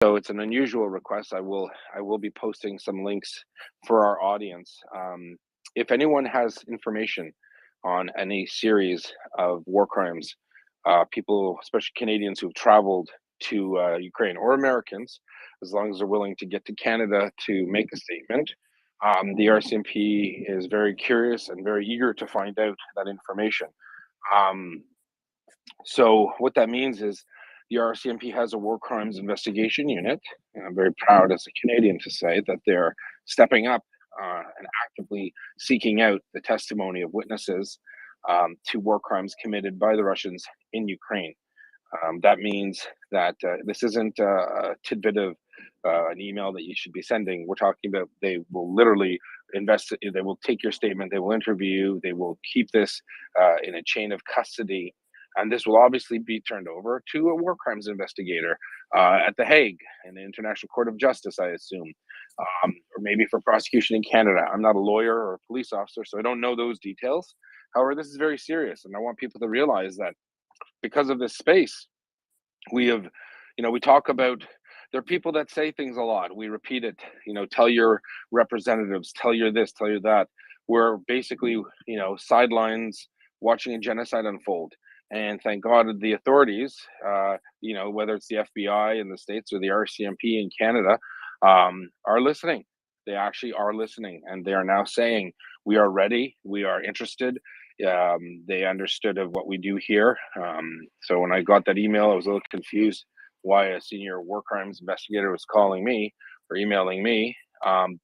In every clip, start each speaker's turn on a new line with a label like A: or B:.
A: So it's an unusual request. I will be posting some links for our audience. If anyone has information on any series of war crimes, people, especially Canadians who've traveled to Ukraine, or Americans, as long as they're willing to get to Canada to make a statement, the RCMP is very curious and very eager to find out that information. Um, so what that means is the RCMP has a war crimes investigation unit, and I'm very proud as a Canadian to say that they're stepping up and actively seeking out the testimony of witnesses to war crimes committed by the Russians in Ukraine. That means that this isn't a tidbit of an email that you should be sending. We're talking about they will literally invest. They will take your statement. They will interview you. They will keep this in a chain of custody, and this will obviously be turned over to a war crimes investigator at the Hague, in the International Court of Justice, I assume, or maybe for prosecution in Canada. I'm not a lawyer or a police officer, so I don't know those details. However, this is very serious, and I want people to realize that because of this space, we have, we talk about, there are people that say things a lot. We repeat it, tell your representatives, tell your this, tell your that. We're basically, sidelines watching a genocide unfold. And thank God the authorities, whether it's the FBI in the States or the RCMP in Canada, are listening. They actually are listening, and they are now saying, we are ready, we are interested. They understood of what we do here. So when I got that email, I was a little confused why a senior war crimes investigator was calling me or emailing me.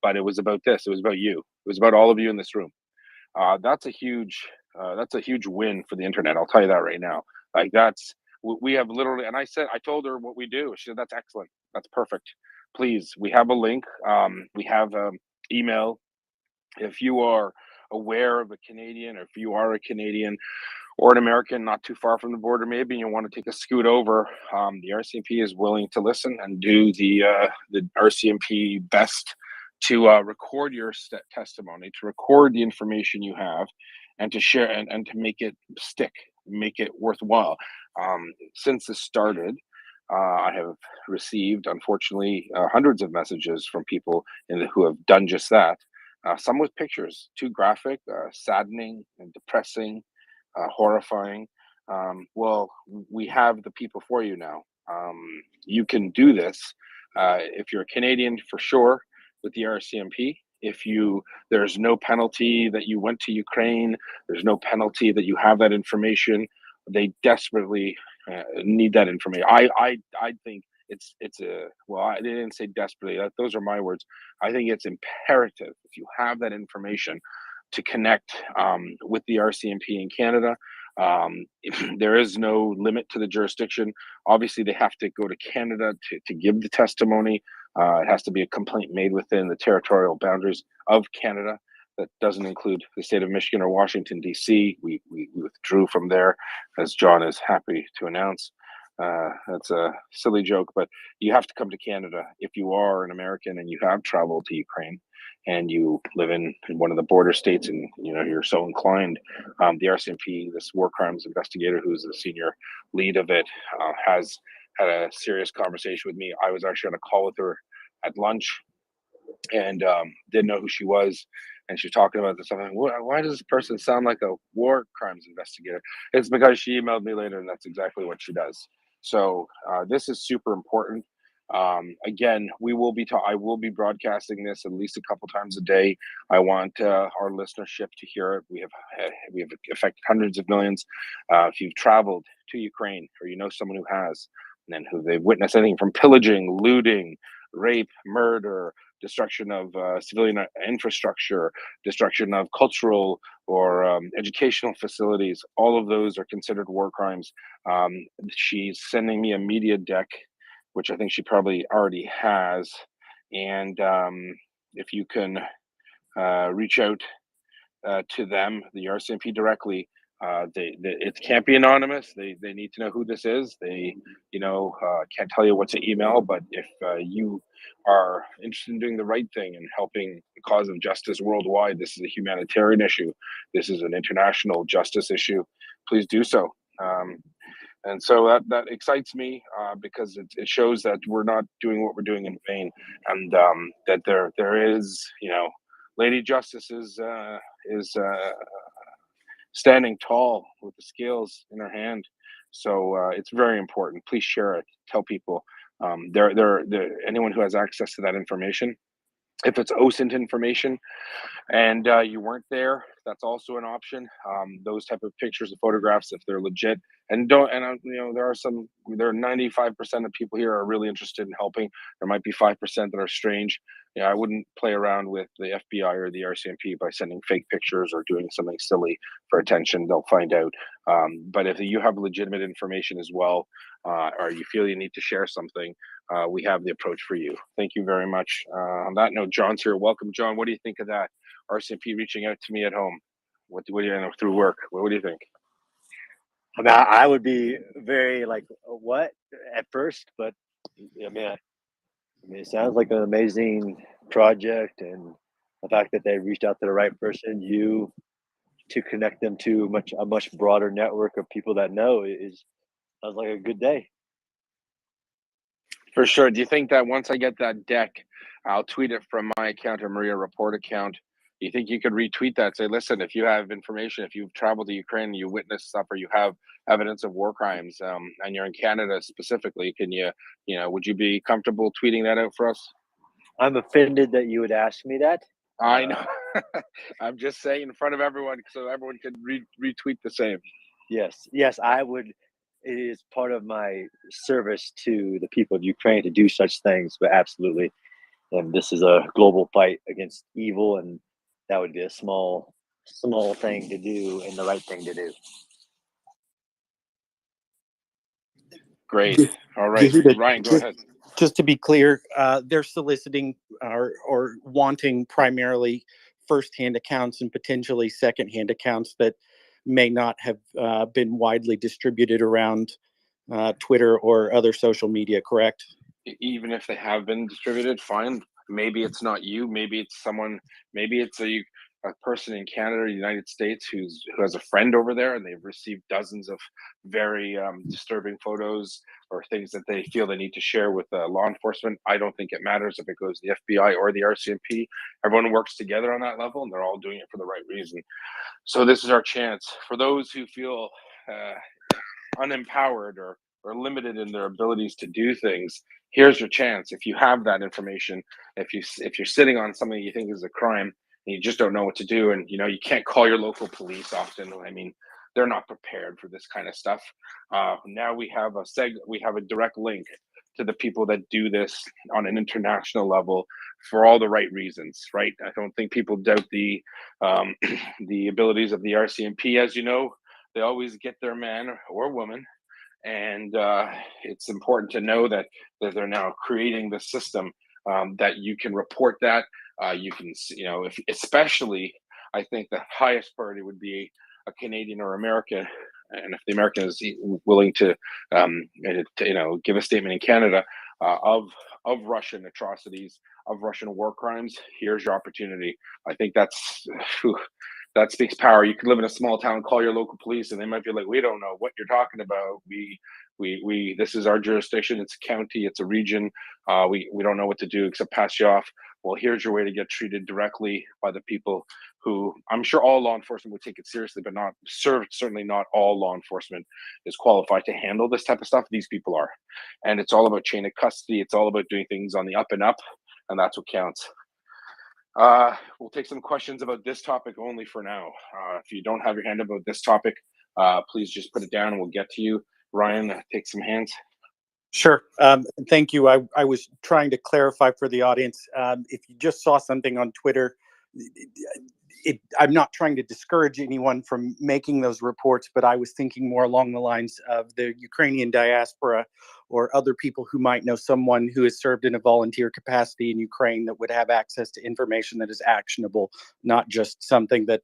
A: But it was about this. It was about you. It was about all of you in this room. That's a huge win for the internet. I'll tell you that right now. Like we have literally, and I told her what we do. She said, that's excellent. That's perfect. Please, we have a link. We have email. If you are aware of a Canadian, or if you are a Canadian or an American not too far from the border, maybe, and you want to take a scoot over, the RCMP is willing to listen and do the RCMP best to record your testimony, to record the information you have, and to share and to make it stick, make it worthwhile. Since this started, I have received, unfortunately, hundreds of messages from people who have done just that. Some with pictures, too graphic, saddening, and depressing, horrifying. Well, we have the people for you now. You can do this if you're a Canadian, for sure, with the RCMP. There's no penalty that you went to Ukraine. There's no penalty that you have that information. They desperately need that information. I think I didn't say desperately. Those are my words. I think it's imperative, if you have that information, to connect with the RCMP in Canada. There is no limit to the jurisdiction. Obviously, they have to go to Canada to give the testimony. It has to be a complaint made within the territorial boundaries of Canada. That doesn't include the state of Michigan or Washington, D.C. We withdrew from there, as John is happy to announce. That's a silly joke, but you have to come to Canada if you are an American and you have traveled to Ukraine and you live in one of the border states, and you're so inclined. The RCMP, this war crimes investigator, who's the senior lead of it, has had a serious conversation with me. I was actually on a call with her at lunch, and didn't know who she was. And she's talking about this. I'm like, why does this person sound like a war crimes investigator? It's because she emailed me later, and that's exactly what she does. So this is super important. Again, I will be broadcasting this at least a couple times a day. I want our listenership to hear it. We have affected hundreds of millions. If you've traveled to Ukraine, or you know someone who has, and who they've witnessed anything from pillaging, looting, rape, murder, destruction of civilian infrastructure, destruction of cultural or educational facilities, all of those are considered war crimes. She's sending me a media deck, which I think she probably already has. And if you can reach out to them, the RCMP directly, it can't be anonymous. They need to know who this is. They can't tell you what's an email, but if you are interested in doing the right thing and helping the cause of justice worldwide, this is a humanitarian issue. This is an international justice issue. Please do so. And so that excites me because it shows that we're not doing what we're doing in vain, and that there is, Lady Justice is standing tall with the scales in her hand. So it's very important. Please share it. Tell people. Anyone who has access to that information. If it's OSINT information, and you weren't there, that's also an option. Those type of pictures and photographs, if they're legit, and don't, and there are 95% of people here are really interested in helping. There might be 5% that are strange. I wouldn't play around with the FBI or the RCMP by sending fake pictures or doing something silly for attention. They'll find out. But if you have legitimate information as well, or you feel you need to share something, we have the approach for you. Thank you very much. On that note, John's here. Welcome, John. What do you think of that? RCMP reaching out to me at home. What do you know through work? What do you think?
B: I mean, I would be very like, what at first, but it sounds like an amazing project, and the fact that they reached out to the right person, you, to connect them to a much broader network of people that know sounds like a good day.
A: For sure. Do you think that once I get that deck, I'll tweet it from my account or MriyaReport account? Do you think you could retweet that? Say, listen, if you have information, if you've traveled to Ukraine, you witnessed stuff, or you have evidence of war crimes, and you're in Canada specifically, can would you be comfortable tweeting that out for us?
B: I'm offended that you would ask me that.
A: I know. I'm just saying in front of everyone so everyone can retweet the same.
B: Yes, I would. It is part of my service to the people of Ukraine to do such things, but absolutely. And this is a global fight against evil, and that would be a small thing to do and the right thing to do.
A: Great. All right. Ryan, go ahead.
C: Just to be clear, they're soliciting or wanting primarily first-hand accounts and potentially second-hand accounts that may not have been widely distributed around Twitter or other social media, correct?
A: Even if they have been distributed, fine. Maybe it's not you. Maybe it's someone. Maybe it's a person in Canada or the United States who has a friend over there, and they've received dozens of very disturbing photos or things that they feel they need to share with law enforcement. I don't think it matters if it goes to the FBI or the RCMP. Everyone works together on that level, and they're all doing it for the right reason. So this is our chance for those who feel unempowered or limited in their abilities to do things. Here's your chance. If you have that information, if you're sitting on something you think is a crime and you just don't know what to do, and you can't call your local police often. I mean, they're not prepared for this kind of stuff. Now we have a direct link to the people that do this on an international level for all the right reasons, right? I don't think people doubt the the abilities of the RCMP. As you know, they always get their man or woman, and it's important to know that they're now creating the system that you can report that. You can, if especially, I think the highest priority would be a Canadian or American, and if the American is willing to give a statement in Canada of Russian atrocities, of Russian war crimes, here's your opportunity. I think that speaks power. You could live in a small town, call your local police, and they might be like, "We don't know what you're talking about. We this is our jurisdiction. It's a county. It's a region. We don't know what to do except pass you off." Well, here's your way to get treated directly by the people who, I'm sure all law enforcement would take it seriously, but certainly not all law enforcement is qualified to handle this type of stuff. These people are, and it's all about chain of custody. It's all about doing things on the up and up, and that's what counts. We'll take some questions about this topic only for now. If you don't have your hand about this topic, please just put it down and we'll get to you. Ryan, take some hands.
C: Sure. Thank you. I was trying to clarify for the audience. If you just saw something on Twitter, I'm not trying to discourage anyone from making those reports, but I was thinking more along the lines of the Ukrainian diaspora or other people who might know someone who has served in a volunteer capacity in Ukraine that would have access to information that is actionable, not just something that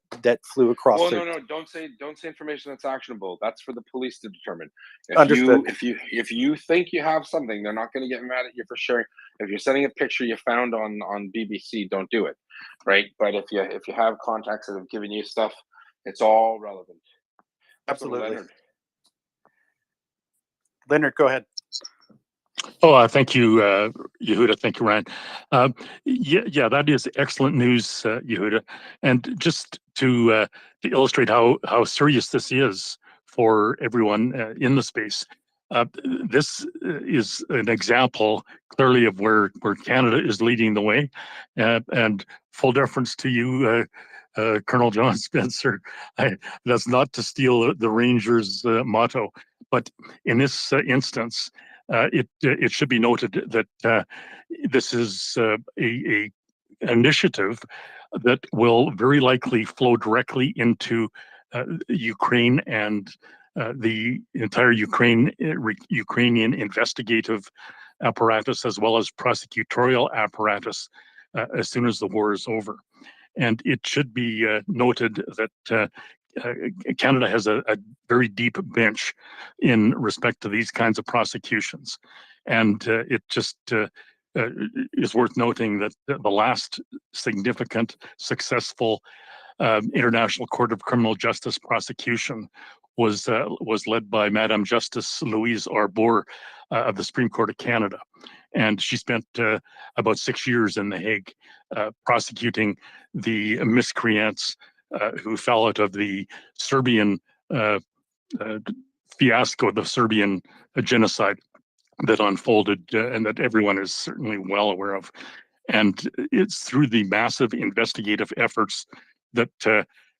C: flew across.
A: Well, no, don't say information that's actionable. That's for the police to determine.
C: Understood.
A: If you think you have something, they're not going to get mad at you for sharing. If you're sending a picture you found on BBC, don't do it, right? But if you have contacts that have given you stuff, it's all relevant.
C: Absolutely. Leonard, go ahead.
D: Oh, thank you, Yehuda. Thank you, Ryan. Yeah, that is excellent news, Yehuda. And just to illustrate how serious this is for everyone in the space, this is an example clearly of where Canada is leading the way. And full deference to you, Colonel John Spencer. That's not to steal the Rangers' motto, but in this instance, it should be noted that this is a initiative that will very likely flow directly into Ukraine and the entire Ukrainian investigative apparatus, as well as prosecutorial apparatus, as soon as the war is over. And it should be noted that Canada has a very deep bench in respect to these kinds of prosecutions. And it just is worth noting that the last significant, successful International Court of Criminal Justice prosecution was led by Madame Justice Louise Arbour of the Supreme Court of Canada. And she spent about 6 years in The Hague prosecuting the miscreants who fell out of the Serbian fiasco, the Serbian genocide that unfolded and that everyone is certainly well aware of. And it's through the massive investigative efforts that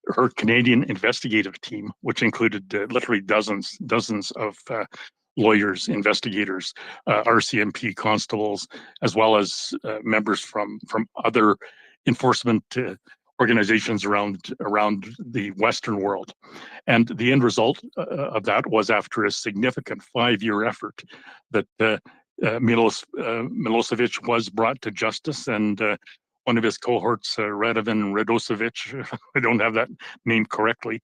D: her Canadian investigative team, which included literally dozens of lawyers, investigators, RCMP constables, as well as members from other enforcement organizations around the Western world. And the end result of that was, after a significant 5-year effort, that Milosevic was brought to justice, and one of his cohorts, Radovan Radosevic, I don't have that name correctly,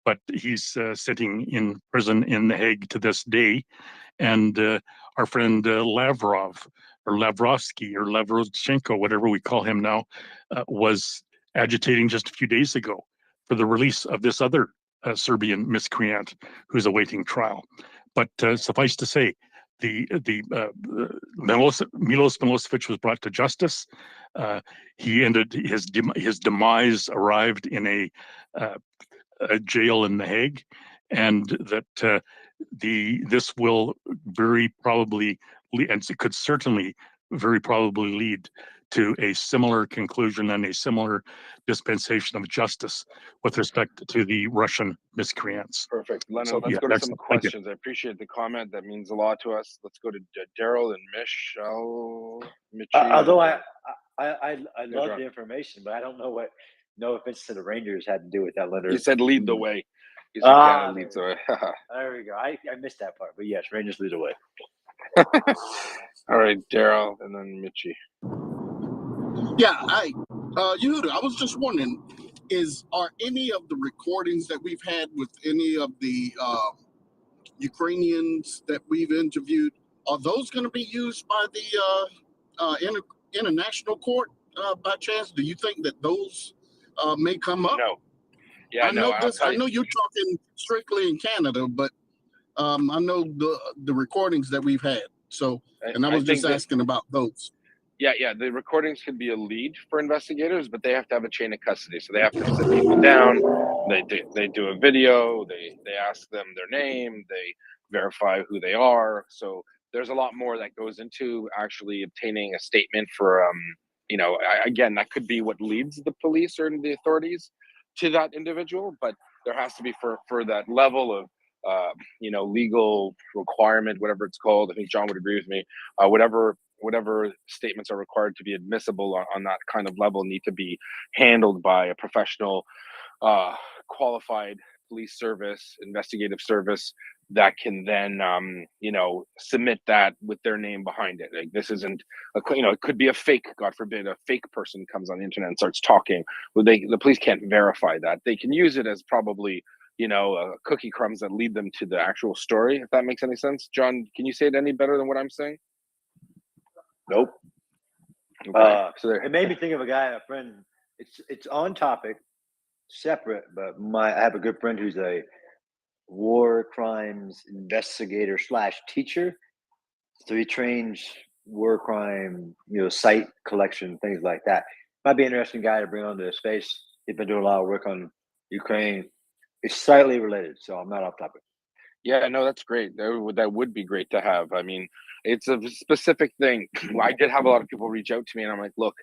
D: but he's sitting in prison in The Hague to this day. And our friend Lavrov, or Lavrovsky, or Lavroshenko, whatever we call him now, was agitating just a few days ago for the release of this other Serbian miscreant who's awaiting trial. But suffice to say, Milos Milosevic was brought to justice. He ended his demise arrived in a jail in The Hague, and that this will very probably, and it could certainly very probably lead to a similar conclusion and a similar dispensation of justice with respect to the Russian miscreants.
A: Perfect. Leonard,
D: So,
A: let's
D: yeah,
A: go to some
D: excellent. Thank you.
A: questions. I appreciate the comment. That means a lot to us. Let's go to Daryl and Michelle.
B: Although I love
A: John.
B: the information, but I don't know what no offense to the Rangers had to do with that, Leonard.
A: You said lead the way. You said Canada leads the way.
B: There we go. I missed that part, but yes, Rangers lead the way.
A: All right, Daryl, and then Mitchie.
E: Yeah, Yehuda, I was just wondering, are any of the recordings that we've had with any of the Ukrainians that we've interviewed, are those going to be used by the international court by chance? Do you think that those may come up?
A: No. Yeah,
E: I know I know you're
A: you.
E: talking strictly in Canada, but I know the recordings that we've had. So, and I was just asking about those.
A: Yeah. The recordings can be a lead for investigators, but they have to have a chain of custody. So they have to sit people down. They do a video. They ask them their name. They verify who they are. So there's a lot more that goes into actually obtaining a statement for again, that could be what leads the police or the authorities to that individual, but there has to be for that level of legal requirement, whatever it's called. I think John would agree with me. Whatever statements are required to be admissible on that kind of level need to be handled by a professional, qualified police service, investigative service that can then, submit that with their name behind it. Like, this isn't, it could be a fake, God forbid, a fake person comes on the internet and starts talking. Well, the police can't verify that. They can use it as probably, cookie crumbs that lead them to the actual story, if that makes any sense. John, can you say it any better than what I'm saying?
B: Nope.
A: Okay.
B: It made me think of a friend. It's on topic, separate, but I have a good friend who's a war crimes investigator / teacher. So he trains war crime, site collection, things like that. Might be an interesting guy to bring onto the space. He's been doing a lot of work on Ukraine. It's slightly related, so I'm not off topic.
A: Yeah, no, that's great. That would be great to have. I mean, it's a specific thing. I did have a lot of people reach out to me, and I'm like, look,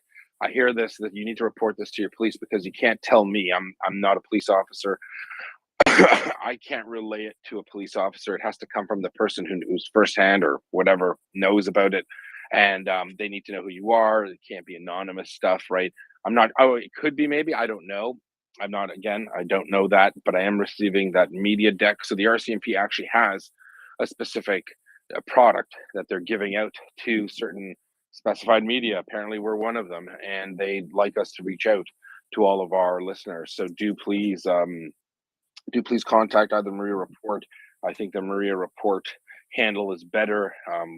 A: I hear this that you need to report this to your police because you can't tell me. I'm not a police officer. I can't relay it to a police officer. It has to come from the person who's firsthand or whatever knows about it, and they need to know who you are. It can't be anonymous stuff, right? I'm not. Oh, it could be maybe. I don't know. I'm not. Again, I don't know that, but I am receiving that media deck. So the RCMP actually has a specific product that they're giving out to certain specified media. Apparently, we're one of them, and they'd like us to reach out to all of our listeners. So do please contact either MriyaReport. I think the MriyaReport handle is better.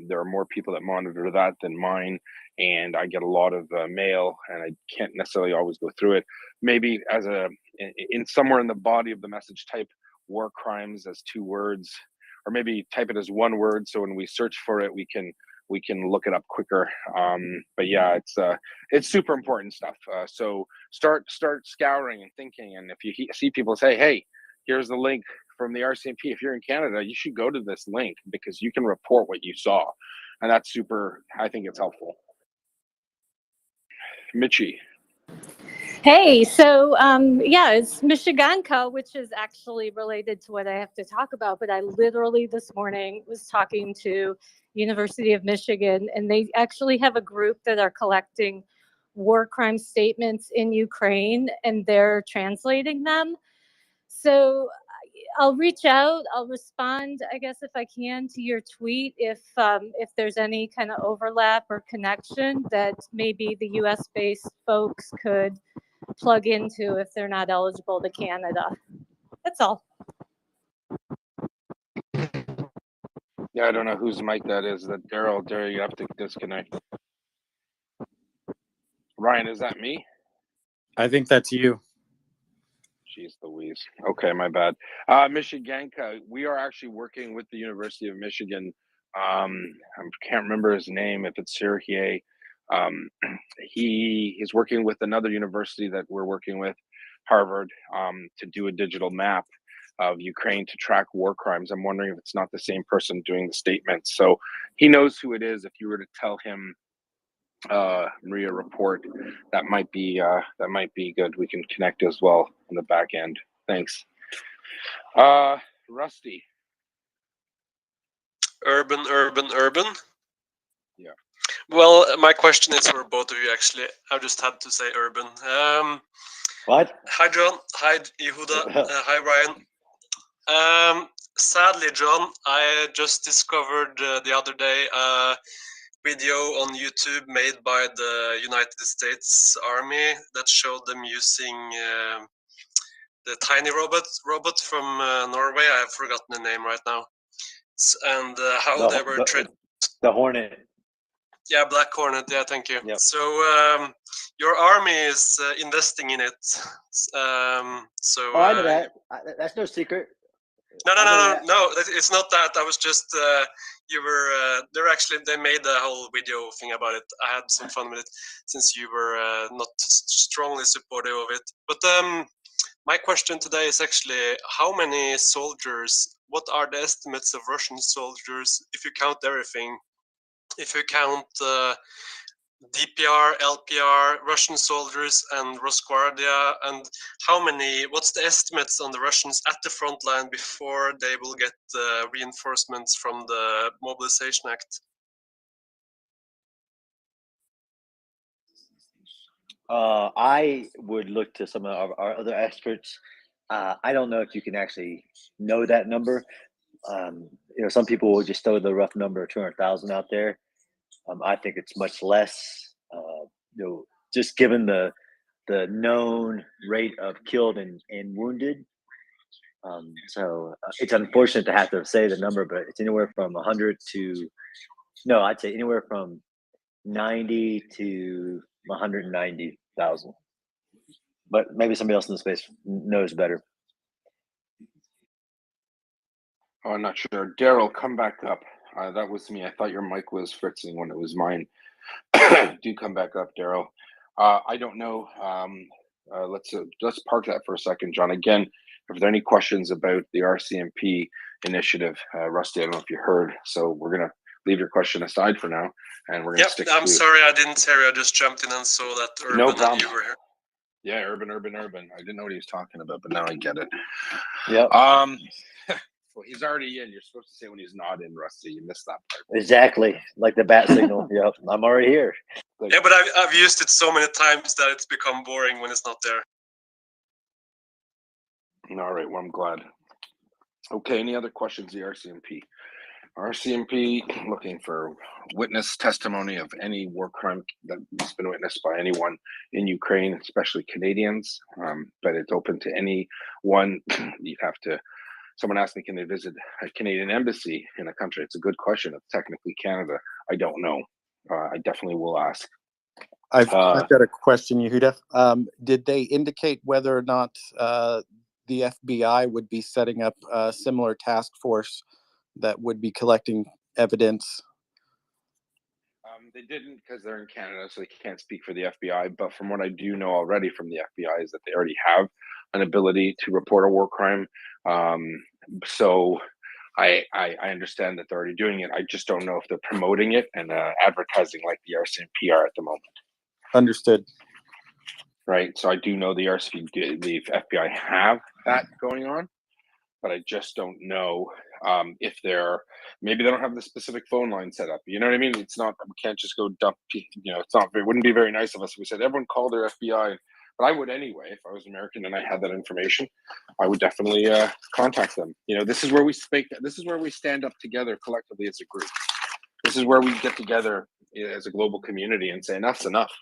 A: There are more people that monitor that than mine, and I get a lot of mail, and I can't necessarily always go through it. Maybe as in somewhere in the body of the message, type war crimes as 2 words, or maybe type it as 1 word. So when we search for it, we can look it up quicker. But yeah, it's super important stuff. So start scouring and thinking, and if you see people say, hey, here's the link from the RCMP. If you're in Canada, you should go to this link because you can report what you saw. And that's super, I think it's helpful. Mitchie.
F: Hey, so it's Michiganka, which is actually related to what I have to talk about. But I literally this morning was talking to University of Michigan, and they actually have a group that are collecting war crime statements in Ukraine, and they're translating them. So I'll reach out. I'll respond, I guess, if I can, to your tweet if there's any kind of overlap or connection that maybe the U.S.-based folks could plug into if they're not eligible to Canada. That's all.
A: Yeah, I don't know whose mic that is. That Daryl, you have to disconnect. Ryan, is that me?
C: I think that's you.
A: Jeez Louise. Okay, my bad. Michiganka, we are actually working with the University of Michigan. I can't remember his name, if it's Serhiy. He is working with another university that we're working with, Harvard, to do a digital map of Ukraine to track war crimes. I'm wondering if it's not the same person doing the statements. So he knows who it is. If you were to tell him MriyaReport, that might be good. We can connect as well on the back end. Thanks. Rusty.
G: Urban.
A: Yeah.
G: Well, my question is for both of you, actually. I just had to say urban.
B: What?
G: Hi, John. Hi, Yehuda. Hi, Ryan. Sadly, John, I just discovered the other day a video on YouTube made by the United States Army that showed them using the tiny robot from Norway. I have forgotten the name right now. And how they were
B: the Hornet.
G: Yeah, Black Hornet. Yeah, thank you.
B: Yep.
G: So your army is investing in it.
B: I know that. That's no secret.
G: No. It's not that. I was just you were. They made a whole video thing about it. I had some fun with it since you were not strongly supportive of it. But my question today is actually how many soldiers? What are the estimates of Russian soldiers if you count everything? If you count DPR, LPR, Russian soldiers, and Rosguardia, and what's the estimates on the Russians at the front line before they will get reinforcements from the Mobilization Act?
B: I would look to some of our other experts. I don't know if you can actually know that number. Some people will just throw the rough number of 200,000 out there. I think it's much less. Just given the known rate of killed and wounded. So it's unfortunate to have to say the number, but it's anywhere from 100 to I'd say anywhere from 90 to 190,000. But maybe somebody else in the space knows better.
A: Oh, I'm not sure. Daryl, come back up. That was me. I thought your mic was fritzing when it was mine. Do come back up, Daryl. I don't know. Let's park that for a second, John. Again, if there are any questions about the RCMP initiative, Rusty, I don't know if you heard. So we're gonna leave your question aside for now, and we're gonna stick.
G: I'm sorry, I didn't hear you. I just jumped in and saw that Urban
A: No
G: and
A: problem.
G: you were here.
A: Yeah, urban. I didn't know what he was talking about, but now I get it.
B: Yep.
A: Well, he's already in. You're supposed to say when he's not in, Rusty. You missed that part.
B: Exactly. Like the bat signal. Yep. I'm already here.
A: Good.
G: Yeah, but I've used it so many times that it's become boring when it's not there.
A: All right. Well, I'm glad. Okay. Any other questions? The RCMP. RCMP looking for witness testimony of any war crime that's been witnessed by anyone in Ukraine, especially Canadians. But it's open to anyone. You'd have to. Someone asked me, can they visit a Canadian embassy in a country? It's a good question. It's technically Canada. I don't know. I definitely will ask.
C: I've got a question, Yehuda. Did they indicate whether or not the FBI would be setting up a similar task force that would be collecting evidence?
A: They didn't, because they're in Canada, so they can't speak for the FBI. But from what I do know already from the FBI is that they already have an ability to report a war crime. So I understand that they're already doing it. I just don't know if they're promoting it and advertising like the RCMP are at the moment.
C: Understood.
A: Right. So I do know the FBI have that going on, but I just don't know if maybe they don't have the specific phone line set up. You know what I mean? It's not, we can't just go dump, it wouldn't be very nice of us if we said everyone call their FBI, but I would anyway. If I was American and I had that information, I would definitely contact them. This is where we stand up together collectively as a group. This is where we get together as a global community and say enough's enough.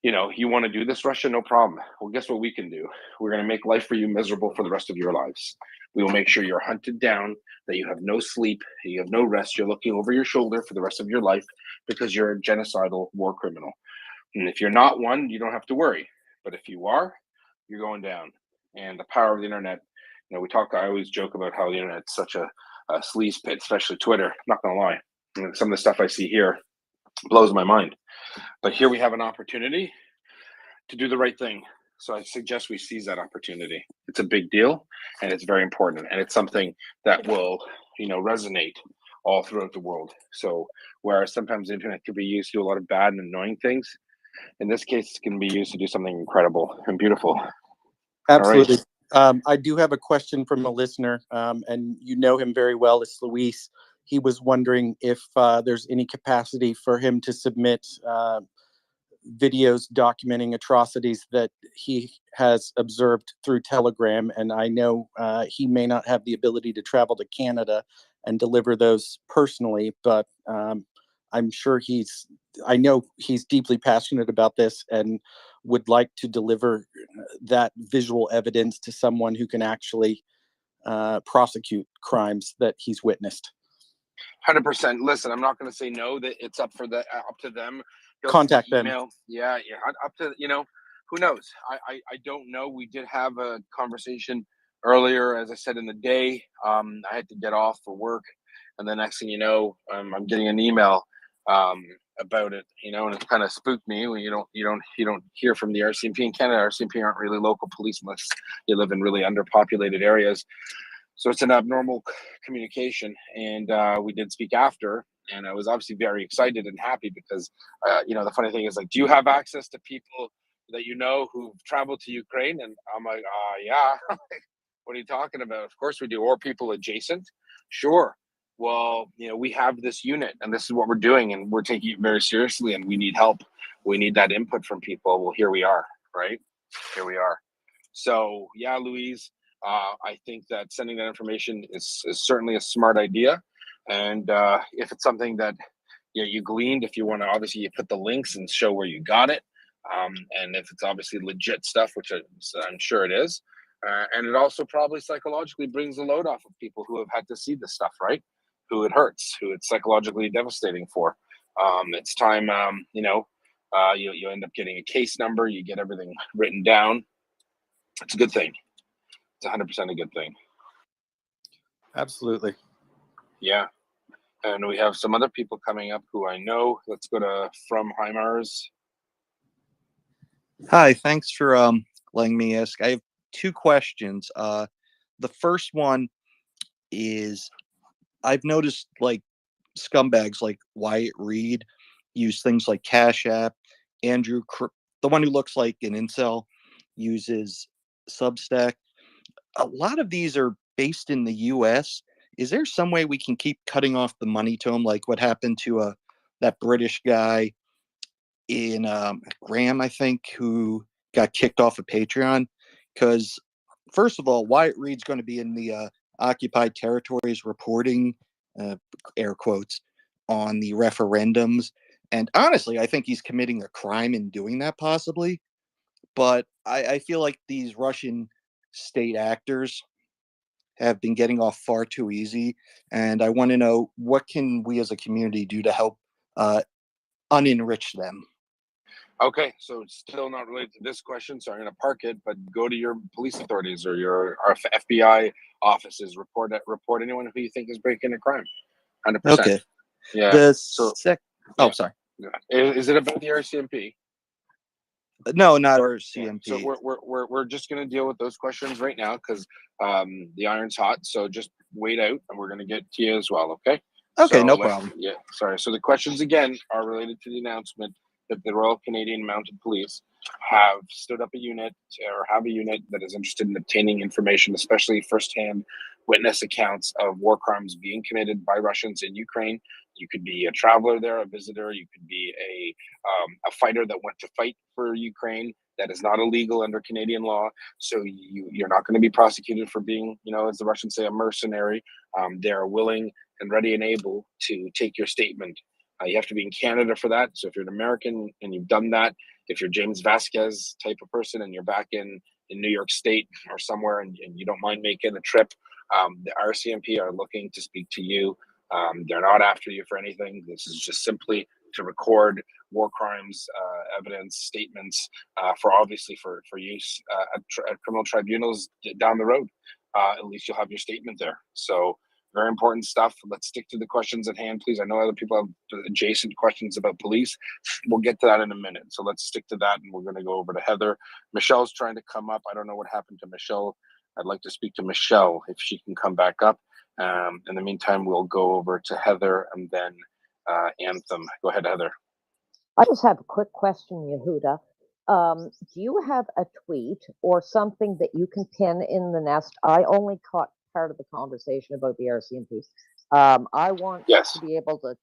A: You want to do this, Russia? No problem. Well, guess what we can do? We're going to make life for you miserable for the rest of your lives. We will make sure you're hunted down, that you have no sleep, you have no rest. You're looking over your shoulder for the rest of your life because you're a genocidal war criminal. And if you're not one, you don't have to worry. But if you are, you're going down. And the power of the internet, I always joke about how the internet's such a sleaze pit, especially Twitter. I'm not going to lie. Some of the stuff I see here blows my mind. But here we have an opportunity to do the right thing. So I suggest we seize that opportunity. It's a big deal and it's very important. And it's something that will, resonate all throughout the world. So whereas sometimes the internet can be used to do a lot of bad and annoying things, in this case, it can be used to do something incredible and beautiful.
C: Absolutely. Right. I do have a question from a listener, and you know him very well. It's Luis. He was wondering if there's any capacity for him to submit videos documenting atrocities that he has observed through Telegram. And I know he may not have the ability to travel to Canada and deliver those personally, but I'm sure I know he's deeply passionate about this and would like to deliver that visual evidence to someone who can actually prosecute crimes that he's witnessed.
A: 100%. Listen, I'm not going to say no. That it's up to them.
C: Contact them.
A: Yeah. Up to who knows? I don't know. We did have a conversation earlier, as I said, in the day. I had to get off for work, and the next thing you know, I'm getting an email about it. And it kind of spooked me. You don't hear from the RCMP in Canada. RCMP aren't really local police unless you live in really underpopulated areas. So it's an abnormal communication, and we did speak after, and I was obviously very excited and happy because, the funny thing is, like, do you have access to people that who've traveled to Ukraine? And I'm like, yeah. What are you talking about? Of course we do. Or people adjacent? Sure. Well, we have this unit, and this is what we're doing, and we're taking it very seriously, and we need help. We need that input from people. Well, here we are, right? Here we are. So, yeah, Louise. I think that sending that information is certainly a smart idea. And if it's something that you gleaned, if you want to, obviously you put the links and show where you got it. And if it's obviously legit stuff, which I'm sure it is. And it also probably psychologically brings the load off of people who have had to see this stuff, right? Who it hurts, who it's psychologically devastating for. It's time, you end up getting a case number, you get everything written down. It's a good thing. It's 100% a good thing.
C: Absolutely.
A: Yeah. And we have some other people coming up who I know. Let's go to From Heimars.
H: Hi, thanks for letting me ask. I have two questions. The first one is I've noticed like scumbags like Wyatt Reed use things like Cash App. The one who looks like an incel, uses Substack. A lot of these are based in the U.S. Is there some way we can keep cutting off the money to them, like what happened to that British guy in Graham, I think, who got kicked off of Patreon? Because first of all, Wyatt Reed's going to be in the occupied territories reporting, air quotes, on the referendums. And honestly, I think he's committing a crime in doing that, possibly. But I feel like these Russian state actors have been getting off far too easy. And I want to know, what can we as a community do to help unenrich them?
A: Okay, so it's still not related to this question, so I'm going to park it. But go to your police authorities or your FBI offices. Report anyone who you think is breaking a crime. 100%.
H: Okay.
A: Yeah.
H: Oh, sorry.
A: Is it about the RCMP?
H: No, not our
A: Yeah.
H: CMP.
A: So we're just going to deal with those questions right now because the iron's hot. So just wait out, and we're going to get to you as well. Okay.
H: Okay,
A: So,
H: no problem.
A: Yeah. Sorry. So the questions again are related to the announcement that the Royal Canadian Mounted Police have stood up a unit or have a unit that is interested in obtaining information, especially firsthand witness accounts of war crimes being committed by Russians in Ukraine. You could be a traveler there, a visitor. You could be a fighter that went to fight for Ukraine. That is not illegal under Canadian law. So you're not going to be prosecuted for being, as the Russians say, a mercenary. They are willing and ready and able to take your statement. You have to be in Canada for that. So if you're an American and you've done that, if you're James Vasquez type of person and you're back in New York State or somewhere and you don't mind making a trip, the RCMP are looking to speak to you. They're not after you for anything. This is just simply to record war crimes, evidence, statements for use at criminal tribunals down the road. At least you'll have your statement there. So very important stuff. Let's stick to the questions at hand, please. I know other people have adjacent questions about police. We'll get to that in a minute. So let's stick to that, and we're going to go over to Heather. Michelle's trying to come up. I don't know what happened to Michelle. I'd like to speak to Michelle if she can come back up. In the meantime, we'll go over to Heather and then Anthem. Go ahead, Heather.
I: I just have a quick question, Yehuda. Do you have a tweet or something that you can pin in the nest? I only caught part of the conversation about the RCMP. I want to be able to,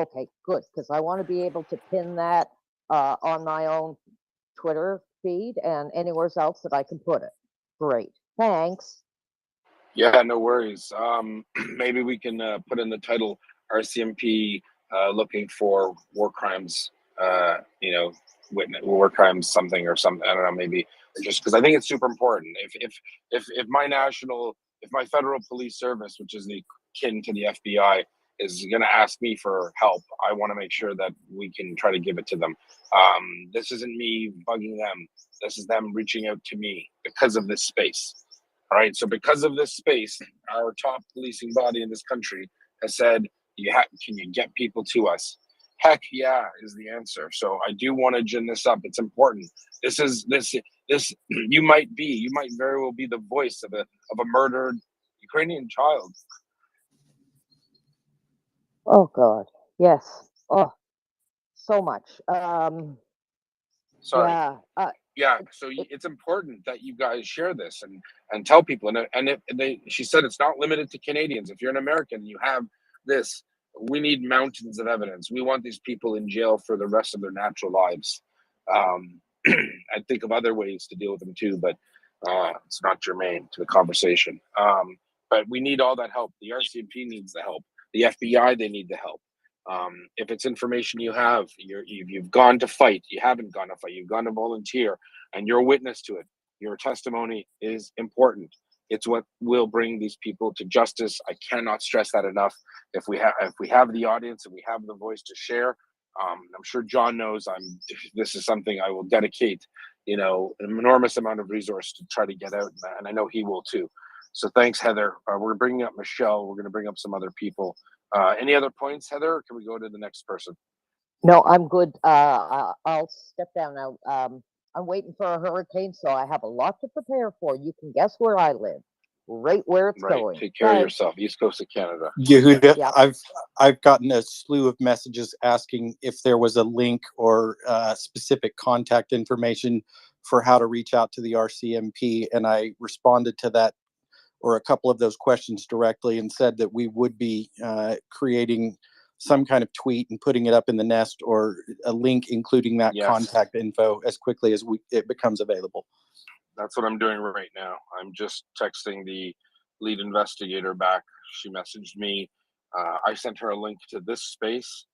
I: okay, good, because I want to be able to pin that on my own Twitter feed and anywhere else that I can put it. Great, thanks.
A: Yeah, no worries. Maybe we can put in the title RCMP looking for war crimes, war crimes, something or something. I don't know, maybe just because I think it's super important. If my federal police service, which is akin to the FBI, is going to ask me for help, I want to make sure that we can try to give it to them. This isn't me bugging them. This is them reaching out to me because of this space. All right. So because of this space, our top policing body in this country has said, can you get people to us? Heck yeah is the answer. So I do want to gin this up. It's important. This you might very well be the voice of a murdered Ukrainian child.
I: Oh God, yes. Oh, so much.
A: Sorry.
I: Yeah.
A: So it's important that you guys share this and tell people. She said it's not limited to Canadians. If you're an American and you have this, we need mountains of evidence. We want these people in jail for the rest of their natural lives. I think of other ways to deal with them too, but it's not germane to the conversation. But we need all that help. The RCMP needs the help. The FBI, they need the help. If it's information you have, you've gone to fight, you haven't gone to fight, you've gone to volunteer, and you're a witness to it. Your testimony is important. It's what will bring these people to justice. I cannot stress that enough. If we have the audience and we have the voice to share, I'm sure John knows this is something I will dedicate, an enormous amount of resource to try to get out, and I know he will too. So thanks, Heather. We're bringing up Michelle. We're going to bring up some other people. Any other points, Heather, or can we go to the next person?
I: No, I'm good. I'll step down now. I'm waiting for a hurricane, so I have a lot to prepare for. You can guess where I live, right where it's
A: Right.
I: going.
A: Take care of
I: Thanks.
A: yourself. East Coast of Canada.
C: Yehuda,
I: Yeah.
C: I've gotten a slew of messages asking if there was a link or specific contact information for how to reach out to the RCMP, and I responded to that or a couple of those questions directly and said that we would be creating some kind of tweet and putting it up in the nest or a link including that
A: Yes.
C: contact info as quickly as it becomes available.
A: That's what I'm doing right now. I'm just texting the lead investigator back. She messaged me. I sent her a link to this space.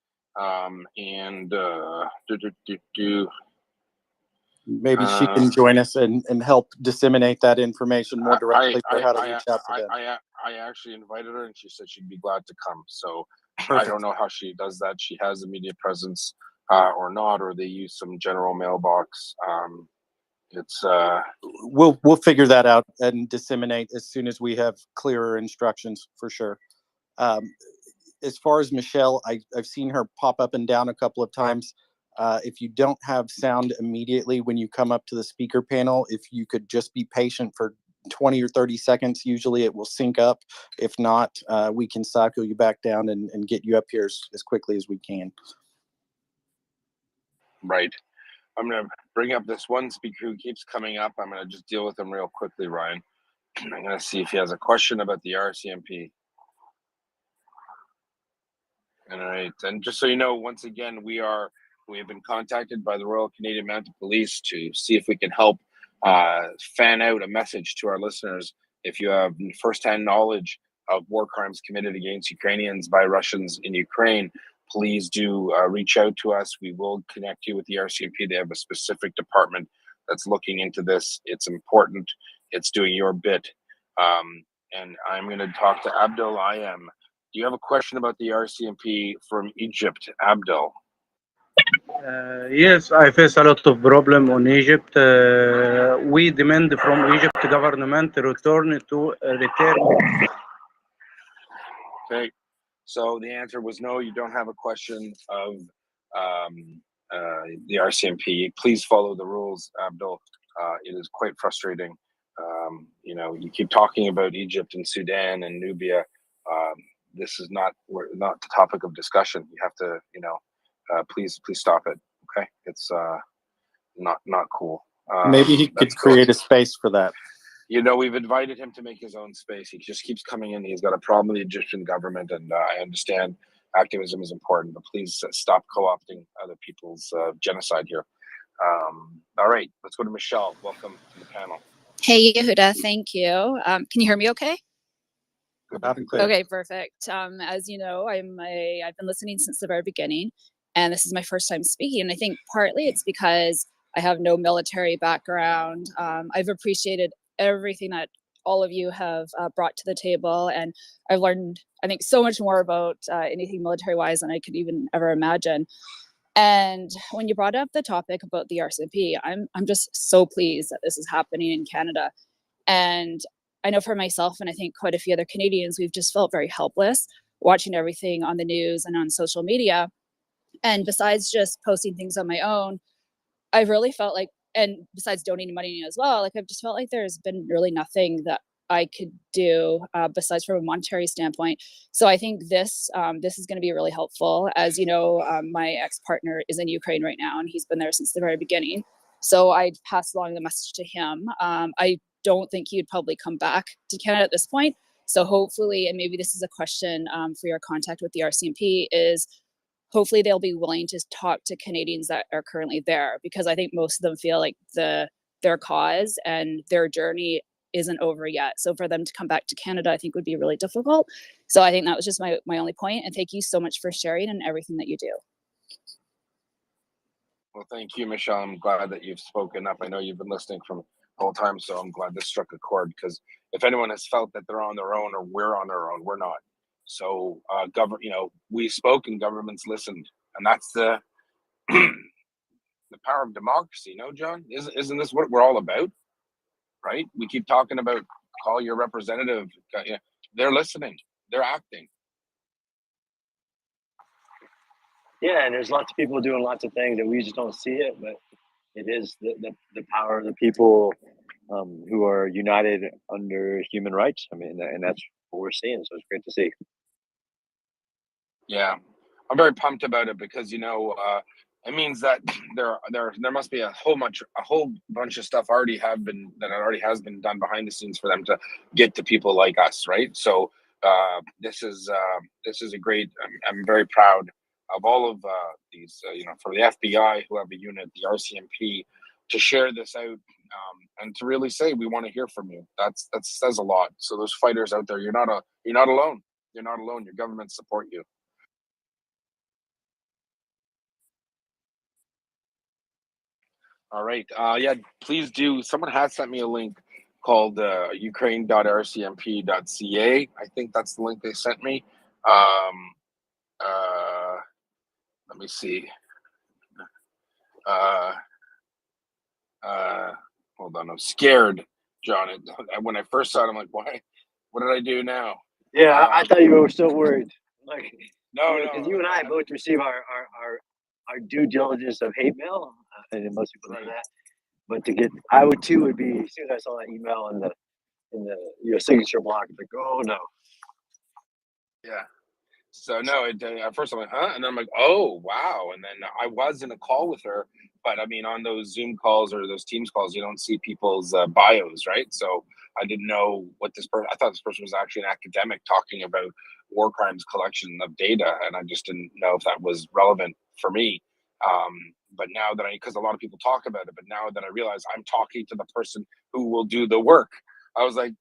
C: Maybe she can join us and help disseminate that information more directly for how to reach out to them.
A: I actually invited her and she said she'd be glad to come. So
C: Perfect.
A: I don't know how she does that. She has a media presence or not, or they use some general mailbox.
C: We'll figure that out and disseminate as soon as we have clearer instructions for sure. As far as Michelle, I've seen her pop up and down a couple of times. If you don't have sound immediately when you come up to the speaker panel, if you could just be patient for 20 or 30 seconds, usually it will sync up. If not, we can cycle you back down and get you up here as quickly as we can.
A: Right. I'm going to bring up this one speaker who keeps coming up. I'm going to just deal with him real quickly, Ryan. I'm going to see if he has a question about the RCMP. All right. And just so you know, once again, we have been contacted by the Royal Canadian Mounted Police to see if we can help fan out a message to our listeners. If you have firsthand knowledge of war crimes committed against Ukrainians by Russians in Ukraine, please do reach out to us. We will connect you with the RCMP. They have a specific department that's looking into this. It's important. It's doing your bit. And I'm going to talk to Abdul Ayam. Do you have a question about the RCMP from Egypt, Abdul?
J: Yes, I face a lot of problem on Egypt. We demand from Egypt government return.
A: Okay, so the answer was no. You don't have a question of the RCMP. Please follow the rules, Abdul. It is quite frustrating. You keep talking about Egypt and Sudan and Nubia. This is not the topic of discussion. You have to, please stop it. Okay, it's not cool.
C: Maybe he could create a space for that.
A: We've invited him to make his own space. He just keeps coming in. He's got a problem with the Egyptian government, and I understand activism is important, but please stop co-opting other people's genocide here. All right, let's go to Michelle. Welcome to the panel.
K: Hey, Yehuda, thank you. Can you hear me okay?
A: Loud and clear.
K: Okay, perfect. As you know, I've been listening since the very beginning, and this is my first time speaking. And I think partly it's because I have no military background. I've appreciated everything that all of you have brought to the table, and I've learned, I think, so much more about anything military-wise than I could even ever imagine. And when you brought up the topic about the RCMP, I'm just so pleased that this is happening in Canada. And I know for myself, and I think quite a few other Canadians, we've just felt very helpless watching everything on the news and on social media. And besides just posting things on my own, I've really felt like, and besides donating money as well, like I've just felt like there's been really nothing that I could do besides from a monetary standpoint. So I think this is going to be really helpful. As you know, my ex-partner is in Ukraine right now, and he's been there since the very beginning. So I passed along the message to him. I don't think he'd probably come back to Canada at this point. So hopefully, and maybe this is a question for your contact with the RCMP, is hopefully they'll be willing to talk to Canadians that are currently there, because I think most of them feel like their cause and their journey isn't over yet. So for them to come back to Canada, I think would be really difficult. So I think that was just my only point. And thank you so much for sharing and everything that you do.
A: Well, thank you, Michelle. I'm glad that you've spoken up. I know you've been listening from the whole time, so I'm glad this struck a chord, because if anyone has felt that they're on their own or we're on our own, we're not. So we spoke and governments listened, and that's the power of democracy. No, John, isn't this what we're all about? Right? We keep talking about call your representative. They're listening. They're acting.
B: Yeah, and there's lots of people doing lots of things that we just don't see it, but it is the power of the people who are united under human rights. I mean, and that's what we're seeing. So it's great to see.
A: Yeah, I'm very pumped about it because it means that there must be a whole bunch of stuff already has been done behind the scenes for them to get to people like us, right? So this is a great. I'm very proud of all of these, for the FBI who have a unit, the RCMP, to share this out and to really say we want to hear from you. That says a lot. So those fighters out there, you're not alone. You're not alone. Your government support you. All right. Yeah, please do. Someone has sent me a link called ukraine.rcmp.ca. I think that's the link they sent me. Let me see. Hold on. I'm scared, John. When I first saw it, I'm like, why? What did I do now?
B: Yeah, I thought you were still worried. Like,
A: No,
B: because you and I both receive our due diligence of hate mail, and most people know that. But I would too. Would be as soon as I saw that email in the signature block, it's like, oh no.
A: Yeah. So no, at first I'm like, huh? And then I'm like, oh, wow. And then I was in a call with her, but I mean, on those Zoom calls or those Teams calls, you don't see people's bios, right? So I didn't know what this person, I thought this person was actually an academic talking about war crimes collection of data. And I just didn't know if that was relevant for me. But now that because a lot of people talk about it, but now that I realize I'm talking to the person who will do the work, I was like,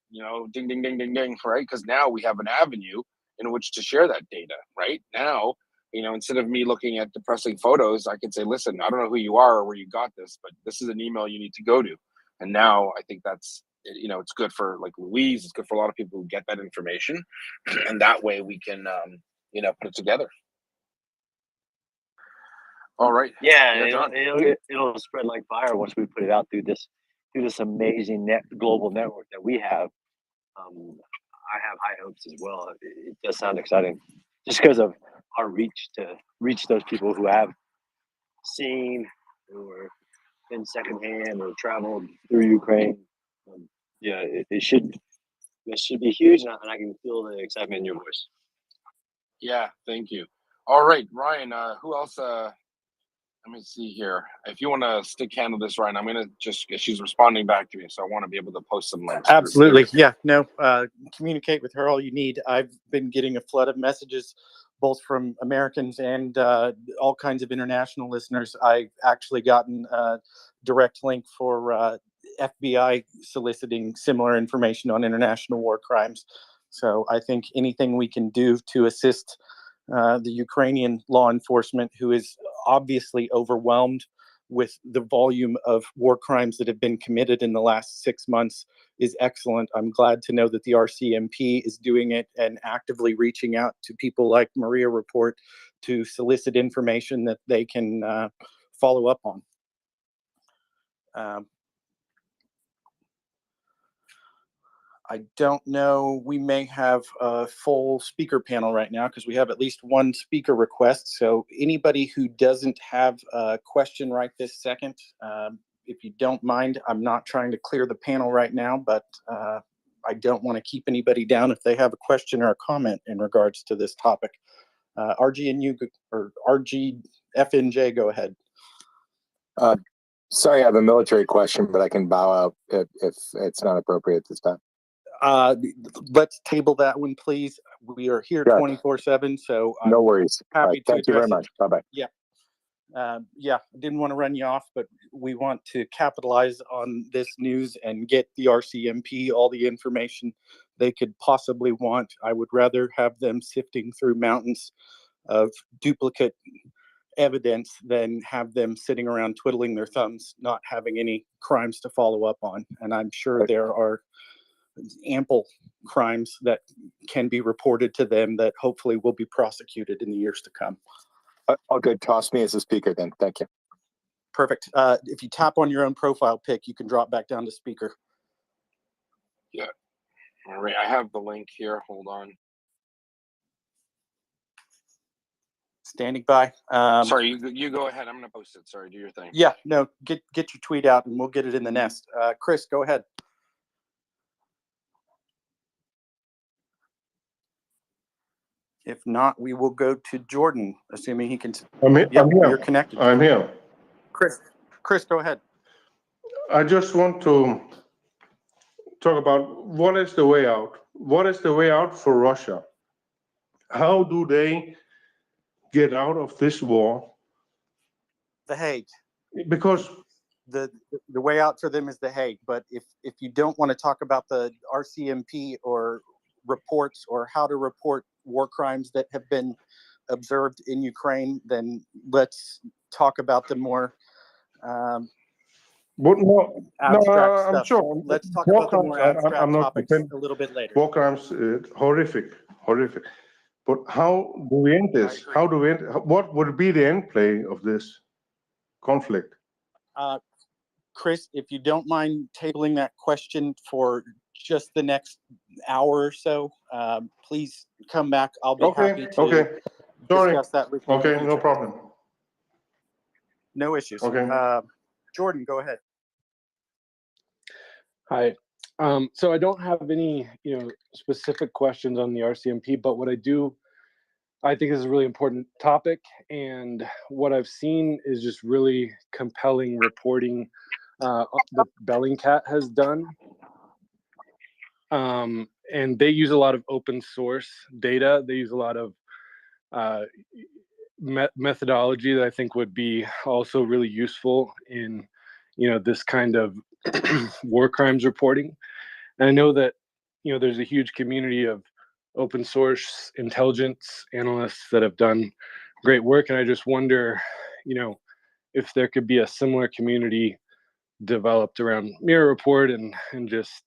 A: ding, ding, ding, ding, ding, right? Because now we have an avenue in which to share that data, right? Now, instead of me looking at depressing photos, I can say, listen, I don't know who you are or where you got this, but this is an email you need to go to. And now I think that's, it's good for like Louise, it's good for a lot of people who get that information. And that way we can, put it together. All right.
B: Yeah, it'll spread like fire once we put it out through this amazing global network that we have. I have high hopes as well. It does sound exciting, just because of our reach to reach those people who have seen or been secondhand or traveled through Ukraine. Yeah, it should be huge, and I can feel the excitement in your voice.
A: Yeah, thank you. All right, Ryan. Who else? Let me see here. If you want to stick handle this, Ryan, I'm gonna she's responding back to me, so I want to be able to post some links.
C: Absolutely, yeah. No, communicate with her all you need. I've been getting a flood of messages, both from Americans and all kinds of international listeners. I've actually gotten a direct link for FBI soliciting similar information on international war crimes. So I think anything we can do to assist the Ukrainian law enforcement, who is obviously overwhelmed with the volume of war crimes that have been committed in the last 6 months, is excellent. I'm glad to know that the RCMP is doing it and actively reaching out to people like MriyaReport to solicit information that they can follow up on. I don't know. We may have a full speaker panel right now because we have at least one speaker request. So anybody who doesn't have a question right this second, if you don't mind, I'm not trying to clear the panel right now, but I don't want to keep anybody down if they have a question or a comment in regards to this topic. RGFNJ, go ahead.
L: Sorry, I have a military question, but I can bow out if it's not appropriate this time.
C: Let's table that one, please. We are here 24/7, so
L: no worries.
C: Happy to
L: thank you very much. Bye bye.
C: Yeah. Yeah, I didn't want to run you off, but we want to capitalize on this news and get the RCMP all the information they could possibly want. I would rather have them sifting through mountains of duplicate evidence than have them sitting around twiddling their thumbs, not having any crimes to follow up on. And I'm sure there are ample crimes that can be reported to them that hopefully will be prosecuted in the years to come.
L: Oh, good. Toss me as a speaker then. Thank you.
C: Perfect. If you tap on your own profile pic, you can drop back down to speaker.
A: Yeah. All right, I have the link here. Hold on.
C: Standing by.
A: Sorry, you go ahead. I'm going to post it. Sorry, do your thing.
C: Yeah, no, get your tweet out and we'll get it in the nest. Chris, go ahead. If not, we will go to Jordan, assuming he can.
M: I'm here.
C: You're connected.
M: I'm here.
C: Chris, go ahead.
M: I just want to talk about what is the way out. What is the way out for Russia? How do they get out of this war?
C: The Hague.
M: Because
C: the way out for them is the Hague. But if you don't want to talk about the RCMP or reports or how to report war crimes that have been observed in Ukraine, then let's talk about the more abstract stuff.
M: I'm sure.
C: Let's talk about the more abstract topics a little bit later.
M: War crimes, horrific. But how do we end this? How do we end? What would be the end play of this conflict?
C: Chris, if you don't mind tabling that question for just the next hour or so, please come back. I'll be happy to discuss that with you.
M: Okay, no problem.
C: No issues.
M: Okay.
C: Jordan, go ahead.
N: Hi. So I don't have any, specific questions on the RCMP, but what I think is a really important topic, and what I've seen is just really compelling reporting that Bellingcat has done. And they use a lot of open source data. They use a lot of methodology that I think would be also really useful in, this kind of war crimes reporting. And I know that, there's a huge community of open source intelligence analysts that have done great work. And I just wonder, if there could be a similar community developed around MriyaReport and just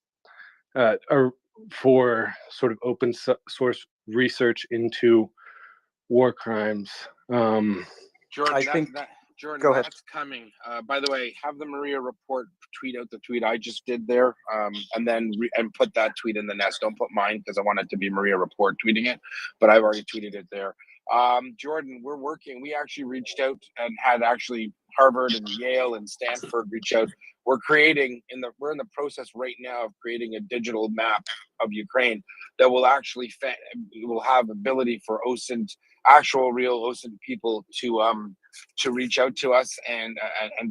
N: for sort of open source research into war crimes.
A: Jordan, Jordan,
C: go ahead.
A: That's coming. By the way, have the MriyaReport tweet out the tweet I just did there, and then put that tweet in the nest. Don't put mine because I want it to be MriyaReport tweeting it, but I've already tweeted it there. Jordan, we're working. We actually reached out and had actually Harvard and Yale and Stanford reach out. We're in the process right now of creating a digital map of Ukraine that will actually will have ability for actual real OSINT people to reach out to us and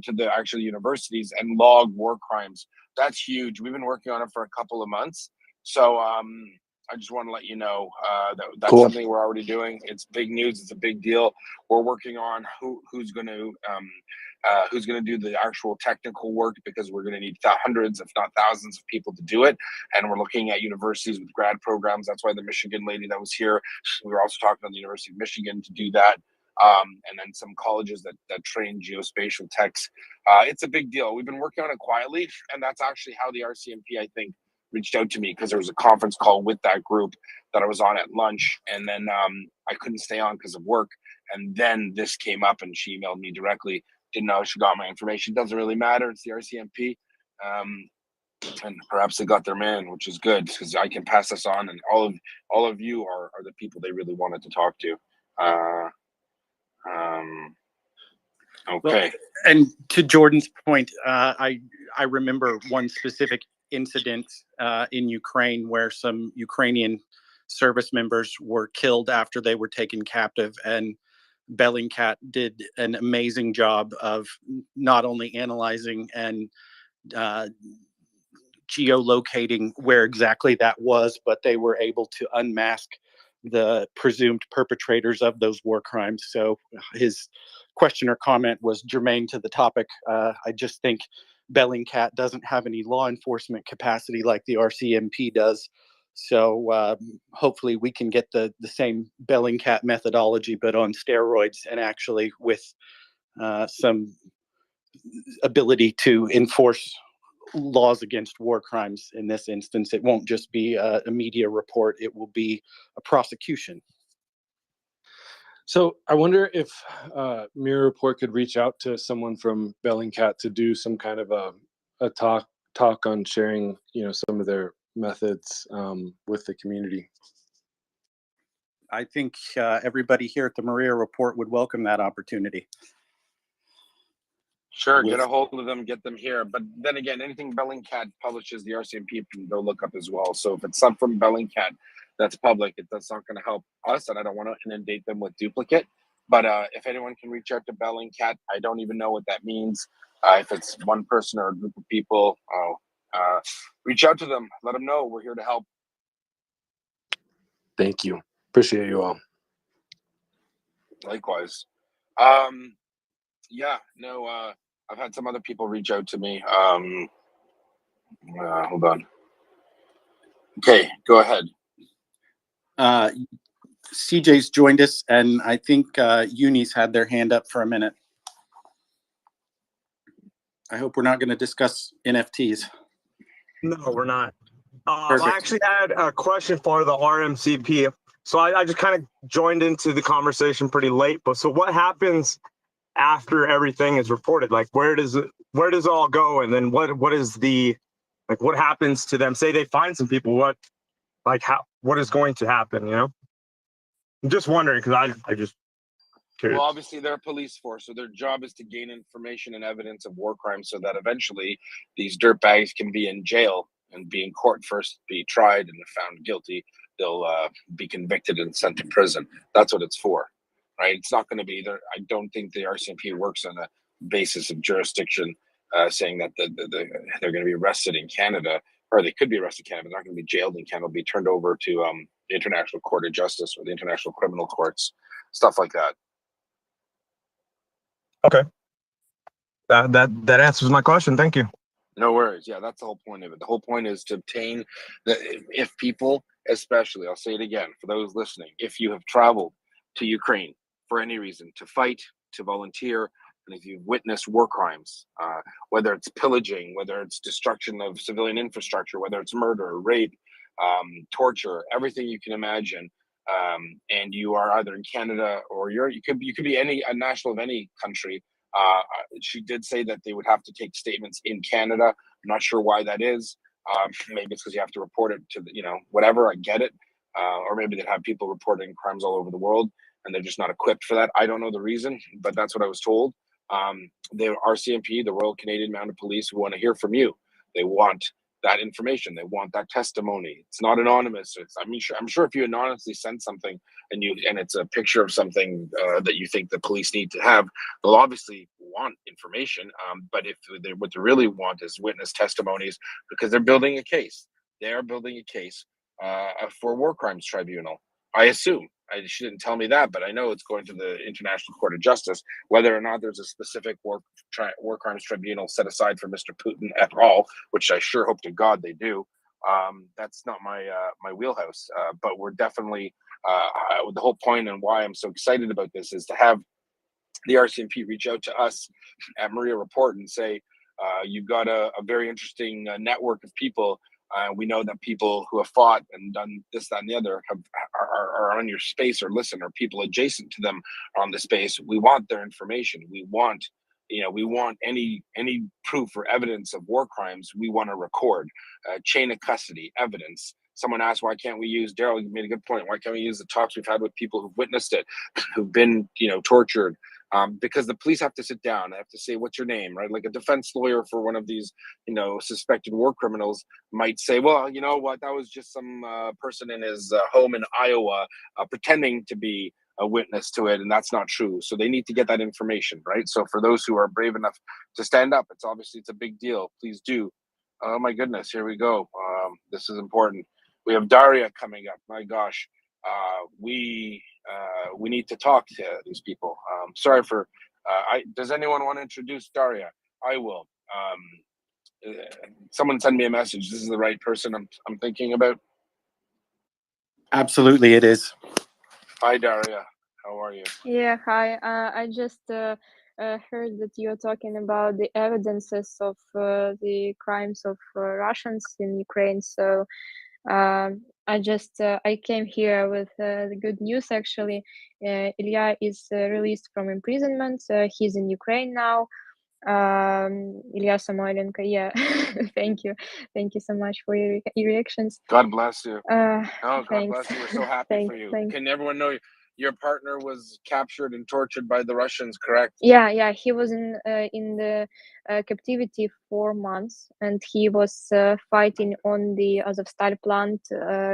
A: to the actual universities and log war crimes. That's huge. We've been working on it for a couple of months. So I just want to let you know that's
H: Cool.
A: something we're already doing. It's big news. It's a big deal. We're working on who's going to do the actual technical work, because we're going to need hundreds, if not thousands, of people to do it. And we're looking at universities with grad programs. That's why the Michigan lady that was here, we were also talking to the University of Michigan to do that. And then some colleges that train geospatial techs. It's a big deal. We've been working on it quietly, and that's actually how the RCMP, I think, reached out to me, because there was a conference call with that group that I was on at lunch, and then I couldn't stay on because of work. And then this came up, and she emailed me directly. Didn't know she got my information. Doesn't really matter. It's the RCMP. And perhaps they got their man, which is good, because I can pass this on, and all of you are the people they really wanted to talk to. Okay.
C: Well, and to Jordan's point, I remember one specific incident in Ukraine where some Ukrainian service members were killed after they were taken captive, and Bellingcat did an amazing job of not only analyzing and geolocating where exactly that was, but they were able to unmask the presumed perpetrators of those war crimes. So his question or comment was germane to the topic. I just think Bellingcat doesn't have any law enforcement capacity like the RCMP does. So hopefully we can get the same Bellingcat methodology, but on steroids, and actually with some ability to enforce laws against war crimes. In this instance, it won't just be a media report, it will be a prosecution.
N: So I wonder if MriyaReport could reach out to someone from Bellingcat to do some kind of a talk on sharing, some of their methods with the community.
C: I think everybody here at the Maria Report would welcome that opportunity.
A: Sure, get a hold of them, get them here. But then again, anything Bellingcat publishes, the RCMP can go look up as well. So if it's some from Bellingcat that's public, that's not going to help us, and I don't want to inundate them with duplicate. But if anyone can reach out to Bellingcat, I don't even know what that means. If it's one person or a group of people, reach out to them. Let them know we're here to help.
N: Thank you. Appreciate you all.
A: Likewise. Yeah, no, I've had some other people reach out to me. Hold on. Okay, go ahead.
C: CJ's joined us, and I think Uni's had their hand up for a minute. I hope we're not going to discuss NFTs.
O: No, we're not. I actually had a question for the RMCP. So I just kind of joined into the conversation pretty late. But so what happens after everything is reported? Like, where does it all go? And then what is the, like, what happens to them? Say they find some people, what is going to happen, you know? I'm just wondering, because I just curious.
A: Well, obviously they're a police force, so their job is to gain information and evidence of war crimes so that eventually these dirtbags can be in jail and be in court first, be tried, and if found guilty, they'll be convicted and sent to prison. That's what it's for, right? It's not going to be there. I don't think the RCMP works on a basis of jurisdiction, saying that they're going to be arrested in Canada, or they could be arrested in Canada. They're not going to be jailed in Canada. They'll be turned over to the International Court of Justice or the International Criminal Courts, stuff like that.
O: Okay. That answers my question. Thank you.
A: No worries. Yeah, that's the whole point of it. The whole point is to obtain if people, especially, I'll say it again for those listening, if you have traveled to Ukraine for any reason, to fight, to volunteer, and if you've witnessed war crimes, whether it's pillaging, whether it's destruction of civilian infrastructure, whether it's murder, rape, torture, everything you can imagine, and you are either in Canada or you could be a national of any country. She did say that they would have to take statements in Canada. I'm not sure why that is. Maybe it's because you have to report it to whatever. I get it. Or maybe they'd have people reporting crimes all over the world and they're just not equipped for that. I don't know the reason, but that's what I was told. The RCMP, the Royal Canadian Mounted Police, want to hear from you. They want that information. They want that testimony. It's not anonymous. I'm sure if you anonymously send something and it's a picture of something that you think the police need to have, they'll obviously want information. But what they really want is witness testimonies, because they're building a case. They are building a case for war crimes tribunal. I assume. She didn't tell me that, but I know it's going to the International Court of Justice. Whether or not there's a specific war crimes tribunal set aside for Mr. Putin at all, which I sure hope to God they do, that's not my wheelhouse. But we're definitely the whole point and why I'm so excited about this is to have the RCMP reach out to us at MriyaReport and say, you've got a very interesting network of people. We know that people who have fought and done this, that, and the other are on your space or listen, or people adjacent to them are on the space. We want their information. We want any proof or evidence of war crimes. We want to record chain of custody evidence. Someone asked, why can't we use, Daryl, you made a good point. Why can't we use the talks we've had with people who've witnessed it, who've been, tortured? Because the police have to sit down. They have to say, what's your name, right? Like a defense lawyer for one of these, suspected war criminals might say, well, you know what, that was just some person in his home in Iowa pretending to be a witness to it, and that's not true. So they need to get that information, right? So for those who are brave enough to stand up, it's a big deal. Please do. Oh my goodness, here we go. This is important. We have Daria coming up. My gosh, we need to talk to these people. Sorry for. Does anyone want to introduce Daria? I will. Someone send me a message. This is the right person I'm thinking about.
C: Absolutely, it is.
A: Hi, Daria. How are you?
P: Yeah, hi. I just heard that you're talking about the evidences of the crimes of Russians in Ukraine. So I came here with the good news. Actually, Ilya is released from imprisonment. He's in Ukraine now. Ilya Samoilenko. Yeah, thank you so much for your reactions.
A: God bless you.
P: Uh,
A: Oh, God
P: thanks.
A: bless you. We're so happy for you. Can everyone know your partner was captured and tortured by the Russians, correct?
P: Yeah. He was in the captivity 4 months, and he was fighting on the Azovstal plant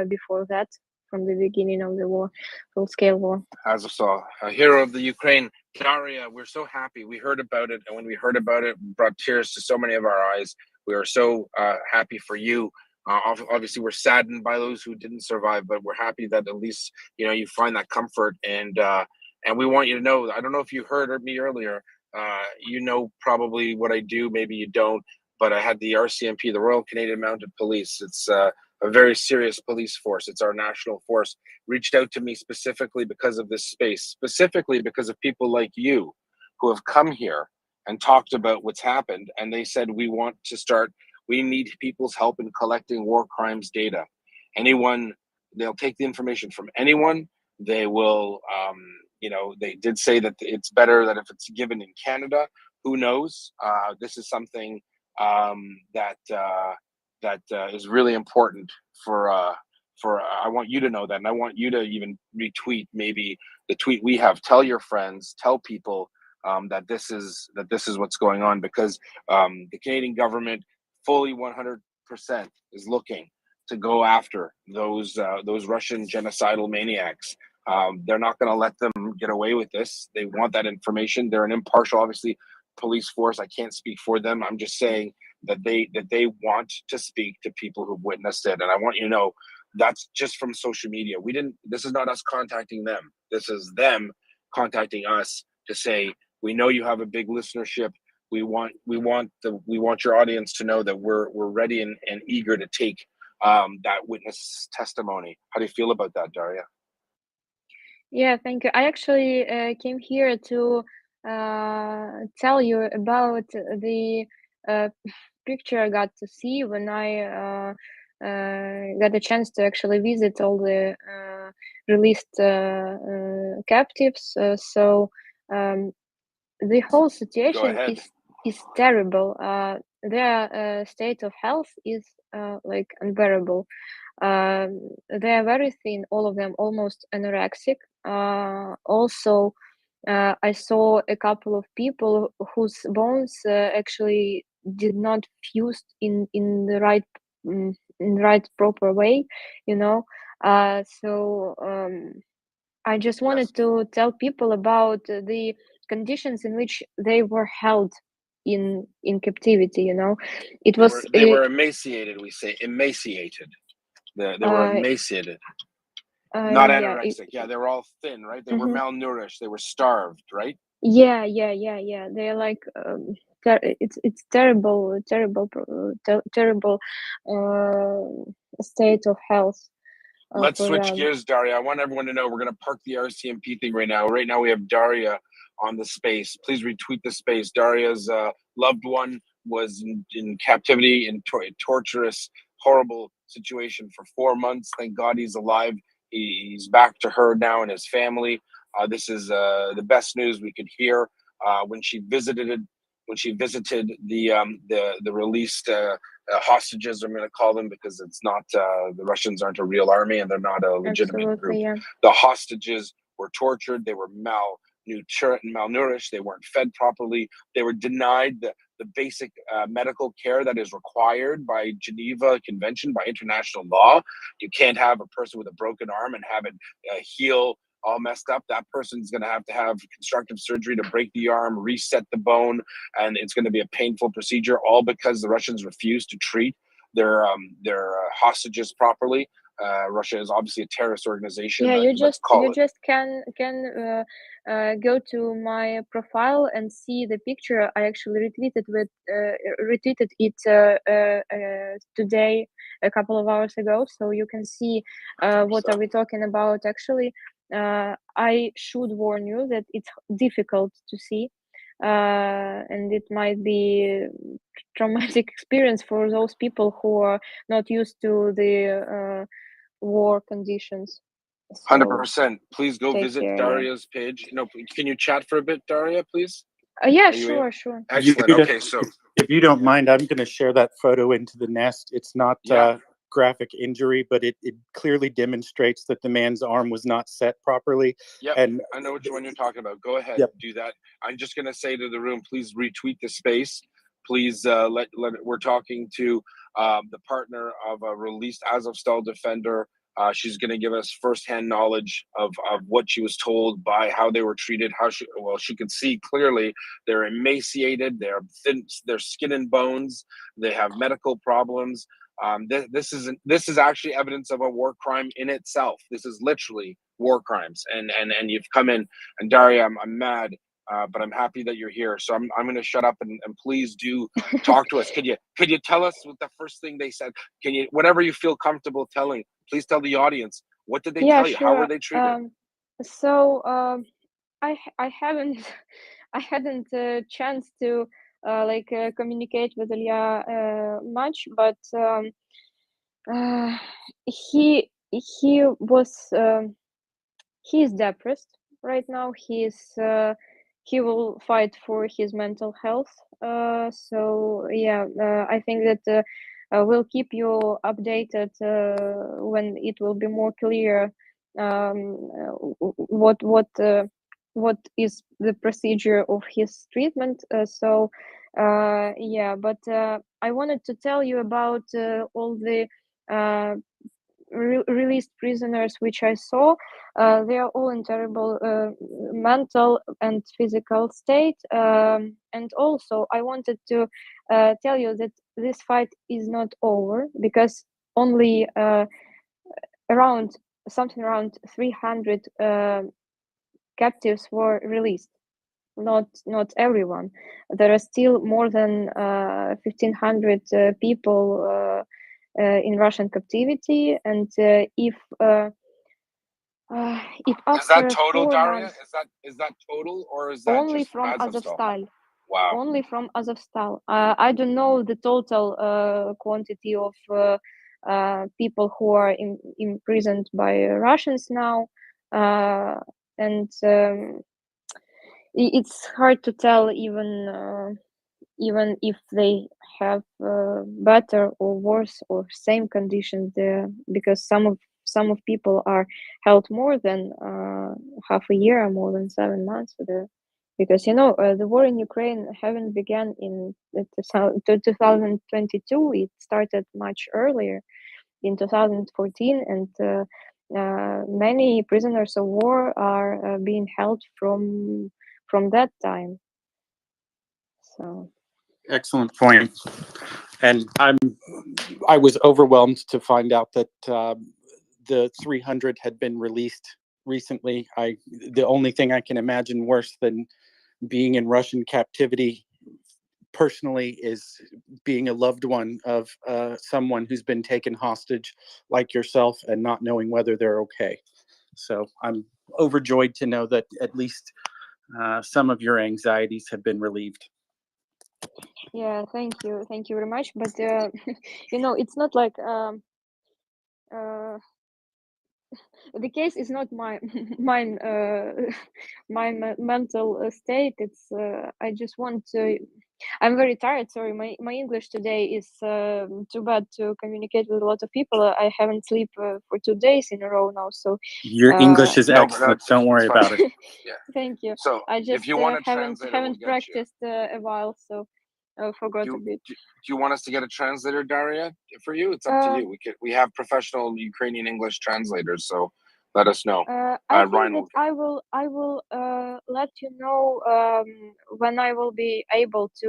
P: before that, from the beginning of the war, full-scale war.
A: Azovstal, a hero of the Ukraine. Daria, we're so happy. We heard about it, and when we heard about it, it brought tears to so many of our eyes. We are so happy for you. Obviously, we're saddened by those who didn't survive, but we're happy that at least you find that comfort. And we want you to know. I don't know if you heard me earlier. You know probably what I do. Maybe you don't. But I had the RCMP, the Royal Canadian Mounted Police. It's a very serious police force. It's our national force. Reached out to me specifically because of this space, specifically because of people like you who have come here and talked about what's happened. And they said, we need people's help in collecting war crimes data. They'll take the information from anyone. They will, they did say that it's better that if it's given in Canada. Who knows? This is something that is really important for I want you to know that, and I want you to even retweet maybe the tweet we have. Tell your friends, tell people that this is what's going on, because the Canadian government fully 100% is looking to go after those Russian genocidal maniacs. They're not going to let them get away with this. They want that information. They're an impartial, obviously, police force. I can't speak for them. I'm just saying that they want to speak to people who've witnessed it, and I want you to know that's just from social media. This is not us contacting them. This is them contacting us to say, we know you have a big listenership. We want your audience to know that we're ready and eager to take that witness testimony. How do you feel about that, Daria?
P: Yeah, thank you. I actually came here to tell you about the picture I got to see when I got a chance to actually visit all the released captives. So the whole situation is terrible. Their state of health is like unbearable. They are very thin, all of them, almost anorexic. Also, I saw a couple of people whose bones actually did not fuse in the right proper way, So I just wanted to tell people about the conditions in which they were held in captivity. It was
A: they were emaciated. We say emaciated. They were emaciated. Not anorexic. They were all thin, right? They were malnourished. They were starved, right?
P: Yeah. They're like it's terrible state of health.
A: Let's switch gears, Daria. I want everyone to know we're going to park the RCMP thing right now. Right now we have Daria on the space. Please retweet the space. Daria's loved one was in captivity in torturous, horrible situation for 4 months. Thank God he's alive. He's back to her now and his family. This is the best news we could hear. When she visited the released hostages, I'm going to call them, because it's not the Russians aren't a real army and they're not a legitimate group.
P: Yeah.
A: The hostages were tortured. They were malnourished. They weren't fed properly. They were denied the basic medical care that is required by Geneva Convention, by international law. You can't have a person with a broken arm and have it heal all messed up. That person's going to have constructive surgery to break the arm, reset the bone, and it's going to be a painful procedure, all because the Russians refuse to treat their hostages properly. Russia is obviously a terrorist organization.
P: Yeah, you just can go to my profile and see the picture. I actually retweeted it today, a couple of hours ago, so you can see what are we talking about. Actually, I should warn you that it's difficult to see, and it might be traumatic experience for those people who are not used to the war conditions.
A: 100%. Please go visit Daria's page. Can you chat for a bit, Daria, please?
P: Yeah,
A: Are you able?
P: sure.
A: Excellent.
C: Yehuda,
A: Okay, so
C: if you don't mind, I'm going to share that photo into the nest. It's not
A: yeah,
C: graphic injury, but it clearly demonstrates that the man's arm was not set properly.
A: yep,
C: And
A: I know which one you're talking about. Go ahead,
C: yep.
A: do that. I'm just gonna say to the room, please retweet the space. Please let we're talking to the partner of a released Azovstal defender. She's going to give us firsthand knowledge of what she was told by how they were treated. She could see clearly they're emaciated, they're thin, they're skin and bones, they have medical problems. This is actually evidence of a war crime in itself. This is literally war crimes, and you've come in, and Daria, I'm mad. But I'm happy that you're here. So I'm going to shut up and please do talk to us. Could you tell us what the first thing they said? Can you, whatever you feel comfortable telling, please tell the audience. What did they
P: Yeah,
A: tell you? How were
P: sure.
A: they treated?
P: So I haven't I hadn't a chance to communicate with Ilya much, but he was he is depressed right now. He will fight for his mental health. So yeah, I think that we'll keep you updated when it will be more clear what is the procedure of his treatment. Yeah, but I wanted to tell you about all the released prisoners which I saw. They are all in terrible mental and physical state. And also, I wanted to tell you that this fight is not over, because only around 300 captives were released. Not everyone. There are still more than 1,500 people in Russian captivity, and if
A: Is that
P: after
A: total,
P: 4
A: Daria?
P: months,
A: Is that total, or is that
P: only
A: just from
P: from
A: Azovstal?
P: Azovstal,
A: Wow.
P: only from Azovstal. I don't know the total quantity of people who are imprisoned by Russians now, and it's hard to tell even if they have better or worse or same conditions there, because some of people are held more than half a year or more than 7 months there, because the war in Ukraine haven't begun in 2022. It started much earlier in 2014, and many prisoners of war are being held from that time. So
C: Excellent point. And I was overwhelmed to find out that the 300 had been released recently. The only thing I can imagine worse than being in Russian captivity personally is being a loved one of someone who's been taken hostage like yourself and not knowing whether they're okay. So I'm overjoyed to know that at least some of your anxieties have been relieved.
P: yeah, thank you very much. But it's not like the case is not mine my mental state. It's I just want to. I'm very tired. Sorry, my English today is too bad to communicate with a lot of people. I haven't slept for 2 days in a row now. So
C: Your English is
A: No, but
C: excellent. Don't worry about it.
A: Yeah.
P: Thank you.
A: So
P: I just
A: if you want a
P: haven't
A: translator, we'll get you.
P: practiced a while, so I forgot a bit.
A: Do you want us to get a translator, Daria, for you? It's up to you. We have professional Ukrainian English translators, so let us know.
P: I think
A: Ryan
P: that I will let you know when I will be able to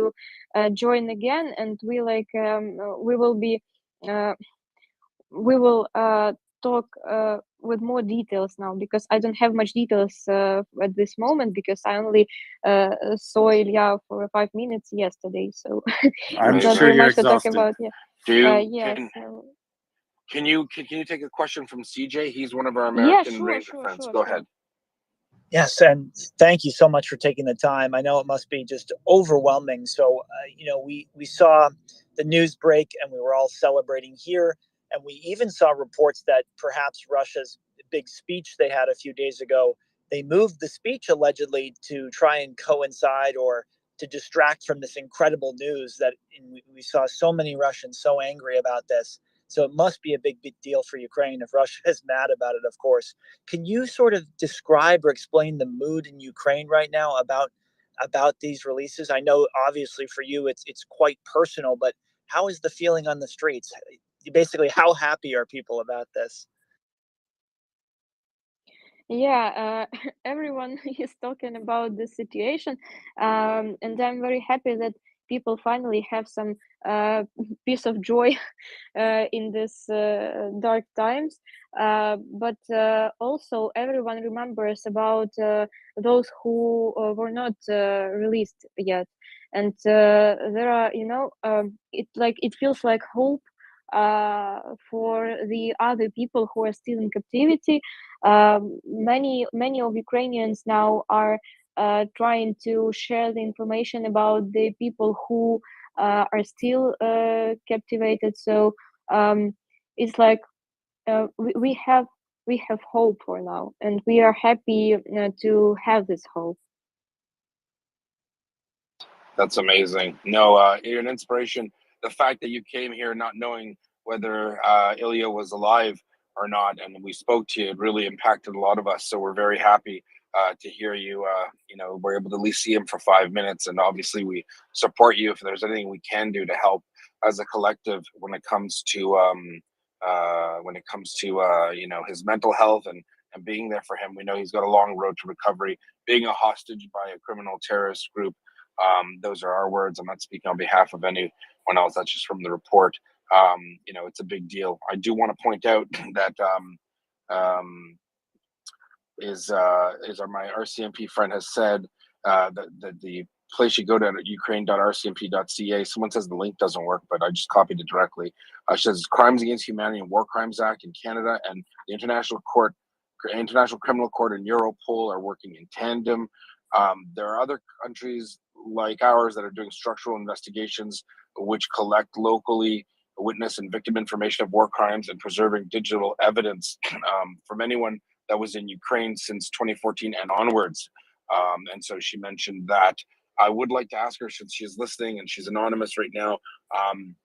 P: join again, and we will talk with more details now, because I don't have much details at this moment, because I only saw Ilya for 5 minutes yesterday, so
C: I'm
P: not
C: sure
P: very
C: you're
P: much to talk
C: exhausted.
P: about. Yeah. Yes.
A: Can you take a question from CJ? He's one of our
P: Yeah,
A: American Ranger fans.
P: sure.
A: Go ahead.
Q: Yes, and thank you so much for taking the time. I know it must be just overwhelming. So, we saw the news break and we were all celebrating here. And we even saw reports that perhaps Russia's big speech they had a few days ago, they moved the speech allegedly to try and coincide or to distract from this incredible news that we saw so many Russians so angry about this. So it must be a big deal for Ukraine if Russia is mad about it, of course. Can you sort of describe or explain the mood in Ukraine right now about these releases? I know obviously for you it's quite personal, but how is the feeling on the streets? Basically, how happy are people about this?
P: Yeah, everyone is talking about the situation, and I'm very happy that people finally have some piece of joy in this dark times. But also, everyone remembers about those who were not released yet, and there are, it feels like hope for the other people who are still in captivity. Many of Ukrainians now are trying to share the information about the people who are still captivated. So it's like we have hope for now, and we are happy to have this hope.
A: That's amazing. No, you're an inspiration. The fact that you came here not knowing whether Ilya was alive or not, and we spoke to you, it really impacted a lot of us. So we're very happy to hear you. We're able to at least see him for 5 minutes, and obviously we support you if there's anything we can do to help as a collective when it comes to his mental health and being there for him. We know he's got a long road to recovery. Being a hostage by a criminal terrorist group. Those are our words. I'm not speaking on behalf of anyone else. That's just from the report. It's a big deal. I do want to point out that my RCMP friend has said that the place you go to ukraine.rcmp.ca. Someone says the link doesn't work, but I just copied it directly. It says Crimes Against Humanity and War Crimes Act in Canada and the International Criminal Court and Europol are working in tandem. There are other countries like ours that are doing structural investigations which collect locally witness and victim information of war crimes and preserving digital evidence from anyone that was in Ukraine since 2014 and onwards. And so she mentioned that. I would like to ask her, since she's listening and she's anonymous right now,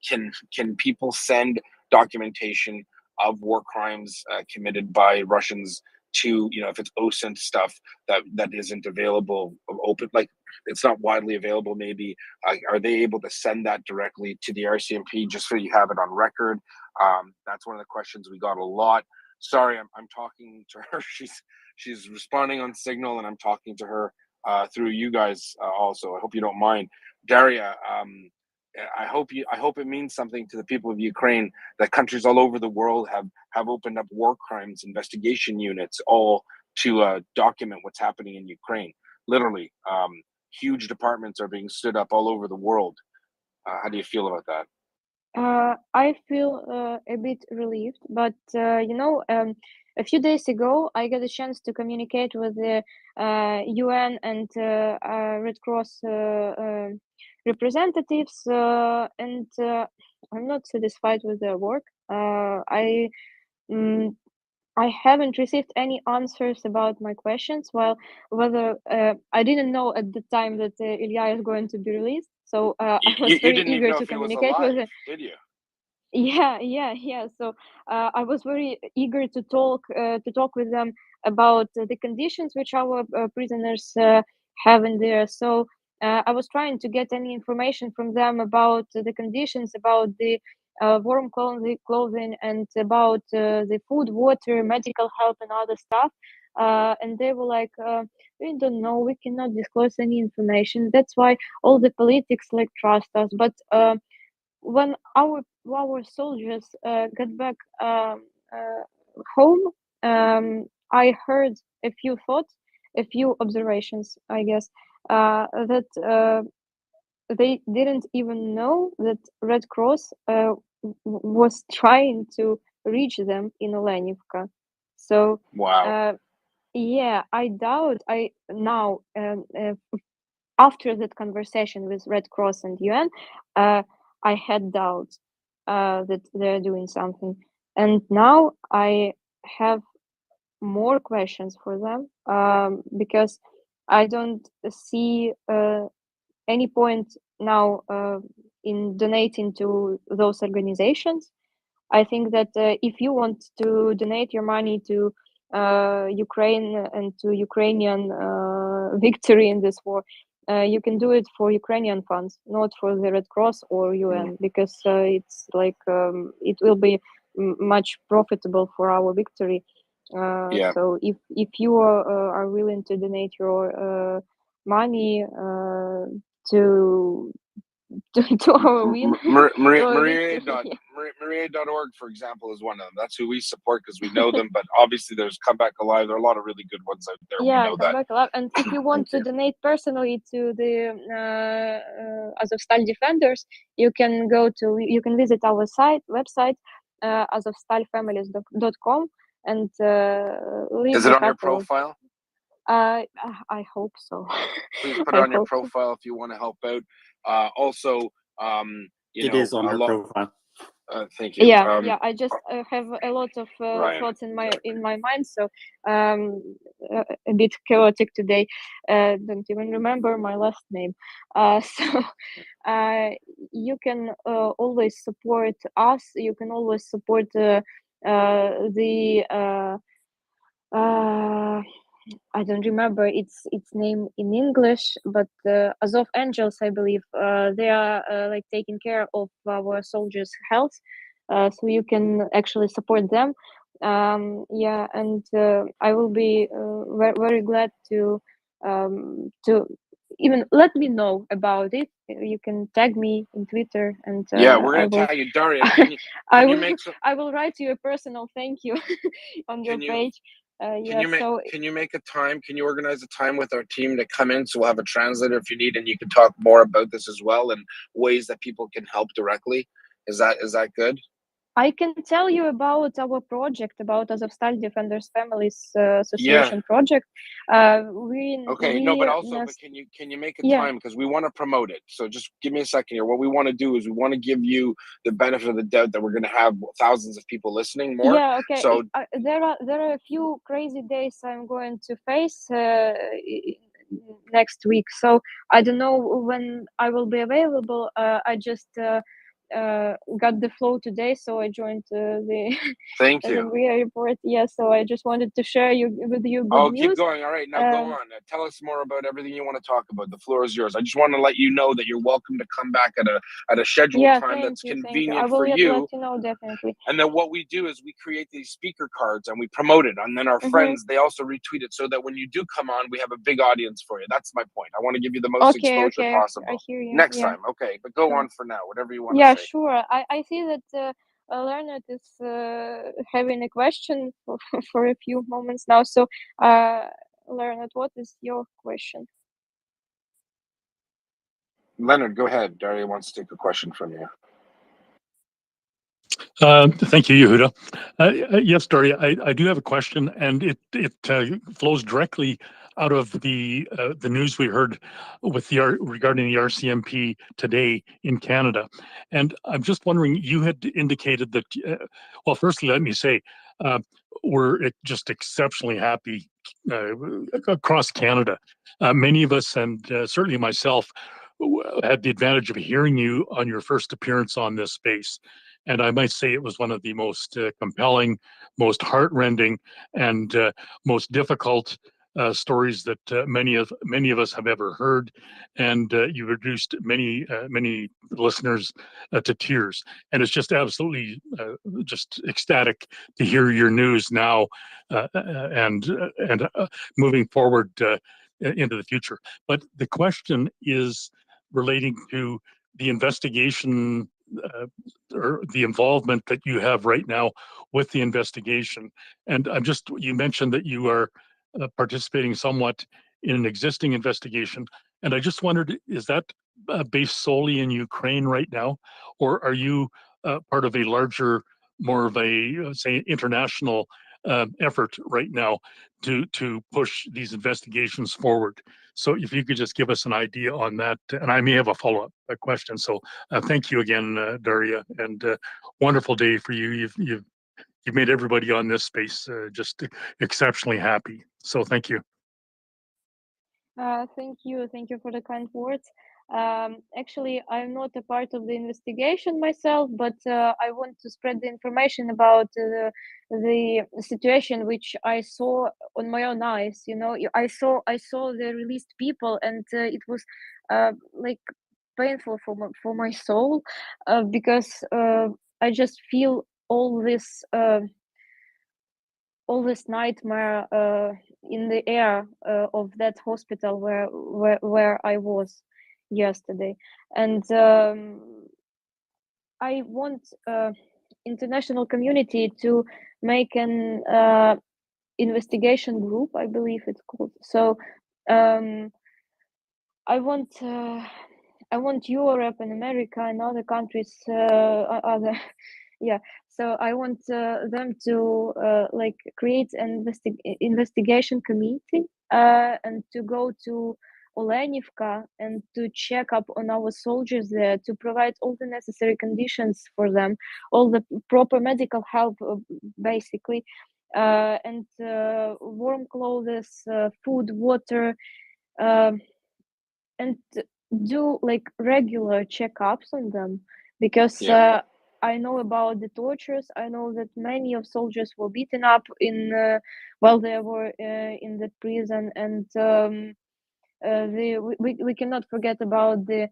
A: can people send documentation of war crimes committed by Russians to, if it's OSINT stuff that isn't available open, like it's not widely available, maybe are they able to send that directly to the RCMP just so you have it on record? That's one of the questions we got a lot. Sorry, I'm talking to her. She's responding on Signal, and I'm talking to her through you guys also. I hope you don't mind, Daria. I hope it means something to the people of Ukraine that countries all over the world have opened up war crimes investigation units all to document what's happening in Ukraine. Literally, huge departments are being stood up all over the world. How do you feel about that?
P: I feel a bit relieved, but a few days ago, I got a chance to communicate with the UN and Red Cross representatives, and I'm not satisfied with their work. I haven't received any answers about my questions. Well, whether I didn't know at the time that Ilya is going to be released, so I was very eager to communicate with him.
A: Did you?
P: Yeah. So I was very eager to talk with them about the conditions which our prisoners have in there. So I was trying to get any information from them about the conditions, about the warm clothing, and about the food, water, medical help, and other stuff. And they were like, we don't know, we cannot disclose any information. That's why all the politics trust us. But when our soldiers got back home, I heard a few thoughts, a few observations, I guess, that they didn't even know that Red Cross was trying to reach them in Olenivka. So
A: wow.
P: Yeah, I doubt. Now after that conversation with Red Cross and UN, I had doubts that they're doing something, and now I have more questions for them because I don't see any point now in donating to those organizations. I think that if you want to donate your money to Ukraine and to Ukrainian victory in this war, you can do it for Ukrainian funds, not for the Red Cross or UN, because it's like it will be much profitable for our victory. So if you are willing to donate your money to our win,
A: Maria.org, for example, is one of them. That's who we support because we know them. But obviously, there's Come Back Alive. There are a lot of really good ones out there.
P: Yeah,
A: we know
P: Come
A: that.
P: Back Alive. And if you want to donate personally to the Azovstal Defenders, you can visit our website, azovstalfamilies.com, and leave
A: Is it on your profile?
P: I hope so.
A: Please put it on your profile if you want to help out. Also,
C: it is on her profile.
A: Thank you.
P: Yeah. I just have a lot of thoughts in my mind, so a bit chaotic today. Don't even remember my last name. So you can always support us. You can always support the. I don't remember its name in English, but Azov Angels, I believe, they are like taking care of our soldiers' health, so you can actually support them. Yeah, and I will be very, very glad to even let me know about it. You can tag me in Twitter, and
A: we're gonna tag you, Daria.
P: I will write you a personal thank you on your page.
A: Can you make a time? Can you organize a time with our team to come in? So we'll have a translator if you need, and you can talk more about this as well and ways that people can help directly. Is that good?
P: I can tell you about our project, about Azovstal Defenders Families Association project.
A: But can you make a time, because we want to promote it? So just give me a second here. What we want to do is we want to give you the benefit of the doubt that we're going to have thousands of people listening more.
P: Yeah, okay.
A: So
P: there are a few crazy days I'm going to face next week, so I don't know when I will be available. I just got the flow today, so I joined the
A: thank
P: the
A: you.
P: MriyaReport. Yeah, so I just wanted to share with you good news.
A: Keep going. All right, now go on. Tell us more about everything you want to talk about. The floor is yours. I just want to let you know that you're welcome to come back at a scheduled time that's convenient
P: I will
A: for you.
P: let you know, definitely.
A: And then what we do is we create these speaker cards and we promote it, and then our friends, they also retweet it, so that when you do come on, we have a big audience for you. That's my point. I want to give you the most exposure possible.
P: I hear you.
A: Next time, okay, but go on for now, whatever you want to say.
P: Yeah, sure. I see that Leonard is having a question for a few moments now. So, Leonard, what is your question?
A: Leonard, go ahead. Daria wants to take a question from you.
D: Thank you, Yehuda. Yes, Daria, I do have a question, and it flows directly out of the news we heard with regarding the RCMP today in Canada. And I'm just wondering, you had indicated that, well, firstly, let me say, we're just exceptionally happy across Canada. Many of us, and certainly myself, had the advantage of hearing you on your first appearance on this space. And I might say it was one of the most compelling, most heartrending, and most difficult stories that many of us have ever heard. And you reduced many listeners to tears. And it's just absolutely just ecstatic to hear your news now and moving forward into the future. But the question is relating to the investigation or the involvement that you have right now with the investigation. And you mentioned that you are participating somewhat in an existing investigation. And I just wondered, is that based solely in Ukraine right now? Or are you part of a larger, more of a, say, international effort right now to push these investigations forward? So if you could just give us an idea on that, and I may have a follow-up question. So thank you again, Daria, and wonderful day for you. You've made everybody on this space just exceptionally happy. So thank you.
P: Thank you for the kind words. Actually, I'm not a part of the investigation myself, but I want to spread the information about the situation which I saw on my own eyes. You know, I saw the released people, and it was like painful for my soul, because I just feel all this nightmare in the air of that hospital where I was yesterday. And I want international community to make an investigation group, I believe it's called. So I want Europe and America and other countries, other yeah. So I want them to like create an investigation committee and to go to Olenivka and to check up on our soldiers there, to provide all the necessary conditions for them, all the proper medical help, basically, and warm clothes, food, water, and do like regular checkups on them, because I know about the tortures. I know that many of soldiers were beaten up in while they were in the prison, and we cannot forget about the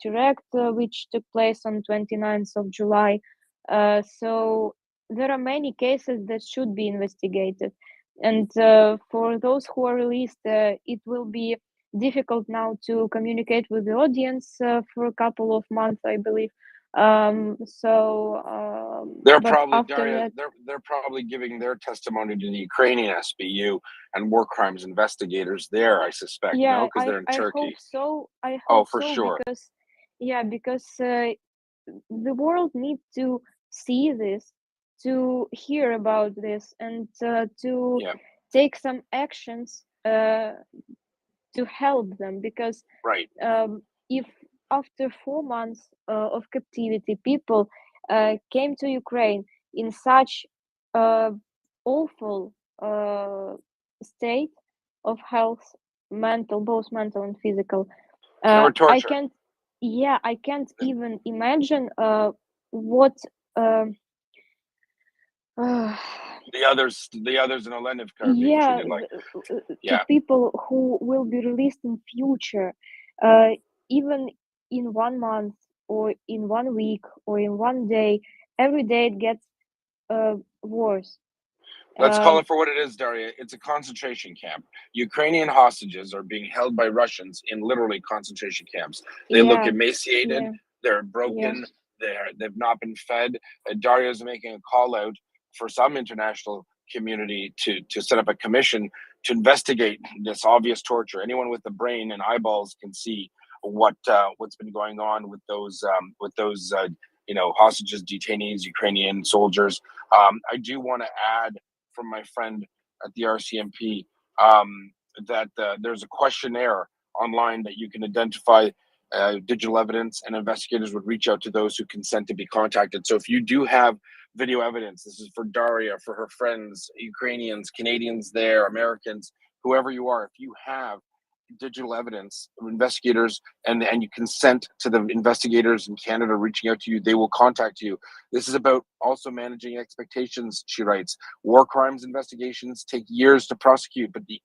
P: terror which took place on 29th of July. So there are many cases that should be investigated, and for those who are released, it will be difficult now to communicate with the audience for a couple of months, I believe.
A: They're
P: But
A: probably,
P: after
A: Daria,
P: that,
A: they're probably giving their testimony to the Ukrainian SBU and war crimes investigators there, I suspect, no?
P: yeah,
A: Because they're in
P: I hope
A: Turkey.
P: so. I
A: Oh,
P: hope
A: for
P: so,
A: sure.
P: because the world needs to see this, to hear about this, and to take some actions to help them, because
A: Right.
P: If after 4 months of captivity, people came to Ukraine in such awful state of health, both mental and physical,
A: They were
P: I
A: tortured.
P: can't even imagine what
A: The others in Olenivka are being treated like.
P: to people who will be released in future, even in 1 month or in 1 week or in 1 day. Every day it gets worse.
A: Let's call it for what it is, Daria. It's a concentration camp. Ukrainian hostages are being held by Russians in literally concentration camps. They look emaciated. They're broken. They've not been fed. Daria is making a call out for some international community to set up a commission to investigate this obvious torture. Anyone with the brain and eyeballs can see what's been going on with those hostages, detainees, Ukrainian soldiers. I do want to add from my friend at the RCMP that there's a questionnaire online that you can identify digital evidence, and investigators would reach out to those who consent to be contacted. So if you do have video evidence, this is for Daria, for her friends, Ukrainians, Canadians there, Americans, whoever you are, if you have digital evidence, investigators, and you consent to the investigators in Canada reaching out to you, they will contact you. This is about also managing expectations, she writes. War crimes investigations take years to prosecute, but the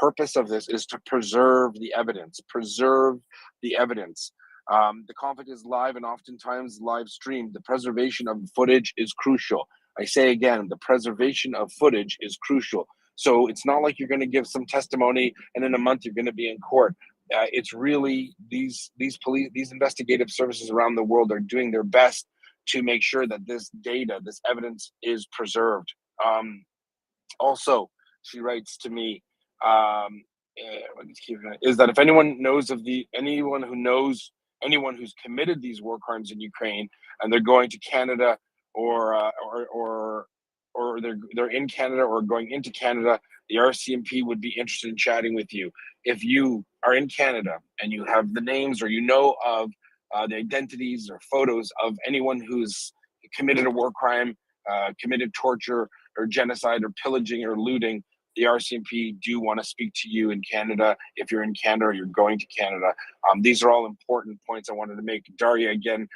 A: purpose of this is to preserve the evidence. The conflict is live and oftentimes live streamed. The preservation of footage is crucial. I say again, the preservation of footage is crucial. So it's not like you're going to give some testimony and in a month you're going to be in court. It's really these investigative services around the world are doing their best to make sure that this data, this evidence, is preserved. Also, she writes to me, is that if anyone who's committed these war crimes in Ukraine and they're going to Canada or they're in Canada or going into Canada, the RCMP would be interested in chatting with you. If you are in Canada and you have the names or you know of the identities or photos of anyone who's committed a war crime, committed torture or genocide or pillaging or looting, the RCMP do want to speak to you in Canada. If you're in Canada or you're going to Canada, these are all important points I wanted to make. Daria, again,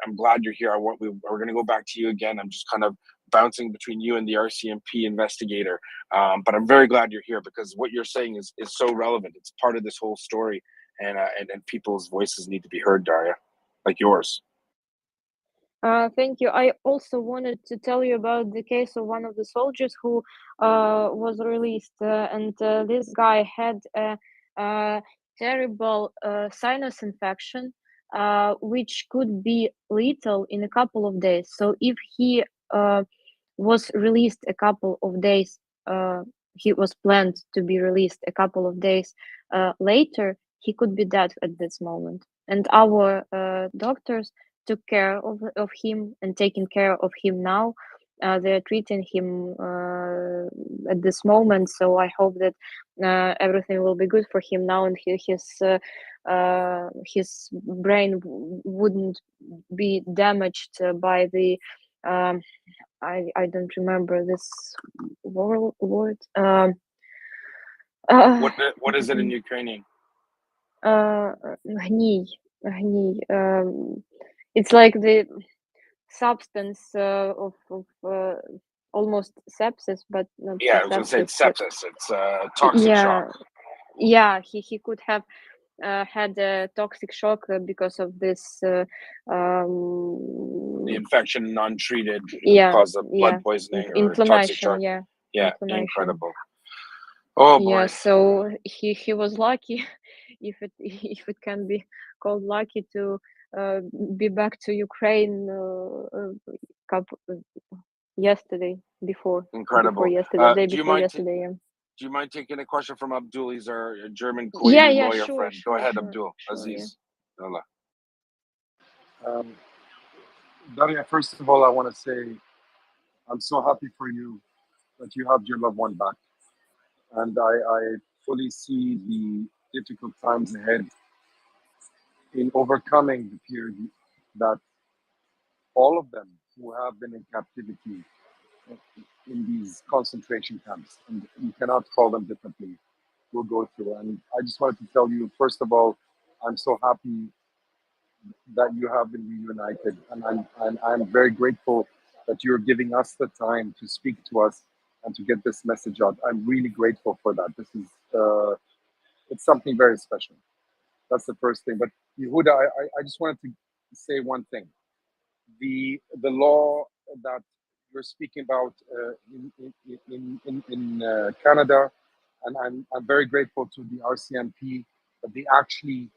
A: I'm glad you're here. We're going to go back to you again. I'm just kind of bouncing between you and the RCMP investigator, but I'm very glad you're here because what you're saying is so relevant. It's part of this whole story, and people's voices need to be heard, Daria, like yours.
P: Thank you. I also wanted to tell you about the case of one of the soldiers who was released, and this guy had a terrible sinus infection, which could be lethal in a couple of days. So if he was released a couple of days, he was planned to be released a couple of days later, he could be dead at this moment. And our doctors took care of him and taking care of him now. They're treating him at this moment, so I hope that everything will be good for him now, and his brain wouldn't be damaged by the I don't remember this word.
A: What is it in Ukrainian?
P: Гній. It's like the substance of almost sepsis, but not
A: Yeah, I was going to say it's sepsis. It's toxic shock.
P: Yeah, he could have had a toxic shock because of this
A: the infection untreated cause of blood poisoning or toxic shock. Yeah, incredible. Oh boy.
P: Yeah, so he was lucky, if it can be called lucky, to be back to Ukraine yesterday before.
A: Incredible.
P: Before yesterday, day before yesterday.
A: Do you mind taking a question from Abdul? He's our German
P: Yeah,
A: lawyer
P: sure,
A: friend.
P: sure,
A: Go ahead,
P: sure,
A: Abdul.
P: sure,
A: Aziz.
R: Daria, first of all, I want to say I'm so happy for you that you have your loved one back. And I fully see the difficult times ahead in overcoming the period that all of them who have been in captivity in these concentration camps, and you cannot call them differently, will go through. And I just wanted to tell you, first of all, I'm so happy that you have been reunited, and I'm very grateful that you're giving us the time to speak to us and to get this message out. I'm really grateful for that. This is it's something very special. That's the first thing. But Yehuda, I just wanted to say one thing. The law that you're speaking about in Canada, and I'm very grateful to the RCMP that they actually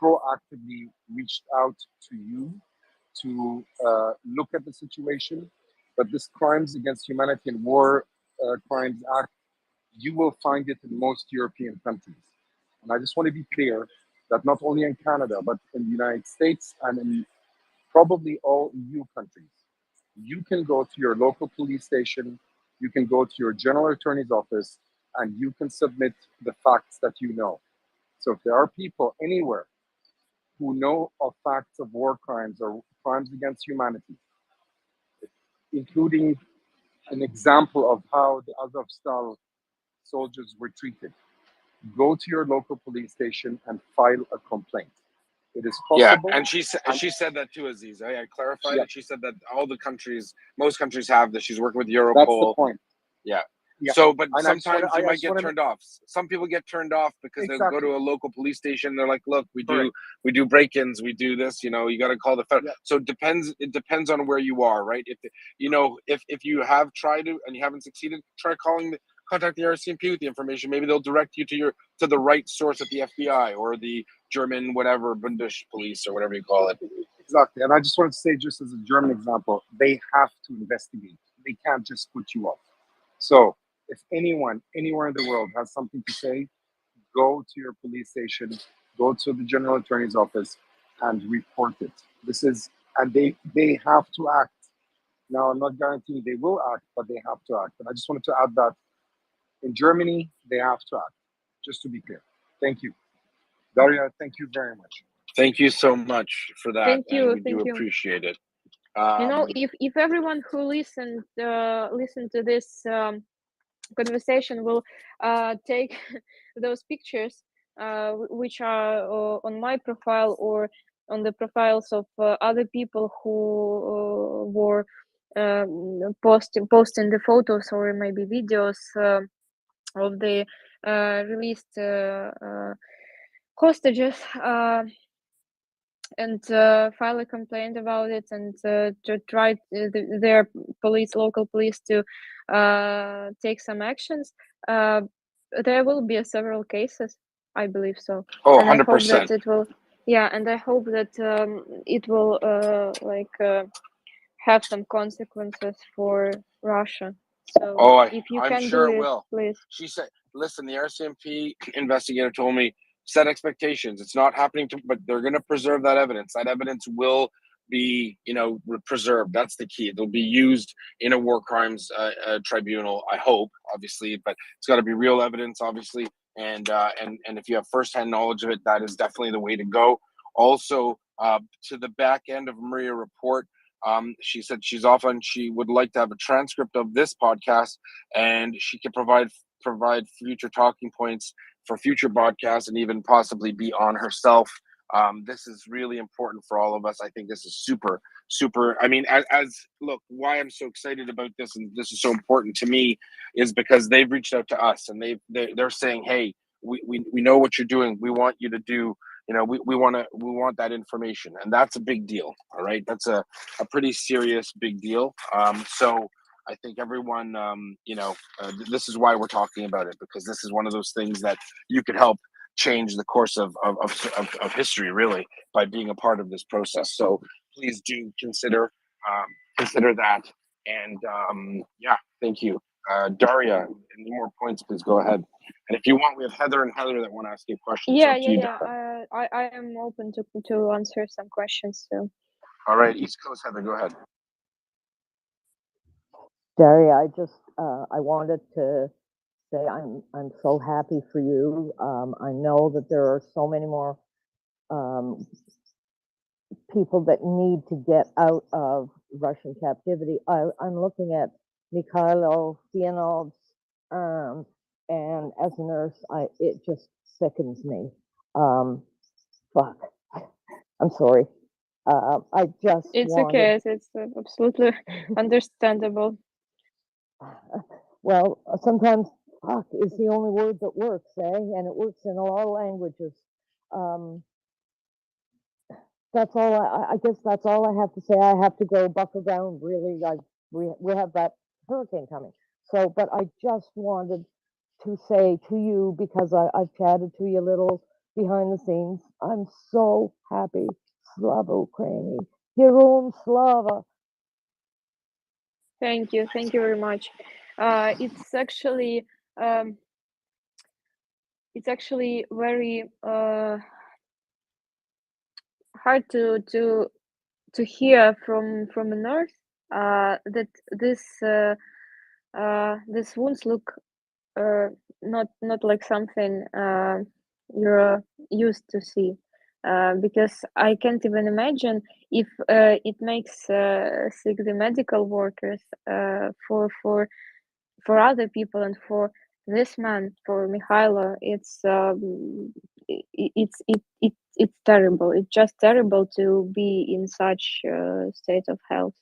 R: proactively reached out to you to look at the situation. But this Crimes Against Humanity and War Crimes Act, you will find it in most European countries. And I just want to be clear that not only in Canada, but in the United States and in probably all EU countries, you can go to your local police station, you can go to your general attorney's office, and you can submit the facts that you know. So if there are people anywhere who know of facts of war crimes or crimes against humanity, including an example of how the Azovstal soldiers were treated, go to your local police station and file a complaint. It is possible.
A: Yeah, and she said that too, Aziz. I clarified it. She said that most countries have that. She's working with Europol.
R: That's the point.
A: Yeah.
R: Yeah.
A: So, but
R: And
A: sometimes you might get turned off. Some people get turned off because they go to a local police station. They're like, "Look, we do break-ins, we do this. You know, you got to call the federal." Yeah. So it depends on where you are, right? If you have tried to and you haven't succeeded, try contact the RCMP with the information. Maybe they'll direct you to the right source at the FBI or the German whatever Bundes police or whatever you call it.
R: Exactly. And I just wanted to say, just as a German example, they have to investigate. They can't just put you off. So if anyone anywhere in the world has something to say, go to your police station, go to the general attorney's office and report it. And they have to act. Now, I'm not guaranteeing they will act, but they have to act. And I just wanted to add that in Germany, they have to act, just to be clear. Thank you. Daria, thank you very much.
A: Thank you so much for that.
P: Thank you.
A: We do appreciate it.
P: If everyone who listened to this conversation will take those pictures which are on my profile or on the profiles of other people who were posting the photos or maybe videos of the released hostages, and file a complaint about it, and to try their local police to take some actions. There will be several cases, I believe so.
A: Oh,
P: And I hope
A: 100%.
P: that it will, yeah, and I hope that it will have some consequences for Russia. So
A: Oh,
P: if you
A: I'm
P: can
A: sure
P: do
A: it
P: it,
A: will.
P: please.
A: She said, listen, the RCMP investigator told me, set expectations. It's not happening, but they're going to preserve that evidence. That evidence will be, preserved. That's the key. It'll be used in a war crimes tribunal, I hope, obviously, but it's got to be real evidence, obviously. And if you have firsthand knowledge of it, that is definitely the way to go. Also, to the back end of MriyaReport, she said she's off and she would like to have a transcript of this podcast, and she can provide future talking points for future podcasts and even possibly be on herself. This is really important for all of us. I think this is super, super. I mean, as look, why I'm so excited about this and this is so important to me is because they've reached out to us and they're saying, hey, we know what you're doing. We want you to do. We want that information, and that's a big deal. All right, that's a pretty serious big deal. So I think everyone, this is why we're talking about it, because this is one of those things that you could help change the course of history, really, by being a part of this process. So please do consider that. And thank you. Daria, any more points, please go ahead. And if you want, we have Heather and Heather that want to ask you questions.
P: Yeah. I am open to answer some questions. So.
A: All right, East Coast Heather, go ahead.
I: Daria, I wanted to say I'm so happy for you. I know that there are so many more people that need to get out of Russian captivity. I'm looking at Mikhailo Fianov's arms, and as a nurse, it just sickens me. Fuck. I'm sorry. I just
P: It's okay. It's absolutely understandable.
I: Well, sometimes fuck is the only word that works, and it works in a lot of languages. That's all. I guess that's all I have to say. I have to go buckle down. Really, we have that hurricane coming. So, but I just wanted to say to you, because I've chatted to you a little behind the scenes. I'm so happy. Slava Ukraini. Heroon Slava.
P: Thank you very much. It's actually very hard to hear from a nurse that these wounds look not like something you're used to see, because I can't even imagine if it makes sick the medical workers, for other people, and for this man, for Mikhailo. It's terrible. It's just terrible to be in such state of health.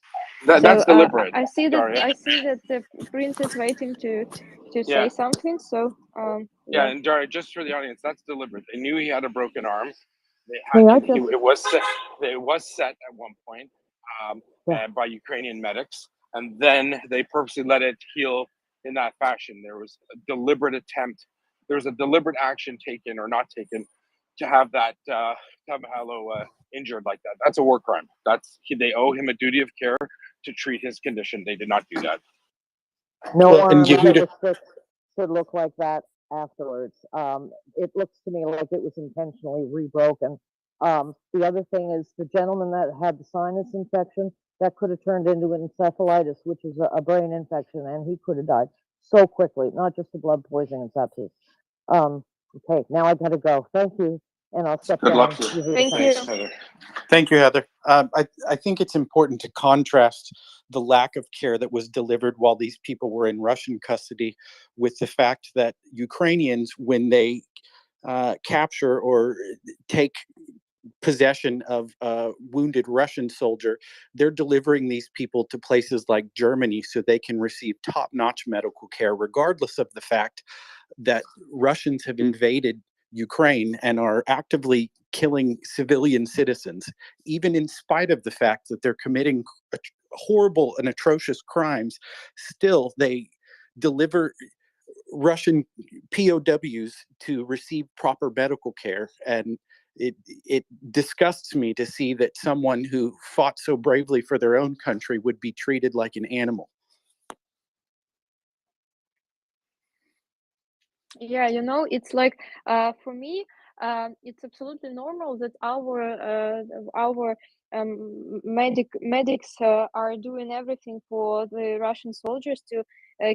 A: That's deliberate.
P: I see that.
A: Daria.
P: I see that the prince is waiting to
A: Yeah.
P: say something. So
A: Yeah, and Daria, just for the audience, that's deliberate. They knew he had a broken arm. It was set at one point by Ukrainian medics, and then they purposely let it heal in that fashion. There was a deliberate attempt. There was a deliberate action taken or not taken to have that Mikhailo injured like that. That's a war crime. They owe him a duty of care to treat his condition. They did not do that.
I: No
C: Well, and
I: arm that
C: Yehuda,
I: was fixed should look like that afterwards. It looks to me like it was intentionally rebroken. The other thing is the gentleman that had the sinus infection, that could have turned into encephalitis, which is a brain infection, and he could have died so quickly, not just the blood poisoning and sepsis. Okay, now I gotta go. Thank you. And I'll step
A: Good
I: down.
A: luck to you.
I: Yehuda,
P: Thank
A: Thanks,
P: you.
A: Heather.
C: Thank you, Heather. I think it's important to contrast the lack of care that was delivered while these people were in Russian custody with the fact that Ukrainians, when they capture or take possession of a wounded Russian soldier, they're delivering these people to places like Germany so they can receive top-notch medical care, regardless of the fact that Russians have invaded Ukraine and are actively killing civilian citizens, even in spite of the fact that they're committing horrible and atrocious crimes. Still, they deliver Russian POWs to receive proper medical care. And it disgusts me to see that someone who fought so bravely for their own country would be treated like an animal.
P: Yeah, you know, it's like for me, it's absolutely normal that our medics are doing everything for the Russian soldiers to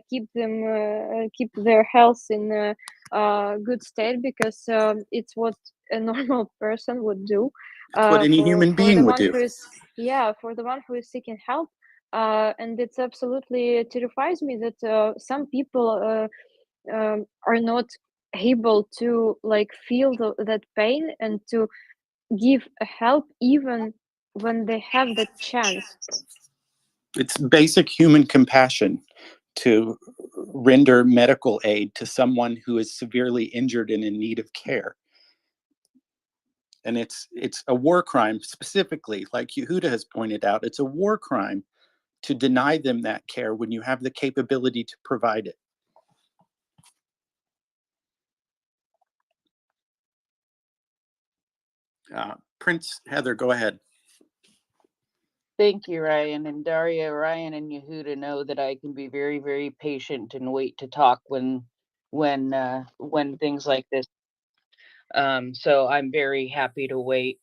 P: keep their health in a good state, because it's what a normal person would do.
C: It's what any human being would do.
P: For the one who is seeking help, and it's absolutely terrifies me that some people are not able to like feel that pain and to give a help even when they have the chance.
C: It's basic human compassion to render medical aid to someone who is severely injured and in need of care. And it's a war crime, specifically, like Yehuda has pointed out, it's a war crime to deny them that care when you have the capability to provide it. Prince Heather, go ahead.
S: Thank you, Ryan. And Daria, Ryan, and Yehuda know that I can be very, very patient and wait to talk when things like this. So I'm very happy to wait.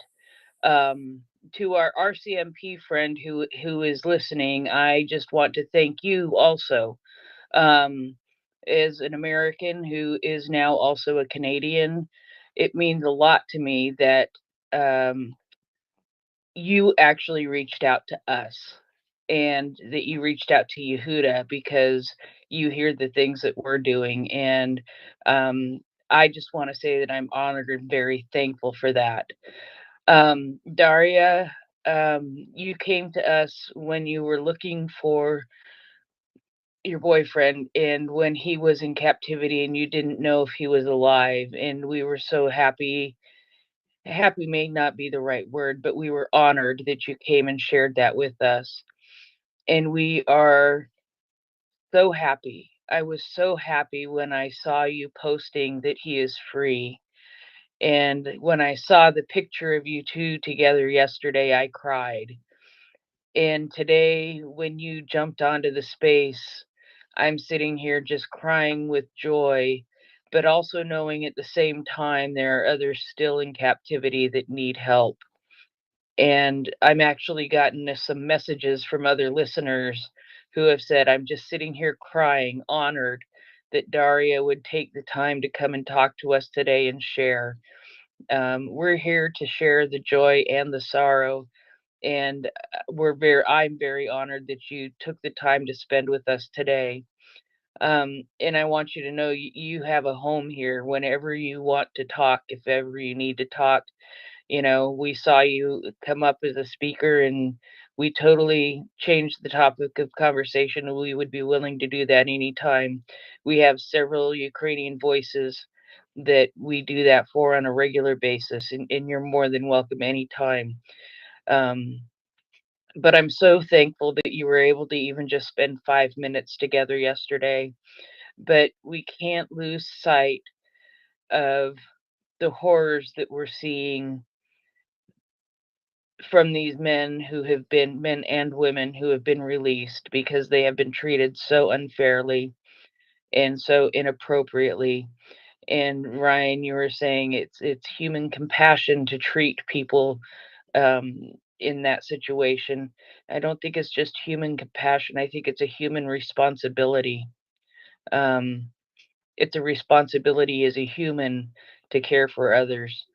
S: To our RCMP friend who is listening, I just want to thank you also. As an American who is now also a Canadian, it means a lot to me that you actually reached out to us and that you reached out to Yehuda because you hear the things that we're doing. And I just want to say that I'm honored and very thankful for that. Daria, you came to us when you were looking for your boyfriend and when he was in captivity and you didn't know if he was alive. And we were so happy. Happy may not be the right word, but we were honored that you came and shared that with us. And we are so happy. I was so happy when I saw you posting that he is free. And when I saw the picture of you two together yesterday, I cried. And today, when you jumped onto the space, I'm sitting here just crying with joy, but also knowing at the same time there are others still in captivity that need help. And I'm actually gotten some messages from other listeners who have said, I'm just sitting here crying, honored that Daria would take the time to come and talk to us today and share. We're here to share the joy and the sorrow. And I'm very honored that you took the time to spend with us today. And I want you to know you have a home here whenever you want to talk, if ever you need to talk. You know, we saw you come up as a speaker and we totally changed the topic of conversation. We would be willing to do that anytime. We have several Ukrainian voices that we do that for on a regular basis, and you're more than welcome anytime. But I'm so thankful that you were able to even just spend 5 minutes together yesterday. But we can't lose sight of the horrors that we're seeing from these men and women who have been released because they have been treated so unfairly and so inappropriately. And Ryan, you were saying it's human compassion to treat people in that situation. I don't think it's just human compassion. I think it's a human responsibility. It's a responsibility as a human to care for others.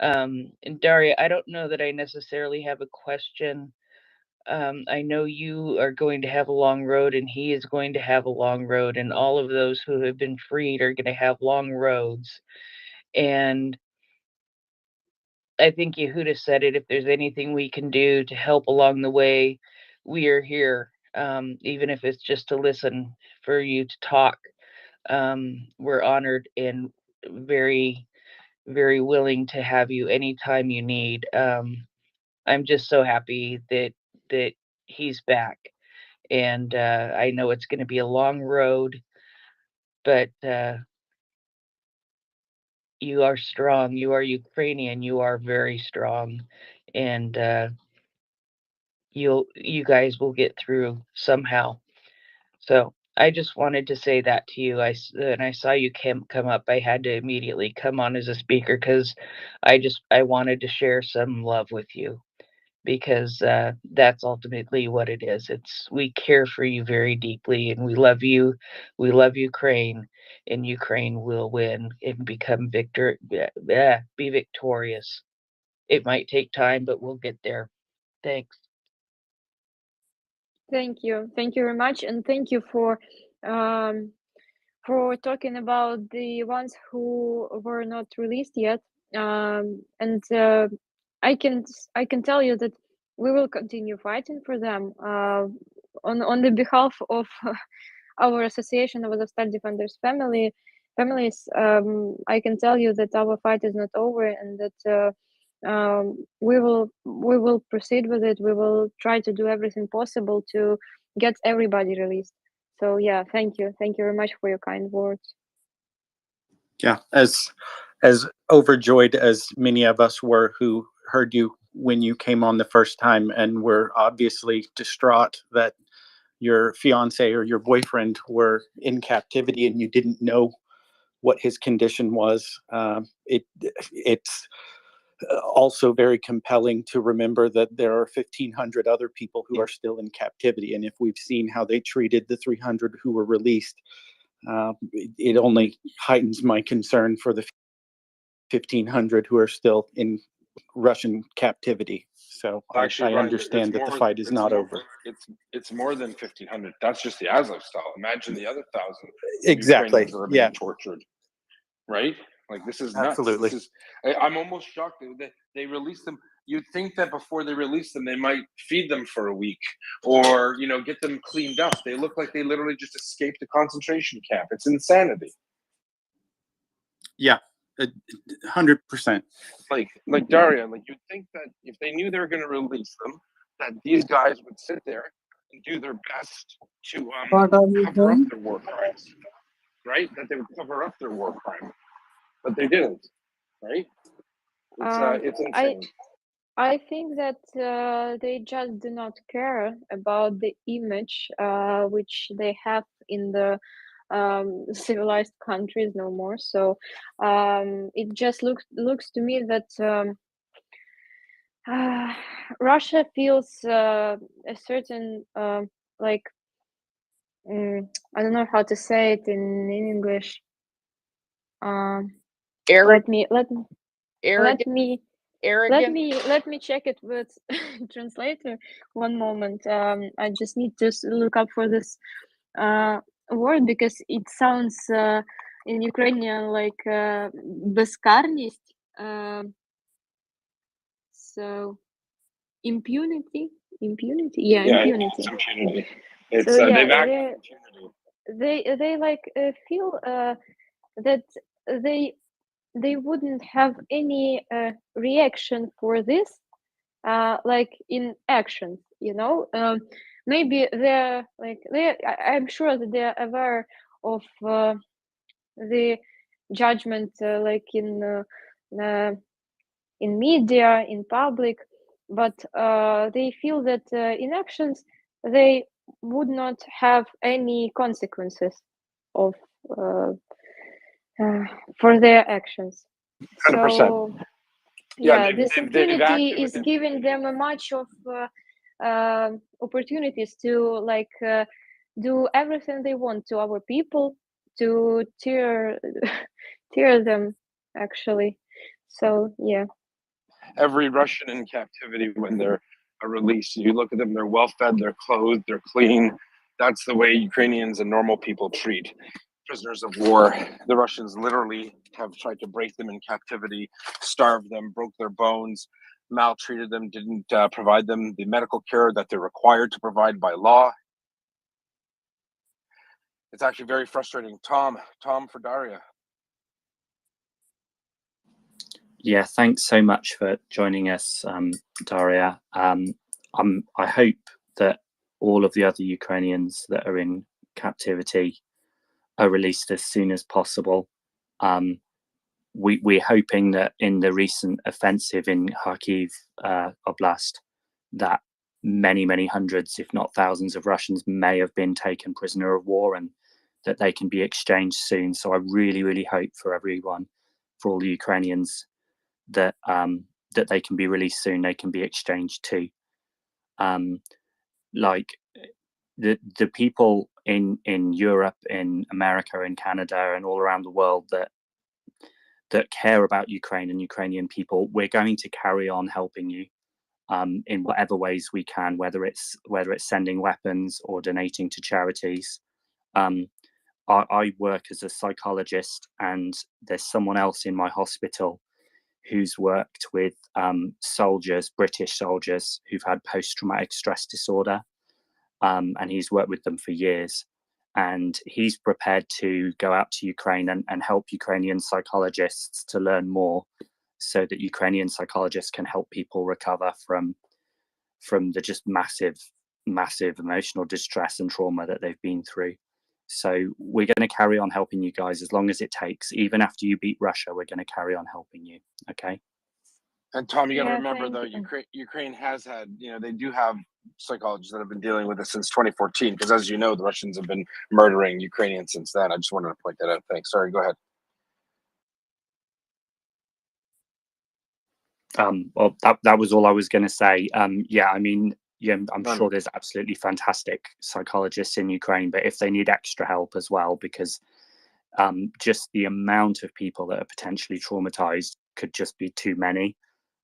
S: And Daria, I don't know that I necessarily have a question. I know you are going to have a long road, and he is going to have a long road, and all of those who have been freed are going to have long roads. And I think Yehuda said it. If there's anything we can do to help along the way, we are here. Even if it's just to listen, for you to talk. We're honored and very, very willing to have you anytime you need. I'm just so happy that he's back, and I know it's going to be a long road, but you are strong. You are Ukrainian. You are very strong, and you guys will get through somehow. So I just wanted to say that to you. And I saw you come up. I had to immediately come on as a speaker because I wanted to share some love with you, because that's ultimately what it is. We care for you very deeply, and we love you. We love Ukraine, and Ukraine will win and be victorious. It might take time, but we'll get there. Thanks.
P: Thank you very much, and thank you for talking about the ones who were not released yet. And I can tell you that we will continue fighting for them on the behalf of our association of Azovstal Defenders families. I can tell you that our fight is not over, and that we will proceed with it. We will try to do everything possible to get everybody released. So yeah, thank you very much for your kind words.
C: Yeah, as overjoyed as many of us were who heard you when you came on the first time, and were obviously distraught that your fiance or your boyfriend were in captivity and you didn't know what his condition was. It's also very compelling to remember that there are 1,500 other people who are still in captivity, and if we've seen how they treated the 300 who were released, it only heightens my concern for the 1,500 who are still in Russian captivity. So
A: Actually,
C: I
A: Brian,
C: understand that the fight is not over.
A: It's more than 1,500. That's just the Azovstal. Imagine the other 1,000
C: Exactly.
A: Ukrainians that are being tortured. Right? Like, this is nuts.
C: Absolutely.
A: I'm almost shocked that they released them. You'd think that before they release them, they might feed them for a week, or get them cleaned up. They look like they literally just escaped a concentration camp. It's insanity.
C: Yeah, 100%.
A: Like Daria, you'd think that if they knew they were going to release them, that these guys would sit there and do their best to cover up their war crimes, right? That they would cover up their war crime, but they didn't, right? It's insane.
P: I think that they just do not care about the image which they have in the civilized countries no more. So it just looks to me that Russia feels a certain I don't know how to say it in English. Let me check it with translator. One moment. I just need to look up for this word, because it sounds in Ukrainian like безкарність. So impunity. Yeah, impunity.
A: It's impunity. It's
P: So yeah,
A: they've acted impunity.
P: they feel that they wouldn't have any reaction for this, in action. Maybe I'm sure that they're aware of the judgment, in media, in public, but they feel that in actions they would not have any consequences of for their actions.
A: 100%.
P: So
A: Yeah,
P: this impunity is giving them a much of opportunities to do everything they want to our people, to tear them, actually. So yeah.
A: every Russian in captivity when they're released. You look at them; they're well fed, they're clothed, they're clean. That's the way Ukrainians and normal people treat prisoners of war. The Russians literally have tried to break them in captivity, starved them, broke their bones, maltreated them, didn't provide them the medical care that they're required to provide by law. It's actually very frustrating. Tom for Daria.
T: Yeah, thanks so much for joining us, Daria. I hope that all of the other Ukrainians that are in captivity are released as soon as possible. We're hoping that in the recent offensive in Kharkiv Oblast, that many hundreds, if not thousands, of Russians may have been taken prisoner of war, and that they can be exchanged soon. So I really hope for everyone, for all the Ukrainians, that that they can be released soon, they can be exchanged too. Like the people in Europe, in America, in Canada, and all around the world that care about Ukraine and Ukrainian people, we're going to carry on helping you in whatever ways we can, whether it's sending weapons or donating to charities. I work as a psychologist, and there's someone else in my hospital who's worked with soldiers, British soldiers who've had post-traumatic stress disorder, and he's worked with them for years. And he's prepared to go out to Ukraine and help Ukrainian psychologists to learn more, so that Ukrainian psychologists can help people recover from the just massive emotional distress and trauma that they've been through. So we're going to carry on helping you guys as long as it takes. Even after you beat Russia, we're going to carry on helping you. Okay.
A: And Tom, you got to
P: Yeah,
A: remember though, Ukraine has had, they do have psychologists that have been dealing with this since 2014, because as you know, the Russians have been murdering Ukrainians since then. I just wanted to point that out. Thanks. Sorry, go ahead.
T: Well, that was all I was going to say. Yeah, I mean, yeah, I'm sure there's absolutely fantastic psychologists in Ukraine, but if they need extra help as well, because just the amount of people that are potentially traumatized could just be too many.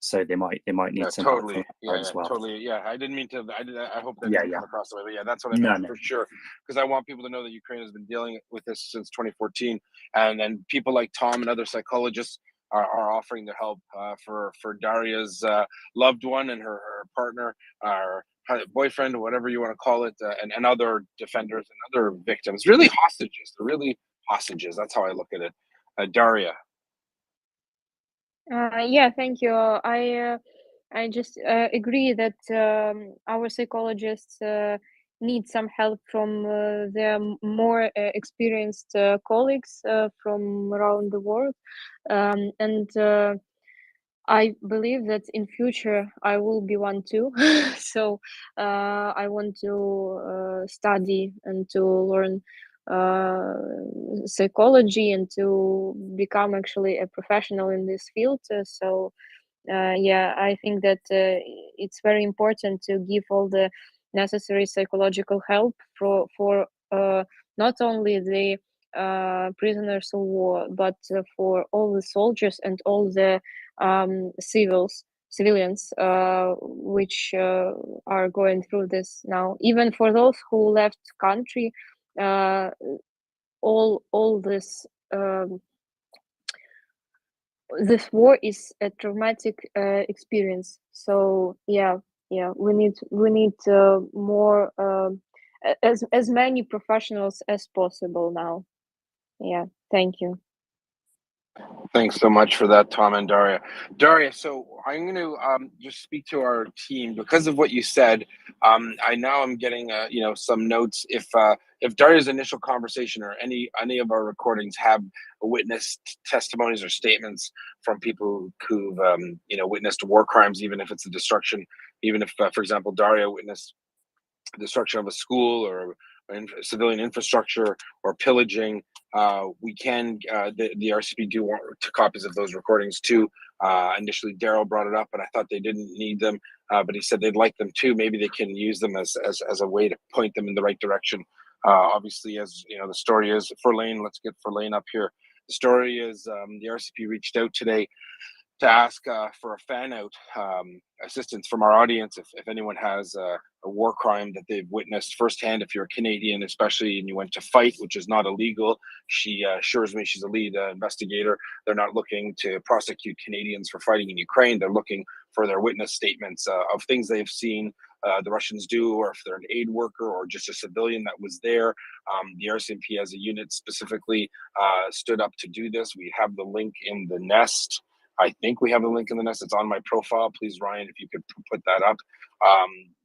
T: So they might need some help from as well.
A: Totally. Yeah, I didn't mean to. I hope that didn't come across the way. But yeah, that's what I meant for sure. Because I want people to know that Ukraine has been dealing with this since 2014, and then people like Tom and other psychologists are offering their help for Daria's loved one and her partner, or boyfriend, or whatever you want to call it, and other defenders and other victims. Really hostages. They're really hostages. That's how I look at it. Daria.
P: Yeah, thank you. I just agree that our psychologists need some help from their more experienced colleagues from around the world, and I believe that in future I will be one too. So I want to study and to learn psychology and to become actually a professional in this field. Yeah, I think that it's very important to give all the necessary psychological help for not only the prisoners of war, but for all the soldiers and all the civilians which are going through this now. Even for those who left country, all this this war is a traumatic experience. So yeah, we need more as many professionals as possible now. Yeah, thank you.
A: Thanks so much for that, Tom and Daria. Daria, so I'm going to just speak to our team because of what you said. I now am getting some notes. If Daria's initial conversation or any of our recordings have witnessed testimonies or statements from people who've witnessed war crimes, even if it's the destruction, even if, for example, Daria witnessed destruction of a school or civilian infrastructure or pillaging, we can the RCP do want copies of those recordings too. Initially Daryl brought it up, and I thought they didn't need them, but he said they'd like them too. Maybe they can use them as a way to point them in the right direction. Obviously, as you know, the story is Ferlane. Let's get Ferlane up here. The story is the RCP reached out today ask for a fan out assistance from our audience if anyone has a war crime that they've witnessed firsthand. If you're a Canadian, especially, and you went to fight, which is not illegal, she assures me, she's a lead investigator. They're not looking to prosecute Canadians for fighting in Ukraine. They're looking for their witness statements of things they've seen the Russians do, or if they're an aid worker or just a civilian that was there. The RCMP as a unit specifically stood up to do this. We have the link in the nest. I think we have a link in the nest. It's on my profile. Please, Ryan, if you could put that up.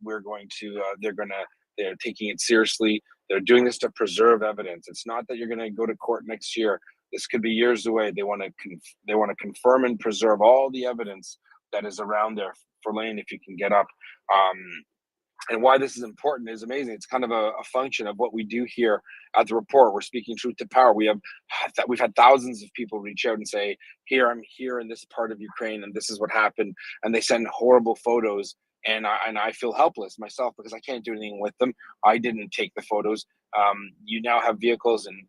A: We're going to, they're taking it seriously. They're doing this to preserve evidence. It's not that you're going to go to court next year. This could be years away. They want to confirm and preserve all the evidence that is around there. For Lane, if you can get up. And why this is important is amazing. It's kind of a function of what we do here at the Report. We're speaking truth to power. We've had thousands of people reach out and say, "Here, I'm here in this part of Ukraine, and this is what happened." And they send horrible photos, and I feel helpless myself because I can't do anything with them. I didn't take the photos. You now have vehicles, and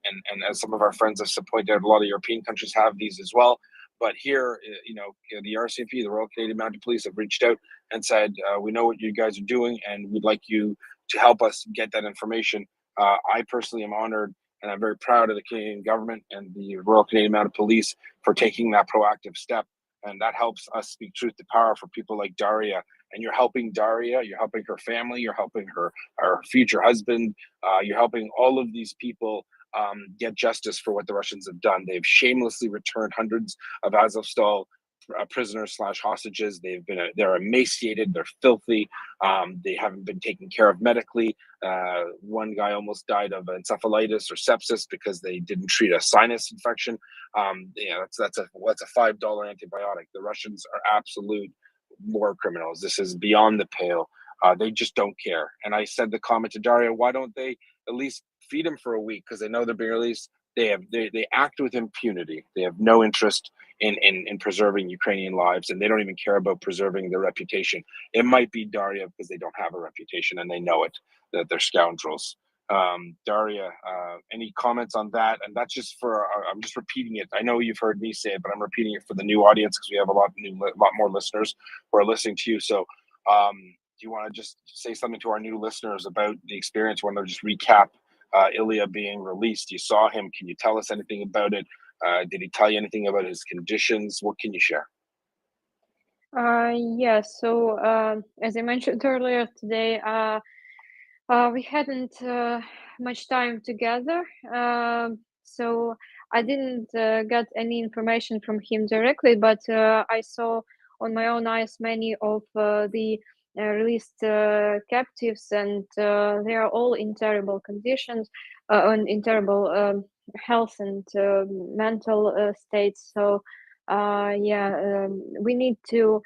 A: as some of our friends have pointed out, a lot of European countries have these as well. But here, the RCMP, the Royal Canadian Mounted Police, have reached out and said, we know what you guys are doing, and we'd like you to help us get that information. I personally am honored, and I'm very proud of the Canadian government and the Royal Canadian Mounted Police for taking that proactive step. And that helps us speak truth to power for people like Daria. And you're helping Daria, you're helping her family, you're helping her future husband, you're helping all of these people get justice for what the Russians have done. They've shamelessly returned hundreds of Azovstal prisoners / hostages. They're emaciated, they're filthy, they haven't been taken care of medically. One guy almost died of encephalitis or sepsis because they didn't treat a sinus infection. That's a $5 antibiotic. The Russians are absolute war criminals. This is beyond the pale. They just don't care. And I said the comment to Daria, why don't they at least feed them for a week, because they know they're being released. They act with impunity. They have no interest in preserving Ukrainian lives, and they don't even care about preserving their reputation. It might be Daria because they don't have a reputation and they know it, that they're scoundrels. Daria, any comments on that? And that's just I'm just repeating it. I know you've heard me say it, but I'm repeating it for the new audience because we have a lot more listeners who are listening to you. So do you want to just say something to our new listeners about the experience? Want to just recap Ilya being released? You saw him. Can you tell us anything about it? Did he tell you anything about his conditions? What can you share?
P: Yeah, so as I mentioned earlier today, we hadn't much time together, so I didn't get any information from him directly, but I saw on my own eyes many of the released captives, and they are all in terrible conditions, and in terrible health and mental states. So we need to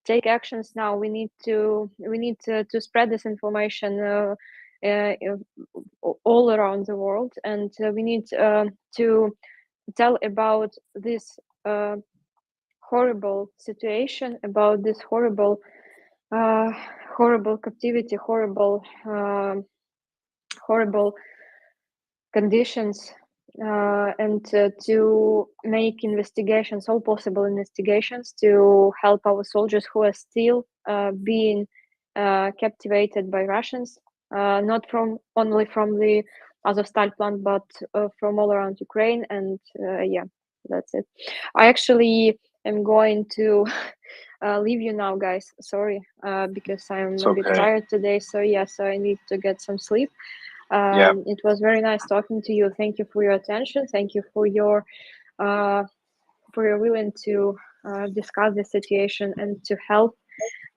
P: take actions now. We need to spread this information all around the world, and we need to tell about this horrible situation, about this horrible captivity, horrible conditions, and to make investigations, all possible investigations, to help our soldiers who are still being captivated by Russians, not only from the Azovstal plant, but from all around Ukraine. And that's it. I actually am going to leave you now, guys. Sorry, because I'm a bit tired today. So I need to get some sleep. It was very nice talking to you. Thank you for your attention. Thank you for your willing to discuss the situation and to help.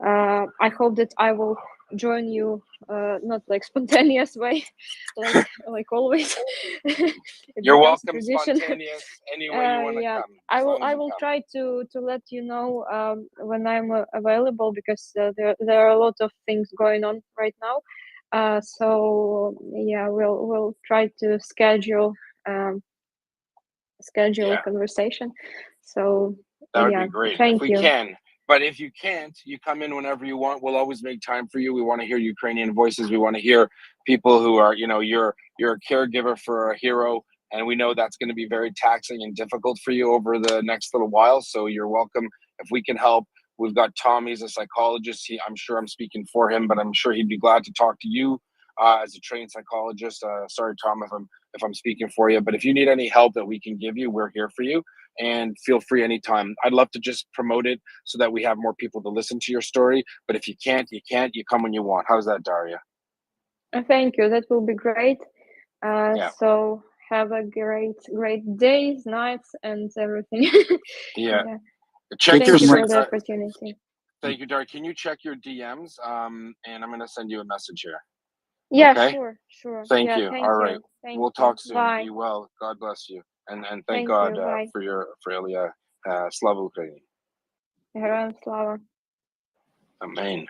P: I hope that I will join you, not like spontaneous way, like always.
A: You're welcome, spontaneous, any way you want to come.
P: I will try to let you know when I'm available, because there are a lot of things going on right now. We'll try to schedule a conversation. So
A: that would be great
P: if
A: we can. But if you can't, you come in whenever you want. We'll always make time for you. We want to hear Ukrainian voices. We want to hear people who are, you're a caregiver for a hero, And we know that's going to be very taxing and difficult for you over the next little while. So you're welcome if we can help. We've got Tom, he's a psychologist. I'm sure I'm speaking for him, but I'm sure he'd be glad to talk to you as a trained psychologist. Sorry, Tom, if I'm speaking for you, but if you need any help that we can give you, we're here for you. And feel free anytime. I'd love to just promote it so that we have more people to listen to your story. But if you can't, you can't. You come when you want. How's that, Daria?
P: Thank you. That will be great.
A: Yeah.
P: So have a great days, nights, and everything.
A: Yeah.
P: Yeah.
A: Check
P: Thank
A: your
P: you for the opportunity.
A: Thank you, Daria. Can you check your DMs? And I'm going to send you a message here.
P: Yeah,
A: Okay?
P: sure.
A: Thank
P: Yeah,
A: you.
P: thank
A: All
P: you.
A: right.
P: Thank
A: We'll
P: you.
A: talk soon.
P: Bye.
A: Be well. God bless you. And thank
P: Thank
A: God
P: you. Bye.
A: for Ilya. Slava Ukraini.
P: Героям слава.
A: Amen.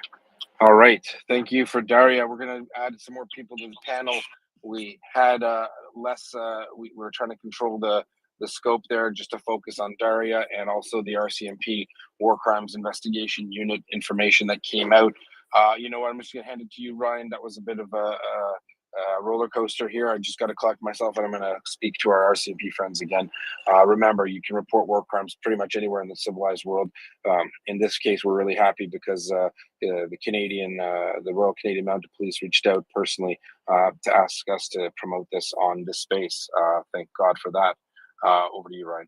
A: All right. Thank you for Daria. We're going to add some more people to the panel. We had less, we were trying to control the scope there just to focus on Daria and also the RCMP War Crimes Investigation Unit information that came out. You know what? I'm just going to hand it to you, Ryan. That was a bit of a roller coaster here. I just got to collect myself, and I'm going to speak to our RCMP friends again. Remember, you can report war crimes pretty much anywhere in the civilized world. In this case, we're really happy because the Canadian, the Royal Canadian Mounted Police reached out personally to ask us to promote this on this space. Thank God for that. Over to you, Ryan.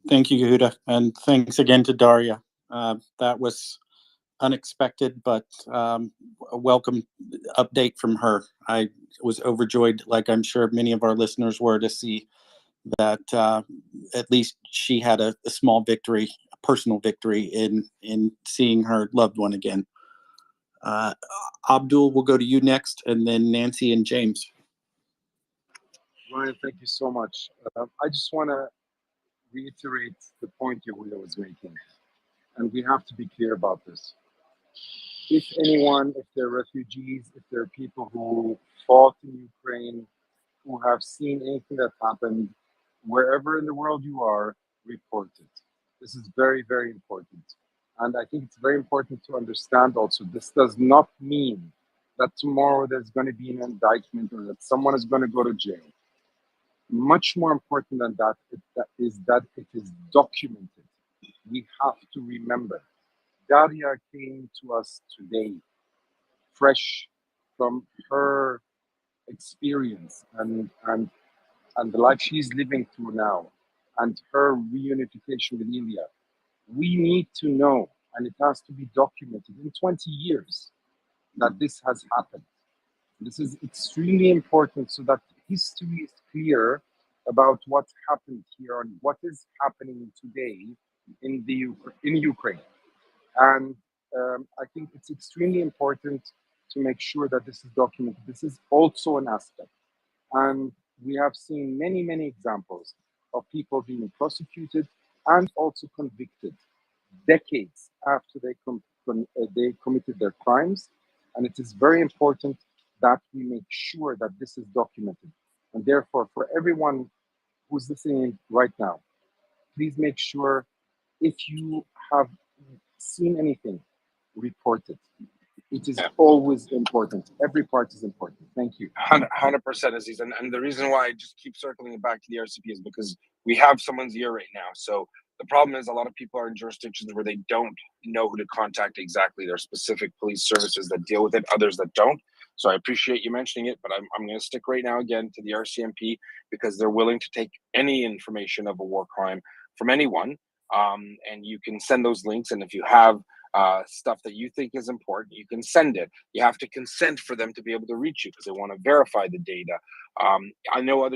C: Thank you, Yehuda, and thanks again to Daria. That was unexpected, but a welcome update from her. I was overjoyed, like I'm sure many of our listeners were, to see that at least she had a small victory, a personal victory in seeing her loved one again. Abdul, we'll go to you next, and then Nancy and James.
R: Ryan, thank you so much. I just want to reiterate the point Yehuda was making, and we have to be clear about this. If anyone, if they're refugees, if there are people who fought in Ukraine, who have seen anything that happened, wherever in the world you are, report it. This is very, very important. And I think it's very important to understand also, this does not mean that tomorrow there's going to be an indictment or that someone is going to go to jail. Much more important than that is that it is documented. We have to remember, Daria came to us today, fresh from her experience and the life she's living through now, and her reunification with Ilya. We need to know, and it has to be documented in 20 years, that this has happened. This is extremely important so that history is clear about what happened here and what is happening today in Ukraine. And I think it's extremely important to make sure that this is documented. This is also an aspect. And we have seen many, many examples of people being prosecuted and also convicted decades after they committed their crimes. And it is very important that we make sure that this is documented. And therefore, for everyone who's listening right now, please make sure, if you have seen anything, report it. It is always important. Every part is important. Thank you.
A: 100%, Aziz. And the reason why I just keep circling it back to the RCP is because we have someone's ear right now. So the problem is a lot of people are in jurisdictions where they don't know who to contact exactly. There are specific police services that deal with it, others that don't. So I appreciate you mentioning it, but I'm going to stick right now again to the RCMP because they're willing to take any information of a war crime from anyone. And you can send those links. And if you have stuff that you think is important, you can send it. You have to consent for them to be able to reach you because they want to verify the data. I know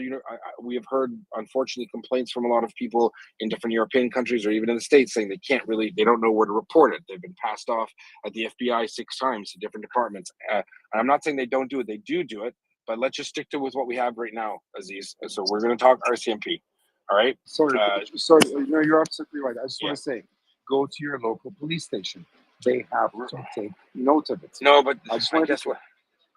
A: we have heard, unfortunately, complaints from a lot of people in different European countries or even in the States saying they don't know where to report it. They've been passed off at the FBI 6 times to different departments. And I'm not saying they don't do it. They do it, but let's just stick to with what we have right now, Aziz. So we're going to talk RCMP. All right.
R: Sorry. No, you're absolutely right. I just want to say, go to your local police station. They have to take note of it.
A: No, but
R: I just want to
A: guess what?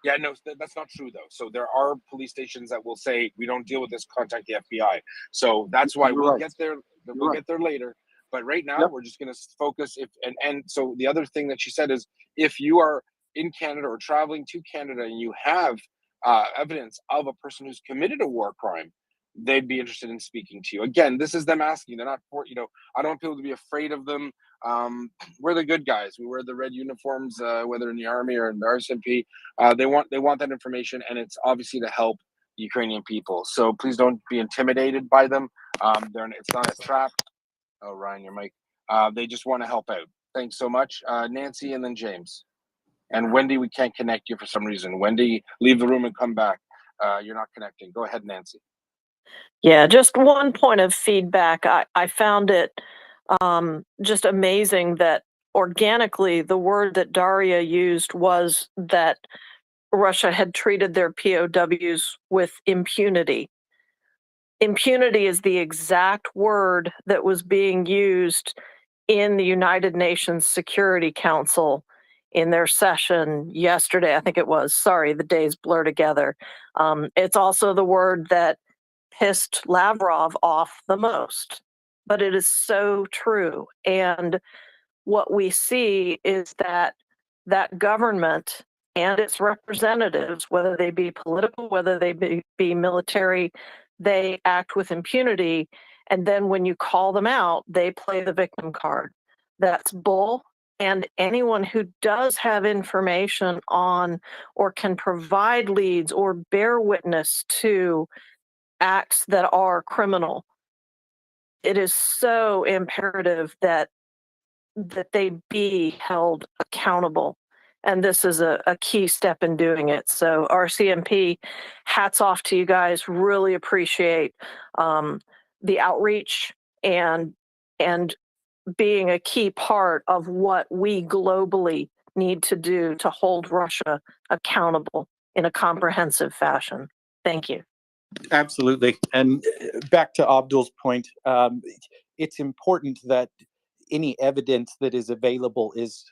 A: Yeah, no, that's not true though. So there are police stations that will say we don't deal with this. Contact the FBI. So that's why we'll get there. We'll get there later. But right now we're just going to focus. And so the other thing that she said is, if you are in Canada or traveling to Canada and you have evidence of a person who's committed a war crime, they'd be interested in speaking to you. Again, this is them asking. They're not for, I don't want people to be afraid of them. We're the good guys. We wear the red uniforms, whether in the army or in the RCMP. They want that information, and it's obviously to help Ukrainian people. So please don't be intimidated by them. It's not a trap. Oh, Ryan, your mic. They just want to help out. Thanks so much. Nancy and then James. And Wendy, we can't connect you for some reason. Wendy, leave the room and come back. You're not connecting. Go ahead, Nancy.
U: Yeah, just one point of feedback. I found it just amazing that organically the word that Daria used was that Russia had treated their POWs with impunity. Impunity is the exact word that was being used in the United Nations Security Council in their session yesterday. I think it was. Sorry, the days blur together. It's also the word that pissed Lavrov off the most, but it is so true. And what we see is that that government and its representatives, whether they be political, whether they be military, they act with impunity. And then when you call them out, they play the victim card. That's bull. And anyone who does have information on or can provide leads or bear witness to acts that are criminal, it is so imperative that they be held accountable. And this is a key step in doing it. So RCMP, hats off to you guys. Really appreciate the outreach and being a key part of what we globally need to do to hold Russia accountable in a comprehensive fashion. Thank you.
C: Absolutely. And back to Abdul's point, it's important that any evidence that is available is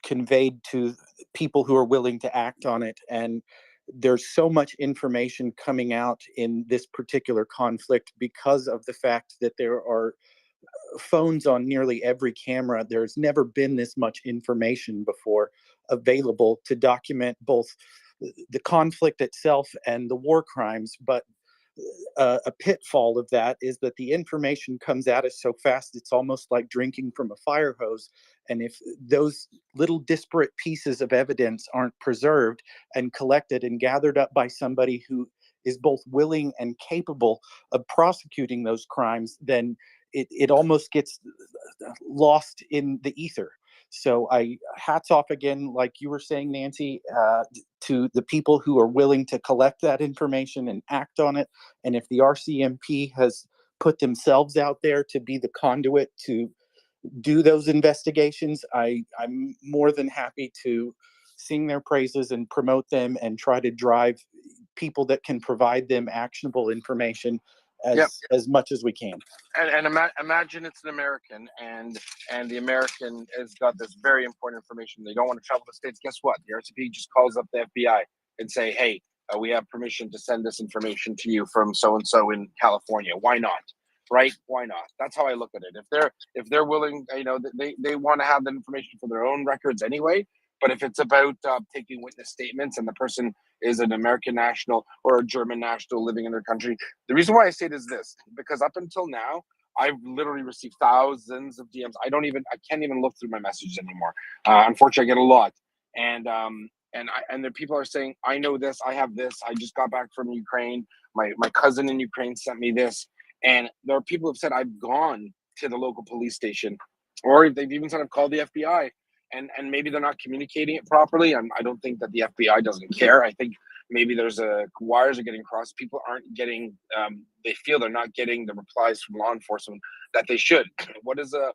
C: conveyed to people who are willing to act on it. And there's so much information coming out in this particular conflict because of the fact that there are phones on nearly every camera. There's never been this much information before available to document both the conflict itself and the war crimes. But a pitfall of that is that the information comes at us so fast, it's almost like drinking from a fire hose. And if those little disparate pieces of evidence aren't preserved and collected and gathered up by somebody who is both willing and capable of prosecuting those crimes, then it almost gets lost in the ether. So hats off again, like you were saying, Nancy, to the people who are willing to collect that information and act on it. And if the RCMP has put themselves out there to be the conduit to do those investigations, I'm more than happy to sing their praises and promote them and try to drive people that can provide them actionable information as much as we can.
A: And imagine it's an American, and the American has got this very important information. They don't want to travel to the States. Guess what? The RCP just calls up the FBI and say, hey, we have permission to send this information to you from so-and-so in California. Why not? Right? Why not? That's how I look at it. If they're willing, they want to have that information for their own records anyway. But if it's about taking witness statements and the person is an American national or a German national living in their country, the reason why I say it is this, because up until now, I've literally received thousands of DMs. I can't even look through my messages anymore. Unfortunately, I get a lot. And the people are saying, I know this, I have this, I just got back from Ukraine. My cousin in Ukraine sent me this. And there are people who have said, I've gone to the local police station, or they've even said, I've called the FBI. And maybe they're not communicating it properly. I don't think that the FBI doesn't care. I think maybe there's wires are getting crossed. People aren't getting, they feel they're not getting the replies from law enforcement that they should. What does a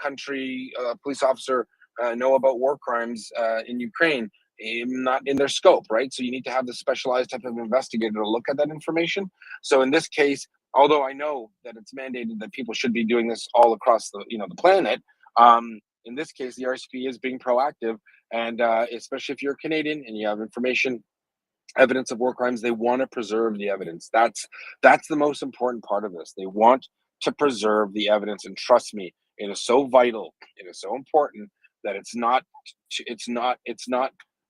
A: country police officer know about war crimes in Ukraine? Not in their scope, right? So you need to have the specialized type of investigator to look at that information. So in this case, although I know that it's mandated that people should be doing this all across the planet, in this case, the RCP is being proactive, and especially if you're Canadian and you have information, evidence of war crimes, they want to preserve the evidence. That's the most important part of this. They want to preserve the evidence, and trust me, it is so vital, it is so important that it's not that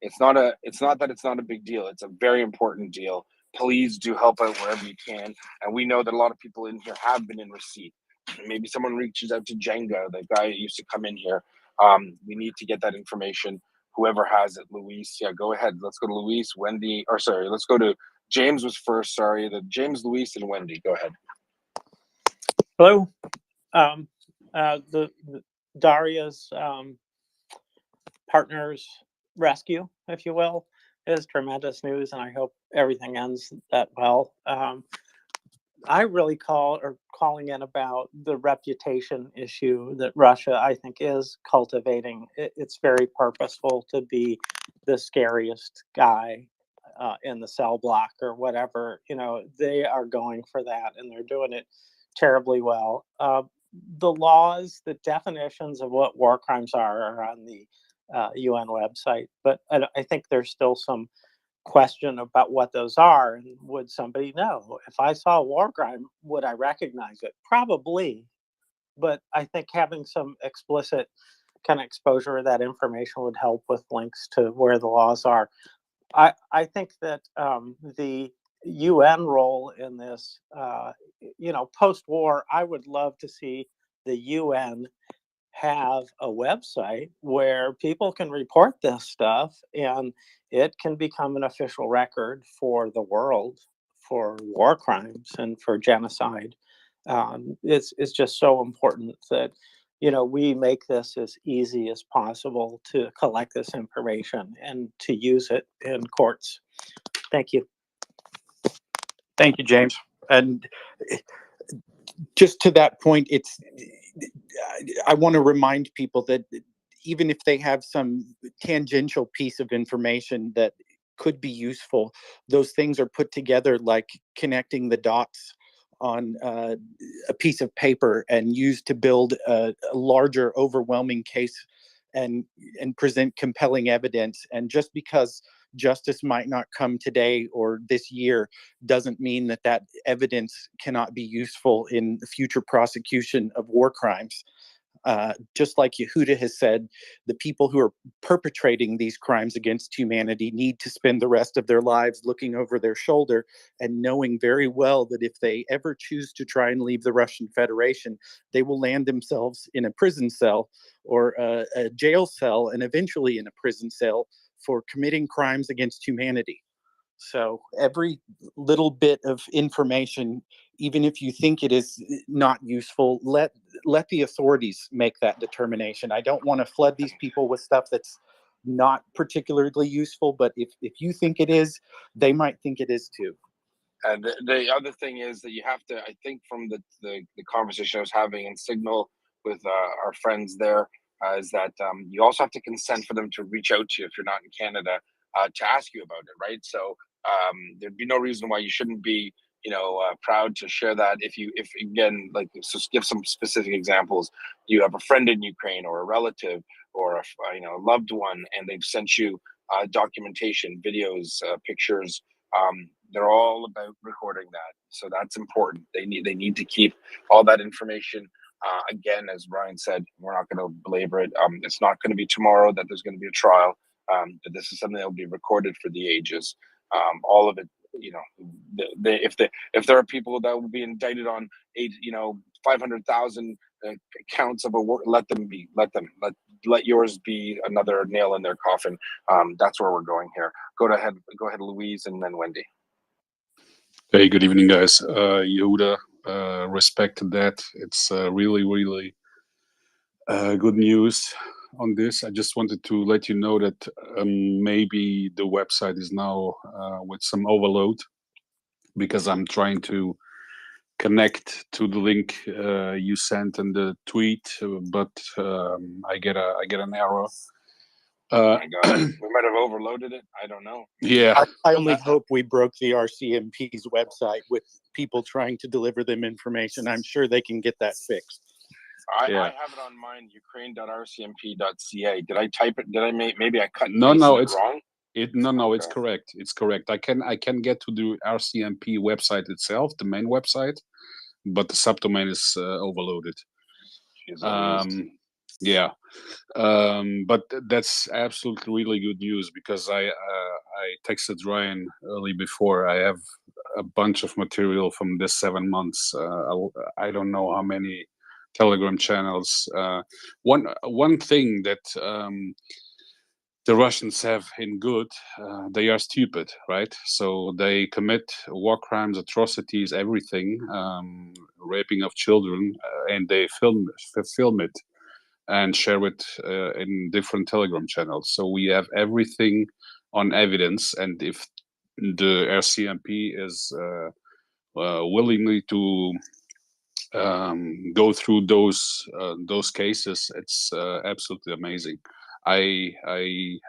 A: it's not a big deal. It's a very important deal please do help out wherever you can. And we know that a lot of people in here have been in receipt. Maybe someone reaches out to Jenga, the guy that used to come in here. We need to get that information. Whoever has it, Luis, yeah, go ahead. Let's go to Luis, Wendy, or sorry, let's go to James was first. Sorry, James, Luis, and Wendy. Go ahead.
E: Hello. The Daria's partners rescue, if you will, is tremendous news, and I hope everything ends that well. I really calling in about the reputation issue that Russia, I think, is cultivating. It's very purposeful to be the scariest guy in the cell block or whatever. You know, they are going for that, and they're doing it terribly well. The laws, the definitions of what war crimes are on the UN website, but I think there's still some question about what those are, and would somebody know? If I saw a war crime, would I recognize it? Probably, but I think having some explicit kind of exposure of that information would help with links to where the laws are. I think that the UN role in this, post-war, I would love to see the UN have a website where people can report this stuff and it can become an official record for the world for war crimes and for genocide. It's just so important that, we make this as easy as possible to collect this information and to use it in courts. Thank you.
C: Thank you, James. And just to that point, I want to remind people that even if they have some tangential piece of information that could be useful, those things are put together like connecting the dots on a piece of paper and used to build a larger, overwhelming case and present compelling evidence. And just because justice might not come today or this year doesn't mean that evidence cannot be useful in the future prosecution of war crimes. Just like Yehuda has said, the people who are perpetrating these crimes against humanity need to spend the rest of their lives looking over their shoulder and knowing very well that if they ever choose to try and leave the Russian Federation, they will land themselves in a prison cell or a jail cell and eventually in a prison cell for committing crimes against humanity. So every little bit of information, even if you think it is not useful, let the authorities make that determination. I don't want to flood these people with stuff that's not particularly useful, but if you think it is, they might think it is too.
A: And the other thing is that you have to, I think from the conversation I was having in Signal with our friends there, is that you also have to consent for them to reach out to you if you're not in Canada to ask you about it, right? So there'd be no reason why you shouldn't be, proud to share that. If again, like, so give some specific examples. You have a friend in Ukraine or a relative or a loved one, and they've sent you documentation, videos, pictures. They're all about recording that, so that's important. They need to keep all that information. Again, as Ryan said, we're not going to belabor it. It's not going to be tomorrow that there's going to be a trial, but this is something that will be recorded for the ages. All of it, if there are people that will be indicted on 500,000 counts of a work, let yours be another nail in their coffin. That's where we're going here. Go ahead, Louise, and then Wendy.
V: Hey, good evening, guys. Yehuda, respect to that. It's really good news on this. I just wanted to let you know that maybe the website is now with some overload because I'm trying to connect to the link you sent in the tweet, but I get an error.
A: Oh my God. We might have overloaded it. I don't know.
V: Yeah.
C: I only hope we broke the RCMP's website with people trying to deliver them information. I'm sure they can get that fixed.
A: I have it on mine, ukraine.rcmp.ca. Did I type it? Did I maybe I cut
V: No, it's
A: wrong?
V: It's correct. It's correct. I can get to the RCMP website itself, the main website, but the subdomain is overloaded. Yeah. But that's absolutely really good news because I texted Ryan early before. I have a bunch of material from this 7 months. I don't know how many Telegram channels. One thing that the Russians have in good, they are stupid, right? So they commit war crimes, atrocities, everything, raping of children, and they film it and share it in different Telegram channels. So we have everything on evidence, and if the RCMP is willingly to go through those cases, it's absolutely amazing. I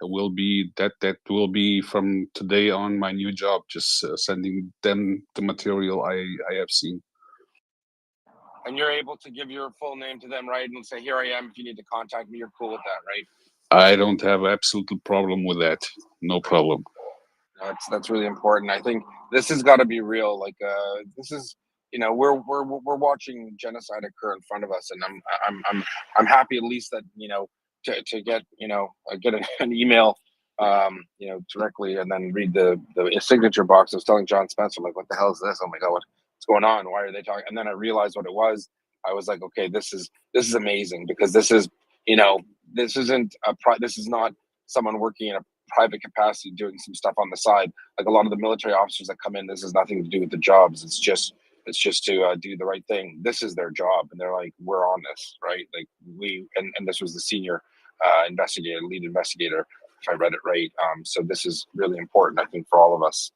V: will be that will be from today on my new job, just sending them the material I have seen.
A: And you're able to give your full name to them, right? And say, here I am, if you need to contact me, you're cool with that, right?
V: I don't have absolute problem with that. No problem.
A: That's really important. I think this has got to be real. Like this is, you know, we're watching genocide occur in front of us, and I'm happy at least that, you know, to get, you know, get an email, you know, directly, and then read the signature box. I was telling John Spencer, like, what the hell is this? Oh my god, what's going on? Why are they talking? And then I realized what it was. I was like, okay, this is amazing, because this is, you know, this isn't this is not someone working in a private capacity doing some stuff on the side. Like a lot of the military officers that come in, this has nothing to do with the jobs. It's just to do the right thing. This is their job, and they're like, we're on this, right? Like and this was the senior lead investigator, if I read it right. So this is really important, I think, for all of us.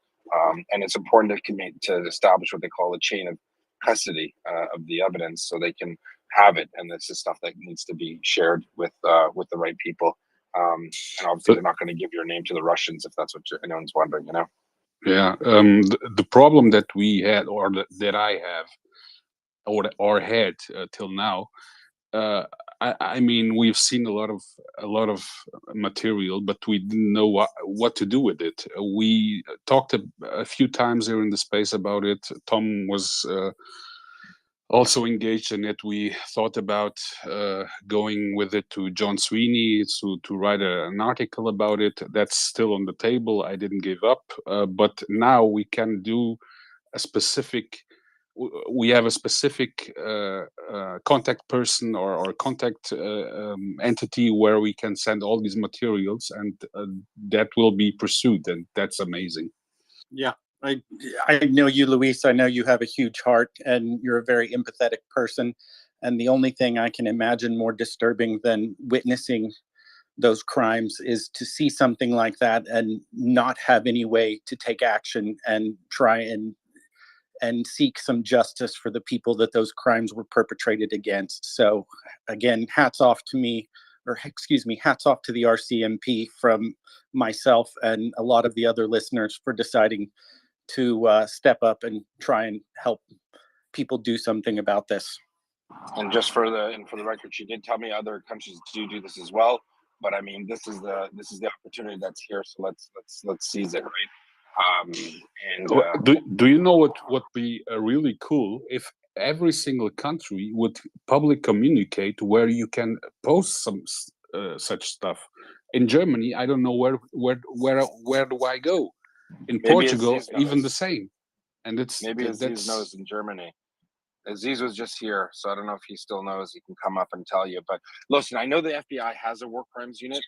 A: And it's important to establish what they call a chain of custody of the evidence, so they can have it. And this is stuff that needs to be shared with the right people. And obviously, they're not going to give your name to the Russians, if that's what anyone's wondering, you know?
V: Yeah. The problem that we had, or that I have, or had till now, I mean, we've seen a lot of material, but we didn't know what to do with it. We talked a few times here in the space about it. Tom was also engaged in it. We thought about going with it to John Sweeney to write an article about it. That's still on the table. I didn't give up, but now we can do a specific. We have a specific contact person or contact entity where we can send all these materials, and that will be pursued, and that's amazing.
C: Yeah. I know you, Luis. I know you have a huge heart, and you're a very empathetic person. And the only thing I can imagine more disturbing than witnessing those crimes is to see something like that and not have any way to take action and try and seek some justice for the people that those crimes were perpetrated against. So again, hats off to me, or excuse me, hats off to the RCMP from myself and a lot of the other listeners for deciding to step up and try and help people do something about this.
A: And just for the record, she did tell me other countries do this as well. But I mean, this is the opportunity that's here. So let's seize it, right?
V: Do you know what would be really cool if every single country would publicly communicate where you can post some such stuff? In Germany, I don't know where do I go? In
A: Maybe
V: Portugal, even the same. And it's
A: maybe Aziz knows in Germany. Aziz was just here, so I don't know if he still knows. He can come up and tell you. But listen, I know the FBI has a war crimes unit.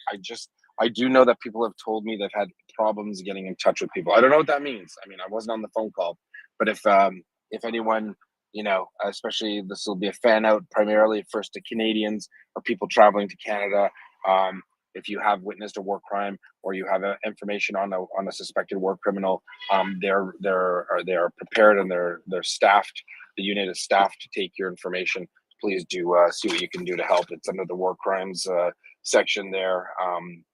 A: I do know that people have told me they've had problems getting in touch with people. I don't know what that means. I mean, I wasn't on the phone call, but if anyone, you know, especially this will be a fan out primarily first to Canadians or people traveling to Canada. If you have witnessed a war crime or you have information on a suspected war criminal, they are prepared and they're staffed. The unit is staffed to take your information. Please do see what you can do to help. It's under the war crimes section there,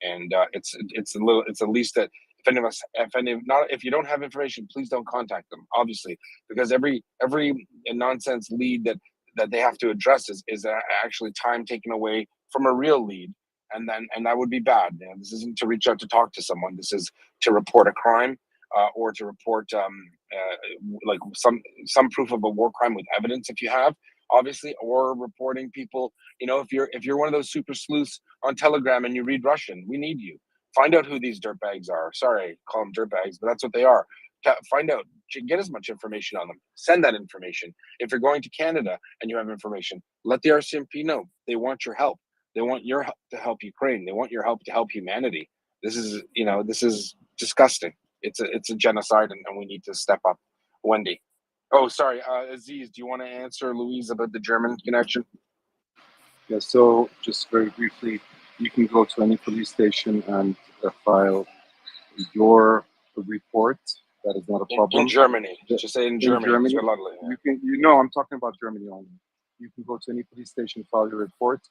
A: and it's at least that if you don't have information, please don't contact them. Obviously, because every nonsense lead that they have to address is actually time taken away from a real lead. And that would be bad. You know, this isn't to reach out to talk to someone. This is to report a crime or to report like some proof of a war crime with evidence, if you have, obviously, or reporting people. You know, if you're one of those super sleuths on Telegram and you read Russian, we need you. Find out who these dirtbags are. Sorry, call them dirtbags, but that's what they are. Find out, get as much information on them. Send that information. If you're going to Canada and you have information, let the RCMP know. They want your help. They want your help to help Ukraine. They want your help to help humanity. This is, this is disgusting. It's a genocide, and we need to step up. Wendy. Oh, sorry, Aziz, do you want to answer Louise about the German connection?
R: Yeah, so just very briefly, you can go to any police station and file your report. That is not a problem.
A: In Germany, just say in Germany.
R: I'm talking about Germany only. You can go to any police station, file your report.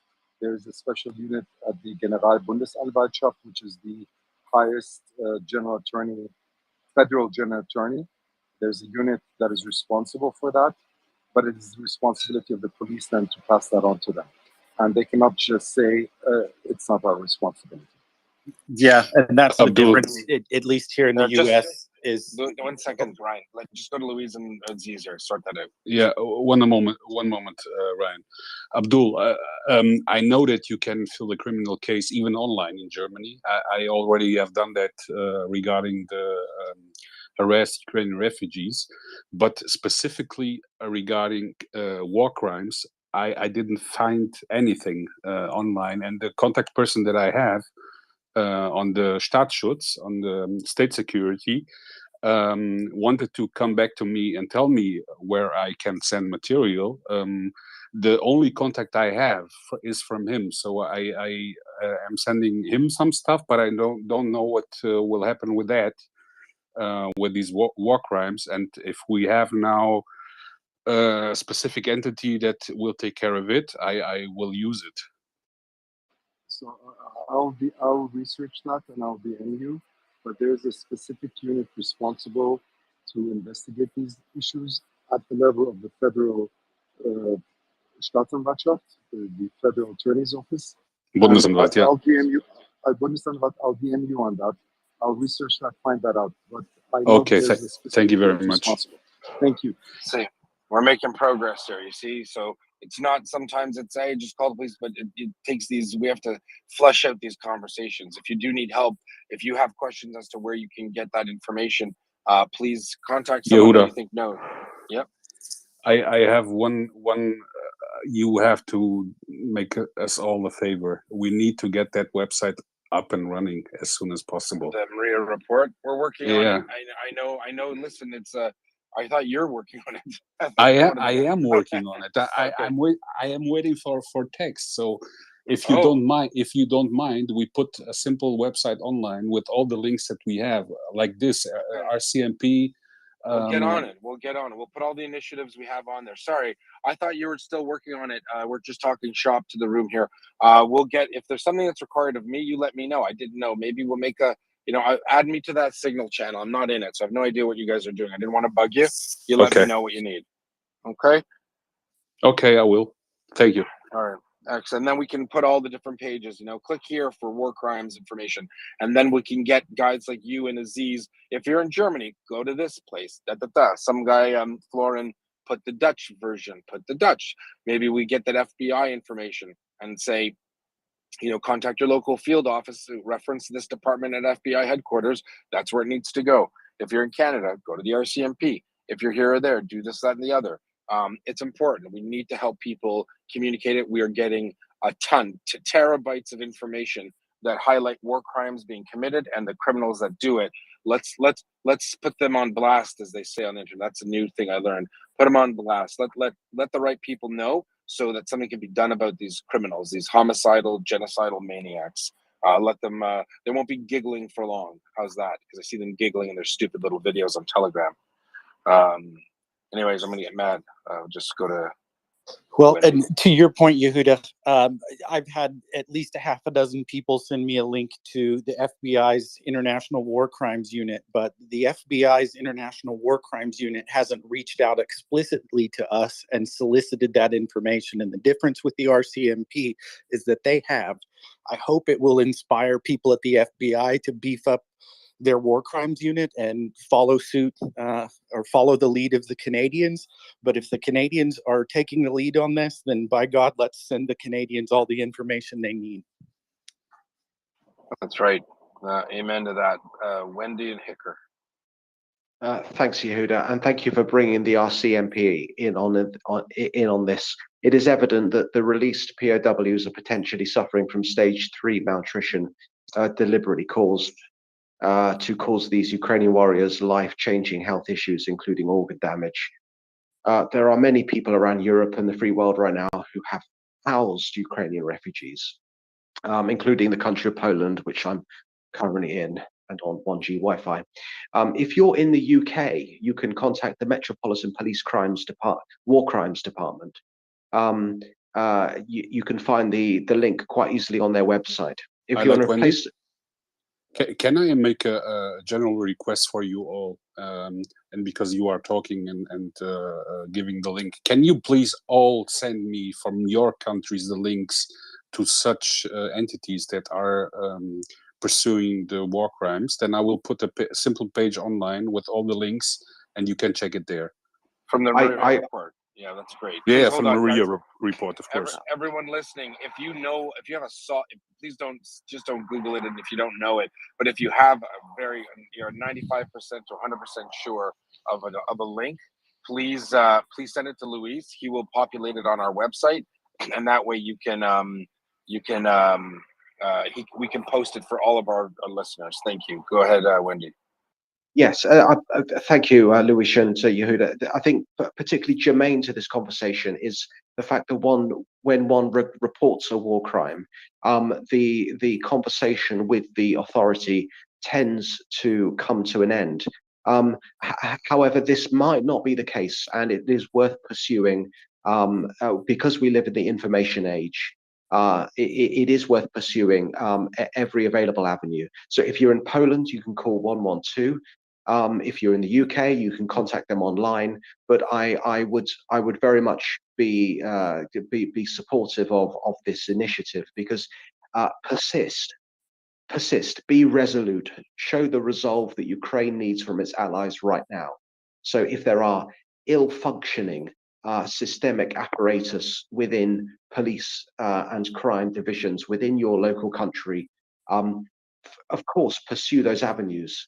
R: There is a special unit at the Generalbundesanwaltschaft, which is the highest federal general attorney. There's a unit that is responsible for that, but it is the responsibility of the police then to pass that on to them. And they cannot just say, it's not our responsibility.
C: Yeah, and that's the
V: Abdul.
C: difference, at least here in the US, is...
A: 1 second, Ryan. Just go to Louise and Aziz here. Sort that out.
V: Yeah, one moment, Ryan. Abdul, I know that you can fill a criminal case even online in Germany. I already have done that regarding the harassed Ukrainian refugees, but specifically regarding war crimes, I didn't find anything online. And the contact person that I have on the Staatsschutz, on the state security, wanted to come back to me and tell me where I can send material. The only contact I have is from him, so I am sending him some stuff, but I don't know what will happen with that, with these war crimes. And if we have now a specific entity that will take care of it, I will use it.
R: So I'll research that and I'll DM you. But there is a specific unit responsible to investigate these issues at the level of the federal Staatsanwaltschaft, the federal attorney's office.
V: Bundesanwalt, yeah.
R: I'll DM you. Bundesanwalt, I'll DM you on that. I'll research that, find that out. But I know
V: Okay, thank you very much.
R: Thank you.
A: See, we're making progress here, you see? So it's not, sometimes it's, hey, just call the police, but it takes we have to flesh out these conversations. If you do need help, if you have questions as to where you can get that information, please contact someone that you think knows. Yep.
V: I have one you have to make us all a favor. We need to get that website up and running as soon as possible.
A: The MriyaReport, we're working on it. I know. Listen, it's I thought you're working on it.
V: I am working on it. I am waiting for text. So if you don't mind, we put a simple website online with all the links that we have, like this RCMP.
A: We'll get on it. We'll put all the initiatives we have on there. Sorry, I thought you were still working on it. We're just talking shop to the room here. We'll get, if there's something that's required of me, you let me know. I didn't know. Maybe we'll make add me to that Signal channel. I'm not in it, so I have no idea what you guys are doing. I didn't want to bug you. You let me know what you need. Okay?
V: Okay, I will. Thank you.
A: All right. Excellent. And then we can put all the different pages, click here for war crimes information. And then we can get guys like you and Aziz. If you're in Germany, go to this place. Some guy, Florin, put the Dutch version, put the Dutch. Maybe we get that FBI information and say, contact your local field office, reference this department at FBI headquarters. That's where it needs to go. If you're in Canada, go to the RCMP. If you're here or there, do this, that, and the other. It's important. We need to help people communicate it. We are getting a ton, terabytes of information that highlight war crimes being committed and the criminals that do it. Let's put them on blast, as they say on the internet. That's a new thing I learned. Put them on blast. Let the right people know so that something can be done about these criminals, these homicidal, genocidal maniacs. Let them. They won't be giggling for long. How's that? Because I see them giggling in their stupid little videos on Telegram. Anyways, I'm gonna get mad. Just go to.
C: Well, and to your point, Yehuda, I've had at least a half a dozen people send me a link to the FBI's International War Crimes Unit, but the FBI's International War Crimes Unit hasn't reached out explicitly to us and solicited that information. And the difference with the RCMP is that they have. I hope it will inspire people at the FBI to beef up their war crimes unit and follow suit or follow the lead of the Canadians. But if the Canadians are taking the lead on this, then by God, let's send the Canadians all the information they need.
A: That's right. Amen to that. Wendy and Hicker.
F: Thanks, Yehuda, and thank you for bringing the RCMP in on this. It is evident that the released POWs are potentially suffering from stage 3 malnutrition, deliberately caused to cause these Ukrainian warriors life-changing health issues, including organ damage. There are many people around Europe and the free world right now who have housed Ukrainian refugees, including the country of Poland, which I'm currently in and on 1G Wi-Fi. If you're in the UK, you can contact the Metropolitan Police War Crimes Department. You can find the link quite easily on their website. If you want to replace.
V: Can I make a general request for you all? And because you are talking and giving the link, can you please all send me from your countries the links to such entities that are pursuing the war crimes? Then I will put a simple page online with all the links, and you can check it there.
A: From the MriyaReport. Yeah, that's great.
V: Yeah,
A: Please
V: from MriyaReport, of course.
A: Everyone listening, if you have a please don't Google it, and if you don't know it, but if you have you're 95% or 100% sure of a link, please send it to Luis. He will populate it on our website, and that way we can post it for all of our listeners. Thank you. Go ahead, Wendy.
F: Yes, thank you, Luis and Yehuda. I think particularly germane to this conversation is the fact that when one reports a war crime, the conversation with the authority tends to come to an end. However, this might not be the case, and it is worth pursuing because we live in the information age. It is worth pursuing every available avenue. So if you're in Poland, you can call 112. If you're in the UK, you can contact them online. But I would very much be supportive of this initiative, because persist, be resolute, show the resolve that Ukraine needs from its allies right now. So if there are ill-functioning systemic apparatus within police and crime divisions within your local country, of course, pursue those avenues.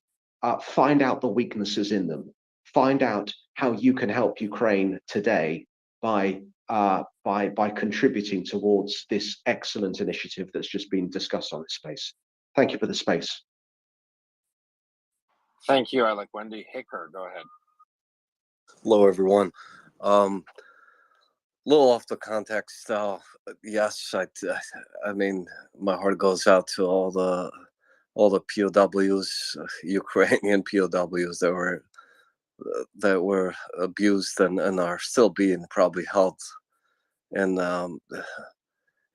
F: Find out the weaknesses in them. Find out how you can help Ukraine today by contributing towards this excellent initiative that's just been discussed on this space. Thank you for the space.
A: Thank you, Alec. Wendy Hicker, go ahead.
G: Hello, everyone. Little off the context. Yes, I mean, my heart goes out to all the POWs, Ukrainian POWs that were abused and are still being probably held in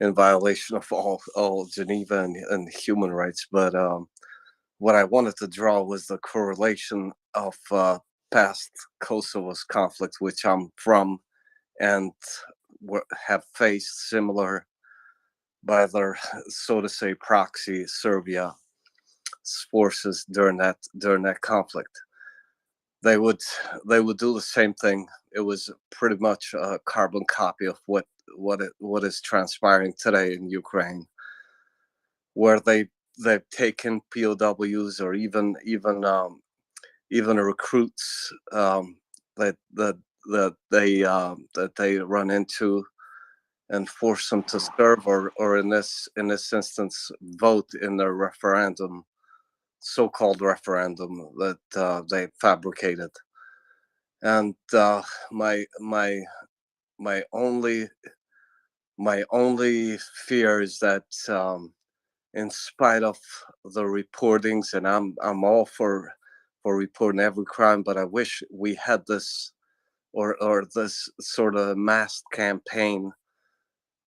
G: violation of all Geneva and human rights. But what I wanted to draw was the correlation of past Kosovo's conflict, which I'm from, and have faced similar, by their, so to say, proxy Serbia forces during that conflict. They would do the same thing. It was pretty much a carbon copy of what is transpiring today in Ukraine, where they've taken POWs or even recruits that they run into and force them to serve or in this instance vote in their referendum, so-called referendum that they fabricated. And my only fear is that in spite of the reportings, and I'm all for reporting every crime, but I wish we had this or this sort of mass campaign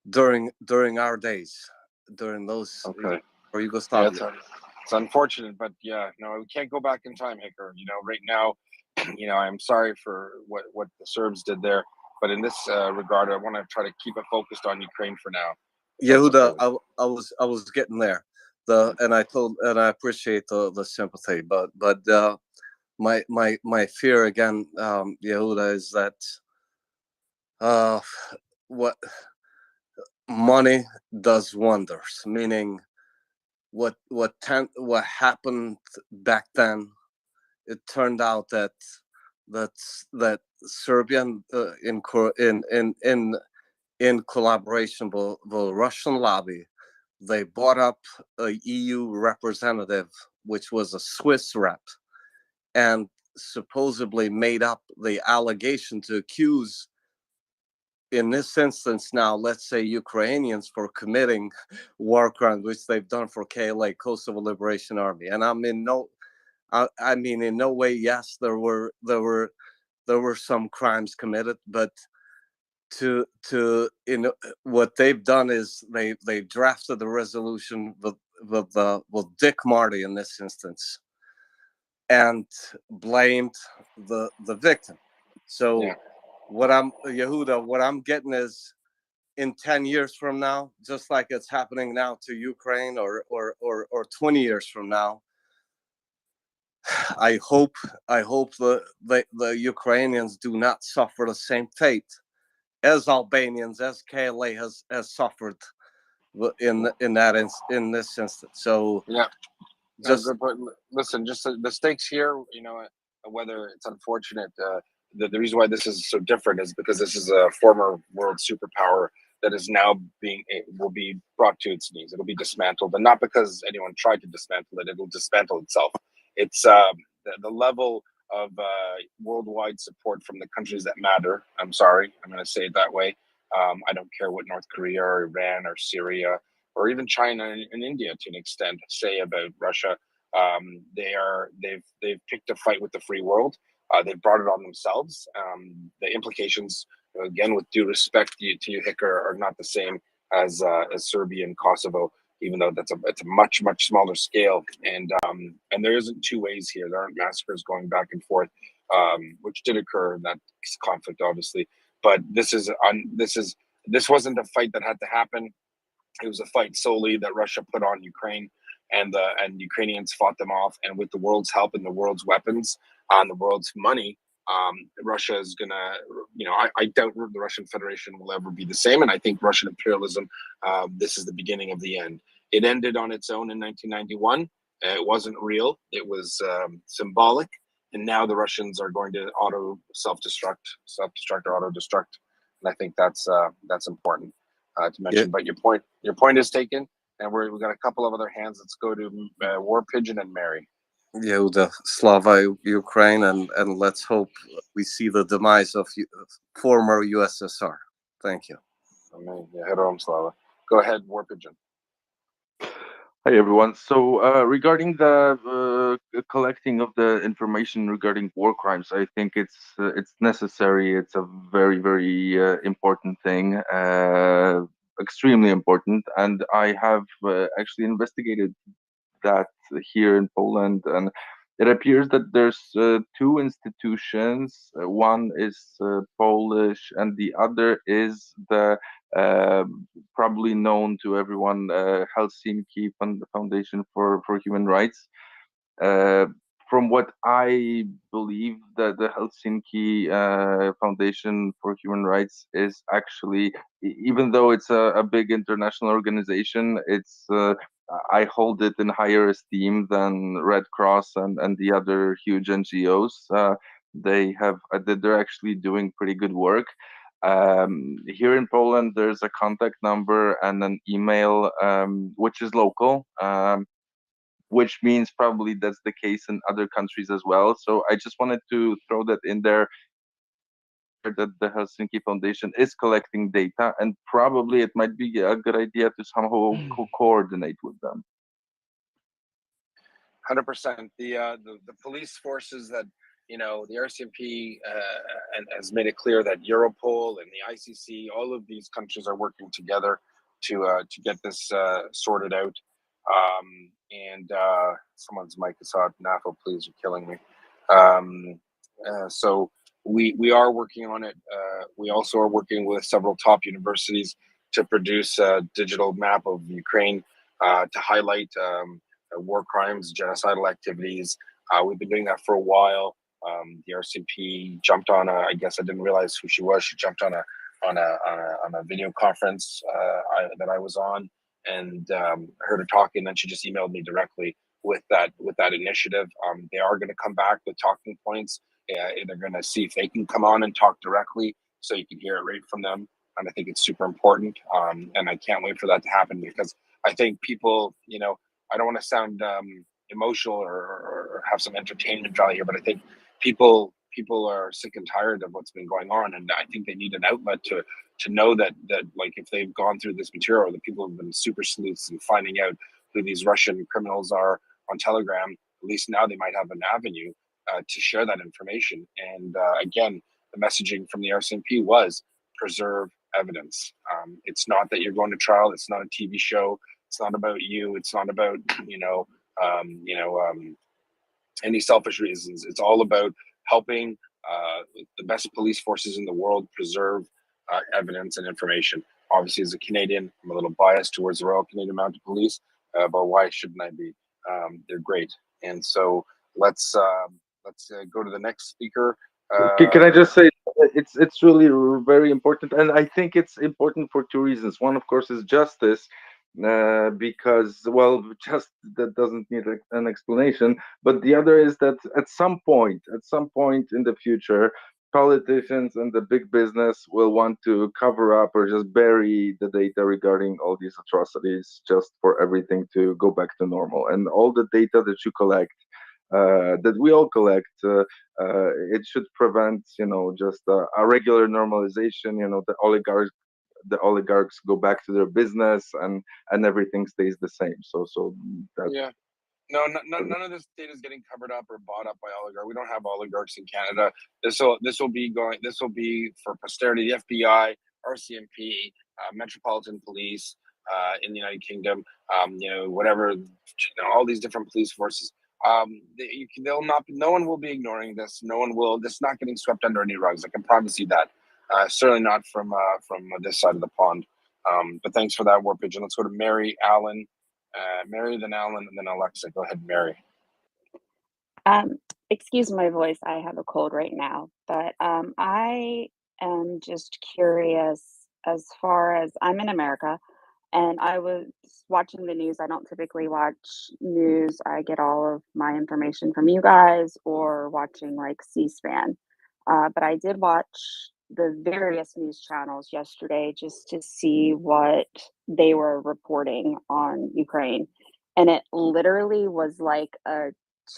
G: during our days, during those.
A: Okay.
G: Or Yugoslavia.
A: Yeah, it's unfortunate, but yeah, no, we can't go back in time, Hicker. Right now, I'm sorry for what the Serbs did there, but in this regard, I want to try to keep it focused on Ukraine for now.
G: Yehuda, I was getting there. And I appreciate the sympathy, but my fear again, Yehuda, is that what money does wonders. Meaning, what happened back then it turned out that Serbia in collaboration with the Russian lobby, they brought up a EU representative, which was a Swiss rep, and supposedly made up the allegation to accuse, in this instance now, let's say Ukrainians for committing war crimes, which they've done for KLA, Kosovo Liberation Army. And I'm in no, I mean, in no way, yes, there were some crimes committed, but what they've done is they drafted the resolution with Dick Marty in this instance, and blamed the victim. So
A: Yeah.
G: what I'm getting is, in 10 years from now, just like it's happening now to Ukraine, or 20 years from now, I hope the Ukrainians do not suffer the same fate as Albanians, as KLA has suffered in this instance. So
A: Yeah.
G: just
A: Good point. Listen, just the stakes here, whether it's unfortunate, the reason why this is so different is because this is a former world superpower that is now will be brought to its knees. It'll be dismantled, and not because anyone tried to dismantle it. It'll dismantle itself. It's the level of worldwide support from the countries that matter. I'm sorry, I'm going to say it that way. I don't care what North Korea or Iran or Syria or even China and India, to an extent, say about Russia. They've picked a fight with the free world. They've brought it on themselves. The implications, again, with due respect to you, Hick, are not the same as Serbia and Kosovo, even though it's a much smaller scale. And there isn't two ways here. There aren't massacres going back and forth, which did occur in that conflict, obviously. But this wasn't a fight that had to happen. It was a fight solely that Russia put on Ukraine, and Ukrainians fought them off. And with the world's help and the world's weapons and the world's money, Russia is gonna, I doubt the Russian Federation will ever be the same. And I think Russian imperialism, this is the beginning of the end. It ended on its own in 1991. It wasn't real. It was symbolic. And now the Russians are going to self-destruct or auto-destruct. And I think that's important to mention.
G: Yeah.
A: But your point is taken, and we've got a couple of other hands. Let's go to War Pigeon and Mary.
G: Yehuda, Slava Ukraine, and let's hope we see the demise of former USSR. Thank you.
A: Heroam Slava. Go ahead, War Pigeon.
J: Hi everyone. So regarding the collecting of the information regarding war crimes, I think it's necessary. It's a very important thing, extremely important. And I have actually investigated that here in Poland, and it appears that there's two institutions. One is Polish, and the other is the probably known to everyone, Helsinki Foundation for Human Rights. From what I believe, that the Helsinki Foundation for Human Rights is actually, even though it's a big international organization, it's I hold it in higher esteem than Red Cross and the other huge NGOs. They're actually doing pretty good work. Here in Poland, there's a contact number and an email, which is local, which means probably that's the case in other countries as well. So I just wanted to throw that in there, that the Helsinki Foundation is collecting data, and probably it might be a good idea to somehow coordinate with them.
A: 100%. The police forces that, the RCMP has made it clear that Europol and the ICC, all of these countries are working together to get this sorted out. And someone's mic is hot. NAFO, please, you're killing me. So we are working on it. We also are working with several top universities to produce a digital map of Ukraine to highlight war crimes, genocidal activities. We've been doing that for a while. The RCMP jumped on I guess I didn't realize who she was. She jumped on a video conference that I was on, and heard her talking. And then she just emailed me directly with that initiative. They are going to come back with talking points. They're going to see if they can come on and talk directly, so you can hear it right from them. And I think it's super important. And I can't wait for that to happen, because I think people, I don't want to sound emotional or have some entertainment value here, but I think people are sick and tired of what's been going on, and I think they need an outlet to know that like, if they've gone through this material, the people have been super sleuths and finding out who these Russian criminals are on Telegram. At least now they might have an avenue to share that information. And again, the messaging from the RCMP was preserve evidence. It's not that you're going to trial. It's not a TV show. It's not about you. It's not about any selfish reasons. It's all about helping the best police forces in the world preserve evidence and information. Obviously, as a Canadian, I'm a little biased towards the Royal Canadian Mounted Police, but why shouldn't I be? They're great. And so let's go to the next speaker.
J: Can I just say it's really very important, and I think it's important for two reasons. One, of course, is justice, because, well, just that doesn't need an explanation. But the other is that at some point in the future, politicians and the big business will want to cover up or just bury the data regarding all these atrocities, just for everything to go back to normal. And all the data that you collect, that we all collect, it should prevent, just a regular normalization. The oligarchs go back to their business, and everything stays the same. So that's,
A: Yeah. No, none of this data is getting covered up or bought up by oligarchs. We don't have oligarchs in Canada. This will be for posterity. The FBI, RCMP, Metropolitan Police in the United Kingdom, whatever, all these different police forces. No one will be ignoring this. No one will. This is not getting swept under any rugs. I can promise you that. Certainly not from this side of the pond. But thanks for that, War Pigeon. Let's go to Mary, Allen. Mary, then Alan, and then Alexa. Go ahead, Mary.
B: Excuse my voice. I have a cold right now, but I am just curious, as far as I'm in America, and I was watching the news. I don't typically watch news. I get all of my information from you guys or watching like C-SPAN. But I did watch the various news channels yesterday just to see what they were reporting on Ukraine. And it literally was like a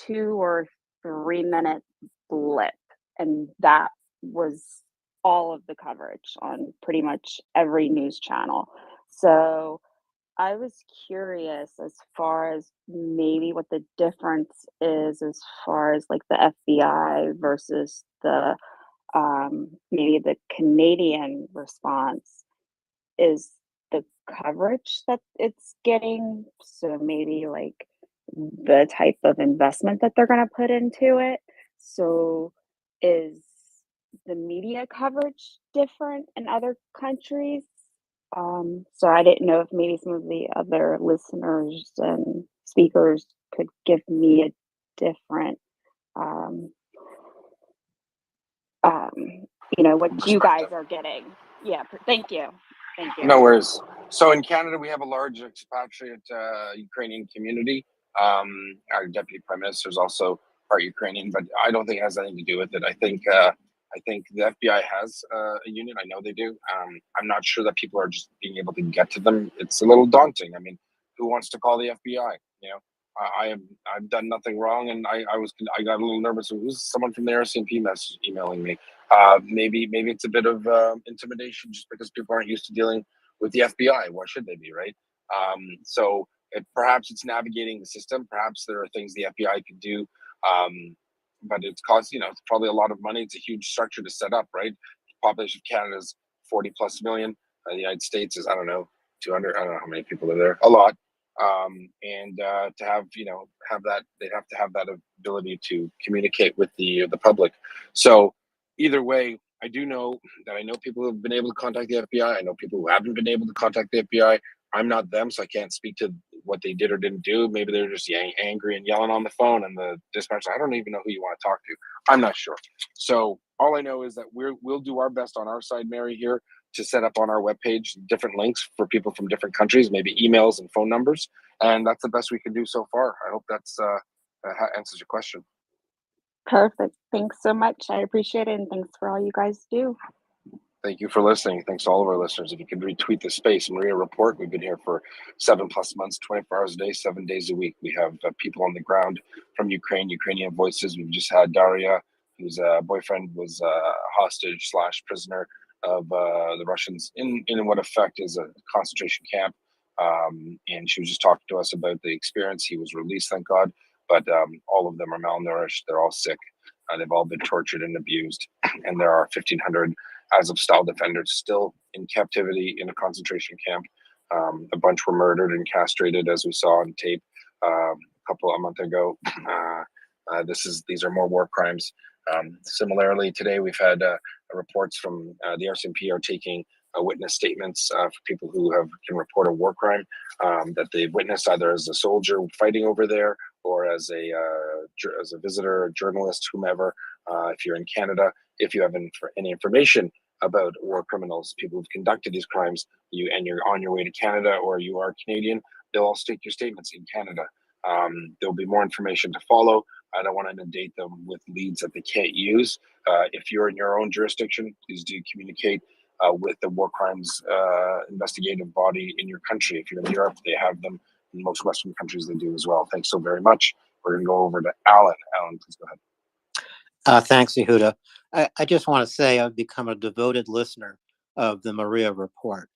B: 2 or 3 minute blip. And that was all of the coverage on pretty much every news channel. So I was curious as far as maybe what the difference is as far as like the FBI versus the maybe the Canadian response. Is the coverage that it's getting, so maybe like the type of investment that they're going to put into it. So is the media coverage different in other countries? So I didn't know if maybe some of the other listeners and speakers could give me a different what you guys are getting. Yeah, thank you.
A: No worries. So in Canada, we have a large expatriate Ukrainian community. Our deputy prime minister is also part Ukrainian, but I don't think it has anything to do with it. I think the FBI has a unit. I know they do. I'm not sure that people are just being able to get to them. It's a little daunting. I mean, who wants to call the FBI? I've done nothing wrong, and I got a little nervous. Who's someone from the RCMP message emailing me? Maybe it's a bit of intimidation, just because people aren't used to dealing with the FBI. Why should they be, right? Perhaps it's navigating the system. Perhaps there are things the FBI could do, but it's cost. It's probably a lot of money. It's a huge structure to set up, right? The population of Canada is 40 plus million. The United States is, I don't know, 200. I don't know how many people are there. A lot. To have that, they'd have to have that ability to communicate with the public. So either way, I do know that people who have been able to contact the FBI. I know people who haven't been able to contact the FBI. I'm not them, so I can't speak to what they did or didn't do. Maybe they're just angry and yelling on the phone, and the dispatcher, I don't even know who you want to talk to. I'm not sure. So all I know is that we'll do our best on our side, Mary, here to set up on our webpage different links for people from different countries, maybe emails and phone numbers, and that's the best we can do so far. I hope that's answers your question.
B: Perfect. Thanks so much. I appreciate it, and thanks for all you guys do.
A: Thank you for listening. Thanks to all of our listeners. If you could retweet the space, MriyaReport. We've been here for 7+ months, 24 hours a day, 7 days a week. We have people on the ground from Ukraine, Ukrainian voices. We've just had Daria, whose boyfriend was hostage / prisoner of the Russians in what effect is a concentration camp. And she was just talking to us about the experience. He was released, thank God, but all of them are malnourished. They're all sick. They've all been tortured and abused. And there are 1,500 Azov-style defenders still in captivity in a concentration camp. A bunch were murdered and castrated, as we saw on tape a month ago. These are more war crimes. Similarly, today we've had reports from the RCMP are taking witness statements for people who can report a war crime that they've witnessed, either as a soldier fighting over there or as a visitor, a journalist, whomever. If you're in Canada, if you have any information about war criminals, people who've conducted these crimes, you're on your way to Canada or you are Canadian, they'll all state your statements in Canada. There'll be more information to follow. I don't want to inundate them with leads that they can't use. If you're in your own jurisdiction, please do communicate with the war crimes investigative body in your country. If you're in Europe, they have them. In most Western countries, they do as well. Thanks so very much. We're going to go over to Alan. Alan, please go ahead.
K: Thanks, Yehuda. I just want to say I've become a devoted listener of the MriyaReport.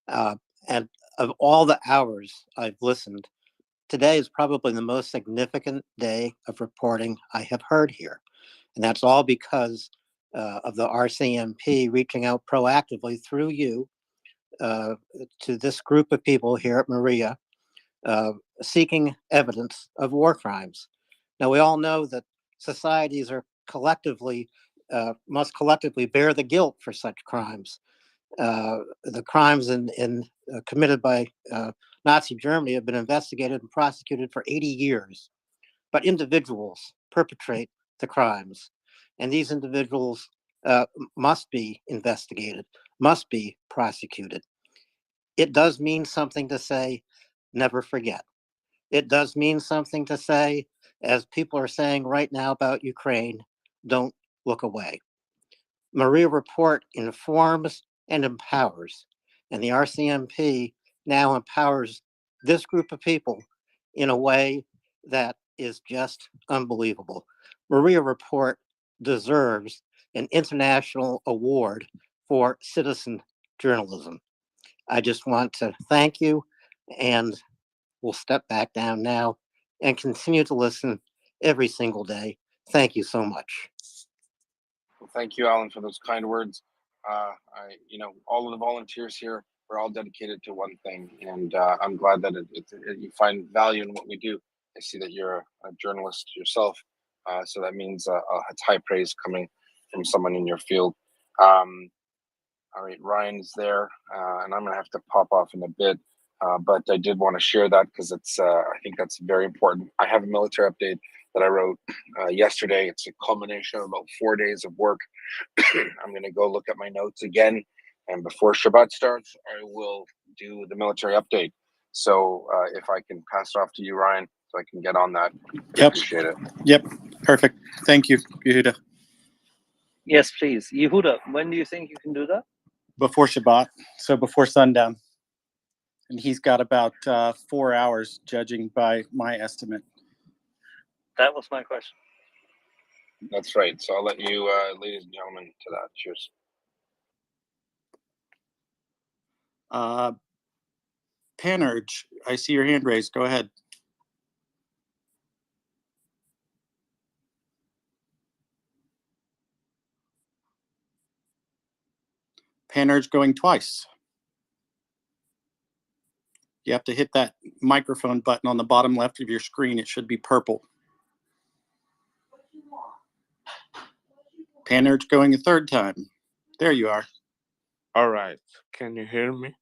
K: And of all the hours I've listened, today is probably the most significant day of reporting I have heard here. And that's all because of the RCMP reaching out proactively through you to this group of people here at Mriya, seeking evidence of war crimes. Now, we all know that societies are must collectively bear the guilt for such crimes. The crimes committed by Nazi Germany have been investigated and prosecuted for 80 years, but individuals perpetrate the crimes, and these individuals must be investigated, must be prosecuted. It does mean something to say, never forget. It does mean something to say, as people are saying right now about Ukraine, don't look away. MriyaReport informs and empowers, and the RCMP now empowers this group of people in a way that is just unbelievable. MriyaReport deserves an international award for citizen journalism. I just want to thank you, and we'll step back down now and continue to listen every single day. Thank you so much.
A: Well, thank you, Alan, for those kind words. All of the volunteers here, we're all dedicated to one thing, and I'm glad that you find value in what we do. I see that you're a journalist yourself, so that means it's high praise coming from someone in your field. All right, Ryan's there, and I'm gonna have to pop off in a bit, but I did want to share that because I think that's very important. I have a military update that I wrote yesterday. It's a culmination of about 4 days of work. I'm gonna go look at my notes again, and before Shabbat starts, I will do the military update. So if I can pass it off to you, Ryan, so I can get on that.
C: Yep.
A: Appreciate it.
C: Yep. Perfect. Thank you, Yehuda.
L: Yes, please. Yehuda, when do you think you can do that?
C: Before Shabbat, so before sundown. And he's got about 4 hours, judging by my estimate.
L: That was my question.
A: That's right. So I'll let you, ladies and gentlemen, to that. Cheers.
C: Panurge, I see your hand raised. Go ahead. Panurge going twice. You have to hit that microphone button on the bottom left of your screen. It should be purple. Panurge going a third time. There you are.
W: All right. Can you hear me?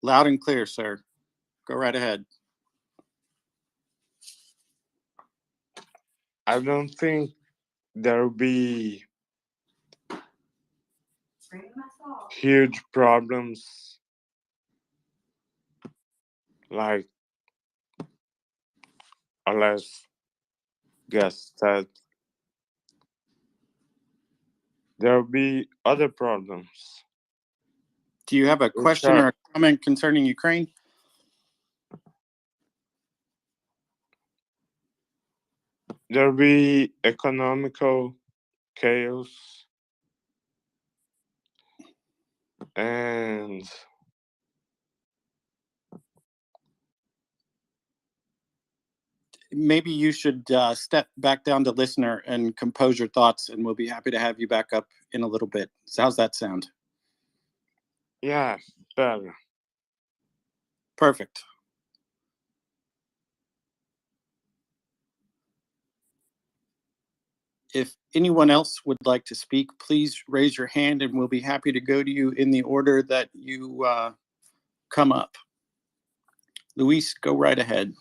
C: Loud and clear, sir. Go right ahead.
W: I don't think there'll be huge problems, like our last guest said. There'll be other problems.
C: Do you have a question or a comment concerning Ukraine?
W: There'll be economical chaos and
C: Maybe you should step back down to listener and compose your thoughts, and we'll be happy to have you back up in a little bit. So how's that sound?
W: yeah, better.
C: Perfect. If anyone else would like to speak, please raise your hand and we'll be happy to go to you in the order that you come up. Luis, go right ahead.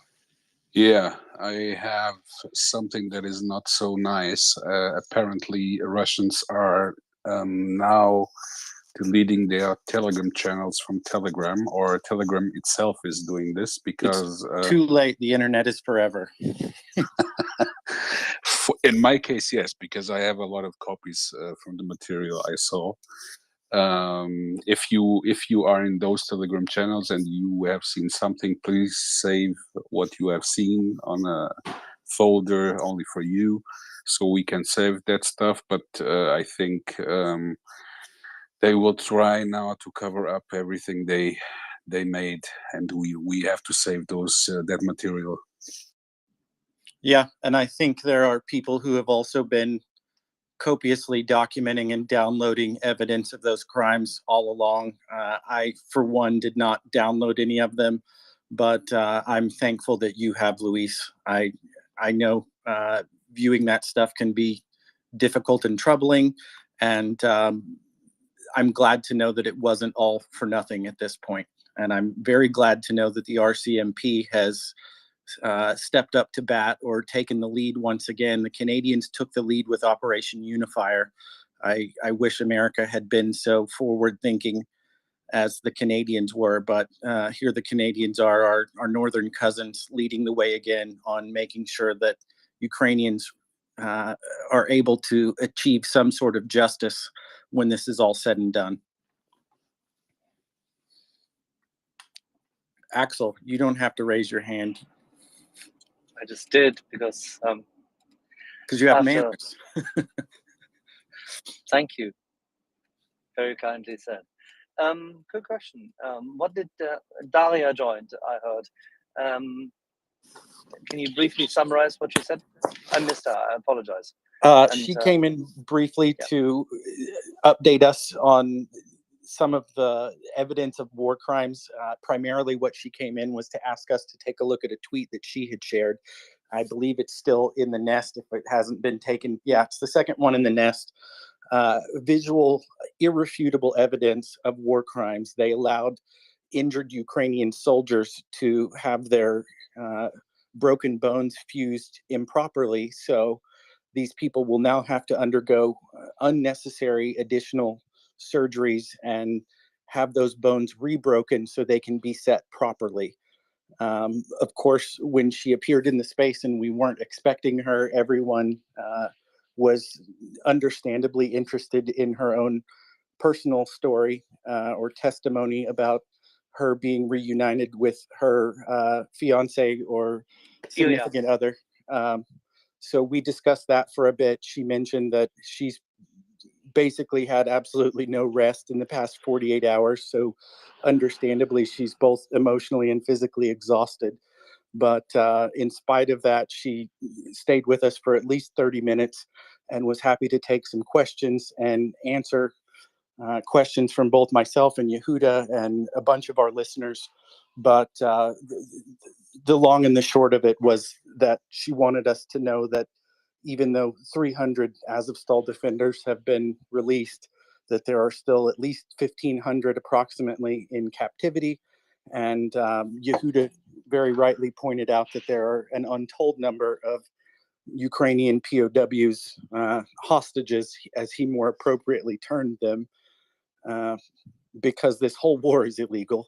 V: Yeah, I have something that is not so nice. Apparently, Russians are now deleting their Telegram channels from Telegram, or Telegram itself is doing this because
C: Too late. The internet is forever.
V: in my case, yes, because I have a lot of copies from the material I saw. If you are in those Telegram channels and you have seen something, please save what you have seen on a folder only for you, so we can save that stuff. But I think they will try now to cover up everything they made, and we have to save those that material.
C: Yeah, and I think there are people who have also been copiously documenting and downloading evidence of those crimes all along. I, for one, did not download any of them, but I'm thankful that you have, Luis. I know viewing that stuff can be difficult and troubling, and I'm glad to know that it wasn't all for nothing at this point. And I'm very glad to know that the RCMP has stepped up to bat or taken the lead once again. The Canadians took the lead with Operation Unifier. I wish America had been so forward thinking as the Canadians were, but here the Canadians are, our northern cousins, leading the way again on making sure that Ukrainians are able to achieve some sort of justice when this is all said and done. Axel, you don't have to raise your hand.
L: I just did because
C: you have
L: after-
C: manners.
L: Thank you. Very kindly said. Quick question. What did Daria joined, I heard. Can you briefly summarize what she said? I missed her. I apologize.
C: She came in briefly to update us on some of the evidence of war crimes. Primarily what she came in was to ask us to take a look at a tweet that she had shared. I believe it's still in the nest if it hasn't been taken. Yeah, it's the second one in the nest. Visual, irrefutable evidence of war crimes. They allowed injured Ukrainian soldiers to have their broken bones fused improperly. So these people will now have to undergo unnecessary additional surgeries and have those bones rebroken so they can be set properly. Of course, when she appeared in the space and we weren't expecting her, everyone was understandably interested in her own personal story or testimony about her being reunited with her fiance or significant other. So we discussed that for a bit. She mentioned that she's basically had absolutely no rest in the past 48 hours. So understandably, she's both emotionally and physically exhausted. But in spite of that, she stayed with us for at least 30 minutes and was happy to take some questions and answer questions from both myself and Yehuda and a bunch of our listeners. But the long and the short of it was that she wanted us to know that even though 300 Azovstal defenders have been released, that there are still at least 1,500 approximately in captivity. And Yehuda very rightly pointed out that there are an untold number of Ukrainian POWs, hostages, as he more appropriately termed them. because this whole war is illegal,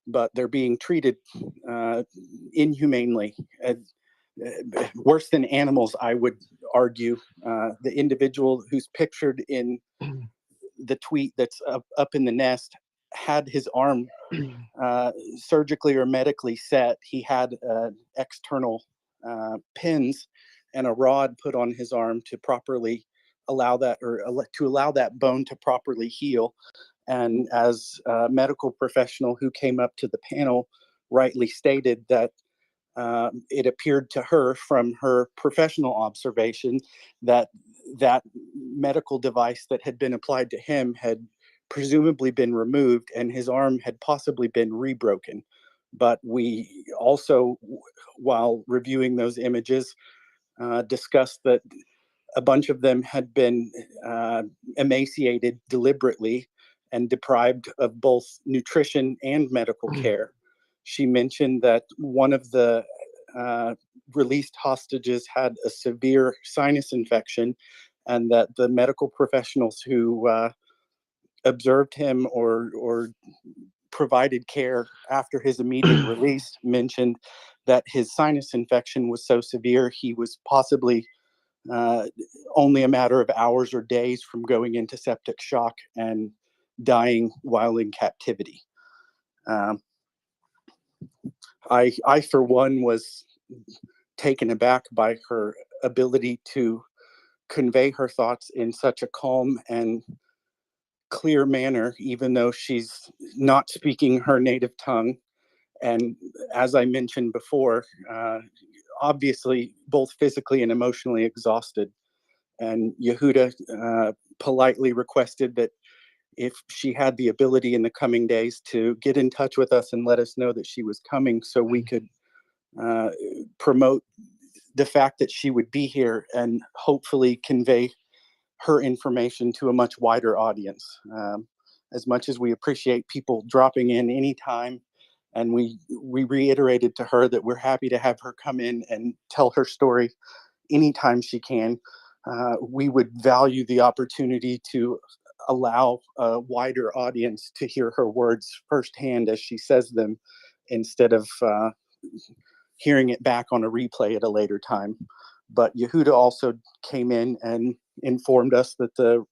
C: but they're being treated inhumanely, worse than animals, I would argue. The individual who's pictured in the tweet that's up in the nest had his arm surgically or medically set. He had external pins and a rod put on his arm to properly allow that, or to allow that bone to properly heal. And as a medical professional who came up to the panel rightly stated, that it appeared to her from her professional observation that that medical device that had been applied to him had presumably been removed and his arm had possibly been rebroken. But we also, while reviewing those images, discussed that a bunch of them had been emaciated deliberately and deprived of both nutrition and medical care. She mentioned that one of the released hostages had a severe sinus infection, and that the medical professionals who observed him or provided care after his immediate release mentioned that his sinus infection was so severe he was possibly only a matter of hours or days from going into septic shock and dying while in captivity. I, for one, was taken aback by her ability to convey her thoughts in such a calm and clear manner, even though she's not speaking her native tongue. And as I mentioned before, obviously both physically and emotionally exhausted. And Yehuda politely requested that if she had the ability in the coming days to get in touch with us and let us know that she was coming, so we could promote the fact that she would be here and hopefully convey her information to a much wider audience. As much as we appreciate people dropping in anytime, and we reiterated to her that we're happy to have her come in and tell her story anytime she can, we would value the opportunity to allow a wider audience to hear her words firsthand as she says them, instead of hearing it back on a replay at a later time. But Yehuda also came in and informed us that the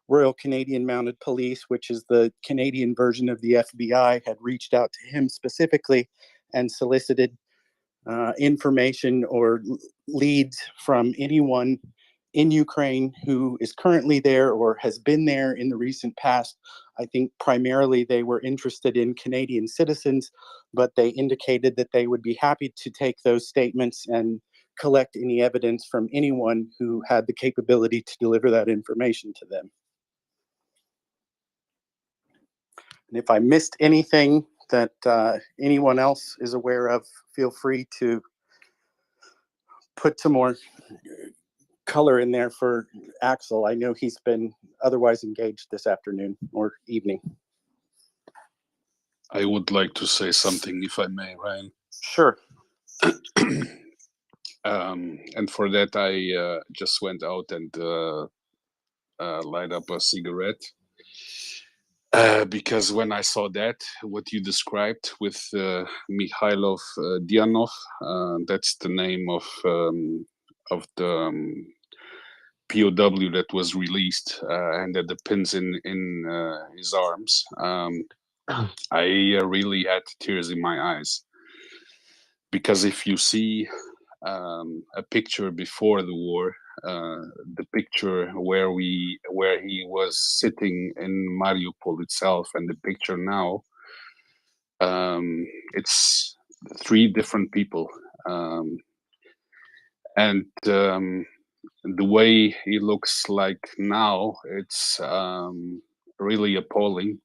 C: Royal Canadian Mounted Police, which is the Canadian version of the FBI, had reached out to him specifically and solicited information or leads from anyone in Ukraine who is currently there or has been there in the recent past. I think primarily they were interested in Canadian citizens, but they indicated that they would be happy to take those statements and collect any evidence from anyone who had the capability to deliver that information to them. And if I missed anything that anyone else is aware of, feel free to put some more color in there for Axel. I know he's been otherwise engaged this afternoon or evening.
V: I would like to say something, if I may, Ryan.
C: Sure.
V: And for that, I just went out and light up a cigarette. Because when I saw that, what you described with Mikhailov Dianov, that's the name of the POW that was released and had the pins in his arms. I really had tears in my eyes, because if you see a picture before the war, the picture where he was sitting in Mariupol itself, and the picture now, it's three different people, and the way he looks like now, it's really appalling.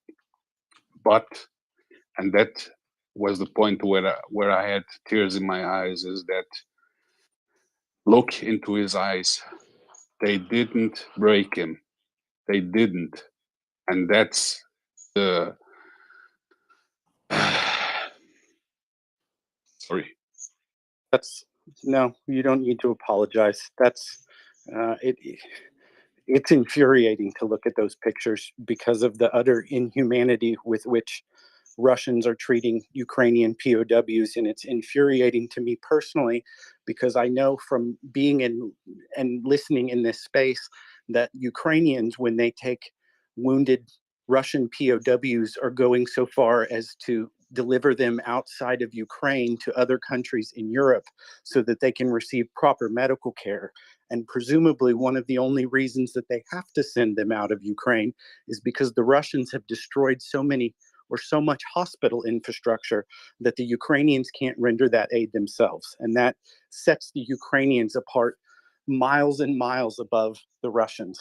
V: But, and that was the point where I had tears in my eyes, is that look into his eyes. They didn't break him. They didn't. And that's the sorry.
C: That's no, you don't need to apologize. That's it's infuriating to look at those pictures because of the utter inhumanity with which Russians are treating Ukrainian POWs. And it's infuriating to me personally because I know from being in and listening in this space that Ukrainians, when they take wounded Russian POWs, are going so far as to deliver them outside of Ukraine to other countries in Europe so that they can receive proper medical care. And presumably one of the only reasons that they have to send them out of Ukraine is because the Russians have destroyed so much hospital infrastructure that the Ukrainians can't render that aid themselves. And that sets the Ukrainians apart miles and miles above the Russians.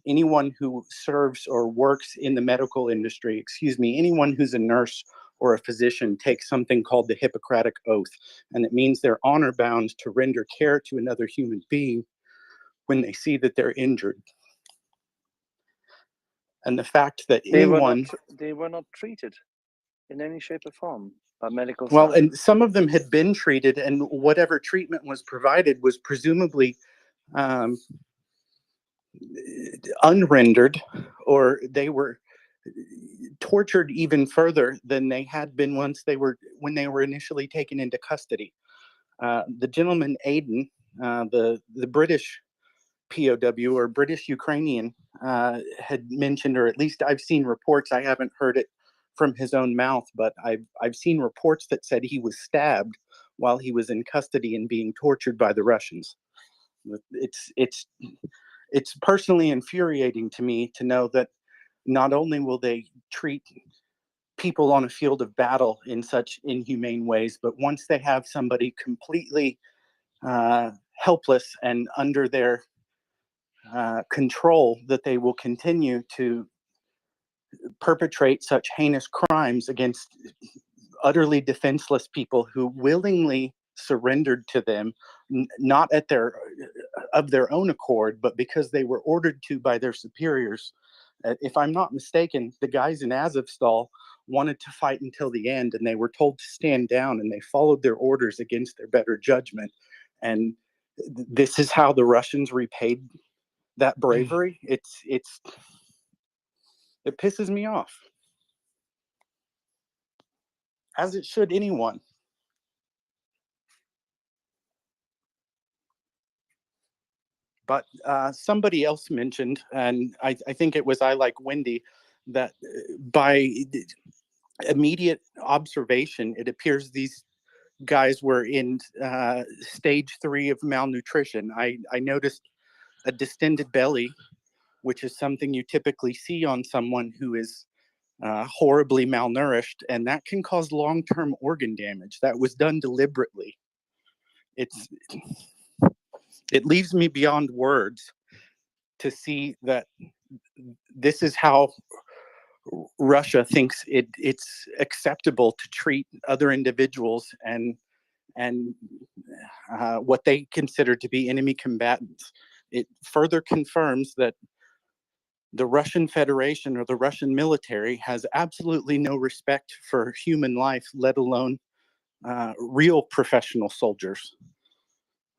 C: Anyone who serves or works in the medical industry, anyone who's a nurse or a physician takes something called the Hippocratic Oath. And it means they're honor bound to render care to another human being when they see that they're injured. And the fact that
L: They were not treated in any shape or form by medical
C: well,
L: staff.
C: and some of them had been treated, and whatever treatment was provided was presumably unrendered, or they were tortured even further than they had been when they were initially taken into custody. The gentleman Aiden, the British POW or British Ukrainian, had mentioned, or at least I've seen reports. I haven't heard it from his own mouth, but I've seen reports that said he was stabbed while he was in custody and being tortured by the Russians. It's personally infuriating to me to know that not only will they treat people on a field of battle in such inhumane ways, but once they have somebody completely helpless and under their control, that they will continue to perpetrate such heinous crimes against utterly defenseless people who willingly surrendered to them, not of their own accord, but because they were ordered to by their superiors. If I'm not mistaken, the guys in Azovstal wanted to fight until the end, and they were told to stand down, and they followed their orders against their better judgment. And this is how the Russians repaid that bravery. It pisses me off, as it should anyone. But somebody else mentioned, and I think it was I Like Wendy, that by immediate observation, it appears these guys were in stage 3 of malnutrition. I noticed a distended belly, which is something you typically see on someone who is horribly malnourished, and that can cause long-term organ damage. That was done deliberately. It leaves me beyond words to see that this is how Russia thinks it's acceptable to treat other individuals and what they consider to be enemy combatants. It further confirms that the Russian Federation or the Russian military has absolutely no respect for human life, let alone real professional soldiers.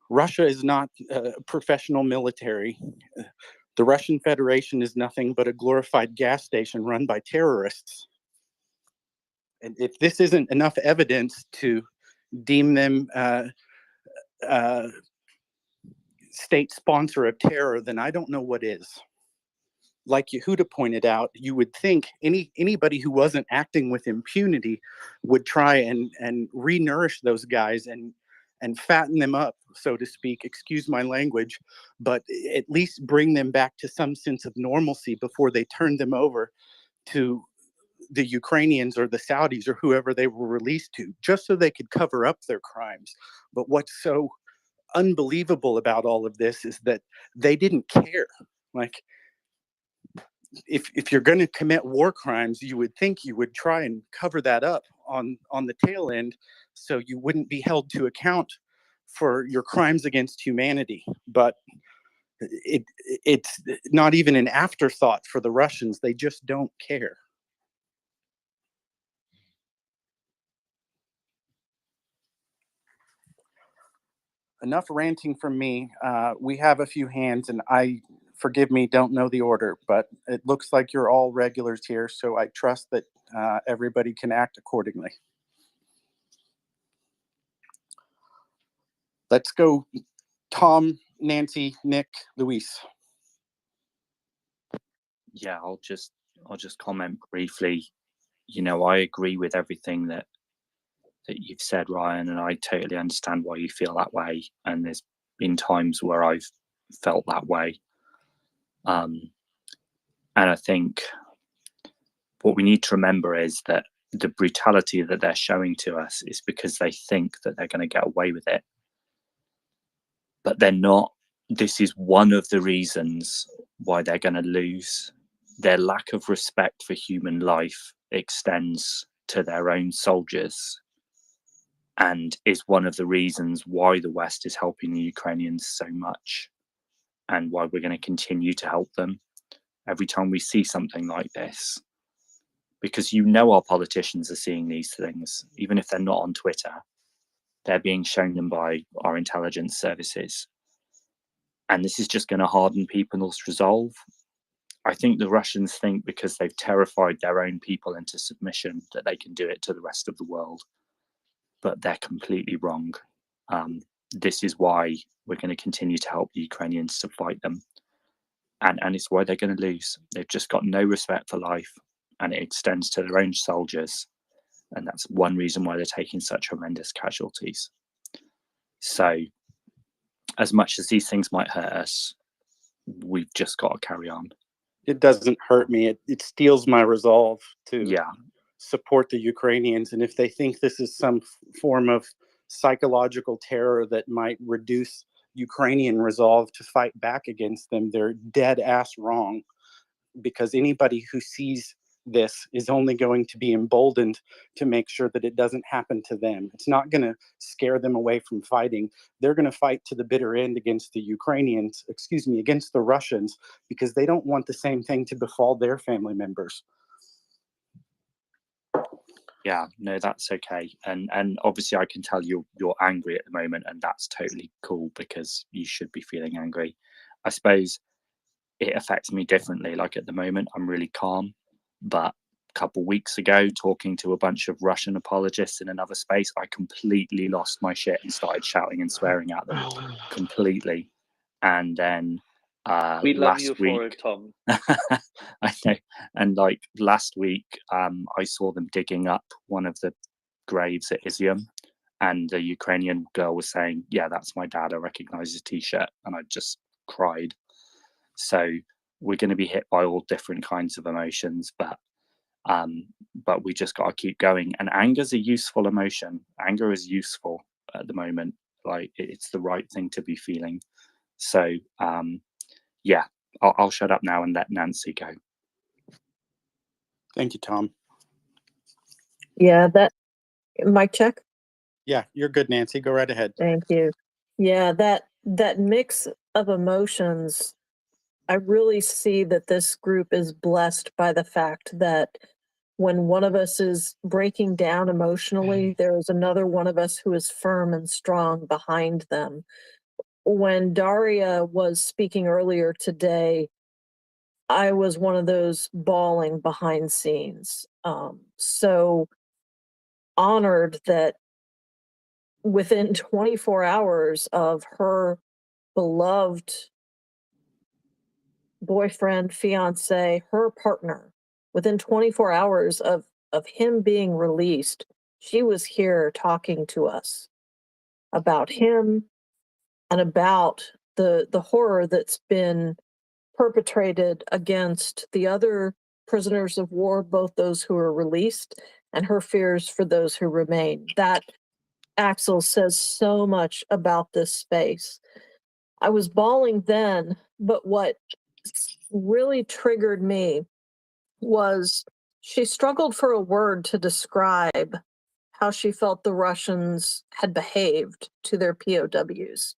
C: Russia is not a professional military. The Russian Federation is nothing but a glorified gas station run by terrorists. And if this isn't enough evidence to deem them state sponsor of terror, then I don't know what is. Like Yehuda pointed out, you would think anybody who wasn't acting with impunity would try and re-nourish those guys and fatten them up, so to speak, excuse my language, but at least bring them back to some sense of normalcy before they turn them over to the Ukrainians or the Saudis or whoever they were released to, just so they could cover up their crimes. But what's so unbelievable about all of this is that they didn't care. Like, if you're going to commit war crimes, you would think you would try and cover that up on the tail end, so you wouldn't be held to account for your crimes against humanity. But it's not even an afterthought for the Russians. They just don't care. Enough ranting from me. We have a few hands, and I forgive me, don't know the order, but it looks like you're all regulars here, so I trust that everybody can act accordingly. Let's go, Tom, Nancy, Nick, Luis.
T: Yeah, I'll just comment briefly. You know, I agree with everything that you've said, Ryan, and I totally understand why you feel that way. And there's been times where I've felt that way. And I think what we need to remember is that the brutality that they're showing to us is because they think that they're going to get away with it. But they're not. This is one of the reasons why they're going to lose. Their lack of respect for human life extends to their own soldiers and is one of the reasons why the West is helping the Ukrainians so much and why we're going to continue to help them every time we see something like this. Because you know our politicians are seeing these things, even if they're not on Twitter. They're being shown them by our intelligence services. And this is just going to harden people's resolve. I think the Russians think because they've terrified their own people into submission that they can do it to the rest of the world. But they're completely wrong. This is why we're going to continue to help the Ukrainians to fight them. And it's why they're going to lose. They've just got no respect for life, and it extends to their own soldiers. And that's one reason why they're taking such horrendous casualties. So as much as these things might hurt us, we've just got to carry on.
C: It doesn't hurt me. It steals my resolve to support the Ukrainians. And if they think this is some form of psychological terror that might reduce Ukrainian resolve to fight back against them, they're dead ass wrong. Because anybody who sees this is only going to be emboldened to make sure that it doesn't happen to them. It's not going to scare them away from fighting. They're going to fight to the bitter end against the Ukrainians, against the Russians, because they don't want the same thing to befall their family members.
T: Yeah, no, that's okay. And obviously I can tell you're angry at the moment, and that's totally cool because you should be feeling angry. I suppose it affects me differently. Like at the moment, I'm really calm. But a couple of weeks ago, talking to a bunch of Russian apologists in another space, I completely lost my shit and started shouting and swearing at them completely. And then
L: we love you
T: last week,
L: for it, Tom.
T: I know. And like last week, I saw them digging up one of the graves at Izium, and the Ukrainian girl was saying, "Yeah, that's my dad. I recognize his t-shirt," and I just cried. So we're going to be hit by all different kinds of emotions, but we just got to keep going. And anger is a useful emotion. Anger is useful at the moment. Like it's the right thing to be feeling. So yeah, I'll shut up now and let Nancy go.
C: Thank you, Tom.
U: Yeah, that mic check.
C: Yeah, you're good, Nancy. Go right ahead.
U: Thank you. Yeah, that mix of emotions, I really see that this group is blessed by the fact that when one of us is breaking down emotionally, there is another one of us who is firm and strong behind them. When Daria was speaking earlier today, I was one of those bawling behind scenes. So honored that within 24 hours of her beloved boyfriend, fiance, her partner, within 24 hours of him being released, she was here talking to us about him and about the horror that's been perpetrated against the other prisoners of war, both those who are released and her fears for those who remain. That, Axel, says so much about this space. I was bawling then, but what really triggered me was she struggled for a word to describe how she felt the Russians had behaved to their POWs.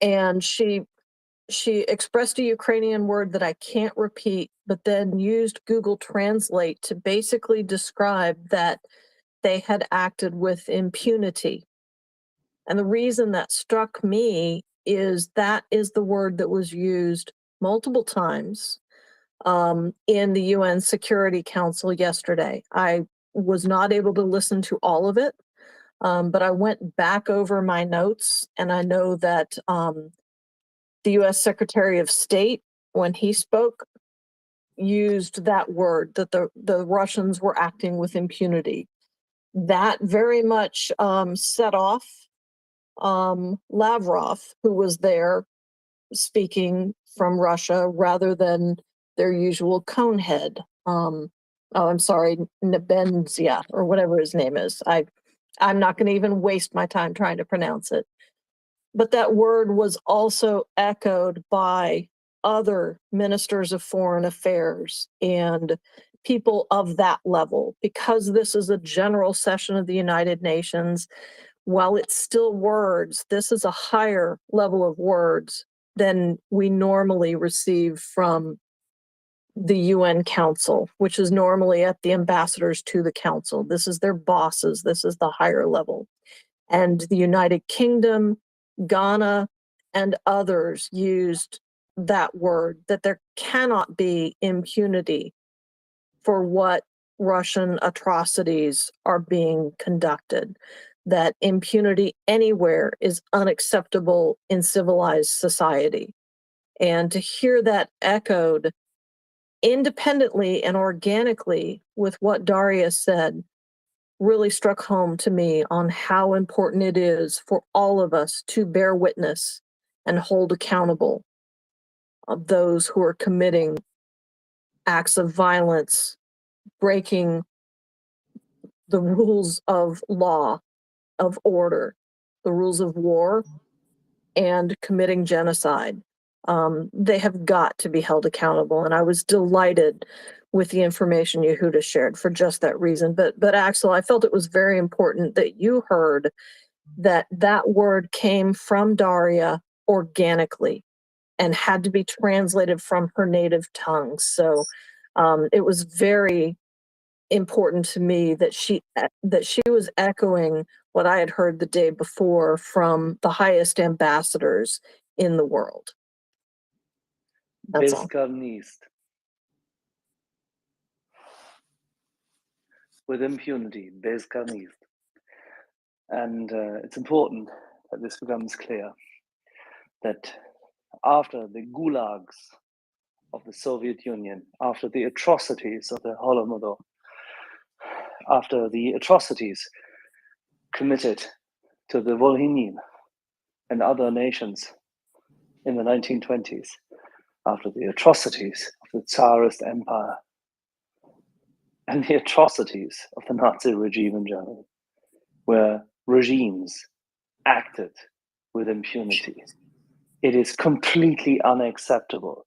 U: And she expressed a Ukrainian word that I can't repeat, but then used Google Translate to basically describe that they had acted with impunity. And the reason that struck me is that is the word that was used multiple times in the UN Security Council yesterday. I was not able to listen to all of it, but I went back over my notes, and I know that the US Secretary of State, when he spoke, used that word, that the Russians were acting with impunity. That very much set off Lavrov, who was there speaking from Russia rather than their usual conehead. I'm sorry, Nebenzia, or whatever his name is. I'm not going to even waste my time trying to pronounce it. But that word was also echoed by other ministers of foreign affairs and people of that level. Because this is a general session of the United Nations, while it's still words, this is a higher level of words than we normally receive from the UN Council, which is normally at the ambassadors to the Council. This is their bosses. This is the higher level. And the United Kingdom, Ghana, and others used that word, that there cannot be impunity for what Russian atrocities are being conducted, that impunity anywhere is unacceptable in civilized society. And to hear that echoed independently and organically with what Daria said really struck home to me on how important it is for all of us to bear witness and hold accountable of those who are committing acts of violence, breaking the rules of law, of order, the rules of war, and committing genocide. They have got to be held accountable. And I was delighted with the information Yehuda shared for just that reason. But Axel, I felt it was very important that you heard that that word came from Daria organically and had to be translated from her native tongue. So it was very important to me that she was echoing what I had heard the day before from the highest ambassadors in the world. That's all.
L: Bezkarnist. With impunity, bezkarnist. And it's important that this becomes clear that after the gulags of the Soviet Union, after the atrocities of the Holodomor, after the atrocities committed to the Volhynin and other nations in the 1920s, after the atrocities of the Tsarist Empire and the atrocities of the Nazi regime in Germany, where regimes acted with impunity, it is completely unacceptable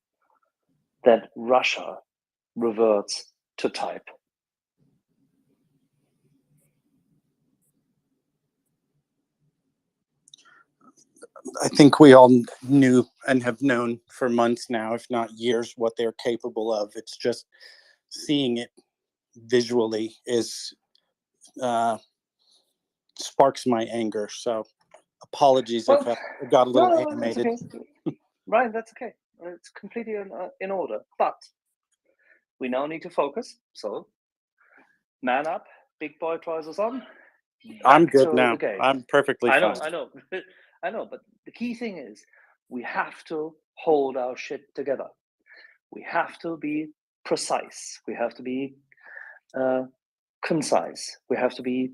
L: that Russia reverts to type.
C: I think we all knew and have known for months now, if not years, what they're capable of. It's just seeing it visually is sparks my anger. So apologies if I got a little animated.
L: That's okay. Ryan, that's okay. It's completely in order. But we now need to focus. So man up, big boy trousers on.
C: I'm good now. I'm perfectly fine.
L: I know. I know, but the key thing is we have to hold our shit together. We have to be precise. We have to be concise. We have to be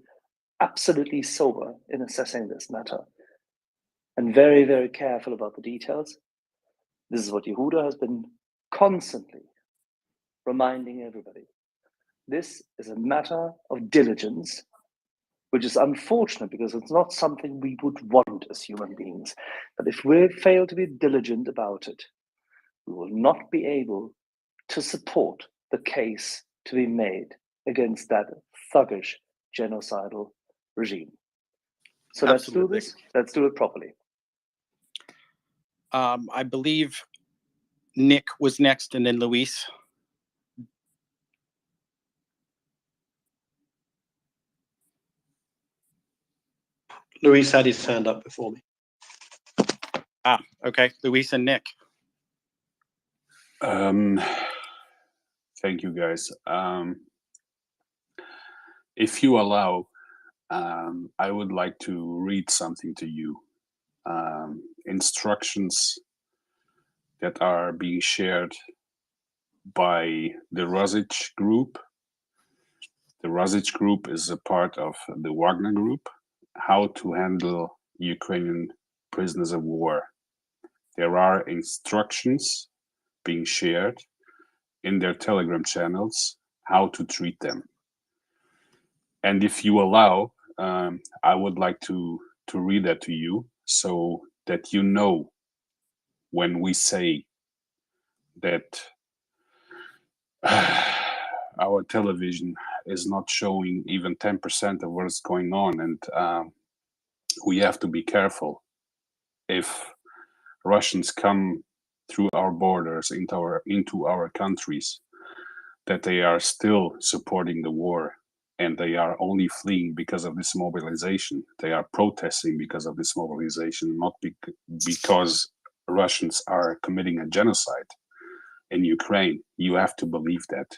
L: absolutely sober in assessing this matter and very, very careful about the details. This is what Yehuda has been constantly reminding everybody. This is a matter of diligence, which is unfortunate because it's not something we would want as human beings. But if we fail to be diligent about it, we will not be able to support the case to be made against that thuggish, genocidal regime. So
C: Absolutely.
L: Let's do this. Let's do it properly.
C: I believe Nick was next and then Luis.
H: Luis had his hand up before me.
C: Okay. Luis and Nick.
V: Thank you, guys. If you allow, I would like to read something to you. Instructions that are being shared by the Rosic group. The Rosic group is a part of the Wagner group. How to handle Ukrainian prisoners of war. There are instructions being shared in their Telegram channels how to treat them. And if you allow, I would like to read that to you so that you know when we say that our television is not showing even 10% of what's going on, and we have to be careful if Russians come through our borders into our countries, that they are still supporting the war and they are only fleeing because of this mobilization. They are protesting because of this mobilization, not because Russians are committing a genocide in Ukraine. You have to believe that,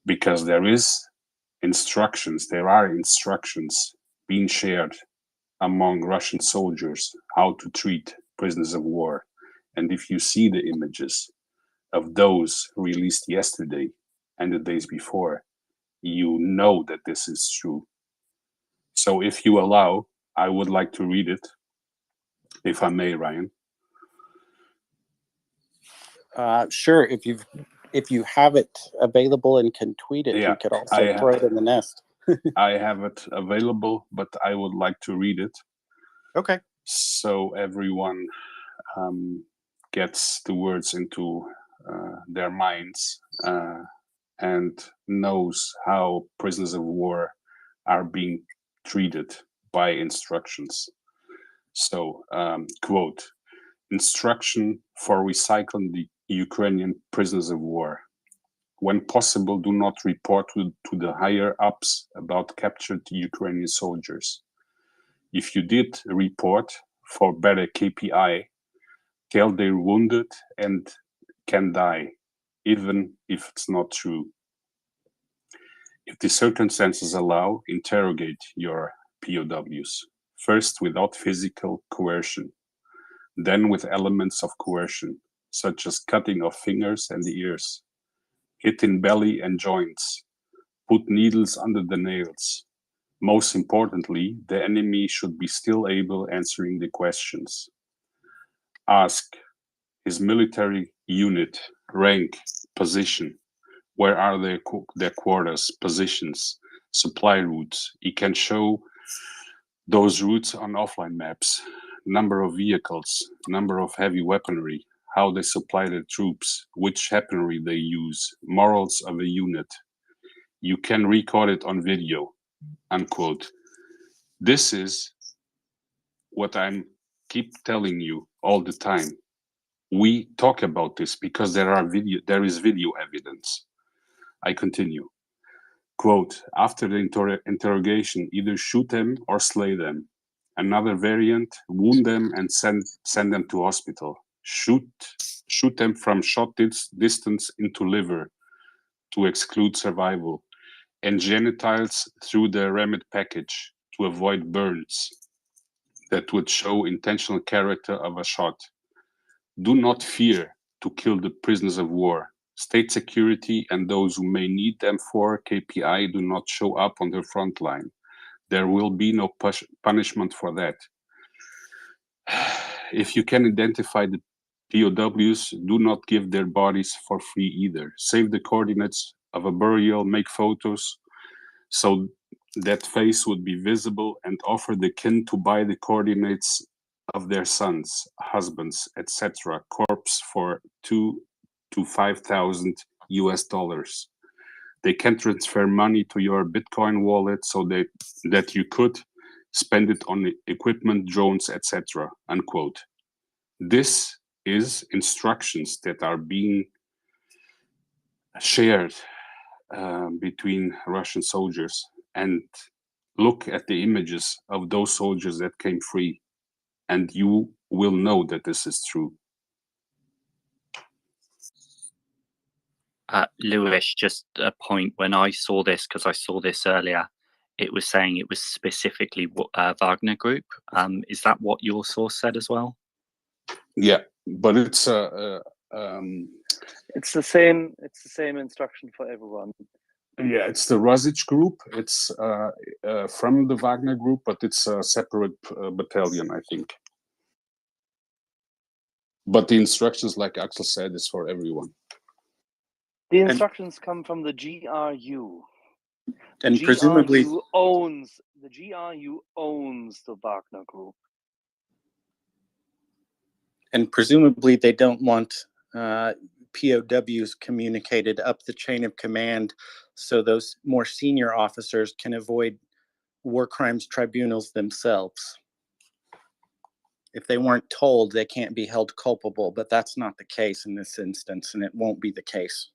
V: because there are instructions being shared among Russian soldiers how to treat prisoners of war. And if you see the images of those released yesterday and the days before, you know that this is true. So if you allow, I would like to read it, if I may, Ryan.
C: Sure. If you have it available and can tweet it,
V: Yeah,
C: you could also throw it in the nest.
V: I have it available, but I would like to read it.
C: Okay.
V: So everyone gets the words into their minds and knows how prisoners of war are being treated by instructions. So, quote, instruction for recycling the Ukrainian prisoners of war. When possible, do not report to the higher ups about captured Ukrainian soldiers. If you did report, for better KPI, tell they're wounded and can die, even if it's not true. If the circumstances allow, interrogate your POWs, first without physical coercion, then with elements of coercion, such as cutting of fingers and ears, hitting belly and joints, put needles under the nails. Most importantly, the enemy should be still able answering the questions. Ask his military unit, rank, position, where are their quarters, positions, supply routes. He can show those routes on offline maps, number of vehicles, number of heavy weaponry, how they supply their troops, which weaponry they use, morals of a unit. You can record it on video, unquote. This is what I'm keep telling you all the time. We talk about this because there is video evidence. I continue. Quote, after the interrogation, either shoot them or slay them. Another variant, wound them and send them to hospital. Shoot them from shot distance into liver to exclude survival, and genitals through the remit package to avoid burns that would show intentional character of a shot. Do not fear to kill the prisoners of war. State security and those who may need them for KPI do not show up on the front line. There will be no punishment for that. If you can identify the POWs, do not give their bodies for free either. Save the coordinates of a burial, make photos so that face would be visible, and offer the kin to buy the coordinates of their sons, husbands, etc. corpse for $2,000 to $5,000. They can transfer money to your Bitcoin wallet so that you could spend it on equipment, drones, etc. Unquote. This is instructions that are being shared between Russian soldiers. And look at the images of those soldiers that came free, and you will know that this is true.
T: Lewis, just a point. When I saw this, because I saw this earlier, it was saying it was specifically Wagner Group. Is that what your source said as well?
V: Yeah, but it's
L: It's the same. It's the same instruction for everyone.
V: yeah, it's the Rosic group. It's from the Wagner group, but it's a separate battalion, I think. But the instructions, like Axel said, is for everyone.
L: The instructions come from the GRU.
C: And presumably
L: GRU owns the Wagner Group.
C: And presumably they don't want POWs communicated up the chain of command so those more senior officers can avoid war crimes tribunals themselves. If they weren't told, they can't be held culpable, but that's not the case in this instance, and it won't be the case.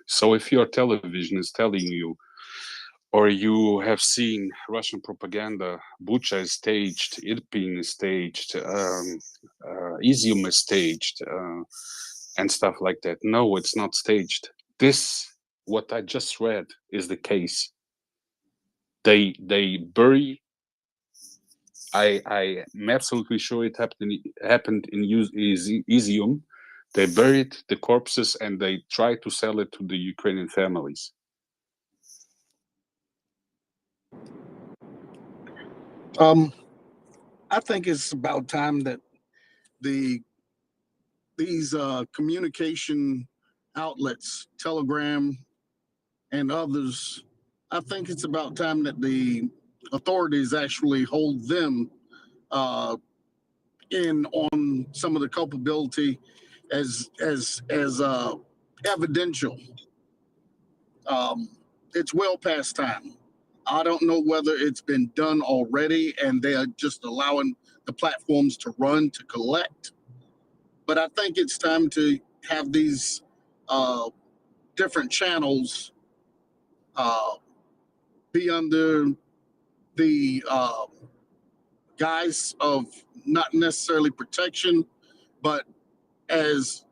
V: So if your television is telling you, or you have seen Russian propaganda, Bucha is staged, Irpin is staged, Izium is staged, and stuff like that. No, it's not staged. This, what I just read, is the case. They bury. I'm absolutely sure it happened in Izium. They buried the corpses and they tried to sell it to the Ukrainian families.
M: I think it's about time that these communication outlets, Telegram and others, I think it's about time that the authorities actually hold them in on some of the culpability as evidential. It's well past time. I don't know whether it's been done already and they are just allowing the platforms to run to collect. But I think it's time to have these different channels be under the guise of not necessarily protection, but as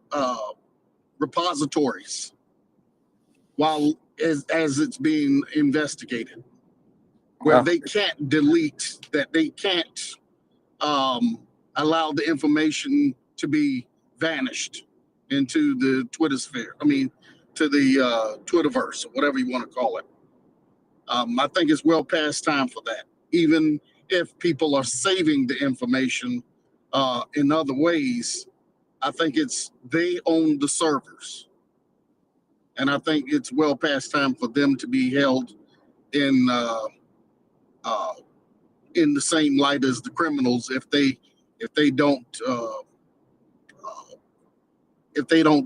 M: repositories while as it's being investigated, where they can't delete, that they can't allow the information to be vanished into the Twitter sphere. I mean, to the Twitterverse, or whatever you want to call it. I think it's well past time for that. Even if people are saving the information in other ways, I think they own the servers. And I think it's well past time for them to be held in the same light as the criminals if they don't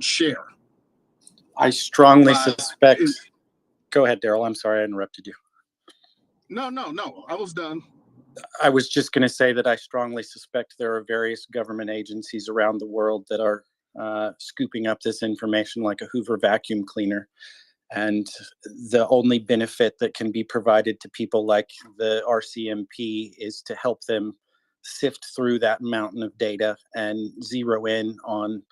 M: share.
C: I strongly suspect. Go ahead, Daryl. I'm sorry I interrupted you.
M: No, I was done.
C: I was just going to say that I strongly suspect there are various government agencies around the world that are scooping up this information like a Hoover vacuum cleaner. And the only benefit that can be provided to people like the RCMP is to help them sift through that mountain of data and zero in on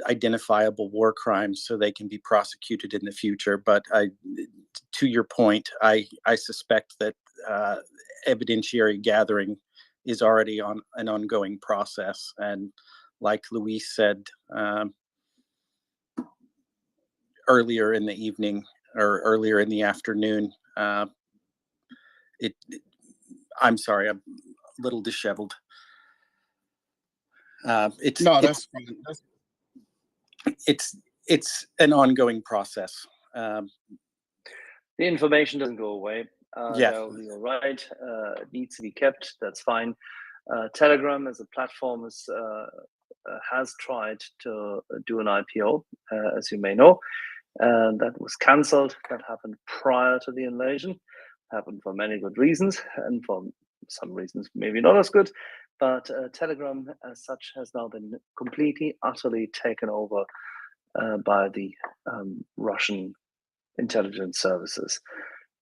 C: identifiable war crimes so they can be prosecuted in the future. But to your point, I suspect that evidentiary gathering is already on an ongoing process. And like Luis said earlier in the evening or earlier in the afternoon, I'm sorry, I'm a little disheveled. It's an ongoing process.
L: The information doesn't go away. You're right. It needs to be kept. That's fine. Telegram as a platform has tried to do an IPO, as you may know. That was cancelled. That happened prior to the invasion. Happened for many good reasons, and for some reasons maybe not as good. But Telegram, as such, has now been completely, utterly taken over by the Russian intelligence services.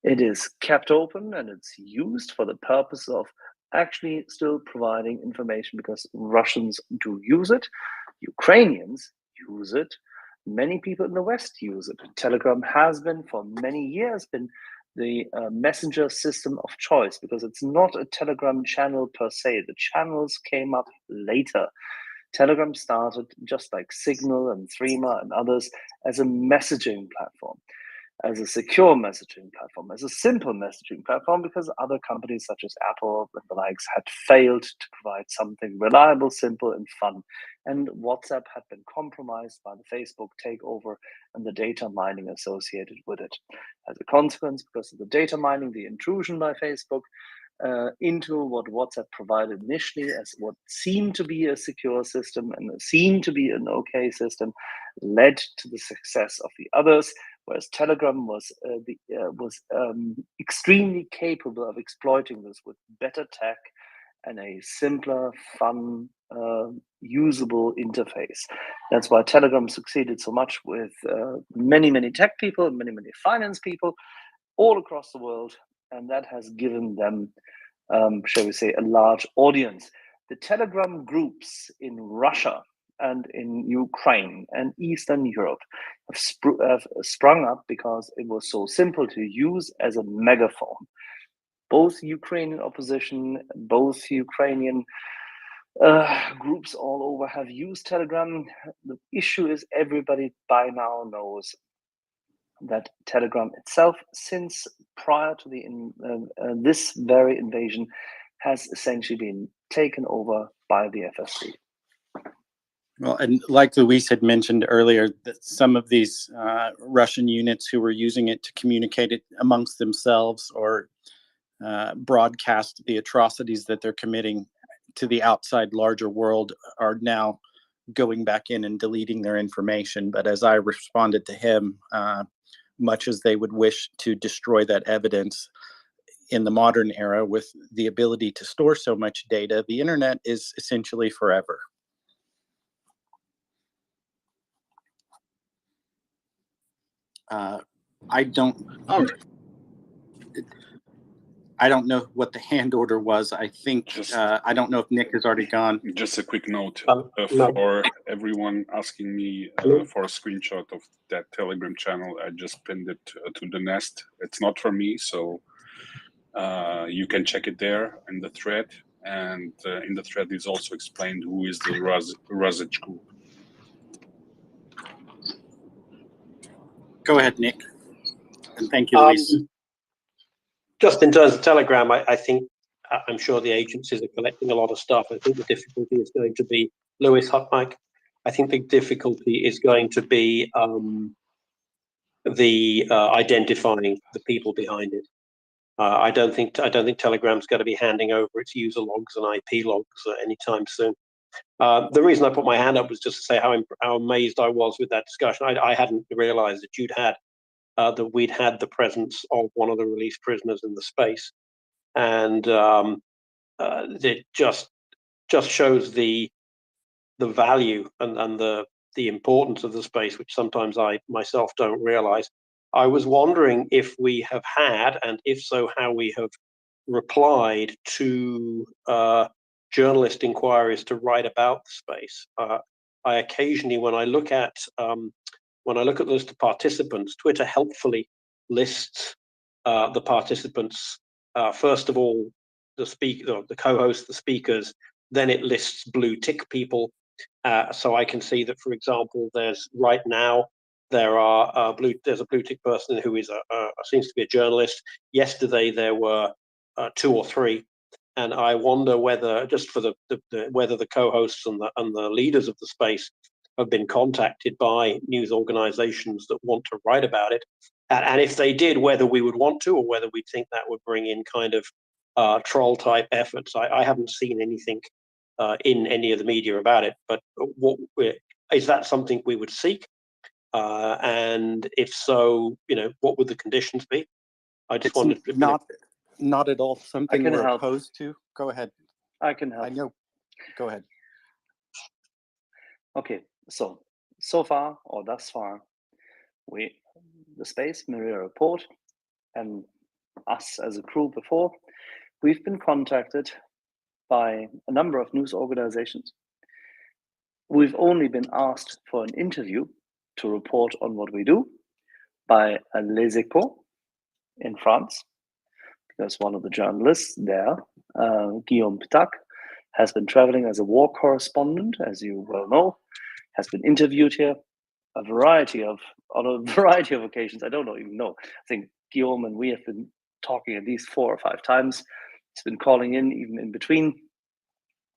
L: It is kept open and it's used for the purpose of actually still providing information because Russians do use it, Ukrainians use it, Many people in the West use it. Telegram has been for many years been the messenger system of choice because it's not a Telegram channel per se. The channels came up later. Telegram started just like Signal and Threema and others as a messaging platform, as a secure messaging platform, as a simple messaging platform, because other companies such as Apple and the likes had failed to provide something reliable, simple, and fun. And WhatsApp had been compromised by the Facebook takeover and the data mining associated with it. As a consequence, because of the data mining, the intrusion by Facebook into what WhatsApp provided initially as what seemed to be a secure system and seemed to be an okay system, led to the success of the others. Whereas Telegram was extremely capable of exploiting this with better tech and a simpler, fun, usable interface. That's why Telegram succeeded so much with many, many tech people, many, many finance people all across the world, and that has given them, shall we say, a large audience. The Telegram groups in Russia and in Ukraine and Eastern Europe have sprung up because it was so simple to use as a megaphone. Both Ukrainian opposition, both Ukrainian groups all over have used Telegram. The issue is everybody by now knows that Telegram itself, since prior to the this very invasion, has essentially been taken over by the FSB.
C: Well, and like Luis had mentioned earlier, that some of these Russian units who were using it to communicate it amongst themselves or broadcast the atrocities that they're committing to the outside larger world are now going back in and deleting their information. But as I responded to him, much as they would wish to destroy that evidence, in the modern era with the ability to store so much data, the internet is essentially forever. I don't know what the hand order was. I think I don't know if Nick has already gone.
V: Just a quick note
H: No.
V: for everyone asking me for a screenshot of that Telegram channel. I just pinned it to the nest. It's not for me, so you can check it there in the thread. And in the thread is also explained who is the Razich group.
C: Go ahead, Nick. And thank you, Luis.
H: Just in terms of Telegram, I think I'm sure the agencies are collecting a lot of stuff. I think the difficulty is going to be Lewis hot mic. I think the difficulty is going to be the identifying the people behind it. I don't think Telegram's going to be handing over its user logs and IP logs anytime soon. The reason I put my hand up was just to say how amazed I was with that discussion. I hadn't realized that we'd had the presence of one of the released prisoners in the space, and it just shows the value and the importance of the space, which sometimes I myself don't realize. I was wondering if we have had, and if so, how we have replied to journalist inquiries to write about the space. I occasionally, when I look at the list of participants, Twitter helpfully lists the participants. First of all, the co-hosts, the speakers. Then it lists blue tick people. So I can see that, for example, there's a blue tick person who is seems to be a journalist. Yesterday there were 2 or 3, and I wonder whether, just for whether the co-hosts and the leaders of the space have been contacted by news organizations that want to write about it, and if they did, whether we would want to, or whether we think that would bring in kind of troll type efforts. I haven't seen anything in any of the media about it, but is that something we would seek? And if so, what would the conditions be? I just wanted to
C: not at all something we're opposed to. Go ahead.
L: I can help.
C: I know. Go ahead.
L: Okay, so far, or thus far, the space, MriyaReport, and us as a crew before, we've been contacted by a number of news organizations. We've only been asked for an interview to report on what we do by Les Echos in France, because one of the journalists there, Guillaume Pitac, has been traveling as a war correspondent, as you well know, has been interviewed here on a variety of occasions. I don't even know. I think Guillaume and we have been talking at least 4 or 5 times. He's been calling in even in between.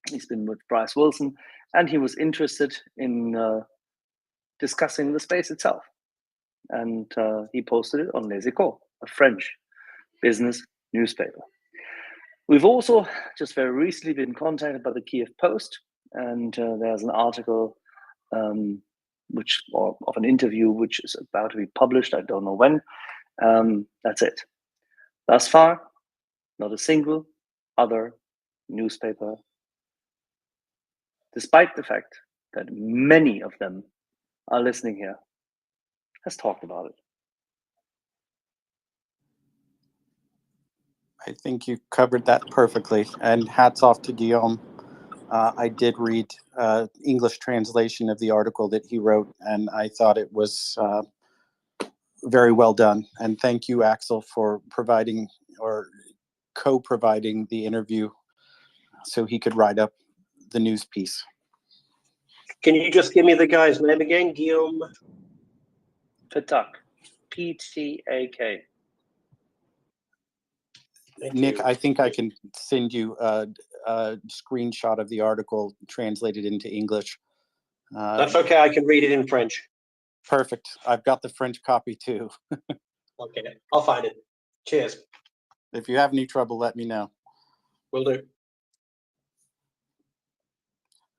L: He's been with Bryce Wilson, and he was interested in discussing the space itself. And he posted it on Les Echos, a French business newspaper. We've also just very recently been contacted by the Kiev Post, and there's an article of an interview which is about to be published. I don't know when. That's it. Thus far, not a single other newspaper, despite the fact that many of them are listening here, has talked about it.
C: I think you covered that perfectly, and hats off to Guillaume. I did read English translation of the article that he wrote, and I thought it was very well done. And thank you, Axel, for providing or co-providing the interview so he could write up the news piece.
H: Can you just give me the guy's name again? Guillaume
L: Pitac, P-T-A-K.
C: Nick, I think I can send you a screenshot of the article translated into English.
H: That's okay. I can read it in French.
C: Perfect. I've got the French copy too.
H: Okay, I'll find it. Cheers.
C: If you have any trouble, let me know.
H: Will do.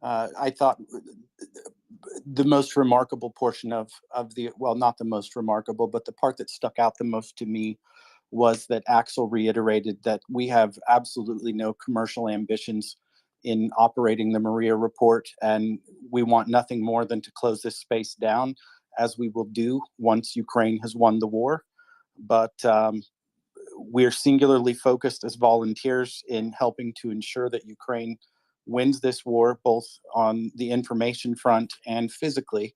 C: I thought the most remarkable portion of the, well, not the most remarkable, but the part that stuck out the most to me was that Axel reiterated that we have absolutely no commercial ambitions in operating the MriyaReport, and we want nothing more than to close this space down, as we will do once Ukraine has won the war. But we're singularly focused as volunteers in helping to ensure that Ukraine wins this war, both on the information front and physically.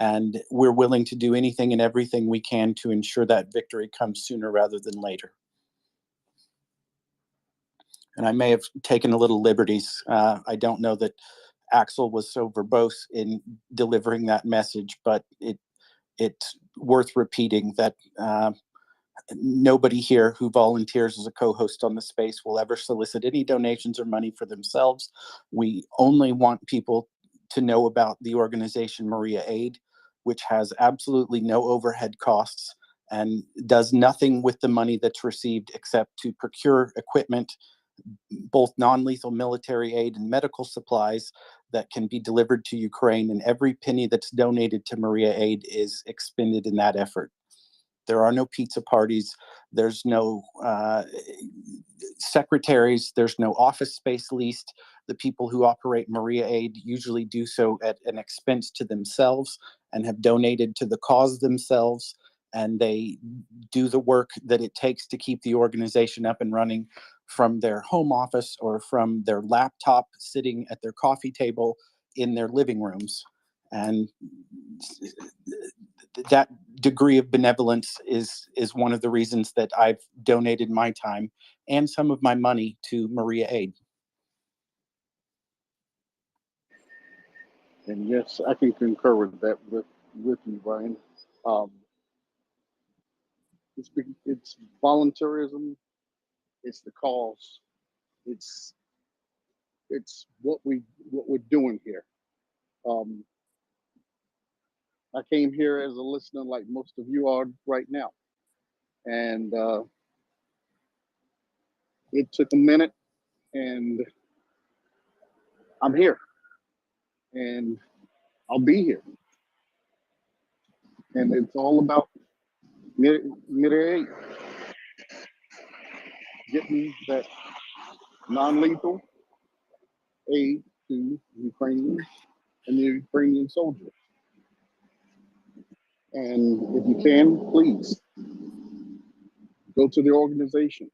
C: And we're willing to do anything and everything we can to ensure that victory comes sooner rather than later. And I may have taken a little liberties. I don't know that Axel was so verbose in delivering that message, but it's worth repeating that nobody here who volunteers as a co-host on the space will ever solicit any donations or money for themselves. We only want people to know about the organization MriyaAid, which has absolutely no overhead costs and does nothing with the money that's received except to procure equipment, both non-lethal military aid and medical supplies that can be delivered to Ukraine, and every penny that's donated to MriyaAid is expended in that effort. There are no pizza parties, there's no secretaries, there's no office space leased. The people who operate MriyaAid usually do so at an expense to themselves and have donated to the cause themselves, and they do the work that it takes to keep the organization up and running from their home office or from their laptop sitting at their coffee table in their living rooms. And that degree of benevolence is one of the reasons that I've donated my time and some of my money to MriyaAid.
N: And yes, I can concur with that with you, Brian. It's volunteerism, it's the cause, it's what we're doing here. I came here as a listener, like most of you are right now, and it took a minute, and I'm here, and I'll be here, and it's all about MriyaAid, getting that non-lethal aid to Ukrainians and the Ukrainian soldiers. And if you can, please go to the organization,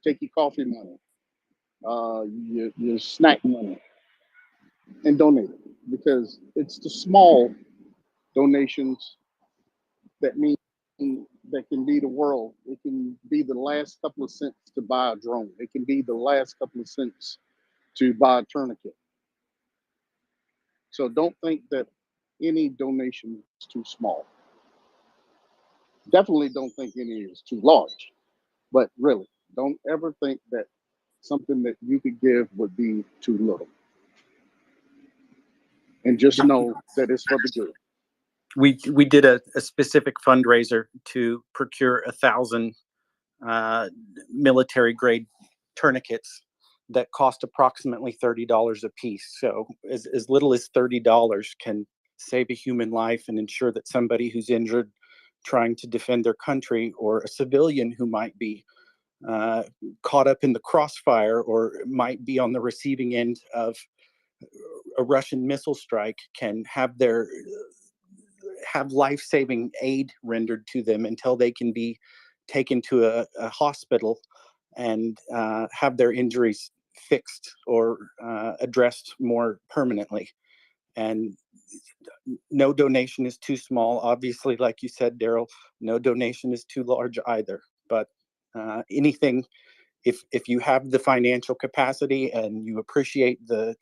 N: take your coffee money, your snack money, and donate it, because it's the small donations that mean that can be the world. It can be the last couple of cents to buy a drone. It can be the last couple of cents to buy a tourniquet. So don't think that any donation is too small. Definitely don't think any is too large. But really, don't ever think that something that you could give would be too little. And just know that it's for the good.
C: We did a specific fundraiser to procure 1,000 military grade tourniquets that cost approximately $30 a piece. So as little as $30 can save a human life and ensure that somebody who's injured trying to defend their country, or a civilian who might be caught up in the crossfire or might be on the receiving end of a Russian missile strike, can have life-saving aid rendered to them until they can be taken to a hospital and have their injuries fixed or addressed more permanently. And no donation is too small. Obviously, like you said, Daryl, no donation is too large either. But anything, if you have the financial capacity and you appreciate the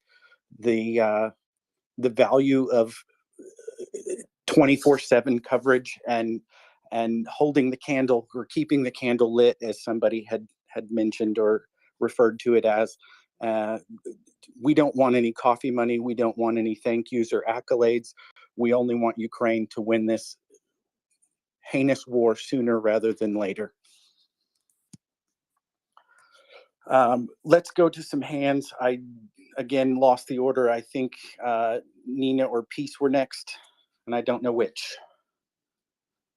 C: value of 24/7 coverage and holding the candle or keeping the candle lit, as somebody had mentioned or referred to it as, we don't want any coffee money. We don't want any thank yous or accolades. We only want Ukraine to win this heinous war sooner rather than later. Let's go to some hands. I, again, lost the order. I think Nina or Peace were next, and I don't know which.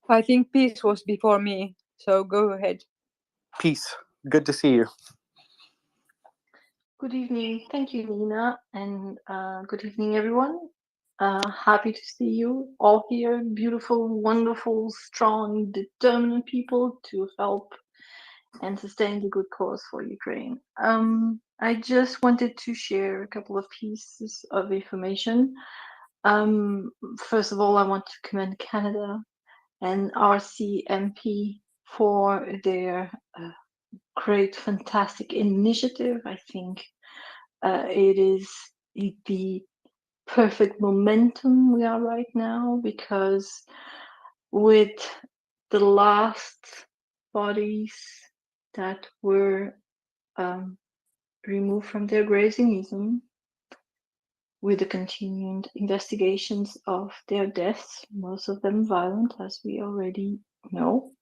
D: I think Peace was before me, so go ahead.
C: Peace, good to see you.
O: Good evening. Thank you, Nina, and good evening, everyone. Happy to see you all here. Beautiful, wonderful, strong, determined people to help and sustain the good cause for Ukraine. I just wanted to share a couple of pieces of information. First of all, I want to commend Canada and RCMP for their great, fantastic initiative. I think it is the perfect momentum we are right now, because with the last bodies that were removed from their grazing, with the continued investigations of their deaths, most of them violent, as we already know.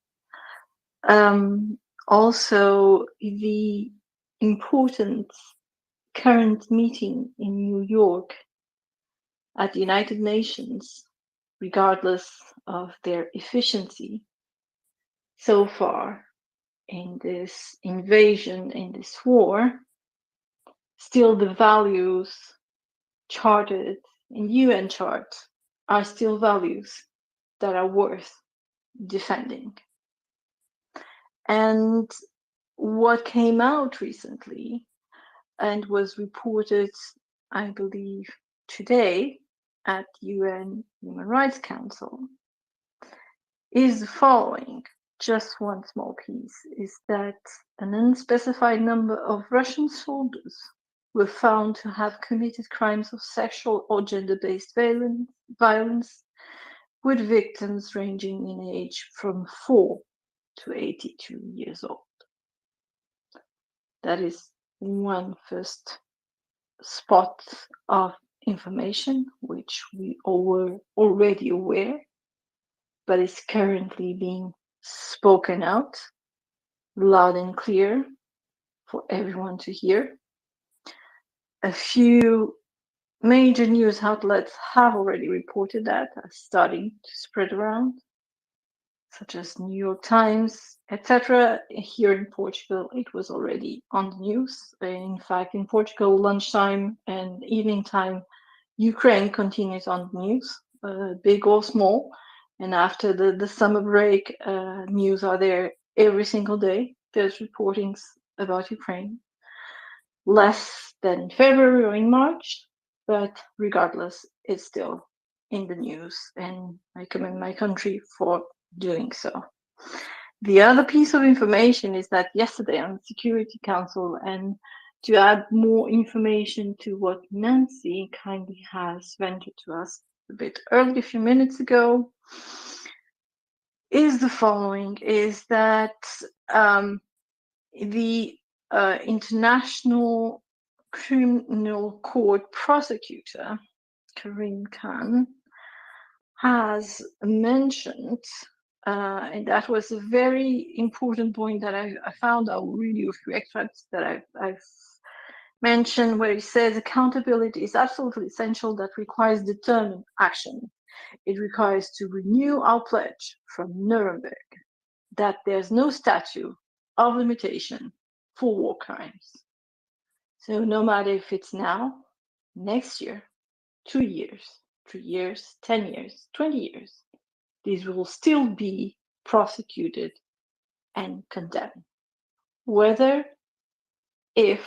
O: Also, the important current meeting in New York at the United Nations, regardless of their efficiency so far in this invasion, in this war, still the values charted in UN charts are still values that are worth defending. And what came out recently and was reported, I believe, today at UN Human Rights Council is the following. Just one small piece is that an unspecified number of Russian soldiers were found to have committed crimes of sexual or gender-based violence, with victims ranging in age from 4 to 82 years old. That is one first spot of information which we all were already aware, but is currently being spoken out loud and clear for everyone to hear. A few major news outlets have already reported that, starting to spread around, such as New York Times, etc. Here in Portugal, it was already on the news. In fact, in Portugal, lunchtime and evening time, Ukraine continues on the news, big or small. And after the summer break, news are there every single day. There's reportings about Ukraine. Less than in February or in March, but regardless, it's still in the news, and I commend my country for doing so. The other piece of information is that yesterday on the Security Council, and to add more information to what Nancy kindly has ventured to us a bit early, a few minutes ago, is the following, is that the International Criminal Court prosecutor, Karim Khan, has mentioned, and that was a very important point that I found out really a few extracts that I've mentioned, where he says accountability is absolutely essential, that requires determined action. It requires to renew our pledge from Nuremberg that there's no statute of limitation for war crimes. So no matter if it's now, next year, 2 years, 3 years, 10 years, 20 years, these will still be prosecuted and condemned. Whether if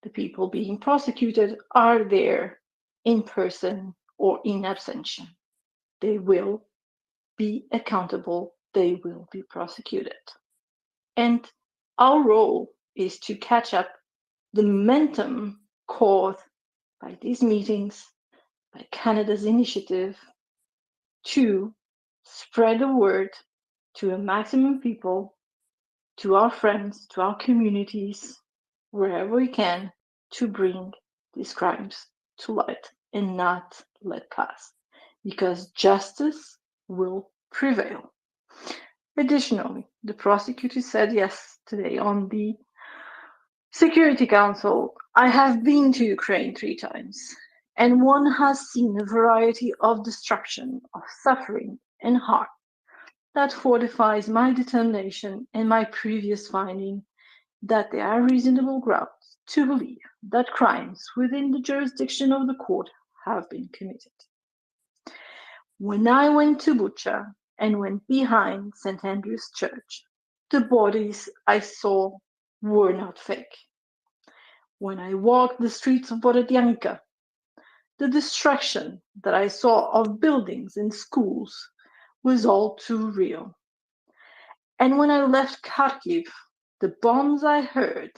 O: the people being prosecuted are there in person or in absentia, they will be accountable, they will be prosecuted. And our role is to catch up the momentum caused by these meetings, by Canada's initiative, to spread the word to a maximum people, to our friends, to our communities, wherever we can, to bring these crimes to light and not let pass, because justice will prevail. Additionally, the prosecutor said yesterday on the Security Council, I have been to Ukraine 3 times, and one has seen a variety of destruction, of suffering and harm that fortifies my determination and my previous finding that there are reasonable grounds to believe that crimes within the jurisdiction of the court have been committed. When I went to Bucha and went behind St. Andrew's Church, the bodies I saw were not fake. When I walked the streets of Borodianka, the destruction that I saw of buildings and schools was all too real. And when I left Kharkiv, the bombs I heard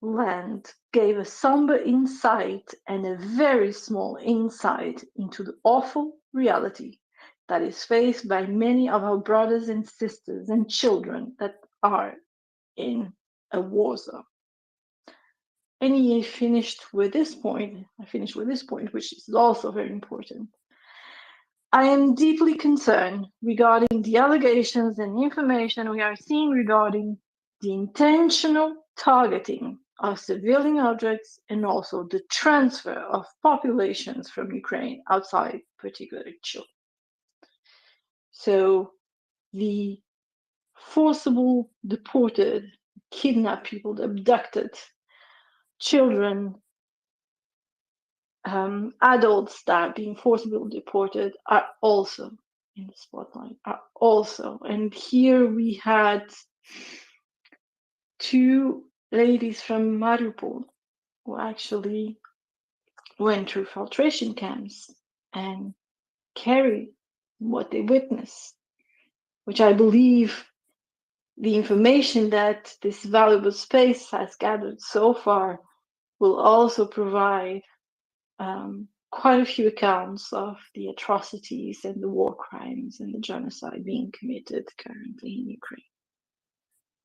O: land gave a somber insight and a very small insight into the awful reality that is faced by many of our brothers and sisters and children that are in a war zone. And I finished with this point, which is also very important. I am deeply concerned regarding the allegations and information we are seeing regarding the intentional targeting of civilian objects and also the transfer of populations from Ukraine outside, particularly children. So the forcible deported, kidnapped people, abducted children, adults that are being forcibly deported are also in the spotlight, and here we had 2 ladies from MriyaReport who actually went through filtration camps and carried what they witnessed, which I believe the information that this valuable space has gathered so far will also provide quite a few accounts of the atrocities and the war crimes and the genocide being committed currently in Ukraine.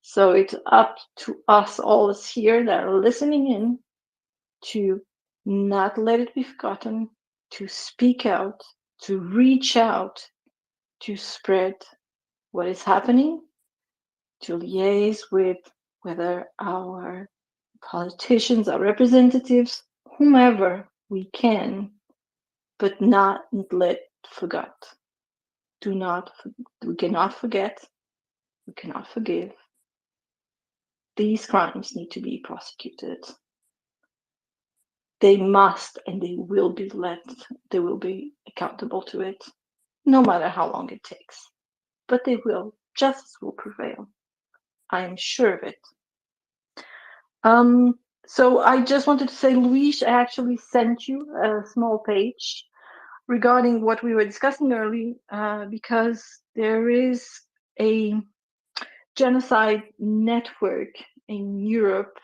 O: So it's up to us all here that are listening in to not let it be forgotten, to speak out, to reach out, to spread what is happening, to liaise with whether our politicians, our representatives, whomever we can, but not let forget. We cannot forget, we cannot forgive. These crimes need to be prosecuted. They must, and they will be accountable to it, no matter how long it takes. But they will, justice will prevail. I am sure of it. So I just wanted to say, Luis, I actually sent you a small page regarding what we were discussing earlier, because there is a genocide network in Europe.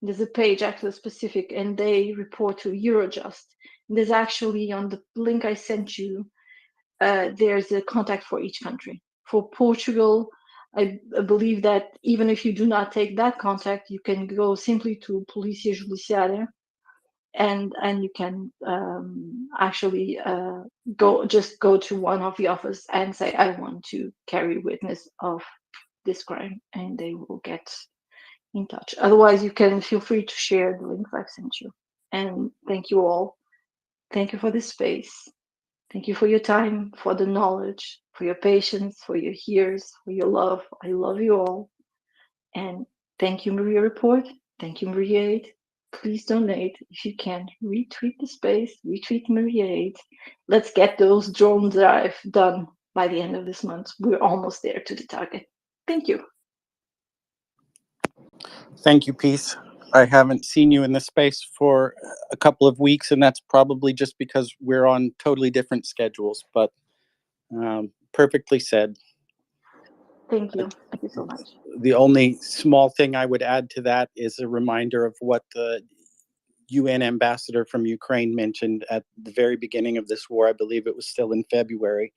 O: There's a page actually specific, and they report to Eurojust. There's actually on the link I sent you, there's a contact for each country. For Portugal, I believe that even if you do not take that contact, you can go simply to Polícia Judiciária, and you can actually go to one of the office and say, I want to carry witness of this crime, and they will get in touch. Otherwise, you can feel free to share the links I've sent you. And thank you all. Thank you for this space. Thank you for your time, for the knowledge, for your patience, for your ears, for your love. I love you all. And thank you, MriyaReport. Thank you, MriyaAid. Please donate if you can. Retweet the space, retweet MriyaAid. Let's get those drone drive done by the end of this month. We're almost there to the target. Thank you.
C: Thank you, Peace. I haven't seen you in this space for a couple of weeks, and that's probably just because we're on totally different schedules, but perfectly said.
O: Thank you. Thank you so much.
C: The only small thing I would add to that is a reminder of what the UN ambassador from Ukraine mentioned at the very beginning of this war. I believe it was still in February.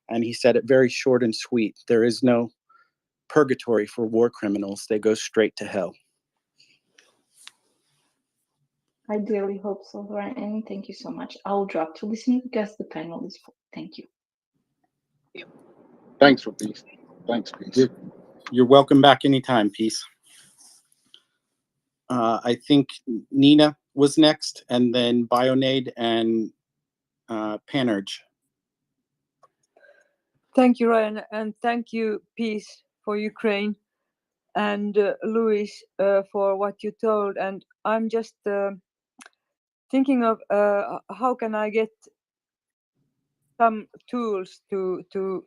C: And he said it very short and sweet. There is no purgatory for war criminals. They go straight to hell.
O: I dearly hope so, Ryan. Thank you so much. I'll drop to listen because the panel is full. Thank you.
N: Thanks for Peace. Thanks, Peace.
C: You're welcome back anytime, Peace. I think Nina was next, and then Bionade and Panerge.
D: Thank you, Ryan, and thank you, Peace, for Ukraine, and Louis, for what you told. And I'm just thinking of how can I get some tools to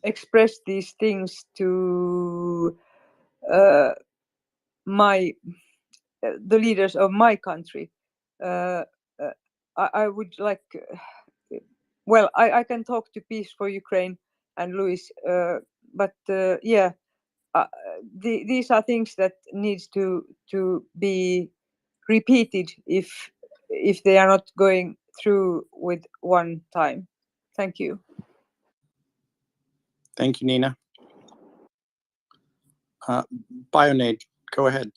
D: express these things to the leaders of my country. I would like, well, I can talk to Peace for Ukraine and Louis, but yeah, these are things that needs to be repeated if they are not going through with one time. Thank you.
C: Thank you, Nina. Bionade, go ahead.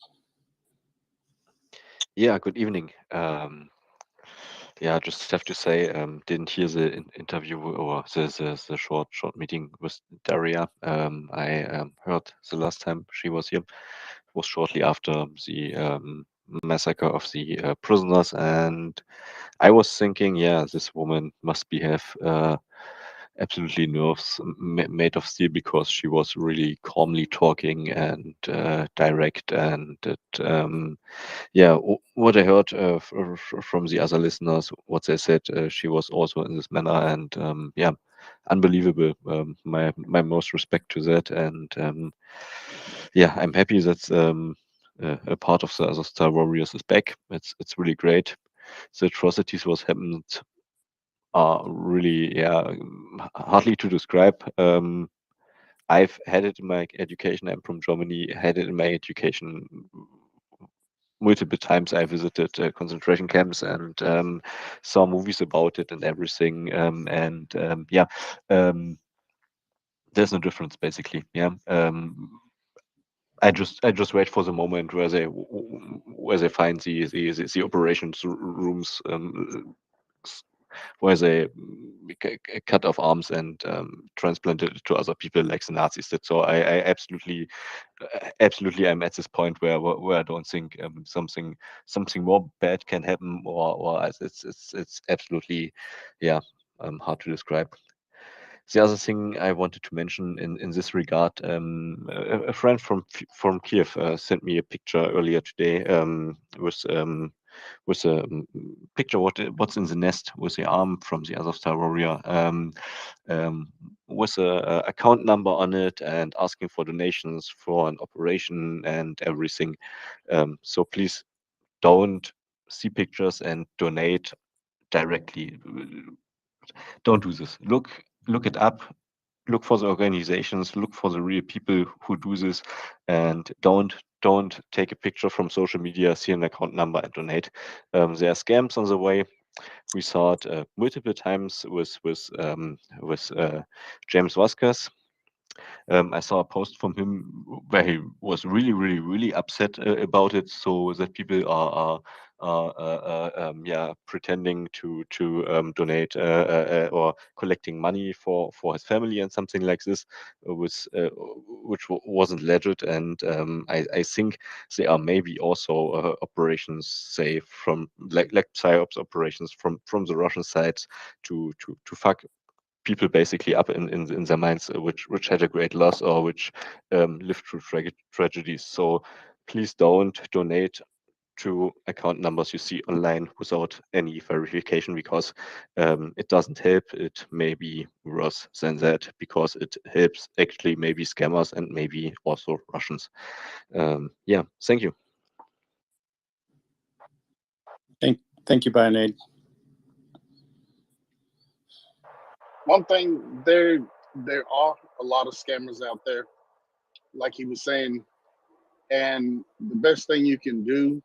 I: Yeah, good evening. Yeah, just have to say, didn't hear the interview or the short meeting with Daria. I heard the last time she was here. It was shortly after the massacre of the prisoners, and I was thinking, yeah, this woman must have absolutely nerves made of steel, because she was really calmly talking and direct, and it, yeah, what I heard from the other listeners, what they said, she was also in this manner, and yeah, unbelievable. My most respect to that, and yeah, I'm happy that a part of the other Star Warriors is back. It's really great. The atrocities was happened are really, yeah, hardly to describe. I've had it in my education. I'm from Germany. Had it in my education multiple times. I visited concentration camps and saw movies about it and everything. Yeah, there's no difference basically. Yeah. I just wait for the moment where they find the operations rooms, where they cut off arms and transplant it to other people like the Nazis did. So I absolutely I'm at this point where I don't think something more bad can happen, or it's absolutely, yeah, hard to describe. The other thing I wanted to mention in this regard, a friend from Kiev sent me a picture earlier today with a picture what's in the nest with the arm from the other Star Warrior, with a account number on it and asking for donations for an operation and everything. So please don't see pictures and donate directly. Don't do this. Look it up. Look for the organizations. Look for the real people who do this, and don't take a picture from social media, see an account number, and donate. There are scams on the way. We saw it multiple times with James Vasquez. I saw a post from him where he was really upset about it, so that people are pretending to donate or collecting money for his family and something like this, which wasn't legit. And I think there are maybe also operations, say from like psyops operations from the Russian sides to fuck people basically up in their minds, which had a great loss or which lived through tragedies. So please don't donate to account numbers you see online without any verification, because it doesn't help. It may be worse than that, because it helps actually maybe scammers and maybe also Russians. Yeah, thank you.
C: Thank you, Bionade.
N: One thing, there are a lot of scammers out there, like he was saying, and the best thing you can do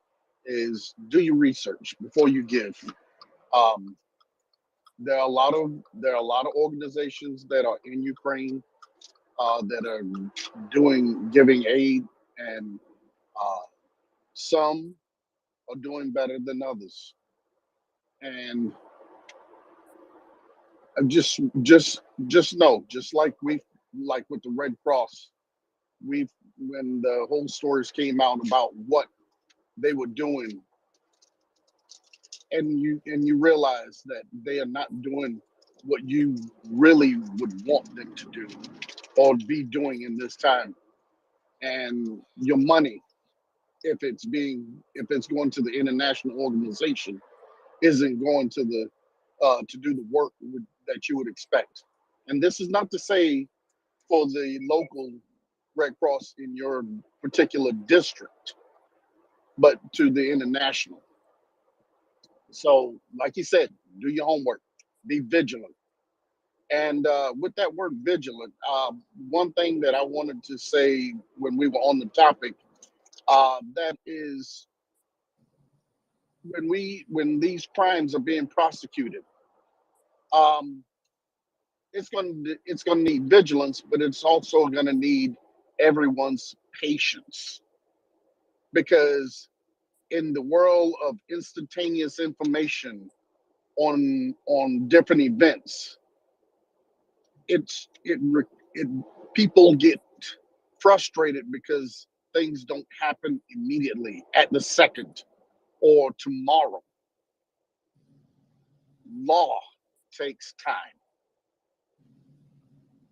N: is do your research before you give. Um, there are a lot of organizations that are in Ukraine that are giving aid, and some are doing better than others. And just know, just like with the Red Cross, when the whole stories came out about what they were doing, and you realize that they are not doing what you really would want them to do or be doing in this time. And your money, if it's going to the international organization, isn't going to to do the work that you would expect. And this is not to say for the local Red Cross in your particular district, but to the international. So, like you said, do your homework, be vigilant. And with that word vigilant, one thing that I wanted to say when we were on the topic, that is when these crimes are being prosecuted, um, it's gonna need vigilance, but it's also gonna need everyone's patience, because in the world of instantaneous information on different events, it people get frustrated because things don't happen immediately at the second or tomorrow. Law takes time.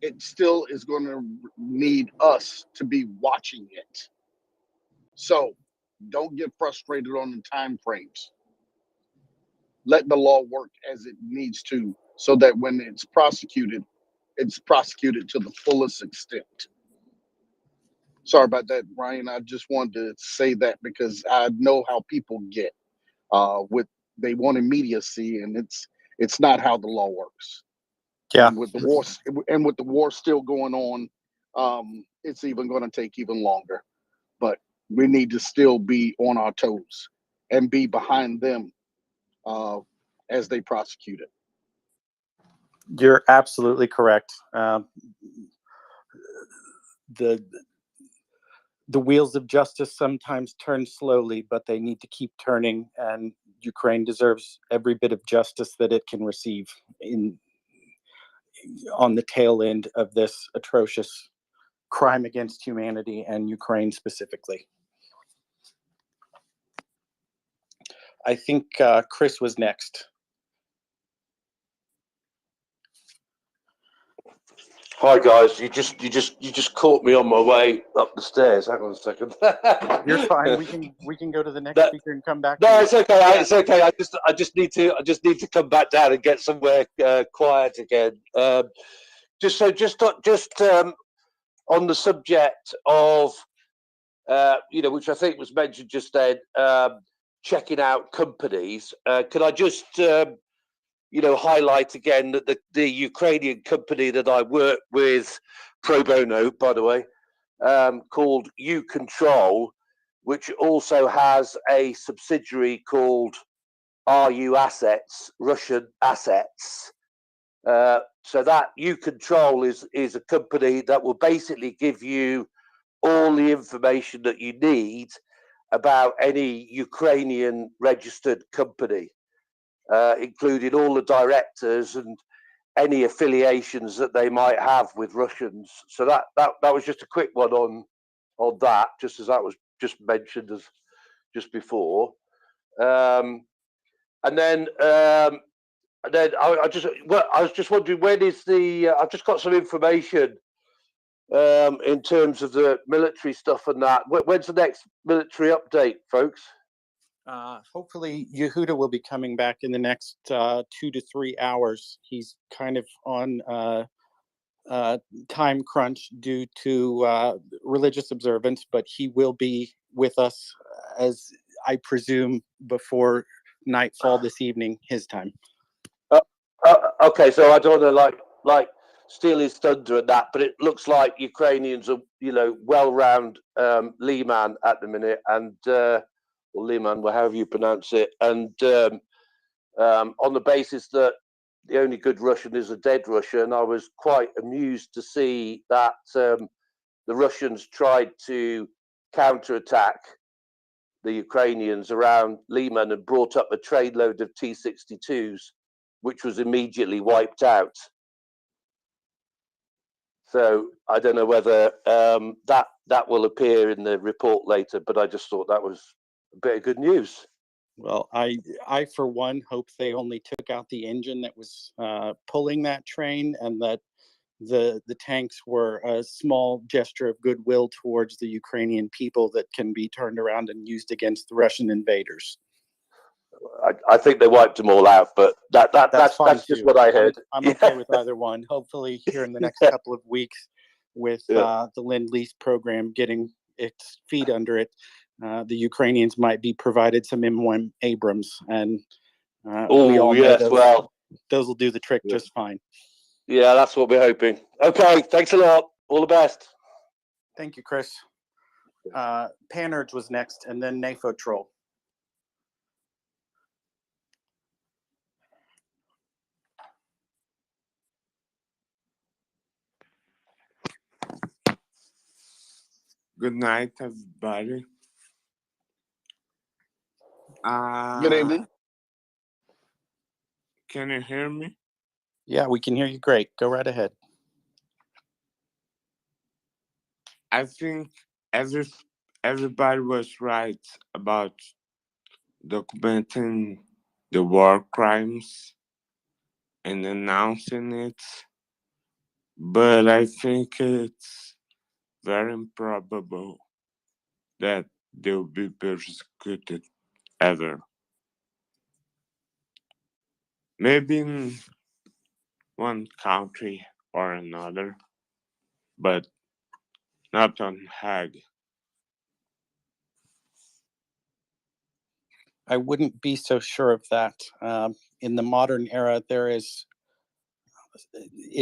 N: It still is going to need us to be watching it. So don't get frustrated on the time frames. Let the law work as it needs to, so that when it's prosecuted to the fullest extent. Sorry about that, Ryan. I just wanted to say that because I know how people get they want immediacy, and it's not how the law works.
C: Yeah.
N: And with the war still going on, it's even going to take even longer. But we need to still be on our toes and be behind them as they prosecute it.
C: You're absolutely correct. The wheels of justice sometimes turn slowly, but they need to keep turning, and Ukraine deserves every bit of justice that it can receive on the tail end of this atrocious crime against humanity, and Ukraine specifically. I think Chris was next.
P: Hi guys, you just caught me on my way up the stairs. Hang on a second.
C: You're fine. We can go to the next speaker and come back.
P: No, it's okay. Yeah. It's okay. I just need to come back down and get somewhere quiet again. Just on the subject of which I think was mentioned just then, checking out companies. Can I just highlight again that the Ukrainian company that I work with, pro bono, by the way, called U-Control, which also has a subsidiary called RU Assets, Russian Assets. So that U-Control is a company that will basically give you all the information that you need about any Ukrainian registered company, including all the directors and any affiliations that they might have with Russians. So that was just a quick one on that, just as that was just mentioned as just before. And then I was just wondering, when is the? I've just got some information in terms of the military stuff and that. When's the next military update, folks?
C: Hopefully Yehuda will be coming back in the next 2 to 3 hours. He's kind of on time crunch due to religious observance, but he will be with us, as I presume, before nightfall this evening, his time.
P: Okay, so I don't want to like steal his thunder and that, but it looks like Ukrainians are, well-round Liman at the minute, and or Liman, however you pronounce it, and on the basis that the only good Russian is a dead Russian, I was quite amused to see that the Russians tried to counterattack the Ukrainians around Liman and brought up a trainload of T-62s, which was immediately wiped out. So I don't know whether that will appear in the report later, but I just thought that was a bit of good news.
C: Well, I for one hope they only took out the engine that was pulling that train, and that the tanks were a small gesture of goodwill towards the Ukrainian people that can be turned around and used against the Russian invaders.
P: I think they wiped them all out, but that's just what I heard.
C: I'm okay with either one. Hopefully, here in the next couple of weeks, with the Lend-Lease program getting its feet under it, the Ukrainians might be provided some M1 Abrams, and we all know those will do the trick just fine.
P: Yeah, that's what we're hoping. Okay, thanks a lot. All the best.
C: Thank you, Chris. Panurge was next, and then NAFO Troll.
W: Good night, everybody.
N: Good evening.
W: Can you hear me?
C: Yeah, we can hear you great. Go right ahead.
W: I think everybody was right about documenting the war crimes and announcing it, but I think it's very improbable that they will be persecuted ever. Maybe in one country or another, but not on Hague.
C: I wouldn't be so sure of that. In the modern era, it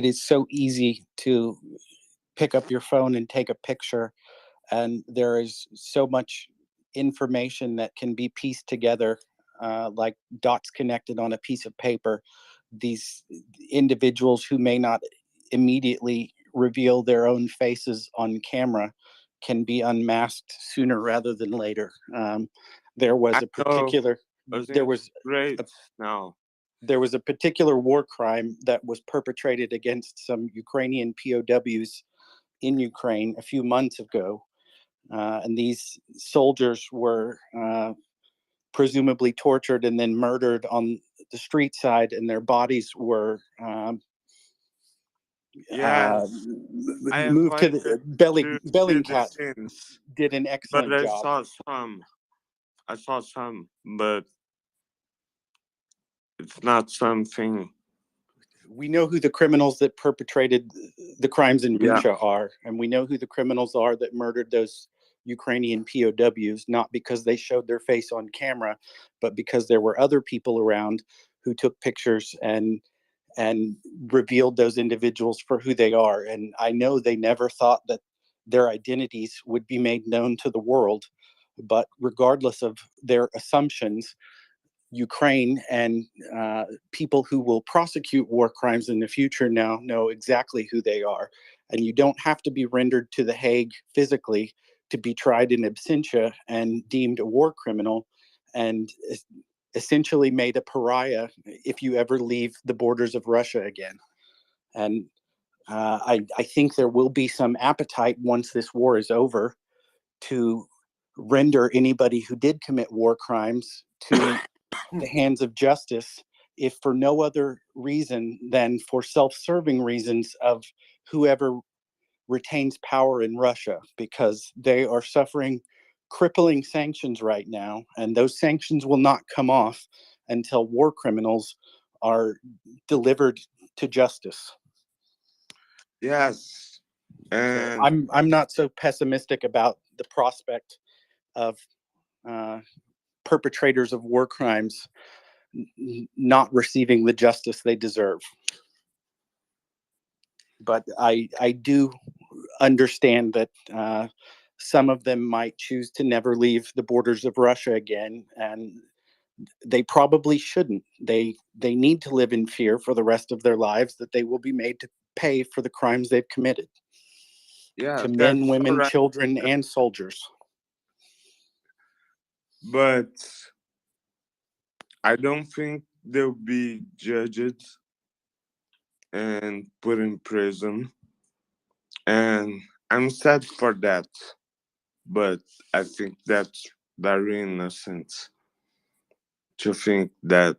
C: is so easy to pick up your phone and take a picture, and there is so much information that can be pieced together, like dots connected on a piece of paper. These individuals who may not immediately reveal their own faces on camera can be unmasked sooner rather than later. There was a particular war crime that was perpetrated against some Ukrainian POWs in Ukraine a few months ago, and these soldiers were presumably tortured and then murdered on the street side, and their bodies were moved to the Bellingcat. Did an excellent
W: but
C: job.
W: I saw some, but it's not something.
C: We know who the criminals that perpetrated the crimes in Bucha are, and we know who the criminals are that murdered those Ukrainian POWs, not because they showed their face on camera, but because there were other people around who took pictures and revealed those individuals for who they are. And I know they never thought that their identities would be made known to the world. But regardless of their assumptions, Ukraine and people who will prosecute war crimes in the future now know exactly who they are. And you don't have to be rendered to The Hague physically to be tried in absentia and deemed a war criminal and essentially made a pariah if you ever leave the borders of Russia again. And I think there will be some appetite once this war is over to render anybody who did commit war crimes to the hands of justice, if for no other reason than for self-serving reasons of whoever retains power in Russia, because they are suffering crippling sanctions right now, and those sanctions will not come off until war criminals are delivered to justice.
W: Yes.
C: So
W: And
C: I'm not so pessimistic about the prospect of perpetrators of war crimes not receiving the justice they deserve. But I do understand that some of them might choose to never leave the borders of Russia again, and they probably shouldn't. They need to live in fear for the rest of their lives that they will be made to pay for the crimes they've committed
W: yeah,
C: to men,
W: that's
C: women,
W: all right.
C: children, and soldiers.
W: But I don't think they'll be judged and put in prison. And I'm sad for that. But I think that's very innocent to think that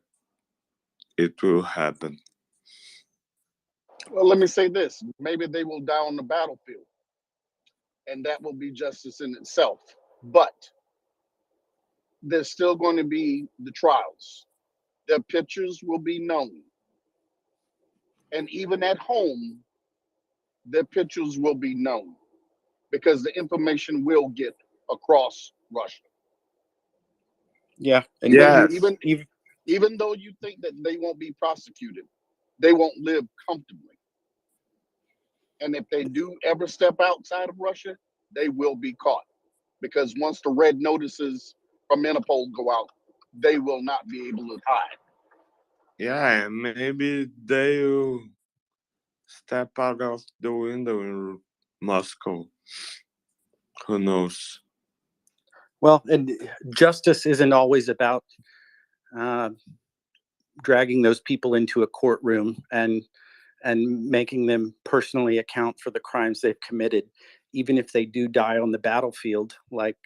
W: it will happen.
N: Well, let me say this: maybe they will die on the battlefield, and that will be justice in itself. But there's still going to be the trials. Their pictures will be known, and even at home, their pictures will be known because the information will get across Russia.
C: Yeah, and
W: Yes.
N: Even though you think that they won't be prosecuted, they won't live comfortably. And if they do ever step outside of Russia, they will be caught. Because once the red notices from Interpol go out, they will not be able to hide.
W: Yeah, and maybe they'll step out of the window in Moscow. Who knows?
C: Well, and justice isn't always about dragging those people into a courtroom and making them personally account for the crimes they've committed, even if they do die on the battlefield, like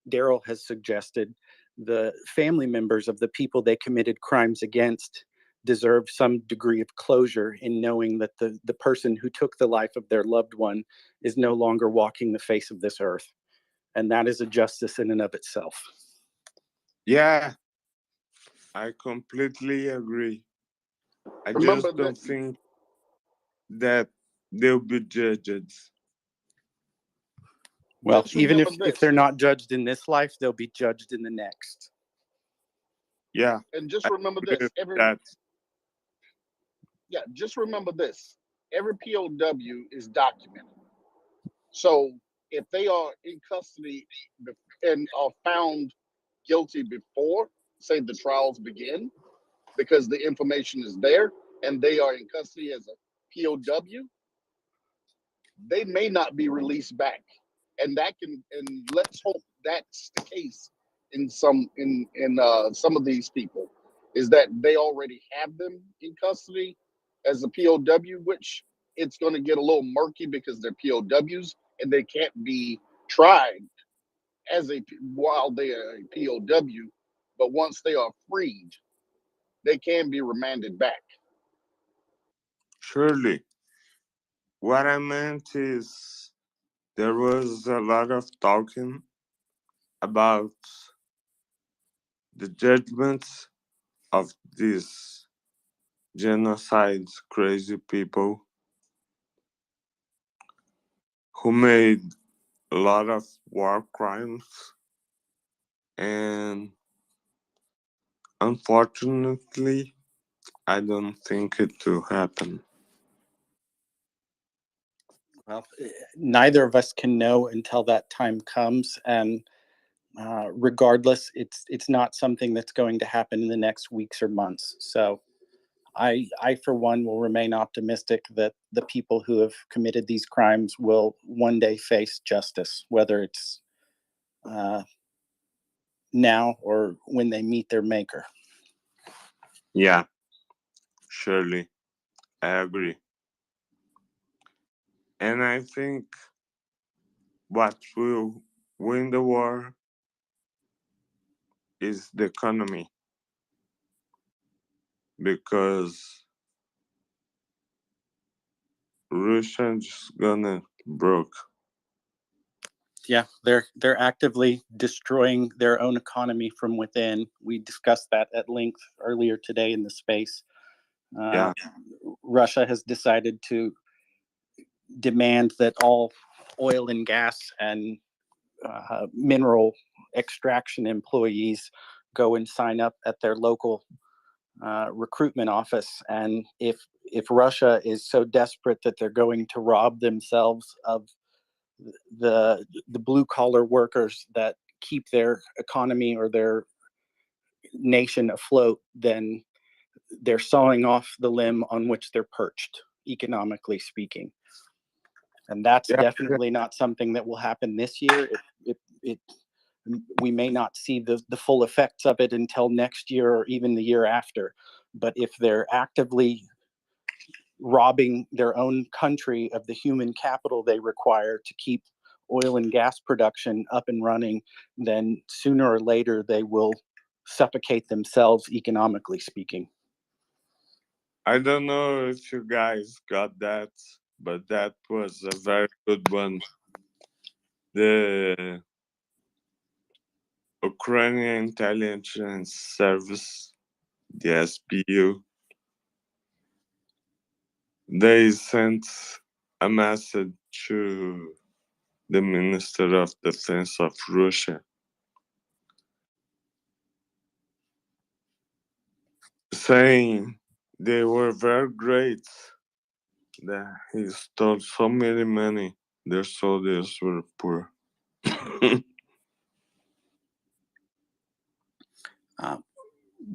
C: Daryl has suggested. The family members of the people they committed crimes against deserve some degree of closure in knowing that the person who took the life of their loved one is no longer walking the face of this earth. And that is a justice in and of itself.
W: Yeah, I completely agree. I
N: Remember
W: just don't
N: that.
W: think that they'll be judged.
C: Well,
N: Just
C: even
N: remember
C: if
N: this,
C: they're not judged in this life, they'll be judged in the next.
W: Yeah.
N: and just
W: I
N: remember
W: agree
N: this:
W: with that.
N: just remember this. Every POW is documented. So if they are in custody and are found guilty before, say, the trials begin, because the information is there and they are in custody as a POW, they may not be released back. And let's hope that's the case in some of these people, is that they already have them in custody as a POW, which it's going to get a little murky because they're POWs and they can't be tried while they are a POW. But once they are freed, they can be remanded back.
W: Surely. What I meant is there was a lot of talking about the judgments of these genocides crazy people who made a lot of war crimes, and unfortunately, I don't think it will happen.
C: Well, neither of us can know until that time comes, and regardless, it's not something that's going to happen in the next weeks or months. So I for one will remain optimistic that the people who have committed these crimes will one day face justice, whether it's now or when they meet their maker.
W: Yeah, surely, I agree. And I think what will win the war is the economy, because Russia just gonna broke.
C: Yeah, they're actively destroying their own economy from within. We discussed that at length earlier today in the space.
W: Yeah.
C: Russia has decided to demand that all oil and gas and mineral extraction employees go and sign up at their local recruitment office. And if Russia is so desperate that they're going to rob themselves of the blue collar workers that keep their economy or their nation afloat, then they're sawing off the limb on which they're perched, economically speaking. And that's definitely not something that will happen this year. We may not see the full effects of it until next year or even the year after. But if they're actively robbing their own country of the human capital they require to keep oil and gas production up and running, then sooner or later they will suffocate themselves, economically speaking.
W: I don't know if you guys got that, but that was a very good one. The Ukrainian Intelligence Service, the SBU, they sent a message to the Minister of Defense of Russia saying they were very great, that he stole so many money, their soldiers were poor.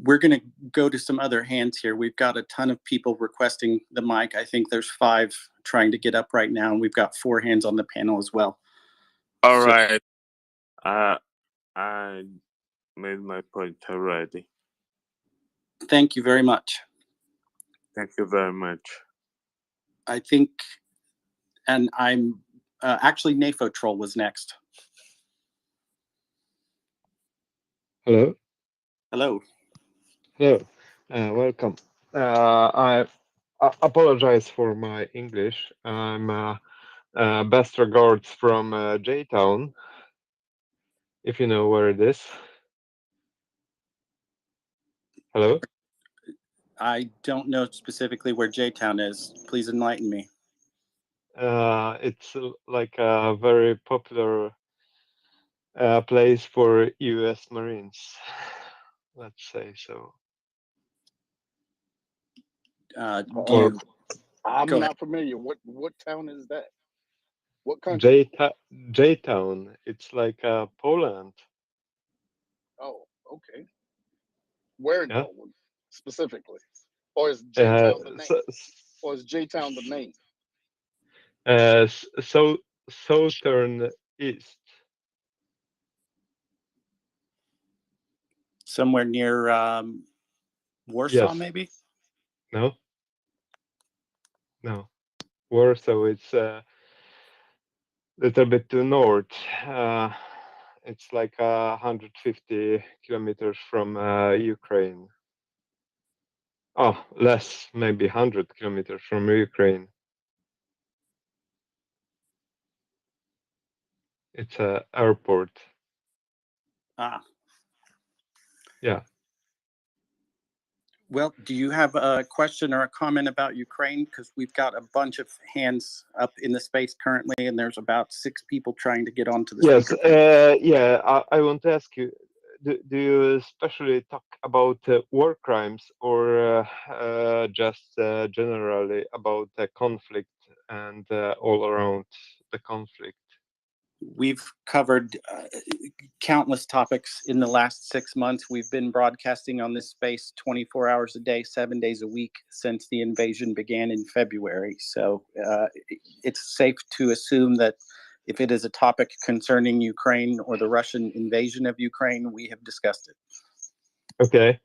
C: We're going to go to some other hands here. We've got a ton of people requesting the mic. I think there's 5 trying to get up right now, and we've got 4 hands on the panel as well.
W: All right. I made my point already.
C: Thank you very much.
W: Thank you very much.
C: I think, and I'm actually NAFO Troll was next.
E: Hello.
C: Hello.
E: Hello. Welcome. I apologize for my English. I'm best regards from J-Town, if you know where it is. Hello.
C: I don't know specifically where J-Town is. Please enlighten me.
E: It's like a very popular place for U.S. Marines, let's say so.
N: I'm
E: Go
N: not
E: ahead.
N: familiar. What town is that? What country?
E: J-Town. It's like Poland.
N: Oh, okay. Where in
E: Yeah.
N: Poland specifically? Or is J-Town the name?
E: So,
N: Or is J-Town the name?
E: so southern east.
C: Somewhere near Warsaw,
E: Yes.
C: maybe?
E: No. Warsaw, it's a little bit to north. It's like 150 kilometers from Ukraine. Oh, less, maybe 100 kilometers from Ukraine. It's a airport. Yeah.
C: Well, do you have a question or a comment about Ukraine? Because we've got a bunch of hands up in the space currently, and there's about 6 people trying to get onto the
E: Yes.
C: speaker.
E: Yeah. I want to ask you, do you especially talk about war crimes, or just generally about the conflict and all around the conflict?
C: We've covered countless topics in the last 6 months. We've been broadcasting on this space 24 hours a day, 7 days a week since the invasion began in February. So it's safe to assume that if it is a topic concerning Ukraine or the Russian invasion of Ukraine, we have discussed it.
E: Okay.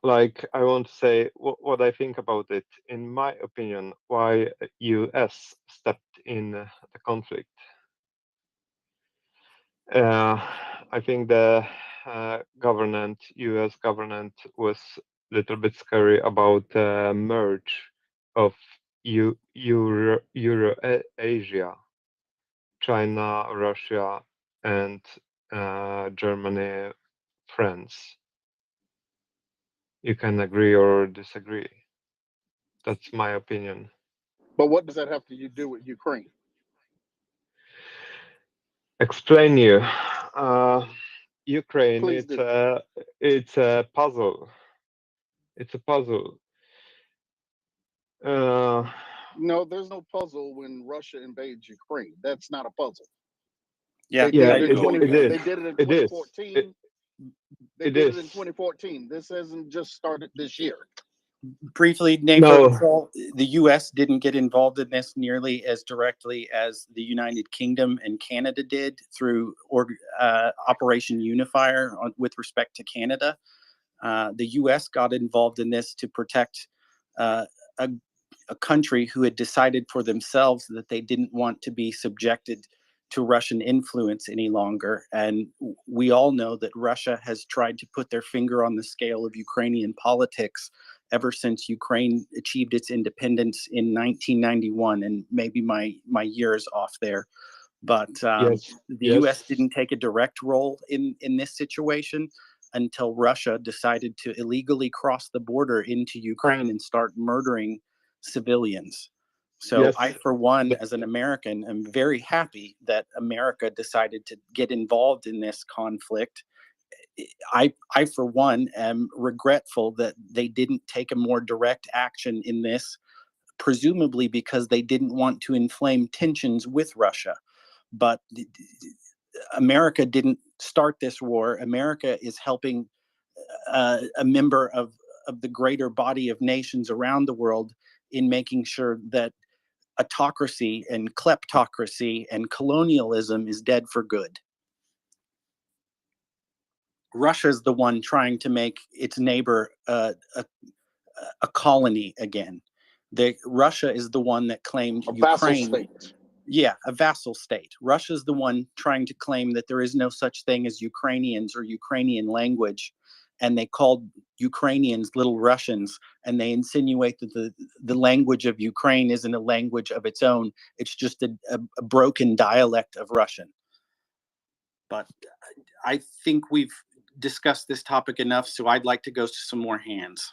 E: Like, I want to say what I think about it. In my opinion, why US stepped in the conflict. I think the US government was a little bit scary about the merge of Eurasia, China, Russia, and Germany, France. You can agree or disagree. That's my opinion.
N: But what does that have to do with Ukraine?
E: Explain you. Ukraine,
N: Please do.
E: it's a puzzle. It's a puzzle.
N: No, there's no puzzle when Russia invades Ukraine. That's not a puzzle.
C: Yeah,
N: They did it in
E: it is.
N: They did it in
E: It is.
N: 2014. They
E: It
N: did
E: is.
N: it in 2014. This hasn't just started this year.
C: Briefly, NATO control, the US didn't get involved in this nearly as directly as the United Kingdom and Canada did through Operation Unifier with respect to Canada. The US got involved in this to protect a country who had decided for themselves that they didn't want to be subjected to Russian influence any longer. And we all know that Russia has tried to put their finger on the scale of Ukrainian politics ever since Ukraine achieved its independence in 1991. And maybe my year is off there. But the US didn't take a direct role in this situation until Russia decided to illegally cross the border into Ukraine and start murdering civilians. So I, for one, as an American, am very happy that America decided to get involved in this conflict. I, for one, am regretful that they didn't take a more direct action in this, presumably because they didn't want to inflame tensions with Russia. But America didn't start this war. America is helping a member of the greater body of nations around the world in making sure that autocracy and kleptocracy and colonialism is dead for good. Russia's the one trying to make its neighbor a colony again. Russia is the one that claimed
N: a
C: Ukraine.
N: vassal state.
C: Yeah, a vassal state. Russia's the one trying to claim that there is no such thing as Ukrainians or Ukrainian language. And they called Ukrainians little Russians, and they insinuate that the language of Ukraine isn't a language of its own. It's just a broken dialect of Russian. But I think we've discussed this topic enough, so I'd like to go to some more hands.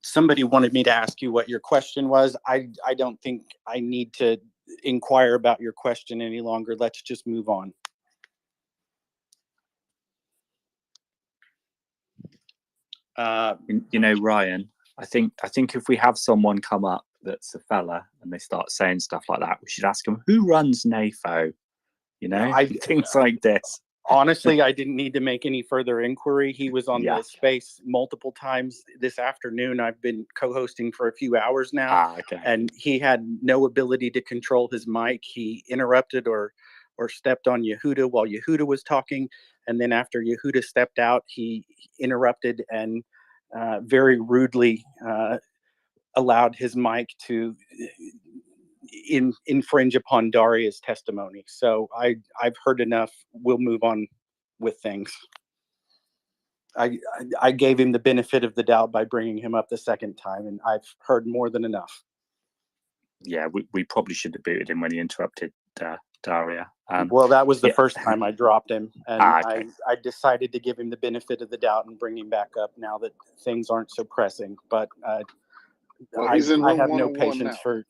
C: Somebody wanted me to ask you what your question was. I don't think I need to inquire about your question any longer. Let's just move on.
T: You know, Ryan, I think if we have someone come up that's a fella and they start saying stuff like that, we should ask them, who runs NAFO? You know, things like this.
C: Honestly, I didn't need to make any further inquiry. He was on the space multiple times this afternoon. I've been co-hosting for a few hours now, and he had no ability to control his mic. He interrupted or stepped on Yehuda while Yehuda was talking, and then after Yehuda stepped out, he interrupted and very rudely allowed his mic to infringe upon Daria's testimony. So I've heard enough. We'll move on with things. I gave him the benefit of the doubt by bringing him up the second time, and I've heard more than enough.
T: Yeah, we probably should have booted him when he interrupted Daria.
C: Well, that was the first time I dropped him, and I decided to give him the benefit of the doubt and bring him back up now that things aren't so pressing. But
N: he's in room
C: I have no
N: 101
C: patience
N: now.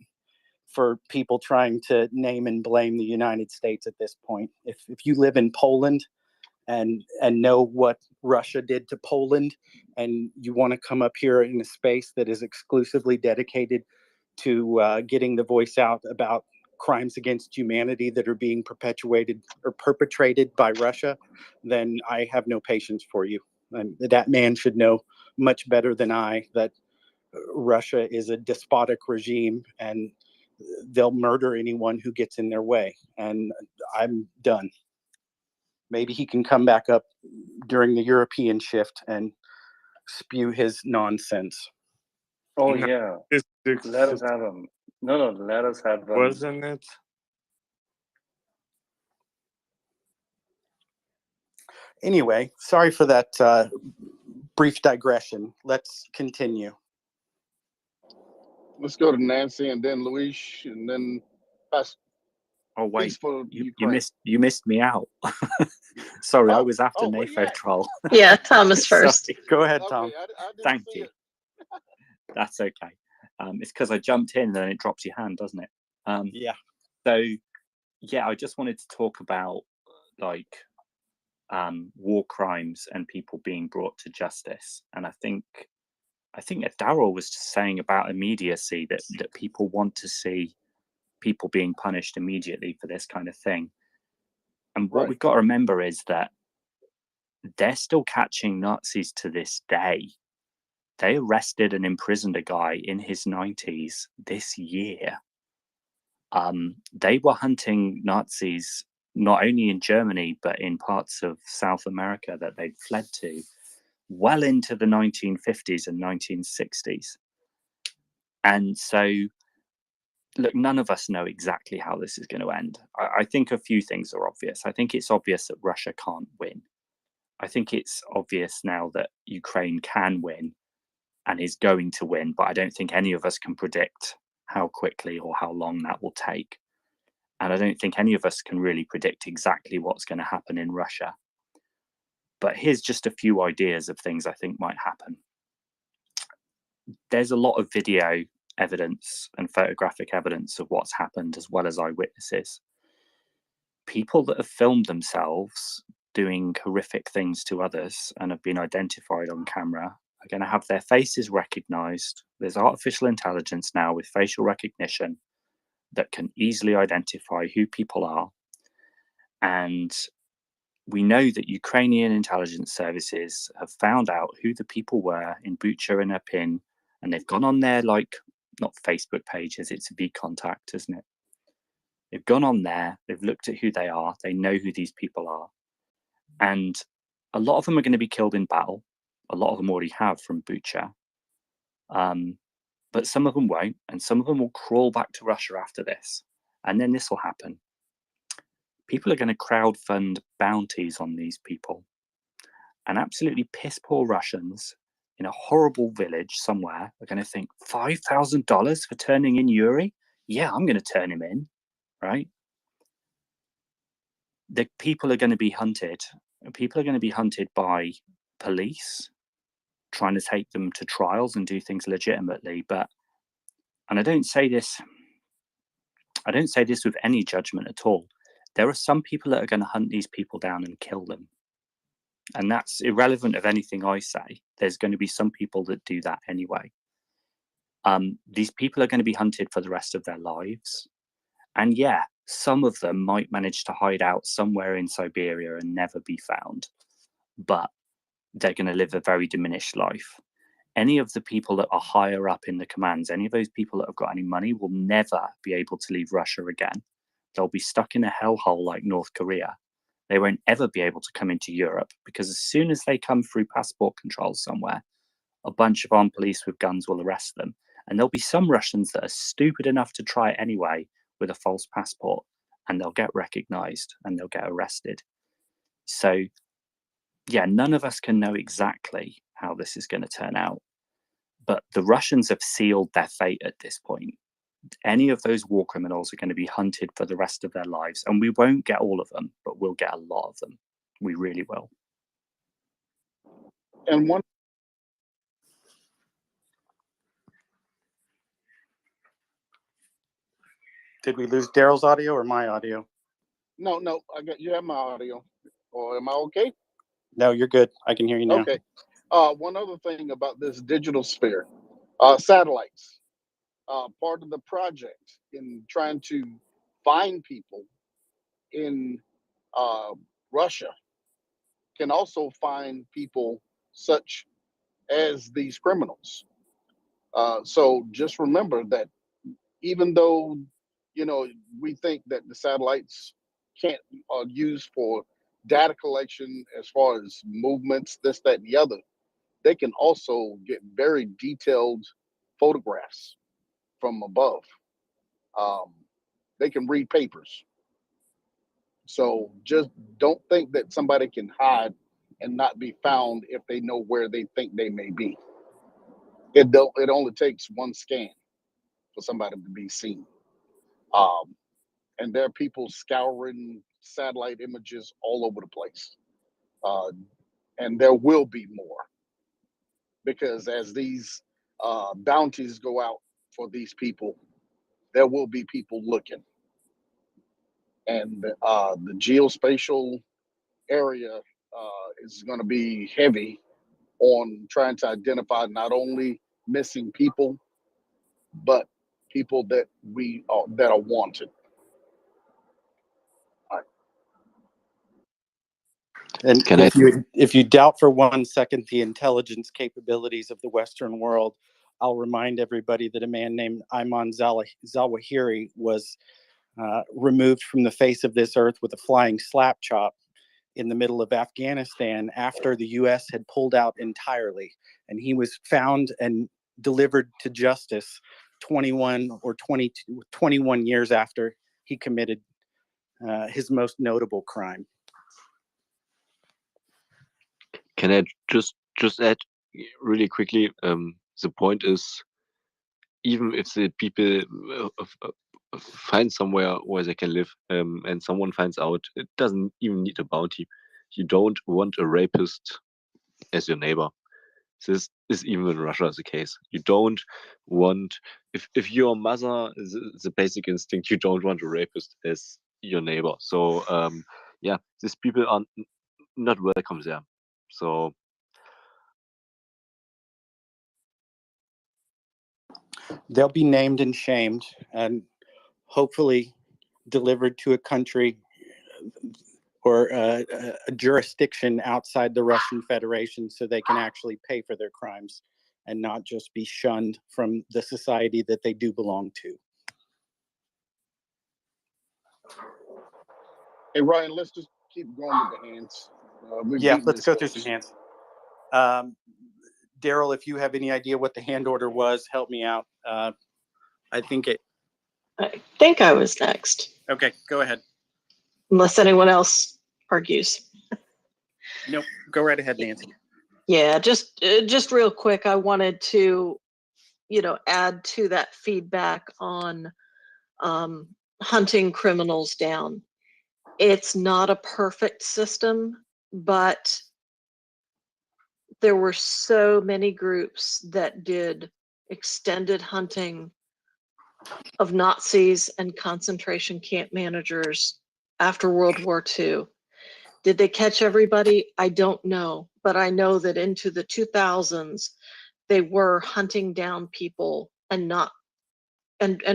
C: for people trying to name and blame the United States at this point. If you live in Poland and know what Russia did to Poland, and you want to come up here in a space that is exclusively dedicated to getting the voice out about crimes against humanity that are being perpetuated or perpetrated by Russia, then I have no patience for you. And that man should know much better than I that Russia is a despotic regime and they'll murder anyone who gets in their way. And I'm done. Maybe he can come back up during the European shift and spew his nonsense.
L: Oh yeah, let us have him. No, let us have him.
W: Wasn't it?
C: Anyway, sorry for that brief digression. Let's continue.
N: Let's go to Nancy and then Luis and then Pastor.
T: Oh wait,
N: Peaceful
T: you
N: Ukraine.
T: missed me out. Sorry, I was after
N: oh, where you
T: Nafo
N: at?
T: Troll.
Q: Yeah, Thomas first.
T: Sorry.
C: Go ahead,
N: Okay,
C: Tom.
N: I didn't
T: Thank
N: see
T: you.
N: it.
T: That's okay. It's because I jumped in and then it drops your hand, doesn't it?
C: Yeah.
T: So yeah, I just wanted to talk about like war crimes and people being brought to justice. And I think that Daryl was just saying about immediacy, that people want to see people being punished immediately for this kind of thing. And what we've got to remember is that they're still catching Nazis to this day. They arrested and imprisoned a guy in his 90s this year. They were hunting Nazis not only in Germany, but in parts of South America that they'd fled to well into the 1950s and 1960s. And so, look, none of us know exactly how this is going to end. I think a few things are obvious. I think it's obvious that Russia can't win. I think it's obvious now that Ukraine can win and is going to win, but I don't think any of us can predict how quickly or how long that will take. And I don't think any of us can really predict exactly what's going to happen in Russia. But here's just a few ideas of things I think might happen. There's a lot of video evidence and photographic evidence of what's happened, as well as eyewitnesses. People that have filmed themselves doing horrific things to others and have been identified on camera are going to have their faces recognized. There's artificial intelligence now with facial recognition that can easily identify who people are. And we know that Ukrainian intelligence services have found out who the people were in Bucha and Irpin, and they've gone on their, like, not Facebook pages, it's VKontakte, isn't it? They've gone on there, they've looked at who they are, they know who these people are. And a lot of them are going to be killed in battle. A lot of them already have from Bucha. But some of them won't, and some of them will crawl back to Russia after this. And then this will happen. People are going to crowdfund bounties on these people. And absolutely piss poor Russians in a horrible village somewhere are going to think, $5,000 for turning in Yuri? Yeah, I'm going to turn him in, right? The people are going to be hunted. People are going to be hunted by police, trying to take them to trials and do things legitimately. But, and I don't say this with any judgment at all. There are some people that are going to hunt these people down and kill them. And that's irrelevant of anything I say. There's going to be some people that do that anyway. These people are going to be hunted for the rest of their lives. And yeah, some of them might manage to hide out somewhere in Siberia and never be found. But they're going to live a very diminished life. Any of the people that are higher up in the commands, any of those people that have got any money will never be able to leave Russia again. They'll be stuck in a hellhole like North Korea. They won't ever be able to come into Europe because as soon as they come through passport controls somewhere, a bunch of armed police with guns will arrest them. And there'll be some Russians that are stupid enough to try it anyway with a false passport, and they'll get recognized and they'll get arrested. So yeah, none of us can know exactly how this is going to turn out. But the Russians have sealed their fate at this point. Any of those war criminals are going to be hunted for the rest of their lives. And we won't get all of them, but we'll get a lot of them. We really will.
N: And one
C: Did we lose Daryl's audio or my audio?
N: No, you have my audio. Or am I okay?
C: No, you're good. I can hear you now.
N: Okay. One other thing about this digital sphere, satellites. Part of the project in trying to find people in Russia can also find people such as these criminals. So just remember that even though, we think that the satellites can't used for data collection as far as movements, this, that, and the other, they can also get very detailed photographs from above. They can read papers. So just don't think that somebody can hide and not be found if they know where they think they may be. It only takes one scan for somebody to be seen. And there are people scouring satellite images all over the place. And there will be more, because as these bounties go out for these people, there will be people looking. And the geospatial area is going to be heavy on trying to identify not only missing people, but people that that are wanted.
C: And if you doubt for 1 second the intelligence capabilities of the Western world, I'll remind everybody that a man named Ayman Zawahiri was removed from the face of this earth with a flying slap chop in the middle of Afghanistan after the U.S. had pulled out entirely. And he was found and delivered to justice 21 years after he committed his most notable crime.
I: Can I just add really quickly? The point is, even if the people find somewhere where they can live, and someone finds out, it doesn't even need a bounty. You don't want a rapist as your neighbor. This is even in Russia the case. You don't want, if your mother is the basic instinct, you don't want a rapist as your neighbor. So yeah, these people are not welcome there. So
C: they'll be named and shamed and hopefully delivered to a country or a jurisdiction outside the Russian Federation so they can actually pay for their crimes and not just be shunned from the society that they do belong to.
N: Hey, Ryan, let's just keep going with the hands.
C: Yeah, let's go through some hands. Daryl, if you have any idea what the hand order was, help me out. I think
U: I was next.
C: Okay, go ahead.
U: Unless anyone else argues.
C: Nope, go right ahead, Nancy.
U: Yeah, just real quick, I wanted to, add to that feedback on hunting criminals down. It's not a perfect system, but there were so many groups that did extended hunting of Nazis and concentration camp managers after World War II. Did they catch everybody? I don't know, but I know that into the 2000s, they were hunting down people and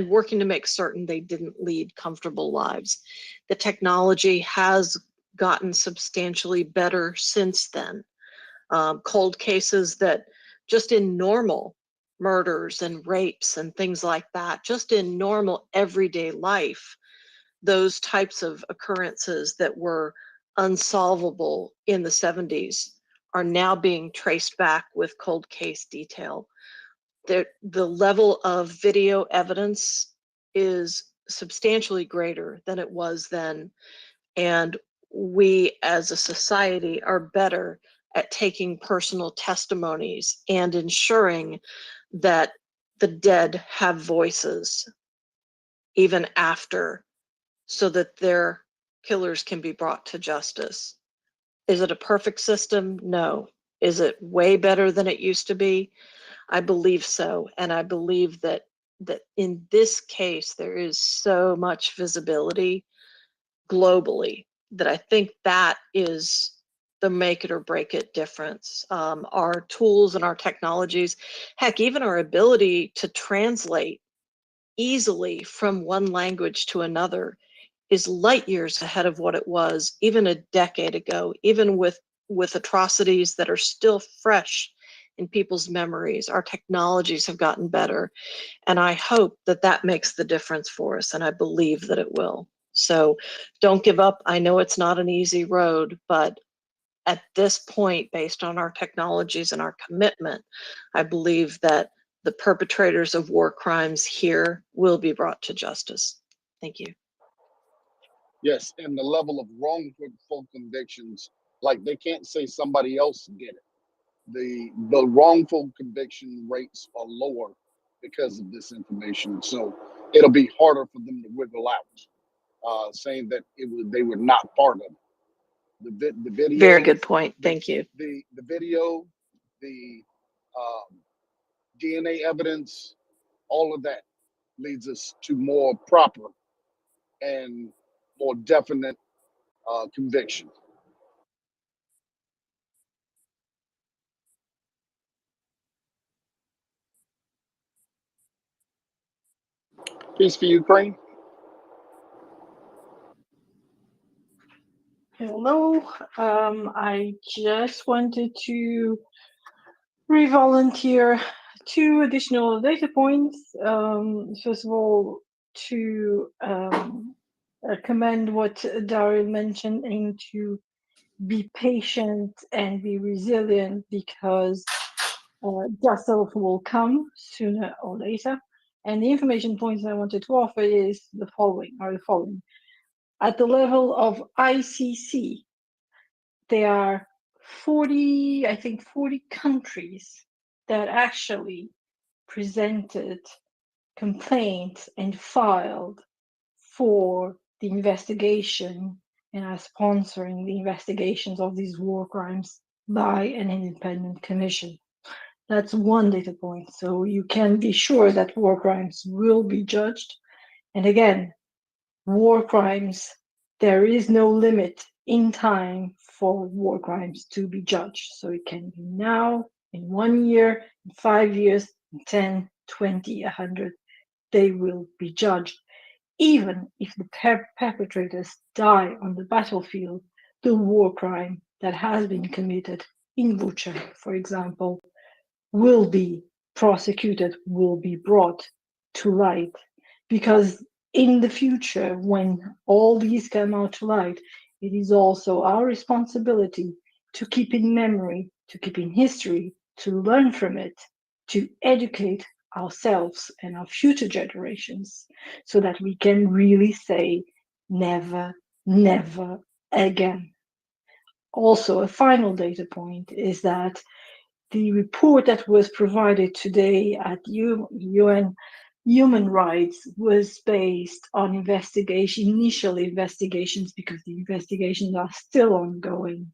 U: working to make certain they didn't lead comfortable lives. The technology has gotten substantially better since then. Cold cases that just in normal murders and rapes and things like that, just in normal everyday life, those types of occurrences that were unsolvable in the 70s are now being traced back with cold case detail. The level of video evidence is substantially greater than it was then. And we as a society are better at taking personal testimonies and ensuring that the dead have voices even after, so that their killers can be brought to justice. Is it a perfect system? No. Is it way better than it used to be? I believe so. And I believe that that in this case there is so much visibility globally that I think that is the make it or break it difference. Our tools and our technologies, heck, even our ability to translate easily from one language to another is light years ahead of what it was even a decade ago, even with atrocities that are still fresh in people's memories. Our technologies have gotten better, and I hope that that makes the difference for us, and I believe that it will. So don't give up. I know it's not an easy road, but at this point, based on our technologies and our commitment, I believe that the perpetrators of war crimes here will be brought to justice. Thank you.
N: Yes, and the level of wrongful convictions, like they can't say somebody else did it. The wrongful conviction rates are lower because of this information. So it'll be harder for them to wiggle out, saying that they were not part of it. The video.
U: Very good point. Thank you.
N: The video, the DNA evidence, all of that leads us to more proper and more definite conviction. Peace for Ukraine.
O: Hello. I just wanted to re-volunteer 2 additional data points. First of all, to commend what Daryl mentioned, and to be patient and be resilient, because justice will come sooner or later. And the information points I wanted to offer is the following. At the level of ICC, there are 40 countries that actually presented complaints and filed for the investigation and are sponsoring the investigations of these war crimes by an independent commission. That's one data point. So you can be sure that war crimes will be judged. And again, war crimes, there is no limit in time for war crimes to be judged. So it can be now, in 1 year, in 5 years, in 10, 20, 100, they will be judged. Even if the perpetrators die on the battlefield, the war crime that has been committed in Bucha, for example, will be prosecuted, will be brought to light. Because in the future, when all these come out to light, it is also our responsibility to keep in memory, to keep in history, to learn from it, to educate ourselves and our future generations, so that we can really say never, never again. Also, a final data point is that the report that was provided today at UN Human Rights was based on initial investigations, because the investigations are still ongoing.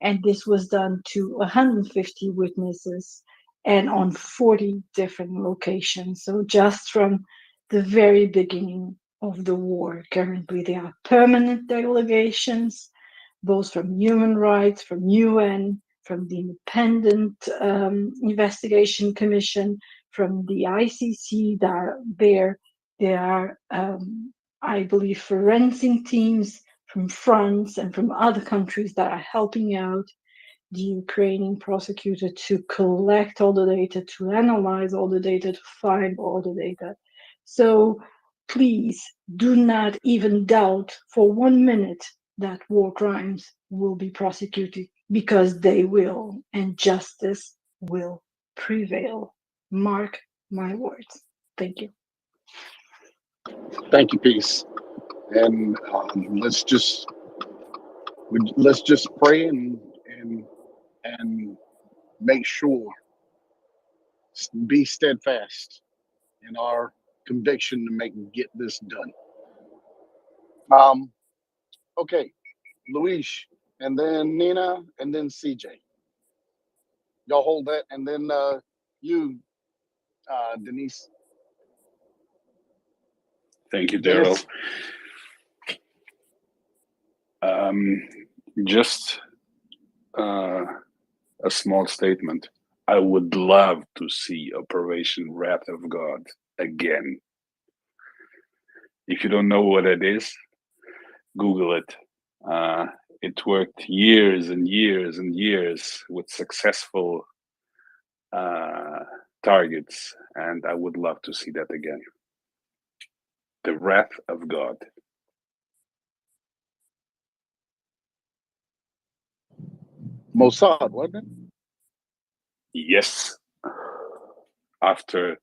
O: And this was done to 150 witnesses and on 40 different locations. So just from the very beginning of the war, currently there are permanent delegations, both from human rights, from UN, from the Independent Investigation Commission, from the ICC. There are, I believe, forensic teams from France and from other countries that are helping out the Ukrainian prosecutor to collect all the data, to analyze all the data, to find all the data. So please do not even doubt for 1 minute that war crimes will be prosecuted, because they will, and justice will prevail. Mark my words. Thank you.
N: Thank you, Peace. And let's just pray and make sure, be steadfast in our conviction to get this done. Okay, Luis, and then Nina, and then CJ. Y'all hold that, and then you, Denise.
V: Thank you,
N: Dennis?
V: Daryl. Just a small statement. I would love to see Operation Wrath of God again. If you don't know what it is, Google it. It worked years and years and years with successful targets, and I would love to see that again. The Wrath of God.
N: Mossad, wasn't it?
V: Yes. After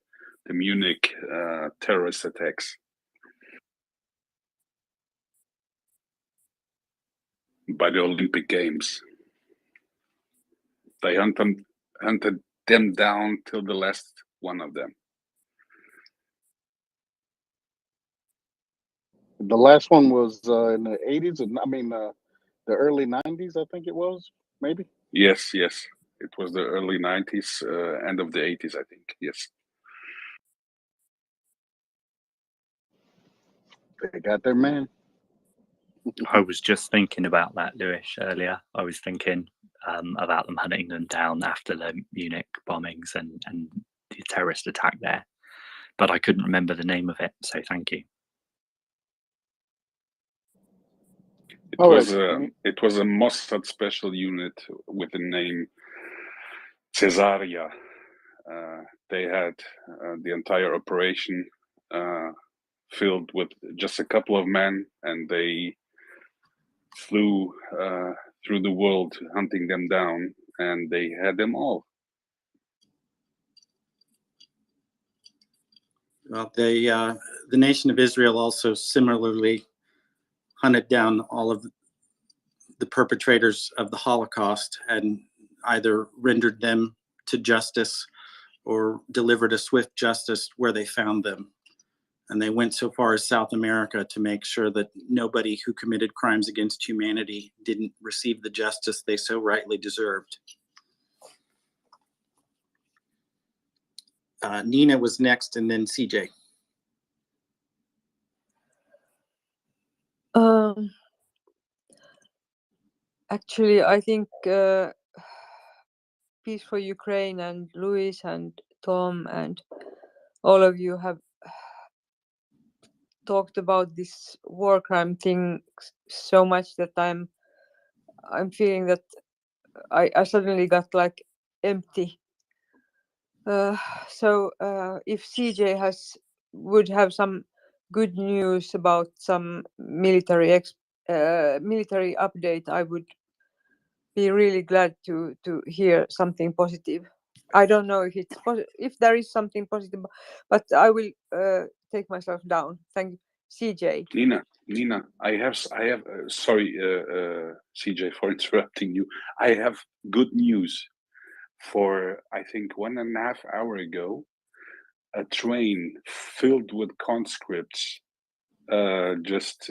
V: the Munich terrorist attacks. By the Olympic Games. They hunted them down till the last one of them.
N: The last one was in the 80s, and the early 90s, I think it was, maybe.
V: Yes. It was the early 90s, end of the 80s, I think. Yes.
N: They got their man.
T: I was just thinking about that, Lewis, earlier. I was thinking about them hunting them down after the Munich bombings and the terrorist attack there. But I couldn't remember the name of it, so thank you.
V: It was a Mossad special unit with the name Caesarea. They had the entire operation filled with just a couple of men, and they flew through the world hunting them down, and they had them all.
C: Well, the nation of Israel also similarly hunted down all of the perpetrators of the Holocaust and either rendered them to justice or delivered a swift justice where they found them. And they went so far as South America to make sure that nobody who committed crimes against humanity didn't receive the justice they so rightly deserved. Nina was next, and then CJ.
D: Actually, I think Peace for Ukraine and Luis and Tom and all of you have talked about this war crime thing so much that I'm feeling that I suddenly got like empty. So if CJ would have some good news about some military update, I would be really glad to hear something positive. I don't know if there is something positive, but I will take myself down. Thank you, CJ.
V: Nina, I have sorry, CJ, for interrupting you. I have good news. For I think 1.5 hours ago, a train filled with conscripts just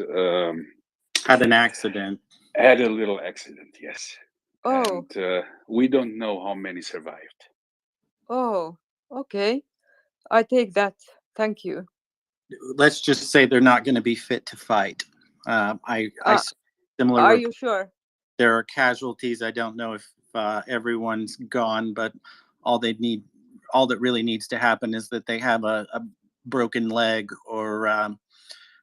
C: had an accident.
V: Had a little accident, yes.
D: Oh.
V: And we don't know how many survived.
D: Oh, okay. I take that. Thank you.
C: Let's just say they're not going to be fit to fight. I similar.
D: Are you sure?
C: There are casualties. I don't know if everyone's gone, but all that really needs to happen is that they have a broken leg, or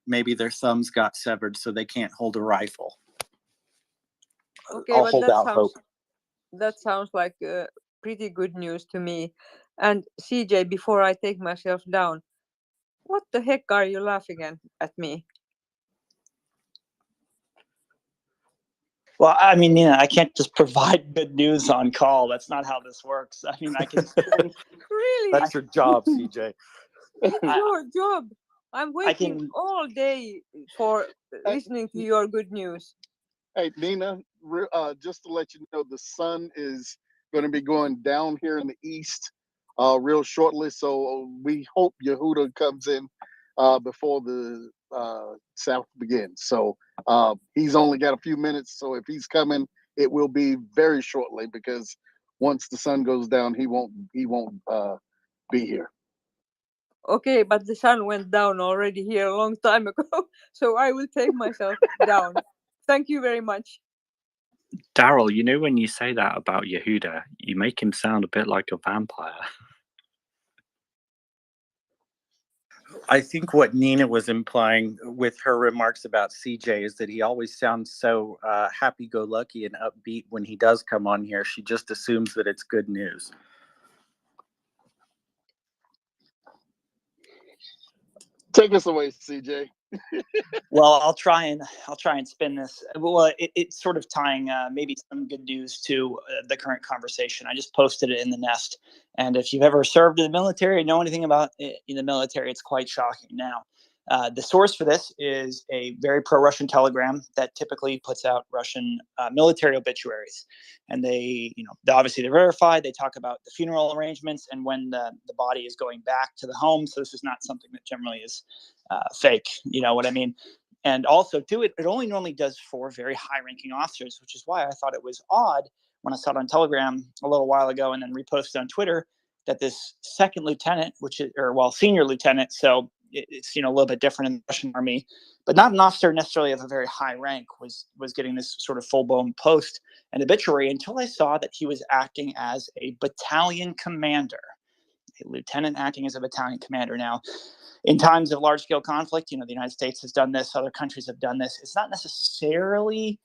C: maybe their thumbs got severed so they can't hold a rifle.
D: Okay, I'll hold out hope. That sounds like pretty good news to me. And CJ, before I take myself down, what the heck are you laughing at me?
Q: Well, I mean, I can't just provide good news on call. That's not how this works. I mean, I can.
D: Really?
C: That's your job, CJ.
D: It's your job. I'm waiting all day for listening to your good news.
N: Hey, Nina, just to let you know, the sun is going to be going down here in the east real shortly. So we hope Yehuda comes in before the south begins. So he's only got a few minutes. So if he's coming, it will be very shortly, because once the sun goes down, he won't be here.
D: Okay, but the sun went down already here a long time ago, so I will take myself down. Thank you very much.
T: Daryl, you know when you say that about Yehuda, you make him sound a bit like a vampire.
C: I think what Nina was implying with her remarks about CJ is that he always sounds so happy-go-lucky and upbeat when he does come on here. She just assumes that it's good news.
N: Take us away, CJ.
Q: Well, I'll try and spin this. Well, it's sort of tying maybe some good news to the current conversation. I just posted it in the Nest, and if you've ever served in the military or know anything about it in the military, it's quite shocking. Now, the source for this is a very pro-Russian telegram that typically puts out Russian military obituaries, and obviously they're verified. They talk about the funeral arrangements and when the body is going back to the home. So this is not something that generally is fake. You know what I mean? And also, too, it only normally does for very high-ranking officers, which is why I thought it was odd when I saw it on Telegram a little while ago and then reposted on Twitter that this second lieutenant, senior lieutenant, so it's a little bit different in the Russian army, but not an officer necessarily of a very high rank, was getting this sort of full-blown post and obituary until I saw that he was acting as a battalion commander, a lieutenant acting as a battalion commander. Now, in times of large-scale conflict, the United States has done this, other countries have done this. It's not necessarily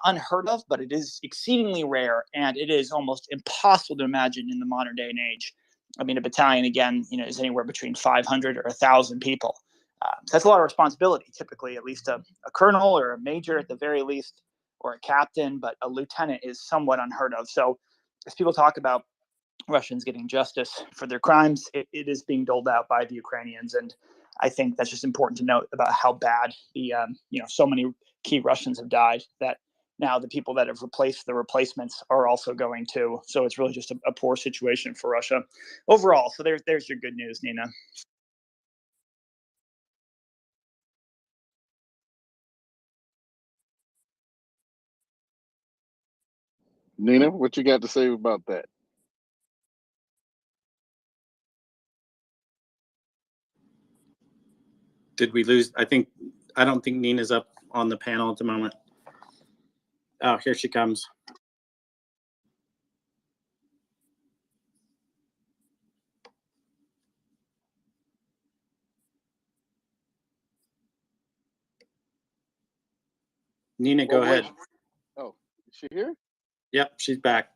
Q: unheard of, but it is exceedingly rare, and it is almost impossible to imagine in the modern day and age. I mean, a battalion, again, is anywhere between 500 or 1,000 people. So that's a lot of responsibility, typically at least a colonel or a major at the very least, or a captain, but a lieutenant is somewhat unheard of. So as people talk about Russians getting justice for their crimes, it is being doled out by the Ukrainians, and I think that's just important to note about how bad the so many key Russians have died, that now the people that have replaced the replacements are also going too. So it's really just a poor situation for Russia overall. So there's your good news, Nina.
N: Nina, what you got to say about that?
C: Did we lose? I don't think Nina's up on the panel at the moment. Oh, here she comes. Nina, go ahead.
N: Oh, is she here?
C: Yep, she's back.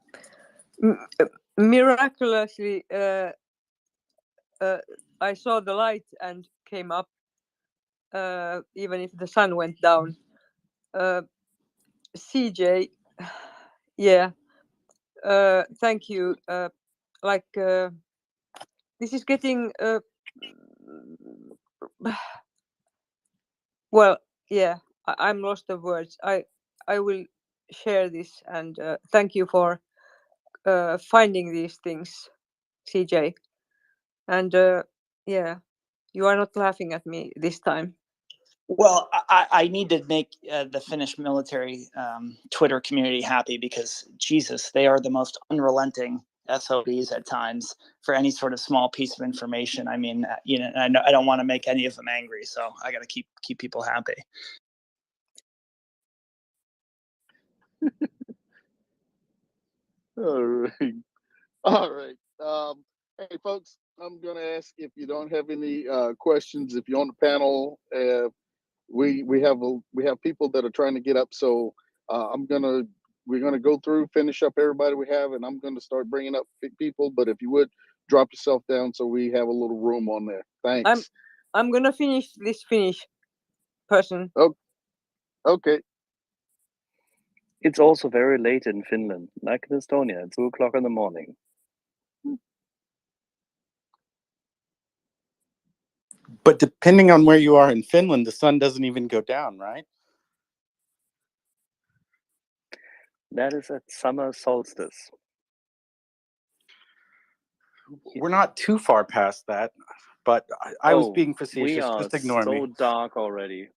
D: Miraculously, I saw the light and came up, even if the sun went down. CJ, yeah, thank you. This is getting well, yeah, I'm lost of words. I will share this, and thank you for finding these things, CJ. And yeah, you are not laughing at me this time.
Q: Well, I need to make the Finnish military Twitter community happy, because Jesus, they are the most unrelenting SOBs at times for any sort of small piece of information. I mean, I don't want to make any of them angry, so I got to keep people happy.
N: All right. Hey, folks, I'm going to ask if you don't have any questions. If you're on the panel, we have people that are trying to get up. So we're gonna go through, finish up everybody we have, and I'm gonna start bringing up people. But if you would drop yourself down so we have a little room on there. Thanks.
D: I'm gonna finish this Finnish person.
N: Oh, okay.
L: It's also very late in Finland, like in Estonia. It's 2 o'clock in the morning.
C: But depending on where you are in Finland, the sun doesn't even go down, right?
L: That is at summer solstice.
C: We're not too far past that, but I was being facetious.
L: We are
C: Just ignore me.
L: so dark already.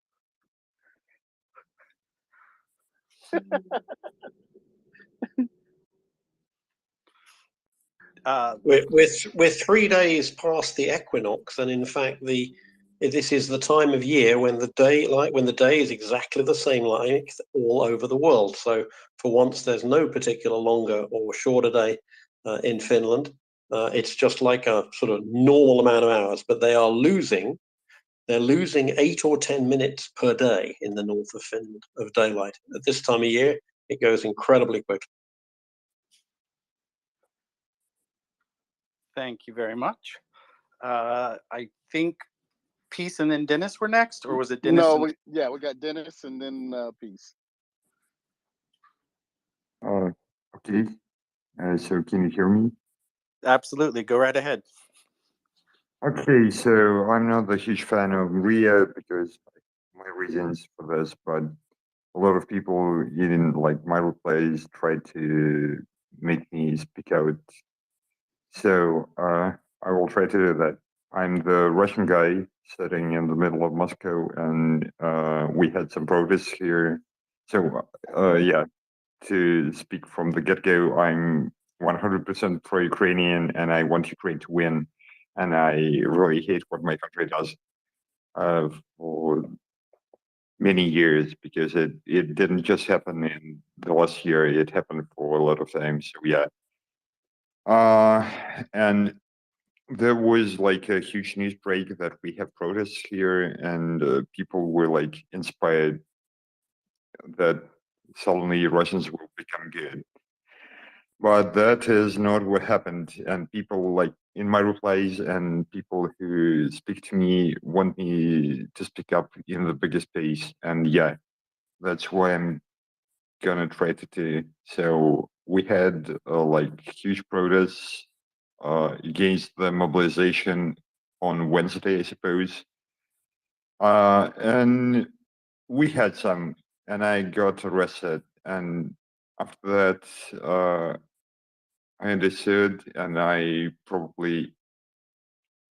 H: We're 3 days past the equinox, and in fact, this is the time of year when the day is exactly the same length all over the world. So for once, there's no particular longer or shorter day in Finland. It's just like a sort of normal amount of hours, but they're losing 8 or 10 minutes per day in the north of Finland of daylight. At this time of year, it goes incredibly quickly.
C: Thank you very much. I think Peace and then Dennis were next, or was it Dennis?
N: No, we got Dennis and then Peace.
F: Okay. So can you hear me?
C: Absolutely. Go right ahead.
F: Okay, so I'm not a huge fan of Maria because my reasons for this, but a lot of people in like my replies try to make me speak out. So I will try to do that. I'm the Russian guy sitting in the middle of Moscow, and we had some protests here. So yeah, to speak from the get-go, I'm 100% pro-Ukrainian, and I want Ukraine to win. And I really hate what my country does for many years, because it didn't just happen in the last year, it happened for a lot of times. So yeah. And there was like a huge news break that we have protests here, and people were like inspired that suddenly Russians will become good. But that is not what happened. And people like in my replies and people who speak to me want me to speak up in the biggest space. And yeah, that's what I'm gonna try to do. So we had like huge protests against the mobilization on Wednesday, I suppose. And we had some, and I got arrested. And after that, I understood, and I probably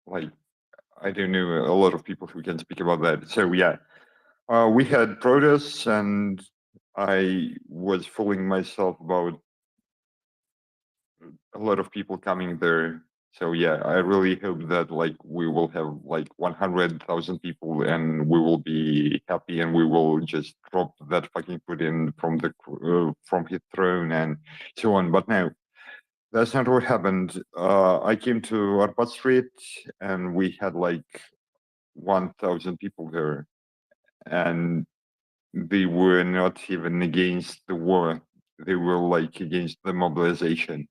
F: like I don't know a lot of people who can speak about that. So yeah, we had protests, and I was fooling myself about a lot of people coming there. So yeah, I really hope that like we will have like 100,000 people, and we will be happy, and we will just drop that fucking Putin from his throne and so on. But no. That's not what happened. I came to Arbat Street, and we had like 1,000 people there, and they were not even against the war. They were like against the mobilization.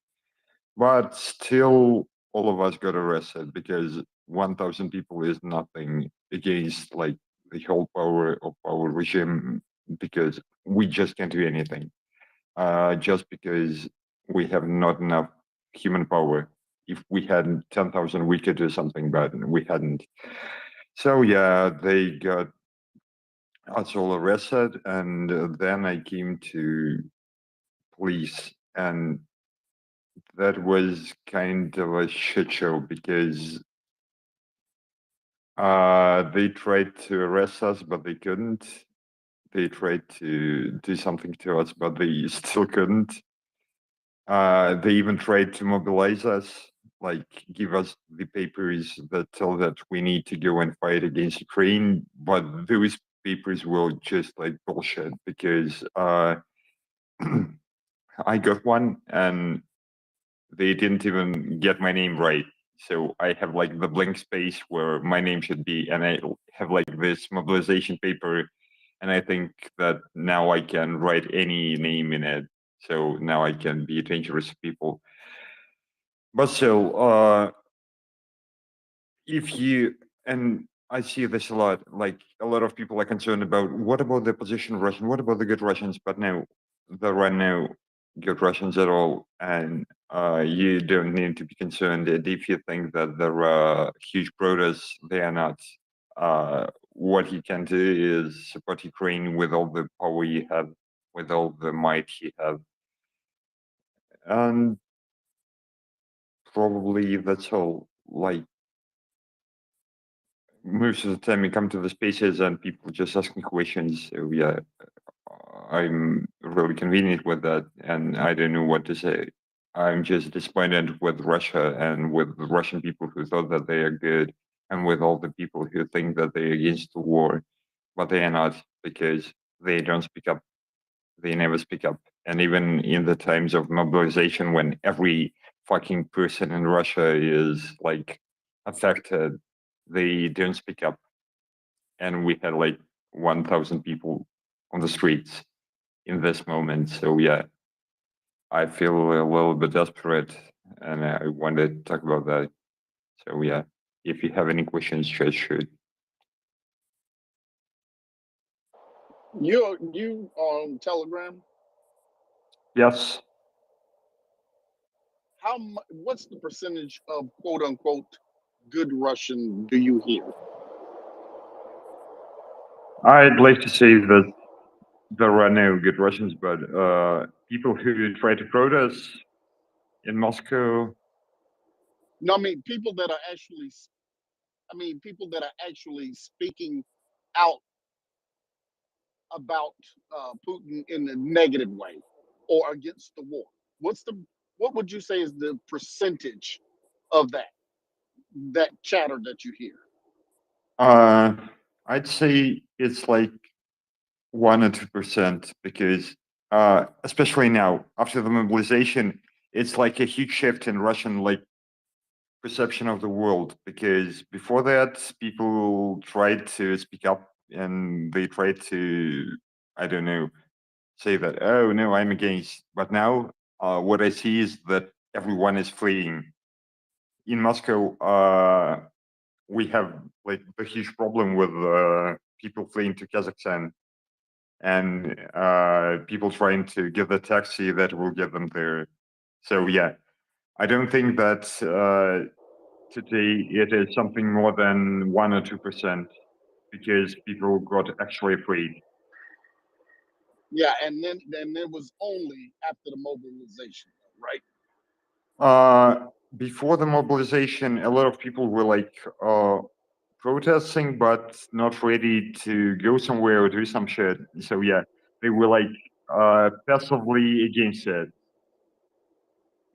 F: But still, all of us got arrested because 1,000 people is nothing against like the whole power of our regime, because we just can't do anything. Just because we have not enough human power. If we had 10,000, we could do something, but we hadn't. So yeah, they got us all arrested, and then I came to police, and that was kind of a shit show because they tried to arrest us, but they couldn't. They tried to do something to us, but they still couldn't. They even tried to mobilize us, like give us the papers that tell that we need to go and fight against Ukraine. But those papers were just like bullshit, because I got one and they didn't even get my name right. So I have like the blank space where my name should be, and I have like this mobilization paper, and I think that now I can write any name in it. So now I can be dangerous to people. But still, if you, and I see this a lot, like a lot of people are concerned about what about the opposition Russian, what about the good Russians? But no, there are no good Russians at all. And you don't need to be concerned if you think that there are huge protests, they are not. What you can do is support Ukraine with all the power you have, with all the might you have. And probably that's all. Like, most of the time you come to the spaces and people just asking questions. So yeah, I'm really convenient with that, and I don't know what to say. I'm just disappointed with Russia and with the Russian people who thought that they are good, and with all the people who think that they're against the war, but they are not, because they don't speak up. They never speak up. And even in the times of mobilization, when every fucking person in Russia is like affected, they don't speak up. And we had like 1,000 people on the streets in this moment. So yeah, I feel a little bit desperate, and I wanted to talk about that. So yeah, if you have any questions, just shoot.
N: You on Telegram?
F: Yes.
N: What's the percentage of quote unquote good Russian do you hear?
F: I'd like to say that there are no good Russians, but people who try to protest in Moscow.
N: No, I mean people that are actually. I mean people that are actually speaking out about Putin in a negative way or against the war. What would you say is the percentage of that chatter that you hear?
F: I'd say it's like 1 or 2%, because especially now after the mobilization, it's like a huge shift in Russian like perception of the world, because before that people tried to speak up and they tried to, I don't know, say that, oh no, I'm against. But now what I see is that everyone is fleeing. In Moscow, we have like a huge problem with people fleeing to Kazakhstan, and people trying to get the taxi that will get them there. So yeah, I don't think that today it is something more than 1 or 2%, because people got actually afraid.
N: Yeah, and then it was only after the mobilization, right?
F: Before the mobilization, a lot of people were like protesting, but not ready to go somewhere or do some shit. So yeah, they were like passively against it.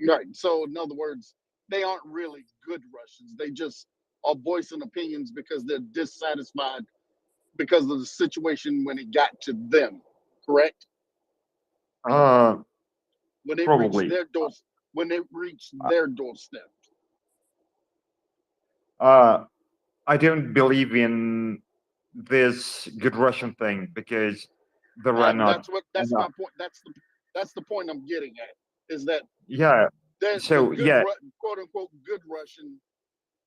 N: Right. So in other words, they aren't really good Russians. They just are voicing opinions because they're dissatisfied because of the situation when it got to them. Correct? When it reached
F: Probably.
N: their doors, when it reached their doorstep.
F: I don't believe in this good Russian thing, because there are not
N: That's
F: enough.
N: my point. That's the point I'm getting at. Is that
F: Yeah.
N: the
F: So
N: good
F: yeah,
N: quote unquote good Russian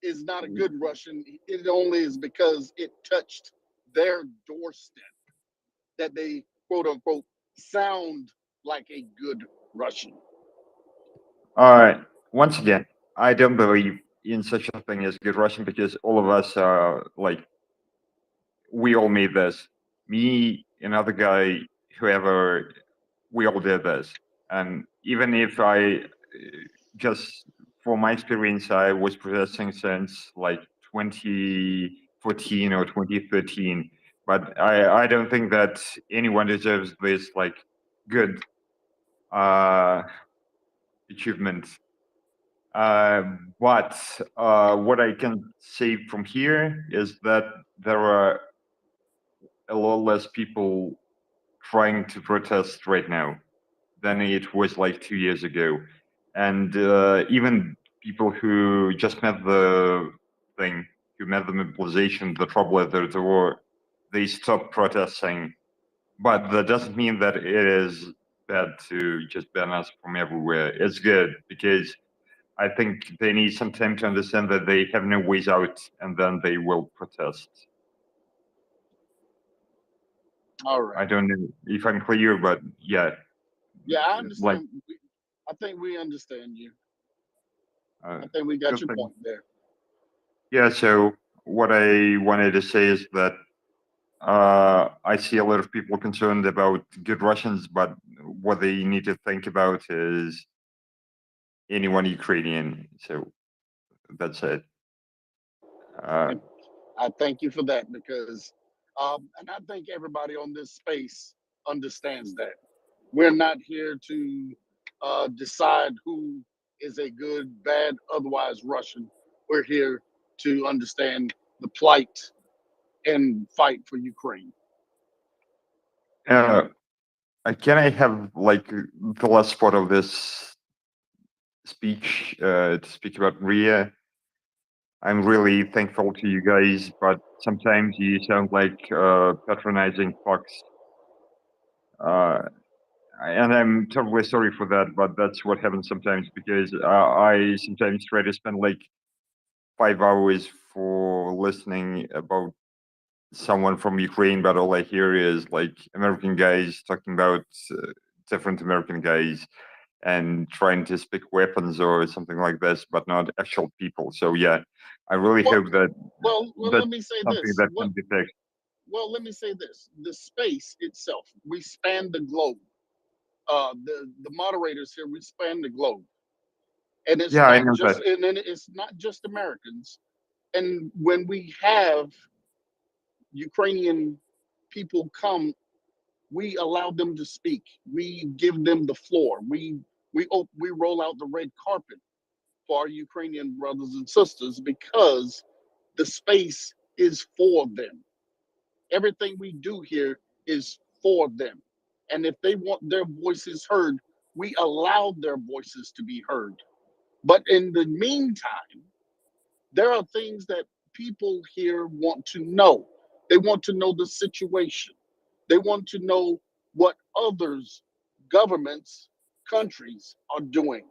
N: is not a good Russian. It only is because it touched their doorstep that they quote unquote sound like a good Russian.
F: once again, I don't believe in such a thing as good Russian, because all of us are like, we all made this. Me, another guy, whoever, we all did this. And even if I just, from my experience, I was protesting since like 2014 or 2013, but I don't think that anyone deserves this like good achievement. But what I can say from here is that there are a lot less people trying to protest right now than it was like 2 years ago. And even people who just met the thing, who met the mobilization, the trouble at the door, they stopped protesting. But that doesn't mean that it is bad to just ban us from everywhere. It's good, because I think they need some time to understand that they have no ways out, and then they will protest.
N: All right.
F: I don't know if I'm clear, but yeah.
N: Yeah, I
F: Like,
N: understand. I think we understand you. I think we got your point there.
F: yeah, so what I wanted to say is that I see a lot of people concerned about good Russians, but what they need to think about is anyone Ukrainian. So that's it.
N: I thank you for that because, and I think everybody on this space understands that we're not here to decide who is a good, bad, otherwise Russian. We're here to understand the plight and fight for Ukraine.
F: Can I have like the last part of this speech to speak about Ria? I'm really thankful to you guys, but sometimes you sound like patronizing fucks. And I'm totally sorry for that, but that's what happens sometimes because I sometimes try to spend like 5 hours for listening about someone from Ukraine, but all I hear is like American guys talking about different American guys and trying to speak weapons or something like this, but not actual people. So yeah, I really
N: Well,
F: hope that
N: well,
F: that's
N: let me say
F: something
N: this.
F: that can be fixed.
N: Well, let me say this. The space itself, we span the globe. The moderators here, we span the globe. And it's
F: Yeah, I
N: not
F: know
N: just
F: that.
N: and then it's not just Americans. And when we have Ukrainian people come, we allow them to speak. We give them the floor. We roll out the red carpet for our Ukrainian brothers and sisters because the space is for them. Everything we do here is for them. And if they want their voices heard, we allow their voices to be heard. But in the meantime, there are things that people here want to know. They want to know the situation. They want to know what others, governments, countries are doing.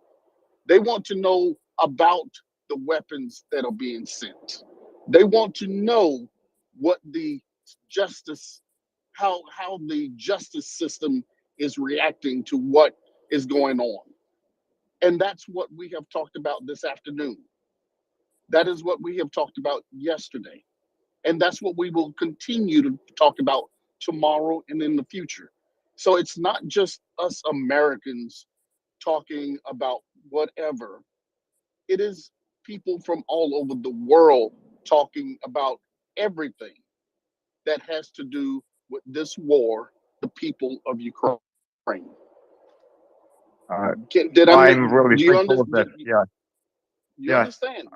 N: They want to know about the weapons that are being sent. They want to know what the justice, how the justice system is reacting to what is going on. And that's what we have talked about this afternoon. That is what we have talked about yesterday. And that's what we will continue to talk about tomorrow and in the future. So it's not just us Americans talking about whatever. It is people from all over the world talking about everything that has to do with this war, the people of Ukraine. Did I make?
F: I'm really
N: Do you
F: thankful of that.
N: understand?
F: Yeah,
N: You
F: yeah.
N: understand?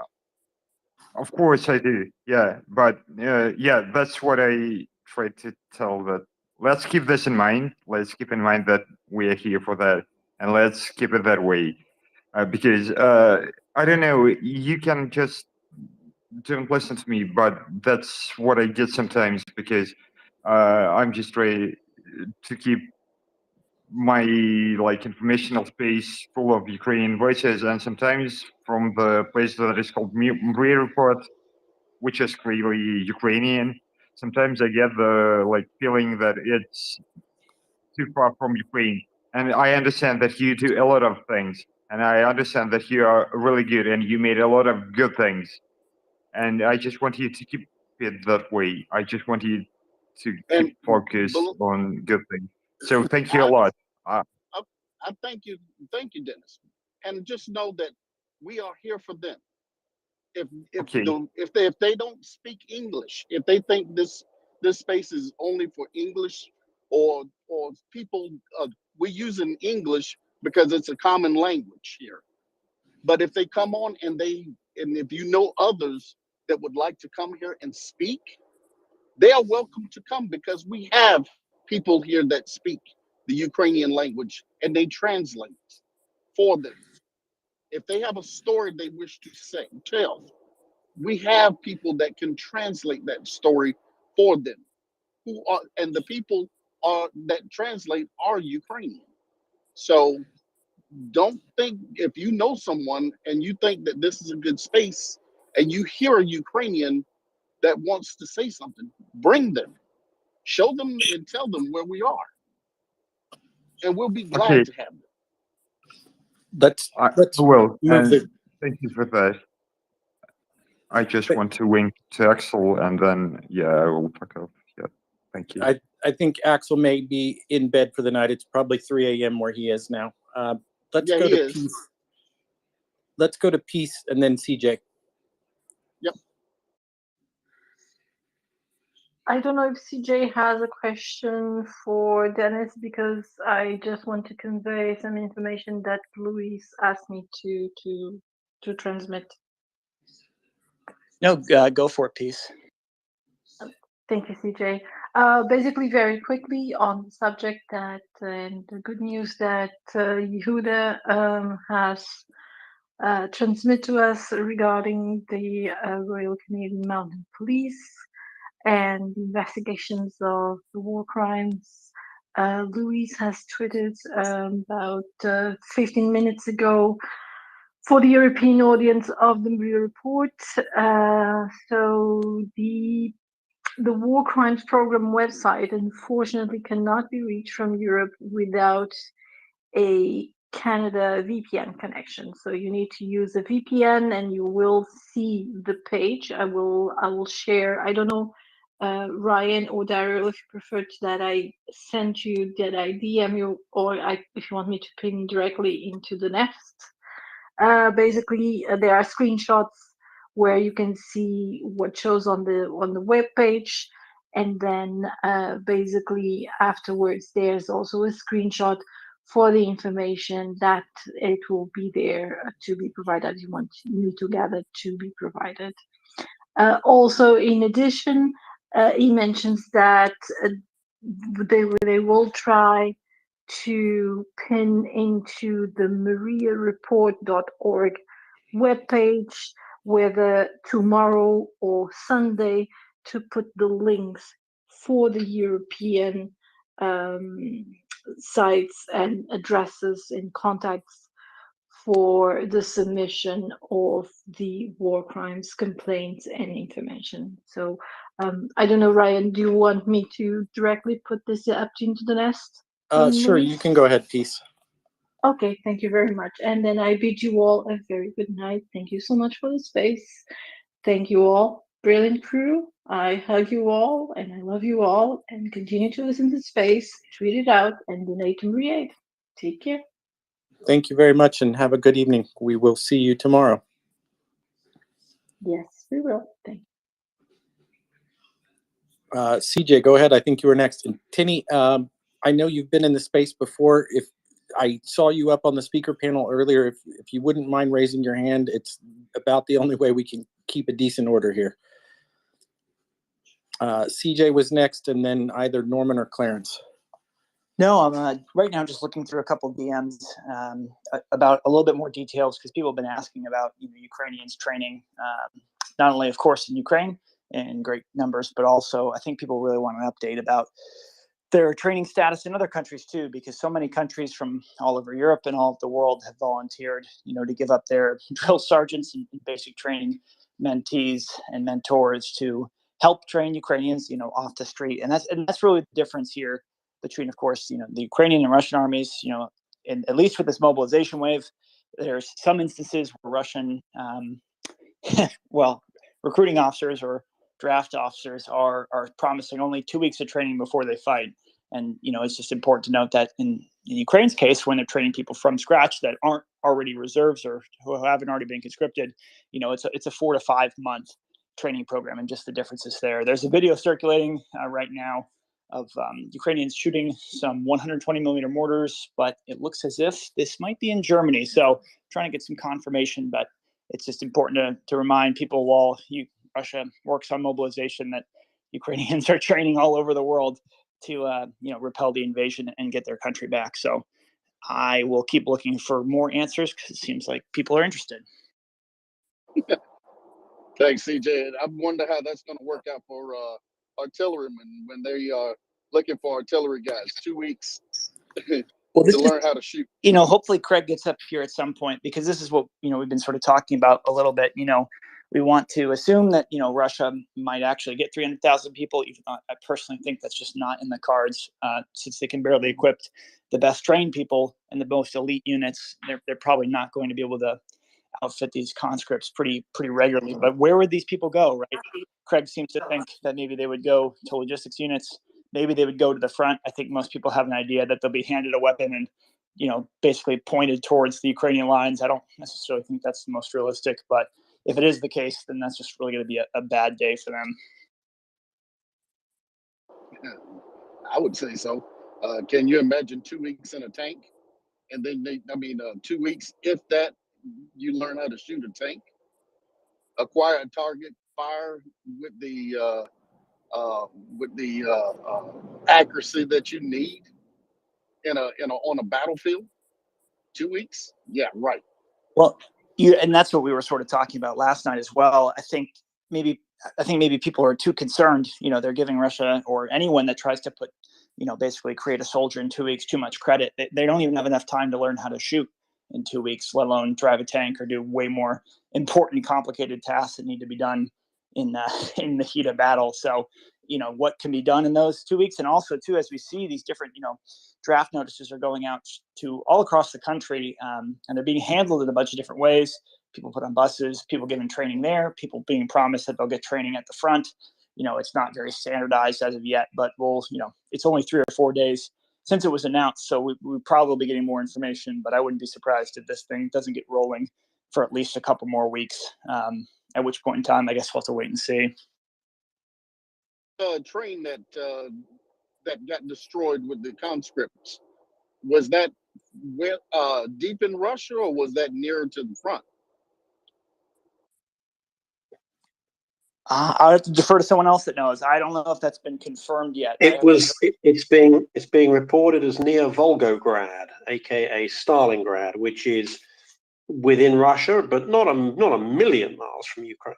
F: Of course I do. Yeah, but yeah, that's what I try to tell that. Let's keep this in mind. Let's keep in mind that we are here for that, and let's keep it that way. Because I don't know, you can just don't listen to me, but that's what I get sometimes because I'm just trying to keep my like informational space full of Ukrainian voices, and sometimes from the place that is called MriyaReport, which is clearly Ukrainian. Sometimes I get the like feeling that it's too far from Ukraine, and I understand that you do a lot of things, and I understand that you are really good, and you made a lot of good things, and I just want you to keep it that way. I just want you to keep
N: And
F: focused
N: bel-
F: on good things. So thank you a
N: I,
F: lot.
N: I thank you, Dennis. And just know that we are here for them.
F: Okay.
N: If they don't speak English, if they think this space is only for English or people, we're using English because it's a common language here. But if they come on and if you know others that would like to come here and speak, they are welcome to come because we have people here that speak the Ukrainian language and they translate for them. If they have a story they wish to tell, we have people that can translate that story for them. And the people that translate are Ukrainian. So don't think if you know someone and you think that this is a good space and you hear a Ukrainian that wants to say something, bring them, show them and tell them where we are. And we'll be glad
F: Okay.
N: to have them.
C: Let's
F: Well,
C: move the.
F: thank you for that. I just want to wink to Axel, and then yeah, I will fuck off. Yeah, thank you.
C: I think Axel may be in bed for the night. It's probably 3 a.m. where he is now. Let's
N: Yeah,
C: go
N: he
C: to
N: is.
C: Peace. Let's go to Peace and then CJ.
N: Yep.
O: I don't know if CJ has a question for Dennis, because I just want to convey some information that Luis asked me to transmit.
Q: No, go for it, Peace.
O: Thank you, CJ. Basically, very quickly on the subject that, and the good news that Yehuda has transmit to us regarding the Royal Canadian Mounted Police and the investigations of the war crimes. Luis has tweeted about 15 minutes ago for the European audience of the MriyaReport. So the War Crimes Program website unfortunately cannot be reached from Europe without a Canada VPN connection. So you need to use a VPN, and you will see the page. I will share. I don't know, Ryan or Daryl, if you prefer to that I send you that I DM you, or if you want me to ping directly into the Nest. Basically, there are screenshots where you can see what shows on the web page, and then basically afterwards there's also a screenshot for the information that it will be there to be provided. You want me to gather to be provided. Also, in addition, he mentions that they will try to pin into the MriyaReport.org webpage, whether tomorrow or Sunday, to put the links for the European sites and addresses and contacts for the submission of the war crimes complaints and information. So I don't know, Ryan, do you want me to directly put this up into the Nest?
C: Sure, you can go ahead, Peace.
O: Okay, thank you very much. And then I bid you all a very good night. Thank you so much for the space. Thank you all. Brilliant crew. I hug you all and I love you all, and continue to listen to space, tweet it out, and donate to MriyaReport. Take care.
C: Thank you very much and have a good evening. We will see you tomorrow.
O: Yes, we will. Thank you.
C: CJ, go ahead. I think you were next. And Tinny, I know you've been in the space before. If I saw you up on the speaker panel earlier, if you wouldn't mind raising your hand, it's about the only way we can keep a decent order here. CJ was next, and then either Norman or Clarence.
Q: No, I'm right now just looking through a couple of DMs about a little bit more details, because people have been asking about Ukrainians training, not only, of course, in Ukraine in great numbers, but also I think people really want an update about their training status in other countries too, because so many countries from all over Europe and all of the world have volunteered, to give up their drill sergeants and basic training mentees and mentors to help train Ukrainians, off the street. And that's really the difference here between, of course, the Ukrainian and Russian armies. And at least with this mobilization wave, there's some instances where Russian, recruiting officers or draft officers are promising only 2 weeks of training before they fight. And, it's just important to note that in Ukraine's case, when they're training people from scratch that aren't already reserves or who haven't already been conscripted, it's a 4 to 5 month training program, and just the differences there. There's a video circulating right now of Ukrainians shooting some 120 millimeter mortars, but it looks as if this might be in Germany. So trying to get some confirmation, but it's just important to remind people while Russia works on mobilization that Ukrainians are training all over the world to repel the invasion and get their country back. So I will keep looking for more answers, because it seems like people are interested.
N: Thanks, CJ. I wonder how that's going to work out for artillerymen when they are looking for artillery guys. 2 weeks to learn how to shoot.
Q: Hopefully Craig gets up here at some point, because this is what we've been sort of talking about a little bit. We want to assume that Russia might actually get 300,000 people, even though I personally think that's just not in the cards, since they can barely equip the best trained people and the most elite units. They're probably not going to be able to outfit these conscripts pretty regularly. But where would these people go, right? Craig seems to think that maybe they would go to logistics units. Maybe they would go to the front. I think most people have an idea that they'll be handed a weapon and, basically pointed towards the Ukrainian lines. I don't necessarily think that's the most realistic, but if it is the case, then that's just really going to be a bad day for them.
N: I would say so. Can you imagine 2 weeks in a tank? And then 2 weeks, if that, you learn how to shoot a tank, acquire a target, fire with the accuracy that you need on a battlefield. 2 weeks? Yeah, right.
Q: Well, and that's what we were sort of talking about last night as well. I think maybe people are too concerned. They're giving Russia or anyone that tries to put, basically create a soldier in 2 weeks too much credit. They don't even have enough time to learn how to shoot in 2 weeks, let alone drive a tank or do way more important, complicated tasks that need to be done in the heat of battle. So, what can be done in those 2 weeks, and also too, as we see these different, draft notices are going out to all across the country, and they're being handled in a bunch of different ways. People put on buses, people getting training there, people being promised that they'll get training at the front. It's not very standardized as of yet, but it's only 3 or 4 days since it was announced, so we'll probably be getting more information, but I wouldn't be surprised if this thing doesn't get rolling for at least a couple more weeks, at which point in time, I guess we'll have to wait and see.
N: Train that got destroyed with the conscripts, was that deep in Russia, or was that nearer to the front?
Q: I'll have to defer to someone else that knows. I don't know if that's been confirmed yet.
H: It's being reported as near Volgograd, aka Stalingrad, which is within Russia, but not a million miles from Ukraine.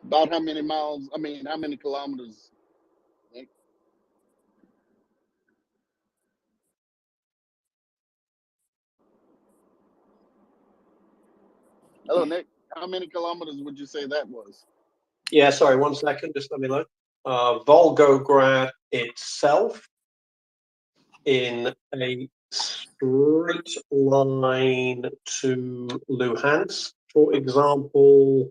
N: About how many miles? How many kilometers? Nick? Hello, Nick. How many kilometers would you say that was?
H: Yeah, sorry, 1 second. Just let me look. Volgograd itself, in a straight line to Luhansk, for example,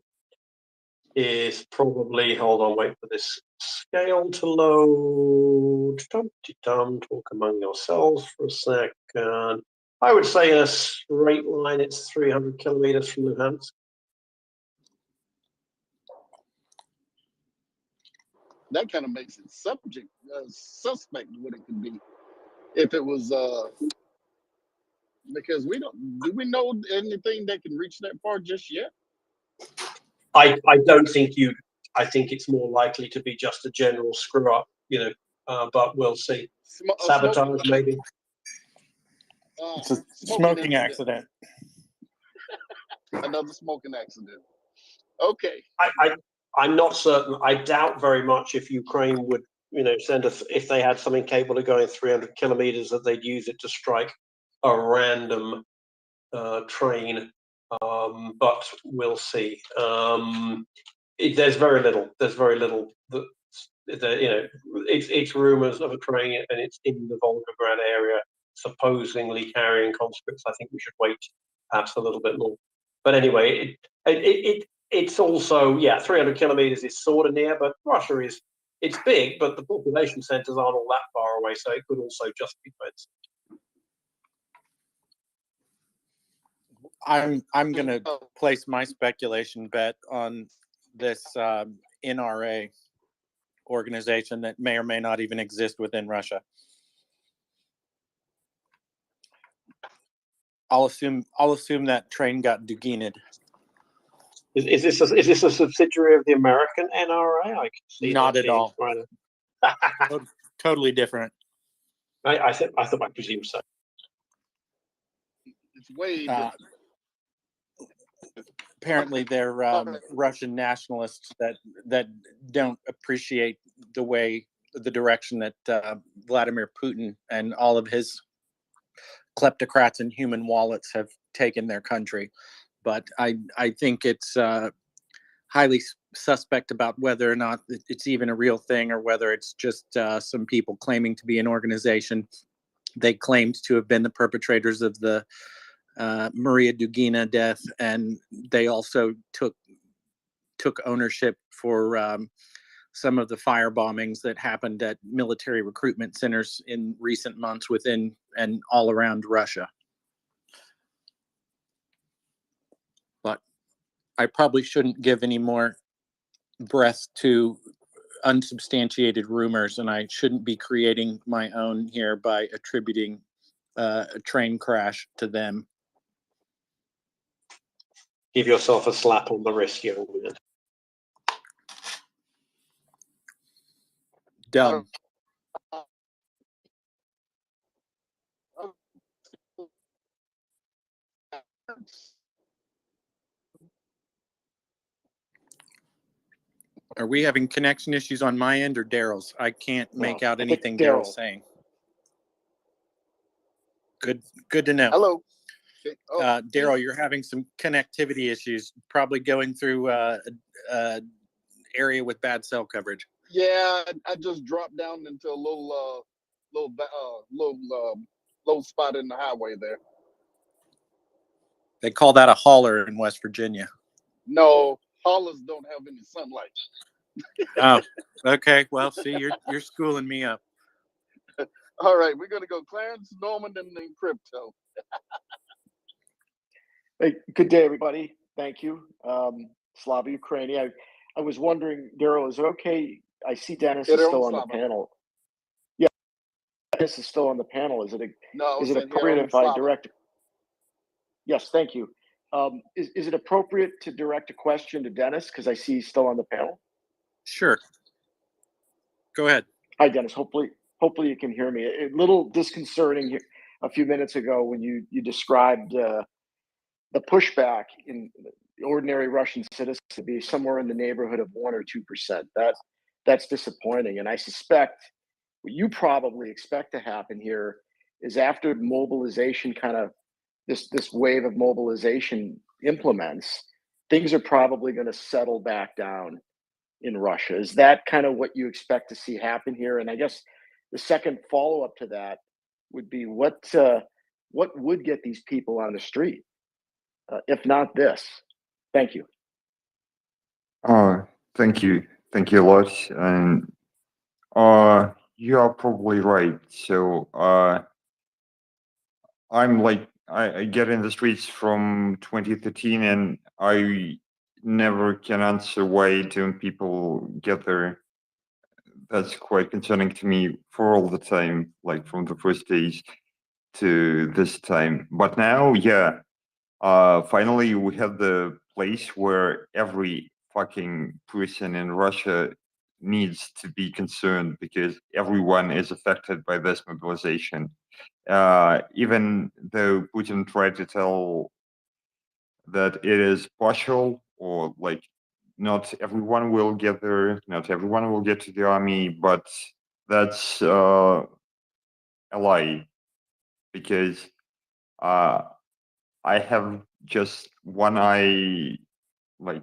H: is probably, hold on, wait for this scale to load. Talk among yourselves for a second. I would say in a straight line, it's 300 kilometers from Luhansk.
N: That kind of makes it suspect what it could be. If it was, because do we know anything that can reach that far just yet?
H: I don't think I think it's more likely to be just a general screw up, but we'll see. Sabotage, maybe.
C: It's a smoking accident.
N: Another smoking accident. Okay.
H: I'm not certain. I doubt very much if Ukraine would, send if they had something capable of going 300 kilometers, that they'd use it to strike a random train. But we'll see. There's very little. That it's rumors of a train, and it's in the Volgograd area, supposedly carrying conscripts. I think we should wait perhaps a little bit more. But anyway, it's also 300 kilometers is sort of near, but Russia it's big, but the population centers aren't all that far away, so it could also just be fence.
C: I'm going to place my speculation bet on this NRA organization that may or may not even exist within Russia. I'll assume that train got Dugined.
H: Is this a subsidiary of the American NRA? I can see
C: not at all. Totally different.
H: I presume so.
N: It's way
C: apparently they're Russian nationalists that don't appreciate the direction that Vladimir Putin and all of his kleptocrats and human wallets have taken their country. But I think it's highly suspect about whether or not it's even a real thing, or whether it's just some people claiming to be an organization. They claimed to have been the perpetrators of the Maria Dugina death, and they also took ownership for some of the fire bombings that happened at military recruitment centers in recent months within and all around Russia. But I probably shouldn't give any more breath to unsubstantiated rumors, and I shouldn't be creating my own here by attributing a train crash to them.
H: Give yourself a slap on the wrist, young man.
C: Done. Are we having connection issues on my end or Daryl's? I can't make out anything Daryl's saying. Good to know.
N: Hello.
C: Daryl, you're having some connectivity issues, probably going through area with bad cell coverage.
N: Yeah, I just dropped down into a low spot in the highway there.
C: They call that a holler in West Virginia.
N: No, hollers don't have any sunlight.
C: Oh, okay. Well, see, you're schooling me up.
N: All right, we're gonna go Clarence, Norman, and then Crypto.
G: Hey, good day, everybody. Thank you. Slava Ukraini. I was wondering, Daryl, is it okay? I see Dennis is still on the panel. Yeah, Dennis is still on the panel. Is it appropriate if I direct? Yes, thank you. Is it appropriate to direct a question to Dennis because I see he's still on the panel?
C: Sure. Go ahead.
G: Hi, Dennis. Hopefully you can hear me. A little disconcerting here a few minutes ago when you described the pushback in ordinary Russian citizens to be somewhere in the neighborhood of 1 or 2%. That's disappointing. And I suspect what you probably expect to happen here is after mobilization, kind of this wave of mobilization implements, things are probably going to settle back down in Russia. Is that kind of what you expect to see happen here? And I guess the second follow-up to that would be what would get these people on the street? If not this. Thank you.
F: Thank you a lot. And you are probably right. So I get in the streets from 2013, and I never can answer why don't people get there. That's quite concerning to me for all the time, like from the first days to this time. But now, yeah, finally we have the place where every fucking person in Russia needs to be concerned because everyone is affected by this mobilization. Even though Putin tried to tell that it is partial or like not everyone will get there, not everyone will get to the army, but that's a lie because I have just one eye like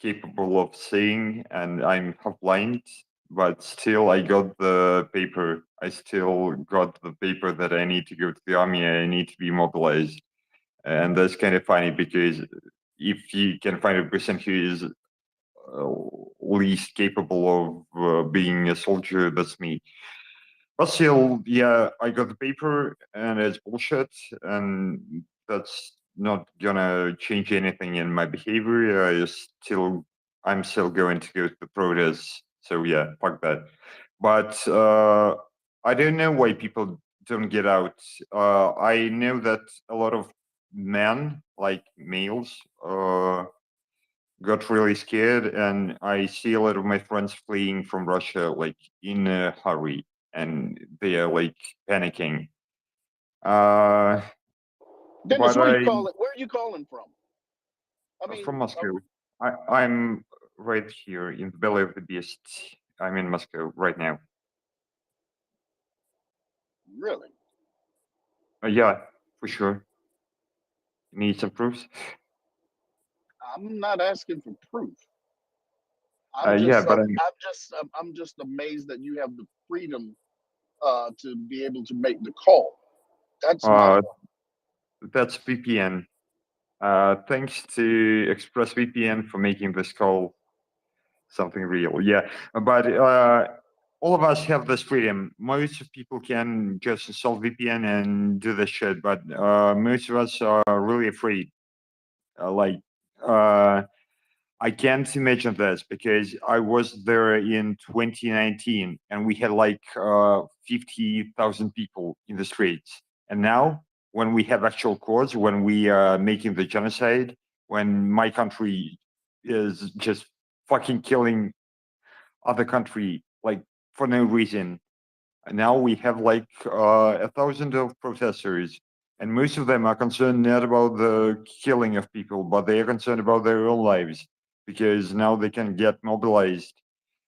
F: capable of seeing and I'm half blind, but still I got the paper. I still got the paper that I need to go to the army, I need to be mobilized. And that's kind of funny because if you can find a person who is least capable of being a soldier, that's me. But still, yeah, I got the paper and it's bullshit, and that's not gonna change anything in my behavior. I'm still going to go to the protests. So yeah, fuck that. But I don't know why people don't get out. I know that a lot of men, like males, got really scared, and I see a lot of my friends fleeing from Russia like in a hurry, and they are like panicking.
N: Dennis,
F: But
N: where are you calling from? I mean,
F: from Moscow. I'm right here in the belly of the beast. I'm in Moscow right now.
N: Really?
F: Yeah, for sure. Need some proofs?
N: I'm not asking for proof.
F: Yeah, but
N: I'm just amazed that you have the freedom to be able to make the call. That's
F: that's VPN. Thanks to ExpressVPN for making this call something real. Yeah, but all of us have this freedom. Most of people can just install VPN and do this shit, but most of us are really afraid. I can't imagine this because I was there in 2019 and we had like 50,000 people in the streets. And now, when we have actual cause, when we are making the genocide, when my country is just fucking killing other country like for no reason, and now we have like 1,000 of protesters, and most of them are concerned not about the killing of people, but they are concerned about their own lives because now they can get mobilized,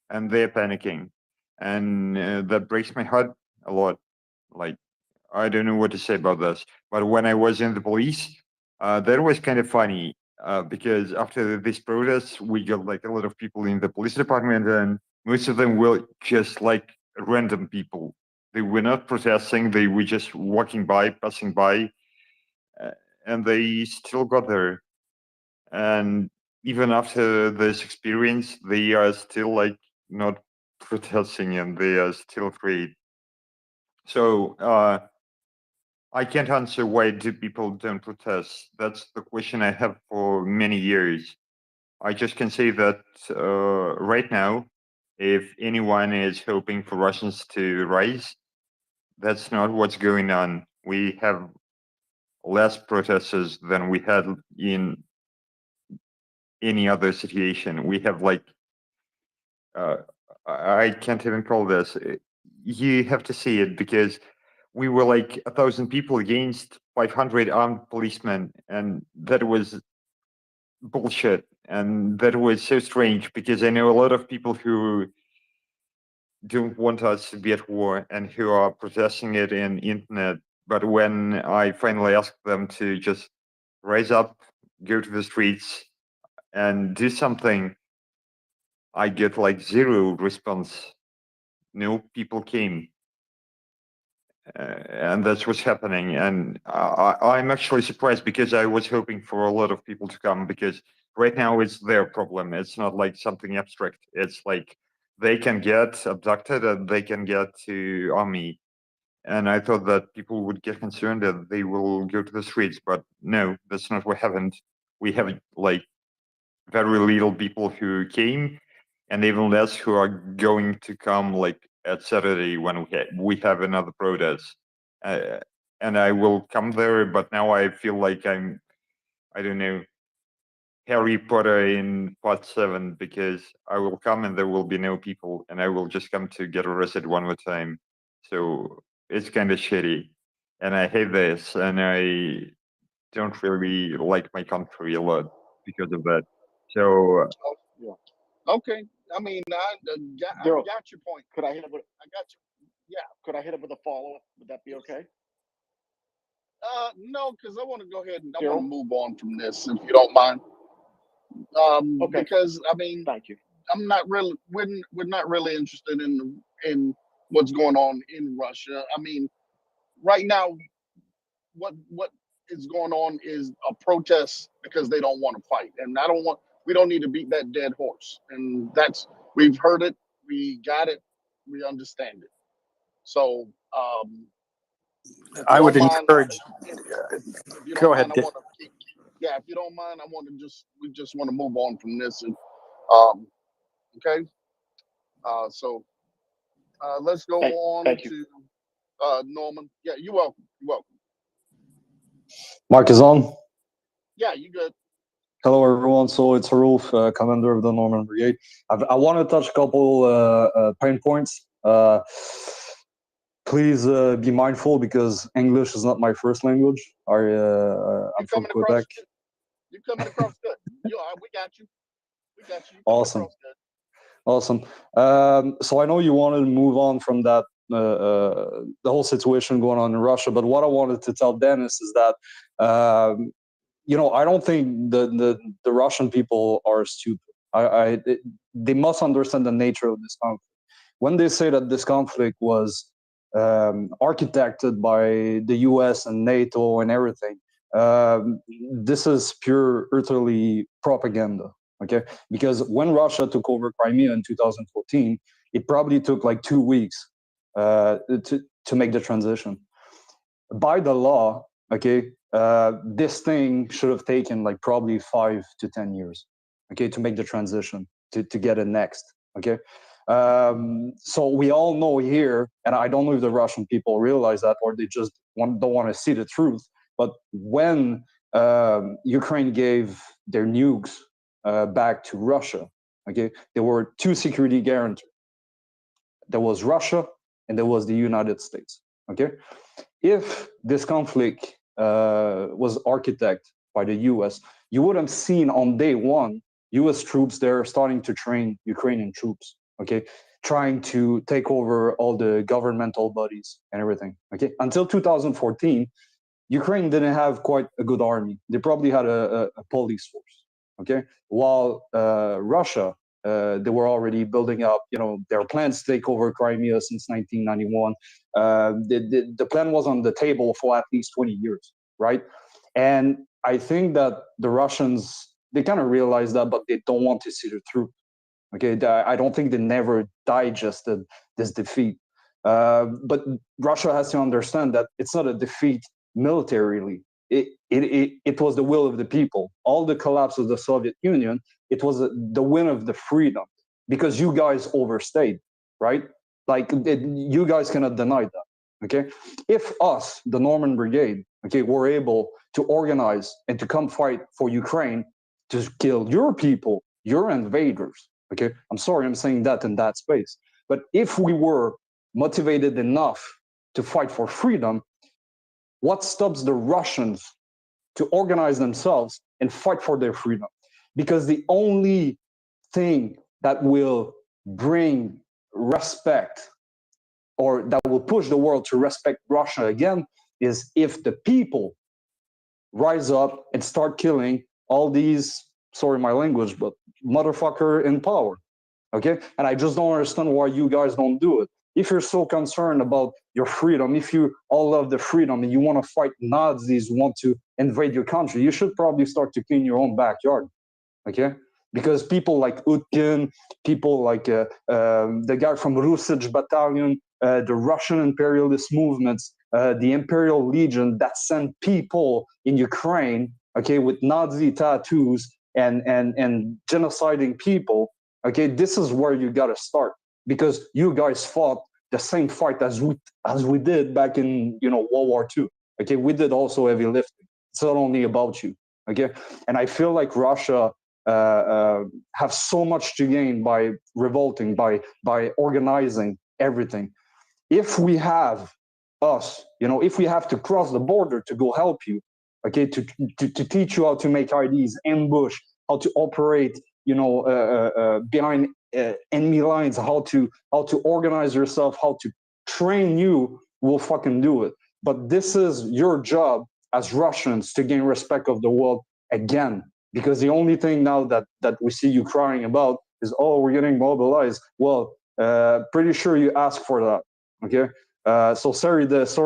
F: and they're panicking, and that breaks my heart a lot. Like, I don't know what to say about this, but when I was in the police, that was kind of funny because after this protest, we got like a lot of people in the police department, and most of them were just like random people. They were not protesting; they were just walking by, passing by, and they still got there. And even after this experience, they are still like not protesting, and they are still afraid. So I can't answer why do people don't protest. That's the question I have for many years. I just can say that right now, if anyone is hoping for Russians to rise, that's not what's going on. We have less protesters than we had in any other situation. We have like, I can't even call this. You have to see it because we were like 1,000 people against 500 armed policemen, and that was bullshit. And that was so strange because I know a lot of people who don't want us to be at war and who are protesting it in internet. But when I finally ask them to just rise up, go to the streets, and do something, I get like zero response. No people came. And that's what's happening. And I'm actually surprised because I was hoping for a lot of people to come because right now it's their problem. It's not like something abstract. It's like they can get abducted and they can get to army. And I thought that people would get concerned that they will go to the streets, but no, that's not what happened. We have like very little people who came, and even less who are going to come like at Saturday when we have another protest. And I will come there, but now I feel like I don't know, Harry Potter in part 7 because I will come and there will be no people and I will just come to get arrested one more time. So it's kind of shitty. And I hate this, and I don't really like my country a lot because of that. So
M: Oh, yeah. Okay. I mean, I
G: Daryl,
M: got your point.
G: could I hit it with?
M: I got you. Yeah.
G: Could I hit it with a follow up? Would that be okay?
M: No, because I want to go ahead and I want to
G: Daryl?
M: move on from this, if you don't mind.
G: Okay.
M: Because I mean,
G: Thank you.
M: I'm not really, we're not really interested in what's going on in Russia. I mean, right now, what is going on is a protest because they don't want to fight, and we don't need to beat that dead horse. And we've heard it, we got it, we understand it. So, if
C: I
M: you
C: would
M: don't mind,
C: encourage.
M: if you
C: Go
M: don't
C: ahead.
M: mind, I want to keep. Yeah, if you don't mind, we just want to move on from this, and okay. So let's go on
G: Thank you.
M: to Norman. Yeah, you're welcome. You're welcome.
J: Mic is on.
M: Yeah, you good.
J: Hello, everyone. So it's Harulf, commander of the Norman Brigade. I want to touch a couple pain points. Please be mindful because English is not my first language. I'm from Quebec.
M: You're coming across good. We got you. We got you.
J: Awesome. Awesome. So I know you wanted to move on from that, the whole situation going on in Russia, but what I wanted to tell Dennis is that, I don't think the Russian people are stupid. They must understand the nature of this conflict. When they say that this conflict was architected by the US and NATO and everything, this is pure, utterly propaganda. Okay, because when Russia took over Crimea in 2014, it probably took like 2 weeks to make the transition. By the law, okay, this thing should have taken like probably 5 to 10 years. okay, to make the transition, to get it next, okay? So we all know here, and I don't know if the Russian people realize that, or they just don't want to see the truth, but when Ukraine gave their nukes back to Russia, okay, there were two security guarantors. There was Russia and there was the United States, okay? If this conflict was architected by the US, you would have seen on day one, US troops there starting to train Ukrainian troops, okay? Trying to take over all the governmental bodies and everything, okay? Until 2014, Ukraine didn't have quite a good army. They probably had a police force, okay? While Russia, they were already building up, their plans to take over Crimea since 1991. The plan was on the table for at least 20 years, right? And I think that the Russians, they kind of realized that, but they don't want to see the truth, okay? I don't think they never digested this defeat. But Russia has to understand that it's not a defeat militarily. It was the will of the people. All the collapse of the Soviet Union, it was the win of the freedom, because you guys overstayed, right? Like, you guys cannot deny that, okay? If us, the Norman Brigade, okay, were able to organize and to come fight for Ukraine, to kill your people, your invaders, okay? I'm sorry I'm saying that in that space. But if we were motivated enough to fight for freedom, what stops the Russians to organize themselves and fight for their freedom? Because the only thing that will bring respect, or that will push the world to respect Russia again, is if the people rise up and start killing all these, sorry my language, but motherfucker in power, okay? And I just don't understand why you guys don't do it. If you're so concerned about your freedom, if you all love the freedom and you want to fight Nazis who want to invade your country, you should probably start to clean your own backyard, okay? Because people like Utkin, people like the guy from Rusich Battalion, the Russian imperialist movements, the Imperial Legion that sent people in Ukraine, okay, with Nazi tattoos and genociding people, okay, this is where you got to start, because you guys fought the same fight as we did back in World War II. Okay, we did also heavy lifting. It's not only about you. Okay, and I feel like Russia have so much to gain by revolting, by organizing everything. If we have us, if we have to cross the border to go help you, okay, to teach you how to make IDs, ambush, how to operate, behind enemy lines, how to organize yourself, how to train you, we'll fucking do it. But this is your job as Russians to gain respect of the world again, because the only thing now that we see you crying about is, oh, we're getting mobilized. Well, pretty sure you asked for that, okay? So sorry, Dennis,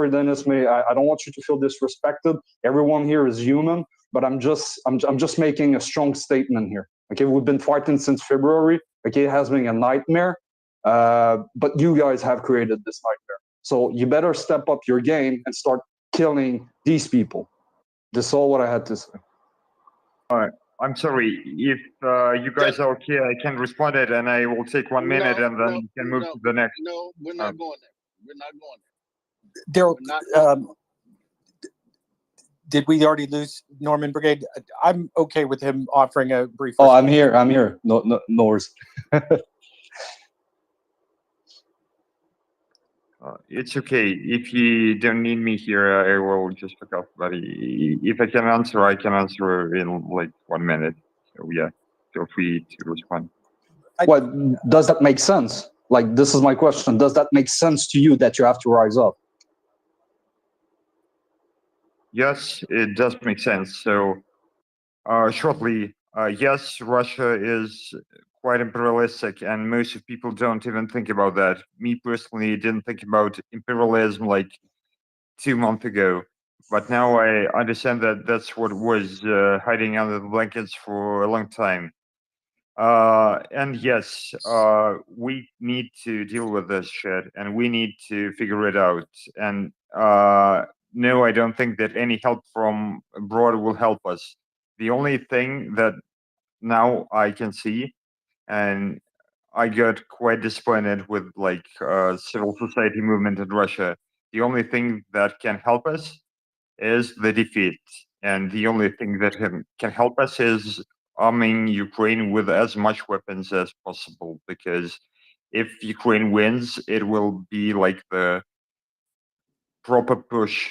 J: I don't want you to feel disrespected. Everyone here is human, but I'm just making a strong statement here. Okay, we've been fighting since February. Okay, it has been a nightmare, but you guys have created this nightmare. So you better step up your game and start killing these people. That's all what I had to say.
F: All right. I'm sorry. If you guys are okay, I can respond it, and I will take 1 minute, and then you can move to the next.
N: No, we're not going there. We're not going there.
C: Daryl, did we already lose Norman Brigade? I'm okay with him offering a brief response.
J: Oh, I'm here. No worries.
F: It's okay. If you don't need me here, I will just pick up. But if I can answer in like 1 minute. So yeah, feel free to respond.
J: What does that make sense? Like, this is my question. Does that make sense to you that you have to rise up?
F: Yes, it does make sense. So shortly, yes, Russia is quite imperialistic, and most of people don't even think about that. Me personally didn't think about imperialism like 2 months ago, but now I understand that that's what was hiding under the blankets for a long time. And yes, we need to deal with this shit, and we need to figure it out. And no, I don't think that any help from abroad will help us. The only thing that now I can see, and I got quite disappointed with like civil society movement in Russia. The only thing that can help us is the defeat, and the only thing that can help us is arming Ukraine with as much weapons as possible. Because if Ukraine wins, it will be like the proper push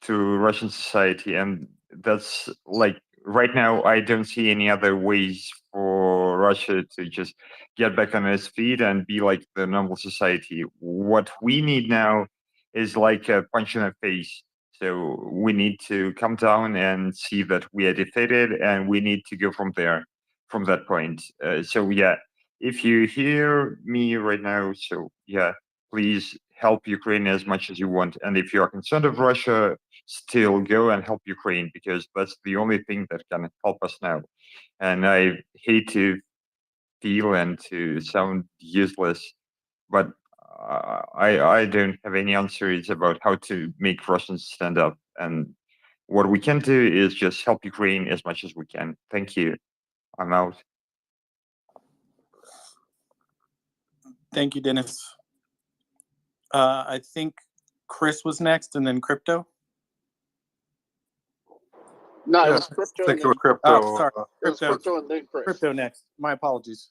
F: to Russian society, and that's like right now I don't see any other ways for Russia to just get back on its feet and be like the normal society. What we need now is like a punch in the face. So we need to come down and see that we are defeated, and we need to go from there, from that point. So yeah, if you hear me right now, so yeah, please help Ukraine as much as you want. And if you are concerned of Russia, still go and help Ukraine, because that's the only thing that can help us now. And I hate to feel and to sound useless, but I don't have any answers about how to make Russians stand up. And what we can do is just help Ukraine as much as we can. Thank you. I'm out.
C: Thank you, Dennis. I think Chris was next, and then Crypto.
N: No, it
B: Yeah,
N: was crypto.
B: stick
N: And
B: to
N: then,
B: crypto.
C: Oh, sorry,
N: it was
C: Crypto.
N: crypto and then Chris.
C: Crypto next. My apologies.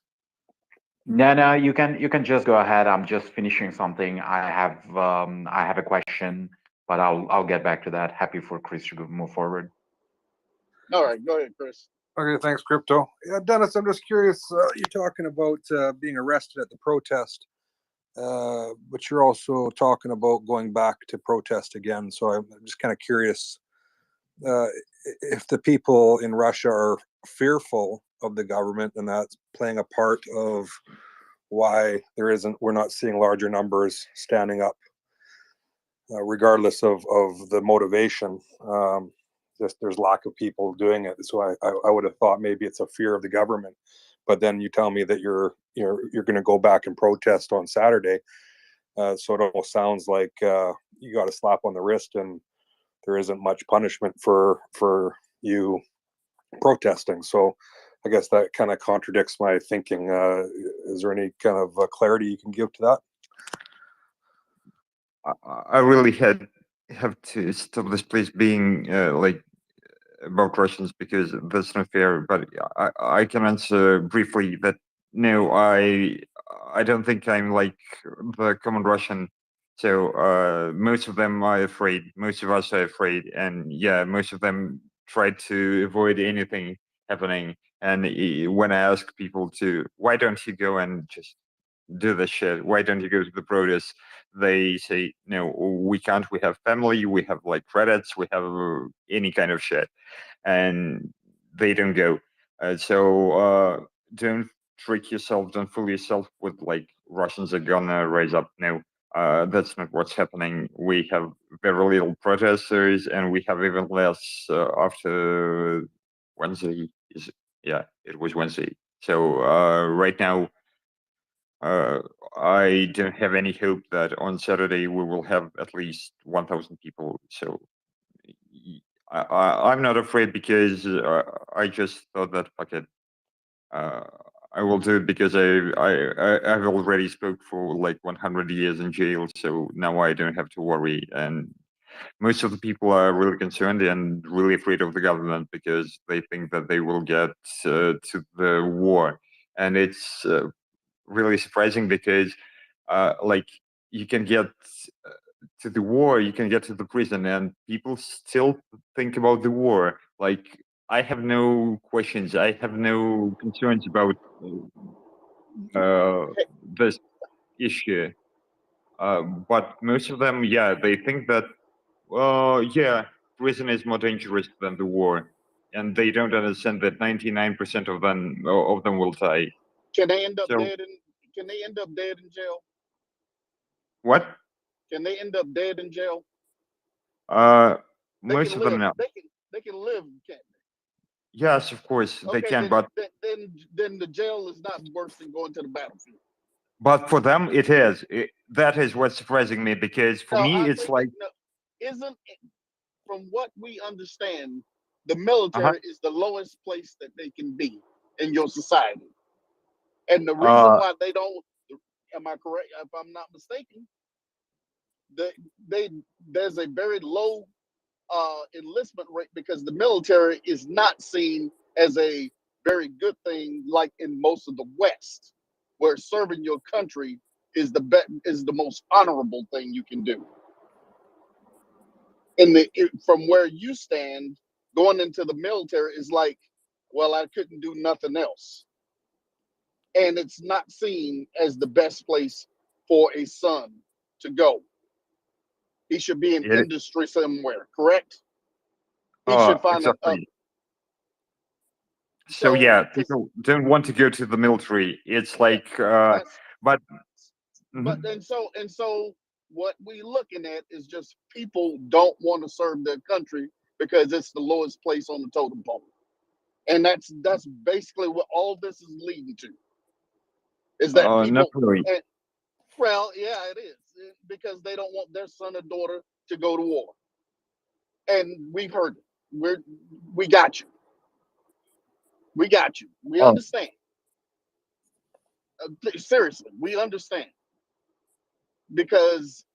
R: No, you can just go ahead. I'm just finishing something. I have a question, but I'll get back to that. Happy for Chris to move forward.
N: All right, go ahead, Chris.
B: Okay, thanks, crypto. Yeah, Dennis, I'm just curious. You're talking about being arrested at the protest, but you're also talking about going back to protest again. So I'm just kind of curious if the people in Russia are fearful of the government, and that's playing a part of why we're not seeing larger numbers standing up, regardless of the motivation. Just there's lack of people doing it. So I would have thought maybe it's a fear of the government, but then you tell me that you're going to go back and protest on Saturday. So it almost sounds like you got a slap on the wrist, and there isn't much punishment for you protesting. So I guess that kind of contradicts my thinking. Is there any kind of clarity you can give to that?
F: I really have to stop this place being like about Russians, because that's not fair. But I can answer briefly that no, I don't think I'm like the common Russian. So most of them are afraid. Most of us are afraid, and yeah, most of them try to avoid anything happening. And when I ask people to, why don't you go and just do the shit? Why don't you go to the protests? They say, no, we can't. We have family. We have like credits. We have any kind of shit, and they don't go. So don't trick yourself. Don't fool yourself with like Russians are gonna rise up. No, that's not what's happening. We have very little protesters, and we have even less after Wednesday. Yeah, it was Wednesday. So right now, I don't have any hope that on Saturday we will have at least 1,000 people. So I'm not afraid, because I just thought that fuck it, I will do it, because I've already spoke for like 100 years in jail, so now I don't have to worry. And most of the people are really concerned and really afraid of the government, because they think that they will get to the war, and it's really surprising, because like you can get to the war, you can get to the prison, and people still think about the war. Like I have no questions, I have no concerns about this issue, but most of them, yeah, they think that yeah, prison is more dangerous than the war, and they don't understand that 99% of them will die.
N: Can they end up
F: So
N: dead in? Can they end up dead in jail?
F: what?
N: Can they end up dead in jail? They
F: Most
N: can
F: of them
N: live.
F: now.
N: They can live, can't
F: Yes, of course
N: they?
F: they
N: Okay,
F: can, but
N: then the jail is not worse than going to the battlefield.
F: for them it is. That is what's surprising me, because for
N: No,
F: me
N: I
F: it's
N: think
F: like,
N: no, isn't it, from what we understand, the military is the lowest place that they can be
M: in your society. And the reason why they don't, am I correct? If I'm not mistaken, there's a very low enlistment rate because the military is not seen as a very good thing like in most of the West, where serving your country is the most honorable thing you can do. From where you stand, going into the military is like, well, I couldn't do nothing else. And it's not seen as the best place for a son to go. He should be in industry somewhere, correct? He should find
F: exactly. So yeah, people don't want to go to the military. It's like, but
M: and so what we looking at is just people don't want to serve their country because it's the lowest place on the totem pole, and that's basically what all this is leading to. Is that people?
F: Not really.
M: Well, yeah, it is because they don't want their son or daughter to go to war, and we've heard it. We got you. We got you. We understand. Seriously, we understand. Because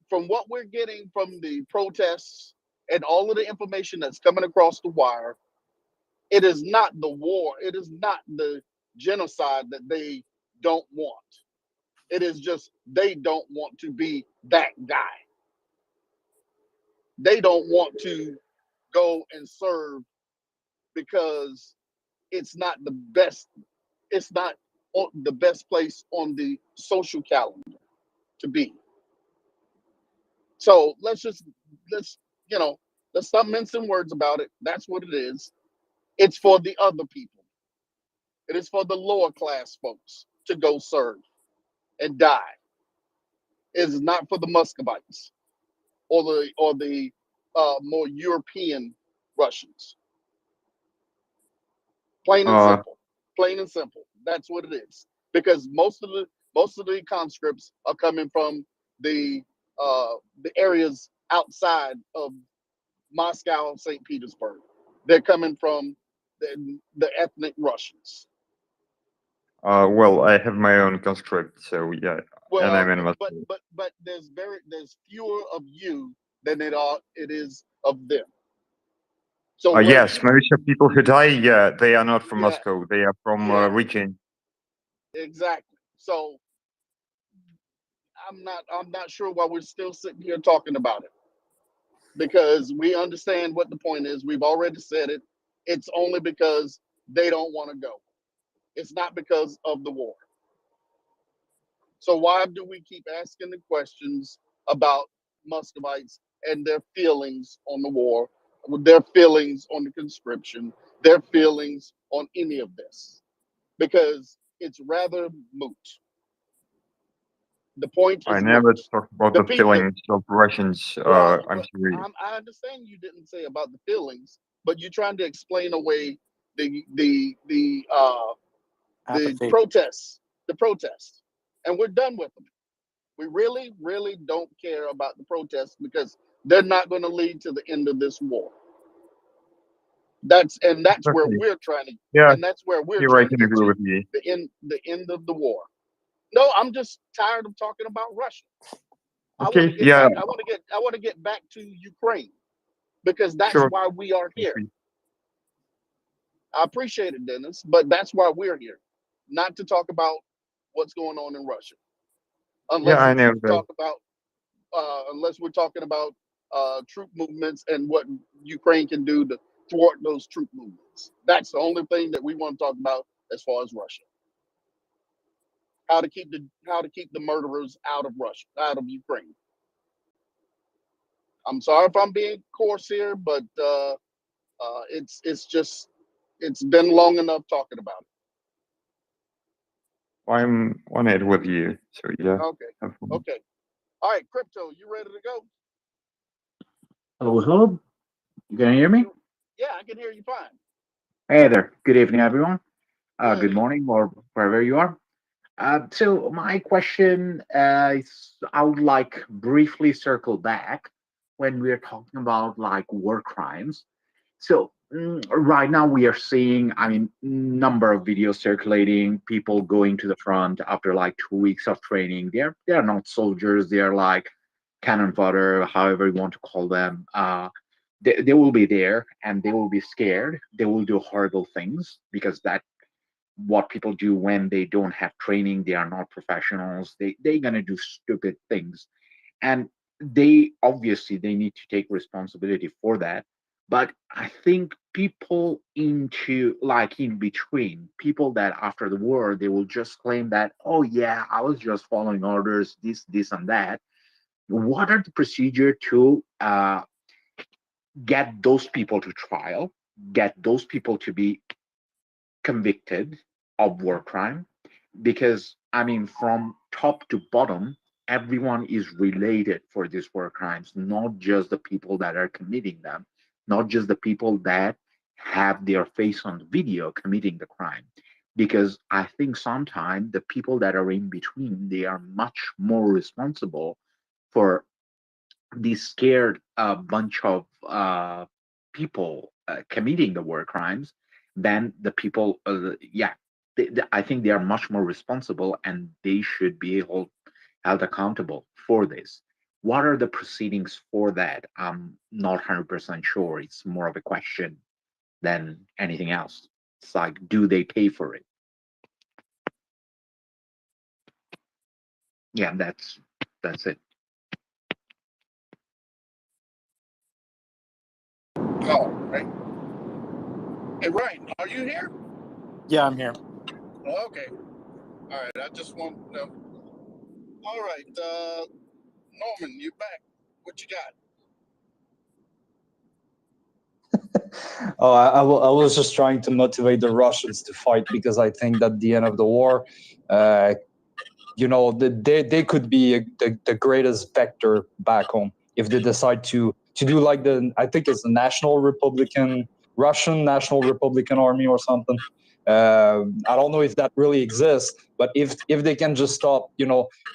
M: from what we're getting from the protests and all of the information that's coming across the wire, it is not the war. It is not the genocide that they don't want. It is just they don't want to be that guy. They don't want to go and serve because it's not the best. It's not the best place on the social calendar to be. So let's stop mincing words about it. That's what it is. It's for the other people. It is for the lower class folks to go serve and die. It is not for the Muscovites or the more European Russians. Plain and simple. Plain and simple. That's what it is. Because most of the conscripts are coming from the areas outside of Moscow and St. Petersburg. They're coming from the ethnic Russians.
F: Well, I have my own conscript, so yeah,
M: Well,
F: and I'm in Moscow.
M: but there's fewer of you than it is of them. So
F: yes, most of people who die, yeah, they are not from
M: Yeah.
F: Moscow. They are from region.
M: Exactly. So I'm not sure why we're still sitting here talking about it. Because we understand what the point is. We've already said it. It's only because they don't want to go. It's not because of the war. So why do we keep asking the questions about Muscovites and their feelings on the war, their feelings on the conscription, their feelings on any of this? Because it's rather moot. The point
F: I
M: is
F: never
M: moot.
F: talked about the feelings of Russians. I'm sorry.
M: I understand you didn't say about the feelings, but you're trying to explain away the protests, and we're done with them. We really, really don't care about the protests because they're not going to lead to the end of this war. That's where we're trying to.
F: Yeah,
M: and that's where we're
F: here I
M: trying to
F: can
M: get
F: agree
M: to,
F: with you.
M: the end of the war. No, I'm just tired of talking about Russia.
F: Okay, yeah.
M: I want to get back to Ukraine because that's
F: Sure.
M: why we are here. I appreciate it, Dennis, but that's why we're here, not to talk about what's going on in Russia. Unless
F: I know that.
M: unless we're talking about troop movements and what Ukraine can do to thwart those troop movements. That's the only thing that we want to talk about as far as Russia. How to keep the murderers out of Russia, out of Ukraine. I'm sorry if I'm being coarse here, but it's been long enough talking about it.
F: I'm on it with you. So yeah.
M: Okay. All right, Crypto, you ready to go?
R: Hello. You can hear me?
M: Yeah, I can hear you fine.
R: Hey there. Good evening, everyone. Good morning, or wherever you are. So my question is, I would like briefly circle back when we're talking about like war crimes. So right now we are seeing, I mean, number of videos circulating, people going to the front after like 2 weeks of training. They're not soldiers. They're like cannon fodder, however you want to call them. They will be there and they will be scared. They will do horrible things because that's what people do when they don't have training. They are not professionals. They're gonna do stupid things, and they obviously they need to take responsibility for that. But I think people into like in between, people that after the war they will just claim that, oh yeah, I was just following orders, this and that. What are the procedure to get those people to trial, get those people to be convicted of war crime? Because I mean, from top to bottom, everyone is related for these war crimes, not just the people that are committing them, not just the people that have their face on the video committing the crime. Because I think sometimes the people that are in between, they are much more responsible for these scared bunch of people committing the war crimes than the people. I think they are much more responsible and they should be held accountable for this. What are the proceedings for that? I'm not 100% sure. It's more of a question than anything else. It's like, do they pay for it? Yeah, that's it.
M: Oh, right. Hey, Ryan, are you here?
C: Yeah, I'm here.
M: Oh, okay. All right. I just want to know. All right. Norman, you back. What you got?
J: Oh, I was just trying to motivate the Russians to fight because I think that the end of the war, they could be the greatest vector back home if they decide to do like I think it's the Russian National Republican Army or something. I don't know if that really exists, but if they can just stop,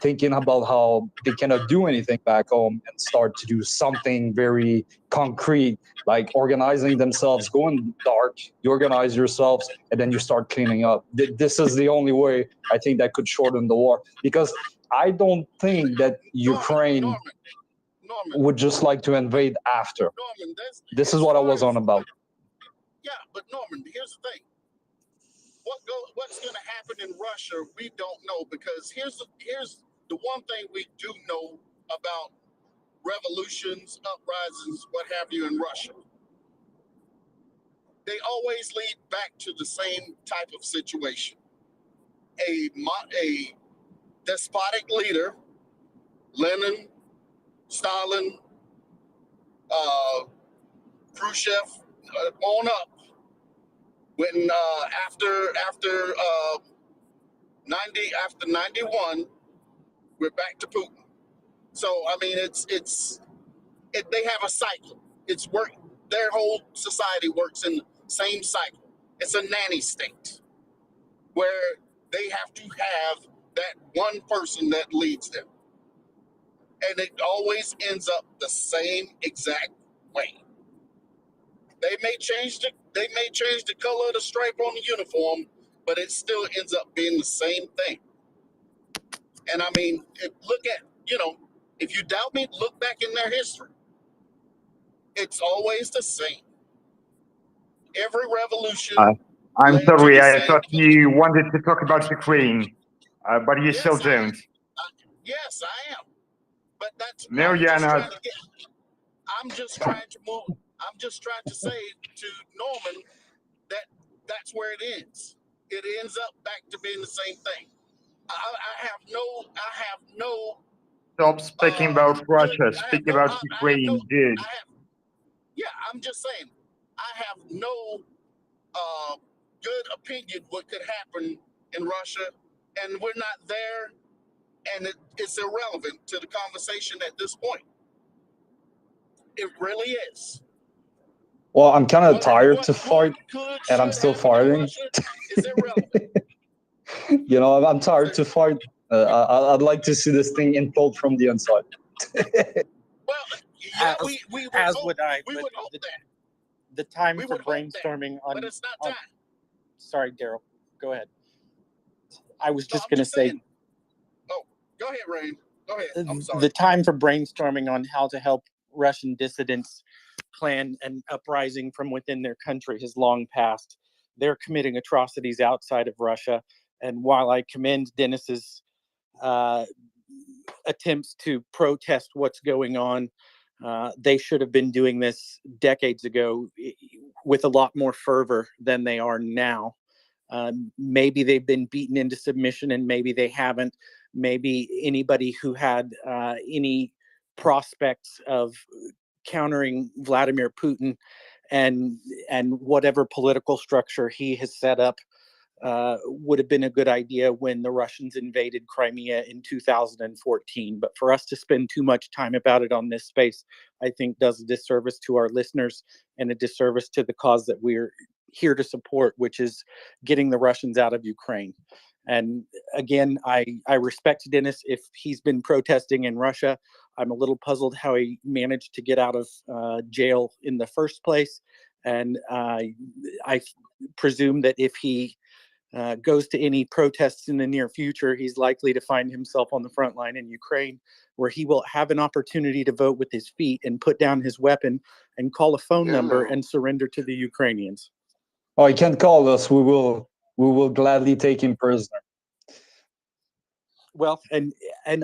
J: thinking about how they cannot do anything back home and start to do something very concrete, like organizing themselves, going dark, you organize yourselves, and then you start cleaning up. This is the only way I think that could shorten the war, because I don't think that Ukraine would just like to invade after.
M: Norman,
J: This is what I was on about.
M: Yeah, but Norman, here's the thing. What's going to happen in Russia, we don't know, because here's the one thing we do know about revolutions, uprisings, what have you in Russia. They always lead back to the same type of situation. A despotic leader, Lenin, Stalin, Khrushchev, on up. When after 91, we're back to Putin. So I mean, they have a cycle. It's work. Their whole society works in the same cycle. It's a nanny state where they have to have that one person that leads them, and it always ends up the same exact way. They may change the color of the stripe on the uniform, but it still ends up being the same thing. And I mean, if you doubt me, look back in their history. It's always the same. Every revolution.
A: I'm sorry, I thought you wanted to talk about Ukraine, but you still don't.
M: Yes, I am. But that's
A: no, you're not.
M: I'm just trying to move. I'm just trying to say to Norman that that's where it ends. It ends up back to being the same thing. I have no.
A: Stop speaking about Russia. Speak about Ukraine, dude.
M: Yeah, I'm just saying. I have no good opinion what could happen in Russia, and we're not there, and it's irrelevant to the conversation at this point. It really is.
J: Well, I'm kind of tired to fight, and I'm still fighting. I'm tired to fight. I'd like to see this thing implode from the inside.
C: As would I.
M: We would hope that.
C: the time
M: We
C: for
M: would hope that,
C: brainstorming on.
M: but it's not
C: on-
M: time.
C: Sorry, Daryl. Go ahead. I was
M: No,
C: just
M: I'm
C: going to
M: just
C: say
M: saying. Oh, go ahead, Rain. Go ahead. I'm sorry.
C: the time for brainstorming on how to help Russian dissidents plan an uprising from within their country has long passed. They're committing atrocities outside of Russia. And while I commend Denis's attempts to protest what's going on, they should have been doing this decades ago with a lot more fervor than they are now. Maybe they've been beaten into submission and maybe they haven't. Maybe anybody who had any prospects of countering Vladimir Putin and whatever political structure he has set up would have been a good idea when the Russians invaded Crimea in 2014. But for us to spend too much time about it on this space, I think does a disservice to our listeners and a disservice to the cause that we're here to support, which is getting the Russians out of Ukraine. And again, I respect Denis if he's been protesting in Russia. I'm a little puzzled how he managed to get out of jail in the first place. And I presume that if he goes to any protests in the near future, he's likely to find himself on the front line in Ukraine, where he will have an opportunity to vote with his feet and put down his weapon and call a phone number and surrender to the Ukrainians.
J: Oh, he can't call us. We will gladly take him prisoner.
C: Well, and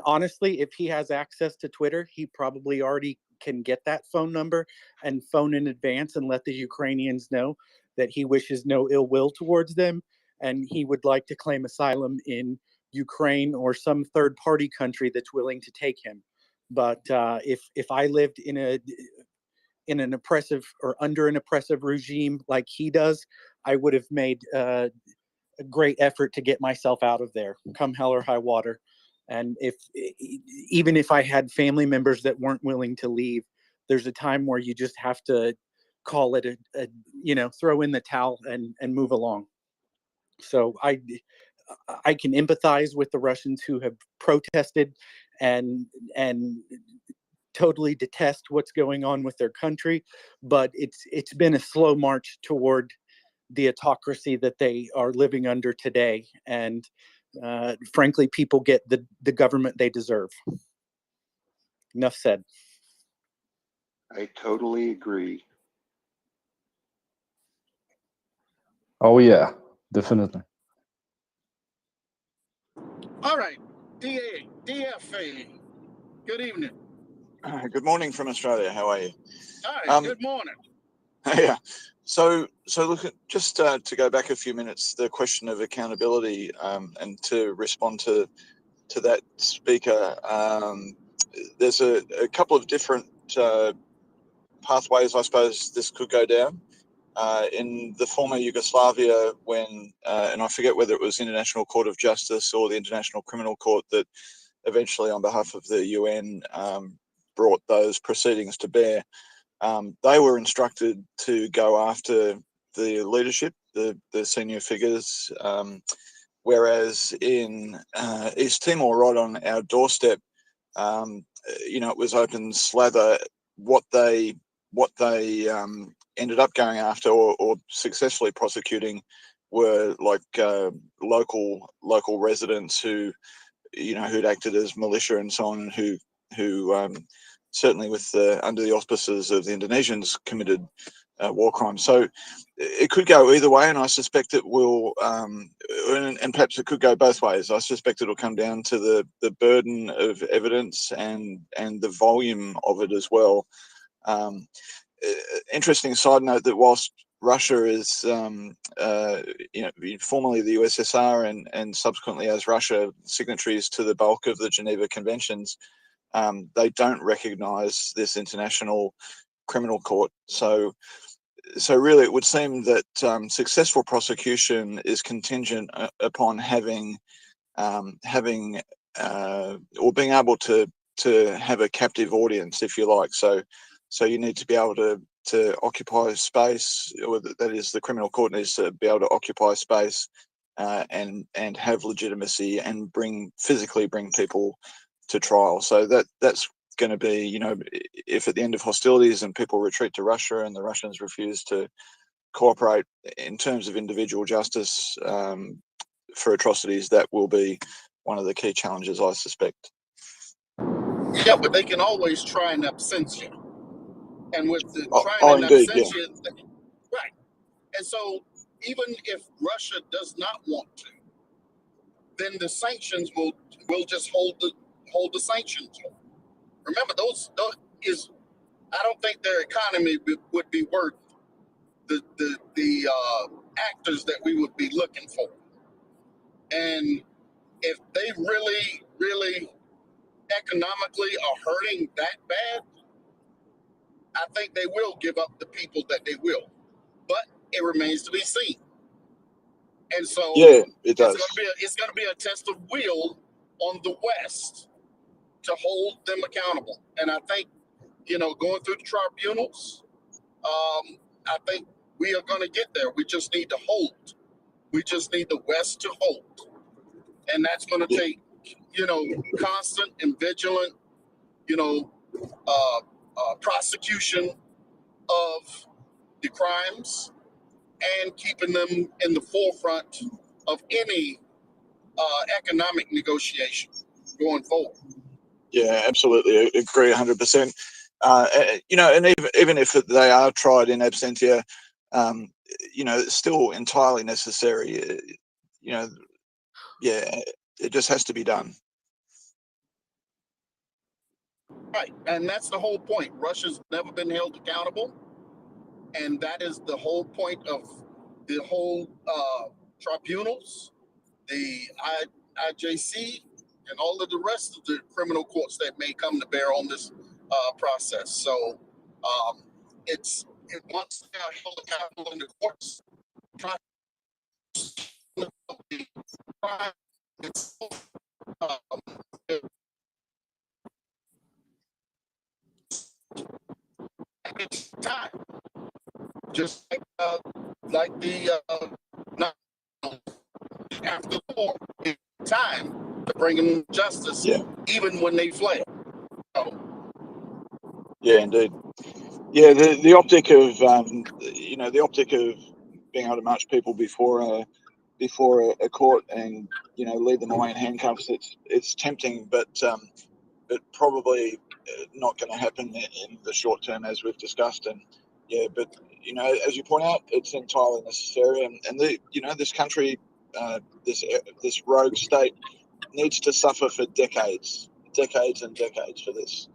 C: honestly, if he has access to Twitter, he probably already can get that phone number and phone in advance and let the Ukrainians know that he wishes no ill will towards them and he would like to claim asylum in Ukraine or some third party country that's willing to take him. But if I lived in an oppressive or under an oppressive regime like he does, I would have made a great effort to get myself out of there, come hell or high water. And even if I had family members that weren't willing to leave, there's a time where you just have to call it throw in the towel and move along. So I can empathize with the Russians who have protested and totally detest what's going on with their country, but it's been a slow march toward the autocracy that they are living under today. And frankly, people get the government they deserve. Enough said.
K: I totally agree.
J: Oh yeah, definitely.
M: All right, DFA. Good evening.
P: Good morning from Australia. How are you?
M: Hi. Good morning.
P: Yeah. So look, just to go back a few minutes, the question of accountability, and to respond to that speaker, there's a couple of different pathways, I suppose, this could go down. In the former Yugoslavia, when, and I forget whether it was International Court of Justice or the International Criminal Court that eventually, on behalf of the UN, brought those proceedings to bear, they were instructed to go after the leadership, the senior figures, whereas in East Timor, right on our doorstep, it was open slather. What they ended up going after or successfully prosecuting were like local residents who'd acted as militia and so on, and who certainly under the auspices of the Indonesians committed war crimes. So it could go either way, and I suspect it will, and perhaps it could go both ways. I suspect it'll come down to the burden of evidence and the volume of it as well. Interesting side note that whilst Russia is, formerly the USSR and subsequently as Russia, signatories to the bulk of the Geneva Conventions, they don't recognise this international criminal court. So really, it would seem that successful prosecution is contingent upon having or being able to have a captive audience, if you like. So you need to be able to occupy space, or that is, the criminal court needs to be able to occupy space and have legitimacy and physically bring people to trial. So that's going to be, you know, if at the end of hostilities and people retreat to Russia and the Russians refuse to cooperate in terms of individual justice for atrocities, that will be one of the key challenges, I suspect.
M: Yeah, but they can always try an absentia. And with the trying an
P: indeed, yeah.
M: absentia, right. And so even if Russia does not want to, then the sanctions will just hold the sanctions. Remember, those is, I don't think their economy would be worth the actors that we would be looking for. And if they really economically are hurting that bad, I think they will give up the people that they will. But it remains to be seen. And so
P: yeah, it does.
M: It's going to be a test of will on the West to hold them accountable. And I think, you know, going through the tribunals, I think we are going to get there. We just need to hold. We just need the West to hold. And that's going to take, you know, constant and vigilant, you know, prosecution of the crimes and keeping them in the forefront of any economic negotiation going forward.
P: Yeah, absolutely. I agree 100%. You know, and even if they are tried in absentia, you know, it's still entirely necessary. You know, yeah, it just has to be done.
M: Right, and that's the whole point. Russia's never been held accountable, and that is the whole point of the whole tribunals, the IJC, and all of the rest of the criminal courts that may come to bear on this process. So it once they are held accountable in the courts, it's time. Just like the after the war, it's time to bring them justice, even when they fled.
P: Yeah, indeed. Yeah, the optic of you know, the optic of being able to march people before a court and, you know, lead them away in handcuffs, it's tempting, but probably not going to happen in the short term, as we've discussed. And yeah, but you know, as you point out, it's entirely necessary, and the, you know, this country, this rogue state needs to suffer for decades and decades for this.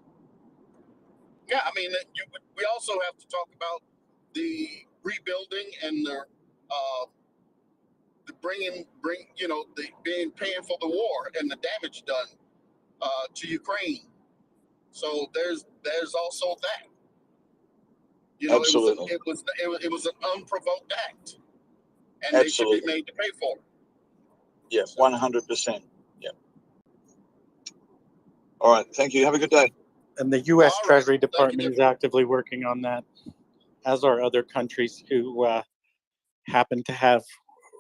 M: Yeah, I mean, we also have to talk about the rebuilding and the you know, the paying for the war and the damage done to Ukraine. So there's also that. You know,
P: Absolutely.
M: it was an unprovoked act, and
P: Absolutely.
M: They should be made to pay for it.
P: Yeah, 100%. Yeah. All right. Thank you. Have a good day.
C: And the U.S. Treasury Department is actively working on that, as are other countries who happen to have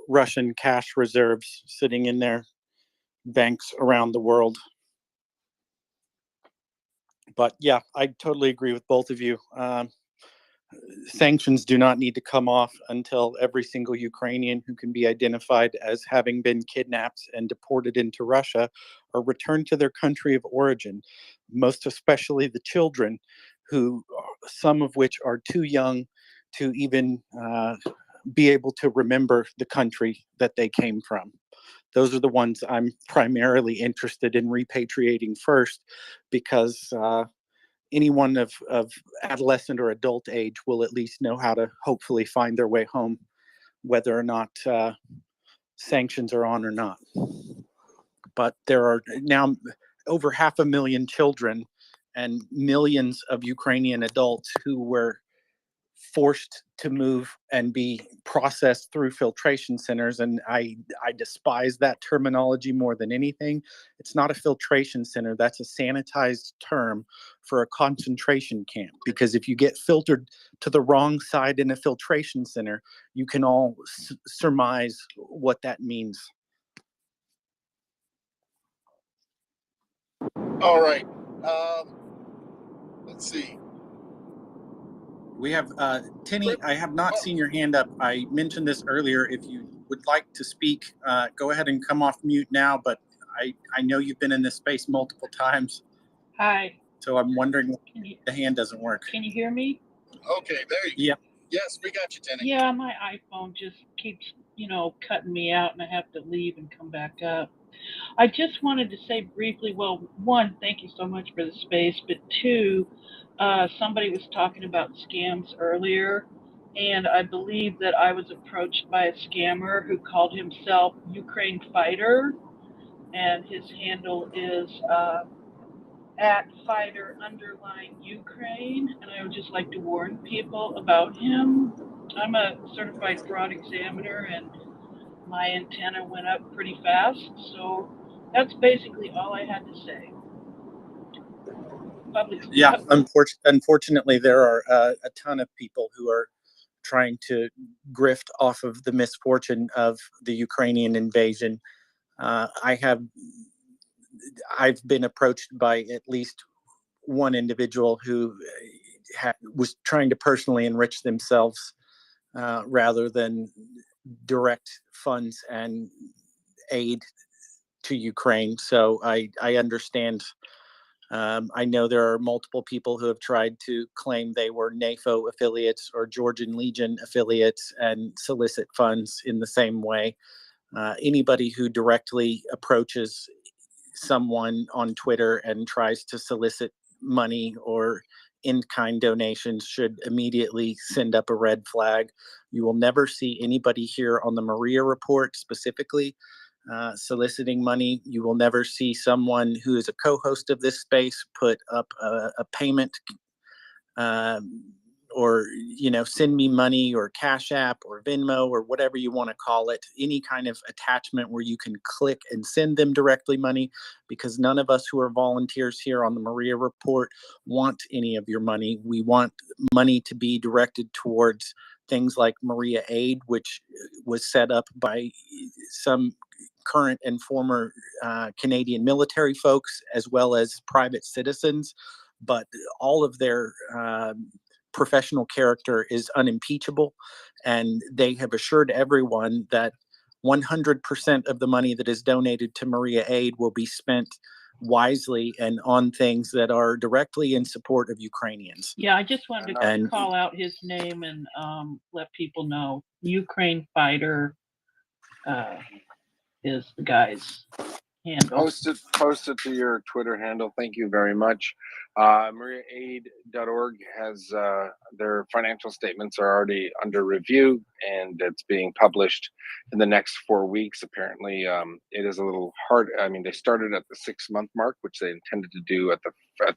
C: Russian cash reserves sitting in their banks around the world. But yeah, I totally agree with both of you. Sanctions do not need to come off until every single Ukrainian who can be identified as having been kidnapped and deported into Russia are returned to their country of origin, most especially the children, who some of which are too young to even be able to remember the country that they came from. Those are the ones I'm primarily interested in repatriating first, because anyone of adolescent or adult age will at least know how to hopefully find their way home, whether or not sanctions are on or not. But there are now over 500,000 children and millions of Ukrainian adults who were forced to move and be processed through filtration centers. And I despise that terminology more than anything. It's not a filtration center. That's a sanitized term for a concentration camp. Because if you get filtered to the wrong side in a filtration center, you can all surmise what that means.
M: All right. Let's see.
C: We have Tinny. I have not seen your hand up. I mentioned this earlier. If you would like to speak, go ahead and come off mute now. But I know you've been in this space multiple times.
E: Hi.
C: So I'm wondering why the hand doesn't work.
E: Can you hear me?
M: Okay, there you go.
C: Yeah.
M: Yes, we got you, Tenny.
E: Yeah, my iPhone just keeps, cutting me out and I have to leave and come back up. I just wanted to say briefly, well, one, thank you so much for the space, but two, somebody was talking about scams earlier, and I believe that I was approached by a scammer who called himself Ukraine Fighter, and his handle is @fighter_Ukraine, and I would just like to warn people about him. I'm a certified fraud examiner, and my antenna went up pretty fast, so that's basically all I had to say.
C: Yeah, unfortunately, there are a ton of people who are trying to grift off of the misfortune of the Ukrainian invasion. I've been approached by at least one individual who was trying to personally enrich themselves rather than direct funds and aid to Ukraine. So I understand. I know there are multiple people who have tried to claim they were NAFO affiliates or Georgian Legion affiliates and solicit funds in the same way. Anybody who directly approaches someone on Twitter and tries to solicit money or in-kind donations should immediately send up a red flag. You will never see anybody here on the MriyaReport specifically soliciting money. You will never see someone who is a co-host of this space put up a payment or send me money or Cash App or Venmo or whatever you want to call it, any kind of attachment where you can click and send them directly money, because none of us who are volunteers here on the MriyaReport want any of your money. We want money to be directed towards things like Maria Aid, which was set up by some current and former Canadian military folks, as well as private citizens. But all of their professional character is unimpeachable, and they have assured everyone that 100% of the money that is donated to Maria Aid will be spent wisely and on things that are directly in support of Ukrainians.
E: Yeah, I just wanted to call out his name and let people know Ukraine Fighter is the guy's handle.
S: Post it to your Twitter handle. Thank you very much. MriyaAid.org has their financial statements are already under review, and it's being published in the next 4 weeks. Apparently, it is a little hard. I mean, they started at the 6-month mark, which they intended to do at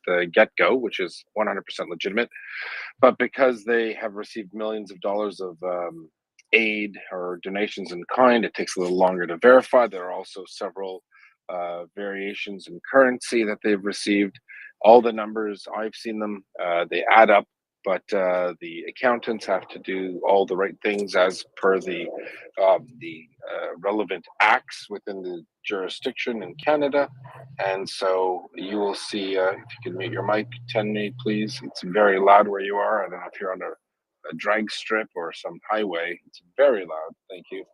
S: the get-go, which is 100% legitimate. But because they have received millions of dollars of aid or donations in kind, it takes a little longer to verify. There are also several variations in currency that they've received. All the numbers, I've seen them, they add up, but the accountants have to do all the right things as per the relevant acts within the jurisdiction in Canada. And so you will see, if you can mute your mic, Tenny, please. It's very loud where you are. I don't know if you're on a drag strip or some highway. It's very loud. Thank you.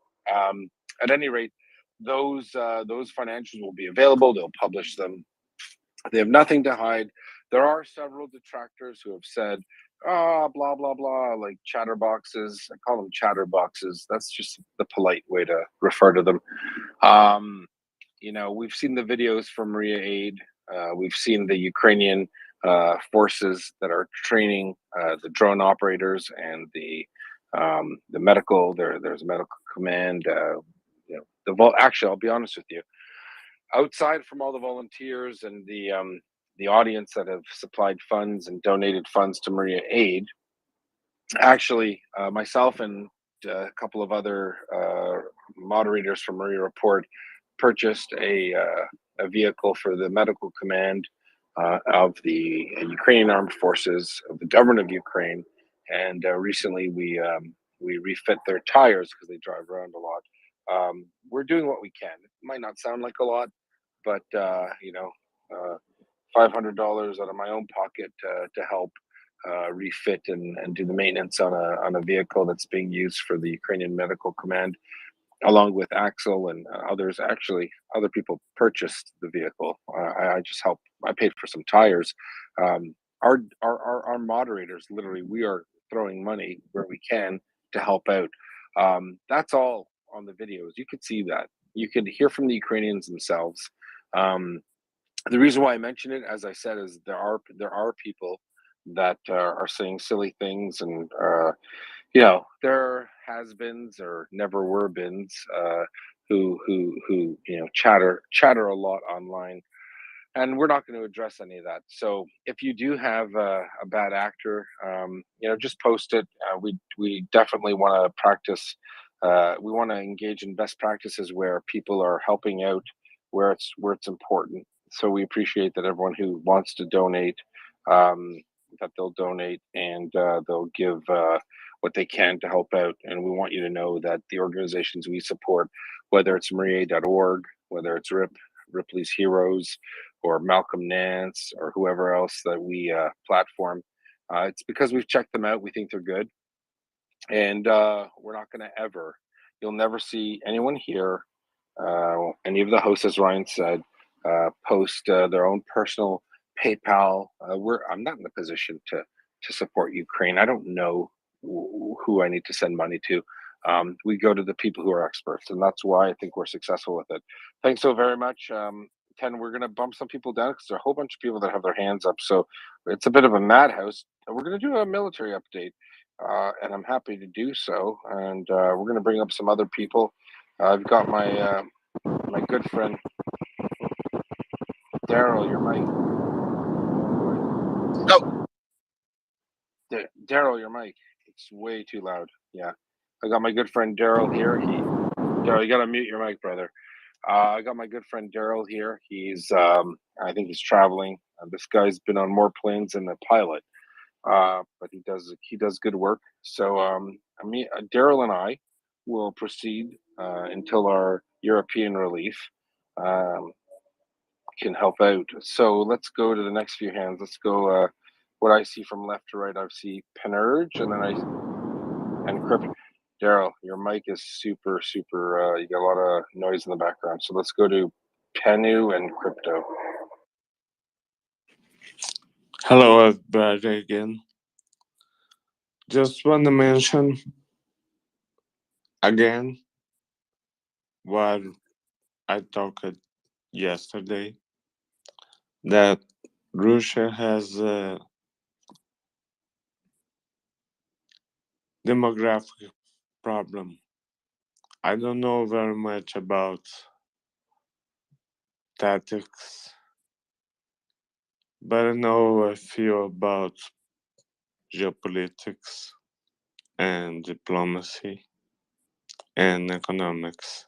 S: At any rate, those financials will be available. They'll publish them. They have nothing to hide. There are several detractors who have said, blah, blah, blah, like chatterboxes. I call them chatterboxes. That's just the polite way to refer to them. We've seen the videos from Maria Aid. We've seen the Ukrainian forces that are training the drone operators and the medical. There's a medical command. Actually, I'll be honest with you. Outside from all the volunteers and the audience that have supplied funds and donated funds to Maria Aid, actually, myself and a couple of other moderators from MriyaReport purchased a vehicle for the medical command of the Ukrainian armed forces of the government of Ukraine, and recently we refit their tires because they drive around a lot. We're doing what we can. It might not sound like a lot, but $500 out of my own pocket to help refit and do the maintenance on a vehicle that's being used for the Ukrainian Medical Command, along with Axel and others. Actually, other people purchased the vehicle. I just helped. I paid for some tires. Our moderators, literally, we are throwing money where we can to help out. That's all on the videos. You could see that. You could hear from the Ukrainians themselves. The reason why I mention it, as I said, is there are people that are saying silly things, and there has-beens or never were beens who chatter a lot online, and we're not going to address any of that. So if you do have a bad actor, just post it. We definitely want to practice. We want to engage in best practices where people are helping out where it's important. So we appreciate that everyone who wants to donate, that they'll donate, and they'll give what they can to help out. And we want you to know that the organizations we support, whether it's MriyaReport.org, whether it's Ripley's Heroes, or Malcolm Nance, or whoever else that we platform, it's because we've checked them out. We think they're good, and we're not going to ever. You'll never see anyone here, any of the hosts, as Ryan said, post their own personal PayPal. I'm not in a position to support Ukraine. I don't know who I need to send money to. We go to the people who are experts, and that's why I think we're successful with it. Thanks so very much. Ken, we're going to bump some people down because there are a whole bunch of people that have their hands up. So it's a bit of a madhouse. We're going to do a military update, and I'm happy to do so. And we're going to bring up some other people. I've got my my good friend Daryl. Your mic.
M: No.
S: Daryl, your mic. It's way too loud. Yeah. I got my good friend Daryl here. Daryl, you got to mute your mic, brother. I got my good friend Daryl here. He's, I think he's traveling. This guy's been on more planes than a pilot, but he does good work. So, Daryl and I will proceed until our European relief can help out. So let's go to the next few hands. Let's go. What I see from left to right, I see Penurge, and then Crypt. Daryl, your mic is super. You got a lot of noise in the background. So let's go to Penu and Crypto.
I: Hello, everybody again. Just want to mention again what I talked yesterday, that Russia has a demographic problem. I don't know very much about tactics, but I know a few about geopolitics and diplomacy and economics.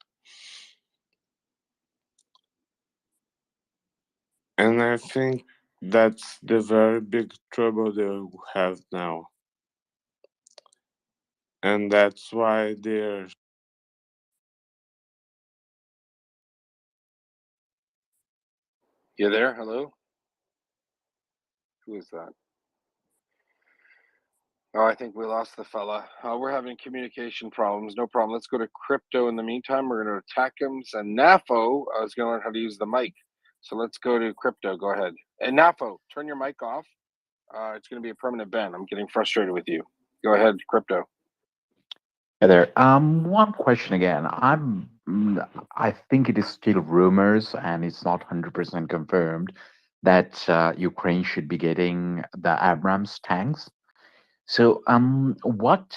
I: And I think that's the very big trouble they have now. And that's why they're
S: You there? Hello? Who is that? Oh, I think we lost the fella. We're having communication problems. No problem. Let's go to Crypto in the meantime. We're going to attack him. And Nafo is going to learn how to use the mic. So let's go to Crypto. Go ahead. And Nafo, turn your mic off. It's going to be a permanent ban. I'm getting frustrated with you. Go ahead, Crypto.
R: Hey there. One question again. I think it is still rumors and it's not 100% confirmed that Ukraine should be getting the Abrams tanks. So, what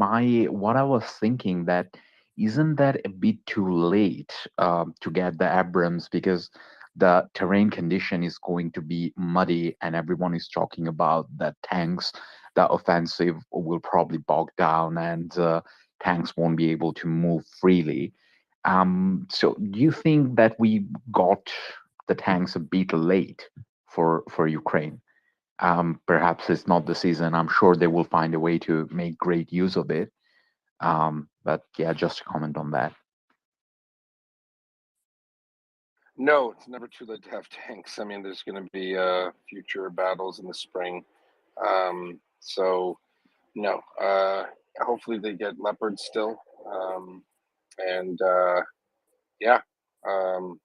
R: I was thinking, that isn't that a bit too late to get the Abrams, because the terrain condition is going to be muddy and everyone is talking about that tanks, the offensive will probably bog down and tanks won't be able to move freely. So do you think that we got the tanks a bit late for Ukraine? Perhaps it's not the season. I'm sure they will find a way to make great use of it. But yeah, just a comment on that.
S: No, it's never too late to have tanks. I mean, there's going to be future battles in the spring. So no, hopefully they get leopards still. And yeah, no,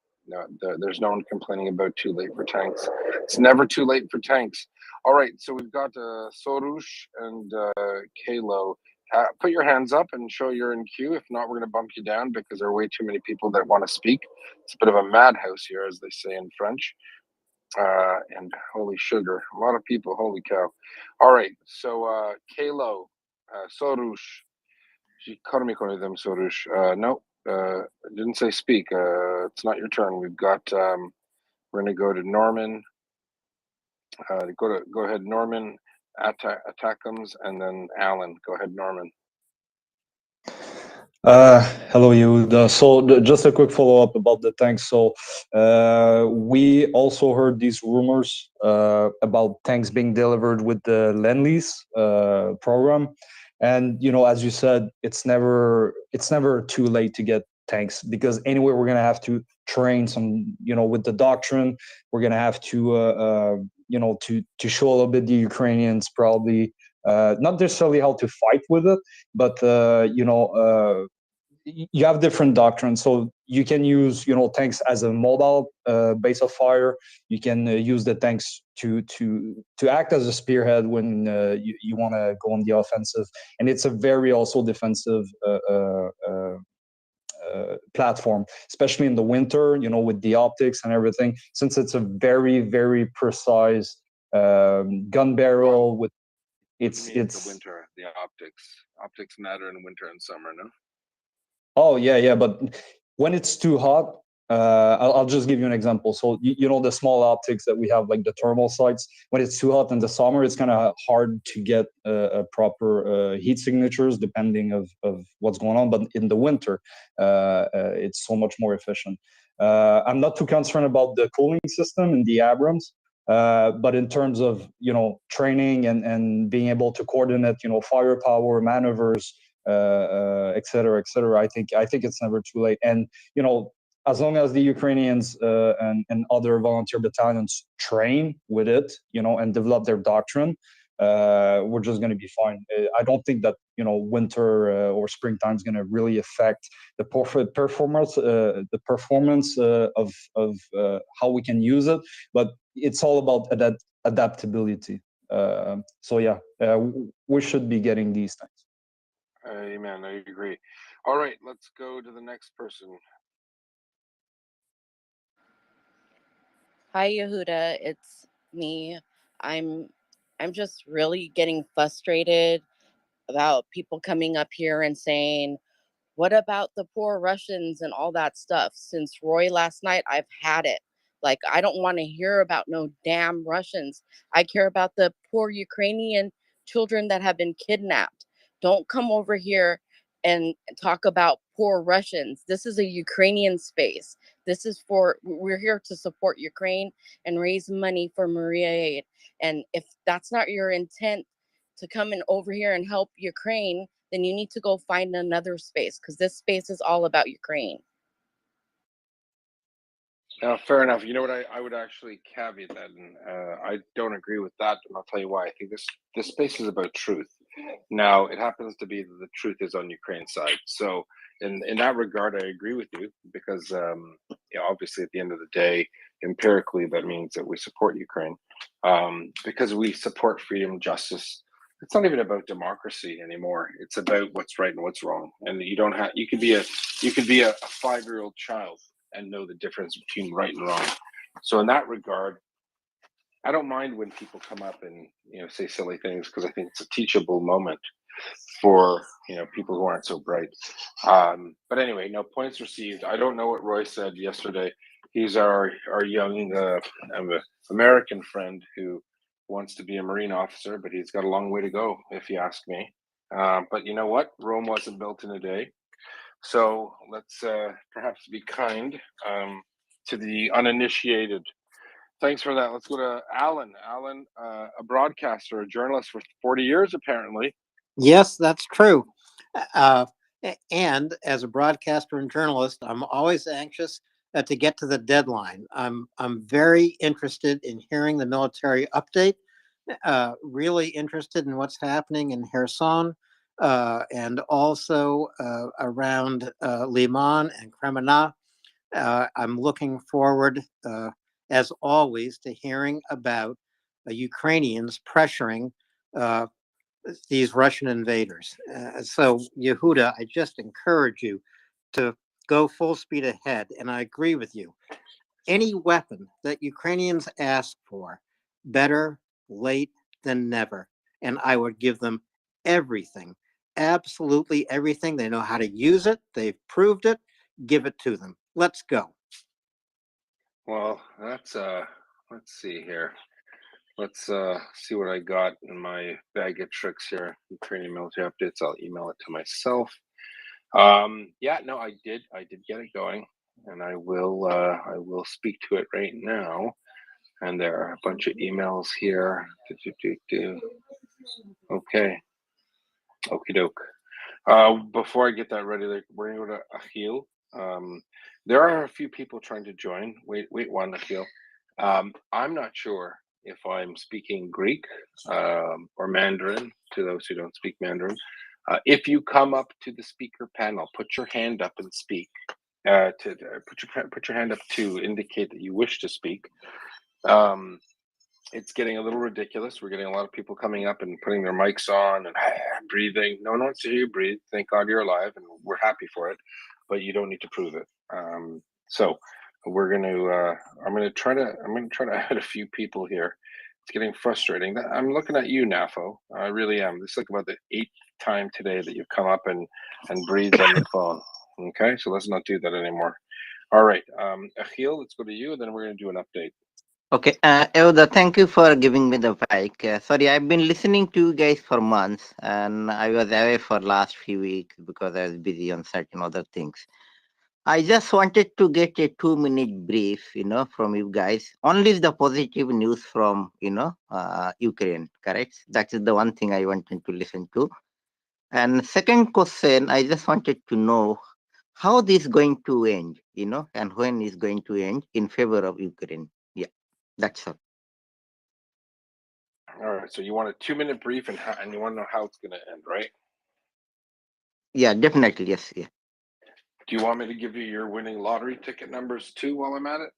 S: there's no one complaining about too late for tanks. It's never too late for tanks. All right, so we've got Sorush and Kalo. Put your hands up and show you're in queue. If not, we're going to bump you down because there are way too many people that want to speak. It's a bit of a madhouse here, as they say in French. And holy sugar, a lot of people, holy cow. All right, so Kalo, Sorush, them Sorush. No, didn't say speak. It's not your turn. We've got, we're gonna go to Norman. Go ahead, Norman, Attackums, and then Alan. Go ahead, Norman.
J: Hello, Yehuda. So just a quick follow-up about the tanks. So we also heard these rumors about tanks being delivered with the Lend-Lease program. And, you know, as you said, it's never too late to get tanks, because anyway, we're going to have to train some, you know, with the doctrine. We're going to have to, you know, to show a little bit the Ukrainians probably, not necessarily how to fight with it, but, you know, you have different doctrines. So you can use, you know, tanks as a mobile base of fire. You can use the tanks to act as a spearhead when you want to go on the offensive. And it's a very also defensive platform, especially in the winter, you know, with the optics and everything, since it's a very, very precise gun barrel with it's
S: the winter, the optics matter in winter and summer, no?
J: Oh yeah, but when it's too hot, I'll just give you an example. So you know the small optics that we have, like the thermal sights. When it's too hot in the summer, it's kind of hard to get a proper heat signatures depending of what's going on. But in the winter, it's so much more efficient. I'm not too concerned about the cooling system in the Abrams. But in terms of, you know, training and being able to coordinate, you know, firepower, maneuvers, et cetera, I think it's never too late. And, you know, as long as the Ukrainians and other volunteer battalions train with it, you know, and develop their doctrine, we're just going to be fine. I don't think that, you know, winter or springtime is going to really affect the performance of how we can use it. But it's all about adaptability. So yeah, we should be getting these things.
S: Amen. I agree. All right, let's go to the next person.
U: Hi, Yehuda. It's me. I'm just really getting frustrated about people coming up here and saying, what about the poor Russians and all that stuff? Since Roy last night, I've had it. Like, I don't want to hear about no damn Russians. I care about the poor Ukrainian children that have been kidnapped. Don't come over here and talk about poor Russians. This is a Ukrainian space. We're here to support Ukraine and raise money for MriyaReport. And if that's not your intent to come in over here and help Ukraine, then you need to go find another space, because this space is all about Ukraine.
S: Fair enough. You know what? I would actually caveat that, and I don't agree with that, and I'll tell you why. I think this space is about truth. Now, it happens to be that the truth is on Ukraine's side. So, in that regard, I agree with you, because obviously, at the end of the day, empirically, that means that we support Ukraine, because we support freedom, justice. It's not even about democracy anymore. It's about what's right and what's wrong. And you don't have. You could be a 5-year-old child and know the difference between right and wrong. So in that regard, I don't mind when people come up and say silly things, because I think it's a teachable moment for people who aren't so bright. But anyway, no, points received. I don't know what Roy said yesterday. He's our young American friend who wants to be a Marine officer, but he's got a long way to go, if you ask me. But you know what? Rome wasn't built in a day. So let's perhaps be kind to the uninitiated. Thanks for that. Let's go to Alan. Alan, a broadcaster, a journalist for 40 years, apparently.
V: Yes, that's true. And as a broadcaster and journalist, I'm always anxious to get to the deadline. I'm very interested in hearing the military update. Really interested in what's happening in Kherson and also around Liman and Kremenna. I'm looking forward, as always, to hearing about Ukrainians pressuring these Russian invaders. So, Yehuda, I just encourage you to go full speed ahead. And I agree with you. Any weapon that Ukrainians ask for, better late than never. And I would give them everything, absolutely everything. They know how to use it. They've proved it. Give it to them. Let's go.
S: Well, that's let's see here. Let's see what I got in my bag of tricks here. Ukrainian military updates. I'll email it to myself. Yeah, no, I did get it going, and I will speak to it right now. And there are a bunch of emails here. Okay. Okie doke. Before I get that ready, we're gonna go to Achil. There are a few people trying to join. Wait one, Achil. I'm not sure if I'm speaking Greek or Mandarin to those who don't speak Mandarin. If you come up to the speaker panel, put your hand up and speak. Put your hand up to indicate that you wish to speak. It's getting a little ridiculous. We're getting a lot of people coming up and putting their mics on and breathing. No one wants to hear you breathe. Thank God you're alive, and we're happy for it. But you don't need to prove it. So we're going to. I'm going to try to add a few people here. It's getting frustrating. I'm looking at you, Nafo. I really am. This is like about the 8th time today that you've come up and breathed on the phone. Okay, so let's not do that anymore. All right, Achil, let's go to you, and then we're going to do an update.
D: Okay, Evoda, thank you for giving me the mic. Sorry, I've been listening to you guys for months, and I was away for last few weeks because I was busy on certain other things. I just wanted to get a 2-minute brief, from you guys. Only the positive news from, Ukraine, correct? That is the one thing I wanted to listen to. And second question, I just wanted to know how this is going to end, and when is going to end in favor of Ukraine. Yeah, that's all.
S: All right, so you want a 2-minute brief and you want to know how it's going to end, right?
D: Yeah, definitely, yes, yeah.
S: Do you want me to give you your winning lottery ticket numbers too while I'm at it?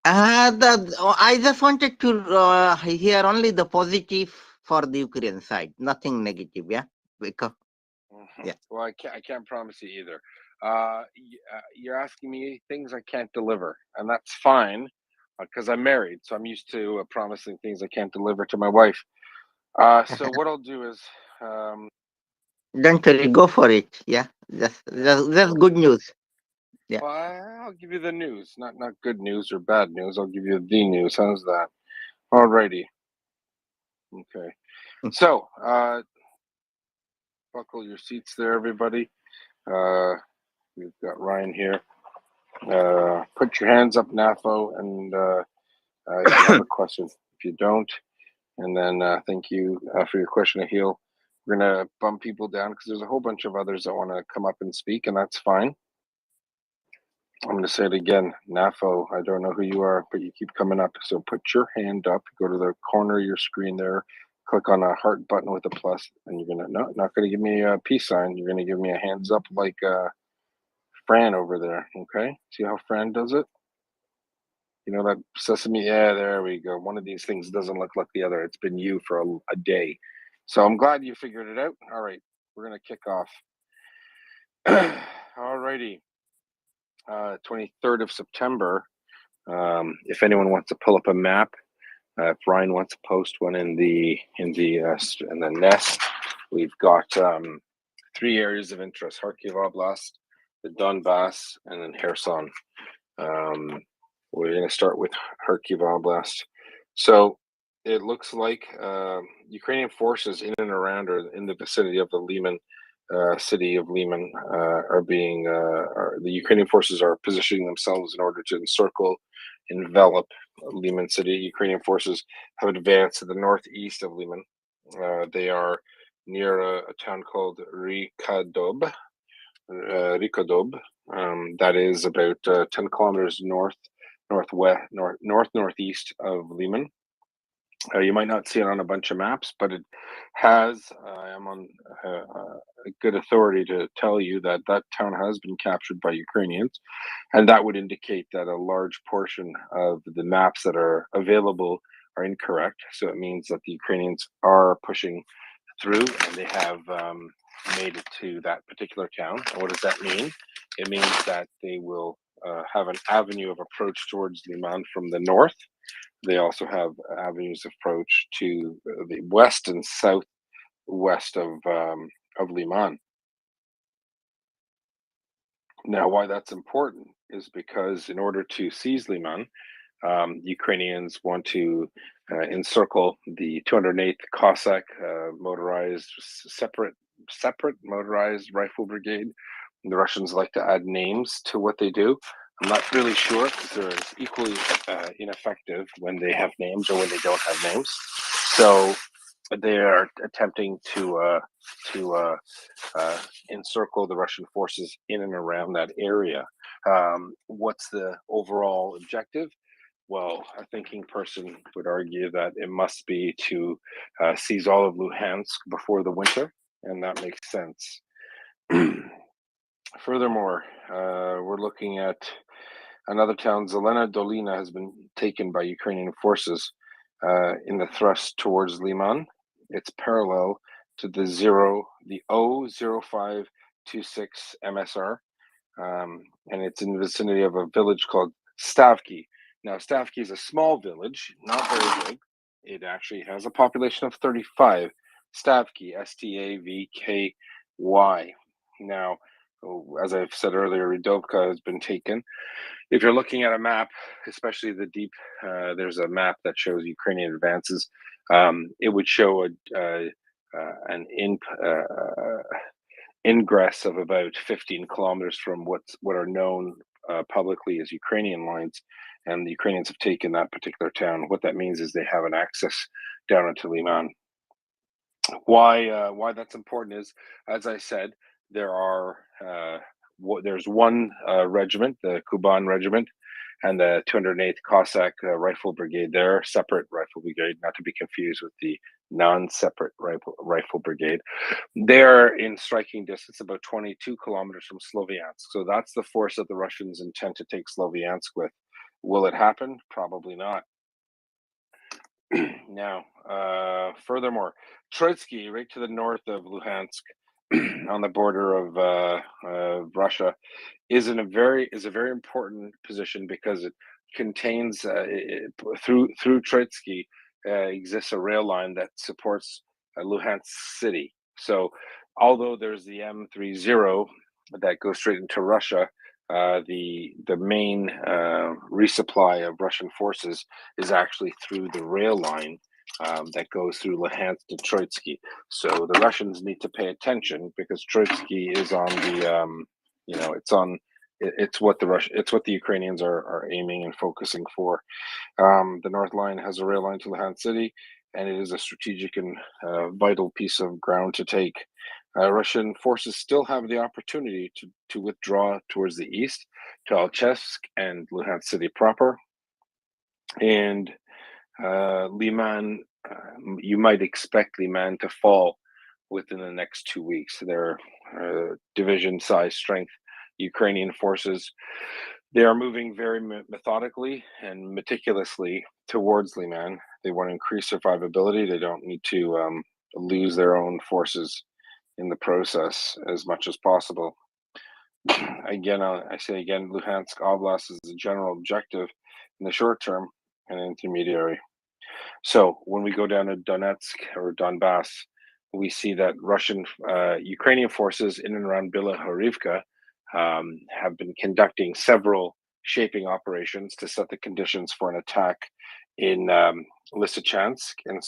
D: I just wanted to hear only the positive for the Ukraine side, nothing negative, yeah? Because, yeah.
S: Well, I can't promise you either. You're asking me things I can't deliver, and that's fine because I'm married, so I'm used to promising things I can't deliver to my wife. So what I'll do is,
D: don't worry, go for it. Yeah, that's good news. Yeah.
S: Well, I'll give you the news, not good news or bad news. I'll give you the news. How's that? Alrighty. Okay. So, buckle your seats there, everybody. We've got Ryan here. Put your hands up, NAFO, and if you have a question. If you don't, and then thank you for your question, Ahil. We're gonna bump people down because there's a whole bunch of others that want to come up and speak, and that's fine. I'm going to say it again, NAFO. I don't know who you are, but you keep coming up. So put your hand up, go to the corner of your screen there, click on a heart button with a plus, and you're going to not going to give me a peace sign. You're going to give me a hands up like Fran over there. Okay. See how Fran does it? You know that sesame? Yeah, there we go. One of these things doesn't look like the other. It's been you for a day. So I'm glad you figured it out. All right. We're going to kick off. All righty. 23rd of September. If anyone wants to pull up a map, if Ryan wants to post one in the nest, we've got 3 areas of interest: Kharkiv Oblast, the Donbass, and then Kherson. We're going to start with Kharkiv Oblast. So it looks like Ukrainian forces in and around or in the vicinity of the Liman city of Liman the Ukrainian forces are positioning themselves in order to envelop Liman city. Ukrainian forces have advanced to the northeast of Liman. They are near a town called Rikadob, Rikodob. That is about 10 kilometers northeast of Liman. You might not see it on a bunch of maps, but it has. I am on a good authority to tell you that that town has been captured by Ukrainians, and that would indicate that a large portion of the maps that are available are incorrect. So it means that the Ukrainians are pushing through, and they have made it to that particular town. And what does that mean? It means that they will have an avenue of approach towards Liman from the north. They also have avenues of approach to the west and southwest of Liman. Now, why that's important is because in order to seize Liman, Ukrainians want to encircle the 208th Cossack motorized separate motorized rifle brigade. The Russians like to add names to what they do. I'm not really sure because they're equally ineffective when they have names or when they don't have names. So they are attempting to encircle the Russian forces in and around that area. What's the overall objective? Well, a thinking person would argue that it must be to seize all of Luhansk before the winter, and that makes sense. Furthermore, we're looking at another town. Zelena Dolina has been taken by Ukrainian forces in the thrust towards Liman. It's parallel to the O0526 MSR, and it's in the vicinity of a village called Stavki. Now, Stavki is a small village, not very big. It actually has a population of 35. Stavki, Stavky. Now, as I've said earlier, Redovka has been taken. If you're looking at a map, especially the deep, there's a map that shows Ukrainian advances. It would show an ingress of about 15 kilometers from what are known publicly as Ukrainian lines, and the Ukrainians have taken that particular town. What that means is they have an access down into Liman. Why that's important is, as I said, there's one regiment, the Kuban regiment, and the 208th Cossack Rifle Brigade. They're a separate rifle brigade, not to be confused with the non-separate rifle brigade. They're in striking distance, about 22 kilometers from Sloviansk. So that's the force that the Russians intend to take Sloviansk with. Will it happen? Probably not. Now, furthermore, Troitsky, right to the north of Luhansk, on the border of Russia, is a very important position because it contains through Troitsky exists a rail line that supports Luhansk city. So, although there's the M30 that goes straight into Russia, the main resupply of Russian forces is actually through the rail line that goes through Luhansk to Troitsky. So the Russians need to pay attention because Troitsky is on the it's what the Ukrainians are aiming and focusing for. The North Line has a rail line to Luhansk city, and it is a strategic and vital piece of ground to take. Russian forces still have the opportunity to withdraw towards the east to Alchevsk and Luhansk city proper. And Liman, you might expect Liman to fall within the next 2 weeks. Their division size strength, Ukrainian forces, they are moving very methodically and meticulously towards Liman. They want to increase survivability. They don't need to lose their own forces in the process as much as possible. Again, I say again, Luhansk Oblast is the general objective in the short term and intermediary. So when we go down to Donetsk or Donbass, we see that Ukrainian forces in and around Bilohorivka have been conducting several shaping operations to set the conditions for an attack in Lysychansk and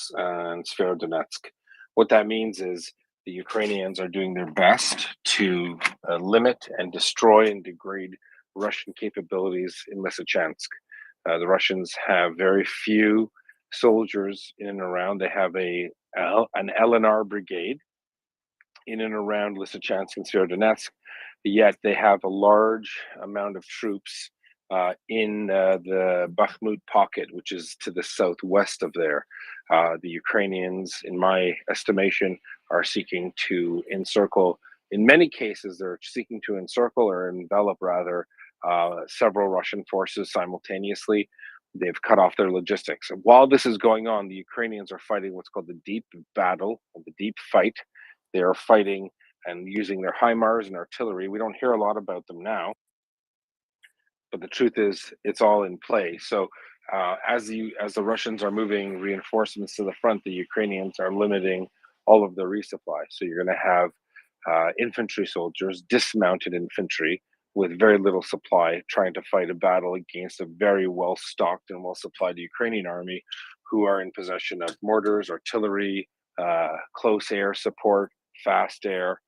S: Severodonetsk. What that means is the Ukrainians are doing their best to limit and destroy and degrade Russian capabilities in Lysychansk. The Russians have very few soldiers in and around. They have an LNR brigade in and around Lysychansk and Severodonetsk, yet they have a large amount of troops in the Bakhmut pocket, which is to the southwest of there. The Ukrainians, in my estimation, are seeking to encircle. In many cases, they're seeking to encircle or envelop, rather, several Russian forces simultaneously. They've cut off their logistics. While this is going on, the Ukrainians are fighting what's called the deep battle, or the deep fight. They are fighting and using their HIMARS and artillery. We don't hear a lot about them now, but the truth is, it's all in play. So, as the Russians are moving reinforcements to the front, the Ukrainians are limiting all of the resupply. So you're going to have infantry soldiers, dismounted infantry, with very little supply, trying to fight a battle against a very well-stocked and well-supplied Ukrainian army, who are in possession of mortars, artillery, close air support, fast air.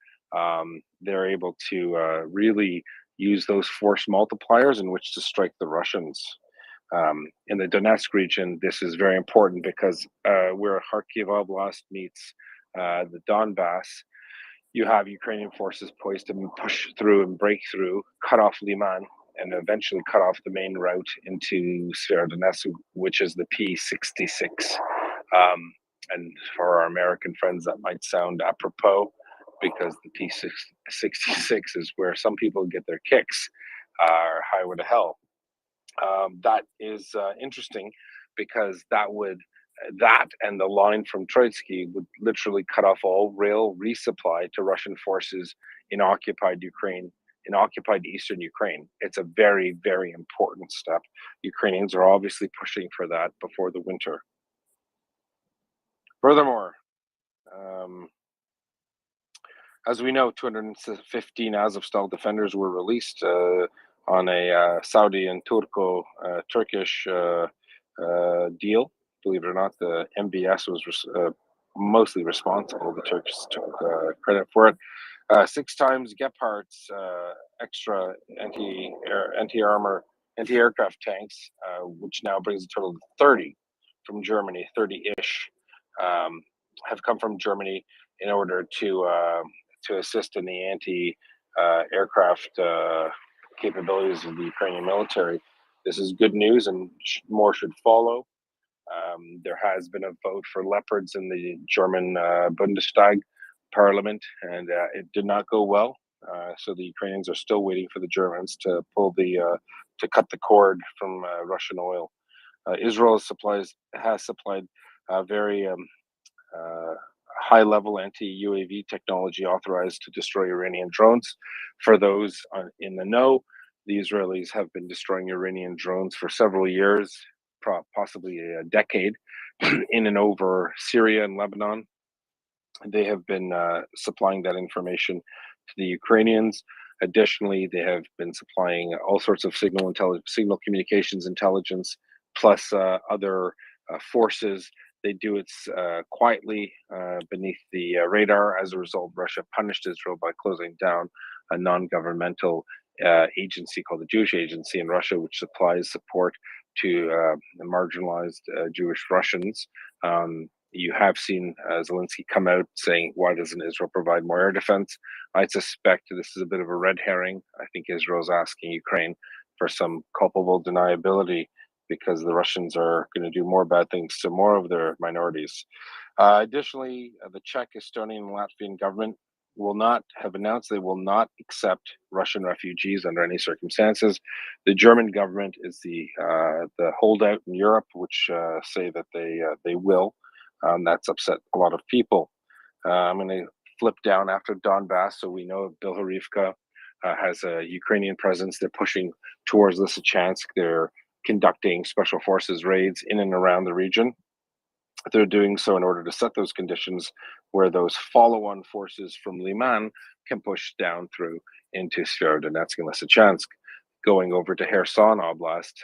S: They're able to really use those force multipliers in which to strike the Russians. In the Donetsk region, this is very important because where Kharkiv Oblast meets the Donbass, you have Ukrainian forces poised to push through and break through, cut off Liman, and eventually cut off the main route into Severodonetsk, which is the P66. And for our American friends, that might sound apropos, because the P66 is where some people get their kicks, or highway to hell. That is interesting, because that and the line from Troitsky would literally cut off all rail resupply to Russian forces in occupied Ukraine, in occupied eastern Ukraine. It's a very, very important step. Ukrainians are obviously pushing for that before the winter. Furthermore, as we know, 215 Azovstal defenders were released on a Saudi and Turkish deal. Believe it or not, the MBS was mostly responsible. The Turks took credit for it. 6 times Gepards, extra anti-aircraft tanks, which now brings a total of 30 from Germany, 30-ish, have come from Germany in order to assist in the anti-aircraft capabilities of the Ukrainian military. This is good news, and more should follow. There has been a vote for Leopards in the German Bundestag parliament, and it did not go well. So the Ukrainians are still waiting for the Germans to pull to cut the cord from Russian oil. Israel has supplied very high-level anti-UAV technology authorized to destroy Iranian drones. For those in the know, the Israelis have been destroying Iranian drones for several years, possibly a decade, in and over Syria and Lebanon. They have been supplying that information to the Ukrainians. Additionally, they have been supplying all sorts of signal communications intelligence, plus other forces. They do it quietly beneath the radar. As a result, Russia punished Israel by closing down a non-governmental agency called the Jewish Agency in Russia, which supplies support to marginalized Jewish Russians. You have seen Zelensky come out saying, why doesn't Israel provide more air defense? I suspect this is a bit of a red herring. I think Israel's asking Ukraine for some culpable deniability, because the Russians are going to do more bad things to more of their minorities. Additionally, the Czech, Estonian, and Latvian government have announced they will not accept Russian refugees under any circumstances. The German government is the holdout in Europe, which say that they will. That's upset a lot of people. I'm going to flip down after Donbass, so we know Bilharivka has a Ukrainian presence. They're pushing towards Lysychansk. They're conducting special forces raids in and around the region. They're doing so in order to set those conditions where those follow-on forces from Liman can push down through into Severodonetsk and Lysychansk. Going over to Kherson Oblast,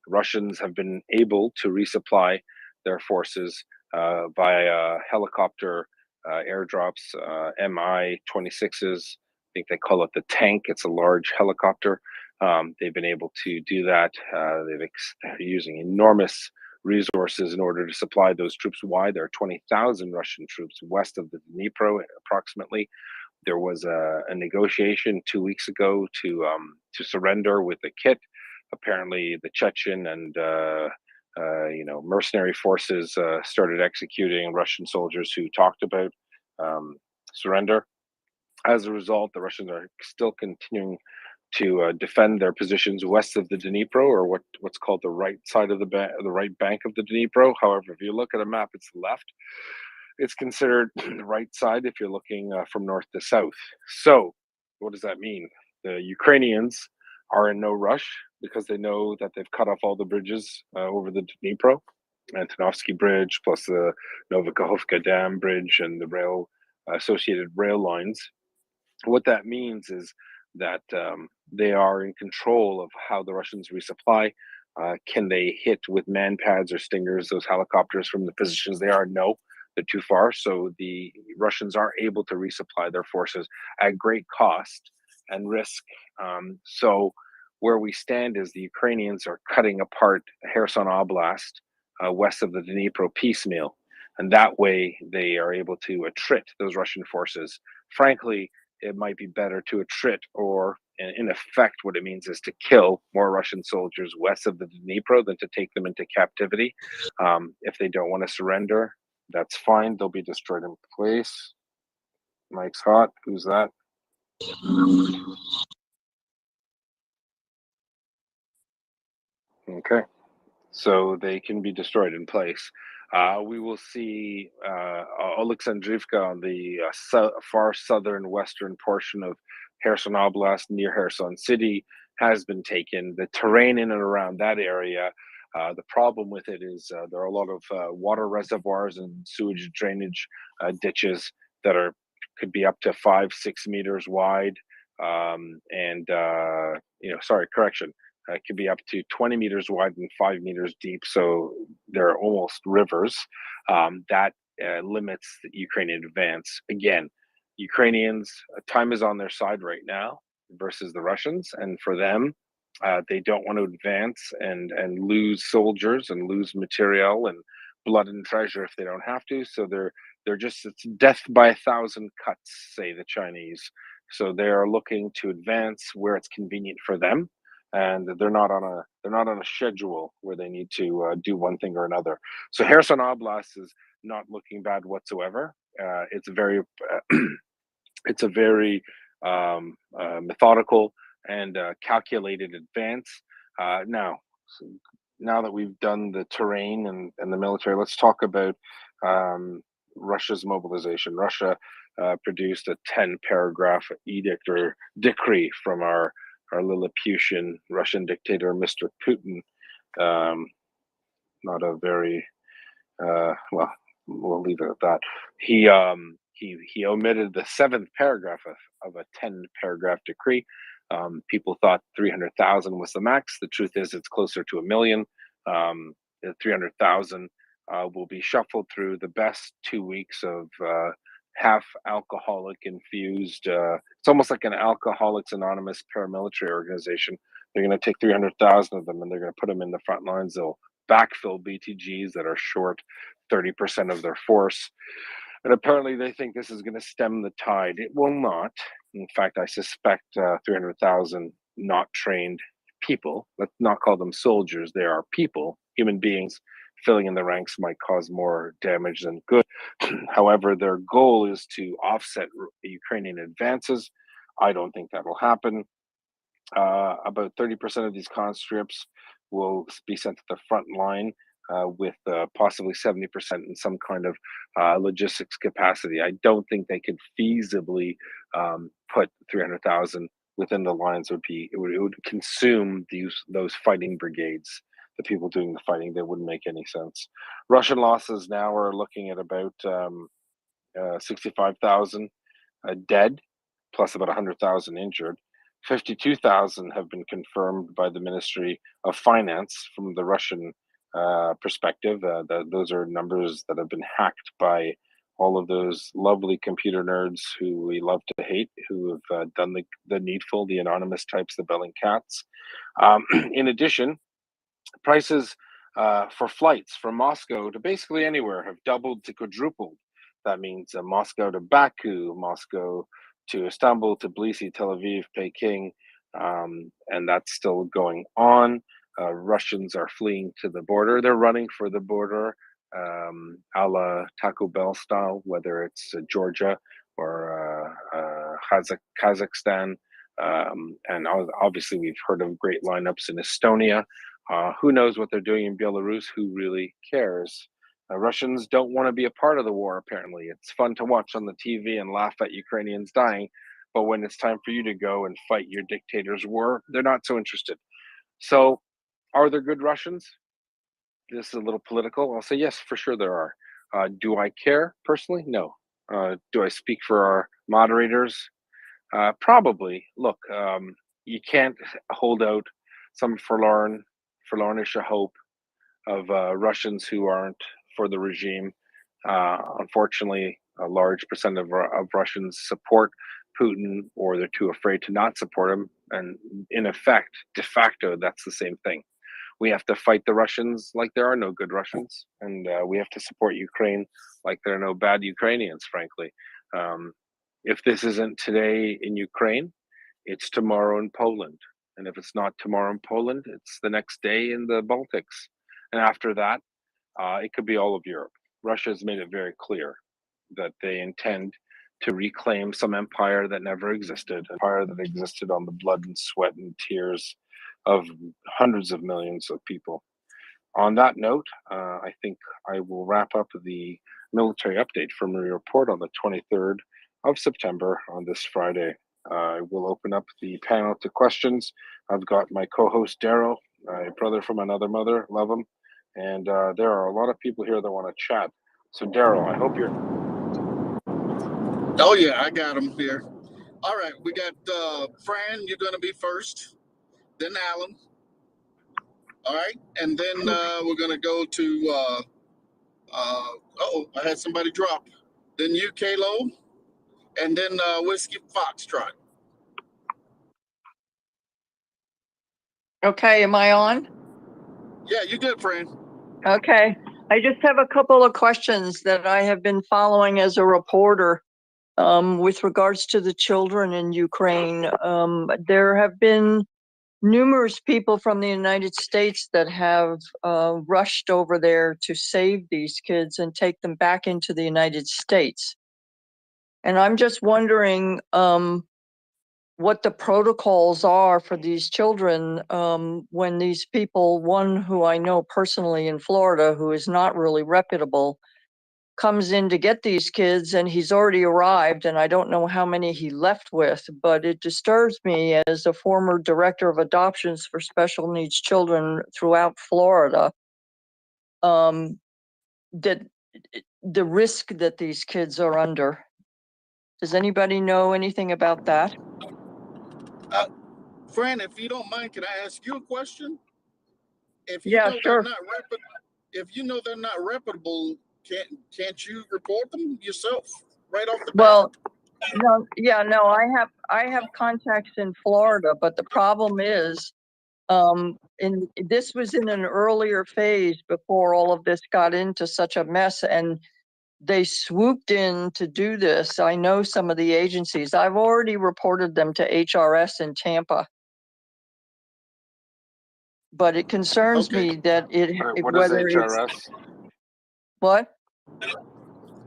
S: Russians have been able to resupply their forces via helicopter airdrops, Mi-26s. I think they call it the tank. It's a large helicopter. They've been able to do that. They're using enormous resources in order to supply those troops. Why? There are 20,000 Russian troops west of the Dnipro, approximately, There was a negotiation 2 weeks ago to surrender with the kit. Apparently, the Chechen and mercenary forces started executing Russian soldiers who talked about surrender. As a result, the Russians are still continuing to defend their positions west of the Dnipro, or what's called the right side of the right bank of the Dnipro. However, if you look at a map, it's the left. It's considered the right side if you're looking from north to south. So, what does that mean? The Ukrainians are in no rush because they know that they've cut off all the bridges over the Dnipro, Antonovsky Bridge, plus the Novokhovka Dam Bridge and the associated rail lines. What that means is that they are in control of how the Russians resupply. Can they hit with man pads or stingers those helicopters from the positions they are? No, they're too far. So the Russians are able to resupply their forces at great cost and risk. So where we stand is the Ukrainians are cutting apart Kherson Oblast west of the Dnipro piecemeal. And that way they are able to attrit those Russian forces. Frankly, it might be better to attrit, or in effect, what it means is to kill more Russian soldiers west of the Dnipro than to take them into captivity. If they don't want to surrender, that's fine. They'll be destroyed in place. Mike's hot. Who's that? Okay. So they can be destroyed in place. We will see Oleksandrivka on the far southern western portion of Kherson Oblast near Kherson City has been taken. The terrain in and around that area, the problem with it is there are a lot of water reservoirs and sewage drainage ditches that could be up to 5-6 meters wide. It could be up to 20 meters wide and 5 meters deep, so they're almost rivers. That limits the Ukrainian advance. Again, Ukrainians, time is on their side right now versus the Russians, and for them, they don't want to advance and lose soldiers and lose material and blood and treasure if they don't have to. So it's death by 1,000 cuts, say the Chinese. So they are looking to advance where it's convenient for them, and they're not on a schedule where they need to do one thing or another. So Kherson Oblast is not looking bad whatsoever. It's a very methodical and calculated advance. Now that we've done the terrain and the military, let's talk about Russia's mobilization. Russia produced a 10-paragraph edict or decree from our Lilliputian Russian dictator, Mr. Putin. Not a very well. We'll leave it at that. He omitted the 7th paragraph of a 10-paragraph decree. People thought 300,000 was the max. The truth is, it's closer to 1 million. The 300,000 will be shuffled through the best 2 weeks of half alcoholic infused. It's almost like an Alcoholics Anonymous paramilitary organization. They're going to take 300,000 of them and they're going to put them in the front lines. They'll backfill BTGs that are short 30% of their force. And apparently they think this is going to stem the tide. It will not. In fact, I suspect 300,000 not trained people, let's not call them soldiers, they are people, human beings, filling in the ranks might cause more damage than good. However, their goal is to offset Ukrainian advances. I don't think that will happen. About 30% of these conscripts will be sent to the front line with possibly 70% in some kind of logistics capacity. I don't think they could feasibly put 300,000 within the lines. It would consume those fighting brigades. The people doing the fighting, they wouldn't make any sense. Russian losses now are looking at about 65,000 dead, plus about 100,000 injured. 52,000 have been confirmed by the Ministry of Finance from the Russian perspective. Those are numbers that have been hacked by all of those lovely computer nerds who we love to hate, who have done the needful, the anonymous types, the belling cats. In addition, prices for flights from Moscow to basically anywhere have doubled to quadrupled. That means Moscow to Baku, Moscow to Istanbul, Tbilisi, Tel Aviv, Peking, and that's still going on. Russians are fleeing to the border. They're running for the border, a la Taco Bell style, whether it's Georgia or Kazakhstan. And obviously, we've heard of great lineups in Estonia. Who knows what they're doing in Belarus? Who really cares? Russians don't want to be a part of the war, apparently. It's fun to watch on the TV and laugh at Ukrainians dying, but when it's time for you to go and fight your dictator's war, they're not so interested. So, are there good Russians? This is a little political. I'll say yes, for sure there are. Do I care personally? No. Do I speak for our moderators? Probably. Look, you can't hold out some forlornish hope of Russians who aren't for the regime. Unfortunately, a large percent of Russians support Putin, or they're too afraid to not support him. And in effect, de facto, that's the same thing. We have to fight the Russians like there are no good Russians, and we have to support Ukraine like there are no bad Ukrainians, frankly. If this isn't today in Ukraine, it's tomorrow in Poland. And if it's not tomorrow in Poland, it's the next day in the Baltics. And after that, it could be all of Europe. Russia has made it very clear that they intend to reclaim some empire that never existed, an empire that existed on the blood and sweat and tears of hundreds of millions of people. On that note, I think I will wrap up the military update from MriyaReport on the 23rd of September on this Friday. I will open up the panel to questions. I've got my co-host Daryl, my brother from another mother, love him, and there are a lot of people here that want to chat. So Daryl, I hope you're...
M: Oh yeah, I got him here. All right, we got Fran, you're going to be first, then Alan. All right, and then we're going to go to, oh, I had somebody drop. Then you, Kalo, and then Whiskey Foxtrot.
L: Okay, am I on?
M: Yeah, you good, Fran.
L: Okay, I just have a couple of questions that I have been following as a reporter with regards to the children in Ukraine. There have been numerous people from the United States that have rushed over there to save these kids and take them back into the United States. And I'm just wondering what the protocols are for these children when these people, one who I know personally in Florida, who is not really reputable, comes in to get these kids and he's already arrived, and I don't know how many he left with, but it disturbs me as a former director of adoptions for special needs children throughout Florida, that the risk that these kids are under. Does anybody know anything about that?
M: Fran, if you don't mind, can I ask you a question? If you
L: Yeah,
M: know
L: sure.
M: if you know they're not reputable, can't you report them yourself right off the bat?
L: Well, no, yeah, no, I have contacts in Florida, but the problem is, this was in an earlier phase before all of this got into such a mess, and they swooped in to do this. I know some of the agencies. I've already reported them to HRS in Tampa. But it concerns me that
S: What is HRS?
L: What?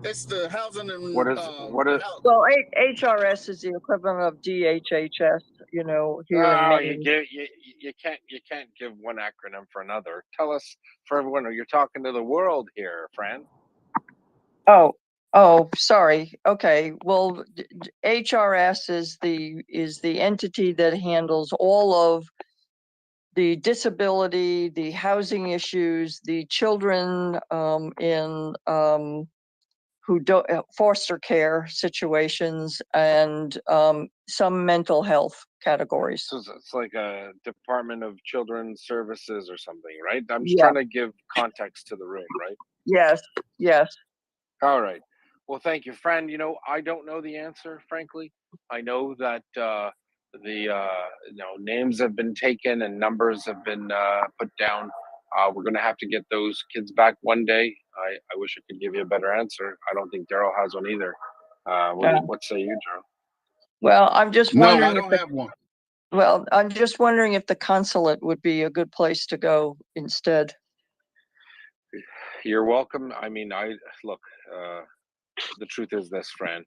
M: It's the housing and
S: What is
L: well, HRS is the equivalent of DHHS, you know, here in Maine.
S: You can't give one acronym for another. Tell us, for everyone, you're talking to the world here, Fran.
L: Oh, sorry. Okay. Well, HRS is the entity that handles all of the disability, the housing issues, the children in who don't foster care situations, and some mental health categories.
S: So it's like a Department of Children's Services or something, right? I'm just
L: Yeah.
S: trying to give context to the room, right?
L: Yes.
S: All right. Well, thank you, Fran. You know, I don't know the answer, frankly. I know that names have been taken and numbers have been put down. We're going to have to get those kids back one day. I wish I could give you a better answer. I don't think Daryl has one either. What say you, Daryl?
L: Well, I'm just
M: No, I
L: wondering if
M: don't
L: the,
M: have one.
L: well, I'm just wondering if the consulate would be a good place to go instead.
S: You're welcome. I mean, look. The truth is this, Fran.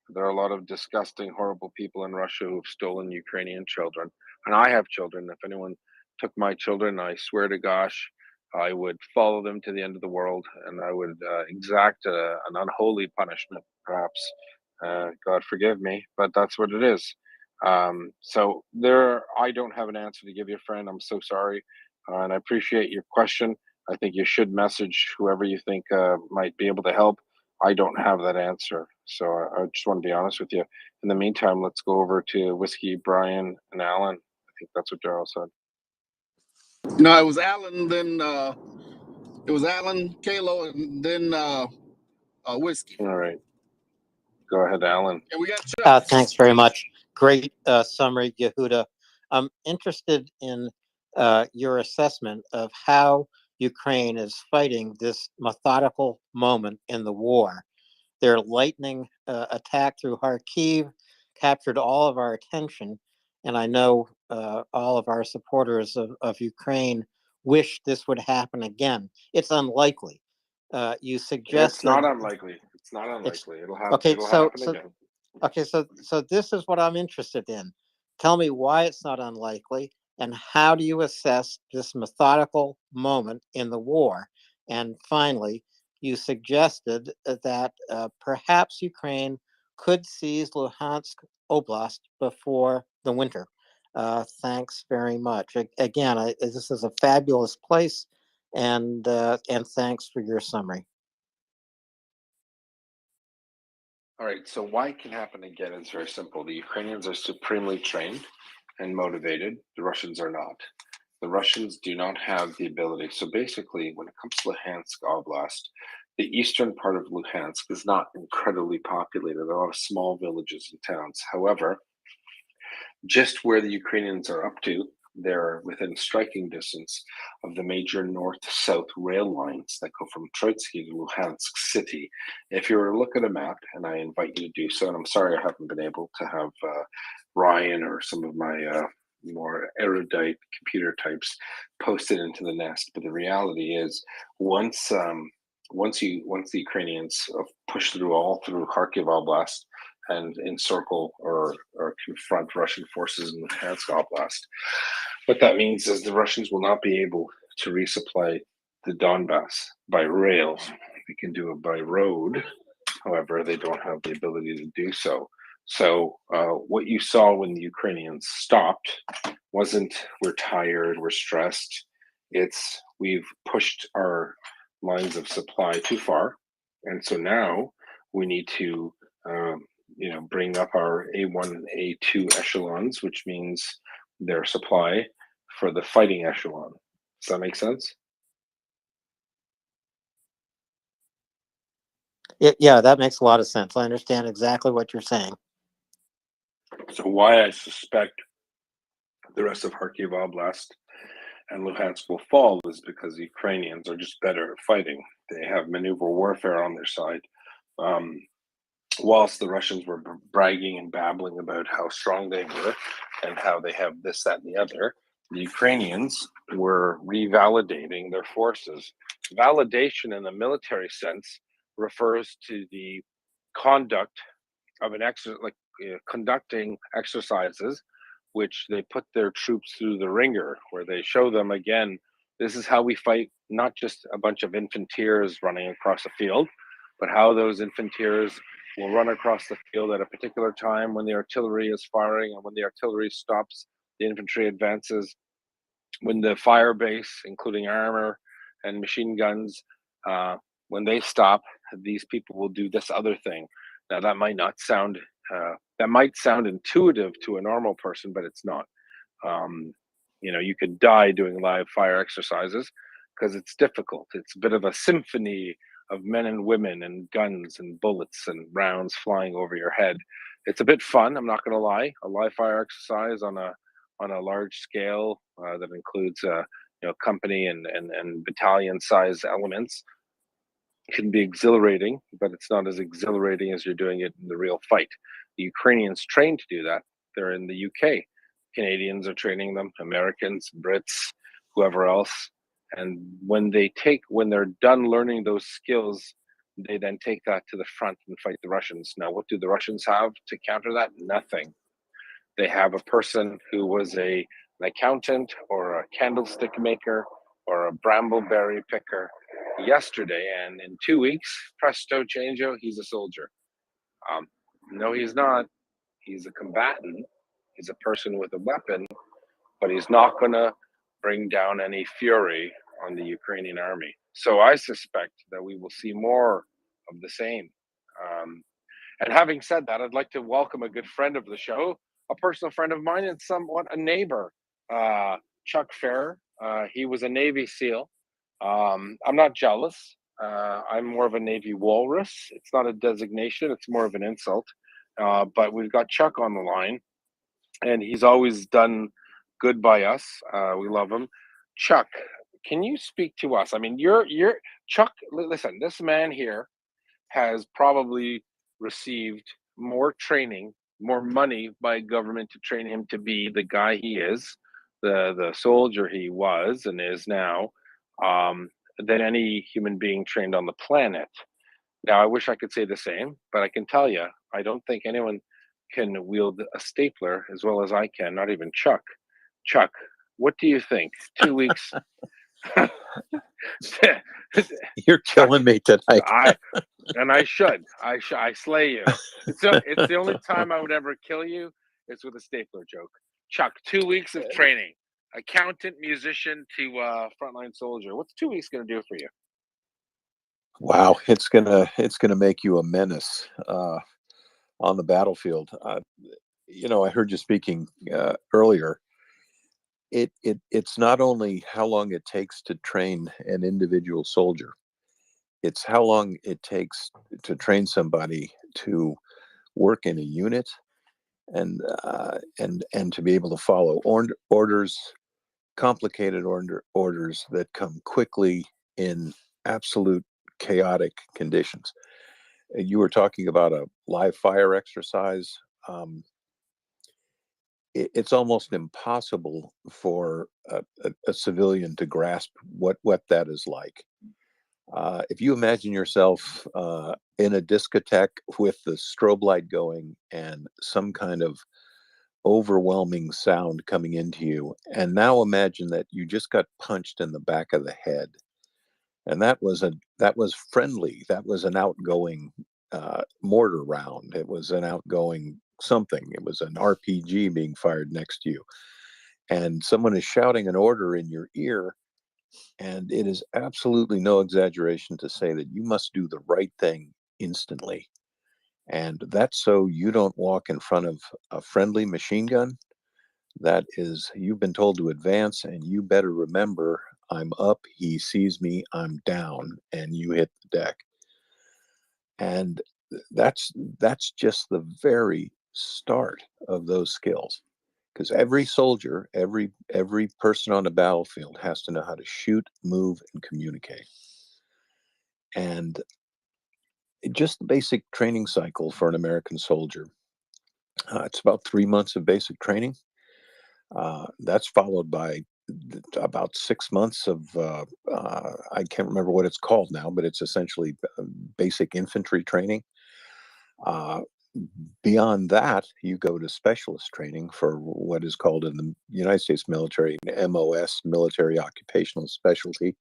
S: There are a lot of disgusting, horrible people in Russia who've stolen Ukrainian children, and I have children. If anyone took my children, I swear to gosh, I would follow them to the end of the world, and I would exact an unholy punishment, perhaps. God forgive me, but that's what it is. So I don't have an answer to give you, friend. I'm so sorry, and I appreciate your question. I think you should message whoever you think might be able to help. I don't have that answer, so I just want to be honest with you. In the meantime, let's go over to Whiskey, Brian, and Alan. I think that's what Daryl said.
M: No, it was Alan, then it was Alan, Kalo, and then Whiskey.
S: All right, go ahead, Alan.
M: And we got Chuck.
V: Thanks very much. Great summary, Yehuda. I'm interested in your assessment of how Ukraine is fighting this methodical moment in the war. Their lightning attack through Kharkiv captured all of our attention, and I know all of our supporters of Ukraine wish this would happen again. It's unlikely. You suggest
S: It's not unlikely. It's not unlikely. It'll happen.
V: Okay,
S: It'll
V: so
S: happen again.
V: okay, so this is what I'm interested in. Tell me why it's not unlikely, and how do you assess this methodical moment in the war? And finally, you suggested that perhaps Ukraine could seize Luhansk Oblast before the winter. Thanks very much. Again, this is a fabulous place, and thanks for your summary.
S: All right, so why it can happen again is very simple. The Ukrainians are supremely trained and motivated. The Russians are not. The Russians do not have the ability. So basically, when it comes to Luhansk Oblast, the eastern part of Luhansk is not incredibly populated. There are a lot of small villages and towns. However, just where the Ukrainians are up to, they're within striking distance of the major north-south rail lines that go from Troitsky to Luhansk city. If you were to look at a map, and I invite you to do so, and I'm sorry I haven't been able to have Ryan or some of my more erudite computer types posted into the nest, but the reality is once the Ukrainians push through Kharkiv Oblast and encircle or confront Russian forces in the Luhansk Oblast, what that means is the Russians will not be able to resupply the Donbass by rail. They can do it by road. However, they don't have the ability to do so. So what you saw when the Ukrainians stopped wasn't we're tired, we're stressed. It's we've pushed our lines of supply too far. And so now we need to bring up our A1 and A2 echelons, which means their supply for the fighting echelon. Does that make sense?
V: Yeah, that makes a lot of sense. I understand exactly what you're saying.
S: So why I suspect the rest of Kharkiv Oblast and Luhansk will fall is because the Ukrainians are just better at fighting. They have maneuver warfare on their side. Whilst the Russians were bragging and babbling about how strong they were and how they have this, that, and the other, the Ukrainians were revalidating their forces. Validation in the military sense refers to the conduct of conducting exercises which they put their troops through the ringer, where they show them again, this is how we fight, not just a bunch of infanteers running across a field, but how those infanteers will run across the field at a particular time when the artillery is firing, and when the artillery stops, the infantry advances. When the fire base, including armor and machine guns, when they stop, these people will do this other thing. Now that might sound intuitive to a normal person, but it's not. You could die doing live fire exercises because it's difficult. It's a bit of a symphony of men and women and guns and bullets and rounds flying over your head. It's a bit fun, I'm not going to lie. A live fire exercise on a large scale that includes company and battalion size elements can be exhilarating, but it's not as exhilarating as you're doing it in the real fight. The Ukrainians trained to do that. They're in the UK. Canadians are training them, Americans, Brits, whoever else. And when they're done learning those skills, they then take that to the front and fight the Russians. Now, what do the Russians have to counter that? Nothing. They have a person who was an accountant or a candlestick maker or a brambleberry picker yesterday, and in 2 weeks, presto changeo, he's a soldier. No, he's not. He's a combatant. He's a person with a weapon, but he's not going to bring down any fury on the Ukrainian army. So I suspect that we will see more of the same. And having said that, I'd like to welcome a good friend of the show, a personal friend of mine and somewhat a neighbor, Chuck Fair. He was a Navy SEAL. I'm not jealous. I'm more of a Navy walrus. It's not a designation, it's more of an insult. But we've got Chuck on the line, and he's always done good by us. We love him. Chuck, can you speak to us? I mean, you're Chuck. Listen, this man here has probably received more training, more money by government to train him to be the guy he is, the soldier he was and is now, than any human being trained on the planet. Now, I wish I could say the same, but I can tell you, I don't think anyone can wield a stapler as well as I can, not even Chuck. Chuck, what do you think? 2 weeks.
O: You're killing me tonight.
S: I slay you. It's the only time I would ever kill you is with a stapler joke. Chuck, 2 weeks of training, accountant, musician to frontline soldier. What's 2 weeks going to do for you?
O: Wow, it's gonna make you a menace on the battlefield. I heard you speaking earlier. It's not only how long it takes to train an individual soldier, it's how long it takes to train somebody to work in a unit and to be able to follow orders, complicated orders that come quickly in absolute chaotic conditions. You were talking about a live fire exercise. It's almost impossible for a civilian to grasp what that is like. If you imagine yourself in a discotheque with the strobe light going and some kind of overwhelming sound coming into you, and now imagine that you just got punched in the back of the head, and that was friendly. That was an outgoing mortar round. It was an outgoing something. It was an RPG being fired next to you, and someone is shouting an order in your ear. And it is absolutely no exaggeration to say that you must do the right thing instantly. And that's so you don't walk in front of a friendly machine gun. That is, you've been told to advance, and you better remember, I'm up, he sees me, I'm down, and you hit the deck. And that's just the very start of those skills. Because every soldier, every person on the battlefield has to know how to shoot, move, and communicate. And just the basic training cycle for an American soldier, it's about 3 months of basic training. That's followed by about 6 months of, I can't remember what it's called now, but it's essentially basic infantry training. Beyond that, you go to specialist training for what is called in the United States military MOS, military occupational specialty.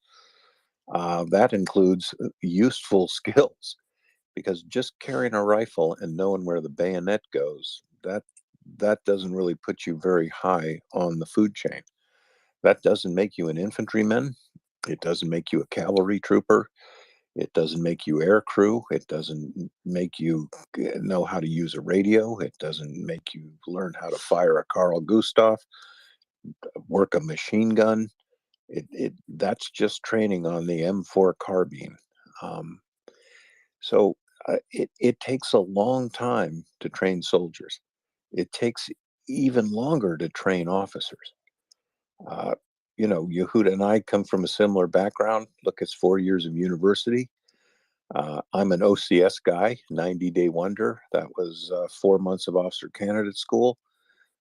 O: That includes useful skills, because just carrying a rifle and knowing where the bayonet goes, that doesn't really put you very high on the food chain. That doesn't make you an infantryman. It doesn't make you a cavalry trooper. It doesn't make you air crew. It doesn't make you know how to use a radio. It doesn't make you learn how to fire a Carl Gustav, work a machine gun. That's just training on the M4 carbine. So it takes a long time to train soldiers. It takes even longer to train officers. Yehuda and I come from a similar background. Look, it's 4 years of university. I'm an OCS guy, 90-day wonder. That was 4 months of officer candidate school,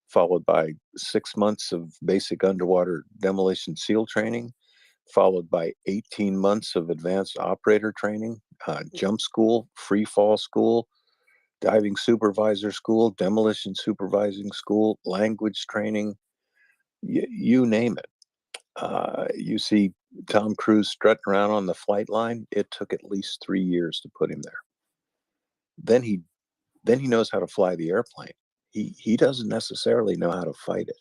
O: followed by 6 months of basic underwater demolition SEAL training, followed by 18 months of advanced operator training, jump school, free fall school, diving supervisor school, demolition supervising school, language training, you name it. You see Tom Cruise strutting around on the flight line. It took at least 3 years to put him there. Then he knows how to fly the airplane. He doesn't necessarily know how to fight it.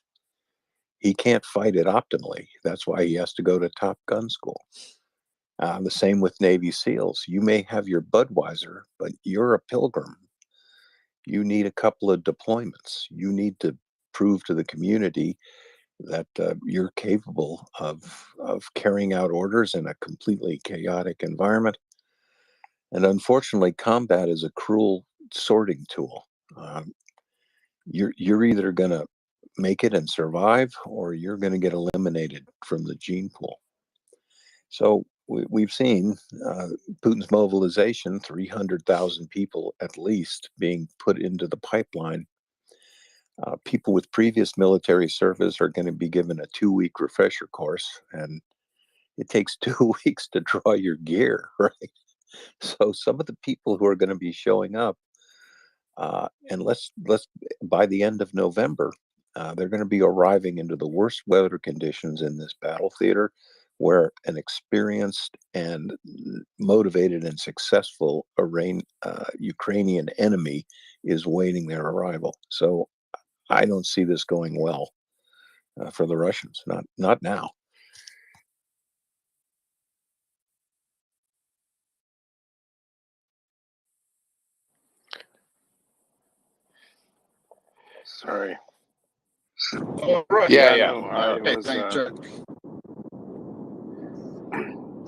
O: He can't fight it optimally. That's why he has to go to Top Gun school. The same with Navy SEALs. You may have your Budweiser, but you're a pilgrim. You need a couple of deployments. You need to prove to the community that you're capable of carrying out orders in a completely chaotic environment. And unfortunately, combat is a cruel sorting tool. You're either going to make it and survive, or you're going to get eliminated from the gene pool. So we've seen Putin's mobilization, 300,000 people at least being put into the pipeline. People with previous military service are going to be given a 2-week refresher course, and it takes 2 weeks to draw your gear, right? So some of the people who are going to be showing up, and let's by the end of November, they're going to be arriving into the worst weather conditions in this battle theater, where an experienced and motivated and successful Ukrainian enemy is waiting their arrival. So I don't see this going well for the Russians. Not now.
S: Sorry.
M: All right.
S: Yeah,
M: Yeah.
S: no, I
M: Hey,
S: was.
M: thanks, Chuck.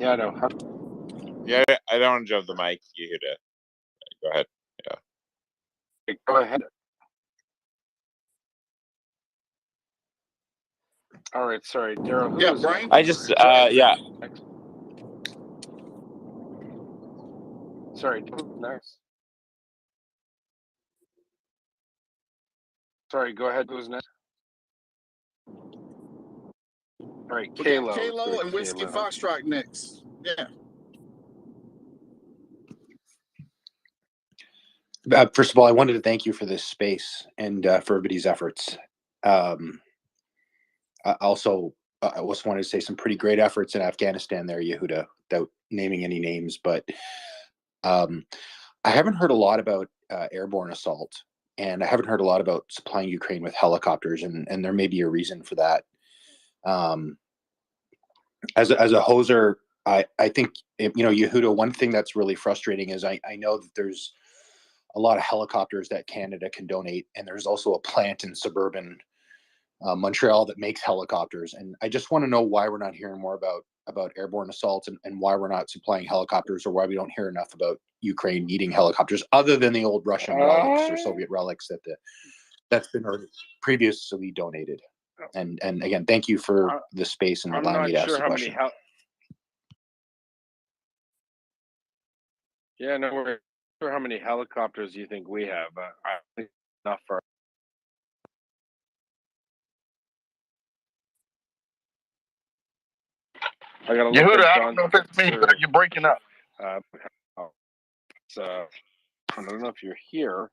S: Yeah, no.
Q: Yeah, I don't want to jump the mic. You hit it. Go ahead. Yeah.
S: Go ahead. All right, sorry, Daryl.
M: Yeah, Brian.
Q: I just yeah.
S: Sorry, next. Sorry, go ahead. Who's next? All right,
M: We
S: Kalo.
M: got Kalo and Whiskey Foxtrot next. Yeah.
T: First of all, I wanted to thank you for this space and for everybody's efforts. I also wanted to say some pretty great efforts in Afghanistan there, Yehuda, without naming any names. But I haven't heard a lot about airborne assault, and I haven't heard a lot about supplying Ukraine with helicopters, and there may be a reason for that. As a hoser, I think, Yehuda, one thing that's really frustrating is I know that there's a lot of helicopters that Canada can donate, and there's also a plant in suburban Montreal that makes helicopters. And I just want to know why we're not hearing more about airborne assaults, and why we're not supplying helicopters, or why we don't hear enough about Ukraine needing helicopters, other than the old Russian relics or Soviet relics that's been previously donated. And again, thank you for the space and allowing me to ask the question.
S: Yeah, no, we're sure how many helicopters you think we have. I think enough for. I got to look
W: Yehuda,
S: at
W: I don't know if it's me, but you're breaking up.
S: So I don't know if you're here.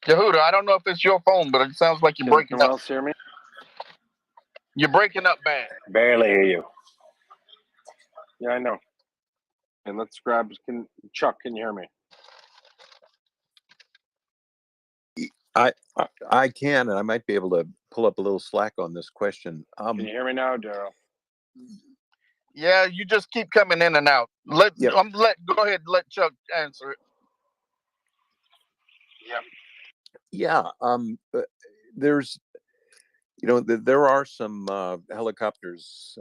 W: Yehuda, I don't know if it's your phone, but it sounds like you're breaking
S: Anyone
W: up.
S: else hear me?
W: You're breaking up bad.
S: Barely hear you. Yeah, I know. And let's grab. Chuck, can you hear me?
O: I can, and I might be able to pull up a little slack on this question.
S: Can you hear me now, Daryl?
W: Yeah, you just keep coming in and out. Go ahead, let Chuck answer it.
S: Yep.
O: Yeah. There's, there are some helicopters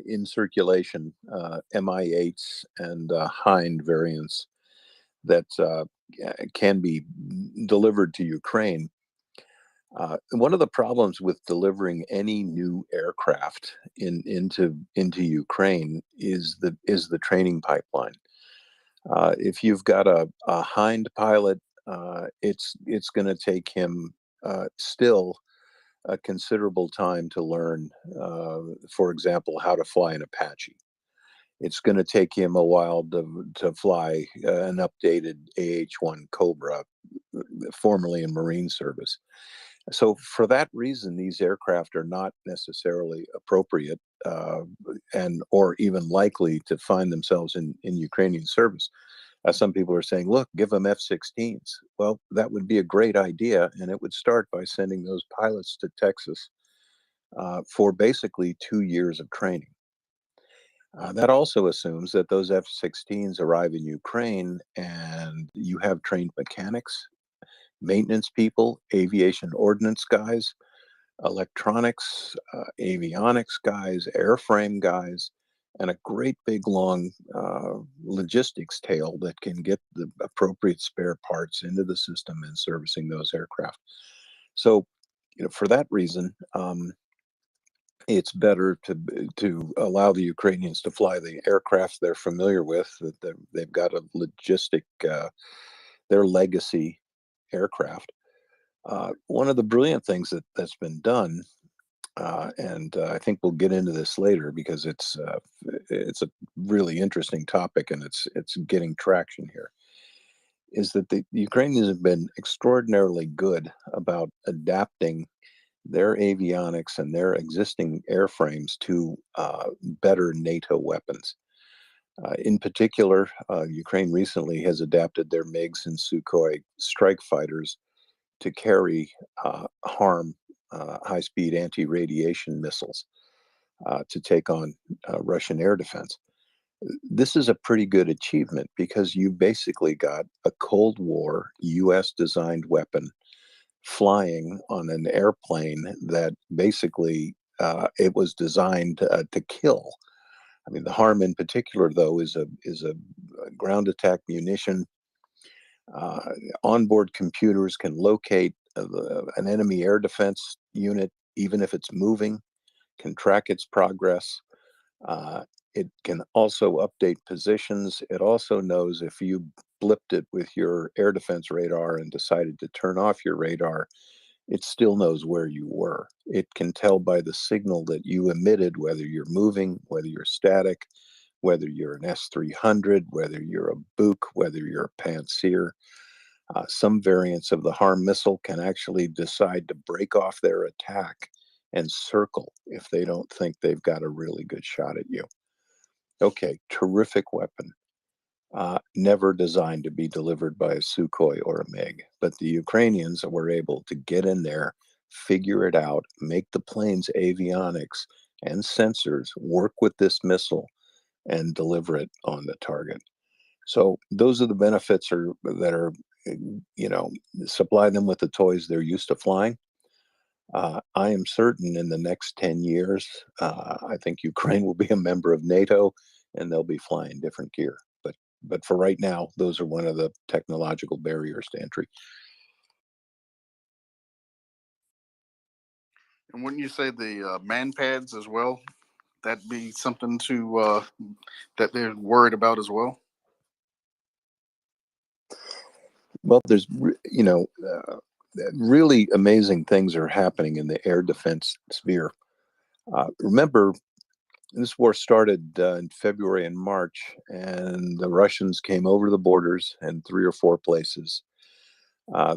O: in circulation, Mi-8s and Hind variants that can be delivered to Ukraine. One of the problems with delivering any new aircraft into Ukraine is the training pipeline. If you've got a hind pilot, it's going to take him still a considerable time to learn, for example, how to fly an Apache. It's going to take him a while to fly an updated AH-1 Cobra, formerly in Marine service. So for that reason, these aircraft are not necessarily appropriate and or even likely to find themselves in Ukrainian service. Some people are saying, look, give them F-16s. Well, that would be a great idea, and it would start by sending those pilots to Texas for basically 2 years of training. That also assumes that those F-16s arrive in Ukraine and you have trained mechanics, maintenance people, aviation ordnance guys, electronics, avionics guys, airframe guys, and a great big long logistics tail that can get the appropriate spare parts into the system and servicing those aircraft. So, for that reason, it's better to allow the Ukrainians to fly the aircraft they're familiar with, that they've got a logistic, their legacy aircraft. One of the brilliant things that's been done, and I think we'll get into this later because it's a really interesting topic and it's getting traction here, is that the Ukrainians have been extraordinarily good about adapting their avionics and their existing airframes to better NATO weapons. In particular, Ukraine recently has adapted their MiGs and Sukhoi strike fighters to carry HARM, high-speed anti-radiation missiles, to take on Russian air defense. This is a pretty good achievement because you basically got a Cold War US-designed weapon flying on an airplane that basically it was designed to kill. I mean, the HARM in particular, though, is a ground attack munition. Onboard computers can locate an enemy air defense unit, even if it's moving, can track its progress. It can also update positions. It also knows if you blipped it with your air defense radar and decided to turn off your radar, it still knows where you were. It can tell by the signal that you emitted whether you're moving, whether you're static, whether you're an S-300, whether you're a Buk, whether you're a Pantsir. Some variants of the HARM missile can actually decide to break off their attack and circle if they don't think they've got a really good shot at you. Okay, terrific weapon. Never designed to be delivered by a Sukhoi or a MiG, but the Ukrainians were able to get in there, figure it out, make the plane's avionics and sensors work with this missile and deliver it on the target. So those are the benefits that are, supply them with the toys they're used to flying. I am certain in the next 10 years, I think Ukraine will be a member of NATO and they'll be flying different gear. But for right now, those are one of the technological barriers to entry.
W: And wouldn't you say the man pads as well? That'd be something to that they're worried about as well.
O: Well, there's really amazing things are happening in the air defense sphere. Remember, this war started in February and March, and the Russians came over the borders in 3 or 4 places.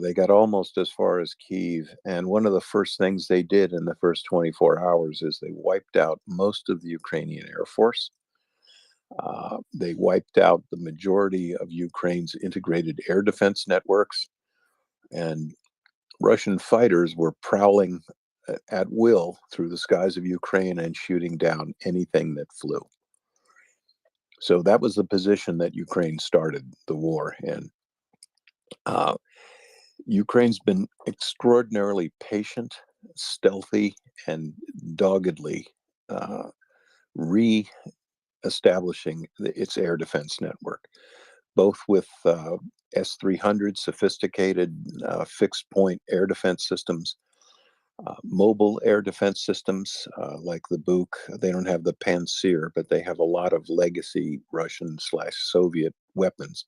O: They got almost as far as Kyiv, and one of the first things they did in the first 24 hours is they wiped out most of the Ukrainian Air Force. They wiped out the majority of Ukraine's integrated air defense networks, and Russian fighters were prowling at will through the skies of Ukraine and shooting down anything that flew. So that was the position that Ukraine started the war in. Ukraine's been extraordinarily patient, stealthy, and doggedly re-establishing its air defense network, both with S-300 sophisticated fixed point air defense systems, Mobile air defense systems like the Buk, they don't have the Pantsir, but they have a lot of legacy Russian/Soviet weapons.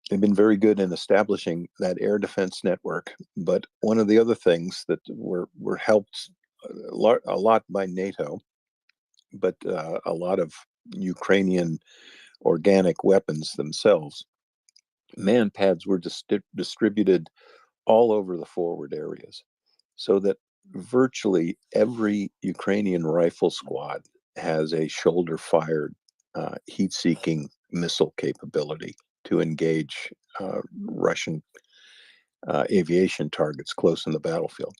O: They've been very good in establishing that air defense network. But one of the other things that were helped a lot by NATO, but a lot of Ukrainian organic weapons themselves, manpads were distributed all over the forward areas, so that virtually every Ukrainian rifle squad has a shoulder-fired heat-seeking missile capability to engage Russian aviation targets close in the battlefield.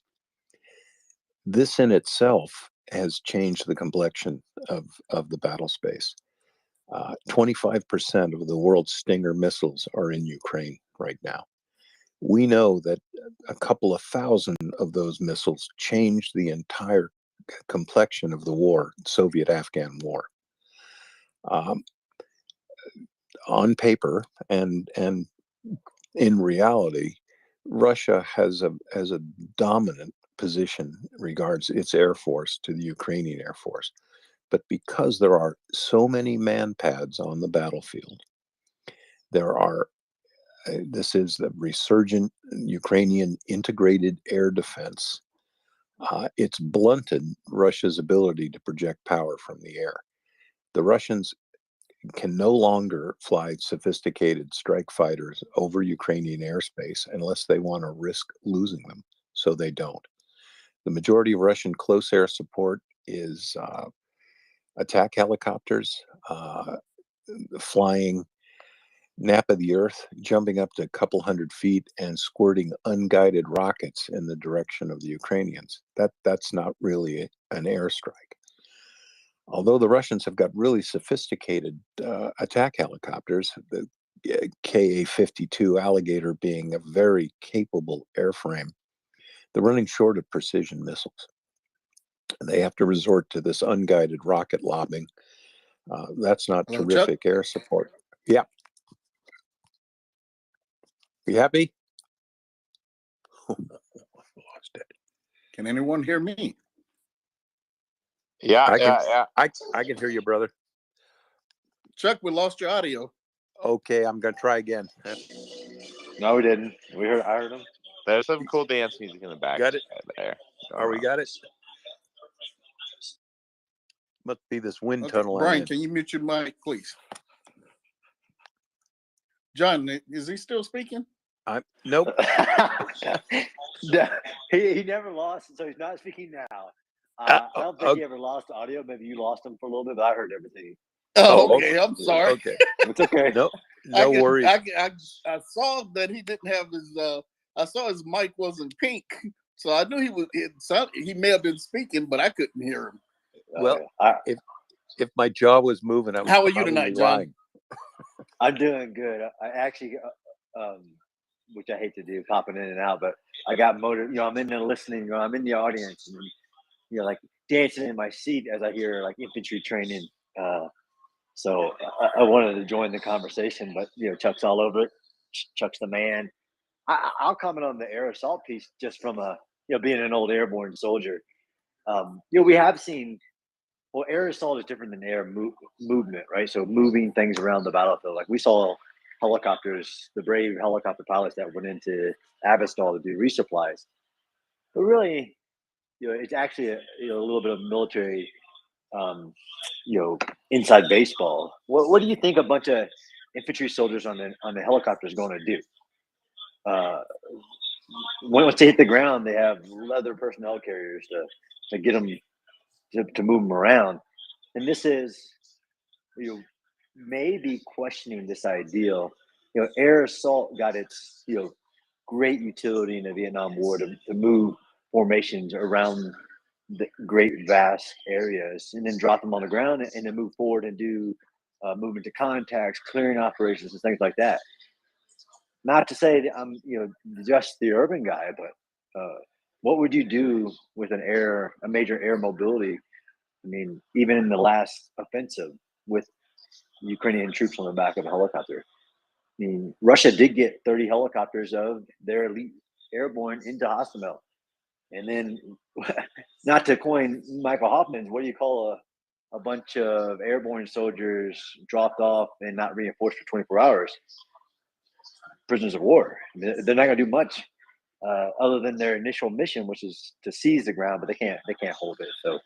O: This in itself has changed the complexion of the battle space. 25% of the world's Stinger missiles are in Ukraine right now. We know that a couple of thousand of those missiles changed the entire complexion of the war, Soviet-Afghan war. On paper and in reality, Russia has a dominant position regards its air force to the Ukrainian air force. But because there are so many manpads on the battlefield, this is the resurgent Ukrainian integrated air defense. It's blunted Russia's ability to project power from the air. The Russians can no longer fly sophisticated strike fighters over Ukrainian airspace unless they want to risk losing them, so they don't. The majority of Russian close air support is attack helicopters, flying nap of the earth, jumping up to a couple hundred feet and squirting unguided rockets in the direction of the Ukrainians. That's not really an airstrike. Although the Russians have got really sophisticated attack helicopters, the Ka-52 Alligator being a very capable airframe, they're running short of precision missiles. And they have to resort to this unguided rocket lobbing. That's not
W: Hello,
O: terrific
W: Chuck?
O: air support. Yeah. You happy? Lost it.
W: Can anyone hear me?
Q: Yeah,
O: I can,
Q: yeah.
O: I can hear you, brother.
W: Chuck, we lost your audio.
O: Okay, I'm gonna try again.
B: No, we didn't. I heard him.
Q: There's some cool dance music in the back.
O: Got it.
Q: There.
O: Are we got it? Must be this wind
W: Okay,
O: tunnel.
W: Brian, can you mute your mic, please? John, is he still speaking?
O: Nope.
B: he never lost, so he's not speaking now. I don't think he ever lost audio. Maybe you lost him for a little bit, but I heard everything.
W: Oh, okay. I'm sorry.
O: Okay.
B: It's okay.
O: No worries.
W: I saw that he didn't have his. I saw his mic wasn't pink, so I knew he was. He may have been speaking, but I couldn't hear him.
O: Well, if my jaw was moving, I was.
W: How are you tonight, John?
O: Lying.
B: I'm doing good. I actually, which I hate to do, popping in and out, but I got motivated. You know, I'm in the listening. I'm in the audience, and like dancing in my seat as I hear like infantry training. So I wanted to join the conversation, but Chuck's all over it. Chuck's the man. I'll comment on the air assault piece just from being an old airborne soldier. We have seen. Well, air assault is different than air movement, right? So moving things around the battlefield. Like we saw helicopters, the brave helicopter pilots that went into Avestal to do resupplies. But really, it's actually a little bit of military, inside baseball. What do you think a bunch of infantry soldiers on the helicopters going to do? Once they hit the ground, they have leather personnel carriers to get them to move them around. And this is, maybe questioning this ideal. Air assault got its, great utility in the Vietnam War to move formations around the great vast areas and then drop them on the ground and then move forward and do movement to contacts, clearing operations and things like that. Not to say that I'm, just the urban guy, but what would you do with a major air mobility? I mean, even in the last offensive with Ukrainian troops on the back of a helicopter. I mean, Russia did get 30 helicopters of their elite airborne into Hostomel. And then, not to coin Michael Hoffman's, what do you call a bunch of airborne soldiers dropped off and not reinforced for 24 hours? Prisoners of war. I mean, they're not going to do much other than their initial mission, which is to seize the ground, but they can't hold it. So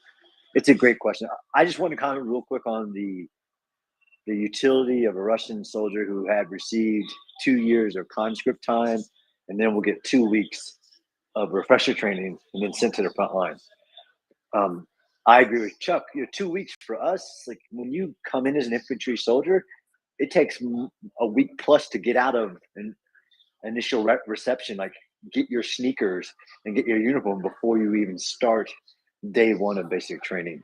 B: it's a great question. I just want to comment real quick on the utility of a Russian soldier who had received 2 years of conscript time, and then will get 2 weeks of refresher training and then sent to the front line. I agree with Chuck. 2 weeks for us, like when you come in as an infantry soldier, it takes a week plus to get out of an initial reception, like get your sneakers and get your uniform before you even start day one of basic training.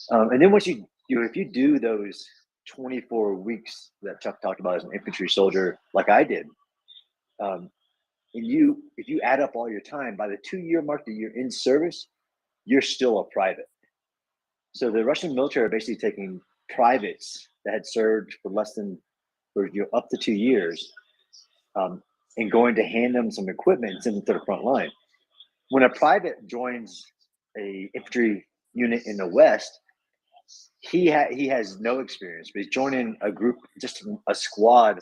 B: And then once if you do those 24 weeks that Chuck talked about as an infantry soldier, like I did, and if you add up all your time, by the 2-year mark that you're in service, you're still a private. So the Russian military are basically taking privates that had served for up to 2 years, and going to hand them some equipment and send them to the front line. When a private joins a infantry unit in the West, he has no experience, but he's joining a group, just a squad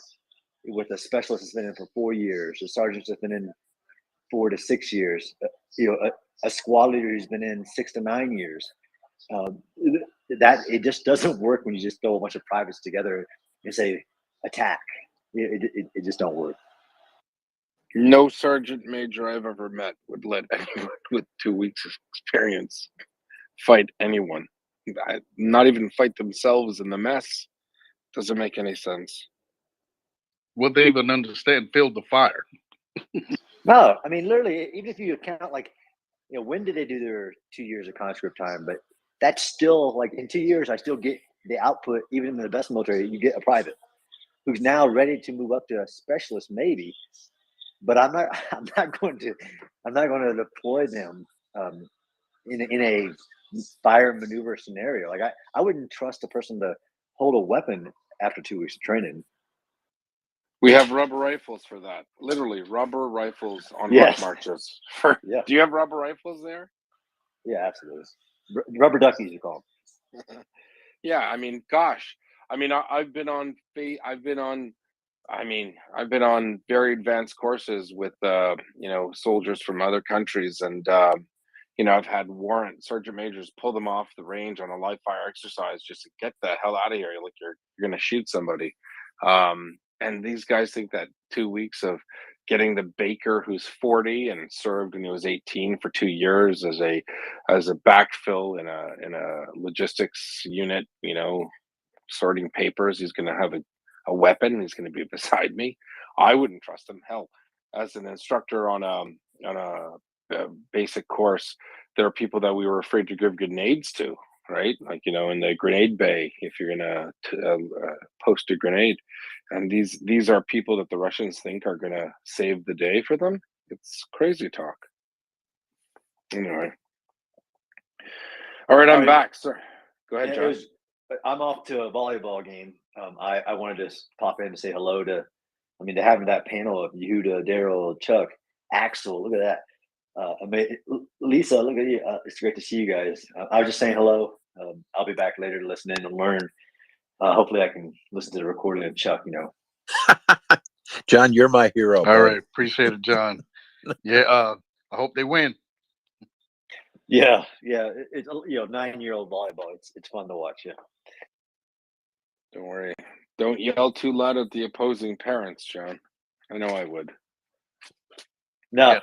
B: with a specialist that's been in for 4 years, a sergeant that's been in 4 to 6 years, a squad leader who's been in 6 to 9 years. That it just doesn't work when you just throw a bunch of privates together and say attack. It just don't work.
Q: No sergeant major I've ever met would let anyone with 2 weeks of experience fight anyone. Not even fight themselves in the mess. Doesn't make any sense.
W: Would they even understand field of fire?
B: No, I mean, literally, even if you account, like, when did they do their 2 years of conscript time? But that's still, like, in 2 years, I still get the output, even in the best military, you get a private who's now ready to move up to a specialist, maybe. But I'm not going to deploy them in a fire maneuver scenario. Like I wouldn't trust a person to hold a weapon after 2 weeks of training.
Q: We have rubber rifles for that. Literally, rubber rifles on
B: Yes.
Q: hot marches.
B: Yeah.
Q: Do you have rubber rifles there?
B: Yeah, absolutely. Rubber duckies, you call them.
Q: Yeah, I mean, gosh, I mean, I've been on very advanced courses with soldiers from other countries, and I've had warrant sergeant majors pull them off the range on a live fire exercise just to get the hell out of here. Like you're gonna shoot somebody. And these guys think that 2 weeks of getting the baker who's 40 and served when he was 18 for 2 years as a backfill in a logistics unit, sorting papers, he's going to have a weapon. He's going to be beside me. I wouldn't trust him. Hell, as an instructor on a basic course, there are people that we were afraid to give grenades to, right? Like, in the grenade bay, if you're going to post a grenade. And these are people that the Russians think are going to save the day for them. It's crazy talk. Anyway. All right, I'm back, sir. Go ahead, John.
B: I'm off to a volleyball game. I wanted to pop in and say hello to having that panel of Yehuda, Daryl, Chuck, Axel. Look at that. Lisa, look at you. It's great to see you guys. I was just saying hello. I'll be back later to listen in and learn. Hopefully I can listen to the recording of Chuck,
O: John, you're my hero.
W: All
O: bud.
W: right. Appreciate it, John. Yeah. I hope they win.
B: Yeah. It's 9-year-old volleyball. It's fun to watch. Yeah.
Q: Don't worry. Don't yell too loud at the opposing parents, John. I know I would.
B: No,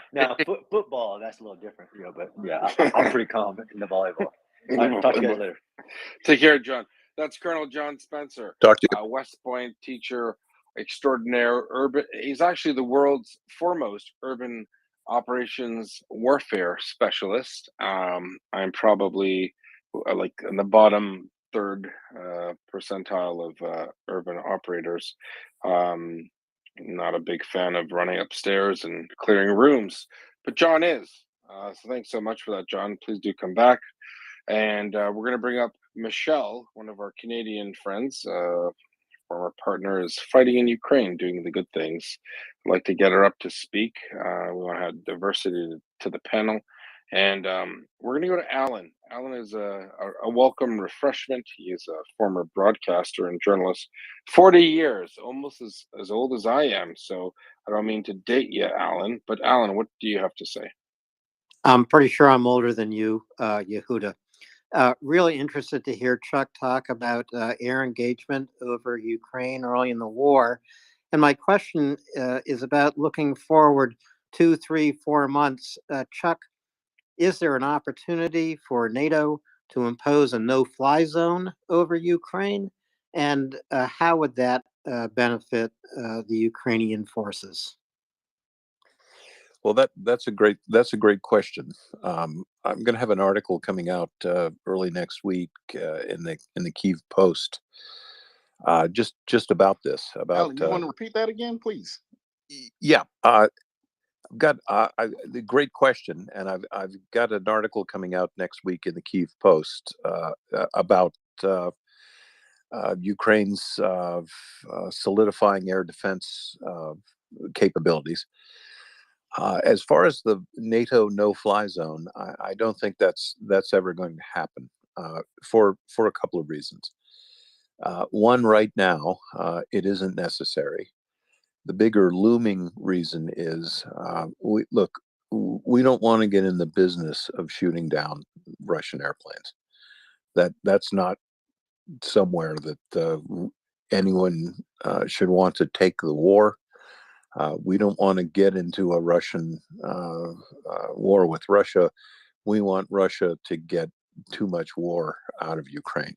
B: football, that's a little different, but yeah, I'm pretty calm in the volleyball. I'll talk to you guys later.
Q: Take care, John. That's Colonel John Spencer.
O: Talk to you.
Q: West Point teacher extraordinaire. He's actually the world's foremost urban operations warfare specialist. I'm probably like in the bottom third percentile of urban operators. Not a big fan of running upstairs and clearing rooms, but John is. So thanks so much for that, John. Please do come back. And we're going to bring up Michelle, one of our Canadian friends. Former partner is fighting in Ukraine, doing the good things. I'd like to get her up to speak. We want to have diversity to the panel. And we're going to go to Alan. Alan is a welcome refreshment. He is a former broadcaster and journalist, 40 years, almost as old as I am. So I don't mean to date you, Alan, but Alan, what do you have to say?
V: I'm pretty sure I'm older than you, Yehuda. Really interested to hear Chuck talk about air engagement over Ukraine early in the war. And my question is about looking forward 2, 3, 4 months. Chuck, is there an opportunity for NATO to impose a no-fly zone over Ukraine? And how would that benefit the Ukrainian forces?
O: Well, that's a great question. I'm going to have an article coming out early next week in the Kyiv Post, just about this. About
W: Alan, you want to repeat that again, please?
O: yeah, I've got the great question, and I've got an article coming out next week in the Kyiv Post about Ukraine's solidifying air defense capabilities. As far as the NATO no-fly zone, I don't think that's ever going to happen for a couple of reasons. One, right now, it isn't necessary. The bigger looming reason is we don't want to get in the business of shooting down Russian airplanes. That's not somewhere that anyone should want to take the war. We don't want to get into a Russian war with Russia. We want Russia to get too much war out of Ukraine.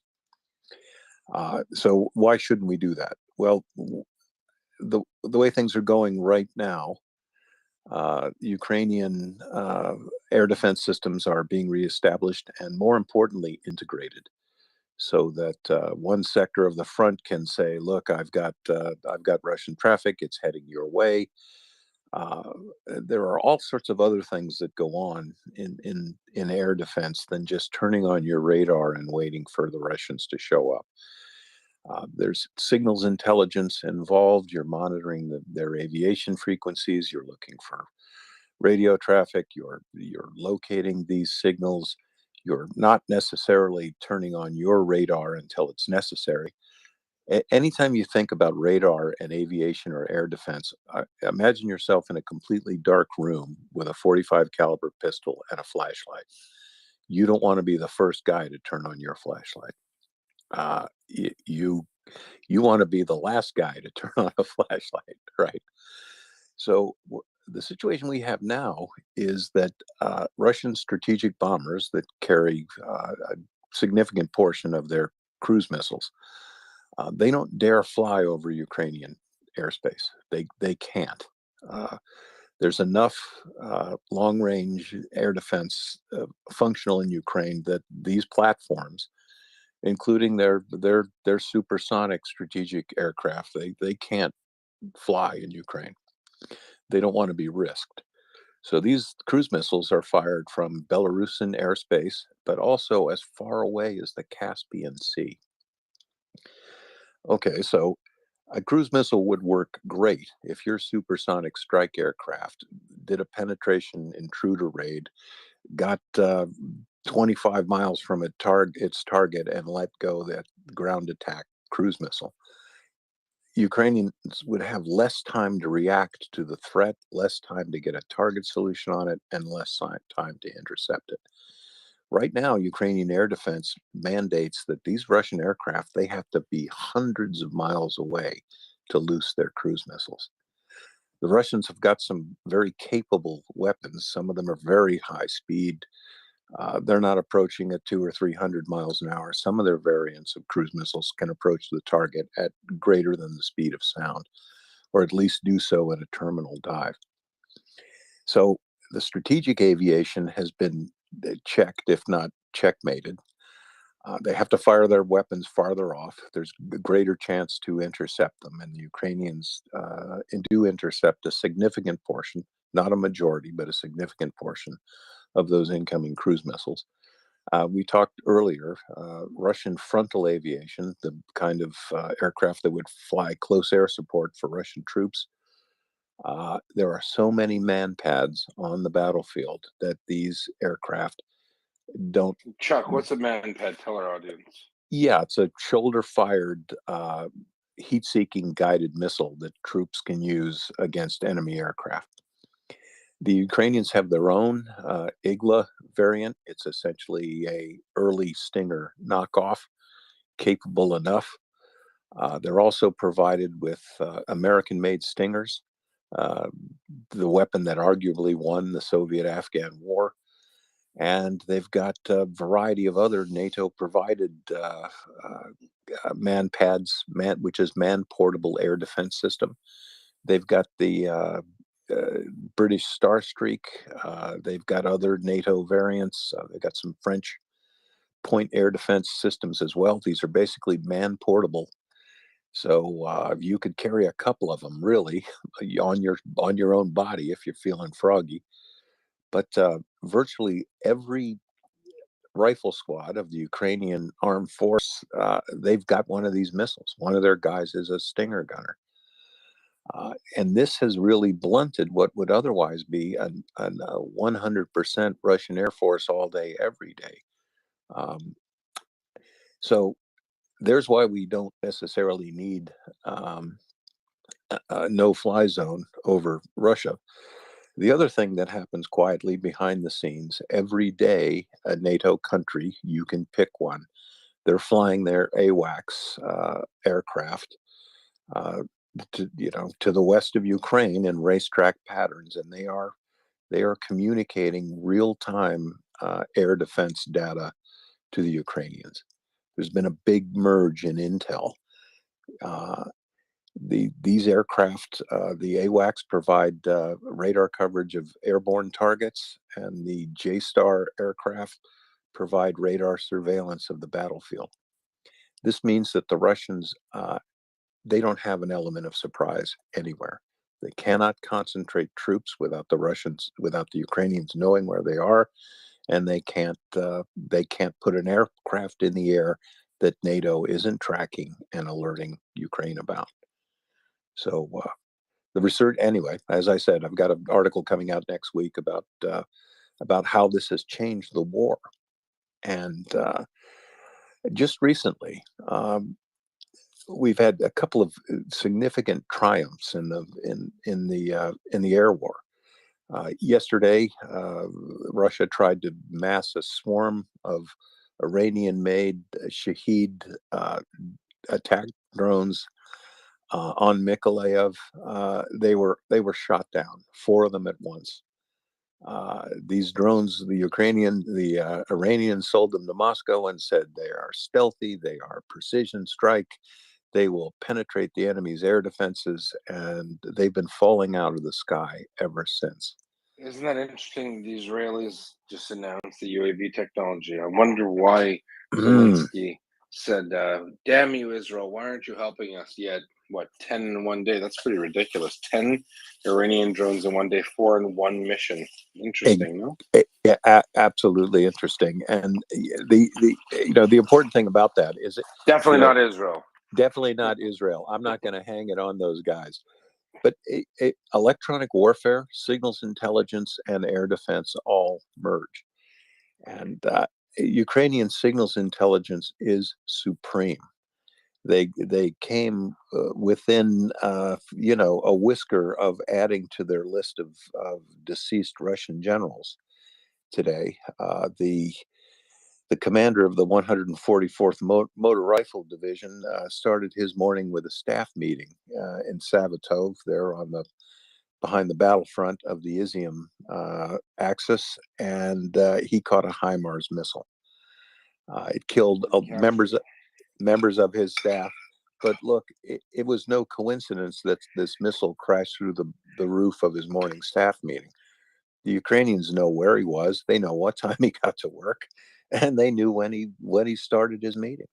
O: So why shouldn't we do that? Well, the way things are going right now, Ukrainian air defense systems are being reestablished and, more importantly, integrated, so that one sector of the front can say, "Look, I've got Russian traffic; it's heading your way." There are all sorts of other things that go on in air defense than just turning on your radar and waiting for the Russians to show up. There's signals intelligence involved. You're monitoring their aviation frequencies. You're looking for radio traffic. You're locating these signals. You're not necessarily turning on your radar until it's necessary. Anytime you think about radar and aviation or air defense, imagine yourself in a completely dark room with a .45 caliber pistol and a flashlight. You don't want to be the first guy to turn on your flashlight. You want to be the last guy to turn on a flashlight, right? So the situation we have now is that Russian strategic bombers that carry a significant portion of their cruise missiles, they don't dare fly over Ukrainian airspace. They can't. There's enough long-range air defense functional in Ukraine that these platforms, including their supersonic strategic aircraft, they can't fly in Ukraine. They don't want to be risked. So these cruise missiles are fired from Belarusian airspace, but also as far away as the Caspian Sea. Okay, so a cruise missile would work great if your supersonic strike aircraft did a penetration intruder raid, got 25 miles from its target, and let go that ground attack cruise missile. Ukrainians would have less time to react to the threat, less time to get a target solution on it, and less time to intercept it. Right now, Ukrainian air defense mandates that these Russian aircraft, they have to be hundreds of miles away to loose their cruise missiles. The Russians have got some very capable weapons. Some of them are very high speed. They're not approaching at 200 or 300 miles an hour. Some of their variants of cruise missiles can approach the target at greater than the speed of sound, or at least do so at a terminal dive. So the strategic aviation has been checked, if not checkmated. They have to fire their weapons farther off. There's a greater chance to intercept them, and the Ukrainians do intercept a significant portion, not a majority, but a significant portion of those incoming cruise missiles. We talked earlier, Russian frontal aviation, the kind of aircraft that would fly close air support for Russian troops. There are so many man pads on the battlefield that these aircraft don't.
Q: Chuck, what's a man pad? Tell our audience.
O: Yeah, it's a shoulder-fired, heat-seeking guided missile that troops can use against enemy aircraft. The Ukrainians have their own Igla variant. It's essentially a early Stinger knockoff, capable enough. They're also provided with American-made Stingers, the weapon that arguably won the Soviet-Afghan War. And they've got a variety of other NATO-provided man pads, which is man-portable air defense system. They've got the British Starstreak. They've got other NATO variants. They've got some French point air defense systems as well. These are basically man-portable. So you could carry a couple of them, really, on your own body if you're feeling froggy. But virtually every rifle squad of the Ukrainian armed force, they've got one of these missiles. One of their guys is a Stinger gunner. And this has really blunted what would otherwise be a 100% Russian Air Force all day, every day. So there's why we don't necessarily need a no-fly zone over Russia. The other thing that happens quietly behind the scenes, every day, a NATO country, you can pick one. They're flying their AWACS aircraft to the west of Ukraine in racetrack patterns, and they are communicating real-time air defense data to the Ukrainians. There's been a big merge in intel. These aircraft, the AWACS, provide radar coverage of airborne targets, and the JSTAR aircraft provide radar surveillance of the battlefield. This means that the Russians, they don't have an element of surprise anywhere. They cannot concentrate troops without the Ukrainians knowing where they are, and they can't put an aircraft in the air that NATO isn't tracking and alerting Ukraine about. So the research, anyway, as I said, I've got an article coming out next week about how this has changed the war. And just recently, we've had a couple of significant triumphs in the air war. Yesterday, Russia tried to mass a swarm of Iranian-made Shahed attack drones on Mykolaiv. They were shot down, 4 of them at once. These drones, the Iranians sold them to Moscow and said they are stealthy, they are precision strike, they will penetrate the enemy's air defenses, and they've been falling out of the sky ever since.
Q: Isn't that interesting? The Israelis just announced the UAV technology. I wonder why Zelensky said, damn you, Israel, why aren't you helping us yet? What, 10 in one day? That's pretty ridiculous. 10 Iranian drones in one day, 4 in one mission. Interesting, no?
O: Yeah, absolutely interesting. And the important thing about that is
Q: definitely not Israel.
O: Definitely not Israel. I'm not going to hang it on those guys. But electronic warfare, signals intelligence, and air defense all merge. And Ukrainian signals intelligence is supreme. They came within a whisker of adding to their list of deceased Russian generals today. The commander of the 144th Motor Rifle Division started his morning with a staff meeting in Savatov, there behind the battlefront of the Izium axis, and he caught a HIMARS missile. It killed members of his staff. But look, it was no coincidence that this missile crashed through the roof of his morning staff meeting. The Ukrainians know where he was. They know what time he got to work, and they knew when he started his meeting.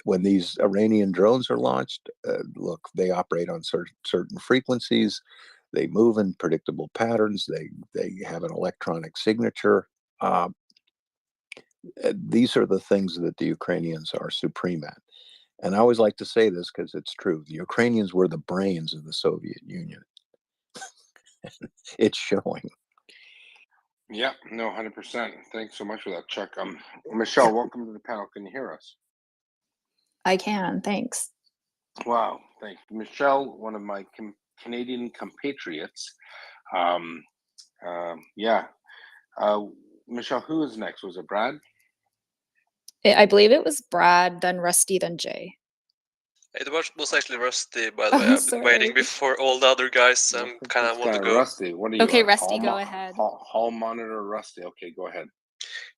O: When these Iranian drones are launched, look, they operate on certain frequencies. They move in predictable patterns. They have an electronic signature. These are the things that the Ukrainians are supreme at. And I always like to say this because it's true. The Ukrainians were the brains of the Soviet Union. It's showing.
Q: Yeah, no, 100%. Thanks so much for that, Chuck. Michelle, welcome to the panel. Can you hear us?
G: I can, thanks.
Q: Wow, thanks. Michelle, one of my Canadian compatriots. Yeah. Michelle, who is next? Was it Brad?
G: I believe it was Brad, then Rusty, then Jay.
H: It was actually Rusty, by the way. I've been waiting
G: Sorry.
H: before all the other guys kind of want to go.
Q: Rusty, what are you?
G: Okay,
Q: a
G: Rusty, go ahead.
Q: Hall monitor Rusty. Okay, go ahead.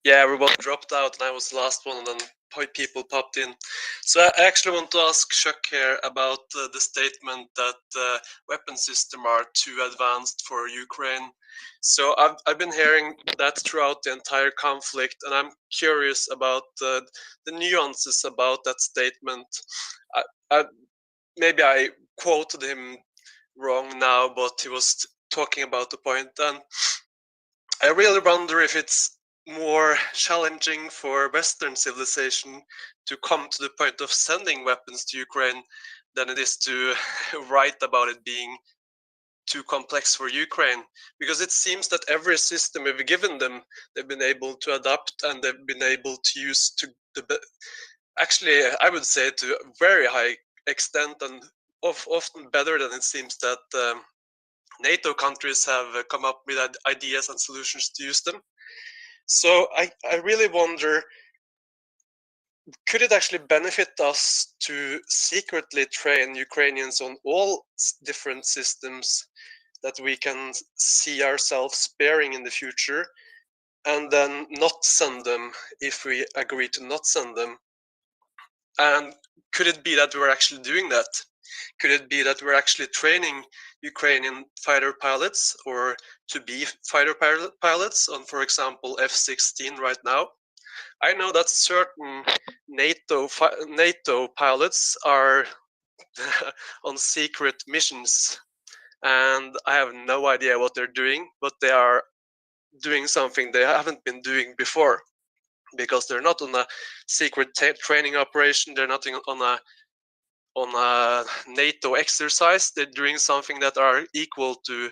H: Yeah, everybody dropped out and I was the last one and then people popped in. So I actually want to ask Chuck here about the statement that weapon systems are too advanced for Ukraine. So I've been hearing that throughout the entire conflict, and I'm curious about the nuances about that statement. Maybe I quoted him wrong now, but he was talking about the point, and I really wonder if it's more challenging for Western civilization to come to the point of sending weapons to Ukraine than it is to write about it being too complex for Ukraine, because it seems that every system we've given them, they've been able to adapt and they've been able to use to actually, I would say, to a very high extent and often better than it seems that NATO countries have come up with ideas and solutions to use them. So I really wonder, could it actually benefit us to secretly train Ukrainians on all different systems that we can see ourselves sparing in the future, and then not send them if we agree to not send them? And could it be that we're actually doing that? Could it be that we're actually training Ukrainian fighter pilots or to be fighter pilots on, for example, F-16 right now? I know that certain NATO pilots are on secret missions, and I have no idea what they're doing, but they are doing something they haven't been doing before, because they're not on a secret training operation. They're not on a NATO exercise. They're doing something that are equal to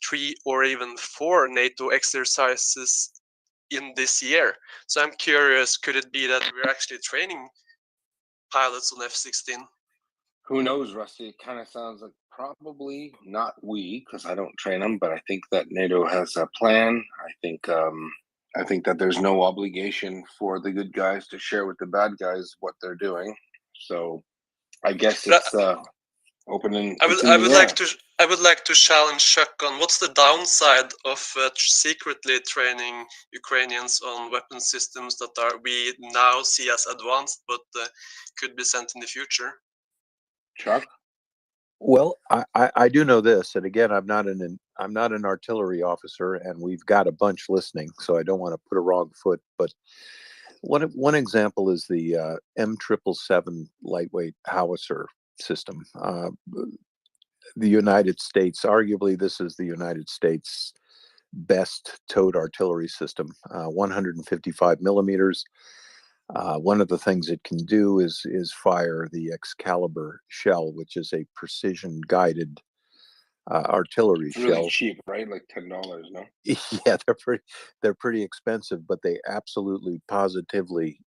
H: 3 or even 4 NATO exercises in this year. So I'm curious, could it be that we're actually training pilots on F-16?
Q: Who knows, Rusty? It kind of sounds like probably not we, because I don't train them, but I think that NATO has a plan. I think that there's no obligation for the good guys to share with the bad guys what they're doing. So I guess it's open and
H: I would like to challenge Chuck on what's the downside of secretly training Ukrainians on weapon systems that we now see as advanced, but could be sent in the future.
Q: Chuck?
O: Well, I do know this, and again, I'm not an artillery officer, and we've got a bunch listening, so I don't want to put a wrong foot. But one example is the M777 lightweight howitzer system. The United States, arguably, this is the United States' best towed artillery system, 155 millimeters. One of the things it can do is fire the Excalibur shell, which is a precision guided artillery
Q: It's really
O: shell.
Q: cheap, right? Like $10, no?
O: Yeah, they're pretty expensive, but they absolutely positively,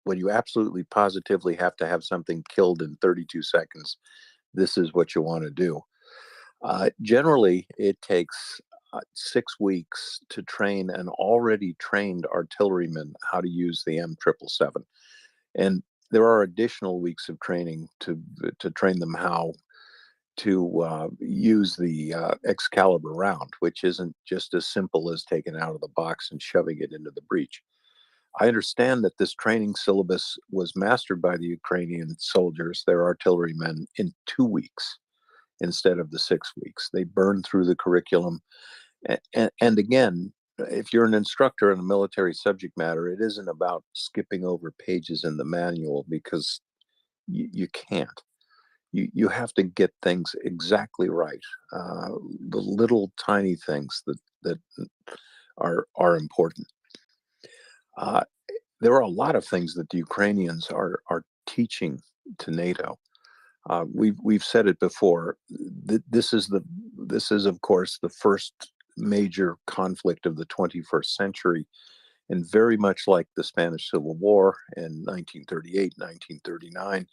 O: when you absolutely positively have to have something killed in 32 seconds, this is what you want to do. Generally, it takes 6 weeks to train an already trained artilleryman how to use the M777, and there are additional weeks of training to train them how to use the Excalibur round, which isn't just as simple as taking it out of the box and shoving it into the breech. I understand that this training syllabus was mastered by the Ukrainian soldiers, their artillerymen, in 2 weeks instead of the 6 weeks. They burned through the curriculum. And again, if you're an instructor in a military subject matter, it isn't about skipping over pages in the manual, because you can't. You have to get things exactly right. The little tiny things that are important. There are a lot of things that the Ukrainians are teaching to NATO. We've said it before. This is of course the first major conflict of the 21st century, and very much like the Spanish Civil War in 1938, 1939,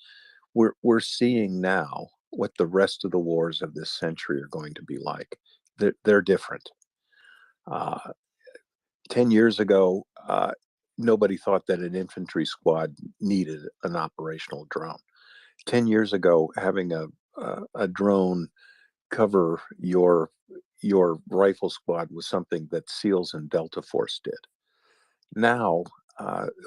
O: we're seeing now what the rest of the wars of this century are going to be like. They're different. 10 years ago, nobody thought that an infantry squad needed an operational drone. 10 years ago, having a drone cover your rifle squad was something that SEALs and Delta Force did. Now,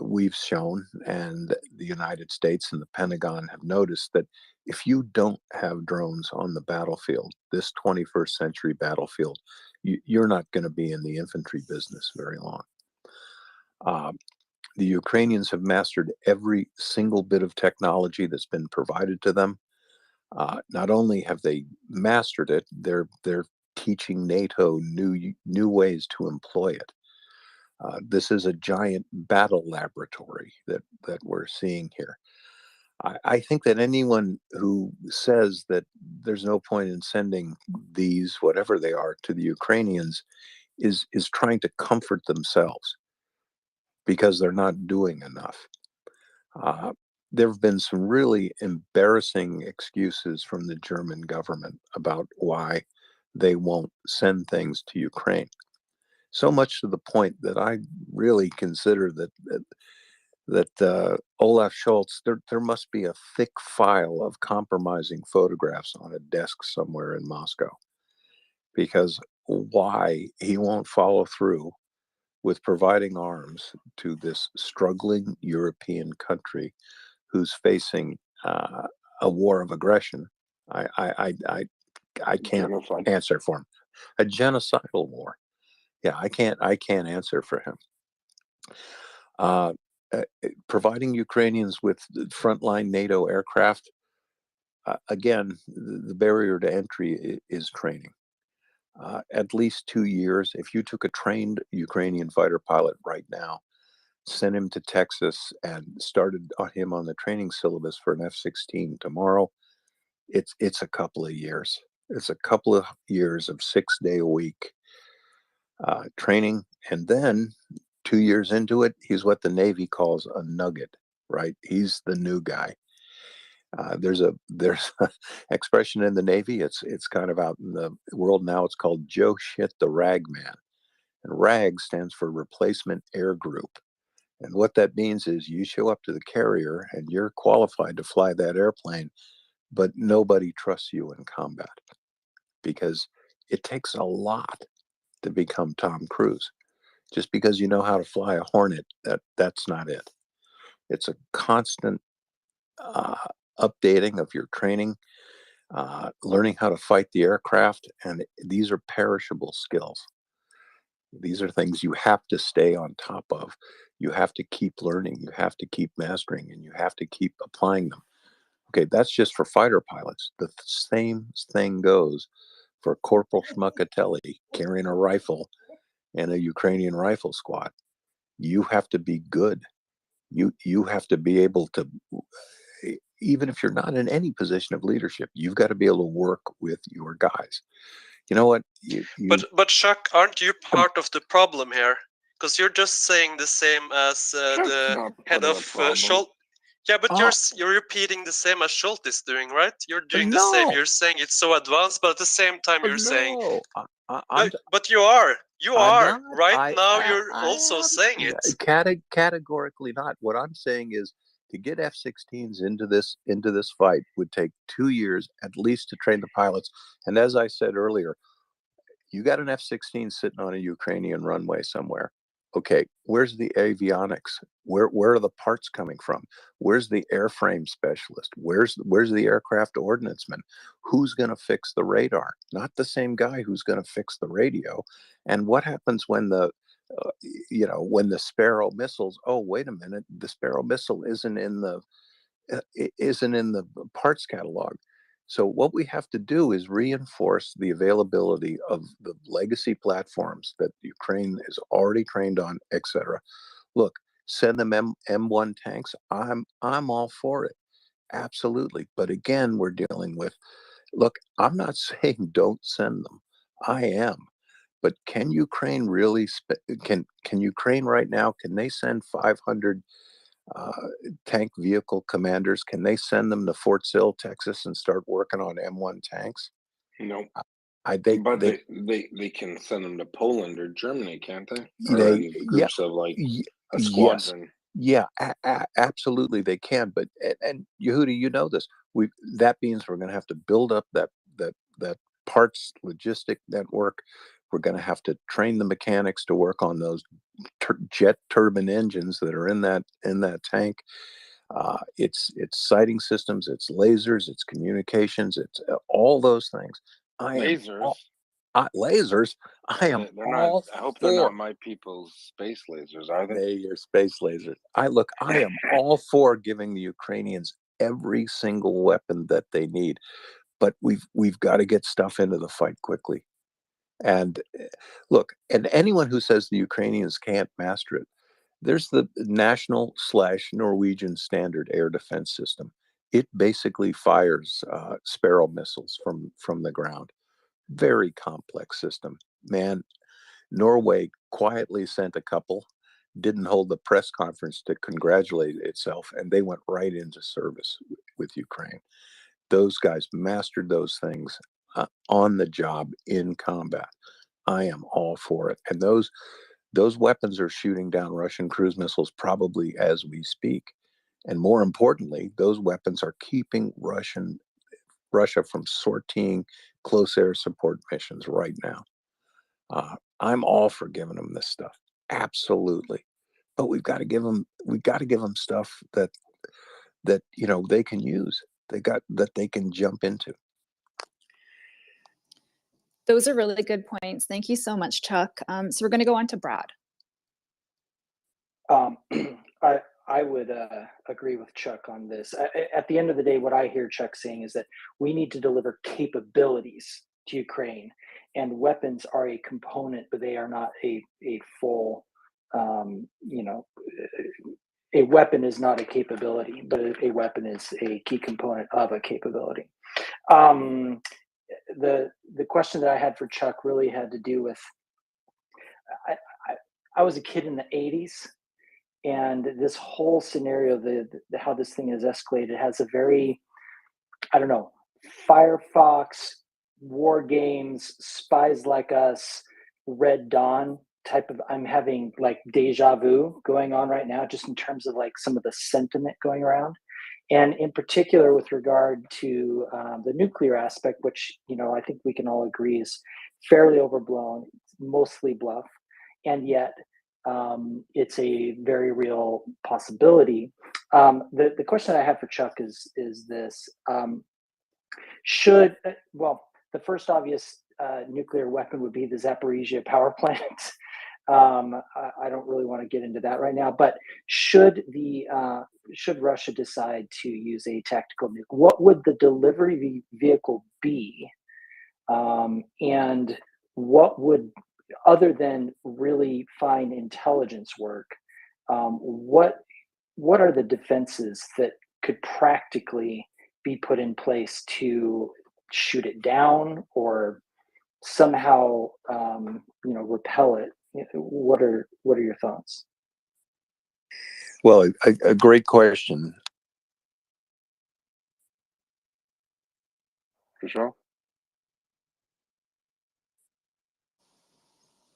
O: we've shown, and the United States and the Pentagon have noticed, that if you don't have drones on the battlefield, this 21st century battlefield, you're not going to be in the infantry business very long. The Ukrainians have mastered every single bit of technology that's been provided to them. Not only have they mastered it, they're teaching NATO new ways to employ it. This is a giant battle laboratory that we're seeing here. I think that anyone who says that there's no point in sending these, whatever they are, to the Ukrainians is trying to comfort themselves because they're not doing enough. There have been some really embarrassing excuses from the German government about why they won't send things to Ukraine. So much to the point that I really consider that Olaf Scholz, there must be a thick file of compromising photographs on a desk somewhere in Moscow, because why he won't follow through with providing arms to this struggling European country who's facing a war of aggression, I can't answer for him. A genocidal war. Yeah, I can't answer for him. Providing Ukrainians with frontline NATO aircraft, again, the barrier to entry is training. At least 2 years. If you took a trained Ukrainian fighter pilot right now, sent him to Texas and started him on the training syllabus for an F-16 tomorrow, it's a couple of years. It's a couple of years of 6-day-a-week training, and then 2 years into it, he's what the Navy calls a nugget, right? He's the new guy. There's a expression in the Navy. It's kind of out in the world now. It's called Joe Shit the Rag Man, and RAG stands for Replacement Air Group. And what that means is you show up to the carrier and you're qualified to fly that airplane, but nobody trusts you in combat because it takes a lot to become Tom Cruise. Just because you know how to fly a Hornet, that's not it. It's a constant updating of your training, learning how to fight the aircraft, and these are perishable skills. These are things you have to stay on top of. You have to keep learning, you have to keep mastering, and you have to keep applying them. Okay, that's just for fighter pilots. The same thing goes for Corporal Schmuckatelli carrying a rifle in a Ukrainian rifle squad. You have to be good. You have to be able to, even if you're not in any position of leadership, you've got to be able to work with your guys. You know what?
H: But Chuck, aren't you part of the problem here? Because you're just saying the same as the head of Schultz. Yeah, but you're repeating the same as Schultz is doing, right? You're doing the same. You're saying it's so advanced, but at the same time you're saying. No, but you are. You are right now. You're also saying it.
O: Categorically not. What I'm saying is, to get F-16s into this fight would take 2 years at least to train the pilots. And as I said earlier, you got an F-16 sitting on a Ukrainian runway somewhere. Okay, where's the avionics? Where are the parts coming from? Where's the airframe specialist? Where's the aircraft ordnanceman? Who's going to fix the radar? Not the same guy who's going to fix the radio. And what happens when the when the Sparrow missiles? Oh, wait a minute, the Sparrow missile isn't in the parts catalog. So what we have to do is reinforce the availability of the legacy platforms that Ukraine is already trained on, etc. Look, send them M1 tanks. I'm all for it. Absolutely. But again, we're dealing with, look, I'm not saying don't send them. I am. But can Ukraine really, can Ukraine right now, can they send 500 uh, tank vehicle commanders? Can they send them to Fort Sill, Texas and start working on M1 tanks?
S: No.
O: But
S: they can send them to Poland or Germany, can't they? Or in groups of like a
O: yes,
S: squadron.
O: yeah, absolutely they can. But and Yehuda, you know this. That means we're going to have to build up that parts logistic network. We're going to have to train the mechanics to work on those jet turbine engines that are in that tank. It's sighting systems, it's lasers, it's communications, it's all those things.
S: Lasers.
O: Lasers. I am
S: They're not.
O: all
S: I hope
O: for.
S: they're not my people's space lasers, are they?
O: They're space lasers. I am all for giving the Ukrainians every single weapon that they need, but we've got to get stuff into the fight quickly. And look, and anyone who says the Ukrainians can't master it, there's the national/Norwegian standard air defense system. It basically fires Sparrow missiles from the ground. Very complex system. Man, Norway quietly sent a couple, didn't hold the press conference to congratulate itself, and they went right into service with Ukraine. Those guys mastered those things on the job in combat. I am all for it. And those weapons are shooting down Russian cruise missiles probably as we speak. And more importantly, those weapons are keeping Russia from sortying close air support missions right now. I'm all for giving them this stuff, absolutely. But we've got to give them stuff that they can use. That they can jump into.
G: Those are really good points. Thank you so much, Chuck. So we're going to go on to Brad.
A: I would agree with Chuck on this. At the end of the day, what I hear Chuck saying is that we need to deliver capabilities to Ukraine, and weapons are a component, but they are not a full. A weapon is not a capability, but a weapon is a key component of a capability. The question that I had for Chuck really had to do with I was a kid in the 80s, and this whole scenario, the how this thing has escalated, has a very, I don't know, Firefox, War Games, Spies Like Us, Red Dawn type of. I'm having like deja vu going on right now, just in terms of like some of the sentiment going around, and in particular with regard to the nuclear aspect, which I think we can all agree is fairly overblown, mostly bluff, and yet it's a very real possibility. The question I have for Chuck is this: the first obvious nuclear weapon would be the Zaporizhia power plant. I don't really want to get into that right now, but should Russia decide to use a tactical nuke, what would the delivery vehicle be, and what would, other than really fine intelligence work, what are the defenses that could practically be put in place to shoot it down or somehow repel it? What are your thoughts?
O: Well, a great question.
S: For sure.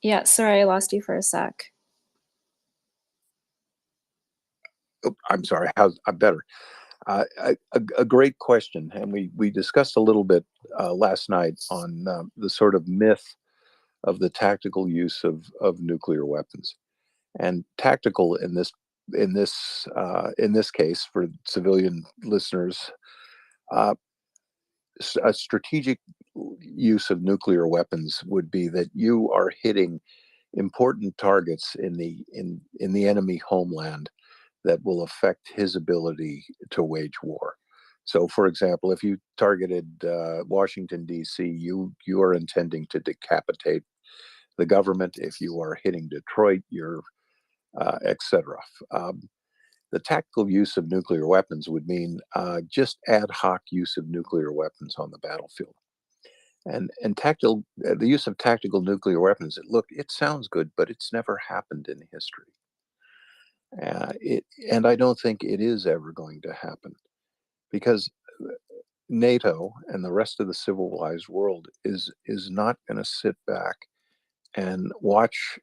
G: Yeah, sorry, I lost you for a sec.
O: Oh, I'm sorry. I'm better. A great question, and we discussed a little bit last night on the sort of myth of the tactical use of nuclear weapons. And tactical in this case, for civilian listeners, a strategic use of nuclear weapons would be that you are hitting important targets in the enemy homeland that will affect his ability to wage war. So, for example, if you targeted Washington, D.C., you are intending to decapitate the government. If you are hitting Detroit, you're etc. The tactical use of nuclear weapons would mean just ad hoc use of nuclear weapons on the battlefield. And the use of tactical nuclear weapons, it sounds good, but it's never happened in history. And I don't think it is ever going to happen, because NATO and the rest of the civilized world is not going to sit back and watch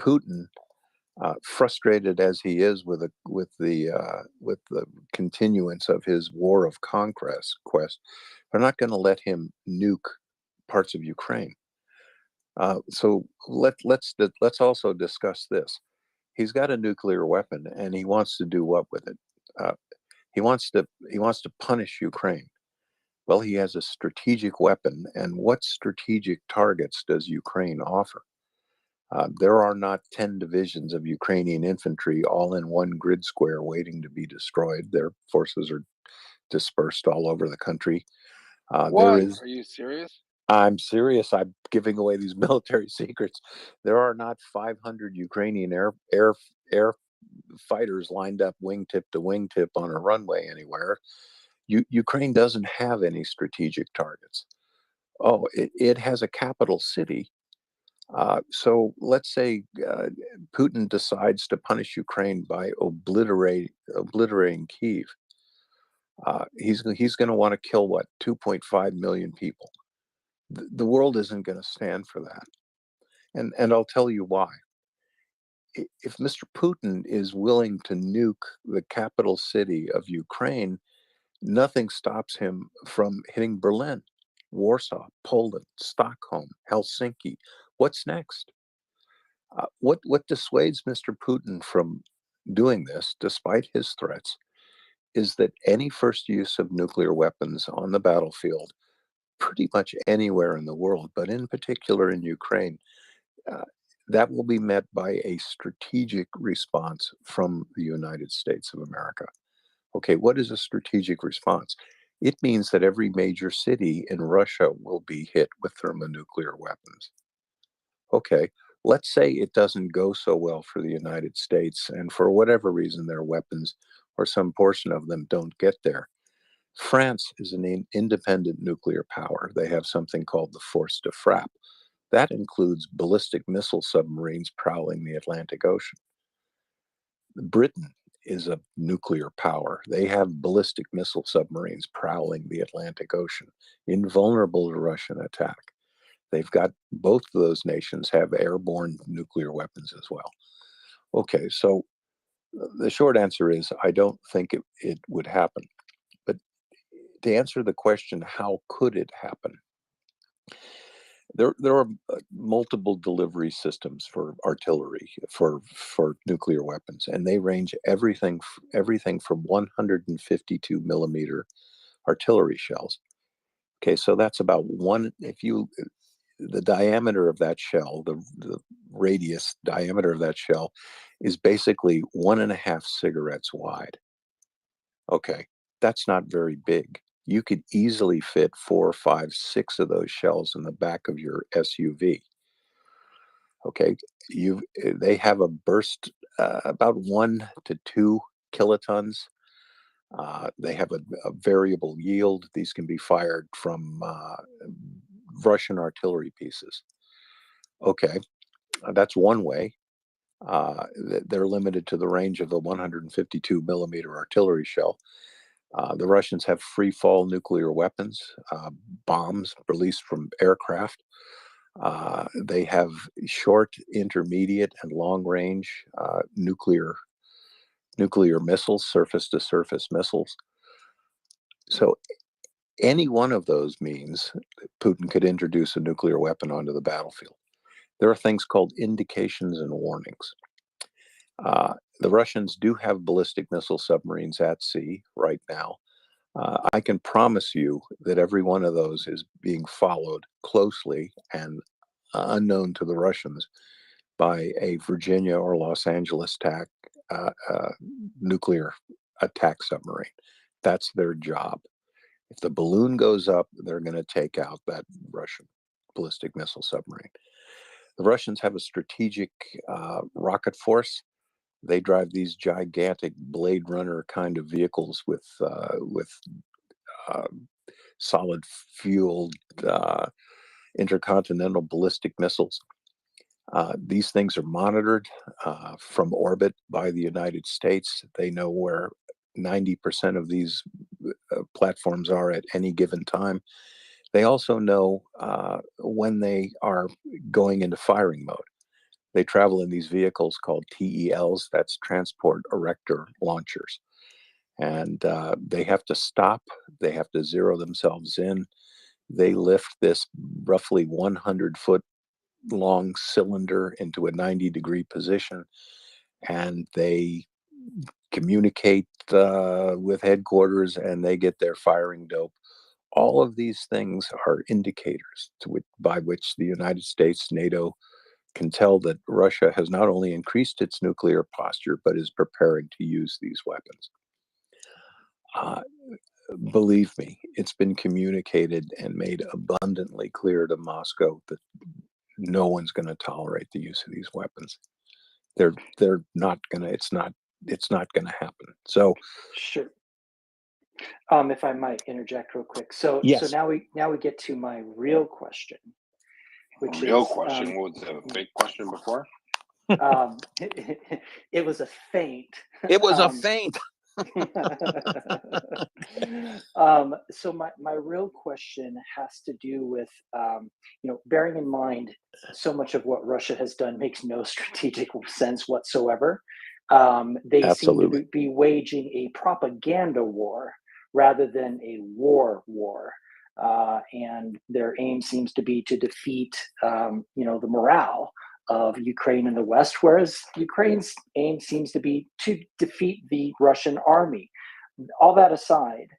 O: Putin, frustrated as he is with the continuance of his war of conquest. They're not going to let him nuke parts of Ukraine. So let's also discuss this. He's got a nuclear weapon, and he wants to do what with it? He wants to punish Ukraine. Well, he has a strategic weapon, and what strategic targets does Ukraine offer? There are not 10 divisions of Ukrainian infantry all in one grid square waiting to be destroyed. Their forces are dispersed all over the country.
Q: What? Are you serious?
O: I'm serious. I'm giving away these military secrets. There are not 500 Ukrainian air fighters lined up wingtip to wingtip on a runway anywhere. Ukraine doesn't have any strategic targets. Oh, it has a capital city. So let's say Putin decides to punish Ukraine by obliterating Kyiv. He's going to want to kill, what, 2.5 million people. The world isn't going to stand for that. And I'll tell you why. If Mr. Putin is willing to nuke the capital city of Ukraine, nothing stops him from hitting Berlin, Warsaw, Poland, Stockholm, Helsinki. What's next? What dissuades Mr. Putin from doing this, despite his threats, is that any first use of nuclear weapons on the battlefield, pretty much anywhere in the world, but in particular in Ukraine, that will be met by a strategic response from the United States of America. Okay, what is a strategic response? It means that every major city in Russia will be hit with thermonuclear weapons. Okay, let's say it doesn't go so well for the United States, and for whatever reason their weapons or some portion of them don't get there. France is an independent nuclear power. They have something called the force de frappe. That includes ballistic missile submarines prowling the Atlantic Ocean. Britain is a nuclear power. They have ballistic missile submarines prowling the Atlantic Ocean, invulnerable to Russian attack. They've got, both of those nations have airborne nuclear weapons as well. Okay, so the short answer is I don't think it would happen. But to answer the question, how could it happen? There are multiple delivery systems for artillery, for nuclear weapons, and they range everything from 152 millimeter artillery shells. Okay, so that's about one. The diameter of that shell, the radius diameter of that shell, is basically 1.5 cigarettes wide. Okay, that's not very big. You could easily fit 4, 5, 6 of those shells in the back of your SUV. Okay, they have a burst about 1 to 2 kilotons. They have a variable yield. These can be fired from Russian artillery pieces. Okay, that's one way. They're limited to the range of the 152 millimeter artillery shell. The Russians have free fall nuclear weapons, bombs released from aircraft. They have short, intermediate, and long range nuclear missiles, surface to surface missiles. So any one of those means Putin could introduce a nuclear weapon onto the battlefield. There are things called indications and warnings. The Russians do have ballistic missile submarines at sea right now. I can promise you that every one of those is being followed closely and unknown to the Russians by a Virginia or Los Angeles nuclear attack submarine. That's their job. If the balloon goes up, they're going to take out that Russian ballistic missile submarine. The Russians have a strategic rocket force. They drive these gigantic Blade Runner kind of vehicles with solid fueled intercontinental ballistic missiles. These things are monitored from orbit by the United States. They know where 90% of these platforms are at any given time. They also know when they are going into firing mode. They travel in these vehicles called TELs, that's Transport Erector Launchers. And they have to stop, they have to zero themselves in. They lift this roughly 100-foot long cylinder into a 90-degree position, and they communicate with headquarters, and they get their firing dope. All of these things are indicators by which the United States, NATO, can tell that Russia has not only increased its nuclear posture, but is preparing to use these weapons. Believe me, it's been communicated and made abundantly clear to Moscow that no one's going to tolerate the use of these weapons. They're not going to. It's not going to happen. So,
A: sure. If I might interject real quick. So
O: yes.
A: So now we get to my real question, which
Q: real question. What was the big question before?
A: It was a feint.
O: It was a feint.
A: So my real question has to do with bearing in mind so much of what Russia has done makes no strategic sense whatsoever. They
O: Absolutely.
A: seem to be waging a propaganda war rather than a war, and their aim seems to be to defeat the morale of Ukraine in the West, whereas Ukraine's aim seems to be to defeat the Russian army. All that aside,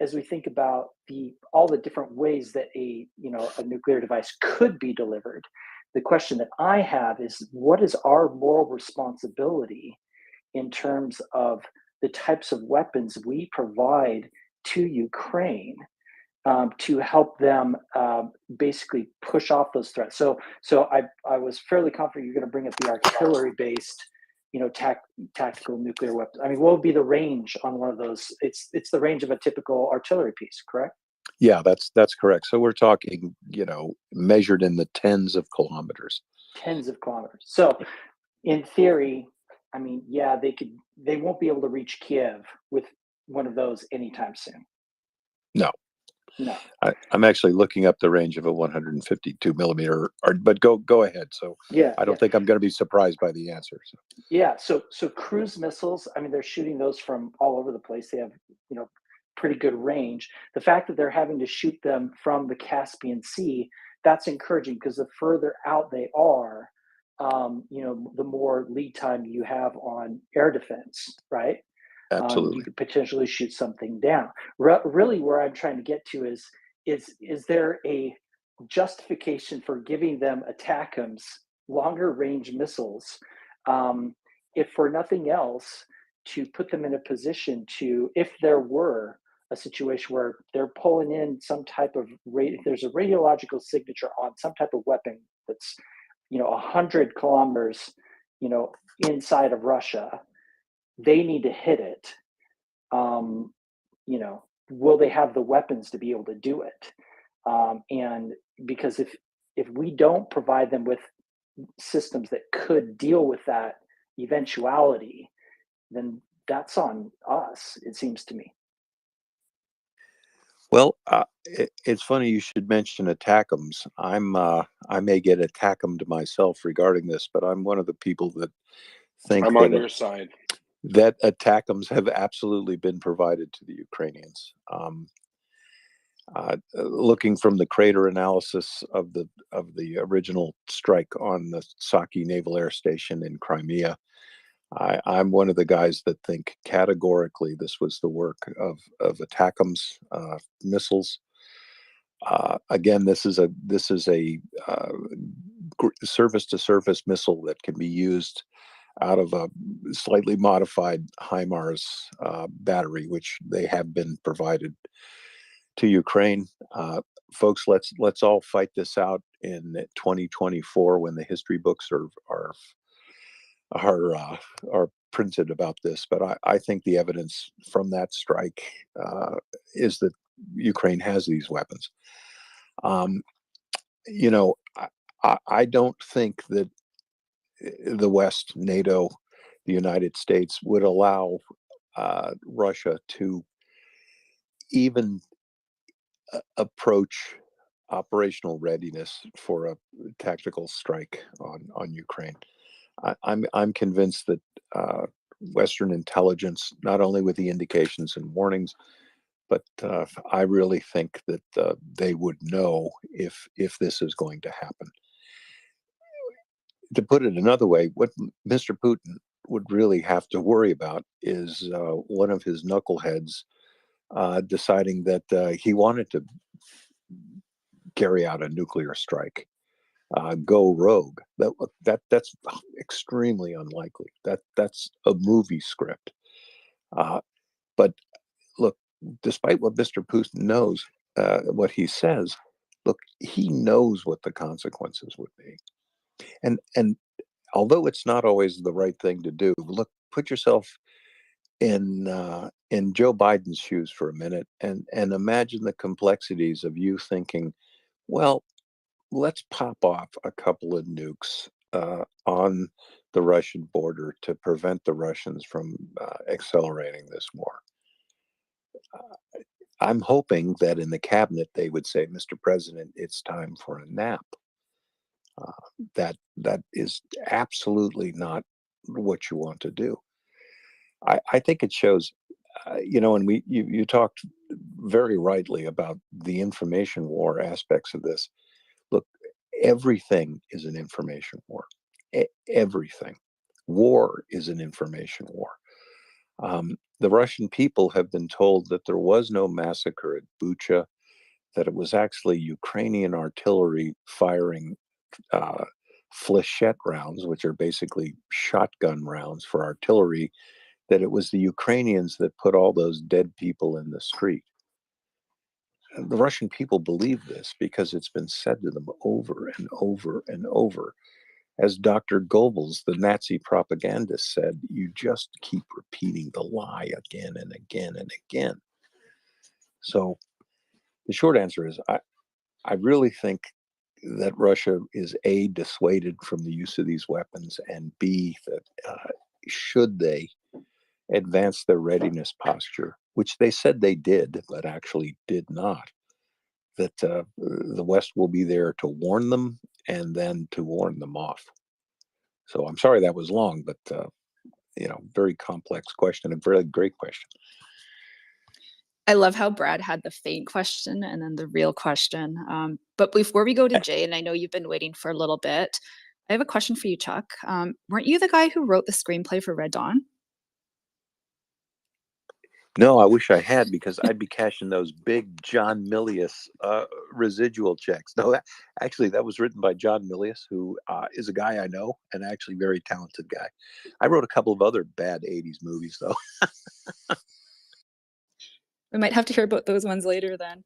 A: as we think about all the different ways that a nuclear device could be delivered, the question that I have is, what is our moral responsibility in terms of the types of weapons we provide to Ukraine to help them basically push off those threats? So I was fairly confident you're going to bring up the artillery-based, tactical nuclear weapons. I mean, what would be the range on one of those? It's the range of a typical artillery piece, correct?
O: Yeah, that's correct. So we're talking, measured in the tens of kilometers.
A: Tens of kilometers. So, in theory, I mean, yeah, they won't be able to reach Kiev with one of those anytime soon.
O: No.
A: No.
O: I'm actually looking up the range of a 152 millimeter, but go ahead. So
A: yeah,
O: I don't think I'm going to be surprised by the answer. So.
A: Yeah. So cruise missiles, I mean, they're shooting those from all over the place. They have, pretty good range. The fact that they're having to shoot them from the Caspian Sea, that's encouraging, because the further out they are, the more lead time you have on air defense, right?
O: Absolutely.
A: You could potentially shoot something down. Really, where I'm trying to get to is there a justification for giving them ATACMS, longer range missiles, if for nothing else, to put them in a position to, if there were a situation where they're pulling in some type of if there's a radiological signature on some type of weapon that's 100 kilometers inside of Russia, they need to hit it. Will they have the weapons to be able to do it? And because if we don't provide them with systems that could deal with that eventuality, then that's on us, it seems to me.
O: Well, it's funny you should mention ATACMS. I may get ATACM'd myself regarding this, but I'm one of the people that think
Q: I'm on your side.
O: That ATACMS have absolutely been provided to the Ukrainians. Looking from the crater analysis of the original strike on the Saki Naval Air Station in Crimea, I'm one of the guys that think categorically this was the work of ATACMS missiles. Again, this is a surface-to-surface missile that can be used out of a slightly modified HIMARS battery, which they have been provided to Ukraine. Folks, let's all fight this out in 2024 when the history books are are printed about this, but I think the evidence from that strike is that Ukraine has these weapons. You know, I don't think that the West, NATO, the United States would allow Russia to even approach operational readiness for a tactical strike on Ukraine. I'm convinced that Western intelligence, not only with the indications and warnings, but I really think that they would know if this is going to happen. To put it another way, what Mr. Putin would really have to worry about is one of his knuckleheads deciding that he wanted to carry out a nuclear strike, go rogue. That's extremely unlikely. That's a movie script. But look, despite what Mr. Putin knows, what he says, look, he knows what the consequences would be. And although it's not always the right thing to do, look, put yourself in Joe Biden's shoes for a minute and imagine the complexities of you thinking, well, let's pop off a couple of nukes on the Russian border to prevent the Russians from accelerating this war. I'm hoping that in the cabinet they would say, Mr. President, it's time for a nap. That is absolutely not what you want to do. I think it shows, and you talked very rightly about the information war aspects of this. Look, everything is an information war. Everything. War is an information war. The Russian people have been told that there was no massacre at Bucha, that it was actually Ukrainian artillery firing fléchette rounds, which are basically shotgun rounds for artillery, that it was the Ukrainians that put all those dead people in the street. And the Russian people believe this because it's been said to them over and over and over. As Dr. Goebbels, the Nazi propagandist, said, you just keep repeating the lie again and again and again. So the short answer is I really think that Russia is A, dissuaded from the use of these weapons, and B, that should they advance their readiness posture, which they said they did, but actually did not, that the West will be there to warn them and then to warn them off. So I'm sorry that was long, but very complex question, a very great question.
G: I love how Brad had the faint question and then the real question. But before we go to Jay, and I know you've been waiting for a little bit, I have a question for you, Chuck. Weren't you the guy who wrote the screenplay for Red Dawn?
O: No, I wish I had, because I'd be cashing those big John Milius residual checks. No, that was written by John Milius, who is a guy I know, and actually very talented guy. I wrote a couple of other bad 80s movies, though.
G: We might have to hear about those ones later then.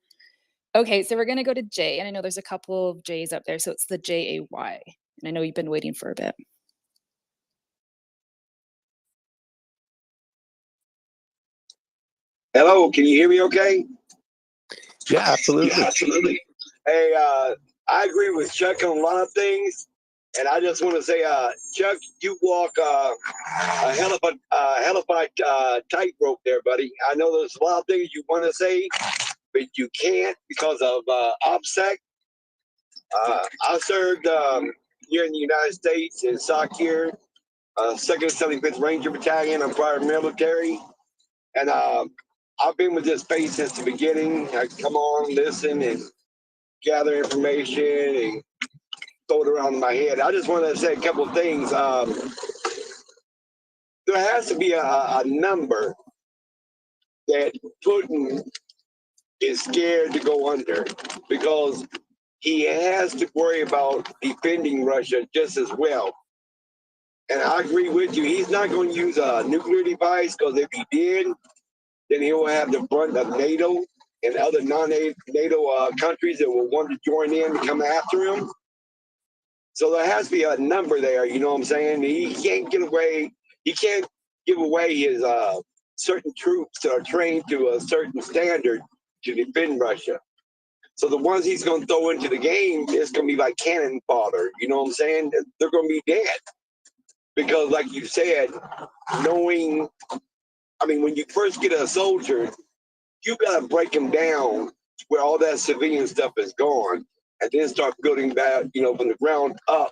G: Okay, so we're going to go to Jay, and I know there's a couple of J's up there, so it's the J-A-Y, and I know you've been waiting for a bit.
F: Hello, can you hear me okay?
O: Yeah, absolutely.
F: Yeah, absolutely. Hey, I agree with Chuck on a lot of things, and I just want to say, Chuck, you walk a hell of a tightrope there, buddy. I know there's a lot of things you want to say, but you can't because of OPSEC. I served here in the United States in Sakir, 2nd 75th Ranger Battalion. I'm prior military, and I've been with this space since the beginning. I come on, listen, and gather information and throw it around in my head. I just want to say a couple of things. There has to be a number that Putin is scared to go under, because he has to worry about defending Russia just as well. And I agree with you. He's not going to use a nuclear device, because if he did, then he will have the brunt of NATO and other non-NATO countries that will want to join in to come after him. So there has to be a number there. You know what I'm saying? He can't get away. He can't give away his certain troops that are trained to a certain standard to defend Russia. So the ones he's going to throw into the game is going to be like cannon fodder. You know what I'm saying? They're going to be dead because, like you said, knowing. I mean, when you first get a soldier, you got to break him down where all that civilian stuff is gone, and then start building back, from the ground up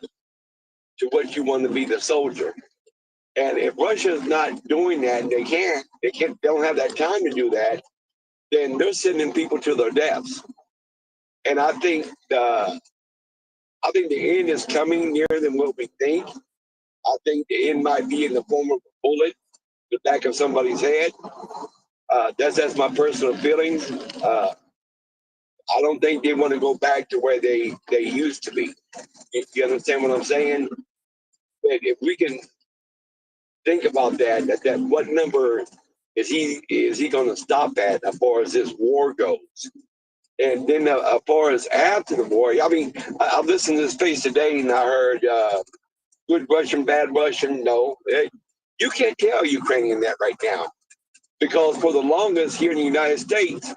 F: to what you want to be the soldier. And if Russia's not doing that, and they don't have that time to do that, then they're sending people to their deaths. And I think the end is coming nearer than what we think. I think the end might be in the form of a bullet, the back of somebody's head. That's my personal feelings. I don't think they want to go back to where they used to be. You understand what I'm saying? But if we can think about that what number is he going to stop at as far as this war goes? And then as far as after the war, I mean, I listened to this space today and I heard good Russian, bad Russian. No, you can't tell Ukrainian that right now because for the longest here in the United States,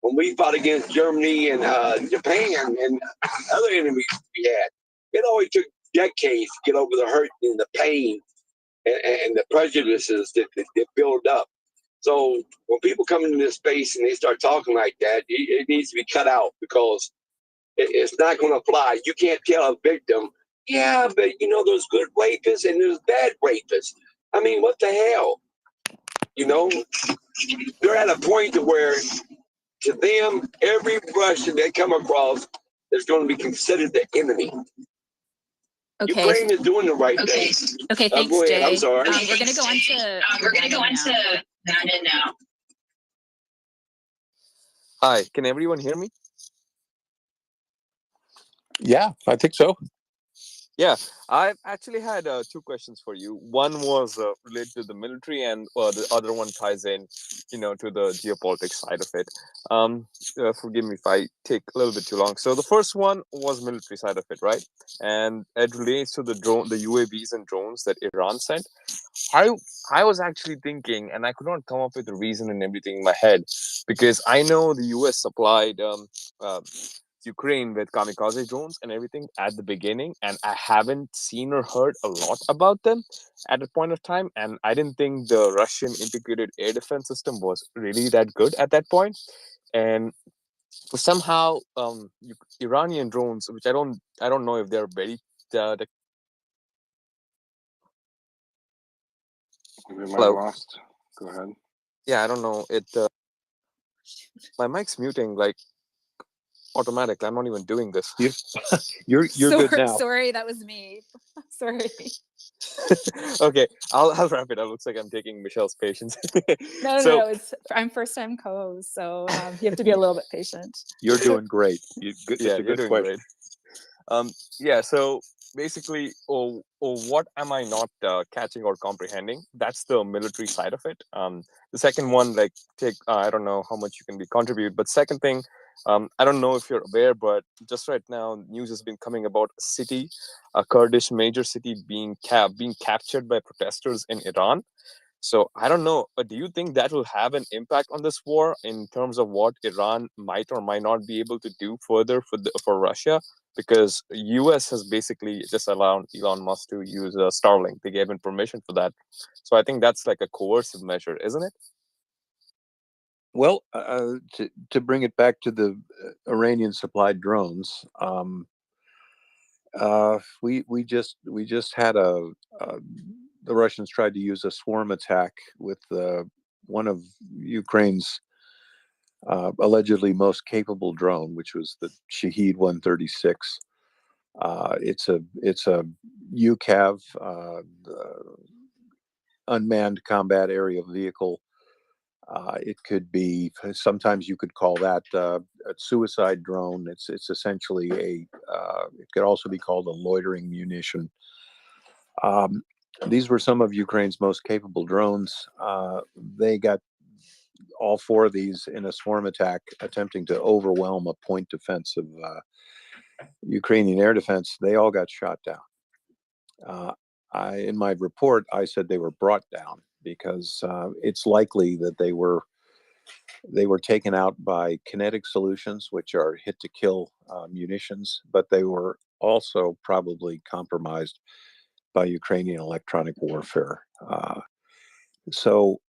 F: when we fought against Germany and Japan and other enemies we had, it always took decades to get over the hurt and the pain and the prejudices that build up. So when people come into this space and they start talking like that, it needs to be cut out because it's not going to fly. You can't tell a victim, yeah, but there's good rapists and there's bad rapists. I mean, what the hell? They're at a point to where to them, every Russian they come across is going to be considered the enemy.
G: Okay.
F: Ukraine is doing the right thing.
G: Okay, thanks,
F: go ahead.
G: Jay.
F: I'm sorry.
G: We're going to go on to Brandon now.
K: Hi, can everyone hear me?
O: Yeah, I think so.
K: Yeah, I actually had two questions for you. One was related to the military, and the other one ties in, to the geopolitics side of it. Forgive me if I take a little bit too long. So the first one was military side of it, right? And it relates to the UAVs and drones that Iran sent. I was actually thinking, and I could not come up with a reason and everything in my head, because I know the US supplied Ukraine with kamikaze drones and everything at the beginning, and I haven't seen or heard a lot about them at a point of time, and I didn't think the Russian integrated air defense system was really that good at that point. And somehow Iranian drones, which I don't know if they're very
S: We might have lost. Go ahead.
K: Yeah, I don't know. My mic's muting like automatically. I'm not even doing this.
O: You're good now.
G: Sorry, that was me. Sorry.
K: Okay, I'll wrap it up. Looks like I'm taking Michelle's patience.
G: No. I'm first time co-host, so you have to be a little bit patient.
O: You're doing great.
K: You're doing great. Yeah. So basically, what am I not catching or comprehending? That's the military side of it. The second one, I don't know how much you can contribute, but second thing, I don't know if you're aware, but just right now, news has been coming about a city, a Kurdish major city being captured by protesters in Iran. So I don't know. Do you think that will have an impact on this war in terms of what Iran might or might not be able to do further for Russia? Because US has basically just allowed Elon Musk to use Starlink. They gave him permission for that. So I think that's like a coercive measure, isn't it?
O: Well, to bring it back to the Iranian supplied drones, we just had the Russians tried to use a swarm attack with one of Ukraine's allegedly most capable drone, which was the Shahed 136. It's a UCAV, unmanned combat aerial vehicle. It could be, sometimes you could call that a suicide drone. It's essentially it could also be called a loitering munition. These were some of Ukraine's most capable drones. They got all four of these in a swarm attack attempting to overwhelm a point defensive Ukrainian air defense, they all got shot down. In my report, I said they were brought down because it's likely that they were taken out by kinetic solutions, which are hit to kill munitions, but they were also probably compromised by Ukrainian electronic warfare. So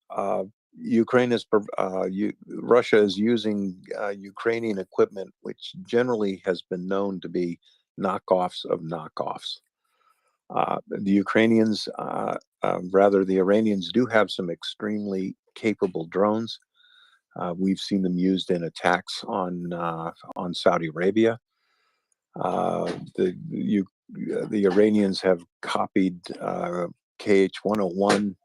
O: Russia is using Ukrainian equipment, which generally has been known to be knockoffs of knockoffs. The Iranians do have some extremely capable drones. We've seen them used in attacks on Saudi Arabia. The Iranians have copied KH-101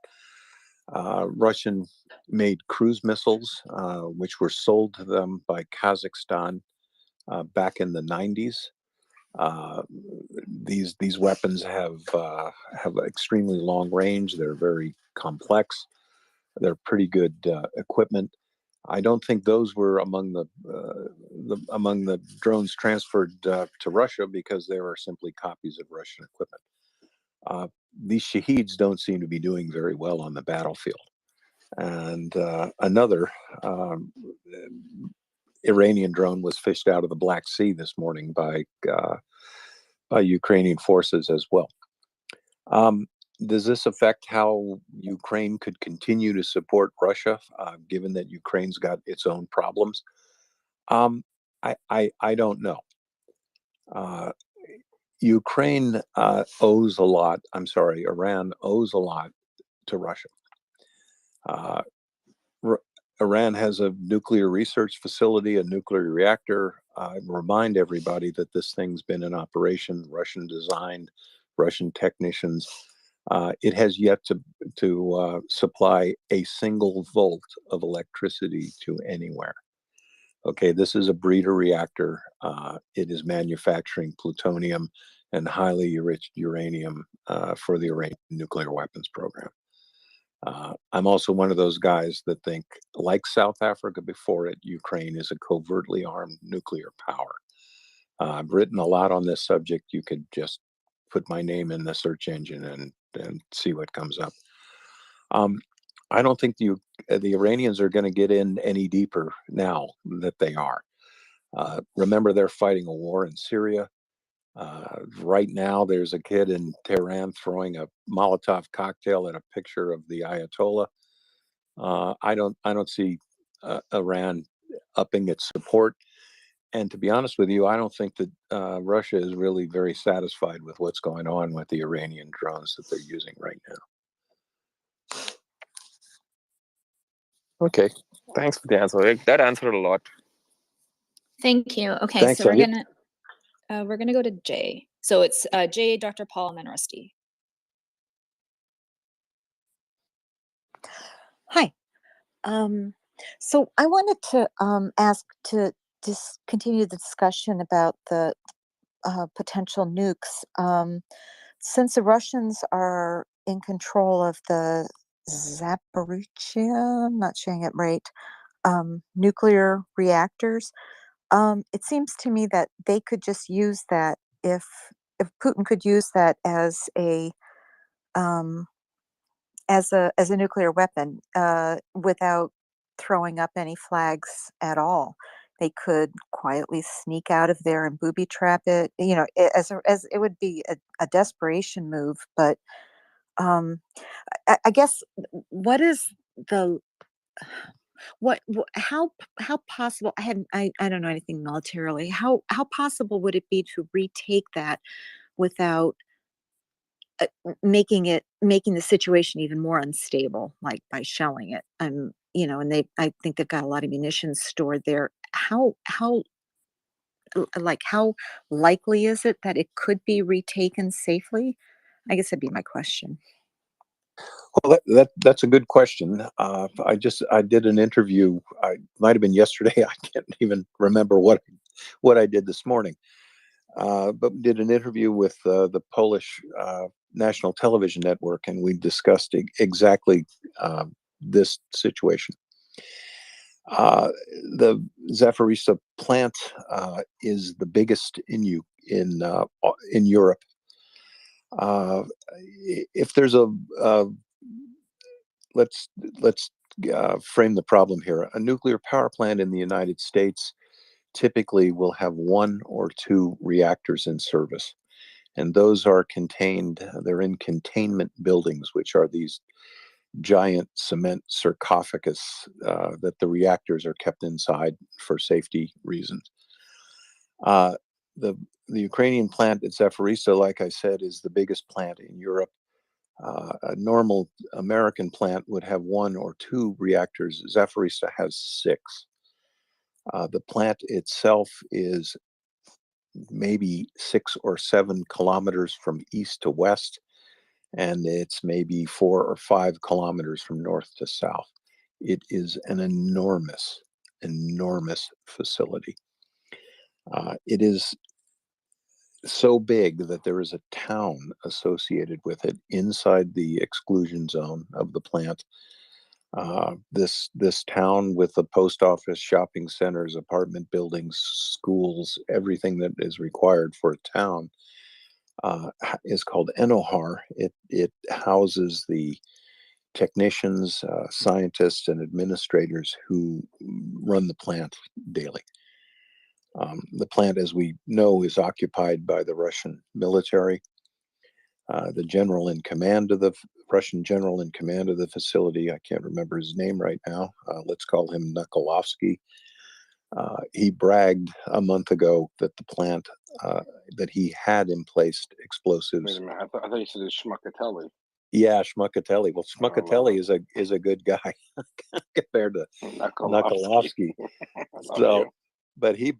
O: Russian-made cruise missiles, which were sold to them by Kazakhstan back in the 90s. These weapons have extremely long range. They're very complex. They're pretty good equipment. I don't think those were among the drones transferred to Russia because they were simply copies of Russian equipment. These Shaheeds don't seem to be doing very well on the battlefield. And another Iranian drone was fished out of the Black Sea this morning by Ukrainian forces as well. Does this affect how Ukraine could continue to support Russia, given that Ukraine's got its own problems? I don't know. Ukraine owes a lot. I'm sorry, Iran owes a lot to Russia. Iran has a nuclear research facility, a nuclear reactor. I remind everybody that this thing's been in operation, Russian designed, Russian technicians. It has yet to supply a single volt of electricity to anywhere. Okay, this is a breeder reactor. It is manufacturing plutonium and highly enriched uranium for the Iranian nuclear weapons program. I'm also one of those guys that think, like South Africa before it, Ukraine is a covertly armed nuclear power. I've written a lot on this subject. You could just put my name in the search engine and see what comes up. I don't think the Iranians are going to get in any deeper now that they are. Remember, they're fighting a war in Syria. Right now, there's a kid in Tehran throwing a Molotov cocktail at a picture of the Ayatollah. I don't see Iran upping its support. And to be honest with you, I don't think that Russia is really very satisfied with what's going on with the Iranian drones that they're using right now.
K: Okay, thanks for the answer. That answered a lot.
G: Thank you. Okay,
O: Thanks,
G: so
O: Elliot.
G: we're gonna go to Jay. So it's Jay, Dr. Paul, and then Rusty.
C: Hi. So I wanted to ask to just continue the discussion about the potential nukes. Since the Russians are in control of the Zaporizhia, I'm not saying it right, nuclear reactors, it seems to me that they could just use that if Putin could use that as a nuclear weapon without throwing up any flags at all. They could quietly sneak out of there and booby trap it. You know, as it would be a desperation move. But I guess what is the how possible? I don't know anything militarily. How possible would it be to retake that without making the situation even more unstable, like by shelling it? And I think they've got a lot of munitions stored there. How likely is it that it could be retaken safely? I guess that'd be my question.
O: Well, that's a good question. I did an interview. I might have been yesterday. I can't even remember what I did this morning. But did an interview with the Polish national television network, and we discussed exactly this situation. The Zaporizhia plant is the biggest in in Europe. If there's let's frame the problem here. A nuclear power plant in the United States typically will have 1 or 2 reactors in service, and those are they're in containment buildings, which are these giant cement sarcophagus that the reactors are kept inside for safety reasons. The Ukrainian plant at Zaporizhzhia, like I said, is the biggest plant in Europe. A normal American plant would have 1 or 2 reactors. Zaporizhzhia has 6. The plant itself is maybe 6 or 7 kilometers from east to west, and it's maybe 4 or 5 kilometers from north to south. It is an enormous, enormous facility. It is so big that there is a town associated with it inside the exclusion zone of the plant. This town, with the post office, shopping centers, apartment buildings, schools, everything that is required for a town, is called Enohar. It houses the technicians, scientists, and administrators who run the plant daily. The plant, as we know, is occupied by the Russian military. The general in command of the Russian general in command of the facility, I can't remember his name right now. Let's call him Nukolovsky. He bragged a month ago that the plant, that he had in place explosives.
Q: Wait a minute. I thought you said it's Schmuckatelli.
O: Yeah, Schmuckatelli. Well, Schmuckatelli is a good guy compared to Nukolovsky. So, but he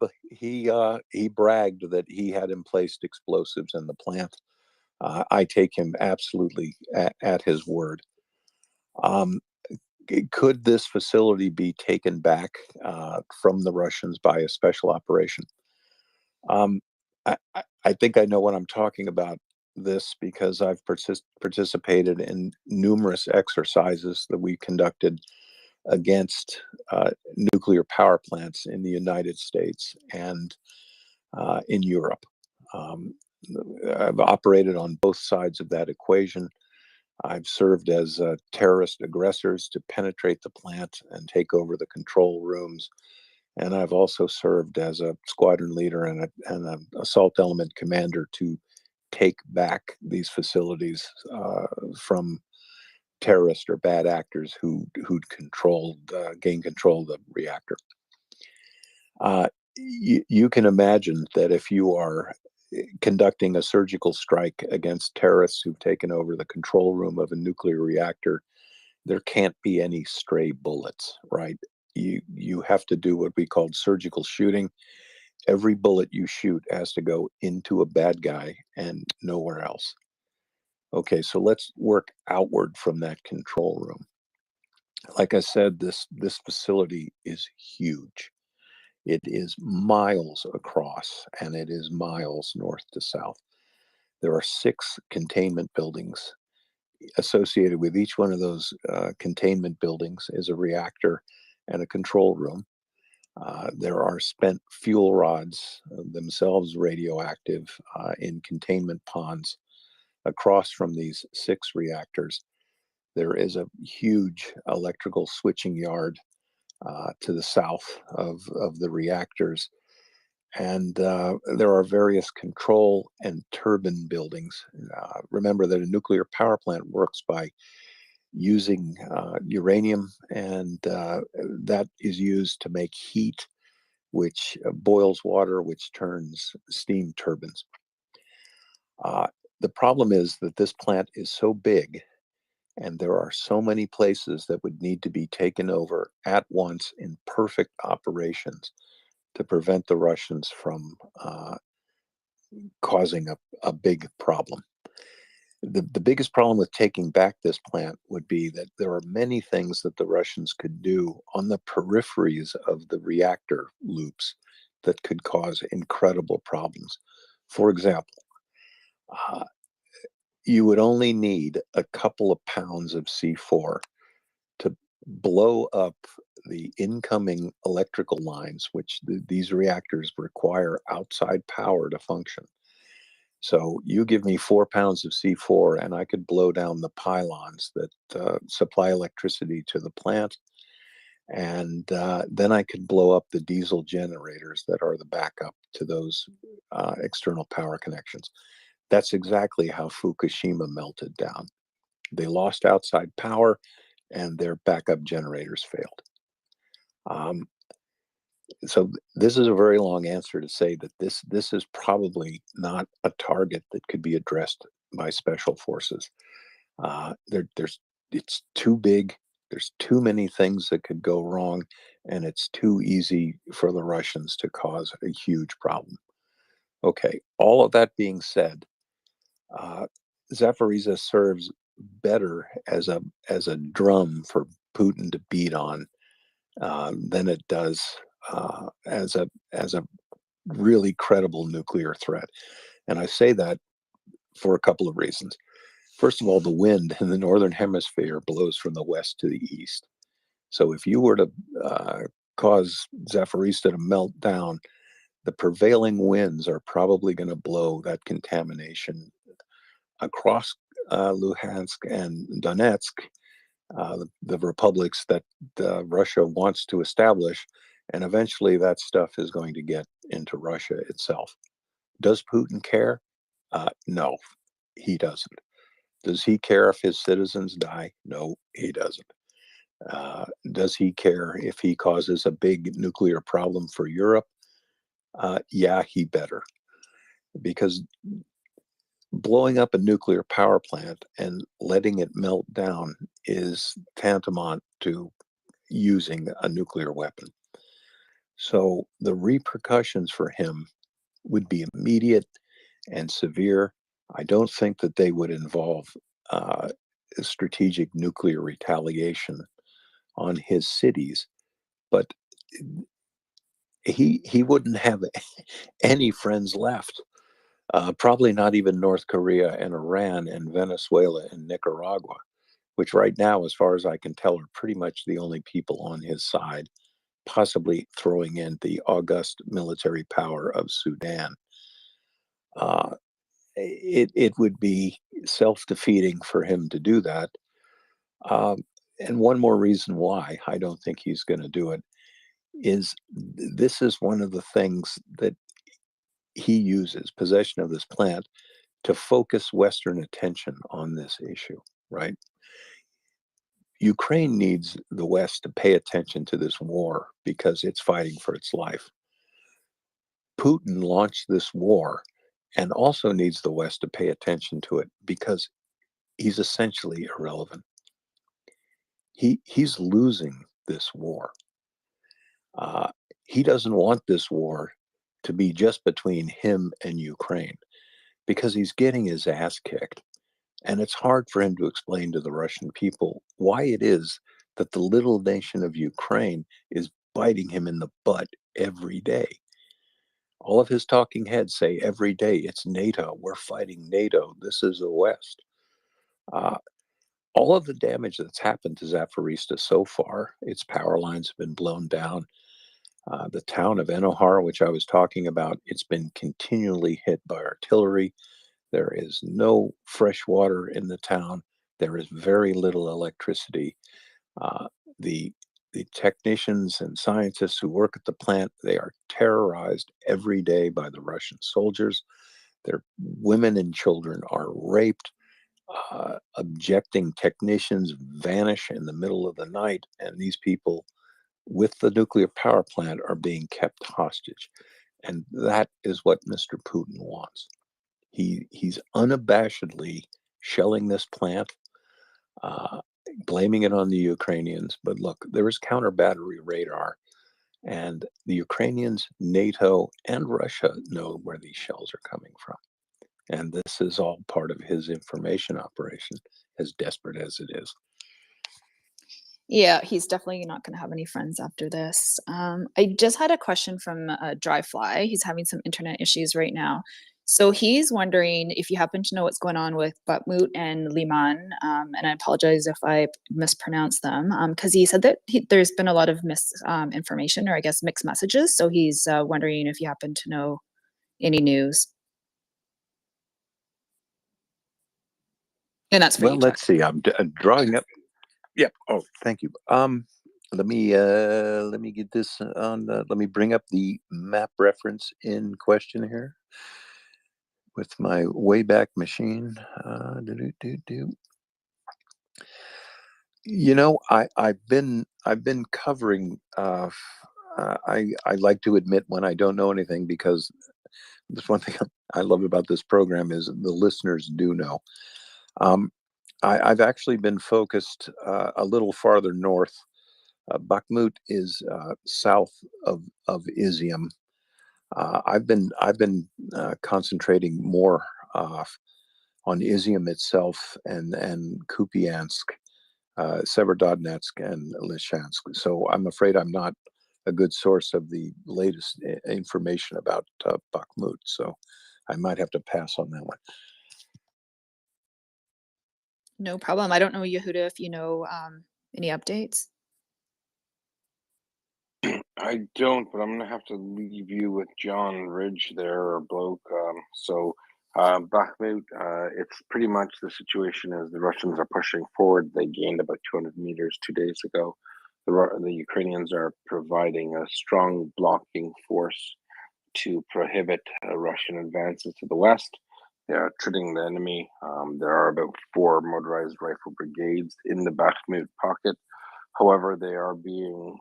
O: bragged that he had in place explosives in the plant. I take him absolutely at his word. Could this facility be taken back from the Russians by a special operation? I think I know what I'm talking about this because I've participated in numerous exercises that we conducted against nuclear power plants in the United States and in Europe. I've operated on both sides of that equation. I've served as terrorist aggressors to penetrate the plant and take over the control rooms. And I've also served as a squadron leader and an assault element commander to take back these facilities from terrorists or bad actors who'd gained control of the reactor. You can imagine that if you are conducting a surgical strike against terrorists who've taken over the control room of a nuclear reactor, there can't be any stray bullets, right? You have to do what we called surgical shooting. Every bullet you shoot has to go into a bad guy and nowhere else. Okay, so let's work outward from that control room. Like I said, this facility is huge. It is miles across and it is miles north to south. There are 6 containment buildings. Associated with each one of those containment buildings is a reactor and a control room. There are spent fuel rods, themselves radioactive, in containment ponds across from these 6 reactors. There is a huge electrical switching yard to the south of the reactors. And there are various control and turbine buildings. Remember that a nuclear power plant works by using uranium, and that is used to make heat, which boils water, which turns steam turbines. The problem is that this plant is so big, and there are so many places that would need to be taken over at once in perfect operations to prevent the Russians from causing a big problem. The biggest problem with taking back this plant would be that there are many things that the Russians could do on the peripheries of the reactor loops that could cause incredible problems. For example, you would only need a couple of pounds of C4 to blow up the incoming electrical lines, which these reactors require outside power to function. So you give me 4 pounds of C4 and I could blow down the pylons that supply electricity to the plant. And then I could blow up the diesel generators that are the backup to those external power connections. That's exactly how Fukushima melted down. They lost outside power and their backup generators failed. So this is a very long answer to say that this is probably not a target that could be addressed by special forces. It's too big. There's too many things that could go wrong, and it's too easy for the Russians to cause a huge problem. Okay, all of that being said, Zaporizhzhia serves better as a drum for Putin to beat on than it does as a really credible nuclear threat. And I say that for a couple of reasons. First of all, the wind in the northern hemisphere blows from the west to the east. So if you were to cause Zaporizhzhia to melt down, the prevailing winds are probably going to blow that contamination across Luhansk and Donetsk, the republics that Russia wants to establish, and eventually that stuff is going to get into Russia itself. Does Putin care? No, he doesn't. Does he care if his citizens die? No, he doesn't. Does he care if he causes a big nuclear problem for Europe? Yeah, he better. Because blowing up a nuclear power plant and letting it melt down is tantamount to using a nuclear weapon. So the repercussions for him would be immediate and severe. I don't think that they would involve strategic nuclear retaliation on his cities, but he wouldn't have any friends left. Probably not even North Korea and Iran and Venezuela and Nicaragua, which right now, as far as I can tell, are pretty much the only people on his side, possibly throwing in the august military power of Sudan. It would be self-defeating for him to do that. And one more reason why I don't think he's going to do it is this is one of the things that he uses, possession of this plant, to focus Western attention on this issue, right? Ukraine needs the West to pay attention to this war because it's fighting for its life. Putin launched this war and also needs the West to pay attention to it because he's essentially irrelevant. He's losing this war. He doesn't want this war to be just between him and Ukraine because he's getting his ass kicked. And it's hard for him to explain to the Russian people why it is that the little nation of Ukraine is biting him in the butt every day. All of his talking heads say every day, it's NATO, we're fighting NATO, this is the West. All of the damage that's happened to Zaporizhzhia so far, its power lines have been blown down. The town of Enohar, which I was talking about, it's been continually hit by artillery. There is no fresh water in the town. There is very little electricity. The technicians and scientists who work at the plant, they are terrorized every day by the Russian soldiers. Their women and children are raped. Objecting technicians vanish in the middle of the night, and these people with the nuclear power plant are being kept hostage. And that is what Mr. Putin wants. He's unabashedly shelling this plant, blaming it on the Ukrainians. But look, there is counter battery radar, and the Ukrainians, NATO, and Russia know where these shells are coming from. And this is all part of his information operation, as desperate as it is.
G: Yeah, he's definitely not going to have any friends after this. I just had a question from Dryfly. He's having some internet issues right now. So he's wondering if you happen to know what's going on with Bakhmut and Liman, and I apologize if I mispronounced them, because he said that there's been a lot of misinformation, or I guess mixed messages. So he's wondering if you happen to know any news. And that's for
O: Well,
G: you,
O: let's
G: Chuck.
O: see. I'm drawing up. Yep. Oh, thank you. Let me get this on. Let me bring up the map reference in question here with my Wayback Machine. You know, I've been covering. I like to admit when I don't know anything, because that's one thing I love about this program is the listeners do know. I've actually been focused a little farther north. Bakhmut is south of Izium. I've been concentrating more on Izium itself and Kupiansk, Severodonetsk, and Lysychansk. So I'm afraid I'm not a good source of the latest information about Bakhmut. So I might have to pass on that one.
G: No problem. I don't know, Yehuda, if you know any updates.
Q: I don't, but I'm gonna have to leave you with John Ridge there, or Bloke. Bakhmut, it's pretty much the situation is the Russians are pushing forward. They gained about 200 meters 2 days ago. The Ukrainians are providing a strong blocking force to prohibit Russian advances to the west. They are treating the enemy. There are about 4 motorized rifle brigades in the Bakhmut pocket. However, they are being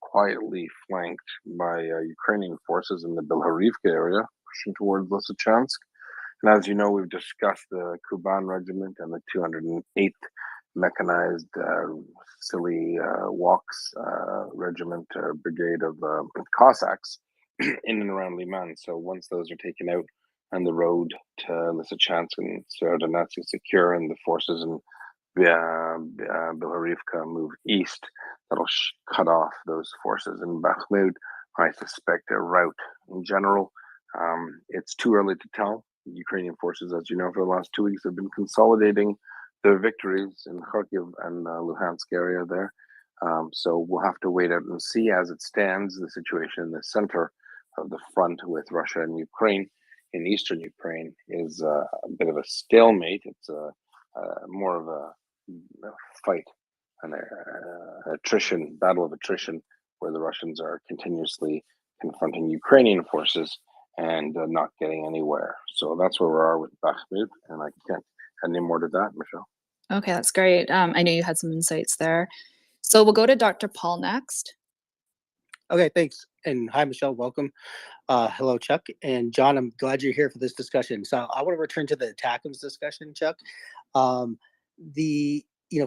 Q: quietly flanked by Ukrainian forces in the Belhorivka area, pushing towards Lysychansk. And as you know, we've discussed the Kuban Regiment and the 208th Mechanized Silly Walks Regiment Brigade of Cossacks in and around Liman. So once those are taken out and the road to Lysychansk and Severodonetsk is secure, and the forces in Belhorivka move east, that'll cut off those forces in Bakhmut. I suspect a rout in general. It's too early to tell. Ukrainian forces, as you know, for the last 2 weeks have been consolidating their victories in Kharkiv and Luhansk area there. So we'll have to wait out and see. As it stands, the situation in the center of the front with Russia and Ukraine in eastern Ukraine is a bit of a stalemate. It's more of a fight, an battle of attrition, where the Russians are continuously confronting Ukrainian forces and not getting anywhere. So that's where we are with Bakhmut, and I can't add any more to that, Michelle.
G: Okay, that's great. I know you had some insights there. So we'll go to Dr. Paul next.
E: Okay, thanks. And hi, Michelle, welcome. Hello, Chuck. And John, I'm glad you're here for this discussion. So I want to return to the ATACMS discussion, Chuck.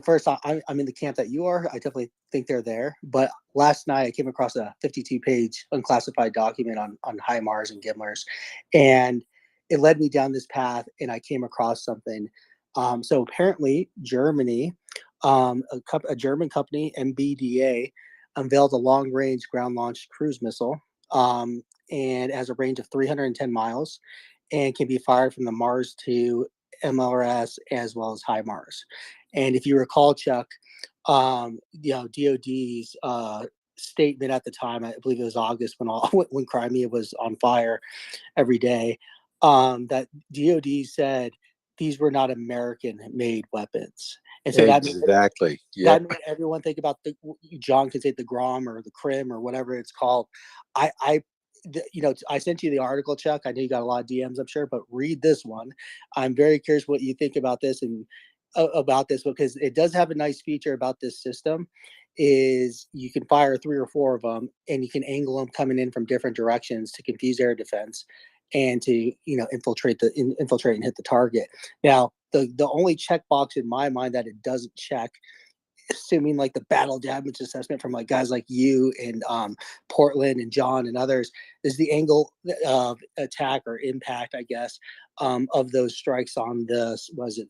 E: First, I'm in the camp that you are. I definitely think they're there. But last night I came across a 52-page unclassified document on HIMARS and GIMLRs. And it led me down this path, and I came across something. So apparently Germany, a German company, MBDA, unveiled a long-range ground-launched cruise missile, and has a range of 310 miles and can be fired from the Mars 2 MLRS as well as HIMARS. And if you recall, Chuck, DOD's statement at the time, I believe it was August when Crimea was on fire every day, that DOD said these were not American-made weapons. And so
O: exactly.
E: That made everyone think about John could say the Grom or the Krim or whatever it's called. I sent you the article, Chuck. I know you got a lot of DMs, I'm sure, but read this one. I'm very curious what you think about this because it does have a nice feature about this system. Is you can fire 3 or 4 of them, and you can angle them coming in from different directions to confuse air defense and to infiltrate and hit the target. Now, the only checkbox in my mind that it doesn't check, assuming like the battle damage assessment from like guys like you and Portland and John and others, is the angle of attack or impact, I guess, of those strikes on the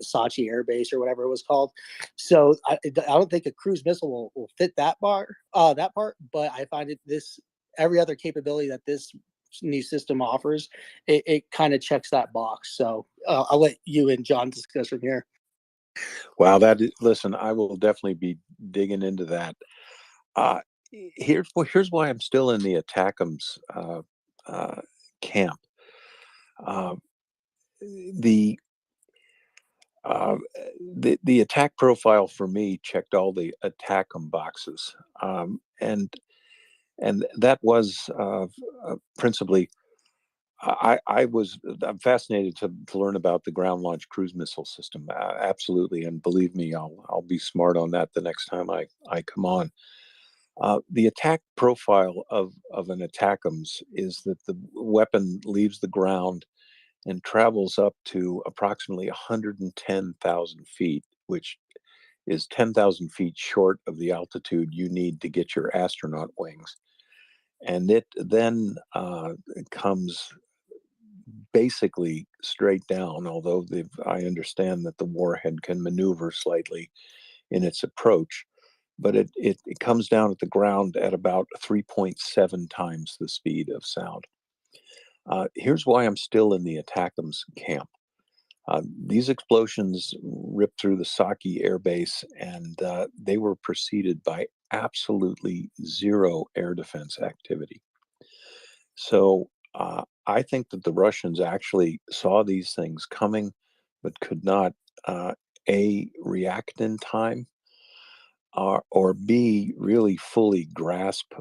E: Sachi Air Base or whatever it was called. So I don't think a cruise missile will fit that part, but I find every other capability that this new system offers, it kind of checks that box. So I'll let you and John discuss from here.
O: Wow, listen, I will definitely be digging into that. Here's why I'm still in the Attackums camp. The the attack profile for me checked all the Attack'em boxes, and that was principally. I'm fascinated to learn about the ground launch cruise missile system. Absolutely, and believe me, I'll be smart on that the next time I come on. The attack profile of an Attackams is that the weapon leaves the ground and travels up to approximately 110,000 feet, which is 10,000 feet short of the altitude you need to get your astronaut wings. And it then comes basically straight down, although I understand that the warhead can maneuver slightly in its approach, but it comes down at the ground at about 3.7 times the speed of sound. Here's why I'm still in the Attackams camp. These explosions ripped through the Saki Air Base, and they were preceded by absolutely zero air defense activity. So I think that the Russians actually saw these things coming, but could not A, react in time, or B, really fully grasp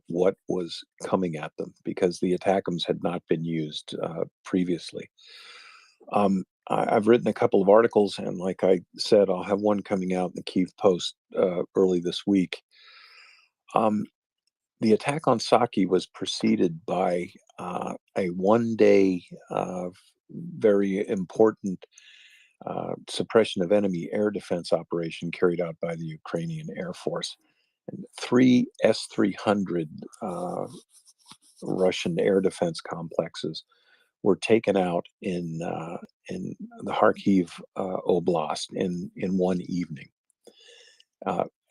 O: what was coming at them, because the Attackams had not been used previously. I've written a couple of articles, and like I said, I'll have one coming out in the Kyiv Post early this week. The attack on Saki was preceded by a one-day, very important suppression of enemy air defense operation carried out by the Ukrainian Air Force. And 3 S-300 Russian air defense complexes were taken out in the Kharkiv Oblast in one evening.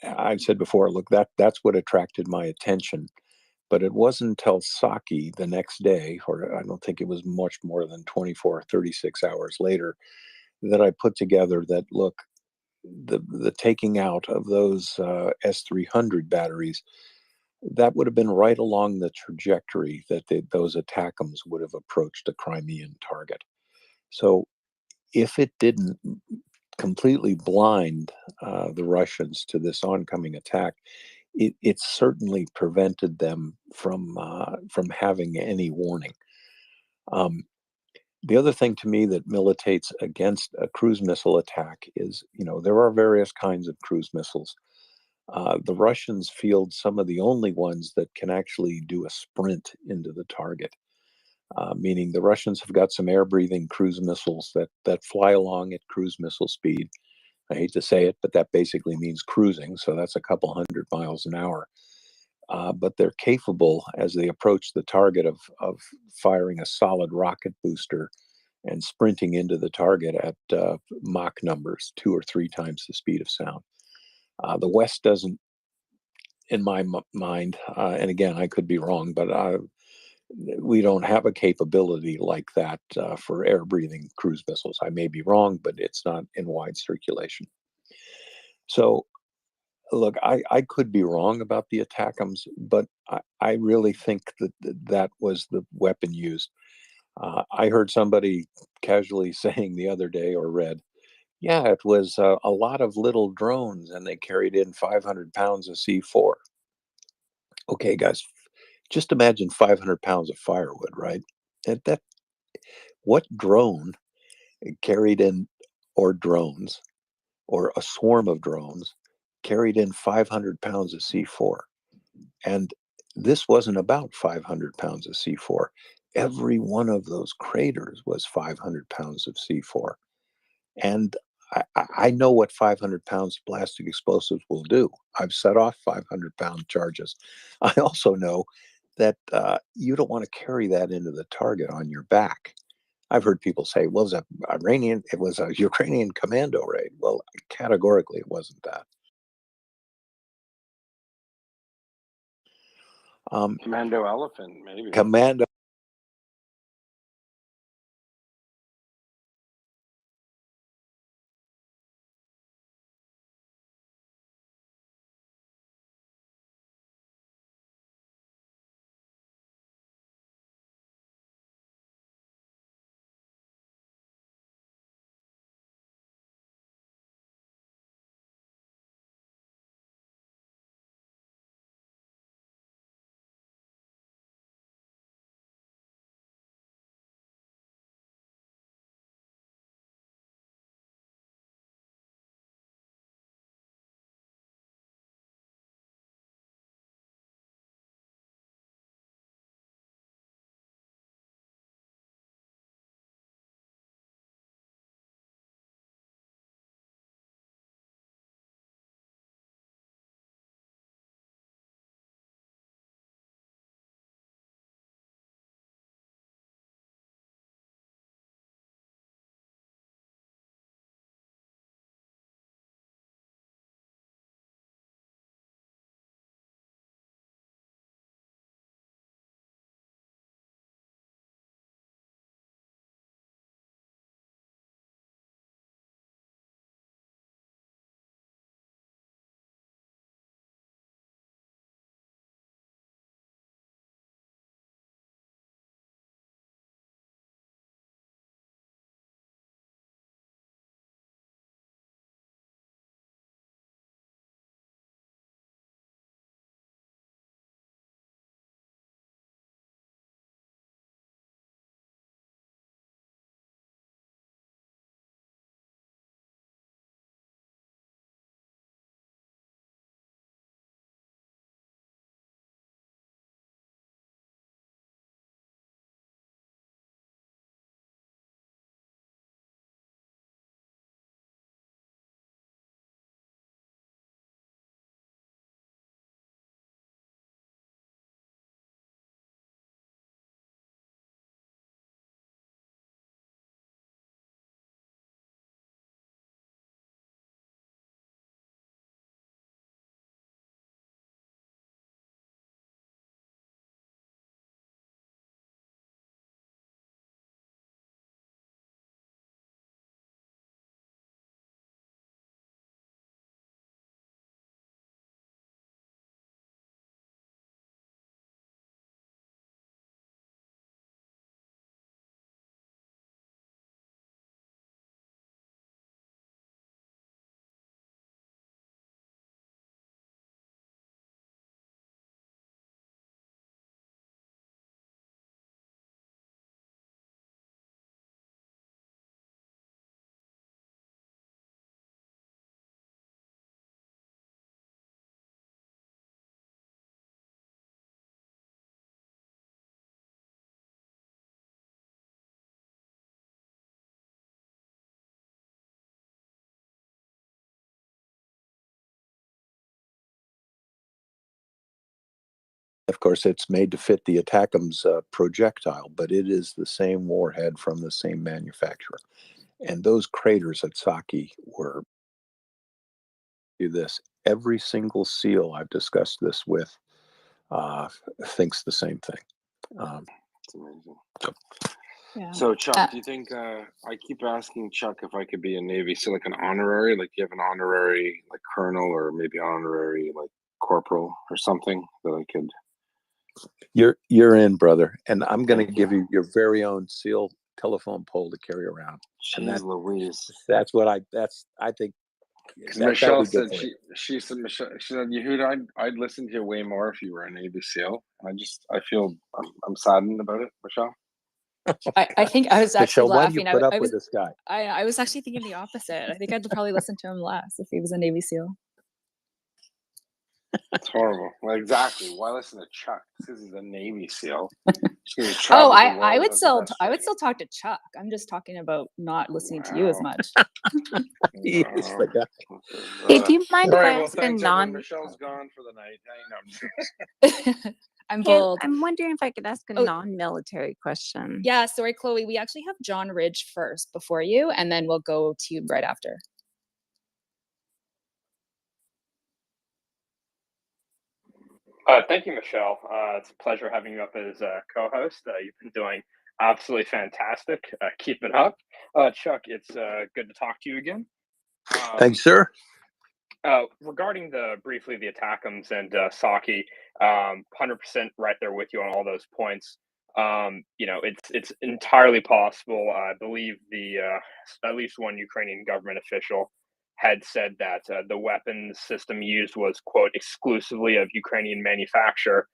O: I've said before, look, that's what attracted my attention. But it wasn't until Saki the next day, or I don't think it was much more than 24 or 36 hours later, that I put together that, look, the taking out of those S-300 batteries, that would have been right along the trajectory that those Attackams would have approached a Crimean target. So if it didn't completely blind the Russians to this oncoming attack, it certainly prevented them from having any warning. The other thing to me that militates against a cruise missile attack is, there are various kinds of cruise missiles. The Russians field some of the only ones that can actually do a sprint into the target, meaning the Russians have got some air-breathing cruise missiles that fly along at cruise missile speed. I hate to say it, but that basically means cruising, so that's a couple 100 miles an hour. But they're capable, as they approach the target, of firing a solid rocket booster and sprinting into the target at Mach numbers, 2 or 3 times the speed of sound. The West doesn't, in my mind, and again, I could be wrong, but we don't have a capability like that for air-breathing cruise missiles. I may be wrong, but it's not in wide circulation. So, look, I could be wrong about the Attackams, but I really think that was the weapon used. I heard somebody casually saying the other day, or read, yeah, it was a lot of little drones, and they carried in 500 pounds of C4. Okay, guys, just imagine 500 pounds of firewood, right? What drone carried in, or drones, or a swarm of drones, carried in 500 pounds of C4? And this wasn't about 500 pounds of C4. Every one of those craters was 500 pounds of C4. And I know what 500 pounds of plastic explosives will do. I've set off 500-pound charges. I also know that you don't want to carry that into the target on your back. I've heard people say, well, it was a Ukrainian commando raid. Well, categorically, it wasn't that.
Q: Commando elephant, maybe.
O: Commando Of course, it's made to fit the ATACMS projectile, but it is the same warhead from the same manufacturer. And those craters at Saki were, do this. Every single SEAL I've discussed this with thinks the same thing.
S: It's amazing.
O: So,
G: Yeah.
S: So Chuck, do you think I keep asking Chuck if I could be a Navy SEAL, like an honorary, like you have an honorary like colonel or maybe honorary like corporal or something that I could.
O: you're in, brother, and I'm going to
S: Thank
O: give
S: you.
O: you your very own SEAL telephone pole to carry around. And
S: Jeez Louise.
O: that's what I think
S: Because
O: that'll
S: Michelle
O: be good
S: said
O: for you.
S: she said Yehuda, I'd listen to you way more if you were a Navy SEAL. I feel I'm saddened about it, Michelle.
G: I think I was actually
O: Michelle, why do you
G: laughing.
O: put up
G: I
O: with
G: was
O: this guy?
G: I was actually thinking the opposite. I think I'd probably listen to him less if he was a Navy SEAL.
S: It's horrible. Well, exactly. Why listen to Chuck? Because he's a Navy SEAL.
G: Oh, I would still talk to Chuck. I'm just talking about not listening to you as much.
O: He's the guy.
I: Hey, do you mind
S: All
I: if I
S: right, well,
I: ask a
S: thanks, everyone.
I: non?
S: Michelle's gone for the night. Hey, no,
G: I'm
I: Hey,
G: bold.
I: I'm wondering if I could ask a
G: Oh.
I: non-military question.
G: Yeah, sorry, Chloe. We actually have John Ridge first before you, and then we'll go to you right after.
N: Thank you, Michelle. It's a pleasure having you up as a co-host. You've been doing absolutely fantastic. Keep it up. Chuck, it's good to talk to you again.
O: Thanks, sir.
N: Regarding briefly the ATACMS and Saki, 100% right there with you on all those points. It's entirely possible. I believe at least one Ukrainian government official had said that the weapons system used was, quote, exclusively of Ukrainian manufacture.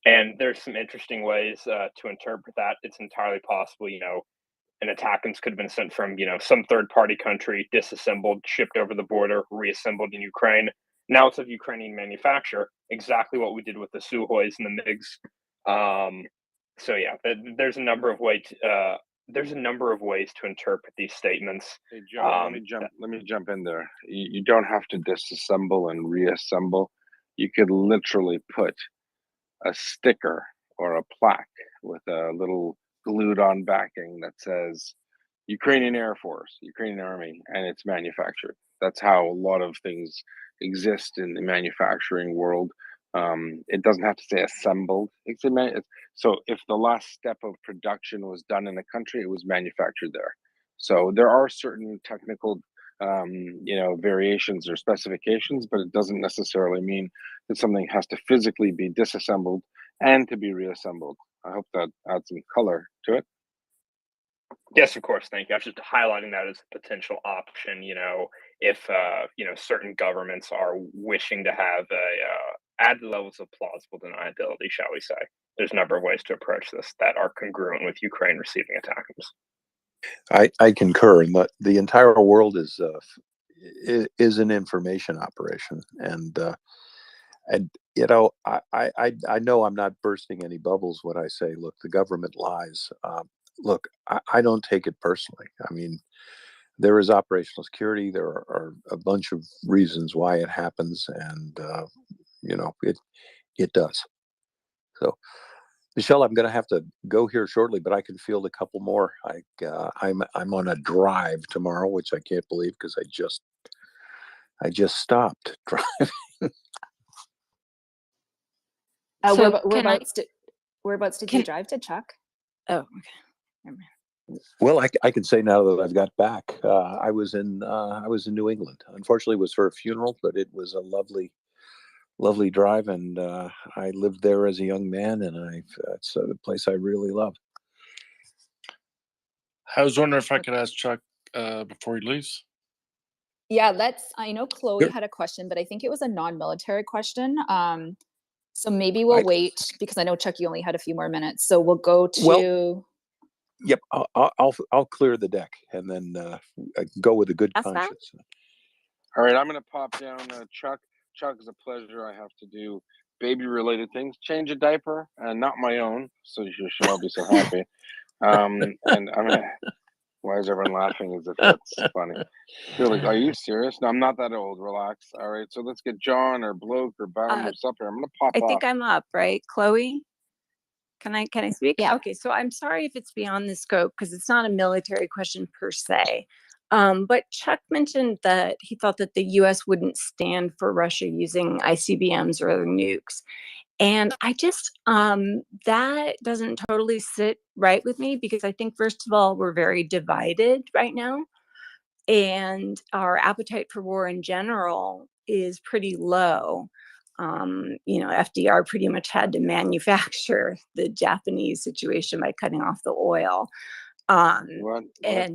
N: And there's some interesting ways to interpret that. It's entirely possible, an ATACMS could have been sent from, some third-party country, disassembled, shipped over the border, reassembled in Ukraine. Now it's of Ukrainian manufacture, exactly what we did with the Suhois and the MiGs. So yeah, there's a number of ways to interpret these statements.
S: Hey, John, let me jump in there. You don't have to disassemble and reassemble. You could literally put a sticker or a plaque with a little glued on backing that says Ukrainian Air Force, Ukrainian Army, and it's manufactured. That's how a lot of things exist in the manufacturing world. It doesn't have to say assembled. So if the last step of production was done in a country, it was manufactured there. So there are certain technical variations or specifications, but it doesn't necessarily mean that something has to physically be disassembled and to be reassembled. I hope that adds some color to it.
N: Yes, of course. Thank you. I was just highlighting that as a potential option. If certain governments are wishing to have add levels of plausible deniability, shall we say? There's a number of ways to approach this that are congruent with Ukraine receiving ATACMS.
O: I concur, and the entire world is an information operation, and I know I'm not bursting any bubbles when I say, look, the government lies. Look, I don't take it personally. I mean, there is operational security. There are a bunch of reasons why it happens, and it does. So, Michelle, I'm going to have to go here shortly, but I can field a couple more. I'm on a drive tomorrow, which I can't believe because I just stopped driving.
G: Whereabouts did you drive to, Chuck?
I: Oh, okay. Never mind.
O: Well, I can say now that I've got back. I was in New England. Unfortunately, it was for a funeral, but it was a lovely drive, and I lived there as a young man, and it's a place I really love.
P: I was wondering if I could ask Chuck before he leaves.
G: Yeah, I know Chloe
O: Sure.
G: had a question, but I think it was a non-military question. So maybe we'll wait because I know, Chuck, you only had a few more minutes. So we'll go to...
O: Yep, I'll clear the deck and then go with a good conscience.
S: All right, I'm going to pop down Chuck. Chuck, is a pleasure. I have to do baby-related things. Change a diaper, not my own, so you should all be so happy. And
Q: Why is everyone laughing as if that's funny? They're like, are you serious? No, I'm not that old. Relax. All right, so let's get John or Bloke or Battlemoose up here. I'm gonna pop
I: I
Q: off.
I: think I'm up, right? Chloe? Can I speak? Yeah, okay. So I'm sorry if it's beyond the scope because it's not a military question per se. But Chuck mentioned that he thought that the US wouldn't stand for Russia using ICBMs or other nukes. And I just, that doesn't totally sit right with me because I think, first of all, we're very divided right now. And our appetite for war in general is pretty low. FDR pretty much had to manufacture the Japanese situation by cutting off the oil.
Q: What? Okay.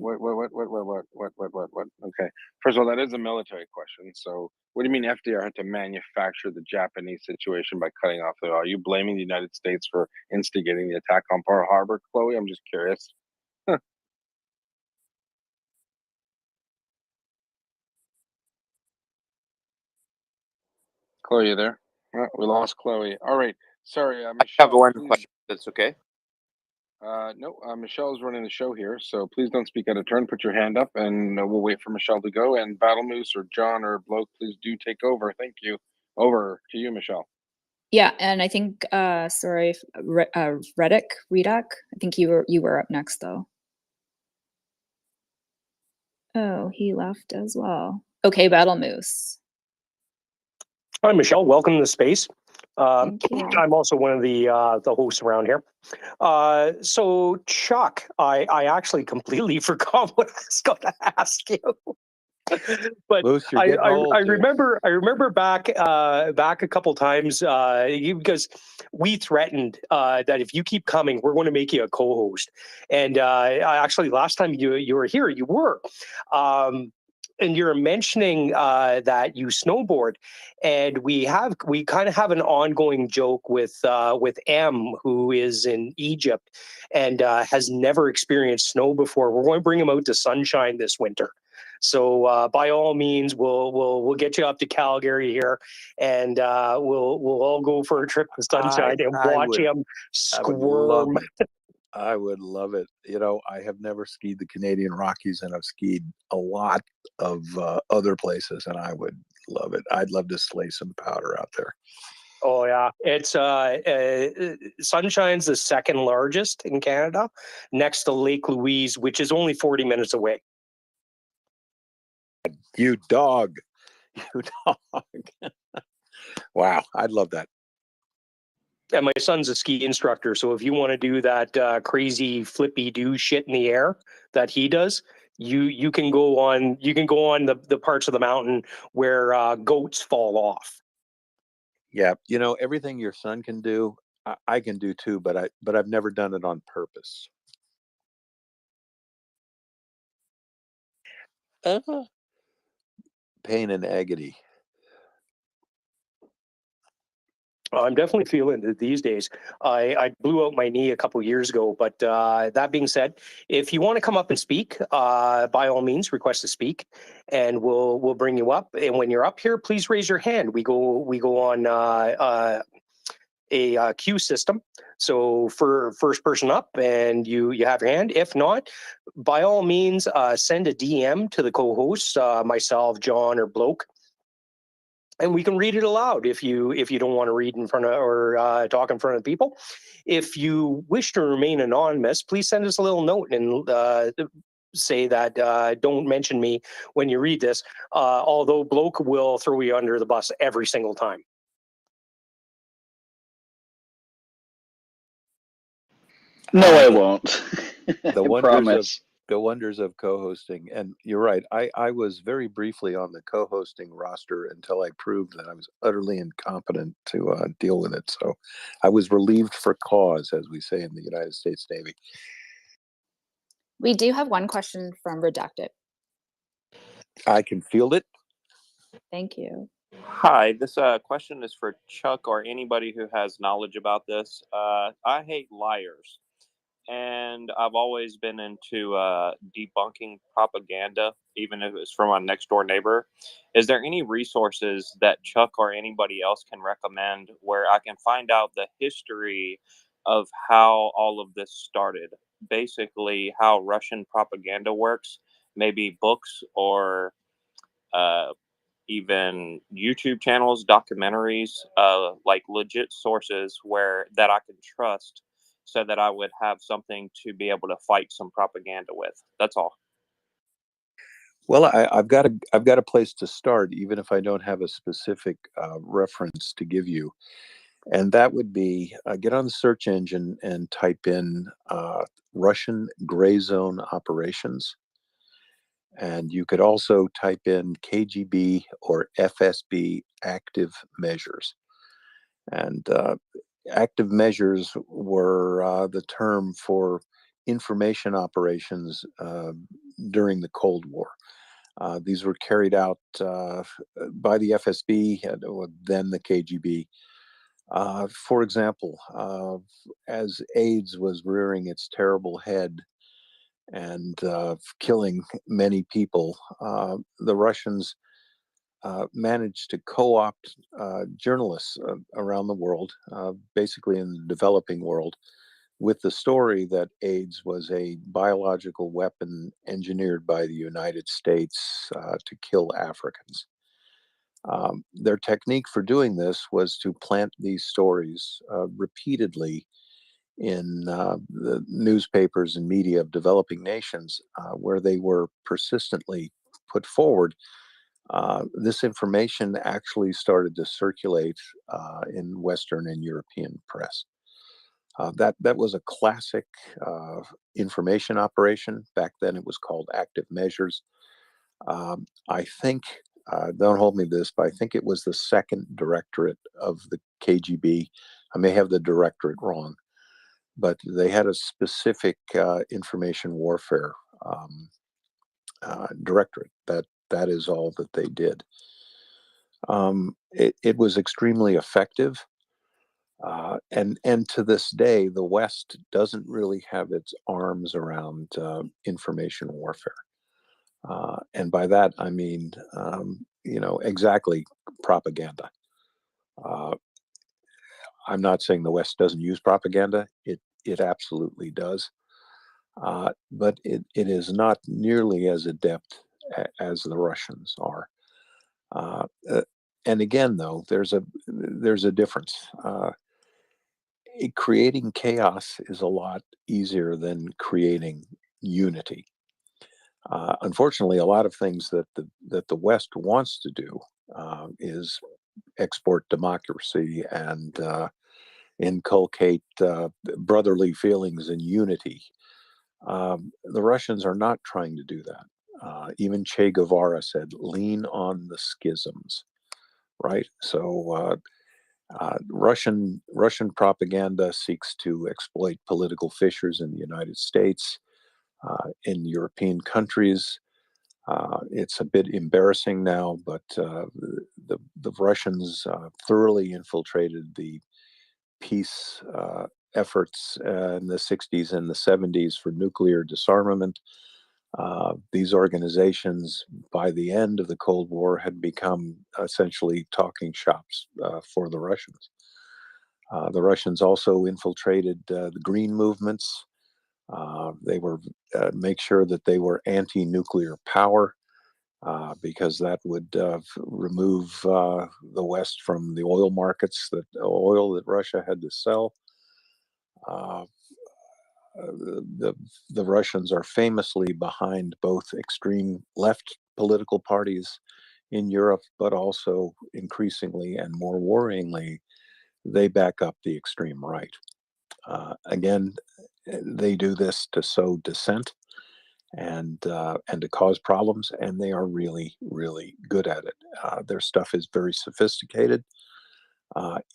Q: First of all, that is a military question. So what do you mean FDR had to manufacture the Japanese situation by cutting off the oil? Are you blaming the United States for instigating the attack on Pearl Harbor, Chloe? I'm just curious. Chloe, you there? We lost Chloe. All right. Sorry,
J: I have
Q: Michelle.
J: one
Q: Please.
J: question. That's okay.
Q: No, Michelle's running the show here, so please don't speak out of turn. Put your hand up, and we'll wait for Michelle to go. And Battlemoose or John or Bloke, please do take over. Thank you. Over to you, Michelle.
G: Yeah, and I think Reddick, I think you were up next though. Oh, he left as well. Okay, Battlemoose.
R: Hi, Michelle. Welcome to the space.
G: Thank you.
R: I'm also one of the hosts around here. So, Chuck, I actually completely forgot what I was going to ask you. But
O: Moose, you're getting old,
R: I
O: dude.
R: remember back a couple times because we threatened that if you keep coming, we're going to make you a co-host. And actually, last time you were here, you were. And you're mentioning that you snowboard, and we kind of have an ongoing joke with M, who is in Egypt and has never experienced snow before. We're going to bring him out to Sunshine this winter. So by all means, we'll get you up to Calgary here, and we'll all go for a trip to Sunshine and watch him squirm.
O: I would love it. You know, I have never skied the Canadian Rockies, and I've skied a lot of other places, and I would love it. I'd love to slay some powder out there.
R: Oh yeah, it's Sunshine's the second largest in Canada, next to Lake Louise, which is only 40 minutes away.
O: You dog. You dog. Wow, I'd love that.
R: And my son's a ski instructor, so if you want to do that crazy flippy do shit in the air that he does, you can go on the parts of the mountain where goats fall off.
O: Yeah, you know, everything your son can do, I can do too, but I've never done it on purpose. Pain and agony.
R: I'm definitely feeling it these days. I blew out my knee a couple years ago, but that being said, if you want to come up and speak, by all means, request to speak, and we'll bring you up. And when you're up here, please raise your hand. We go on a queue system. So for first person up, and you have your hand. If not, by all means, send a DM to the co-hosts, myself, John, or Bloke. And we can read it aloud if you don't want to read in front of or talk in front of people. If you wish to remain anonymous, please send us a little note and say that don't mention me when you read this. Although Bloke will throw you under the bus every single time.
U: No, I won't.
O: The
U: Promise.
O: wonders of co-hosting. And you're right. I was very briefly on the co-hosting roster until I proved that I was utterly incompetent to deal with it. So I was relieved for cause, as we say in the United States Navy.
G: We do have one question from Redacted.
O: I can field it.
G: Thank you.
J: Hi, this question is for Chuck or anybody who has knowledge about this. I hate liars, and I've always been into debunking propaganda, even if it's from a next door neighbor. Is there any resources that Chuck or anybody else can recommend where I can find out the history of how all of this started? basically how Russian propaganda works, maybe books or even YouTube channels, documentaries, like legit sources where that I can trust, so that I would have something to be able to fight some propaganda with. That's all.
O: Well, I've got a place to start, even if I don't have a specific reference to give you, and that would be get on the search engine and type in Russian gray zone operations. And you could also type in KGB or FSB active measures. And active measures were the term for information operations during the Cold War. These were carried out by the FSB, then the KGB. For example, as AIDS was rearing its terrible head and killing many people, the Russians managed to co-opt journalists around the world, basically in the developing world, with the story that AIDS was a biological weapon engineered by the United States to kill Africans. Their technique for doing this was to plant these stories repeatedly in the newspapers and media of developing nations, where they were persistently put forward. This information actually started to circulate in Western and European press. That was a classic information operation. Back then, it was called active measures. I think, don't hold me to this, but I think it was the second directorate of the KGB. I may have the directorate wrong, but they had a specific information warfare directorate. That is all that they did. It was extremely effective. And to this day, the West doesn't really have its arms around information warfare. And by that, I mean, exactly propaganda. I'm not saying the West doesn't use propaganda. It absolutely does. But it is not nearly as adept as the Russians are. And again, though, there's a difference. Creating chaos is a lot easier than creating unity. Unfortunately, a lot of things that the West wants to do is export democracy and inculcate brotherly feelings and unity. The Russians are not trying to do that. Even Che Guevara said, "Lean on the schisms." Right. So Russian propaganda seeks to exploit political fissures in the United States, in European countries. It's a bit embarrassing now, but the Russians thoroughly infiltrated the peace efforts in the 60s and the 70s for nuclear disarmament. These organizations, by the end of the Cold War, had become essentially talking shops for the Russians. The Russians also infiltrated the green movements. They were make sure that they were anti-nuclear power, because that would remove the West from the oil markets, that oil that Russia had to sell. The Russians are famously behind both extreme left political parties in Europe, but also increasingly and more worryingly, they back up the extreme right. Again, they do this to sow dissent and to cause problems, and they are really, really good at it. Their stuff is very sophisticated,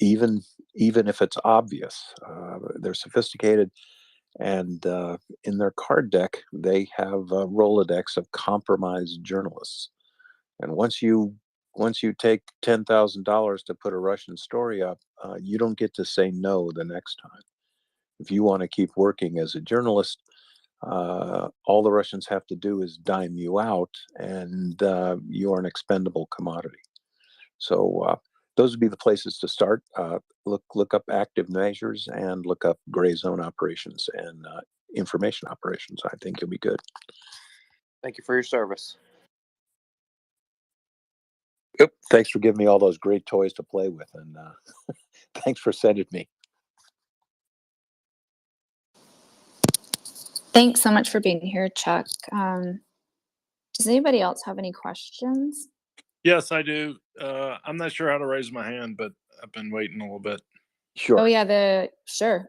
O: even if it's obvious. They're sophisticated. And in their card deck, they have a Rolodex of compromised journalists. And once you take $10,000 to put a Russian story up, you don't get to say no the next time. If you want to keep working as a journalist, all the Russians have to do is dime you out, and you are an expendable commodity. So those would be the places to start. Look up active measures and look up gray zone operations, and information operations. I think you'll be good.
J: Thank you for your service.
O: Yep. Thanks for giving me all those great toys to play with, and thanks for sending me.
G: Thanks so much for being here, Chuck. Does anybody else have any questions?
P: Yes, I do. I'm not sure how to raise my hand, but I've been waiting a little bit.
O: Sure.
G: Oh yeah, sure.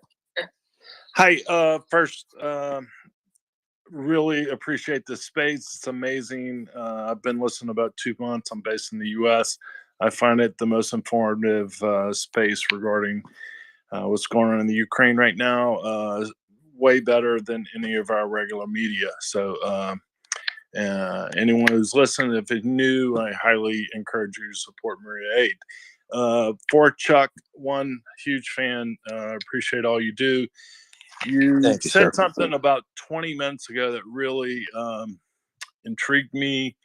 P: Hi. First, really appreciate the space. It's amazing. I've been listening about 2 months. I'm based in the U.S. I find it the most informative space regarding what's going on in the Ukraine right now. Way better than any of our regular media. So anyone who's listening, if it's new, I highly encourage you to support MriyaReport. For Chuck, one huge fan. Appreciate all you do. You
O: Thank you,
P: said
O: sir.
P: something about 20 minutes ago that really intrigued me.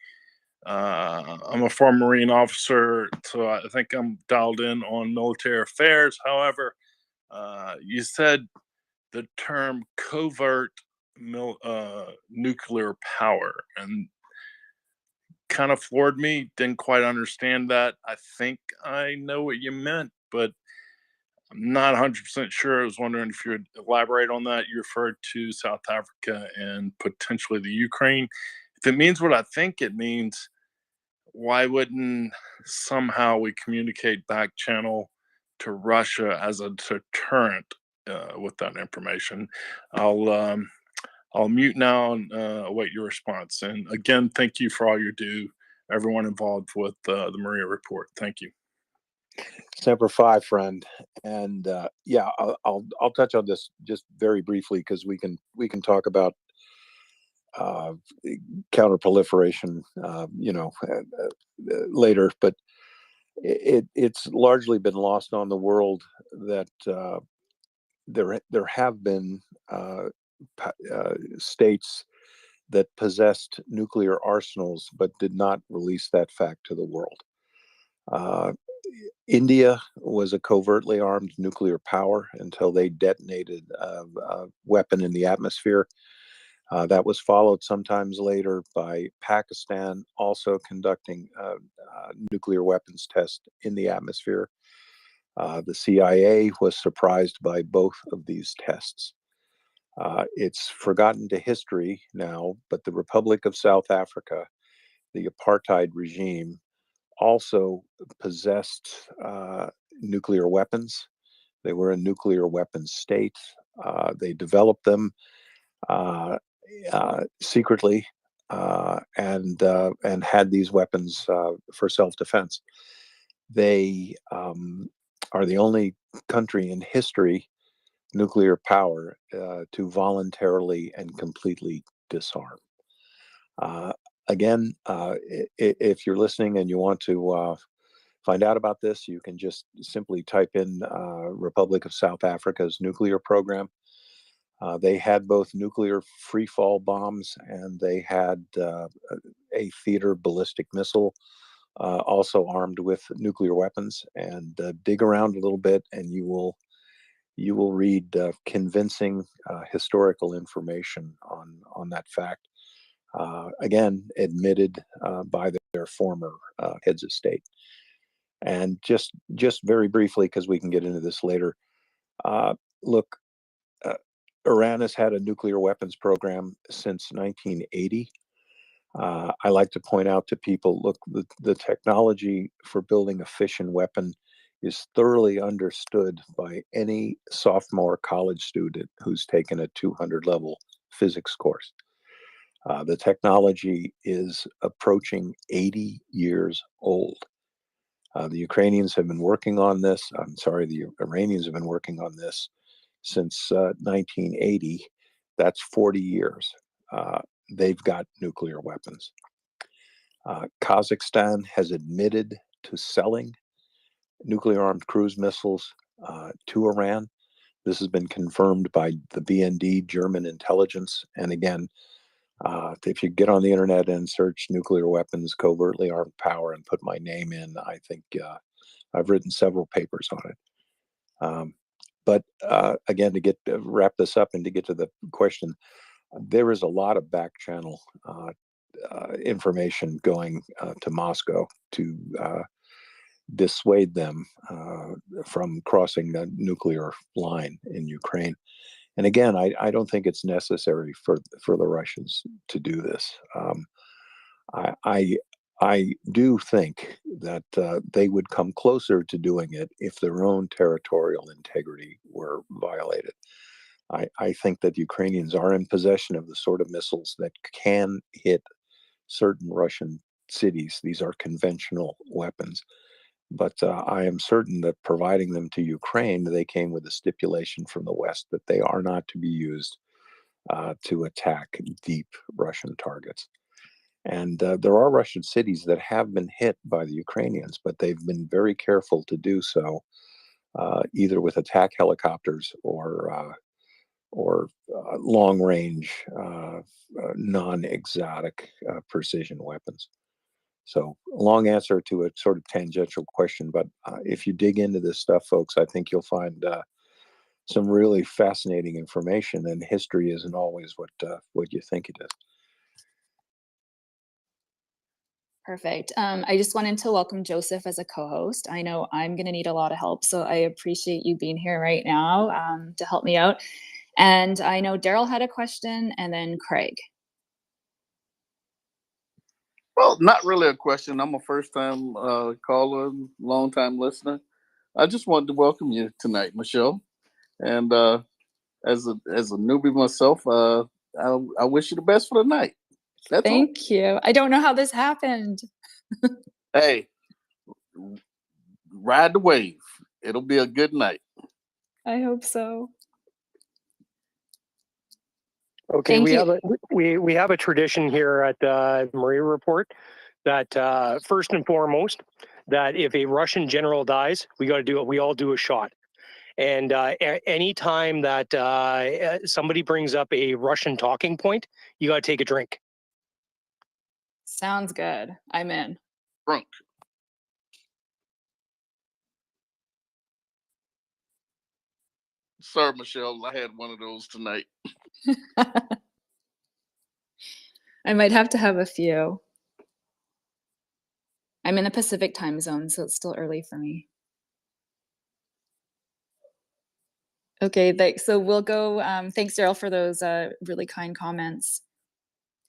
P: I'm a former Marine officer, so I think I'm dialed in on military affairs. However, you said the term covert nuclear power, and kind of floored me. Didn't quite understand that. I think I know what you meant, but I'm not 100% sure. I was wondering if you would elaborate on that. You referred to South Africa and potentially the Ukraine. If it means what I think it means, why wouldn't somehow we communicate back channel to Russia as a deterrent with that information? I'll mute now and await your response. And again, thank you for all you do, everyone involved with the MriyaReport. Thank you.
O: Semper Fi, friend. And yeah, I'll touch on this just very briefly because we can talk about counterproliferation, later. But it's largely been lost on the world that there have been states that possessed nuclear arsenals but did not release that fact to the world. India was a covertly armed nuclear power until they detonated a weapon in the atmosphere. That was followed sometimes later by Pakistan also conducting nuclear weapons tests in the atmosphere. The CIA was surprised by both of these tests. It's forgotten to history now, but the Republic of South Africa, the apartheid regime, also possessed nuclear weapons. They were a nuclear weapons state. They developed them secretly and had these weapons for self-defense. They are the only country in history, nuclear power, to voluntarily and completely disarm. Again, if you're listening and you want to find out about this, you can just simply type in Republic of South Africa's nuclear program. They had both nuclear free-fall bombs and they had a theater ballistic missile also armed with nuclear weapons. And dig around a little bit and you will read convincing historical information on that fact. Again, admitted by their former heads of state. And just very briefly, because we can get into this later, look, Iran has had a nuclear weapons program since 1980. I like to point out to people, look, the technology for building a fission weapon is thoroughly understood by any sophomore college student who's taken a 200 level physics course. The technology is approaching 80 years old. The Ukrainians have been working on this. I'm sorry, the Iranians have been working on this since 1980. That's 40 years. They've got nuclear weapons. Kazakhstan has admitted to selling nuclear armed cruise missiles to Iran. This has been confirmed by the BND, German intelligence. And again, if you get on the internet and search nuclear weapons, covertly armed power, and put my name in, I think I've written several papers on it. But again, to wrap this up and to get to the question, there is a lot of back channel information going to Moscow to dissuade them from crossing the nuclear line in Ukraine. And again, I don't think it's necessary for the Russians to do this. I do think that they would come closer to doing it if their own territorial integrity were violated. I think that Ukrainians are in possession of the sort of missiles that can hit certain Russian cities. These are conventional weapons. But I am certain that providing them to Ukraine, they came with a stipulation from the West that they are not to be used to attack deep Russian targets. And there are Russian cities that have been hit by the Ukrainians, but they've been very careful to do so, either with attack helicopters or long-range, non-exotic precision weapons. So, a long answer to a sort of tangential question, but if you dig into this stuff, folks, I think you'll find some really fascinating information. And history isn't always what you think it is.
G: Perfect. I just wanted to welcome Joseph as a co-host. I know I'm going to need a lot of help, so I appreciate you being here right now to help me out. And I know Daryl had a question, and then Craig.
W: Well, not really a question. I'm a first-time caller, long-time listener. I just wanted to welcome you tonight, Michelle. And as a newbie myself, I wish you the best for the night. That's all.
G: Thank you. I don't know how this happened.
W: Hey, ride the wave. It'll be a good night.
G: I hope so.
R: Okay,
G: Thank
R: we
G: you.
R: have we have a tradition here at MriyaReport that first and foremost, that if a Russian general dies, we all do a shot. And any time that somebody brings up a Russian talking point, you got to take a drink.
G: Sounds good. I'm in.
W: Drunk. Sorry, Michelle. I had one of those tonight.
G: I might have to have a few. I'm in the Pacific time zone, so it's still early for me. Okay, so we'll go. Thanks, Daryl, for those really kind comments.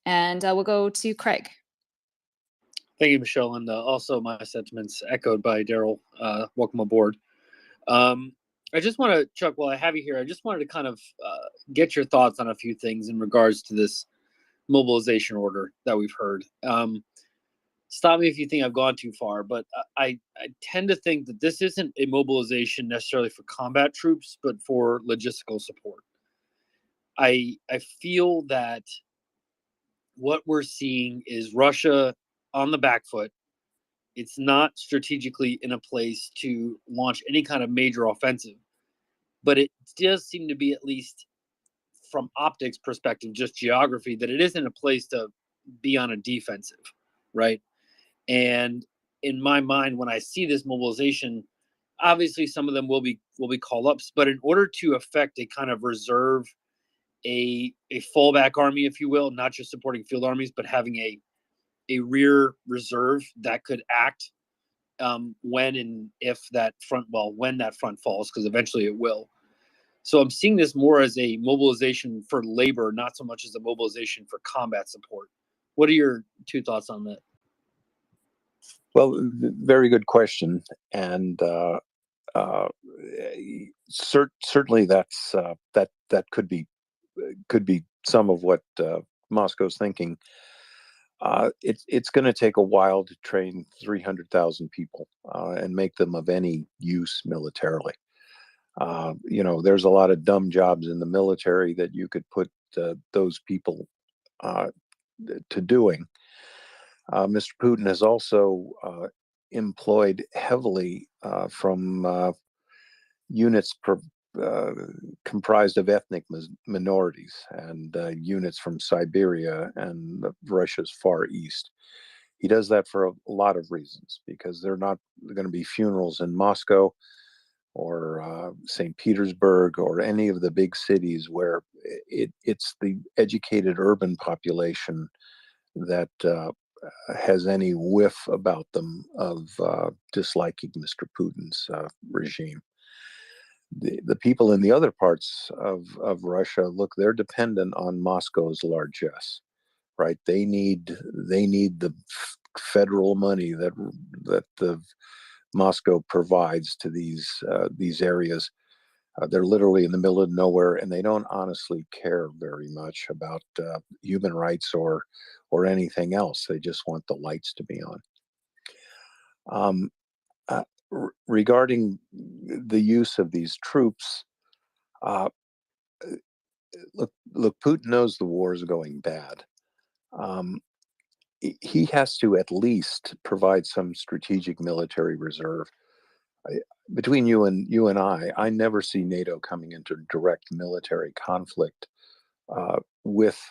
G: And we'll go to Craig.
D: Thank you, Michelle, and also my sentiments echoed by Daryl. Welcome aboard. I just want to, Chuck, while I have you here, I just wanted to kind of get your thoughts on a few things in regards to this mobilization order that we've heard. Stop me if you think I've gone too far, but I tend to think that this isn't a mobilization necessarily for combat troops, but for logistical support. I feel that what we're seeing is Russia on the back foot. It's not strategically in a place to launch any kind of major offensive, but it does seem to be, at least from optics perspective, just geography, that it isn't a place to be on a defensive, right? And in my mind, when I see this mobilization, obviously some of them will be call-ups, but in order to affect a kind of reserve, a fallback army, if you will, not just supporting field armies, but having a rear reserve that could act when and if that front, when that front falls, because eventually it will. So I'm seeing this more as a mobilization for labor, not so much as a mobilization for combat support. What are your two thoughts on that?
O: Well, very good question, and certainly that's that could be some of what Moscow's thinking. It's going to take a while to train 300,000 people and make them of any use militarily. There's a lot of dumb jobs in the military that you could put those people to doing. Mr. Putin has also employed heavily from units comprised of ethnic minorities and units from Siberia and Russia's Far East. He does that for a lot of reasons, because they're not going to be funerals in Moscow. St. Petersburg or any of the big cities where it's the educated urban population that has any whiff about them of disliking Mr. Putin's regime. The people in the other parts of Russia, look, they're dependent on Moscow's largesse, right? They need the federal money that the Moscow provides to these areas. They're literally in the middle of nowhere, and they don't honestly care very much about human rights or anything else. They just want the lights to be on. Regarding the use of these troops, look, Putin knows the war is going bad. He has to at least provide some strategic military reserve. Between you and I never see NATO coming into direct military conflict with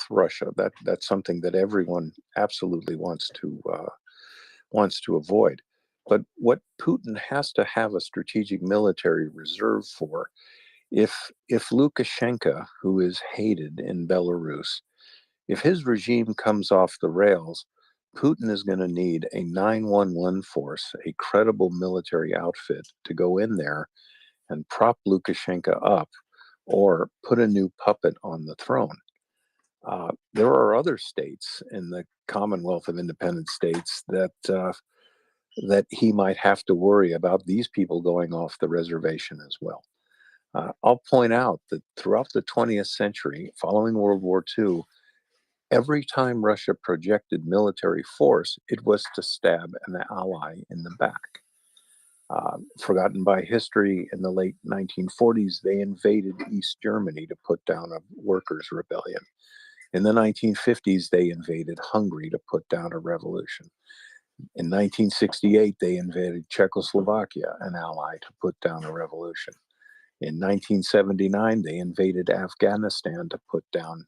O: Russia. That's something that everyone absolutely wants to avoid. But what Putin has to have a strategic military reserve for, if Lukashenko, who is hated in Belarus, if his regime comes off the rails, Putin is going to need a 911 force, a credible military outfit to go in there and prop Lukashenko up or put a new puppet on the throne. There are other states in the Commonwealth of Independent States that he might have to worry about these people going off the reservation as well. I'll point out that throughout the 20th century, following World War II, every time Russia projected military force, it was to stab an ally in the back. Forgotten by history, in the late 1940s, they invaded East Germany to put down a workers' rebellion. In the 1950s, they invaded Hungary to put down a revolution. In 1968, they invaded Czechoslovakia, an ally, to put down a revolution. In 1979, they invaded Afghanistan to put down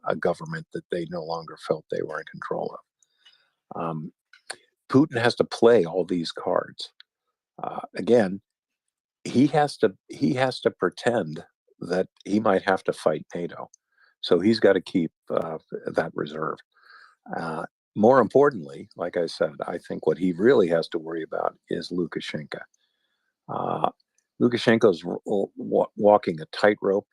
O: a government that they no longer felt they were in control of. Putin has to play all these cards. Again, he has to pretend that he might have to fight NATO, so he's got to keep that reserve. More importantly, like I said, I think what he really has to worry about is Lukashenko. Lukashenko's walking a tightrope.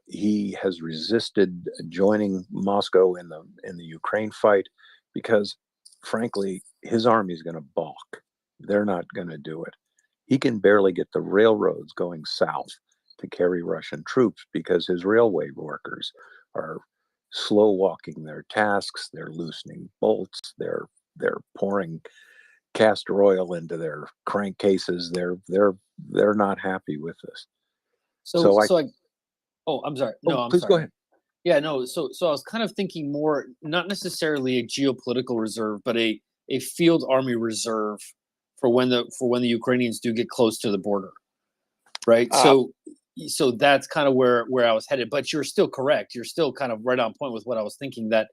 O: He has resisted joining Moscow in the Ukraine fight because, frankly, his army is going to balk. They're not going to do it. He can barely get the railroads going south to carry Russian troops because his railway workers are slow walking their tasks. They're loosening bolts. They're pouring castor oil into their crankcases. They're not happy with this.
D: Oh, I'm sorry. No, I'm
O: please
D: sorry.
O: go ahead.
D: Yeah, no. So I was kind of thinking more, not necessarily a geopolitical reserve, but a field army reserve for when the Ukrainians do get close to the border, right? So that's kind of where I was headed. But you're still correct. You're still kind of right on point with what I was thinking, that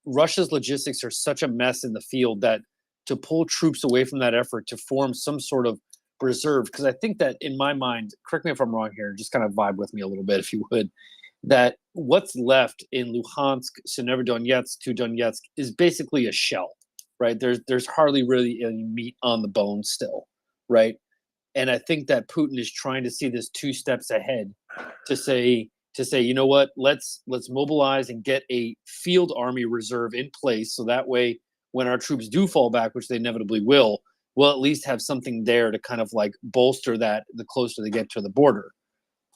D: Russia's logistics are such a mess in the field that to pull troops away from that effort to form some sort of reserve, because I think that in my mind, correct me if I'm wrong here, just kind of vibe with me a little bit if you would, that what's left in Luhansk, Severodonetsk to Donetsk is basically a shell, right? There's hardly really any meat on the bone still, right? And I think that Putin is trying to see this 2 steps ahead to say, you know what, let's mobilize and get a field army reserve in place, so that way when our troops do fall back, which they inevitably will, we'll at least have something there to kind of like bolster that the closer they get to the border,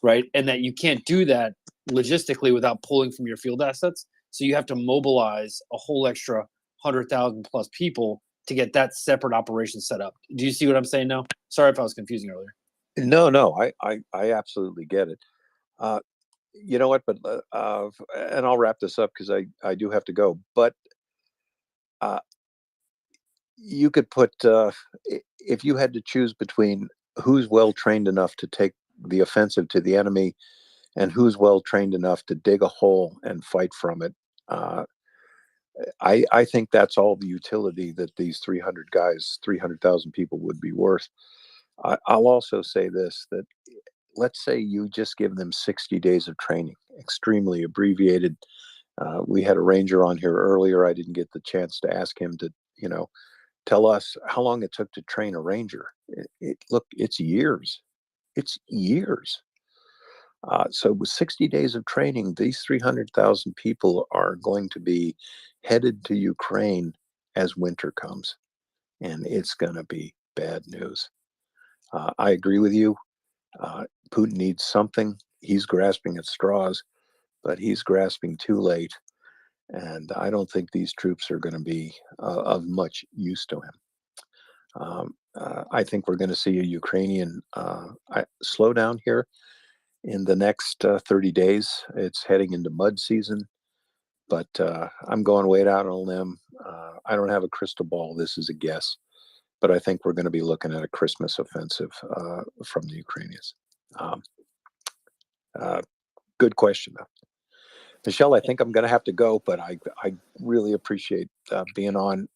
D: right? And that you can't do that logistically without pulling from your field assets. So you have to mobilize a whole extra 100,000 plus people to get that separate operation set up. Do you see what I'm saying now? Sorry if I was confusing earlier.
O: No, I absolutely get it. You know what? But and I'll wrap this up because I do have to go. But you could put if you had to choose between who's well trained enough to take the offensive to the enemy and who's well trained enough to dig a hole and fight from it. I think that's all the utility that these 300,000 people would be worth. I'll also say this, that let's say you just give them 60 days of training, extremely abbreviated. We had a ranger on here earlier. I didn't get the chance to ask him to, tell us how long it took to train a ranger. Look, it's years. It's years. So with 60 days of training, these 300,000 people are going to be headed to Ukraine as winter comes, and it's going to be bad news. I agree with you. Putin needs something. He's grasping at straws, but he's grasping too late. And I don't think these troops are going to be of much use to him. I think we're going to see a Ukrainian slowdown here in the next 30 days. It's heading into mud season, but I'm going way out on a limb. I don't have a crystal ball. This is a guess, but I think we're going to be looking at a Christmas offensive from the Ukrainians. Good question, though. Michelle, I think I'm going to have to go, but I really appreciate being on.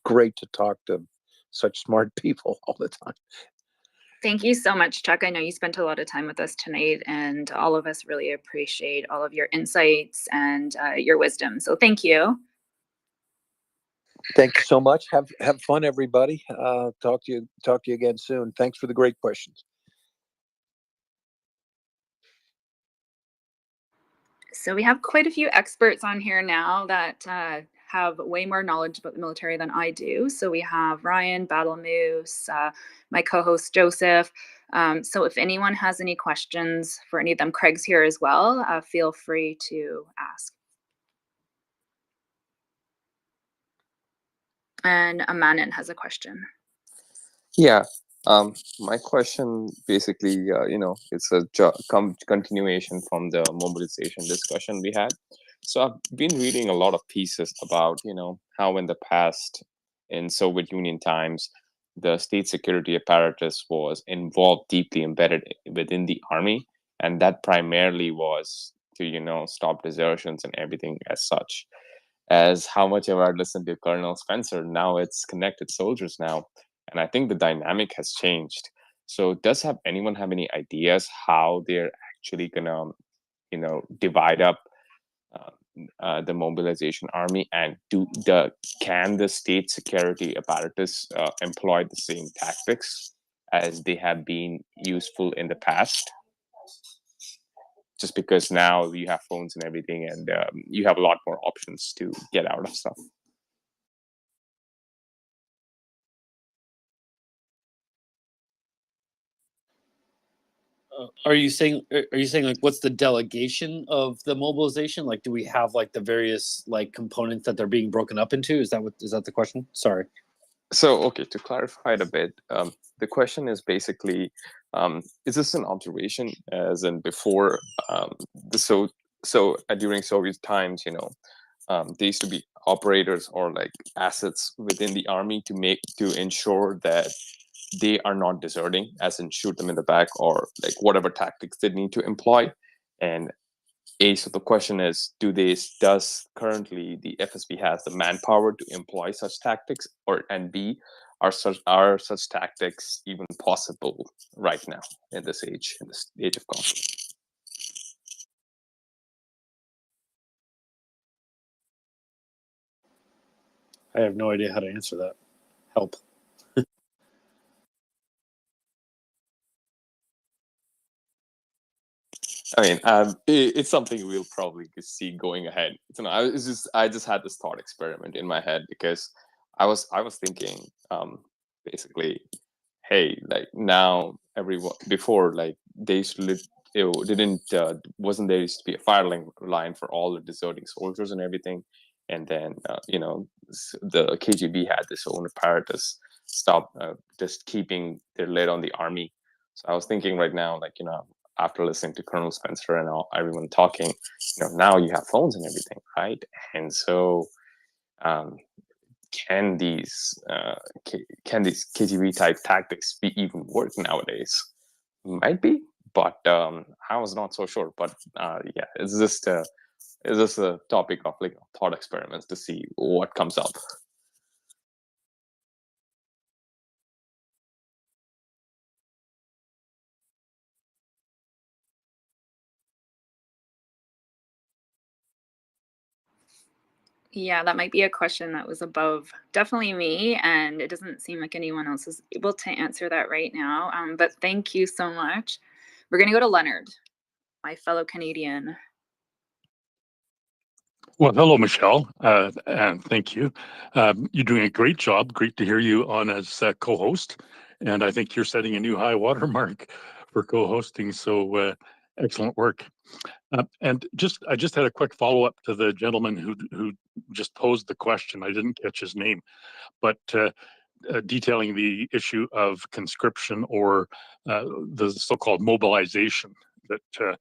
O: Great to talk to such smart people all the time.
G: Thank you so much, Chuck. I know you spent a lot of time with us tonight, and all of us really appreciate all of your insights and your wisdom. So thank you.
O: Thank you so much. Have fun, everybody. Talk to you again soon. Thanks for the great questions.
G: So we have quite a few experts on here now that have way more knowledge about the military than I do. So we have Ryan, Battle Moose, my co-host Joseph. So if anyone has any questions for any of them, Craig's here as well. Feel free to ask. And Amanan has a question.
K: Yeah. My question basically, it's a continuation from the mobilization discussion we had. So I've been reading a lot of pieces about, how in the past, in Soviet Union times, the state security apparatus was involved, deeply embedded within the army. And that primarily was to, stop desertions and everything as such. As how much ever I listened to Colonel Spencer, now it's connected soldiers now. And I think the dynamic has changed. So does anyone have any ideas how they're actually gonna, divide up the mobilization army, and can the state security apparatus employ the same tactics as they have been useful in the past? Just because now you have phones and everything, and you have a lot more options to get out of stuff.
D: Are you saying like what's the delegation of the mobilization? Like, do we have like the various like components that they're being broken up into? Is that the question? Sorry.
K: So, okay, to clarify it a bit, the question is basically, is this an observation as in before, during Soviet times, there used to be operators or like assets within the army to ensure that they are not deserting, as in shoot them in the back or like whatever tactics they need to employ. And so the question is, does currently the FSB has the manpower to employ such tactics, and B, are such tactics even possible right now in this age of conflict?
D: I have no idea how to answer that. Help.
K: I mean, it's something we'll probably see going ahead. I just had this thought experiment in my head because I was thinking, basically, hey, like now everyone before, like they used to wasn't there used to be a fire line for all the deserting soldiers and everything, and then the KGB had this own apparatus stop just keeping their lid on the army. So I was thinking right now, like after listening to Colonel Spencer and everyone talking, now you have phones and everything, right? And so, can these KGB type tactics be even work nowadays? Might be, but I was not so sure. But yeah, it's just a topic of like thought experiments to see what comes up.
G: Yeah, that might be a question that was above definitely me, and it doesn't seem like anyone else is able to answer that right now. But thank you so much. We're going to go to Leonard, my fellow Canadian.
L: Well, hello, Michelle, and thank you. You're doing a great job. Great to hear you on as co-host, and I think you're setting a new high watermark for co-hosting. So excellent work. And I just had a quick follow-up to the gentleman who just posed the question. I didn't catch his name, but detailing the issue of conscription or the so-called mobilization that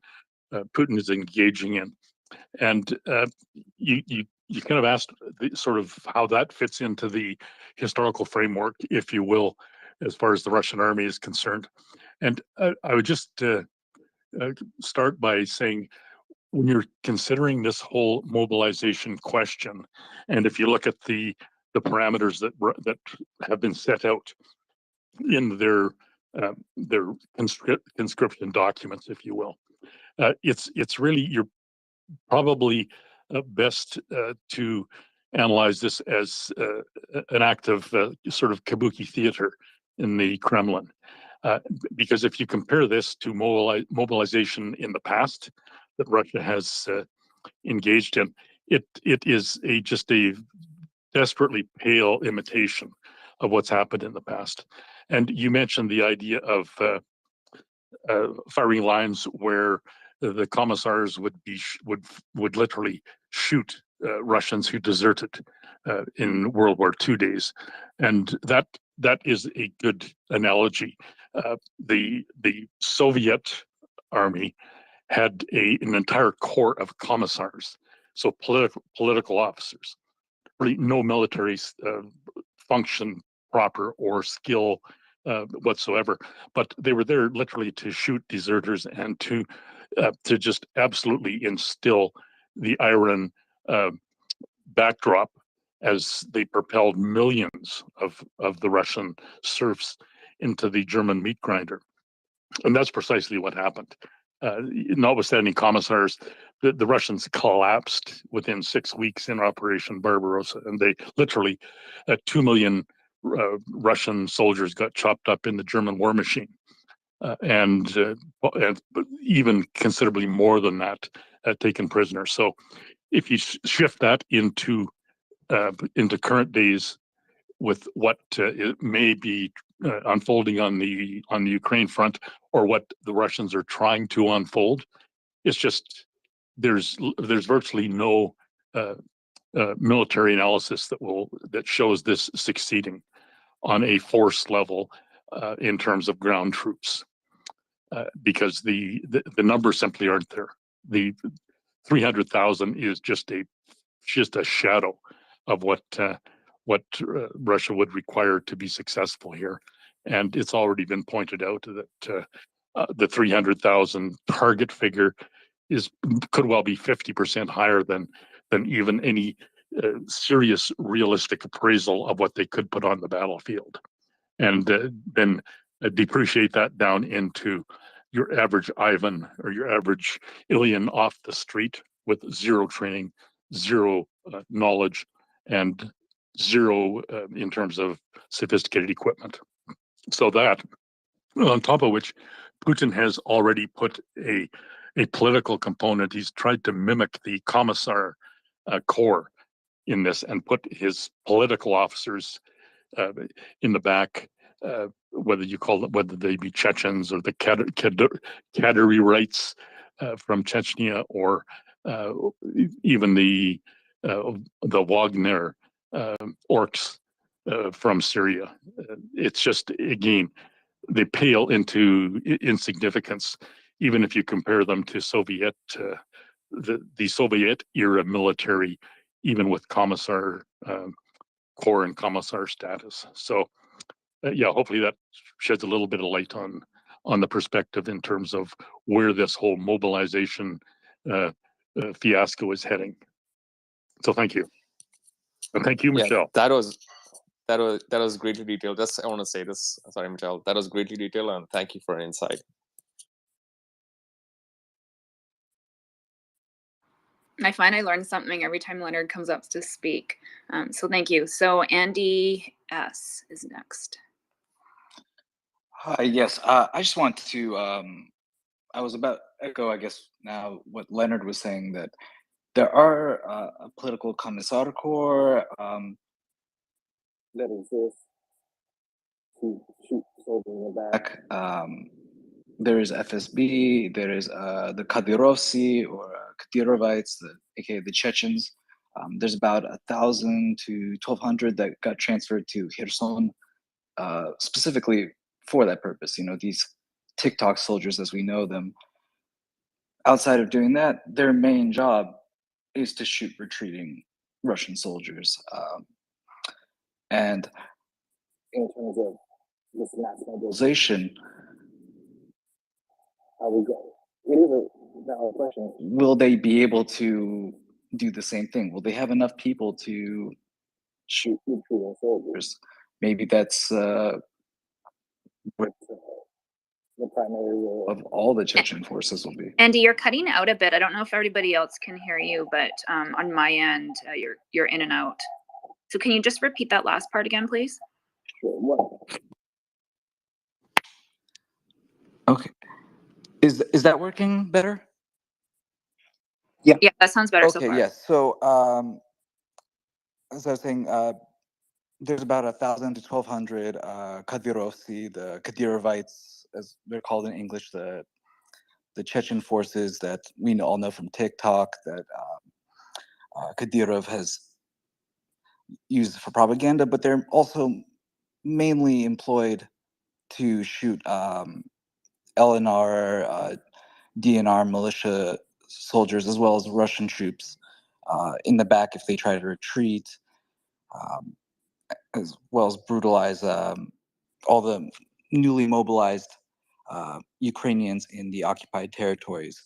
L: Putin is engaging in. And you kind of asked sort of how that fits into the historical framework, if you will, as far as the Russian army is concerned. And I would just start by saying, when you're considering this whole mobilization question, and if you look at the parameters that have been set out in their conscription documents, if you will, it's really, you're probably best to analyze this as an act of sort of kabuki theater in the Kremlin. Because if you compare this to mobilization in the past that Russia has engaged in, it is just a desperately pale imitation of what's happened in the past. And you mentioned the idea of firing lines where the commissars would literally shoot Russians who deserted in World War II days, and that is a good analogy. The Soviet army had an entire corps of commissars, so political officers, really no military function proper or skill whatsoever, but they were there literally to shoot deserters and to just absolutely instill the iron backdrop as they propelled millions of the Russian serfs into the German meat grinder. And that's precisely what happened. Notwithstanding commissars, the Russians collapsed within 6 weeks in Operation Barbarossa, and they literally 2 million Russian soldiers got chopped up in the German war machine, and even considerably more than that taken prisoner. So, if you shift that into current days, with what it may be unfolding on the Ukraine front, or what the Russians are trying to unfold, it's just there's virtually no military analysis that shows this succeeding on a force level in terms of ground troops, because the numbers simply aren't there. The 300,000 is just a shadow of what Russia would require to be successful here, and it's already been pointed out that the 300,000 target figure could well be 50% higher than even any serious realistic appraisal of what they could put on the battlefield, and then depreciate that down into your average Ivan or your average Ilyan off the street with zero training, zero knowledge, and zero in terms of sophisticated equipment. So that, on top of which, Putin has already put a political component. He's tried to mimic the Commissar Corps in this and put his political officers in the back, whether they be Chechens or the Kadyrurites from Chechnya, or even the Wagner orcs from Syria. It's just, again, they pale into insignificance, even if you compare them to the Soviet era military, even with Commissar Corps and Commissar status. So, yeah, hopefully that sheds a little bit of light on the perspective in terms of where this whole mobilization fiasco is heading. So, thank you, and thank you, Michelle.
K: That was greatly detailed. I want to say this. Sorry, Michelle. That was greatly detailed, and thank you for an insight.
G: I find I learn something every time Leonard comes up to speak. So thank you. So Andy S. is next.
B: Hi, yes. I just want to, I was about to echo, I guess, now what Leonard was saying, that there are a political commissar corps that exists to shoot soldiers in the back. There is FSB, there is the Kadyrovsi or Kadyrovites, aka the Chechens. There's about 1,000 to 1,200 that got transferred to Kherson, specifically for that purpose. You know, these TikTok soldiers, as we know them. Outside of doing that, their main job is to shoot retreating Russian soldiers. And in terms of this mass mobilization, how we go? It is a valid question. Will they be able to do the same thing? Will they have enough people to shoot retreating soldiers? Maybe that's what the primary role of all the Chechen forces will be.
G: Andy, you're cutting out a bit. I don't know if everybody else can hear you, but on my end, you're in and out. So can you just repeat that last part again, please?
B: Sure. Okay. Is that working better?
G: Yeah, that sounds better so
B: Okay,
G: far.
B: yes. So as I was saying, there's about 1,000 to 1,200 Kadyrovsi, the Kadyrovites, as they're called in English, the Chechen forces that we all know from TikTok that Kadyrov has used for propaganda, but they're also mainly employed to shoot LNR, DNR militia soldiers, as well as Russian troops in the back if they try to retreat, as well as brutalize all the newly mobilized Ukrainians in the occupied territories.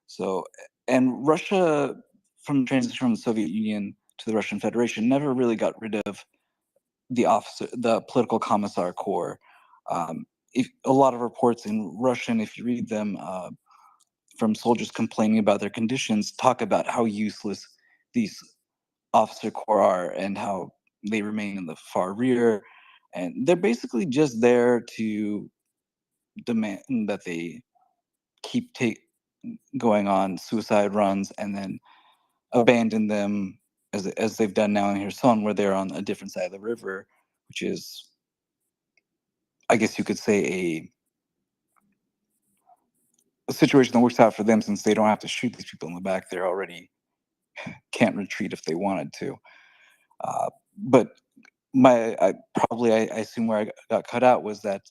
B: So, and Russia, from the transition from the Soviet Union to the Russian Federation, never really got rid of the political commissar corps. If a lot of reports in Russian, if you read them, from soldiers complaining about their conditions, talk about how useless these officer corps are and how they remain in the far rear, and they're basically just there to demand that they keep going on suicide runs and then abandon them as they've done now in Kherson, where they're on a different side of the river, which is, I guess you could say, a situation that works out for them since they don't have to shoot these people in the back. They're already can't retreat if they wanted to. But I assume where I got cut out was that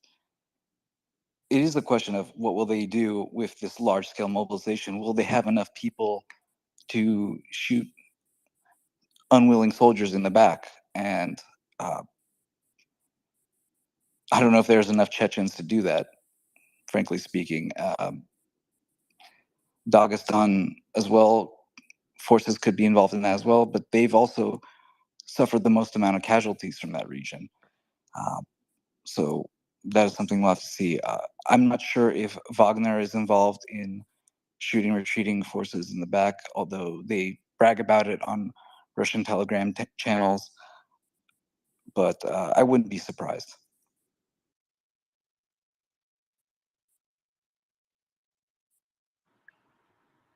B: it is a question of what will they do with this large scale mobilization? Will they have enough people to shoot unwilling soldiers in the back? And I don't know if there's enough Chechens to do that, frankly speaking. Dagestan as well, forces could be involved in that as well, but they've also suffered the most amount of casualties from that region. So that is something we'll have to see. I'm not sure if Wagner is involved in shooting retreating forces in the back, although they brag about it on Russian Telegram channels, but I wouldn't be surprised.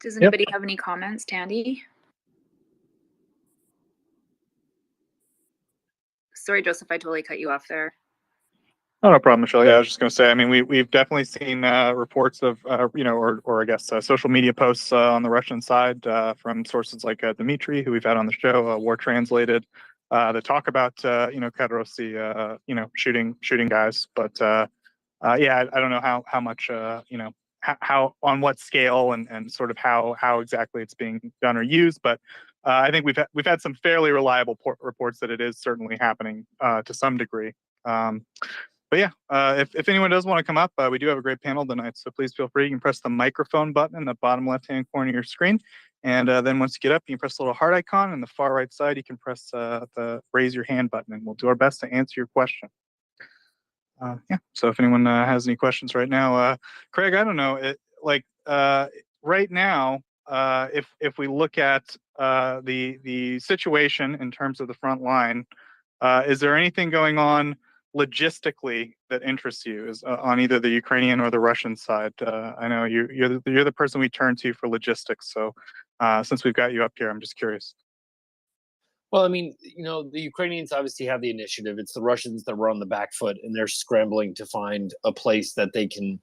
G: Does anybody have any comments, Tandy? Sorry, Joseph, I totally cut you off there.
M: Oh, no problem, Michelle. Yeah, I was just going to say, I mean, we've definitely seen reports of, or I guess social media posts on the Russian side from sources like Dmitry, who we've had on the show, War Translated, that talk about, Kadyrov, shooting guys. But yeah, I don't know how much, how on what scale and sort of how exactly it's being done or used. But I think we've had some fairly reliable reports that it is certainly happening to some degree. But yeah, if anyone does want to come up, we do have a great panel tonight, so please feel free. You can press the microphone button in the bottom left-hand corner of your screen, and then once you get up, you can press the little heart icon, and the far right side, you can press the raise your hand button, and we'll do our best to answer your question. Yeah, so if anyone has any questions right now, Craig, I don't know, right now, if we look at the situation in terms of the front line, is there anything going on logistically that interests you on either the Ukrainian or the Russian side? I know you're the person we turn to for logistics. So since we've got you up here, I'm just curious.
H: Well, I mean, the Ukrainians obviously have the initiative. It's the Russians that were on the back foot, and they're scrambling to find a place that they can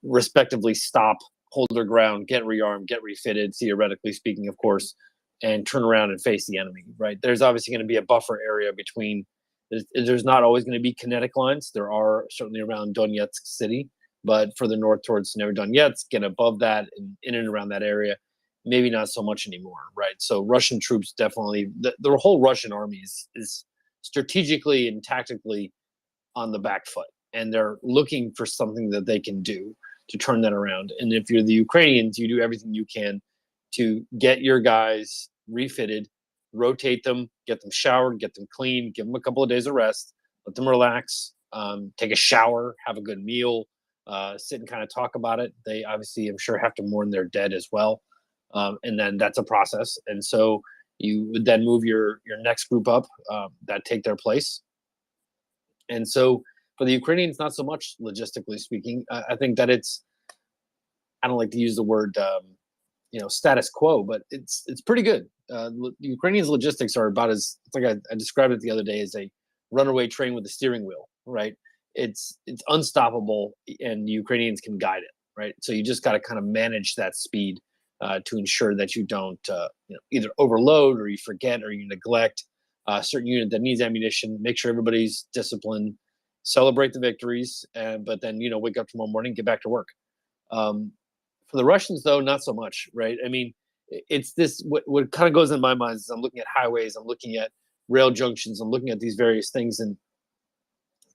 H: respectively stop, hold their ground, get rearmed, get refitted, theoretically speaking, of course, and turn around and face the enemy, right? There's obviously going to be a buffer area between. There's not always going to be kinetic lines. There are certainly around Donetsk city, but further north towards Severodonetsk and above that, and in and around that area, maybe not so much anymore, right? So Russian troops definitely, the whole Russian army is strategically and tactically on the back foot, and they're looking for something that they can do to turn that around. And if you're the Ukrainians, you do everything you can to get your guys refitted, rotate them, get them showered, get them clean, give them a couple of days of rest, let them relax, take a shower, have a good meal, sit and kind of talk about it. They obviously, I'm sure, have to mourn their dead as well. And then that's a process. And so you would then move your next group up that take their place. And so for the Ukrainians, not so much logistically speaking. I think that I don't like to use the word, status quo, but it's pretty good. The Ukrainians' logistics are about it's like I described it the other day as a runaway train with a steering wheel, right? It's unstoppable, and the Ukrainians can guide it, right? So you just got to kind of manage that speed to ensure that you don't either overload or you forget or you neglect a certain unit that needs ammunition. Make sure everybody's disciplined, celebrate the victories, but then wake up tomorrow morning, get back to work. For the Russians, though, not so much, right? I mean, it's this what kind of goes in my mind is I'm looking at highways, I'm looking at rail junctions, I'm looking at these various things, and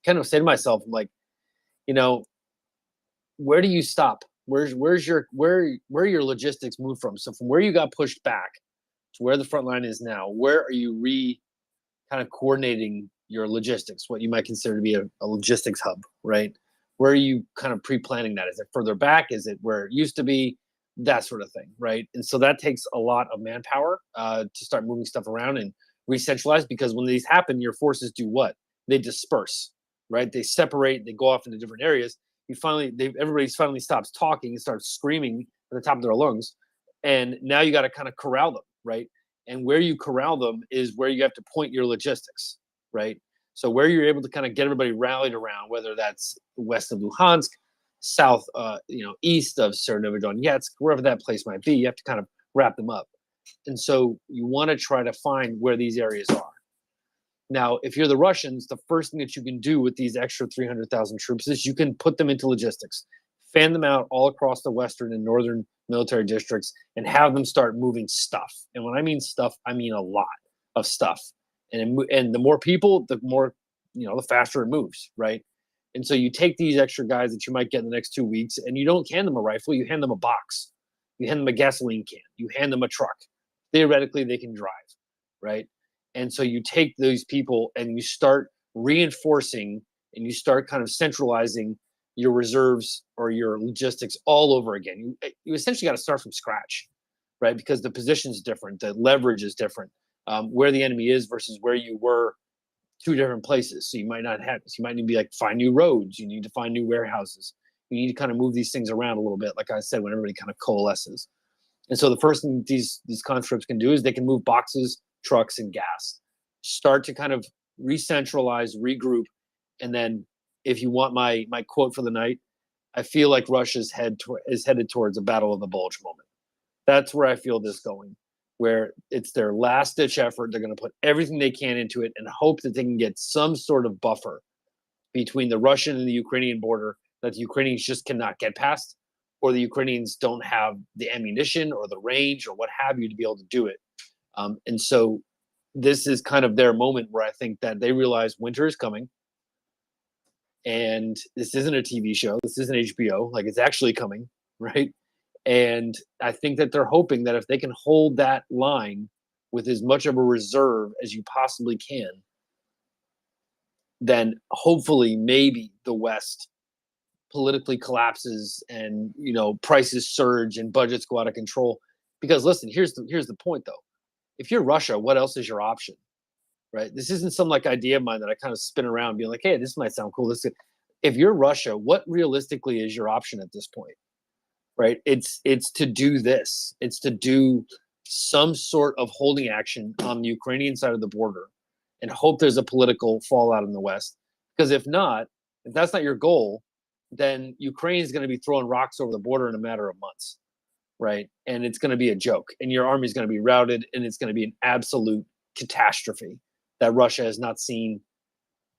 H: kind of say to myself, I'm like, where do you stop? Where your logistics move from? So from where you got pushed back to where the front line is now, where are you kind of coordinating your logistics, what you might consider to be a logistics hub, right? Where are you kind of pre-planning that? Is it further back? Is it where it used to be? That sort of thing, right? And so that takes a lot of manpower to start moving stuff around and re-centralize, because when these happen, your forces do what? They disperse, right? They separate, they go off into different areas. Everybody finally stops talking and starts screaming at the top of their lungs. And now you got to kind of corral them, right? And where you corral them is where you have to point your logistics, right? So where you're able to kind of get everybody rallied around, whether that's west of Luhansk, south, east of Severodonetsk, wherever that place might be, you have to kind of wrap them up. And so you want to try to find where these areas are. Now, if you're the Russians, the first thing that you can do with these extra 300,000 troops is you can put them into logistics, fan them out all across the western and northern military districts, and have them start moving stuff. And when I mean stuff, I mean a lot of stuff. And the more people, the more, the faster it moves, right? And so you take these extra guys that you might get in the next 2 weeks, and you don't hand them a rifle, you hand them a box. You hand them a gasoline can. You hand them a truck. Theoretically, they can drive, right? And so you take those people and you start reinforcing and you start kind of centralizing your reserves or your logistics all over again. You essentially got to start from scratch, right? Because the position is different, the leverage is different, where the enemy is versus where you were, two different places. So you might need to be like, find new roads. You need to find new warehouses. You need to kind of move these things around a little bit, like I said, when everybody kind of coalesces. And so the first thing these conscripts can do is they can move boxes, trucks, and gas. Start to kind of re-centralize, regroup, and then, if you want my quote for the night, I feel like Russia's is headed towards a Battle of the Bulge moment. That's where I feel this going, where it's their last-ditch effort. They're going to put everything they can into it and hope that they can get some sort of buffer between the Russian and the Ukrainian border that the Ukrainians just cannot get past, or the Ukrainians don't have the ammunition or the range or what have you to be able to do it. And so this is kind of their moment where I think that they realize winter is coming. And this isn't a TV show. This isn't HBO. Like, it's actually coming, right? And I think that they're hoping that if they can hold that line with as much of a reserve as you possibly can, then hopefully maybe the West politically collapses and prices surge and budgets go out of control. Because listen, here's the point though. If you're Russia, what else is your option? Right? This isn't some like idea of mine that I kind of spin around being like, hey, this might sound cool. If you're Russia, what realistically is your option at this point? Right? It's to do this. It's to do some sort of holding action on the Ukrainian side of the border and hope there's a political fallout in the West. Because if that's not your goal, then Ukraine is going to be throwing rocks over the border in a matter of months, right? And it's going to be a joke, and your army is going to be routed, and it's going to be an absolute catastrophe that Russia has not seen.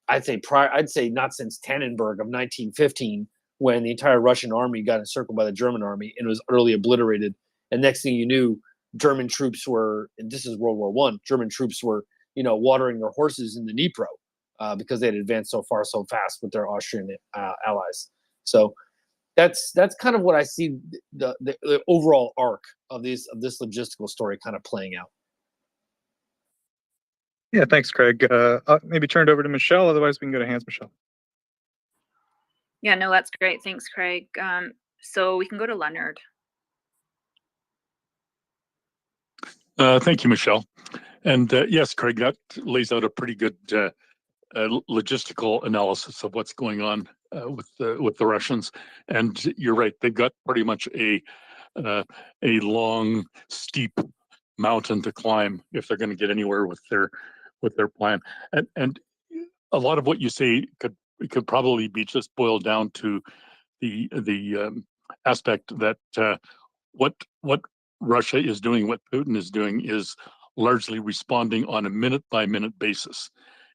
H: I'd say not since Tannenberg of 1915, when the entire Russian army got encircled by the German army and was utterly obliterated. And next thing you knew, German troops were, and this is World War I, German troops were, watering their horses in the Dnipro because they had advanced so far so fast with their Austrian allies. So that's kind of what I see the overall arc of this logistical story kind of playing out.
M: Yeah, thanks, Craig. Maybe turn it over to Michelle. Otherwise, we can go to Hans. Michelle.
G: Yeah, no, that's great. Thanks, Craig. So we can go to Leonard.
L: Thank you, Michelle. And yes, Craig, that lays out a pretty good logistical analysis of what's going on with the Russians. And you're right; they've got pretty much a long, steep mountain to climb if they're going to get anywhere with their plan. And a lot of what you say could probably be just boiled down to the aspect that what Russia is doing, what Putin is doing, is largely responding on a minute-by-minute basis.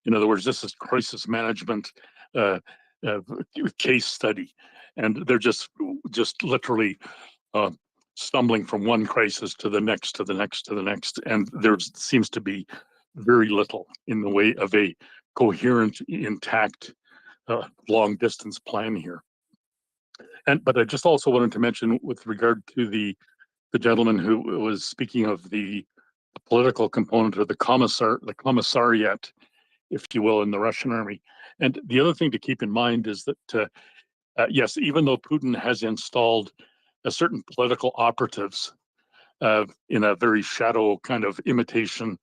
L: In other words, this is crisis management case study, and they're just literally stumbling from one crisis to the next, to the next, to the next, and there seems to be very little in the way of a coherent, intact, long-distance plan here. But I just also wanted to mention, with regard to the gentleman who was speaking of the political component of the commissariat, if you will, in the Russian army. And the other thing to keep in mind is that, yes, even though Putin has installed a certain political operatives in a very shadow kind of imitation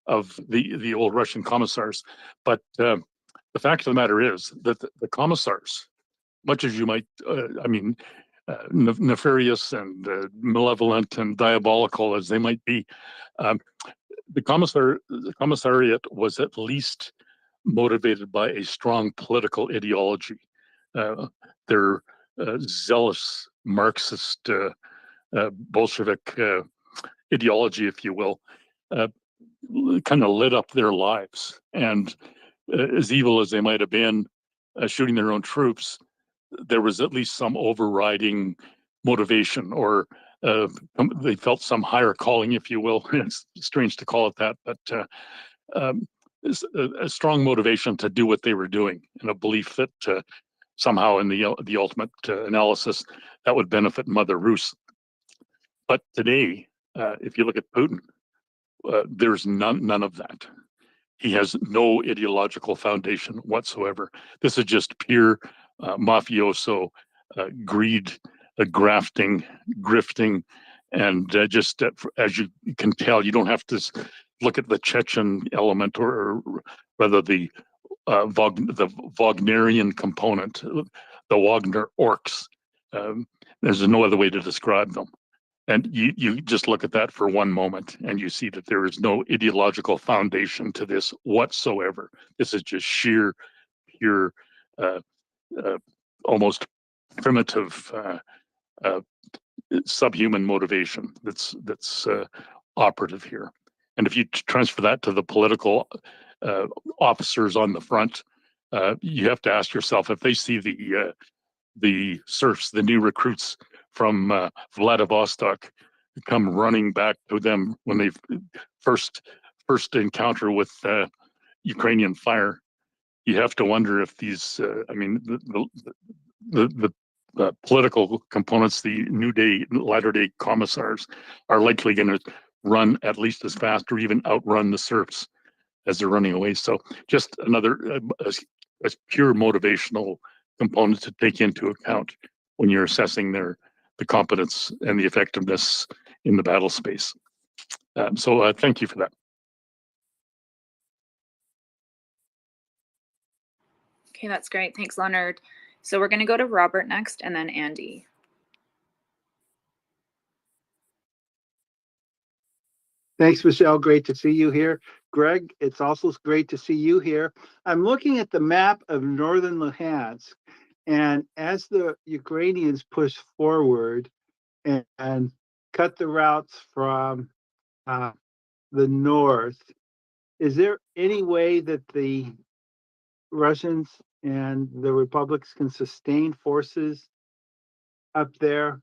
L: of the old Russian commissars, but the fact of the matter is that the commissars, much as you might, nefarious and malevolent and diabolical as they might be, the commissariat was at least motivated by a strong political ideology. They're zealous Marxist, Bolshevik ideology, if you will, kind of lit up their lives. And as evil as they might have been, shooting their own troops, there was at least some overriding motivation, or they felt some higher calling, if you will. It's strange to call it that, but a strong motivation to do what they were doing, and a belief that somehow in the ultimate analysis that would benefit Mother Rus. But today, if you look at Putin, there's none of that. He has no ideological foundation whatsoever. This is just pure mafioso greed, grafting, grifting, and just as you can tell, you don't have to look at the Chechen element, or rather the Wagnerian component, the Wagner orcs. There's no other way to describe them. And you just look at that for one moment and you see that there is no ideological foundation to this whatsoever. This is just sheer, pure, almost primitive, subhuman motivation that's operative here. And if you transfer that to the political officers on the front, you have to ask yourself, if they see the serfs, the new recruits from Vladivostok, come running back to them when they first encounter with Ukrainian fire, you have to wonder if these, the political components, the latter day commissars, are likely going to run at least as fast or even outrun the serfs as they're running away. So just another a pure motivational component to take into account when you're assessing the competence and the effectiveness in the battle space. So thank you for that.
G: Okay, that's great. Thanks, Leonard. So we're going to go to Robert next and then Andy.
A: Thanks, Michelle. Great to see you here. Greg, it's also great to see you here. I'm looking at the map of northern Luhansk, and as the Ukrainians push forward and cut the routes from the north, is there any way that the Russians and the republics can sustain forces up there?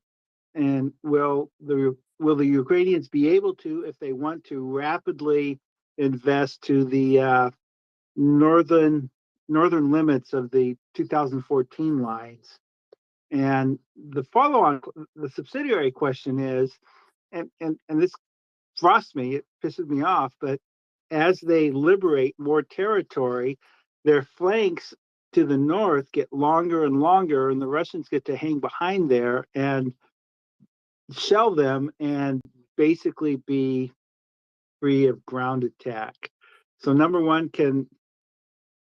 A: And will the Ukrainians be able to, if they want to, rapidly invest to the northern limits of the 2014 lines? And the follow-on, the subsidiary question is, and this frustrates me, it pisses me off, but as they liberate more territory, their flanks to the north get longer and longer, and the Russians get to hang behind there and shell them and basically be free of ground attack. So number one,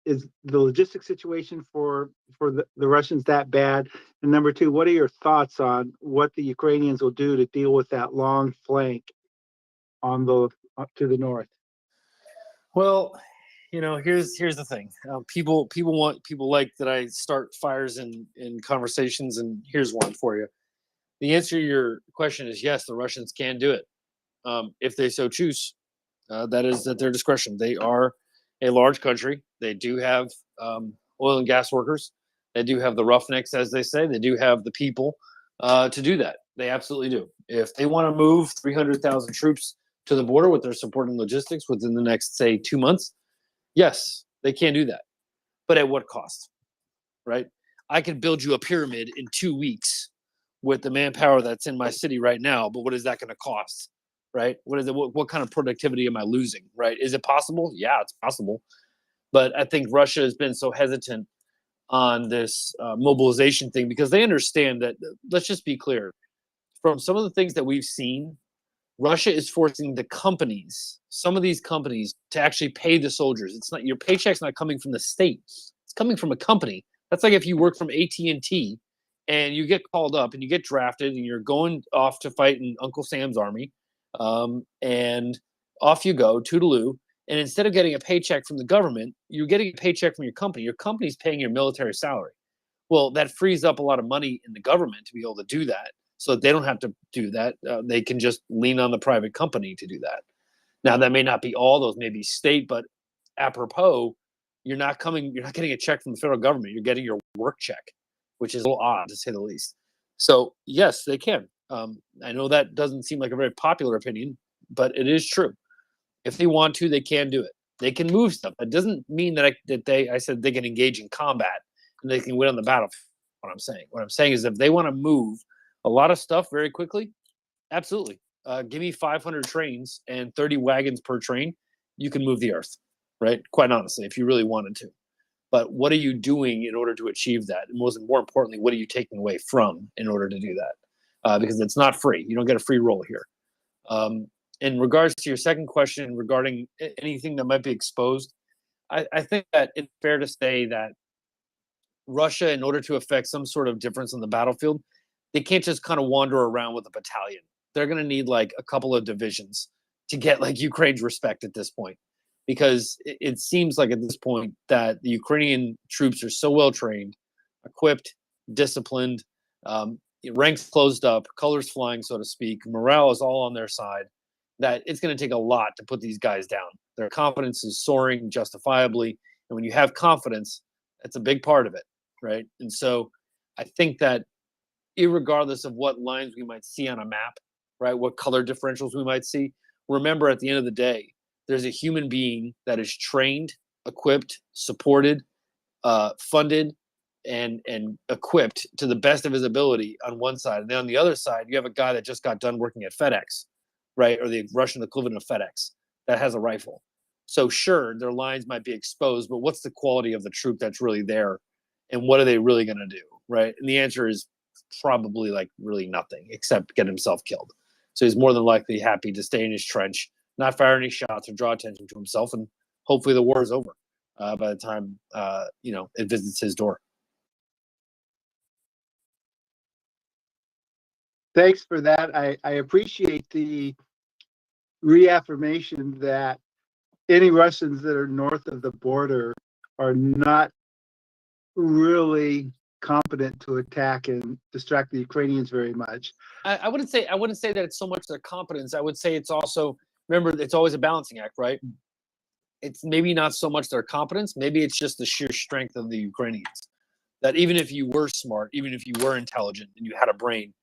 A: is the logistic situation for the Russians that bad? And number two, what are your thoughts on what the Ukrainians will do to deal with that long flank on the to the north?
H: Well, here's the thing. People like that I start fires in conversations, and here's one for you. The answer to your question is yes, the Russians can do it if they so choose. That is at their discretion. They are a large country. They do have oil and gas workers. They do have the roughnecks, as they say. They do have the people to do that. They absolutely do. If they want to move 300,000 troops to the border with their support and logistics within the next, say, 2 months, yes, they can do that. But at what cost, right? I could build you a pyramid in 2 weeks with the manpower that's in my city right now, but what is that going to cost, right? What kind of productivity am I losing, right? Is it possible? Yeah, it's possible. But I think Russia has been so hesitant on this mobilization thing because they understand that, let's just be clear, from some of the things that we've seen, Russia is forcing the companies, some of these companies, to actually pay the soldiers. It's not, your paycheck's not coming from the state. It's coming from a company. That's like if you work from AT&T and you get called up and you get drafted and you're going off to fight in Uncle Sam's army, and off you go, toodaloo. And instead of getting a paycheck from the government, you're getting a paycheck from your company. Your company's paying your military salary. Well, that frees up a lot of money in the government to be able to do that, so that they don't have to do that. They can just lean on the private company to do that. Now, that may not be all; those may be state, but apropos, you're not getting a check from the federal government. You're getting your work check, which is a little odd to say the least. So yes, they can. I know that doesn't seem like a very popular opinion, but it is true. If they want to, they can do it. They can move stuff. That doesn't mean that I said they can engage in combat and they can win on the battlefield. What I'm saying is if they want to move a lot of stuff very quickly, absolutely. Give me 500 trains and 30 wagons per train. You can move the earth, right? Quite honestly, if you really wanted to. But what are you doing in order to achieve that? And more importantly, what are you taking away from in order to do that? Because it's not free. You don't get a free roll here. In regards to your second question regarding anything that might be exposed, I think that it's fair to say that Russia, in order to affect some sort of difference on the battlefield, they can't just kind of wander around with a battalion. They're going to need like a couple of divisions to get like Ukraine's respect at this point, because it seems like at this point that the Ukrainian troops are so well trained, equipped, disciplined, ranks closed up, colors flying, so to speak. Morale is all on their side, that it's going to take a lot to put these guys down. Their confidence is soaring justifiably. And when you have confidence, that's a big part of it, right? And so I think that irregardless of what lines we might see on a map, right, what color differentials we might see, remember at the end of the day, there's a human being that is trained, equipped, supported, funded, and equipped to the best of his ability on one side. And then on the other side, you have a guy that just got done working at FedEx, right, or the Russian equivalent of FedEx, that has a rifle. So sure, their lines might be exposed, but what's the quality of the troop that's really there and what are they really going to do, right? And the answer is probably like really nothing except get himself killed. So he's more than likely happy to stay in his trench, not fire any shots or draw attention to himself, and hopefully the war is over by the time it visits his door.
A: Thanks for that. I appreciate the reaffirmation that any Russians that are north of the border are not really competent to attack and distract the Ukrainians very much.
H: I wouldn't say that it's so much their competence. I would say it's also, remember, it's always a balancing act, right? It's maybe not so much their competence, maybe it's just the sheer strength of the Ukrainians. That even if you were smart, even if you were intelligent and you had a brain,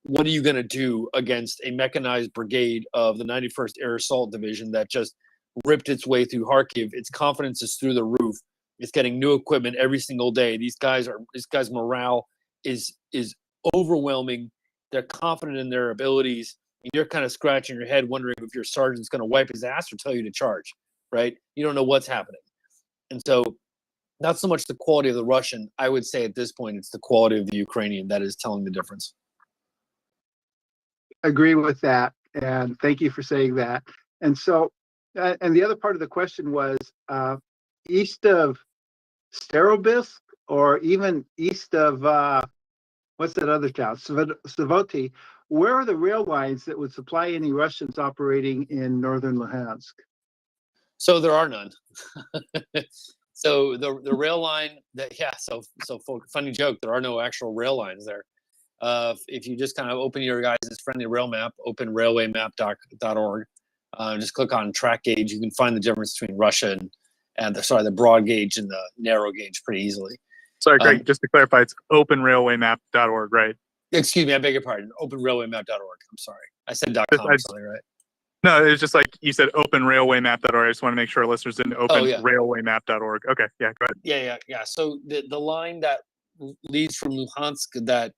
H: what are you going to do against a mechanized brigade of the 91st Air Assault Division that just ripped its way through Kharkiv? Its confidence is through the roof. It's getting new equipment every single day. This guy's morale is overwhelming. They're confident in their abilities. And you're kind of scratching your head wondering if your sergeant's going to wipe his ass or tell you to charge, right? You don't know what's happening. And so not so much the quality of the Russian, I would say at this point, it's the quality of the Ukrainian that is telling the difference.
A: Agree with that, and thank you for saying that. And so, and the other part of the question was east of Starobisk, or even east of what's that other town, Savoti. Where are the rail lines that would supply any Russians operating in northern Luhansk?
H: So there are none. So the rail line funny joke. There are no actual rail lines there. If you just kind of open your guys' friendly rail map, open railwaymap.org, just click on track gauge, you can find the difference between Russia and the broad gauge and the narrow gauge pretty easily.
M: Sorry, Greg, just to clarify, it's openrailwaymap.org, right?
H: Excuse me, I beg your pardon. Openrailwaymap.org. I'm sorry. I said .com or something, right?
M: No, it was just like you said openrailwaymap.org. I just want to make sure our listeners didn't openrailwaymap.org. Okay, yeah, go ahead.
H: Yeah. So the line that leads from Luhansk that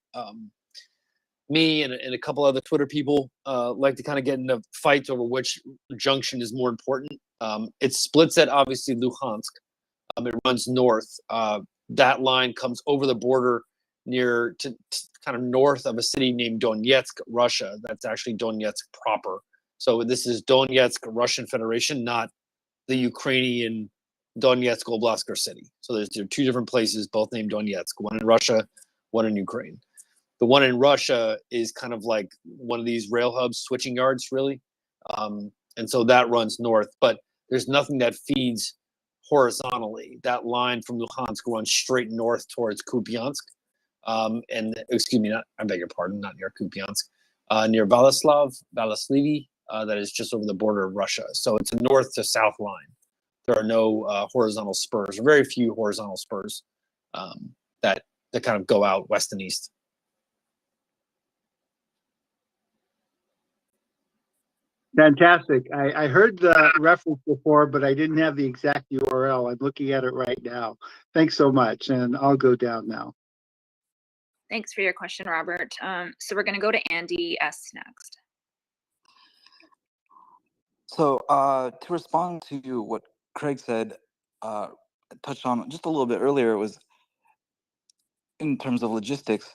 H: me and a couple other Twitter people like to kind of get into fights over which junction is more important. It splits at obviously Luhansk. It runs north. That line comes over the border near to kind of north of a city named Donetsk, Russia. That's actually Donetsk proper. So this is Donetsk, Russian Federation, not the Ukrainian Donetsk Oblast city. So there are two different places, both named Donetsk, one in Russia, one in Ukraine. The one in Russia is kind of like one of these rail hubs, switching yards, really. And so that runs north, but there's nothing that feeds horizontally. That line from Luhansk runs straight north towards Kupiansk. And excuse me, I beg your pardon, not near Kupiansk, near Valeslavy, that is just over the border of Russia. So it's a north to south line. There are no horizontal spurs, or very few horizontal spurs that kind of go out west and east.
A: Fantastic. I heard the reference before, but I didn't have the exact URL. I'm looking at it right now. Thanks so much, and I'll go down now.
F: Thanks for your question, Robert. So we're going to go to Andy S. next.
B: So to respond to what Craig said, touched on just a little bit earlier, was in terms of logistics.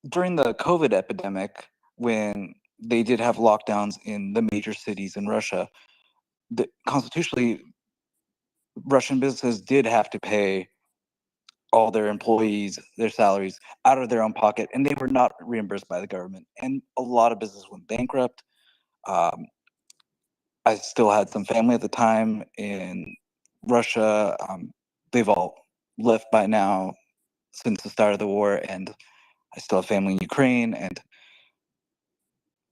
B: During the COVID epidemic, when they did have lockdowns in the major cities in Russia, constitutionally, Russian businesses did have to pay all their employees their salaries out of their own pocket, and they were not reimbursed by the government. And a lot of businesses went bankrupt. I still had some family at the time in Russia. They've all left by now since the start of the war, and I still have family in Ukraine, and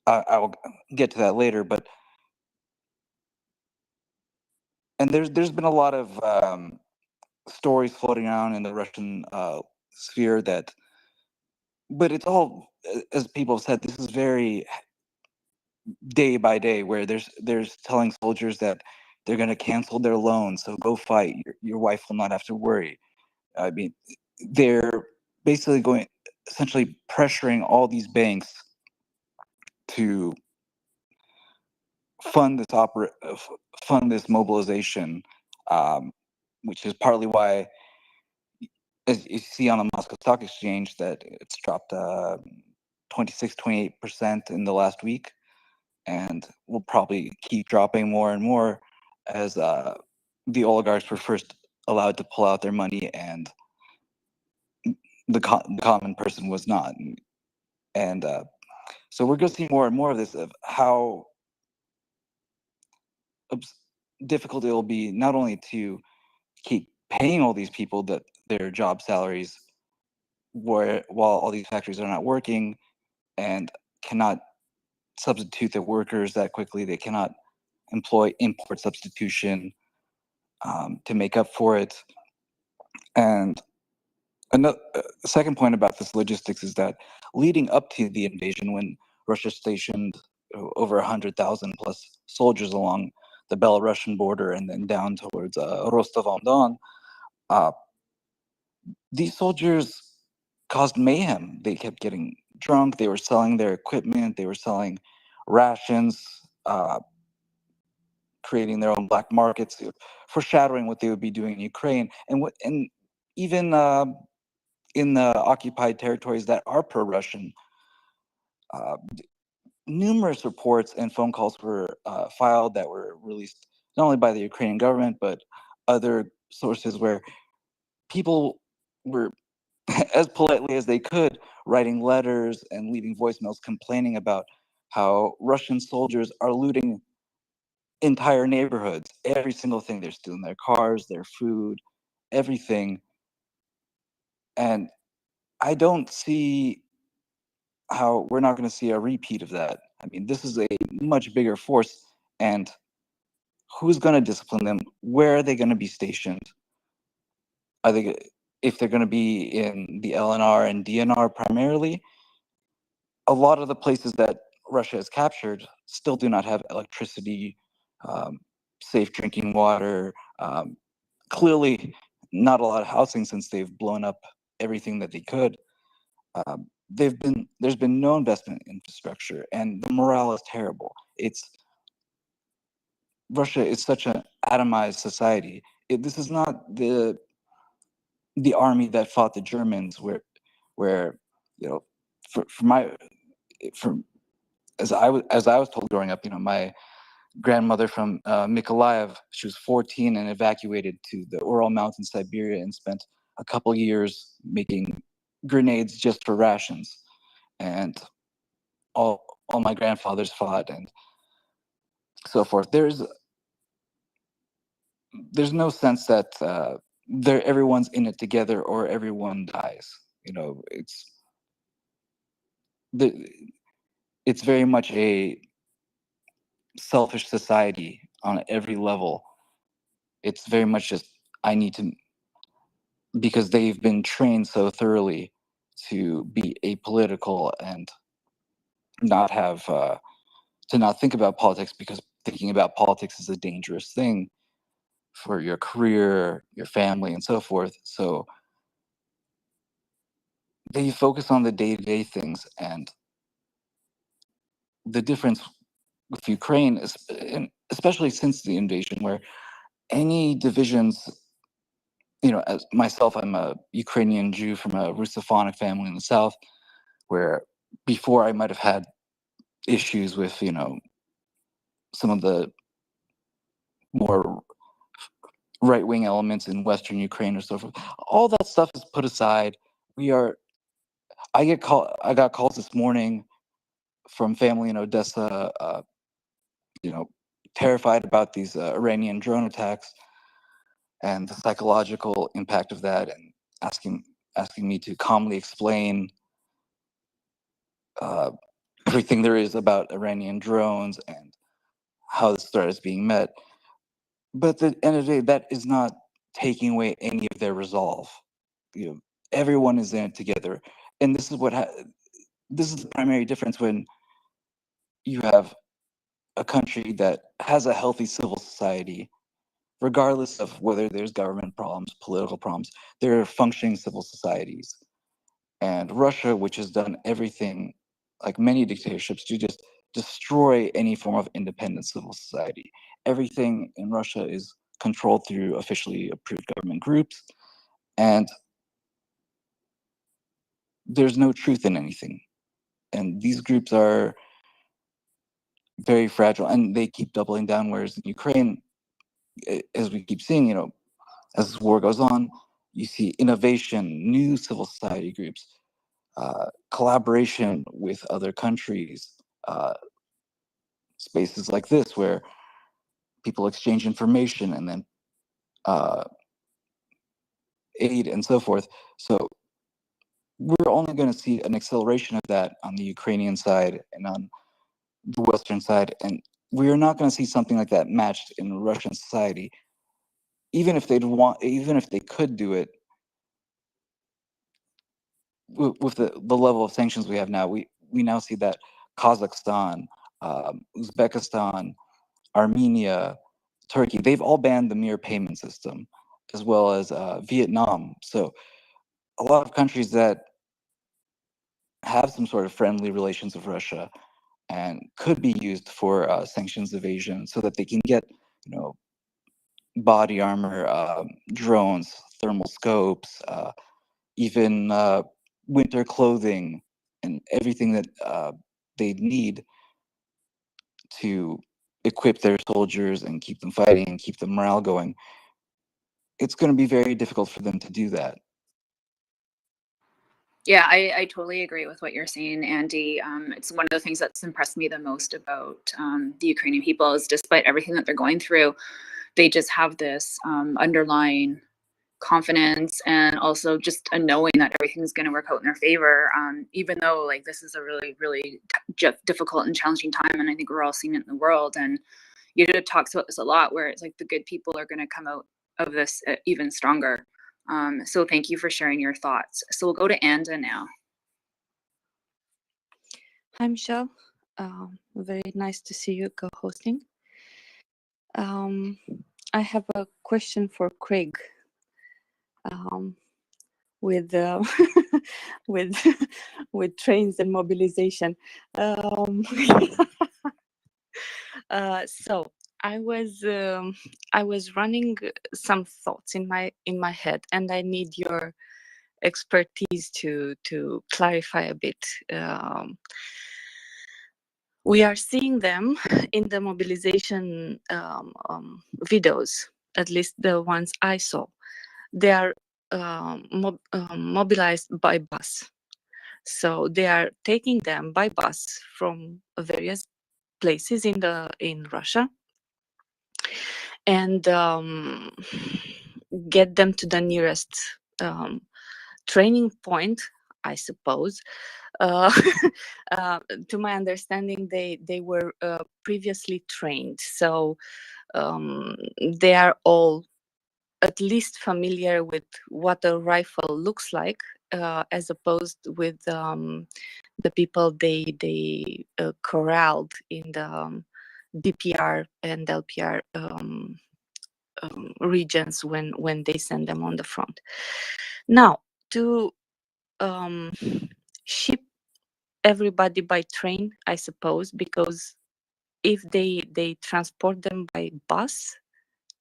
B: I will get to that later. But there's been a lot of stories floating around in the Russian sphere but it's all, as people have said, this is very day by day, where there's telling soldiers that they're going to cancel their loans, so go fight. Your wife will not have to worry. I mean, they're basically essentially pressuring all these banks to fund this mobilization, which is partly why as you see on the Moscow Stock Exchange, that it's dropped 26-28% in the last week, and will probably keep dropping more and more as the oligarchs were first allowed to pull out their money and the common person was not. And so we're going to see more and more of this, of how difficult it will be not only to keep paying all these people that their job salaries while all these factories are not working and cannot substitute their workers that quickly. They cannot employ import substitution to make up for it. And another second point about this logistics is that leading up to the invasion, when Russia stationed over 100,000 plus soldiers along the Belarusian border and then down towards Rostov-on-Don, these soldiers caused mayhem. They kept getting drunk. They were selling their equipment. They were selling rations, creating their own black markets, foreshadowing what they would be doing in Ukraine. And even in the occupied territories that are pro-Russian, numerous reports and phone calls were filed that were released not only by the Ukrainian government, but other sources where people were, as politely as they could, writing letters and leaving voicemails complaining about how Russian soldiers are looting entire neighborhoods, every single thing. They're stealing their cars, their food, everything. And I don't see how we're not going to see a repeat of that. I mean, this is a much bigger force, and who's going to discipline them? Where are they going to be stationed? Are they, if they're going to be in the LNR and DNR primarily? A lot of the places that Russia has captured still do not have electricity, safe drinking water, clearly not a lot of housing since they've blown up everything that they could. There's been no investment in infrastructure, and the morale is terrible. Russia is such an atomized society. This is not the army that fought the Germans, where you know, as I was told growing up, my grandmother from Mykolaiv, she was 14 and evacuated to the Ural Mountains, Siberia, and spent a couple years making grenades just for rations. And all my grandfathers fought and so forth. There's no sense that everyone's in it together or everyone dies. It's very much a selfish society on every level. It's very much just, I need to, because they've been trained so thoroughly to be apolitical and not have to not think about politics, because thinking about politics is a dangerous thing for your career, your family, and so forth. So they focus on the day-to-day things. And the difference with Ukraine is, especially since the invasion, where any divisions, as myself, I'm a Ukrainian Jew from a Russophonic family in the South, where before I might have had issues with, some of the more right-wing elements in Western Ukraine or so forth. All that stuff is put aside. I got calls this morning from family in Odessa, terrified about these Iranian drone attacks and the psychological impact of that, and asking me to calmly explain everything there is about Iranian drones and how this threat is being met. But at the end of the day, that is not taking away any of their resolve. Everyone is in it together, and this is this is the primary difference when you have a country that has a healthy civil society, regardless of whether there's government problems, political problems. There are functioning civil societies, and Russia, which has done everything, like many dictatorships, to just destroy any form of independent civil society. Everything in Russia is controlled through officially approved government groups, and there's no truth in anything. And these groups are very fragile, and they keep doubling down. Whereas in Ukraine, as we keep seeing, as this war goes on, you see innovation, new civil society groups, collaboration with other countries, spaces like this where people exchange information and then aid and so forth. So we're only going to see an acceleration of that on the Ukrainian side and on the Western side, and we're not going to see something like that matched in Russian society. Even if they could do it with the level of sanctions we have now, we now see that Kazakhstan, Uzbekistan, Armenia, Turkey, they've all banned the mirror payment system, as well as Vietnam. So a lot of countries that have some sort of friendly relations with Russia and could be used for sanctions evasion, so that they can get, body armor, drones, thermal scopes, even winter clothing, and everything that they need to equip their soldiers and keep them fighting and keep the morale going. It's going to be very difficult for them to do that.
F: Yeah, I totally agree with what you're saying, Andy. It's one of the things that's impressed me the most about the Ukrainian people is, despite everything that they're going through, they just have this underlying confidence, and also just a knowing that everything's going to work out in their favor, even though like this is a really, really difficult and challenging time. And I think we're all seeing it in the world. And Yuda talks about this a lot, where it's like the good people are going to come out of this even stronger. So thank you for sharing your thoughts. So we'll go to Anda now.
C: Hi, Michelle. Very nice to see you co-hosting. I have a question for Craig. With with with trains and mobilization. So I was running some thoughts in my head, and I need your expertise to clarify a bit. We are seeing them in the mobilization videos, at least the ones I saw. They are mobilized by bus. So they are taking them by bus from various places in Russia, and get them to the nearest training point, I suppose. To my understanding, they were previously trained, so they are all at least familiar with what a rifle looks like, as opposed with the people they corralled in the DPR and LPR regions when they send them on the front. Now, to ship everybody by train, I suppose, because if they transport them by bus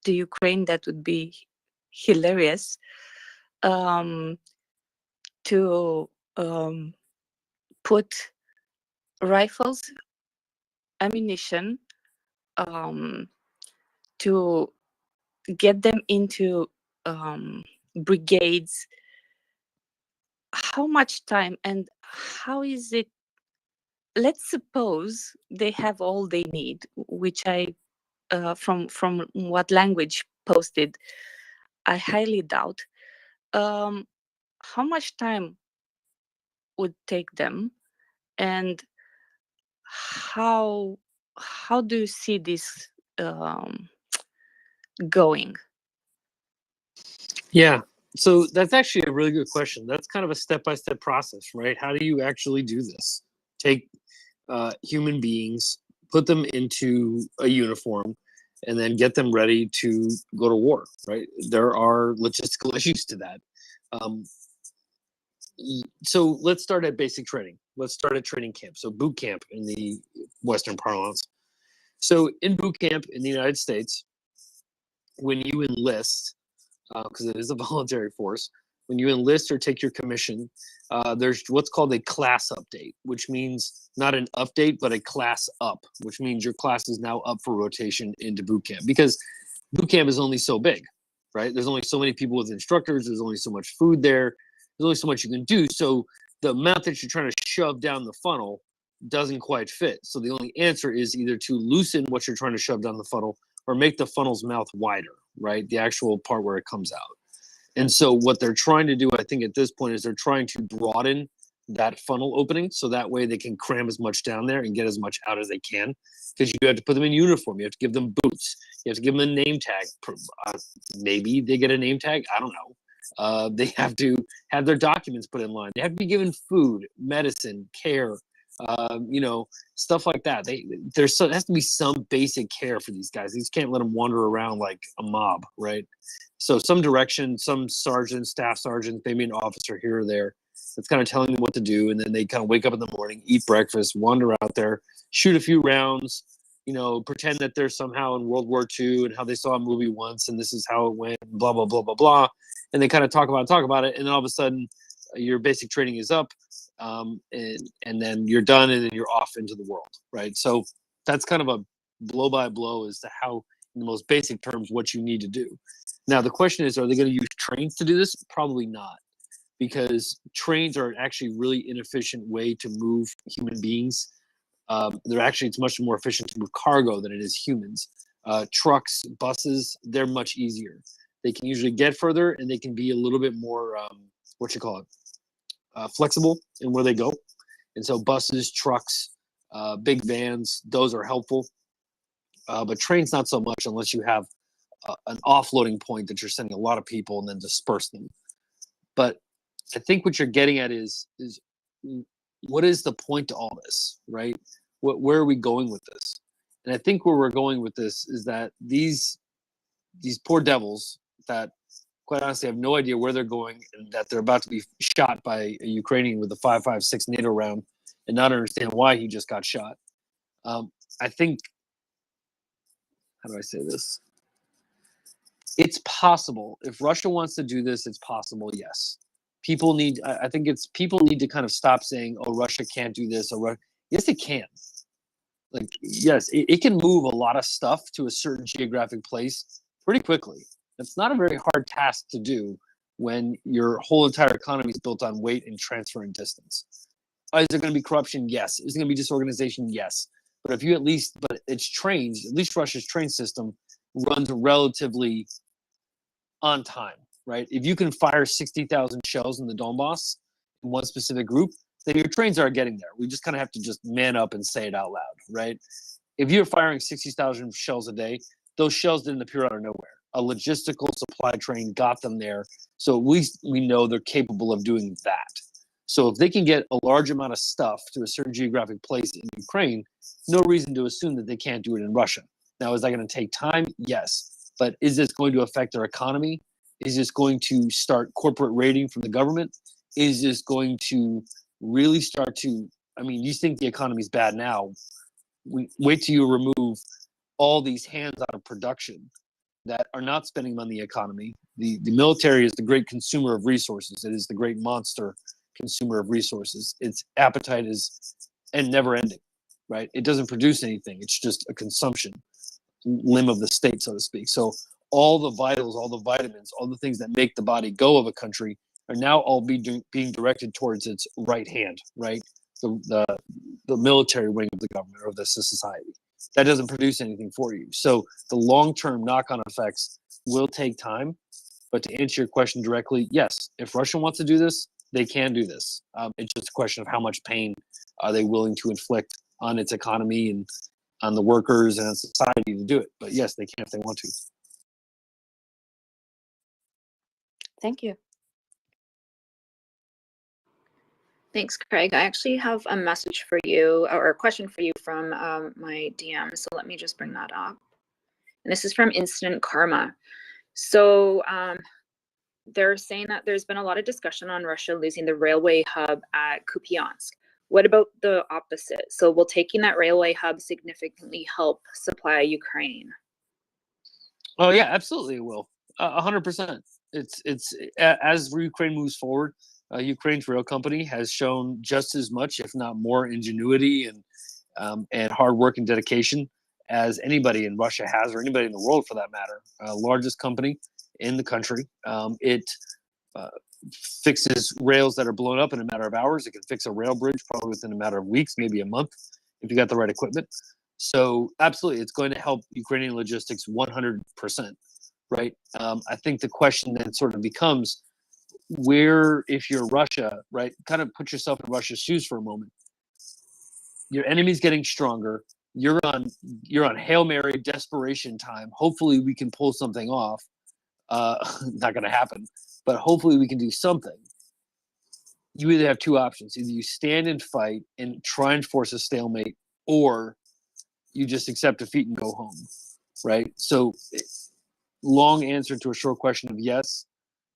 C: to Ukraine, that would be hilarious. To put rifles, ammunition, to get them into brigades. How much time, and how is it? Let's suppose they have all they need, which I, from what language posted, I highly doubt. How much time would take them, and how do you see this going?
D: Yeah. So that's actually a really good question. That's kind of a step-by-step process, right? How do you actually do this? Take human beings, put them into a uniform, and then get them ready to go to war, right? There are logistical issues to that. So let's start at basic training. Let's start at training camp. So boot camp in the Western parlance. So in boot camp in the United States, when you enlist, because it is a voluntary force,
H: when you enlist or take your commission, there's what's called a class update, which means not an update, but a class up, which means your class is now up for rotation into boot camp, because boot camp is only so big, right? There's only so many people with instructors. There's only so much food there. There's only so much you can do. So the amount that you're trying to shove down the funnel doesn't quite fit. So the only answer is either to loosen what you're trying to shove down the funnel or make the funnel's mouth wider, right? The actual part where it comes out. And so what they're trying to do, I think at this point, is they're trying to broaden that funnel opening so that way they can cram as much down there and get as much out as they can, because you have to put them in uniform. You have to give them boots. You have to give them a name tag. Maybe they get a name tag. I don't know. They have to have their documents put in line. They have to be given food, medicine, care, stuff like that. There has to be some basic care for these guys. These can't let them wander around like a mob, right? So some direction, some sergeant, staff sergeant, maybe an officer here or there that's kind of telling them what to do. And then they kind of wake up in the morning, eat breakfast, wander out there, shoot a few rounds, pretend that they're somehow in World War II and how they saw a movie once and this is how it went, blah, blah, blah, blah, blah. And they kind of talk about it. And then all of a sudden your basic training is up, and then you're done, and then you're off into the world, right? So that's kind of a blow by blow as to how, in the most basic terms, what you need to do. Now, the question is, are they going to use trains to do this? Probably not, because trains are actually a really inefficient way to move human beings. It's much more efficient to move cargo than it is humans. Trucks, buses, they're much easier. They can usually get further, and they can be a little bit more, flexible in where they go. And so buses, trucks, big vans, those are helpful. But trains, not so much, unless you have an offloading point that you're sending a lot of people and then disperse them. But I think what you're getting at is what is the point to all this, right? Where are we going with this? And I think where we're going with this is that these poor devils that quite honestly have no idea where they're going, and that they're about to be shot by a Ukrainian with a 5.56 NATO round and not understand why he just got shot. I think, how do I say this? It's possible. If Russia wants to do this, it's possible, yes. People need to kind of stop saying, oh, Russia can't do this. Yes, it can. Yes, it can move a lot of stuff to a certain geographic place pretty quickly. It's not a very hard task to do when your whole entire economy is built on weight and transfer and distance. Is there going to be corruption? Yes. Is there going to be disorganization? Yes. But it's trains, at least Russia's train system runs relatively on time, right? If you can fire 60,000 shells in the Donbass in one specific group, then your trains are getting there. We just kind of have to just man up and say it out loud, right? If you're firing 60,000 shells a day, those shells didn't appear out of nowhere. A logistical supply train got them there. So at least we know they're capable of doing that. So if they can get a large amount of stuff to a certain geographic place in Ukraine, no reason to assume that they can't do it in Russia. Now, is that going to take time? Yes. But is this going to affect their economy? Is this going to start corporate raiding from the government? Is this going to really start to, you think the economy's bad now. Wait till you remove all these hands out of production that are not spending on the economy. The military is the great consumer of resources. It is the great monster consumer of resources. Its appetite is never ending, right? It doesn't produce anything. It's just a consumption limb of the state, so to speak. So all the vitals, all the vitamins, all the things that make the body go of a country are now all being directed towards its right hand, right? The military wing of the government or the society. That doesn't produce anything for you. So the long-term knock-on effects will take time. But to answer your question directly, yes, if Russia wants to do this, they can do this. It's just a question of how much pain are they willing to inflict on its economy and on the workers and on society to do it. But yes, they can if they want to.
C: Thank you.
F: Thanks, Craig. I actually have a message for you, or a question for you from my DM. So let me just bring that up. And this is from Instant Karma. So they're saying that there's been a lot of discussion on Russia losing the railway hub at Kupiansk. What about the opposite? So will taking that railway hub significantly help supply Ukraine?
H: Oh yeah, absolutely it will. 100%.
D: As Ukraine moves forward, Ukraine's rail company has shown just as much, if not more, ingenuity and hard work and dedication as anybody in Russia has, or anybody in the world for that matter. Largest company in the country. It fixes rails that are blown up in a matter of hours. It can fix a rail bridge probably within a matter of weeks, maybe a month, if you got the right equipment. So absolutely, it's going to help Ukrainian logistics 100%, right? I think the question then sort of becomes, where, if you're Russia, right, kind of put yourself in Russia's shoes for a moment. Your enemy's getting stronger. You're on Hail Mary desperation time. Hopefully we can pull something off. Not going to happen, but hopefully we can do something. You either have two options. Either you stand and fight and try and force a stalemate, or you just accept defeat and go home, right? So long answer to a short question of yes,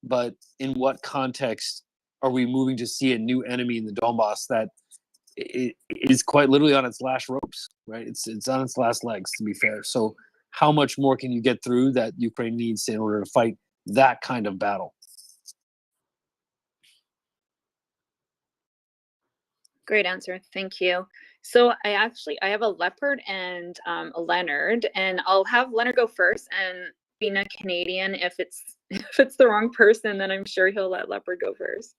D: but in what context are we moving to see a new enemy in the Donbass that is quite literally on its last ropes, right? It's on its last legs, to be fair. So how much more can you get through that Ukraine needs in order to fight that kind of battle?
F: Great answer. Thank you. So I have a Leopard and a Leonard, and I'll have Leonard go first. And being a Canadian, if it's the wrong person, then I'm sure he'll let Leopard go first.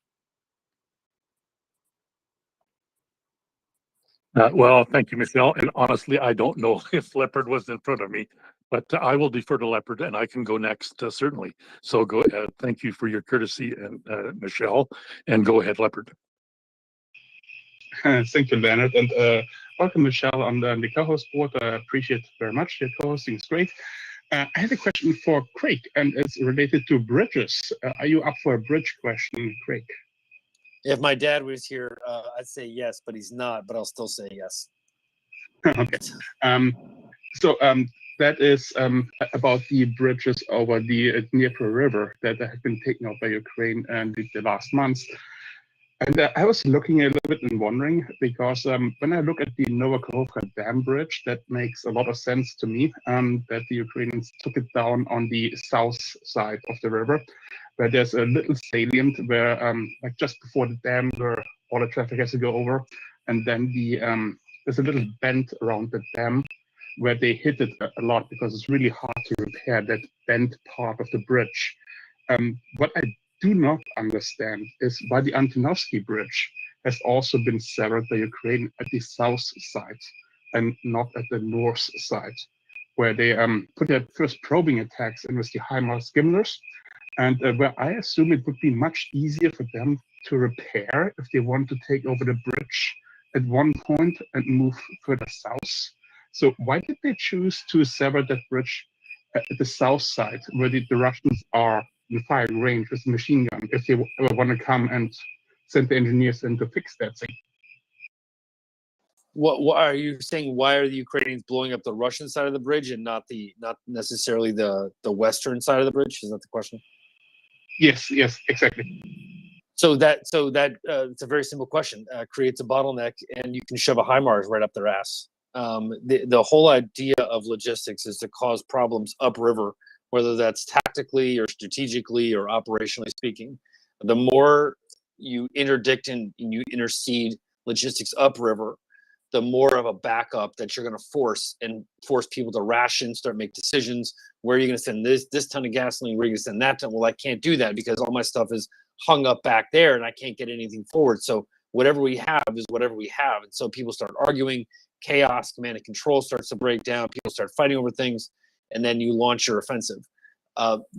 L: Well, thank you, Michelle. And honestly, I don't know if Leopard was in front of me, but I will defer to Leopard, and I can go next, certainly. So go ahead. Thank you for your courtesy, and Michelle, and go ahead, Leopard.
E: Thank you, Leonard, and welcome, Michelle, on the co-host board. I appreciate it very much. Your co-hosting is great. I had a question for Craig, and it's related to bridges. Are you up for a bridge question, Craig?
D: If my dad was here, I'd say yes, but he's not, but I'll still say yes.
E: Okay. That is about the bridges over the Dnieper River that have been taken out by Ukraine in the last months. And I was looking a little bit and wondering, because when I look at the Novakhovka Dam Bridge, that makes a lot of sense to me, that the Ukrainians took it down on the south side of the river, where there's a little salient where, like just before the dam, where all the traffic has to go over, and then there's a little bend around the dam where they hit it a lot because it's really hard to repair that bent part of the bridge. What I do not understand is why the Antonovsky Bridge has also been severed by Ukraine at the south side and not at the north side, where they put their first probing attacks in with the HIMARS skimblers, and where I assume it would be much easier for them to repair if they want to take over the bridge at one point and move further south. So why did they choose to sever that bridge at the south side, where the Russians are in firing range with a machine gun, if they want to come and send the engineers in to fix that thing?
D: What are you saying? Why are the Ukrainians blowing up the Russian side of the bridge and not necessarily the western side of the bridge? Is that the question?
E: Yes, exactly.
D: So that it's a very simple question. Creates a bottleneck, and you can shove a HIMARS right up their ass. The whole idea of logistics is to cause problems upriver, whether that's tactically or strategically or operationally speaking. The more you interdict and you intercede logistics upriver, the more of a backup that you're going to force people to ration, start make decisions. Where are you going to send this ton of gasoline? Where are you going to send that ton? Well, I can't do that because all my stuff is hung up back there and I can't get anything forward. So whatever we have is whatever we have. And so people start arguing, chaos, command and control starts to break down. People start fighting over things, and then you launch your offensive.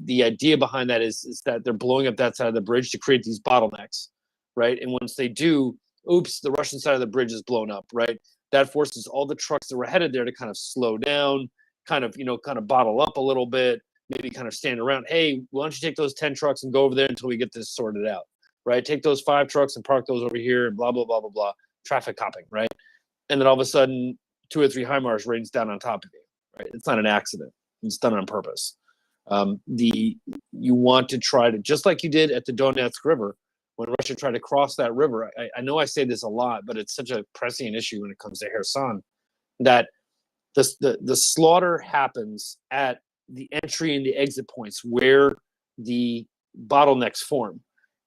D: The idea behind that is that they're blowing up that side of the bridge to create these bottlenecks, right? And once they do, oops, the Russian side of the bridge is blown up, right? That forces all the trucks that were headed there to kind of slow down, kind of bottle up a little bit, maybe kind of stand around. Hey, why don't you take those 10 trucks and go over there until we get this sorted out, right? Take those 5 trucks and park those over here and blah, blah, blah, blah, blah. Traffic copping, right? And then all of a sudden, 2 or 3 HIMARS rains down on top of you, right? It's not an accident. It's done on purpose. You want to try to, just like you did at the Donetsk River, when Russia tried to cross that river. I know I say this a lot, but it's such a pressing issue when it comes to Kherson, that the slaughter happens at the entry and the exit points where the
H: bottlenecks form.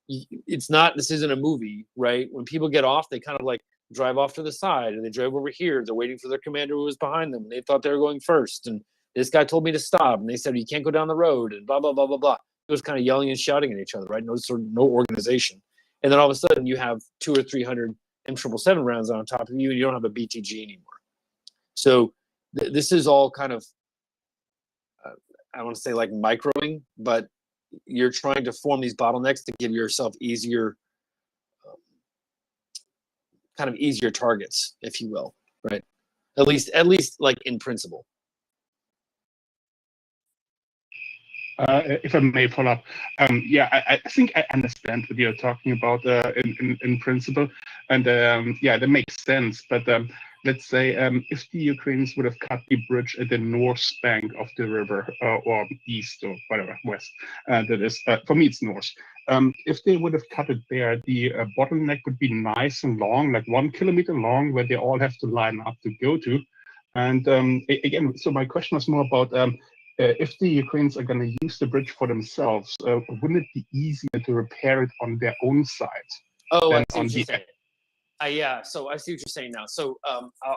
H: This isn't a movie, right? When people get off, they kind of like drive off to the side, and they drive over here. They're waiting for their commander who was behind them. They thought they were going first, and this guy told me to stop, and they said you can't go down the road, and blah blah blah blah blah. It was kind of yelling and shouting at each other, right? No organization. And then all of a sudden, you have 200 or 300 M777 rounds on top of you, and you don't have a BTG anymore. So this is all kind of, I don't want to say like microing, but you're trying to form these bottlenecks to give yourself easier, kind of easier targets, if you will, right? At least like in principle.
E: If I may follow up, yeah, I think I understand what you're talking about in principle, and yeah, that makes sense. But let's say if the Ukrainians would have cut the bridge at the north bank of the river, or east or whatever, west, that is, for me it's north. If they would have cut it there, the bottleneck would be nice and long, like 1 kilometer long, where they all have to line up to go to. And again, so my question was more about if the Ukrainians are going to use the bridge for themselves, wouldn't it be easier to repair it on their own side?
H: Oh, I
E: than
H: see
E: on
H: what you're
E: the
H: saying. Yeah, so I see what you're saying now. So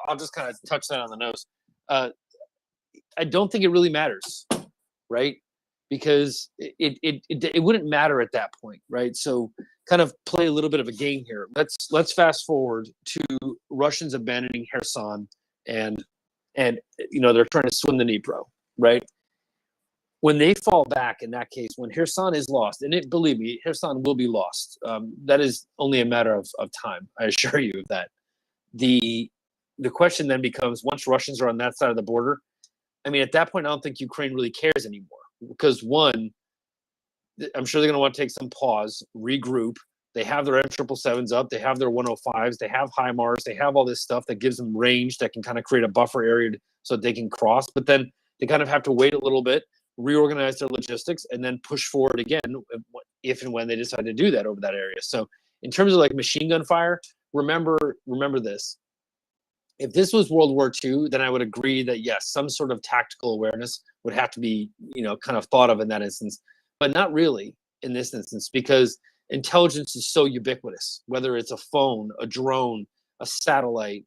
H: I'll just kind of touch that on the nose. I don't think it really matters, right? Because it wouldn't matter at that point, right? So kind of play a little bit of a game here. Let's fast forward to Russians abandoning Kherson, and you know they're trying to swim the Dnipro, right? When they fall back, in that case, when Kherson is lost, and believe me, Kherson will be lost. That is only a matter of time. I assure you of that. The question then becomes, once Russians are on that side of the border, I mean, at that point, I don't think Ukraine really cares anymore. Because one, I'm sure they're going to want to take some pause, regroup. They have their M777s up. They have their 105s. They have HIMARS. They have all this stuff that gives them range that can kind of create a buffer area so that they can cross. But then they kind of have to wait a little bit, reorganize their logistics, and then push forward again if and when they decide to do that over that area. So in terms of like machine gun fire, remember this. If this was World War II, then I would agree that yes, some sort of tactical awareness would have to be, kind of thought of in that instance, but not really in this instance, because intelligence is so ubiquitous, whether it's a phone, a drone, a satellite,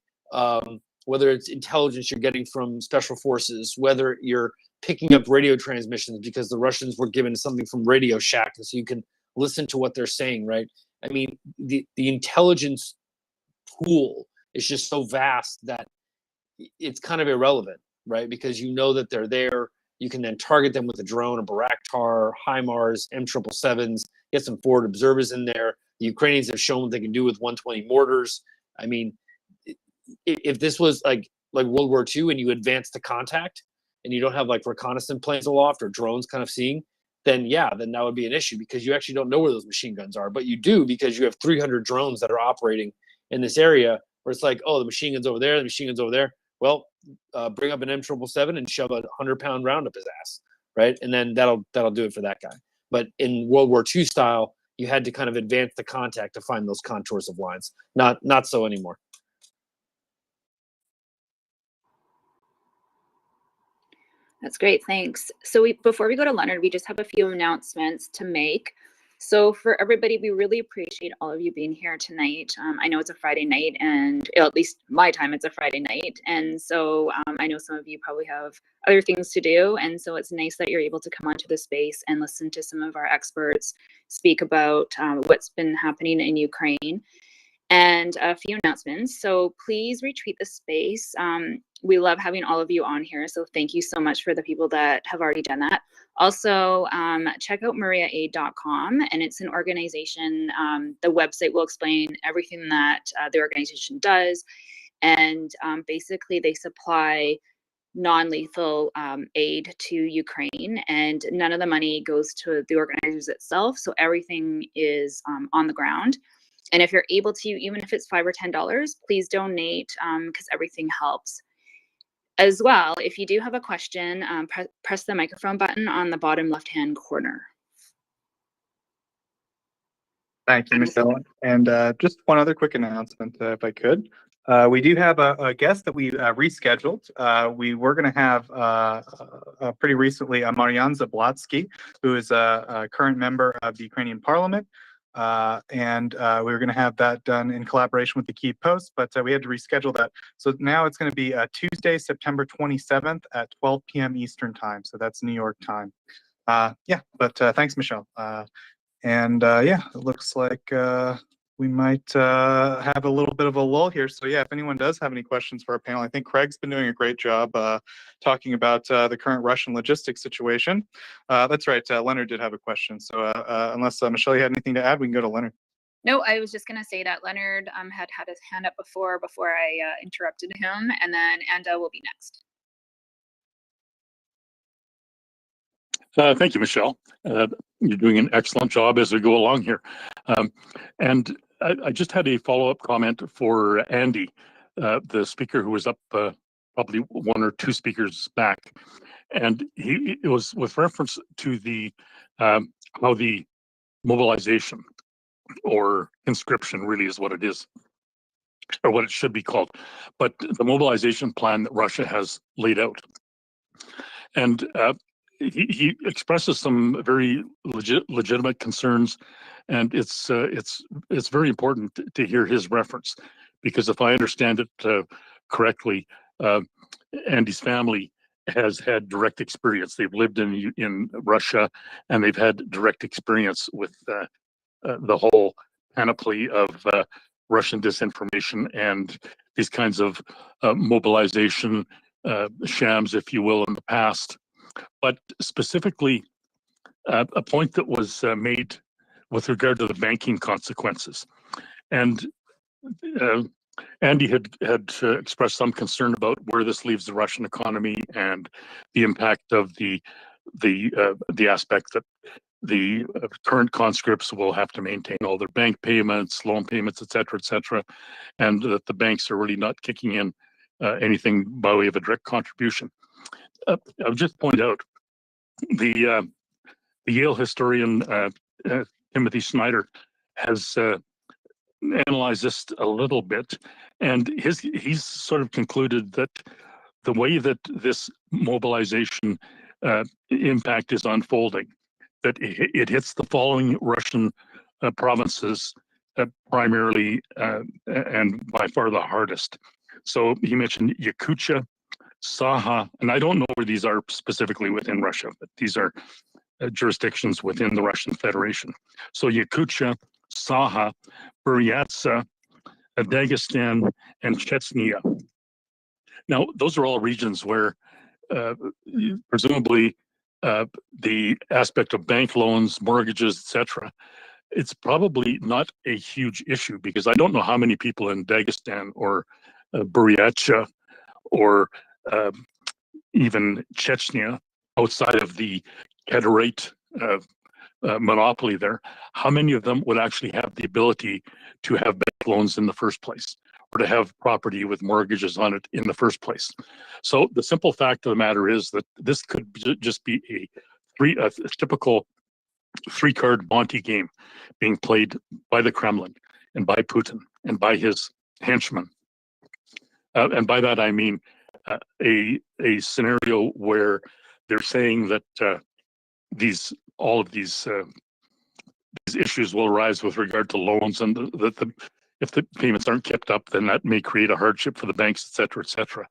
H: whether it's intelligence you're getting from special forces, whether you're picking up radio transmissions because the Russians were given something from Radio Shack, and so you can listen to what they're saying, right? I mean, the intelligence pool is just so vast that it's kind of irrelevant, right? Because you know that they're there. You can then target them with a drone, a Bayraktar, HIMARS, M777s, get some forward observers in there. The Ukrainians have shown what they can do with 120 mortars. I mean, if this was like World War II and you advance to contact and you don't have like reconnaissance planes aloft or drones kind of seeing, then that would be an issue because you actually don't know where those machine guns are. But you do because you have 300 drones that are operating in this area where it's like, oh, the machine gun's over there, the machine gun's over there. Well, bring up an M777 and shove a 100-pound round up his ass, right? And then that'll do it for that guy. But in World War II style, you had to kind of advance the contact to find those contours of lines. Not so anymore.
F: That's great, thanks. So before we go to Leonard, we just have a few announcements to make. So for everybody, we really appreciate all of you being here tonight. I know it's a Friday night, and at least my time, it's a Friday night. And so I know some of you probably have other things to do. And so it's nice that you're able to come onto the space and listen to some of our experts speak about what's been happening in Ukraine. And a few announcements. So please retweet the space. We love having all of you on here. So thank you so much for the people that have already done that. Also, check out MriyaAid.com, and it's an organization. The website will explain everything that the organization does. And basically they supply non-lethal aid to Ukraine, and none of the money goes to the organizers itself. So everything is on the ground. And if you're able to, even if it's $5 or $10, please donate because everything helps. As well, if you do have a question, press the microphone button on the bottom left-hand corner.
M: Thank you, Michelle. And just one other quick announcement, if I could. We do have a guest that we rescheduled. We were going to have pretty recently Marian Zablotsky, who is a current member of the Ukrainian Parliament. And we were going to have that done in collaboration with the Kyiv Post, but we had to reschedule that. So now it's going to be Tuesday, September 27th at 12 p.m. Eastern time. So that's New York time. Yeah, but thanks, Michelle. Yeah, it looks like we might have a little bit of a lull here. So yeah, if anyone does have any questions for our panel, I think Craig's been doing a great job talking about the current Russian logistics situation. That's right, Leonard did have a question. So unless Michelle, you had anything to add, we can go to Leonard.
F: No, I was just going to say that Leonard had his hand up before I interrupted him, and then Anda will be next.
L: Thank you, Michelle. You're doing an excellent job as we go along here. And I just had a follow-up comment for Andy, the speaker who was up probably one or two speakers back. And it was with reference to the how the mobilization or conscription really is what it is, or what it should be called, but the mobilization plan that Russia has laid out. And he expresses some very legitimate concerns, and it's very important to hear his reference, because if I understand it correctly, Andy's family has had direct experience. They've lived in Russia, and they've had direct experience with the whole panoply of Russian disinformation and these kinds of mobilization shams, if you will, in the past. But specifically, a point that was made with regard to the banking consequences. And Andy had expressed some concern about where this leaves the Russian economy and the impact of the aspect that the current conscripts will have to maintain all their bank payments, loan payments, et cetera, and that the banks are really not kicking in anything by way of a direct contribution. I would just point out the Yale historian Timothy Snyder has analyzed this a little bit, and he's sort of concluded that the way that this mobilization impact is unfolding, that it hits the following Russian provinces primarily and by far the hardest. So he mentioned Yakutia, Saha, and I don't know where these are specifically within Russia, but these are jurisdictions within the Russian Federation. So Yakutia, Saha, Buryatsa, Dagestan, and Chechnya. Now, those are all regions where presumably the aspect of bank loans, mortgages, etc., it's probably not a huge issue, because I don't know how many people in Dagestan or Buryatsia or even Chechnya, outside of the Caderate monopoly there, how many of them would actually have the ability to have bank loans in the first place, or to have property with mortgages on it in the first place? So the simple fact of the matter is that this could just be a typical three-card Monte game being played by the Kremlin and by Putin and by his henchmen. And by that I mean a scenario where they're saying that all of these issues will arise with regard to loans, and that if the payments aren't kept up, then that may create a hardship for the banks, et cetera, et cetera.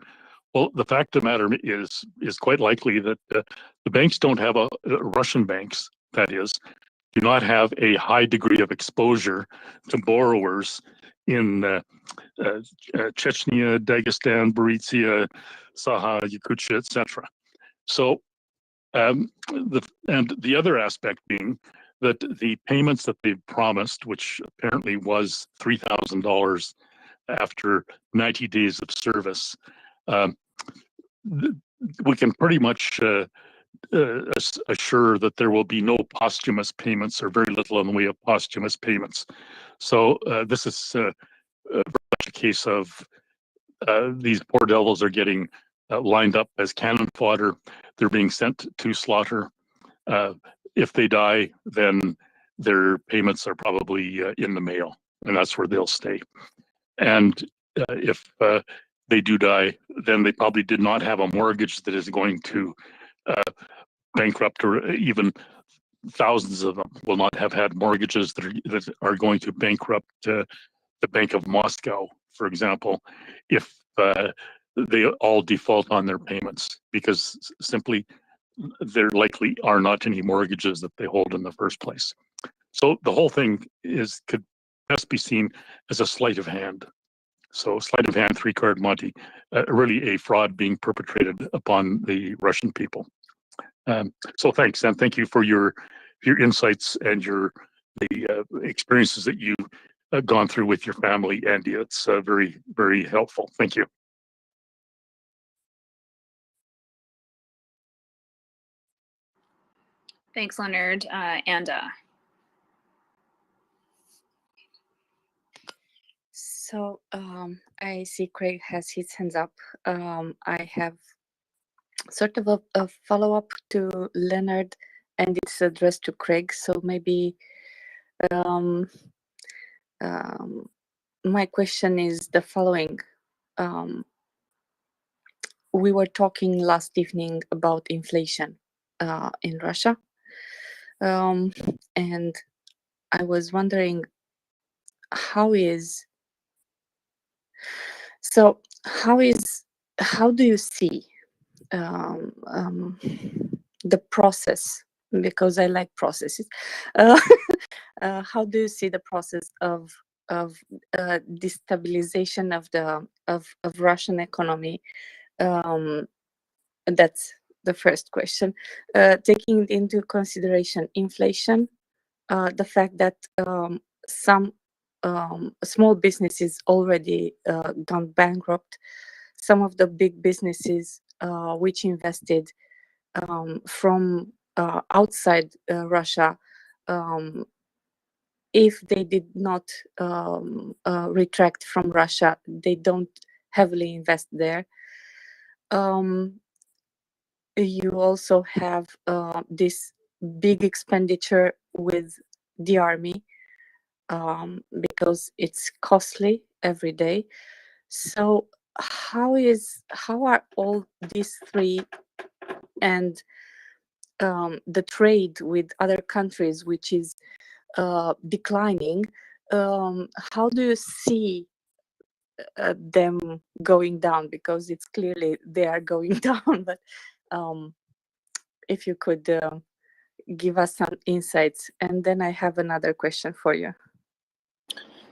L: Well, the fact of the matter is quite likely that the banks don't have Russian banks, that is, do not have a high degree of exposure to borrowers in Chechnya, Dagestan, Buryatsia, Saha, Yakutia, etc. So, the other aspect being that the payments that they promised, which apparently was $3,000 after 90 days of service, we can pretty much assure that there will be no posthumous payments, or very little in the way of posthumous payments. So this is very much a case of these poor devils are getting lined up as cannon fodder. They're being sent to slaughter. If they die, then their payments are probably in the mail, and that's where they'll stay. And if they do die, then they probably did not have a mortgage that is going to bankrupt, or even thousands of them will not have had mortgages that are going to bankrupt the Bank of Moscow, for example, if they all default on their payments, because simply there likely are not any mortgages that they hold in the first place. So the whole thing could best be seen as a sleight of hand. So sleight of hand, three-card Monte, really a fraud being perpetrated upon the Russian people. So thanks, and thank you for your insights and the experiences that you gone through with your family, Andy. It's very, very helpful. Thank you.
F: Thanks, Leonard.
C: So I see Craig has his hands up. I have sort of a follow-up to Leonard, and it's addressed to Craig. So maybe my question is the following. We were talking last evening about inflation in Russia. And I was wondering how do you see the process, because I like processes. How do you see the process of destabilization of Russian economy? That's the first question. Taking into consideration inflation, the fact that some small businesses already gone bankrupt, some of the big businesses which invested from outside Russia, if they did not retract from Russia, they don't heavily invest there. You also have this big expenditure with the army, because it's costly every day. So how are all these three, and the trade with other countries, which is declining, how do you see them going down? Because it's clearly they are going down, but if you could give us some insights. And then I have another question for you.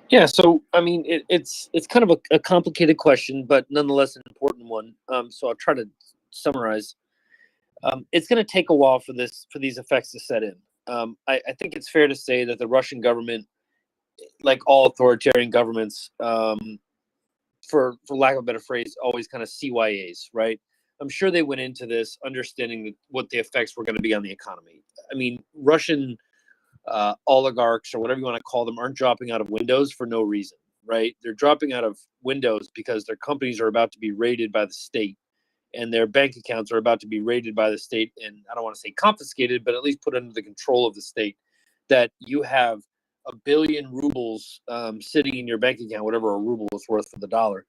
D: Yeah, so I mean, it's kind of a complicated question, but nonetheless an important one. So I'll try to summarize. It's going to take a while for these effects to set in. I think it's fair to say that the Russian government, like all authoritarian governments, for lack of a better phrase, always kind of CYAs, right? I'm sure they went into this understanding what the effects were going to be on the economy. I mean, Russian oligarchs, or whatever you want to call them, aren't dropping out of windows for no reason, right? They're dropping out of windows because their companies are about to be raided by the state, and their bank accounts are about to be raided by the state, and I don't want to say confiscated, but at least put under the control of the state. That you have 1 billion rubles sitting in your bank account, whatever a ruble is worth for the dollar.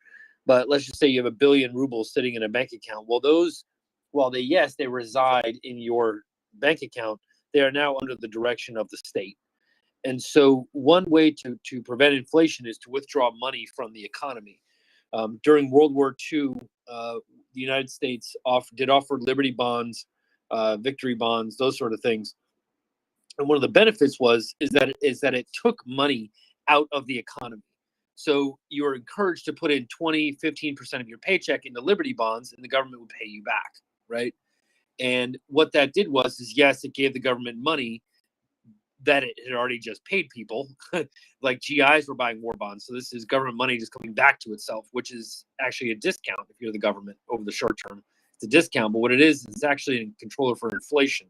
D: But let's just say you have 1 billion rubles sitting in a bank account. Well, those, while they reside in your bank account, they are now under the direction of the state. And so one way to prevent inflation is to withdraw money from the economy. During World War II, the United States offered Liberty bonds, victory bonds, those sort of things. And one of the benefits is that it took money out of the economy. So you were encouraged to put in 20-15% of your paycheck into Liberty bonds, and the government would pay you back, right? And what that did is, yes, it gave the government money that it had already just paid people. Like GIs were buying war bonds. So this is government money just coming back to itself, which is actually a discount if you're the government over the short term. It's a discount, but what it is, it's actually a controller for inflation,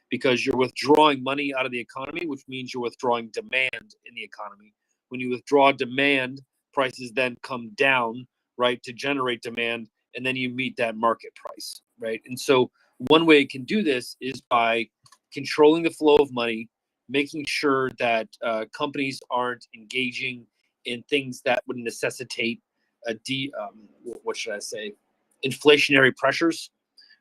D: because you're withdrawing money out of the economy, which means you're withdrawing demand in the economy. When you withdraw demand, prices then come down, right, to generate demand, and then you meet that market price, right? And so one way it can do this is by controlling the flow of money, making sure that companies aren't engaging in things that would necessitate what should I say, inflationary pressures,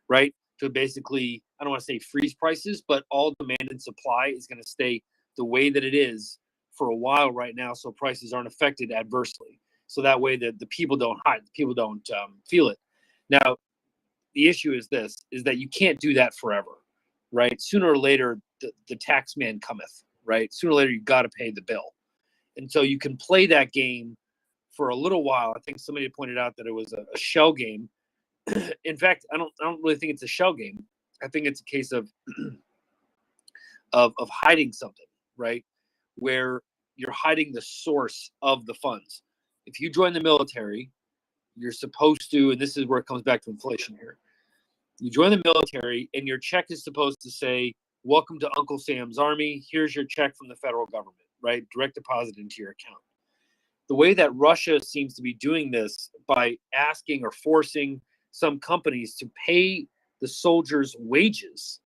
D: right? To basically, I don't want to say freeze prices, but all demand and supply is going to stay the way that it is for a while right now, so prices aren't affected adversely. So that way that the people don't people don't feel it. Now, the issue is is that you can't do that forever, right? Sooner or later, the tax man cometh, right? Sooner or later, you've got to pay the bill. And so you can play that game for a little while. I think somebody pointed out that it was a shell game. In fact, I don't really think it's a shell game. I think it's a case of of hiding something, right? Where you're hiding the source of the funds. If you join the military, you're supposed to, and this is where it comes back to inflation here. You join the military and your check is supposed to say, welcome to Uncle Sam's Army. Here's your check from the federal government, right? Direct deposit into your account. The way that Russia seems to be doing this by asking or forcing some companies to pay the soldiers' wages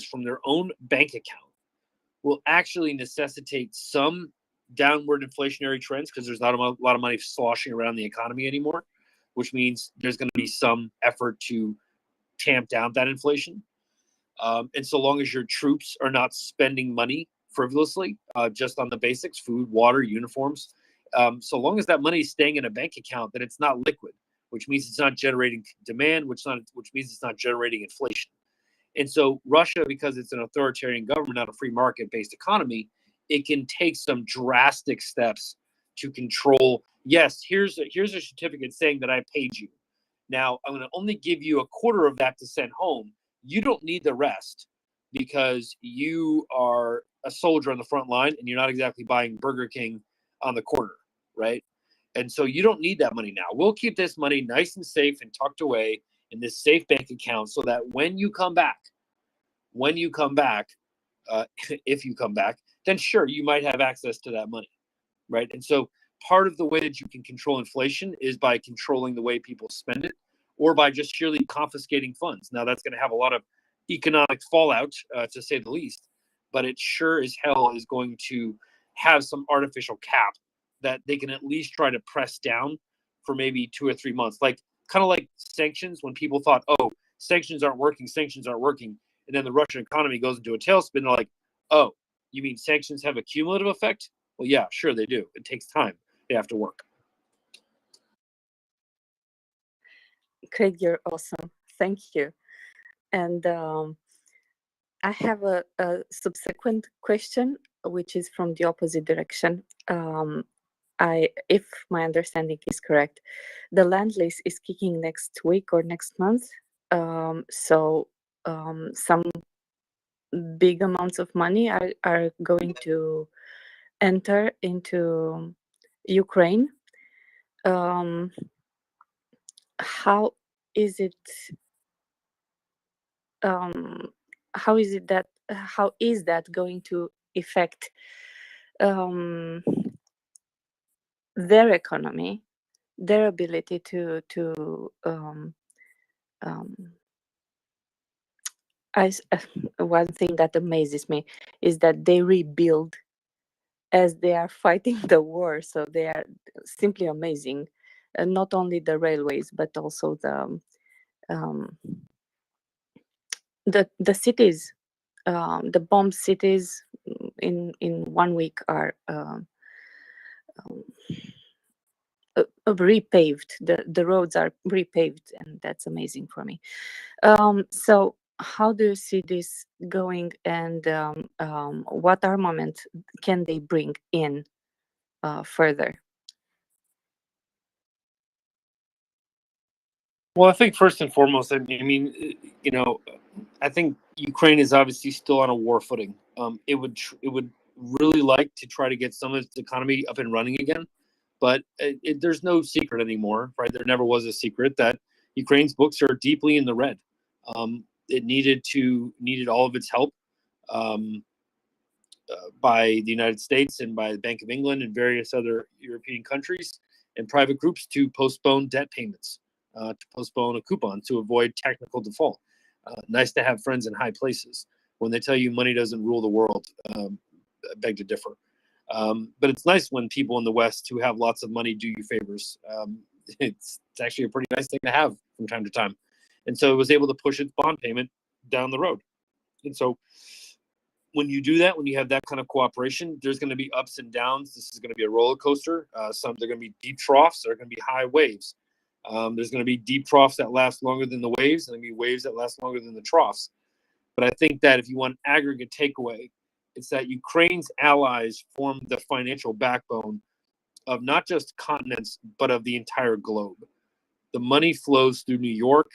D: from their own bank account will actually necessitate some downward inflationary trends because there's not a lot of money sloshing around the economy anymore, which means there's going to be some effort to tamp down that inflation. And so long as your troops are not spending money frivolously, just on the basics, food, water, uniforms, so long as that money is staying in a bank account, that it's not liquid, which means it's not generating demand, which means it's not generating inflation. And so Russia, because it's an authoritarian government, not a free market-based economy, it can take some drastic steps to control. Yes, here's a certificate saying that I paid you. Now I'm going to only give you a quarter of that to send home. You don't need the rest because you are a soldier on the front line and you're not exactly buying Burger King on the corner, right? And so you don't need that money now. We'll keep this money nice and safe and tucked away in this safe bank account so that when you come back, if you come back, then sure, you might have access to that money, right? And so part of the way that you can control inflation is by controlling the way people spend it or by just sheerly confiscating funds. Now, that's going to have a lot of economic fallout, to say the least, but it sure as hell is going to have some artificial cap that they can at least try to press down for maybe 2 or 3 months. Like kind of like sanctions when people thought, oh, sanctions aren't working. And then the Russian economy goes into a tailspin. They're like, oh, you mean sanctions have a cumulative effect? Well, yeah, sure they do. It takes time. They have to work.
C: Craig, you're awesome. Thank you. And I have a subsequent question, which is from the opposite direction. If my understanding is correct, the land lease is kicking next week or next month. So some big amounts of money are going to enter into Ukraine. How is it that going to affect their economy, their ability to one thing that amazes me is that they rebuild as they are fighting the war, so they are simply amazing. Not only the railways, but also the cities, the bombed cities in 1 week are repaved. The roads are repaved, and that's amazing for me. So how do you see this going, and what armament can they bring in further?
D: Well, I think first and foremost, I mean, I think Ukraine is obviously still on a war footing. It would really like to try to get some of its economy up and running again, but there's no secret anymore, right? There never was a secret that Ukraine's books are deeply in the red. It needed all of its help by the United States and by the Bank of England and various other European countries and private groups to postpone debt payments, to postpone a coupon to avoid technical default. Nice to have friends in high places. When they tell you money doesn't rule the world, I beg to differ. But it's nice when people in the West who have lots of money do you favors. It's actually a pretty nice thing to have from time to time. And so it was able to push its bond payment down the road. And so when you do that, when you have that kind of cooperation, there's going to be ups and downs. This is going to be a roller coaster. They're going to be deep troughs. There are going to be high waves. There's going to be deep troughs that last longer than the waves, and there'll be waves that last longer than the troughs. But I think that if you want aggregate takeaway, it's that Ukraine's allies form the financial backbone of not just continents, but of the entire globe. The money flows through New York,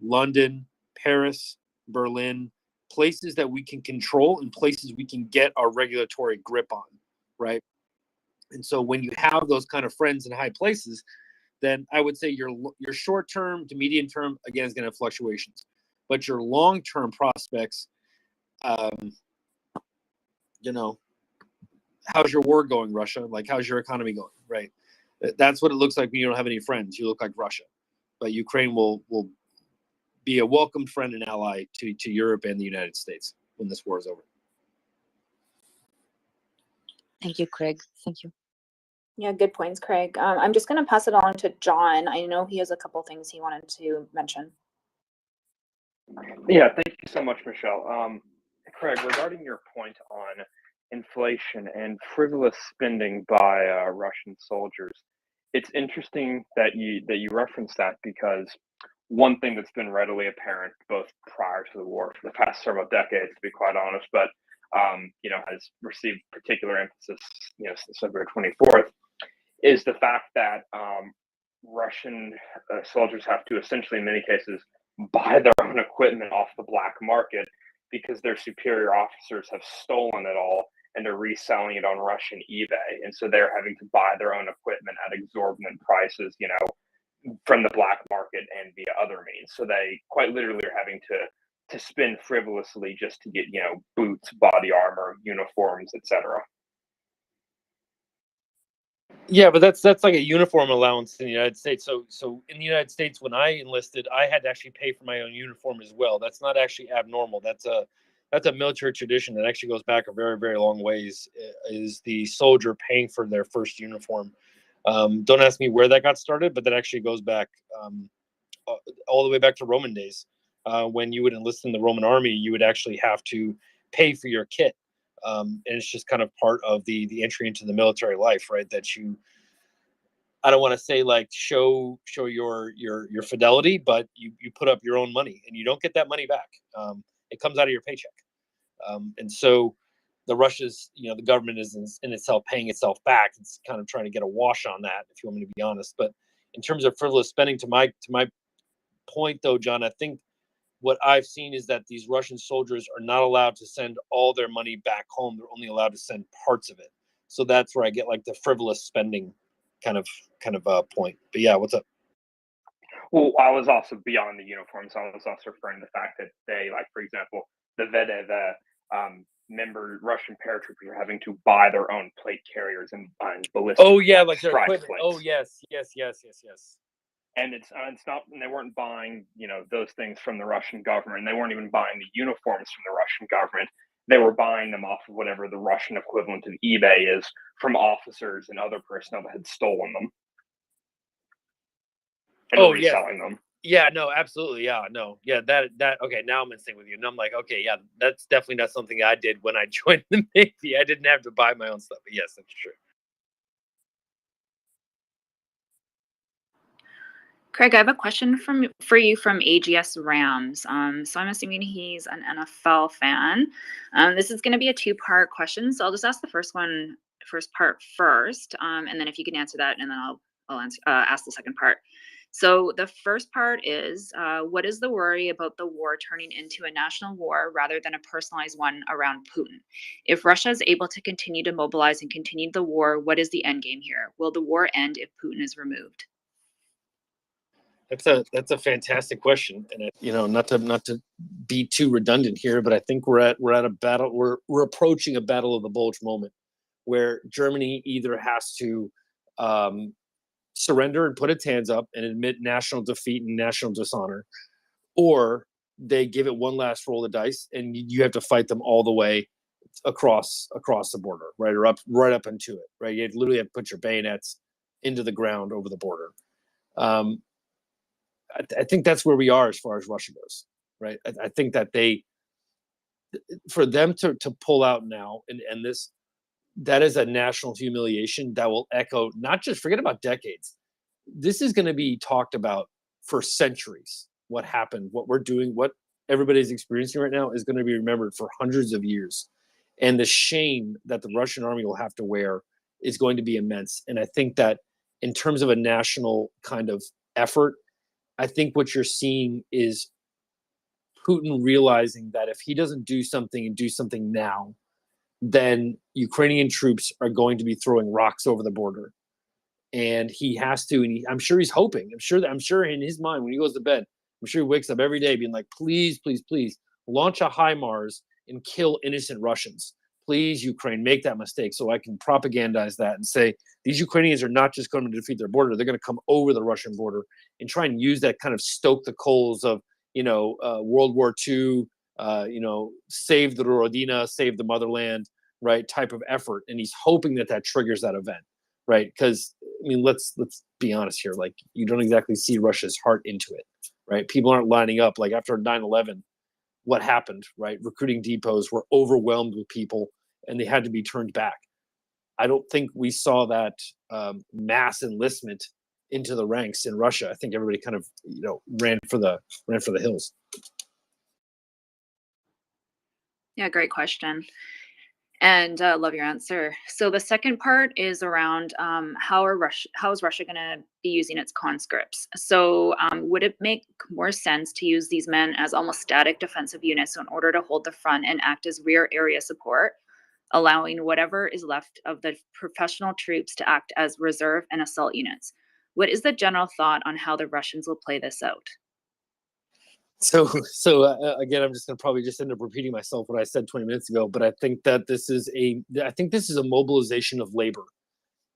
D: London, Paris, Berlin, places that we can control and places we can get our regulatory grip on, right? And so when you have those kind of friends in high places, then I would say your short term to medium term, again, is going to have fluctuations. But your long term prospects, how's your war going, Russia? Like, how's your economy going, right? That's what it looks like when you don't have any friends. You look like Russia. But Ukraine will be a welcomed friend and ally to Europe and the United States when this war is over.
C: Thank you, Craig. Thank you.
F: Yeah, good points, Craig. I'm just going to pass it on to John. I know he has a couple things he wanted to mention.
N: Yeah, thank you so much, Michelle. Craig, regarding your point on inflation and frivolous spending by Russian soldiers, it's interesting that you reference that, because one thing that's been readily apparent both prior to the war for the past several decades, to be quite honest, but has received particular emphasis, since February 24th, is the fact that Russian soldiers have to essentially, in many cases, buy their own equipment off the black market because their superior officers have stolen it all and they're reselling it on Russian eBay. And so they're having to buy their own equipment at exorbitant prices, from the black market and via other means. So they quite literally are having to spend frivolously just to get, boots, body armor, uniforms, etc.
D: Yeah, but that's like a uniform allowance in the United States. So in the United States, when I enlisted, I had to actually pay for my own uniform as well. That's not actually abnormal. That's a military tradition that actually goes back a very, very long ways. Is the soldier paying for their first uniform? Don't ask me where that got started, but that actually goes back all the way back to Roman days. When you would enlist in the Roman army, you would actually have to pay for your kit. And it's just kind of part of the entry into the military life, right? That I don't want to say like show your fidelity, but you put up your own money and you don't get that money back. It comes out of your paycheck. And so the Russia's, the government is in itself paying itself back. It's kind of trying to get a wash on that, if you want me to be honest. But in terms of frivolous spending, to my point though, John, I think what I've seen is that these Russian soldiers are not allowed to send all their money back home. They're only allowed to send parts of it. So that's where I get like the frivolous spending kind of point. But yeah, what's up?
N: Well, I was also beyond the uniforms. I was also referring to the fact that they, like, for example, the member Russian paratroopers are having to buy their own plate carriers and ballistic.
D: Oh yeah, like their
N: strike
D: equipment.
N: plates.
D: Oh yes.
N: And it's not, and they weren't buying, those things from the Russian government. They weren't even buying the uniforms from the Russian government. They were buying them off of whatever the Russian equivalent of eBay is from officers and other personnel that had stolen them and reselling them.
D: Yeah, no, absolutely. Yeah, no. Yeah, that okay, now I'm in sync with you. And I'm like, okay, yeah, that's definitely not something I did when I joined the Navy. I didn't have to buy my own stuff. But yes, that's true.
F: Craig, I have a question for you from AGS Rams. So I'm assuming he's an NFL fan. This is going to be a two-part question, so I'll just ask the first part first, and then if you can answer that, and then I'll ask the second part. So the first part is, what is the worry about the war turning into a national war rather than a personalized one around Putin? If Russia is able to continue to mobilize and continue the war, what is the end game here? Will the war end if Putin is removed?
D: That's a fantastic question, and not to be too redundant here, but I think we're at a battle. We're approaching a battle of the Bulge moment, where Germany either has to surrender and put its hands up and admit national defeat and national dishonor, or they give it one last roll of dice, and you have to fight them all the way
H: across the border, right, or right up into it, right. You literally have to put your bayonets into the ground over the border. I think that's where we are as far as Russia goes, right. I think that for them to pull out now and end this, that is a national humiliation that will echo, not just, forget about decades. This is going to be talked about for centuries. What happened, what we're doing, what everybody's experiencing right now is going to be remembered for hundreds of years. And the shame that the Russian army will have to wear is going to be immense. And I think that in terms of a national kind of effort, I think what you're seeing is Putin realizing that if he doesn't do something and do something now, then Ukrainian troops are going to be throwing rocks over the border. And he has to, and I'm sure he's hoping, I'm sure in his mind when he goes to bed, I'm sure he wakes up every day being like, please, please, please launch a HIMARS and kill innocent Russians. Please, Ukraine, make that mistake so I can propagandize that and say these Ukrainians are not just going to defeat their border, they're going to come over the Russian border and try and use that, kind of stoke the coals of, World War II, save the Rodina, save the motherland, right, type of effort. And he's hoping that triggers that event, right? Because, I mean, let's be honest here. Like, you don't exactly see Russia's heart into it, right? People aren't lining up. Like, after 9/11, what happened, right? Recruiting depots were overwhelmed with people and they had to be turned back. I don't think we saw that mass enlistment into the ranks in Russia. I think everybody kind of, ran for the hills.
F: Yeah, great question. And love your answer. So the second part is around how is Russia going to be using its conscripts? So would it make more sense to use these men as almost static defensive units in order to hold the front and act as rear area support, allowing whatever is left of the professional troops to act as reserve and assault units? What is the general thought on how the Russians will play this out?
H: So again, I'm just going to probably just end up repeating myself what I said 20 minutes ago, but I think that this is a mobilization of labor,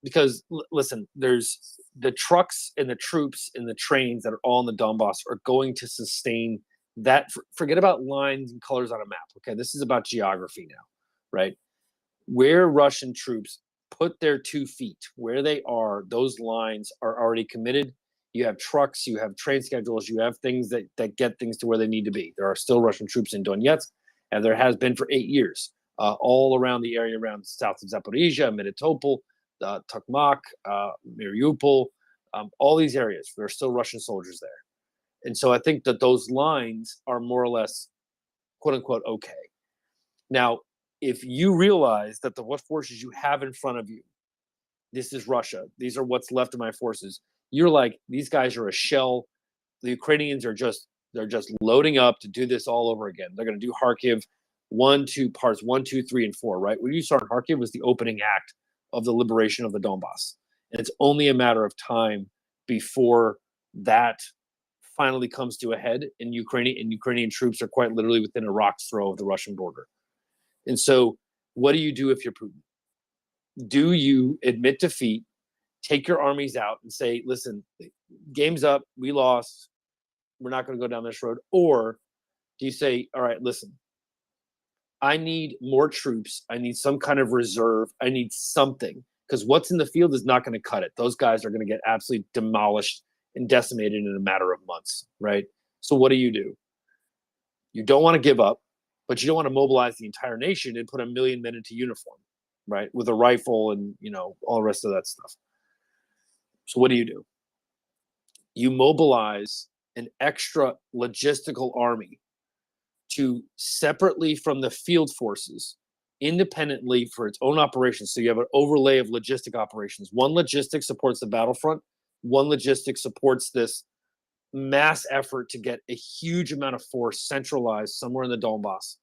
H: because listen, there's the trucks and the troops and the trains that are all in the Donbass are going to sustain that. Forget about lines and colors on a map. Okay, this is about geography now, right? Where Russian troops put their 2 feet, where they are, those lines are already committed. You have trucks, you have train schedules, you have things that get things to where they need to be. There are still Russian troops in Donetsk, and there has been for 8 years, all around the area around south of Zaporizhia, Melitopol, Tokmak, Mariupol, all these areas. There are still Russian soldiers there. And so I think that those lines are more or less, quote unquote, okay. Now, if you realize that what forces you have in front of you, this is Russia, these are what's left of my forces, you're like, these guys are a shell. The Ukrainians they're just loading up to do this all over again. They're going to do Kharkiv parts 1, 2, 3, and 4, right? What you saw in Kharkiv was the opening act of the liberation of the Donbass. And it's only a matter of time before that finally comes to a head, and Ukrainian troops are quite literally within a rock's throw of the Russian border. And so what do you do if you're Putin? Do you admit defeat, take your armies out and say, listen, game's up, we lost, we're not going to go down this road? Or do you say, all right, listen, I need more troops, I need some kind of reserve, I need something, because what's in the field is not going to cut it. Those guys are going to get absolutely demolished and decimated in a matter of months, right? So what do? You don't want to give up, but you don't want to mobilize the entire nation and put 1 million men into uniform, right, with a rifle and all the rest of that stuff. So what do? You mobilize an extra logistical army to separately from the field forces, independently for its own operations. So you have an overlay of logistic operations. One logistic supports the battlefront. One logistic supports this mass effort to get a huge amount of force centralized somewhere in the Donbass.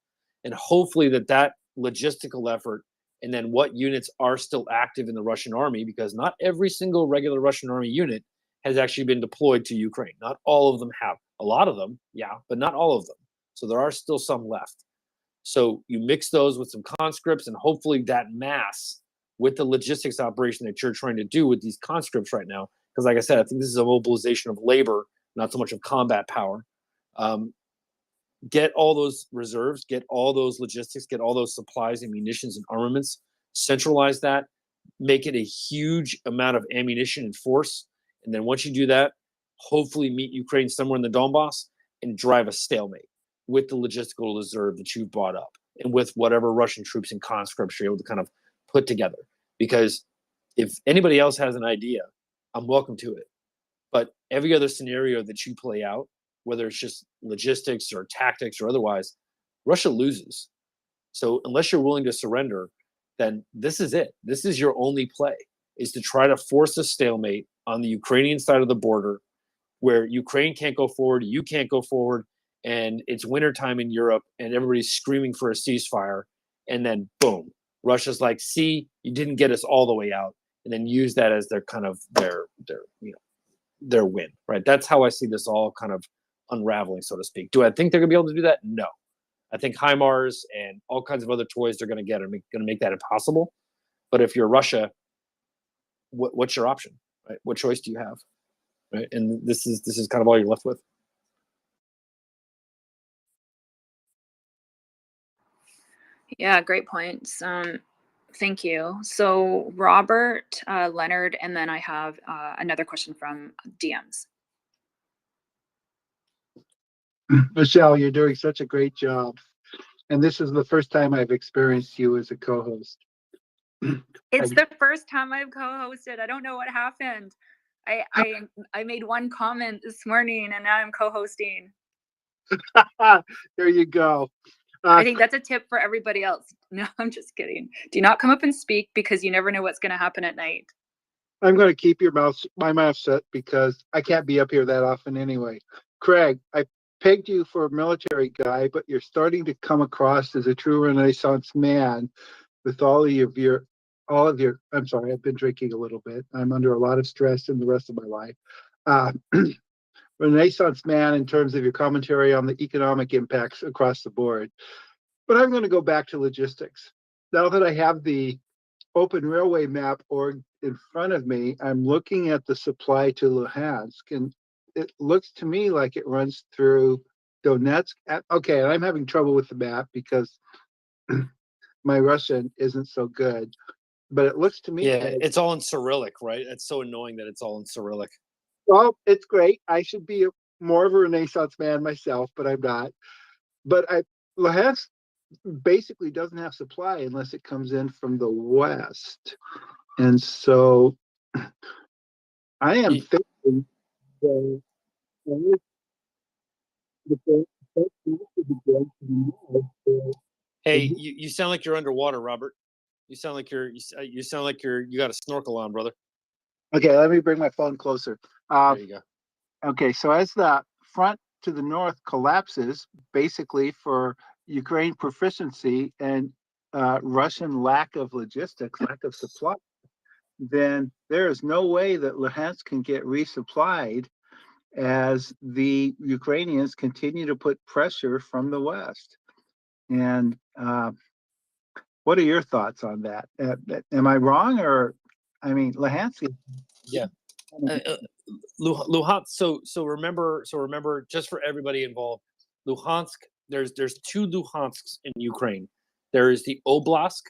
H: And hopefully that logistical effort, and then what units are still active in the Russian army, because not every single regular Russian army unit has actually been deployed to Ukraine. Not all of them have. A lot of them, yeah, but not all of them. So there are still some left. So you mix those with some conscripts, and hopefully that mass with the logistics operation that you're trying to do with these conscripts right now, because like I said, I think this is a mobilization of labor, not so much of combat power. get all those reserves, get all those logistics, get all those supplies and munitions and armaments, centralize that, make it a huge amount of ammunition and force. And then once you do that, hopefully meet Ukraine somewhere in the Donbass and drive a stalemate with the logistical reserve that you've brought up and with whatever Russian troops and conscripts you're able to kind of put together. Because if anybody else has an idea, I'm welcome to it. But every other scenario that you play out, whether it's just logistics or tactics or otherwise, Russia loses. So unless you're willing to surrender, then this is it. This is your only play, is to try to force a stalemate on the Ukrainian side of the border where Ukraine can't go forward, you can't go forward, and it's wintertime in Europe and everybody's screaming for a ceasefire. And then boom, Russia's like, see, you didn't get us all the way out, and then use that as their kind of their their win, right? That's how I see this all kind of unraveling, so to speak. Do I think they're gonna be able to do that? No. I think HIMARS and all kinds of other toys they're gonna get are gonna make that impossible. But if you're Russia, what's your option, right? What choice do you have, right? And this is kind of all you're left with.
F: Yeah, great points. Thank you. So Robert, Leonard, and then I have another question from DMs.
A: Michelle, you're doing such a great job. And this is the first time I've experienced you as a co-host.
F: It's the first time I've co-hosted. I don't know what happened. I made one comment this morning and now I'm co-hosting.
A: There you go.
F: I think that's a tip for everybody else. No, I'm just kidding. Do not come up and speak because you never know what's going to happen at night.
A: I'm going to keep my mouth shut because I can't be up here that often anyway. Craig, I pegged you for a military guy, but you're starting to come across as a true Renaissance man with all of your, I'm sorry, I've been drinking a little bit. I'm under a lot of stress in the rest of my life. Renaissance man in terms of your commentary on the economic impacts across the board. But I'm going to go back to logistics. Now that I have the open railway map org in front of me, I'm looking at the supply to Luhansk, and it looks to me like it runs through Donetsk. Okay, I'm having trouble with the map because my Russian isn't so good, but it looks to me like,
H: It's all in Cyrillic, right? It's so annoying that it's all in Cyrillic.
A: well, it's great. I should be more of a Renaissance man myself, but I'm not. But Luhansk basically doesn't have supply unless it comes in from the west. And so I am thinking that
H: Hey, you sound like you're underwater, Robert. You sound like you got a snorkel on, brother.
A: Okay, let me bring my phone closer.
H: There you go.
A: Okay, so as the front to the north collapses, basically for Ukraine proficiency and Russian lack of logistics, lack of supply, then there is no way that Luhansk can get resupplied as the Ukrainians continue to put pressure from the west. And what are your thoughts on that? Am I wrong, or I mean, Luhansk?
H: Yeah. Luhansk. So remember, just for everybody involved, Luhansk. There's two Luhansks in Ukraine. There is the Oblast,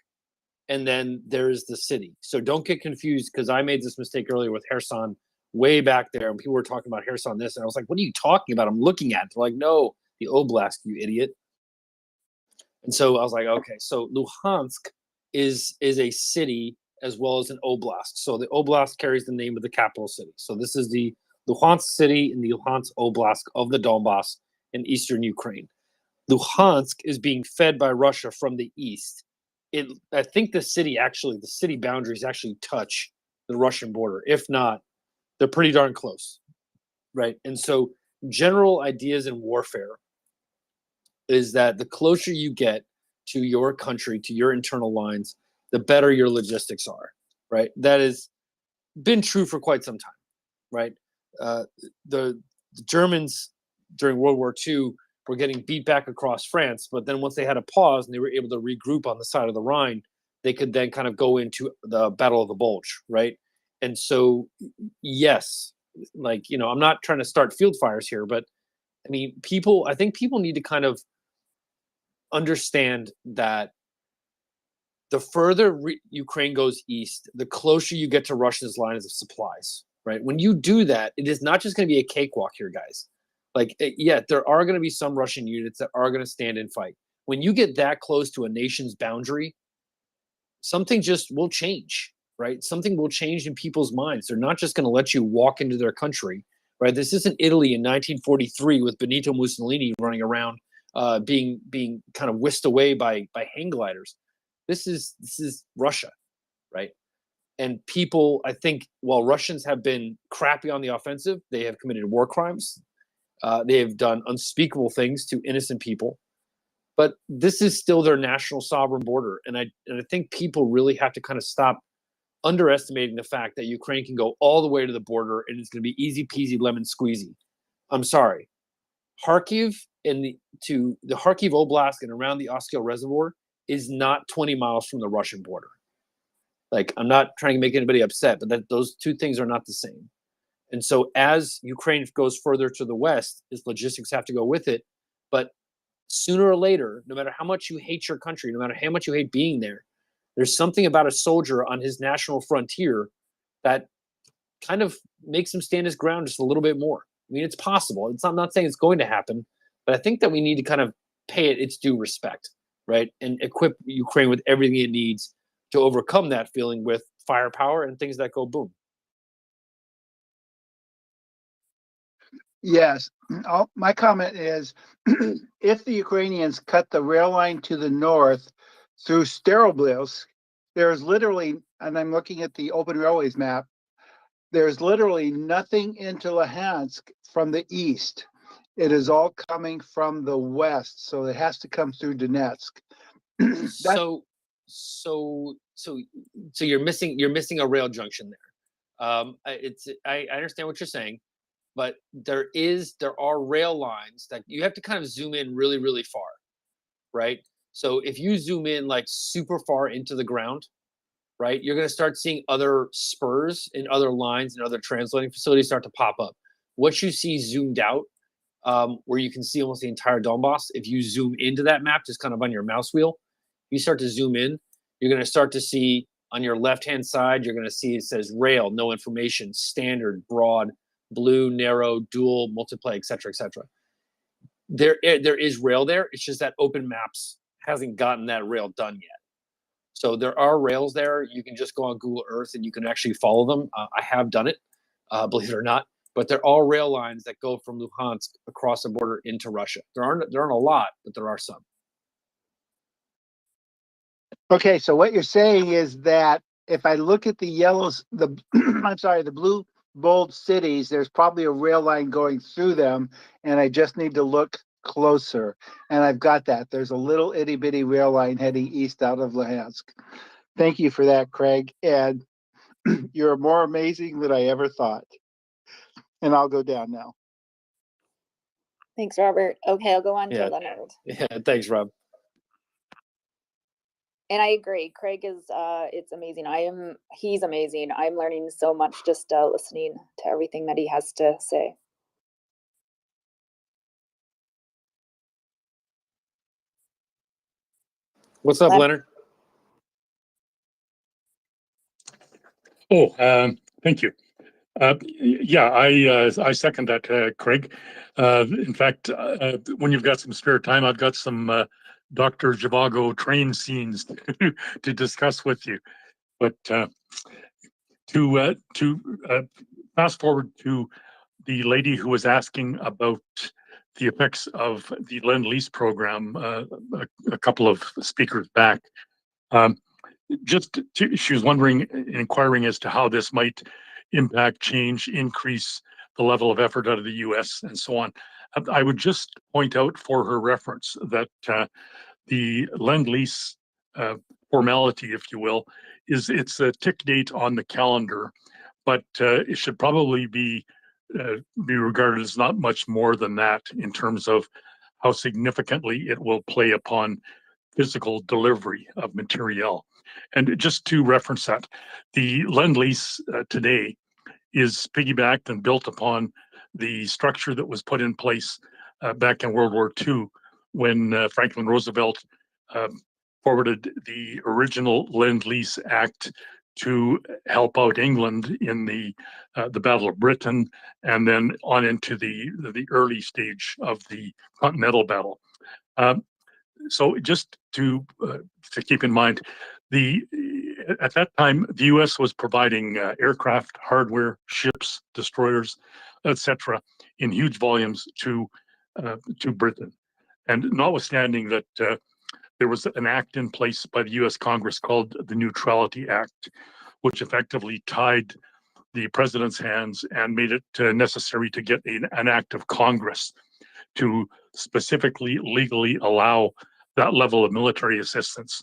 H: and then there is the city. So don't get confused, because I made this mistake earlier with Kherson way back there, and people were talking about Kherson this, and I was like, "What are you talking about?" I'm looking at it. They're like, "No, the Oblast, you idiot." And so I was like, "Okay." So Luhansk is a city as well as an oblast. So the oblast carries the name of the capital city. So this is the Luhansk city in the Luhansk Oblast of the Donbass in eastern Ukraine. Luhansk is being fed by Russia from the east. I think the city boundaries actually touch the Russian border. If not, they're pretty darn close, right? And so general ideas in warfare is that the closer you get to your country, to your internal lines, the better your logistics are, right? That has been true for quite some time, right? The Germans during World War II were getting beat back across France, but then once they had a pause and they were able to regroup on the side of the Rhine, they could then kind of go into the Battle of the Bulge, right? And so, yes, I'm not trying to start field fires here, but I mean, I think people need to kind of understand that the further Ukraine goes east, the closer you get to Russia's lines of supplies, right? When you do that, it is not just going to be a cakewalk here, guys. Like, yeah, there are going to be some Russian units that are going to stand and fight. When you get that close to a nation's boundary, something just will change, right? Something will change in people's minds. They're not just going to let you walk into their country, right? This isn't Italy in 1943 with Benito Mussolini running around, being kind of whisked away by hang gliders. This is Russia, right? And people, I think, while Russians have been crappy on the offensive, they have committed war crimes. They have done unspeakable things to innocent people. But this is still their national sovereign border. And I think people really have to kind of stop underestimating the fact that Ukraine can go all the way to the border and it's going to be easy peasy lemon squeezy. I'm sorry. Kharkiv to the Kharkiv Oblast and around the Oskil Reservoir is not 20 miles from the Russian border. Like, I'm not trying to make anybody upset, but those two things are not the same. And so as Ukraine goes further to the west, its logistics have to go with it. But sooner or later, no matter how much you hate your country, no matter how much you hate being there, there's something about a soldier on his national frontier that kind of makes him stand his ground just a little bit more. I mean, it's possible. I'm not saying it's going to happen, but I think that we need to kind of pay it its due respect, right? And equip Ukraine with everything it needs to overcome that feeling with firepower and things that go boom.
A: Yes. My comment is if the Ukrainians cut the rail line to the north through Starobilsk, there's literally, and I'm looking at the open railways map, there's literally nothing into Luhansk from the east. It is all coming from the west, so it has to come through Donetsk.
H: So you're missing a rail junction there. I understand what you're saying, but there are rail lines that you have to kind of zoom in really, really far, right? So if you zoom in like super far into the ground, right, you're going to start seeing other spurs and other lines and other transloading facilities start to pop up. What you see zoomed out, where you can see almost the entire Donbass, if you zoom into that map, just kind of on your mouse wheel, you start to zoom in, you're going to start to see on your left-hand side, you're going to see it says rail, no information, standard, broad, blue, narrow, dual, multiply, et cetera, et cetera. There is rail there. It's just that Open Maps hasn't gotten that rail done yet. So there are rails there. You can just go on Google Earth and you can actually follow them. I have done it, believe it or not. But there are rail lines that go from Luhansk across the border into Russia. There aren't a lot, but there are some.
A: Okay, so what you're saying is that if I look at the yellows, I'm sorry, the blue bold cities, there's probably a rail line going through them, and I just need to look closer. And I've got that. There's a little itty bitty rail line heading east out of Luhansk. Thank you for that, Craig. And you're more amazing than I ever thought. And I'll go down now.
S: Thanks, Robert. Okay, I'll go on to Leonard.
H: Yeah, thanks, Rob.
S: And I agree. Craig is it's amazing. He's amazing. I'm learning so much just listening to everything that he has to say.
H: What's up, Leonard?
L: Thank you. Yeah, I second that, Craig. In fact, when you've got some spare time, I've got some Dr. Zhivago train scenes to discuss with you. But to fast forward to the lady who was asking about the effects of the Lend-Lease program a couple of speakers back. She was inquiring as to how this might impact, change, increase the level of effort out of the U.S. and so on. I would just point out for her reference that the Lend-Lease formality, if you will, it's a tick date on the calendar, but it should probably be regarded as not much more than that in terms of how significantly it will play upon physical delivery of material. And just to reference that, the Lend-Lease today is piggybacked and built upon the structure that was put in place back in World War II when Franklin Roosevelt forwarded the original Lend-Lease Act to help out England in the Battle of Britain, and then on into the early stage of the Continental Battle. So just to keep in mind, at that time the U.S. was providing aircraft, hardware, ships, destroyers, etc., in huge volumes to Britain. And notwithstanding that there was an act in place by the U.S. Congress called the Neutrality Act, which effectively tied the president's hands and made it necessary to get an act of Congress to specifically legally allow that level of military assistance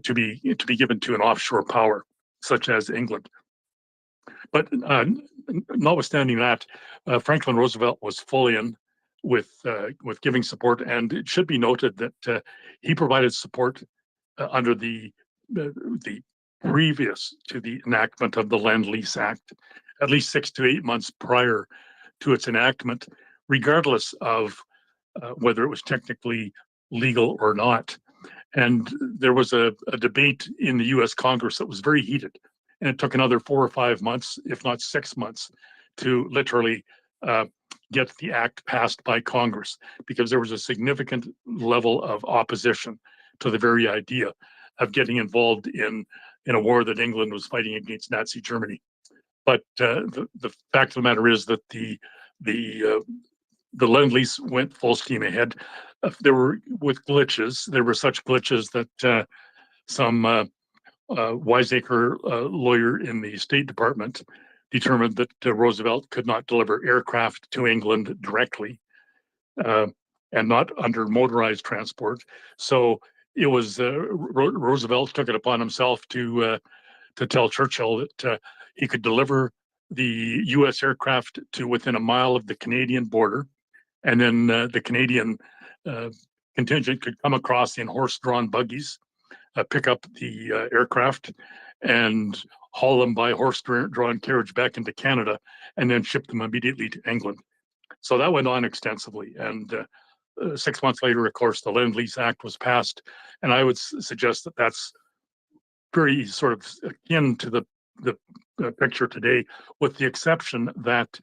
L: to be given to an offshore power such as England. But notwithstanding that, Franklin Roosevelt was full in with giving support, and it should be noted that he provided support under the previous to the enactment of the Lend-Lease Act, at least 6 to 8 months prior to its enactment, regardless of whether it was technically legal or not. And there was a debate in the U.S. Congress that was very heated, and it took another 4 or 5 months, if not 6 months, to literally get the act passed by Congress, because there was a significant level of opposition to the very idea of getting involved in a war that England was fighting against Nazi Germany. But the fact of the matter is that the Lend-Lease went full steam ahead. There were such glitches that some wiseacre lawyer in the State Department determined that Roosevelt could not deliver aircraft to England directly and not under motorized transport. So it was Roosevelt took it upon himself to tell Churchill that he could deliver the U.S. aircraft to within a mile of the Canadian border, and then the Canadian contingent could come across in horse-drawn buggies, pick up the aircraft, and haul them by horse-drawn carriage back into Canada, and then ship them immediately to England. So that went on extensively. And 6 months later, of course, the Lend-Lease Act was passed. And I would suggest that that's very sort of akin to the picture today, with the exception that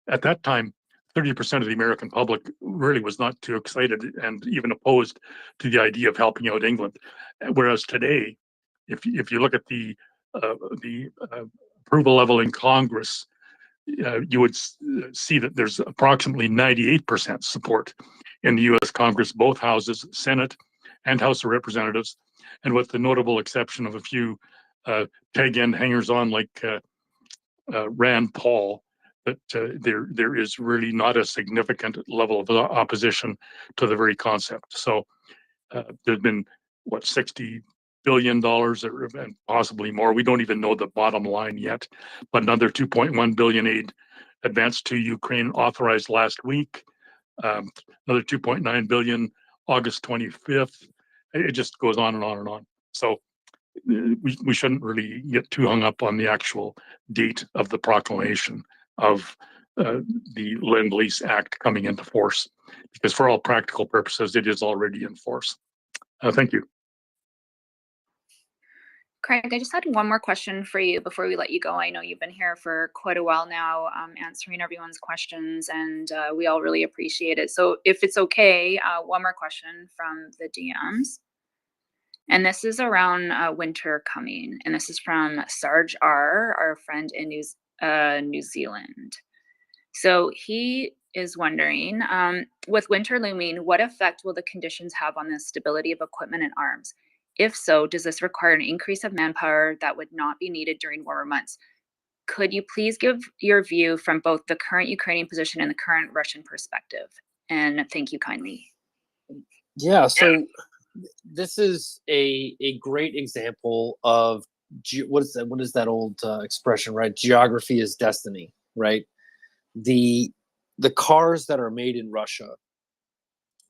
L: at that time, 30% of the American public really was not too excited and even opposed to the idea of helping out England. Whereas today, if you look at the approval level in Congress, you would see that there's approximately 98% support in the U.S. Congress, both houses, Senate and House of Representatives, and with the notable exception of a few tag-end hangers-on like Rand Paul, that there is really not a significant level of opposition to the very concept. So there's been, $60 billion and possibly more. We don't even know the bottom line yet, but another 2.1 billion aid advanced to Ukraine authorized last week. Another 2.9 billion August 25th. It just goes on and on and on. So we shouldn't really get too hung up on the actual date of the proclamation of the Lend-Lease Act coming into force, because for all practical purposes, it is already in force. Thank you.
F: Craig, I just had one more question for you before we let you go. I know you've been here for quite a while now, answering everyone's questions, and we all really appreciate it. So if it's okay, one more question from the DMs. And this is around winter coming. And this is from Sarge R., our friend in New Zealand. So he is wondering, with winter looming, what effect will the conditions have on the stability of equipment and arms? If so, does this require an increase of manpower that would not be needed during warmer months? Could you please give your view from both the current Ukrainian position and the current Russian perspective? And thank you kindly.
H: Yeah, so this is a great example of what is that old expression, right? Geography is destiny, right? The cars that are made in Russia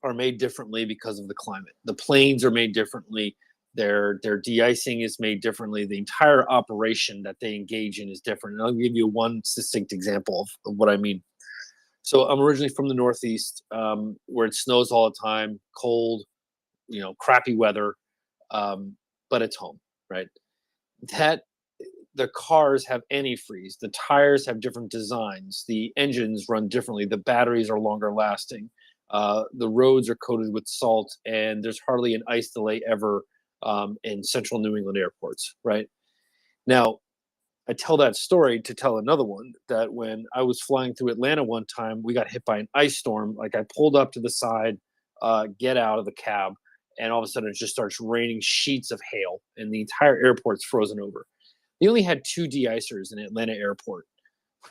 H: are made differently because of the climate. The planes are made differently. Their de-icing is made differently. The entire operation that they engage in is different. And I'll give you one succinct example of what I mean. So I'm originally from the Northeast, where it snows all the time, cold, crappy weather, but it's home, right? The cars have antifreeze, the tires have different designs, the engines run differently, the batteries are longer lasting, the roads are coated with salt, and there's hardly an ice delay ever in central New England airports, right? Now, I tell that story to tell another one that when I was flying through Atlanta one time, we got hit by an ice storm. Like I pulled up to the side, get out of the cab, and all of a sudden it just starts raining sheets of hail, and the entire airport's frozen over. They only had 2 de-icers in Atlanta airport.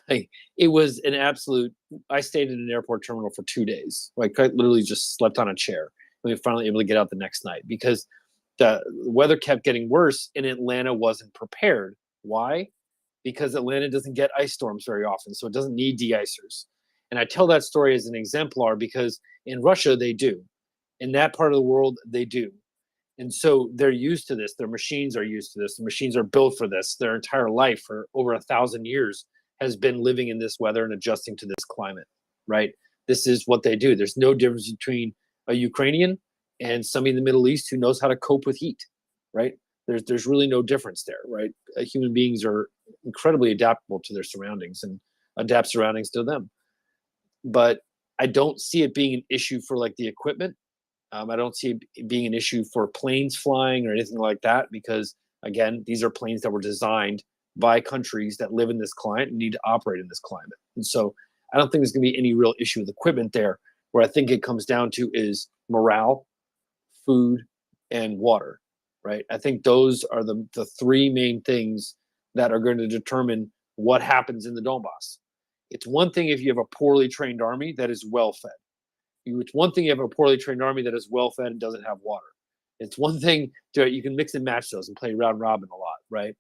H: Like, it was an absolute. I stayed in an airport terminal for 2 days. Like I literally just slept on a chair. We were finally able to get out the next night because the weather kept getting worse, and Atlanta wasn't prepared. Why? Because Atlanta doesn't get ice storms very often, so it doesn't need de-icers. And I tell that story as an exemplar because in Russia they do, in that part of the world they do. And so they're used to this. Their machines are used to this. The machines are built for this. Their entire life for over 1,000 years has been living in this weather and adjusting to this climate, right? This is what they do. There's no difference between a Ukrainian and somebody in the Middle East who knows how to cope with heat, right? There's really no difference there, right? Human beings are incredibly adaptable to their surroundings and adapt surroundings to them. But I don't see it being an issue for like the equipment. I don't see it being an issue for planes flying or anything like that because, again, these are planes that were designed by countries that live in this climate and need to operate in this climate. And so I don't think there's going to be any real issue with equipment there. Where I think it comes down to is morale, food, and water, right? I think those are the 3 main things that are going to determine what happens in the Donbass. It's one thing if you have a poorly trained army that is well fed. It's one thing you have a poorly trained army that is well fed and doesn't have water. It's one thing you can mix and match those and play round robin a lot, right?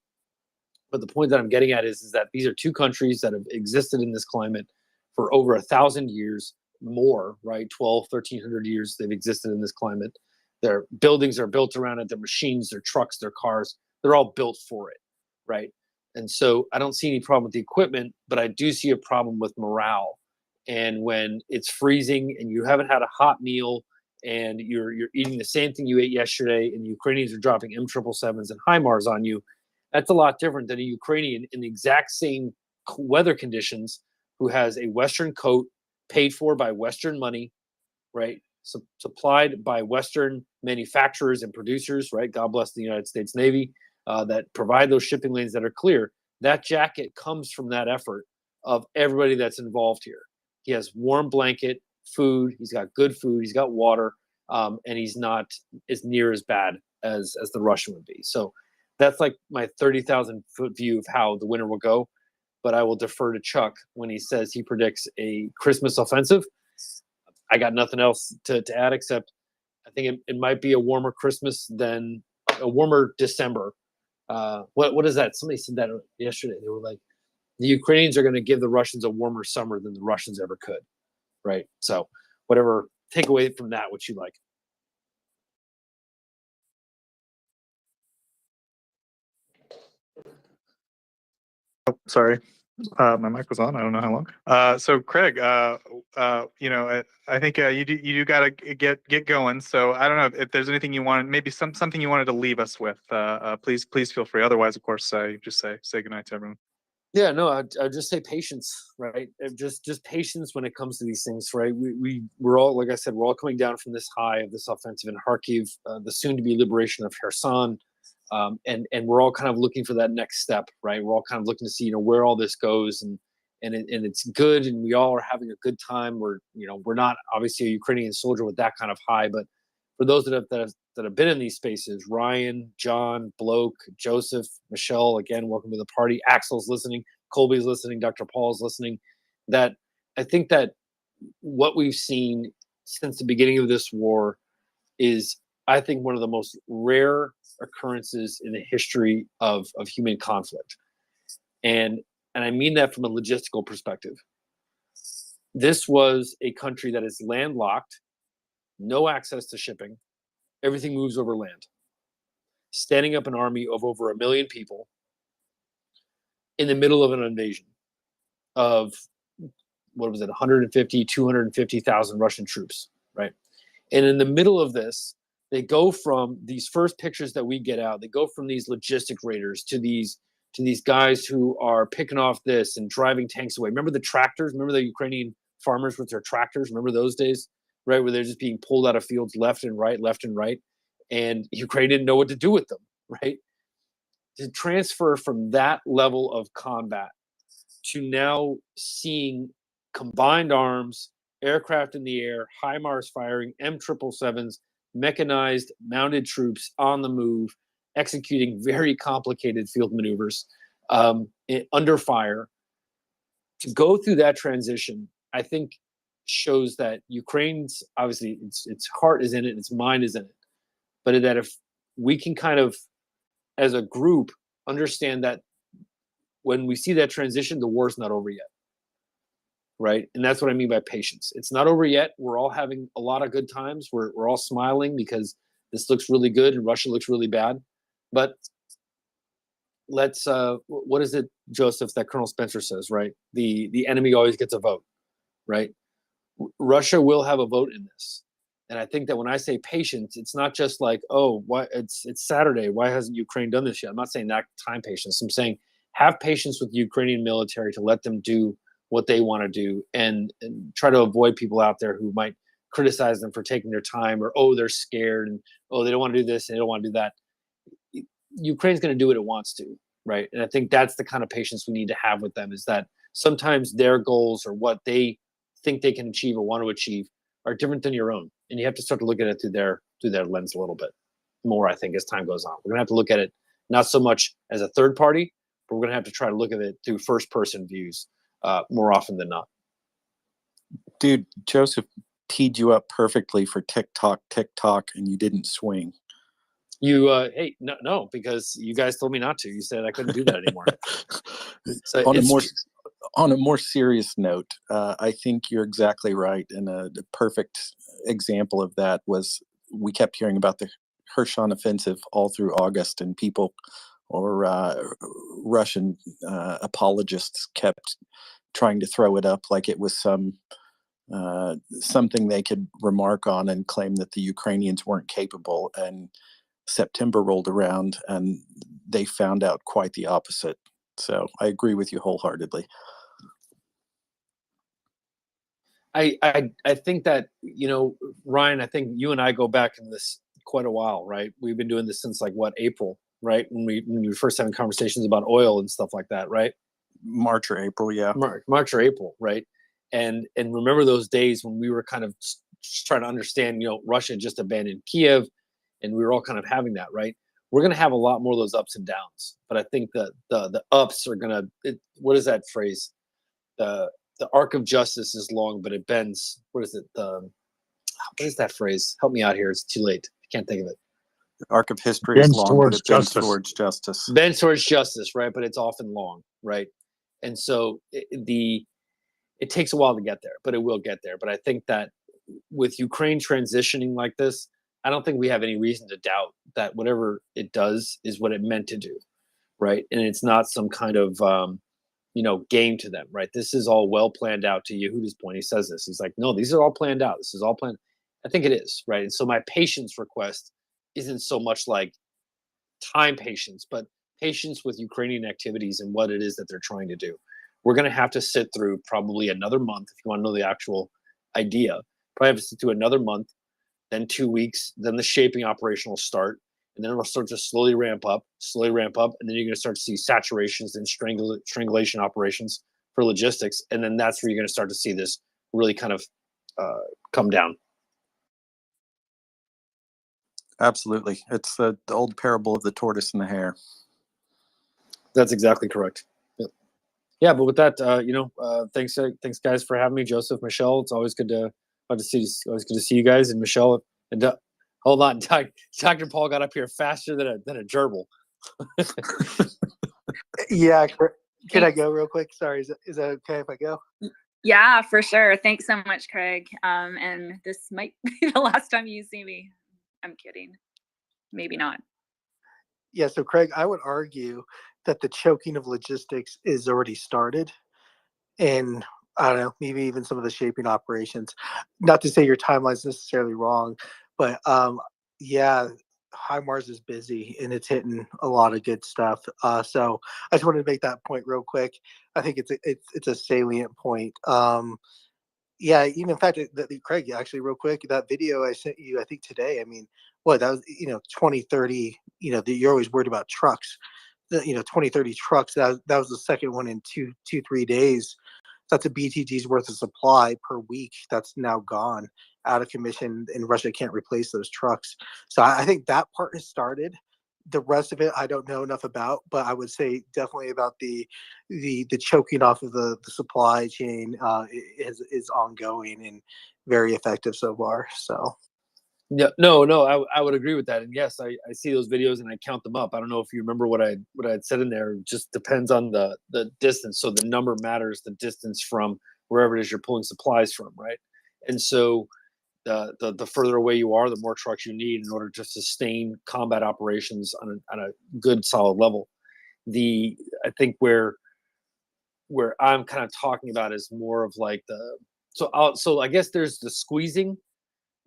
H: But the point that I'm getting at is that these are 2 countries that have existed in this climate for over 1,000 years, more, right? 12, 1,300 years they've existed in this climate. Their buildings are built around it, their machines, their trucks, their cars, they're all built for it, right? And so I don't see any problem with the equipment, but I do see a problem with morale. And when it's freezing and you haven't had a hot meal and you're eating the same thing you ate yesterday and the Ukrainians are dropping M777s and HIMARS on you, that's a lot different than a Ukrainian in the exact same weather conditions who has a Western coat paid for by Western money, right? Supplied by Western manufacturers and producers, right? God bless the United States Navy that provide those shipping lanes that are clear. That jacket comes from that effort of everybody that's involved here. He has warm blanket, food. He's got good food. He's got water, and he's not as near as bad as the Russian would be. So that's like my 30,000 foot view of how the winter will go. But I will defer to Chuck when he says he predicts a Christmas offensive. I got nothing else to add except I think it might be a warmer Christmas than a warmer December. What is that? Somebody said that yesterday. They were like, the Ukrainians are going to give the Russians a warmer summer than the Russians ever could, right? So whatever, take away from that what you like.
M: Oh, sorry. My mic was on. I don't know how long. So Craig, I think you do got to get going. So I don't know if there's anything you want, maybe something you wanted to leave us with. Please feel free. Otherwise, of course, you just say goodnight to everyone.
H: Yeah, no, I'd just say patience, right? Just patience when it comes to these things, right? We're all, like I said, we're all coming down from this high of this offensive in Kharkiv, the soon-to-be liberation of Kherson, and we're all kind of looking for that next step, right? We're all kind of looking to see, where all this goes, and it's good, and we all are having a good time. We're not obviously a Ukrainian soldier with that kind of high, but for those that have been in these spaces, Ryan, John, Bloke, Joseph, Michelle, again, welcome to the party. Axel's listening, Colby's listening, Dr. Paul's listening. That I think that what we've seen since the beginning of this war is, I think, one of the most rare occurrences in the history of human conflict. And I mean that from a logistical perspective. This was a country that is landlocked, no access to shipping. Everything moves over land. Standing up an army of over 1 million people in the middle of an invasion of what was it, 150, 250,000 Russian troops, right? And in the middle of this, they go from these first pictures that we get out, they go from these logistic raiders to these guys who are picking off this and driving tanks away. Remember the tractors? Remember the Ukrainian farmers with their tractors? Remember those days, right? Where they're just being pulled out of fields left and right. And Ukraine didn't know what to do with them, right? To transfer from that level of combat to now seeing combined arms, aircraft in the air, HIMARS firing, M777s, mechanized mounted troops on the move, executing very complicated field maneuvers under fire. To go through that transition, I think shows that Ukraine's, obviously its heart is in it, its mind is in it, but that if we can kind of, as a group, understand that when we see that transition, the war's not over yet, right? And that's what I mean by patience. It's not over yet. We're all having a lot of good times. We're all smiling because this looks really good and Russia looks really bad. But let's, what is it, Joseph, that Colonel Spencer says, right? The enemy always gets a vote, right? Russia will have a vote in this. And I think that when I say patience, it's not just like, oh, why it's Saturday, why hasn't Ukraine done this yet? I'm not saying that time patience. I'm saying have patience with the Ukrainian military to let them do what they want to do and try to avoid people out there who might criticize them for taking their time, or, oh, they're scared, and, oh, they don't want to do this and they don't want to do that. Ukraine's going to do what it wants to, right? And I think that's the kind of patience we need to have with them, is that sometimes their goals or what they think they can achieve or want to achieve are different than your own. And you have to start to look at it through their lens a little bit more, I think, as time goes on. We're going to have to look at it not so much as a third party, but we're going to have to try to look at it through first person views more often than not.
I: Dude, Joseph teed you up perfectly for TikTok, and you didn't swing.
H: You, hey, no, because you guys told me not to. You said I couldn't do that anymore. So
I: on a more serious note, I think you're exactly right. And the perfect example of that was, we kept hearing about the Kherson offensive all through August, and people or Russian apologists kept trying to throw it up like it was something they could remark on and claim that the Ukrainians weren't capable. And September rolled around and they found out quite the opposite. So I agree with you wholeheartedly.
H: I think that, Ryan, I think you and I go back in this quite a while, right? We've been doing this since April, right? When we were first having conversations about oil and stuff like that, right?
I: March or April, yeah.
H: March or April, right? And remember those days when we were kind of just trying to understand, Russia just abandoned Kiev, and we were all kind of having that, right? We're going to have a lot more of those ups and downs, but I think that the ups are going to, what is that phrase? The arc of justice is long, but it bends. What is it? What is that phrase? Help me out here. It's too late. I can't think of it.
I: The arc of history is long, but it bends towards justice.
H: Bends towards justice, right? But it's often long, right? And so it takes a while to get there, but it will get there. But I think that with Ukraine transitioning like this, I don't think we have any reason to doubt that whatever it does is what it meant to do, right? And it's not some kind of game to them, right? This is all well planned out. To Yehuda's point, he says this. He's like, no, these are all planned out. This is all planned. I think it is, right? And so my patience request isn't so much like time patience, but patience with Ukrainian activities and what it is that they're trying to do. We're going to have to sit through probably another month, if you want to know the actual idea. Probably have to sit through another month, then 2 weeks, then the shaping operation will start, and then it'll start to slowly ramp up, and then you're going to start to see saturations and strangulation operations for logistics, and then that's where you're going to start to see this really kind of come down.
I: Absolutely. It's the old parable of the tortoise and the hare.
H: That's exactly correct. Yeah, but with that, thanks guys for having me, Joseph, Michelle. It's always good to see. Always good to see you guys, and Michelle. And hold on, Dr. Paul got up here faster than a gerbil.
T: Yeah, can I go real quick? Sorry, is that okay if I go?
F: Yeah, for sure. Thanks so much, Craig. And this might be the last time you see me. I'm kidding. Maybe not.
T: Yeah, so Craig, I would argue that the choking of logistics is already started. And I don't know, maybe even some of the shaping operations. Not to say your timeline's necessarily wrong, but yeah, High Mars is busy and it's hitting a lot of good stuff. So I just wanted to make that point real quick. I think it's a salient point. Yeah, even in fact, Craig, actually, real quick, that video I sent you, I think today, I mean, what, that was, 20, 30, you're always worried about trucks, 20, 30 trucks. That was the second one in 3 days. That's a BTG's worth of supply per week that's now gone out of commission, and Russia can't replace those trucks. So I think that part has started. The rest of it I don't know enough about, but I would say definitely about the choking off of the supply chain is ongoing and very effective so far. So
H: No, I would agree with that. And yes, I see those videos and I count them up. I don't know if you remember what I had said in there. It just depends on the distance. So the number matters, the distance from wherever it is you're pulling supplies from, right? And so the further away you are, the more trucks you need in order to sustain combat operations on a good solid level. I think where I'm kind of talking about is more of like so I guess there's the squeezing,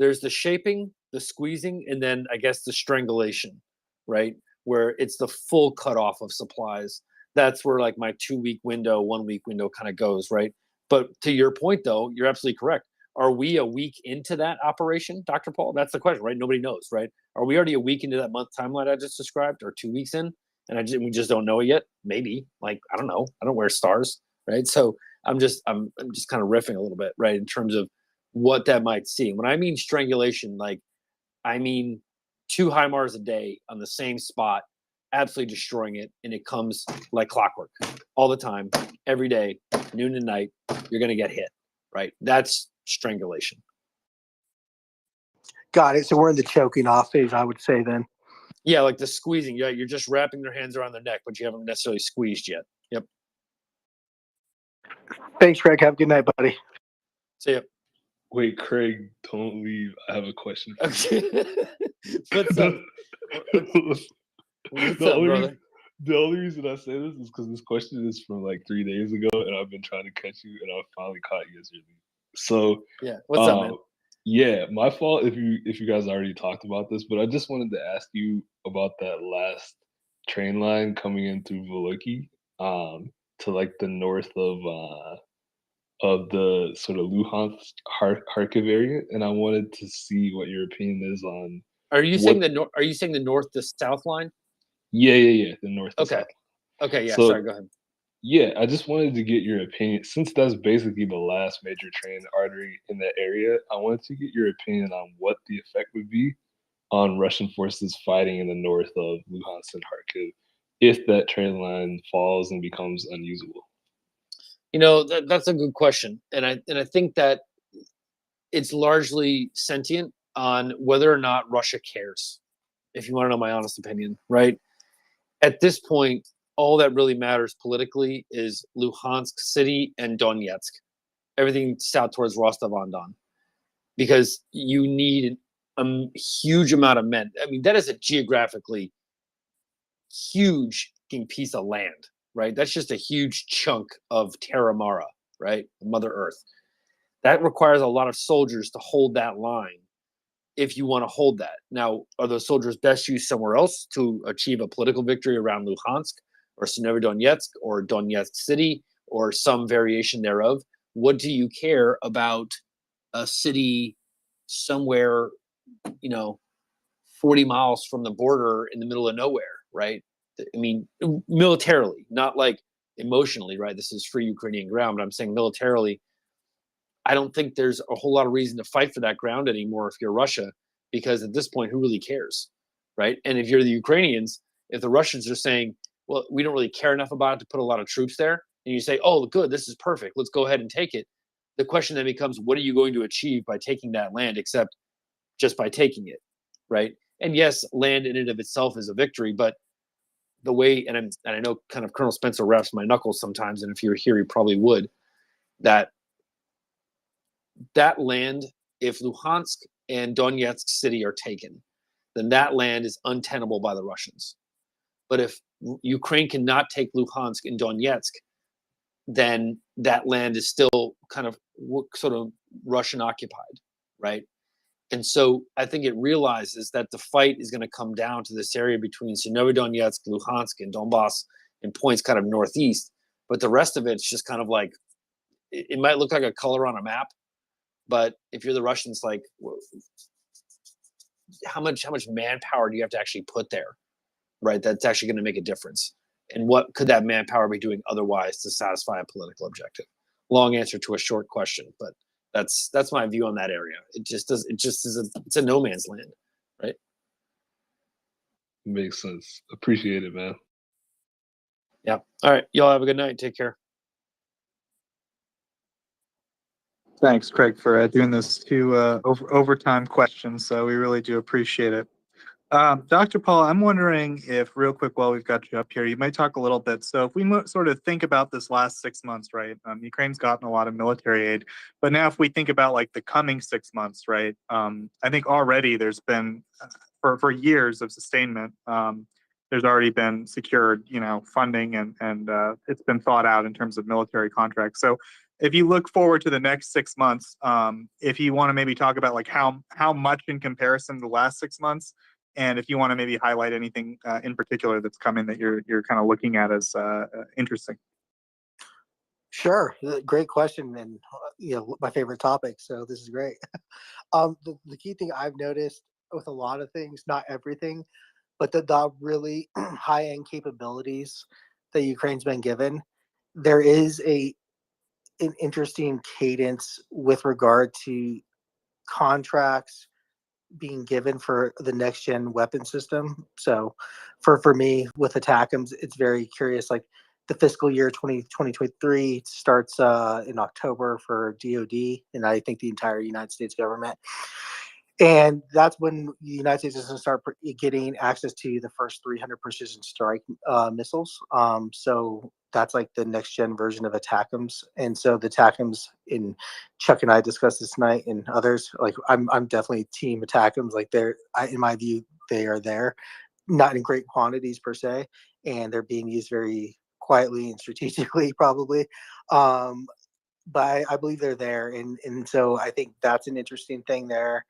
H: there's the shaping, the squeezing, and then I guess the strangulation, right? Where it's the full cutoff of supplies. That's where like my 2-week window, 1-week window kind of goes, right? But to your point though, you're absolutely correct. Are we a week into that operation, Dr. Paul? That's the question, right? Nobody knows, right? Are we already a week into that month timeline I just described, or 2 weeks in, and we just don't know it yet? Maybe. Like, I don't know. I don't wear stars, right? So I'm just kind of riffing a little bit, right, in terms of what that might see. When I mean strangulation, like I mean 2 high Mars a day on the same spot, absolutely destroying it, and it comes like clockwork all the time, every day, noon and night. You're gonna get hit, right? That's strangulation.
T: got it. So we're in the choking off phase, I would say then.
H: Yeah, like the squeezing. Yeah, you're just wrapping their hands around their neck, but you haven't necessarily squeezed yet. Yep.
T: Thanks, Craig. Have a good night, buddy.
H: See ya.
Q: Wait, Craig, don't leave. I have a question for
H: you. What's up? What's up, brother?
Q: The only reason I say this is because this question is from like 3 days ago, and I've been trying to catch you, and I finally caught you yesterday. So
H: yeah, what's up, man?
Q: Yeah, my fault if you guys already talked about this, but I just wanted to ask you about that last train line coming in through Veliky, to like the north of the sort of Luhansk Kharkiv area, and I wanted to see what your opinion is on.
H: Are you saying the north to south line?
Q: Yeah, the north to south.
H: Okay, yeah.
Q: So,
H: Sorry, go ahead.
Q: Yeah, I just wanted to get your opinion since that's basically the last major train artery in that area. I wanted to get your opinion on what the effect would be on Russian forces fighting in the north of Luhansk and Kharkiv if that train line falls and becomes unusable.
H: You know, that's a good question, and I think that it's largely sentient on whether or not Russia cares. If you want to know my honest opinion, right? At this point, all that really matters politically is Luhansk City and Donetsk, everything south towards Rostov-on-Don, because you need a huge amount of men. I mean, that is a geographically huge piece of land, right? That's just a huge chunk of Terra Mara, right? Mother Earth. That requires a lot of soldiers to hold that line if you want to hold that. Now, are those soldiers best used somewhere else to achieve a political victory around Luhansk or Severodonetsk or Donetsk City or some variation thereof? What do you care about a city somewhere, 40 miles from the border in the middle of nowhere, right? I mean, militarily, not like emotionally, right? This is free Ukrainian ground, but I'm saying militarily, I don't think there's a whole lot of reason to fight for that ground anymore if you're Russia, because at this point, who really cares, right? And if you're the Ukrainians, if the Russians are saying, well, we don't really care enough about it to put a lot of troops there, and you say, oh, good, this is perfect, let's go ahead and take it. The question then becomes, what are you going to achieve by taking that land except just by taking it, right? And yes, land in and of itself is a victory, but the way, and I know kind of Colonel Spencer raps my knuckles sometimes, and if you were here, he probably would, that land, if Luhansk and Donetsk City are taken, then that land is untenable by the Russians. But if Ukraine cannot take Luhansk and Donetsk, then that land is still kind of sort of Russian occupied, right? And so I think it realizes that the fight is going to come down to this area between Severodonetsk, Luhansk, and Donbass, and points kind of northeast. But the rest of it's just kind of like, it might look like a color on a map, but if you're the Russians, like, how much manpower do you have to actually put there, right? That's actually going to make a difference. And what could that manpower be doing otherwise to satisfy a political objective? Long answer to a short question, but that's my view on that area. It's a no man's land, right?
Q: Makes sense. Appreciate it, man.
H: Yeah. All right. Y'all have a good night. Take care.
M: Thanks, Craig, for doing those two overtime questions. So we really do appreciate it. Dr. Paul, I'm wondering if, real quick, while we've got you up here, you might talk a little bit. So if we sort of think about this last 6 months, right? Ukraine's gotten a lot of military aid, but now if we think about like the coming 6 months, right? I think already there's been for years of sustainment. There's already been secured, funding and it's been thought out in terms of military contracts. So if you look forward to the next 6 months, if you want to maybe talk about like how much in comparison to the last 6 months, and if you want to maybe highlight anything in particular that's coming that you're kind of looking at as interesting.
T: Sure, great question, and my favorite topic. So this is great. The key thing I've noticed with a lot of things, not everything, but the really high-end capabilities that Ukraine's been given, there is an interesting cadence with regard to contracts being given for the next gen weapon system. So for me with ATACMS, it's very curious. Like the fiscal year 2023 starts in October for DoD, and I think the entire United States government. And that's when the United States is going to start getting access to the first 300 precision strike missiles. So that's like the next gen version of ATACMS. And so the ATACMS, in Chuck and I discussed this night, and others, like I'm definitely team ATACMS. Like in my view, they are there, not in great quantities per se, and they're being used very quietly and strategically, probably. But I believe they're there, and so I think that's an interesting thing there.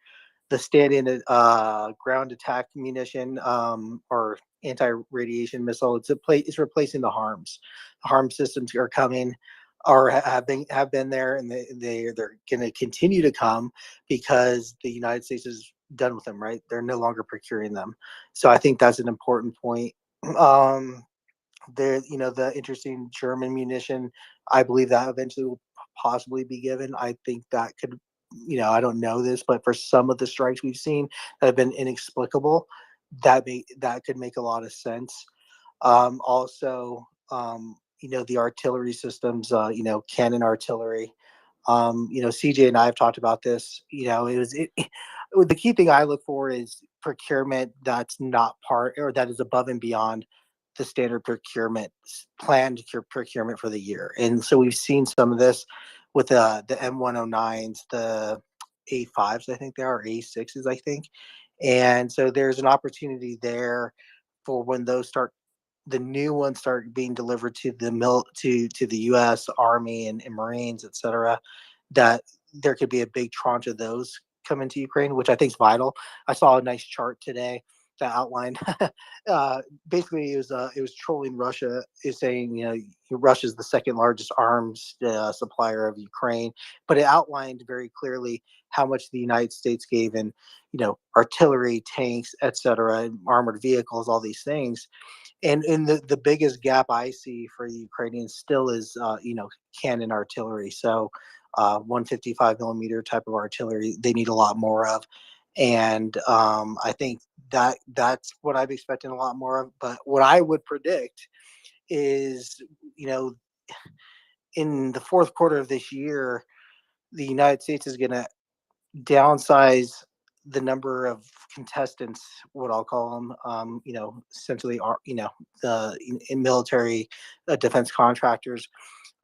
T: The stand-in ground attack munition or anti-radiation missile, it's replacing the HARMs. The HARM systems are coming, or have been there, and they're going to continue to come because the United States is done with them. Right? They're no longer procuring them. So I think that's an important point. The interesting German munition, I believe that eventually will possibly be given. I think that could, I don't know this, but for some of the strikes we've seen that have been inexplicable, that could make a lot of sense. Also, the artillery systems, cannon artillery. CJ and I have talked about this. The key thing I look for is procurement that's not part, or that is above and beyond the standard procurement, planned procurement for the year. And so we've seen some of this with the M109s, the A5s, I think they are, A6s, I think. And so there's an opportunity there for when the new ones start being delivered to the U.S. Army and Marines, et cetera, that there could be a big tranche of those come into Ukraine, which I think is vital. I saw a nice chart today that outlined basically it was trolling Russia, is saying Russia's the second largest arms supplier of Ukraine, but it outlined very clearly how much the United States gave in artillery, tanks, etc., and armored vehicles, all these things. And the biggest gap I see for the Ukrainians still is cannon artillery. So 155 millimeter type of artillery they need a lot more of. And I think that's what I'm expecting a lot more of. But what I would predict is, in the fourth quarter of this year, the United States is going to downsize the number of contestants, what I'll call them, essentially, in military defense contractors.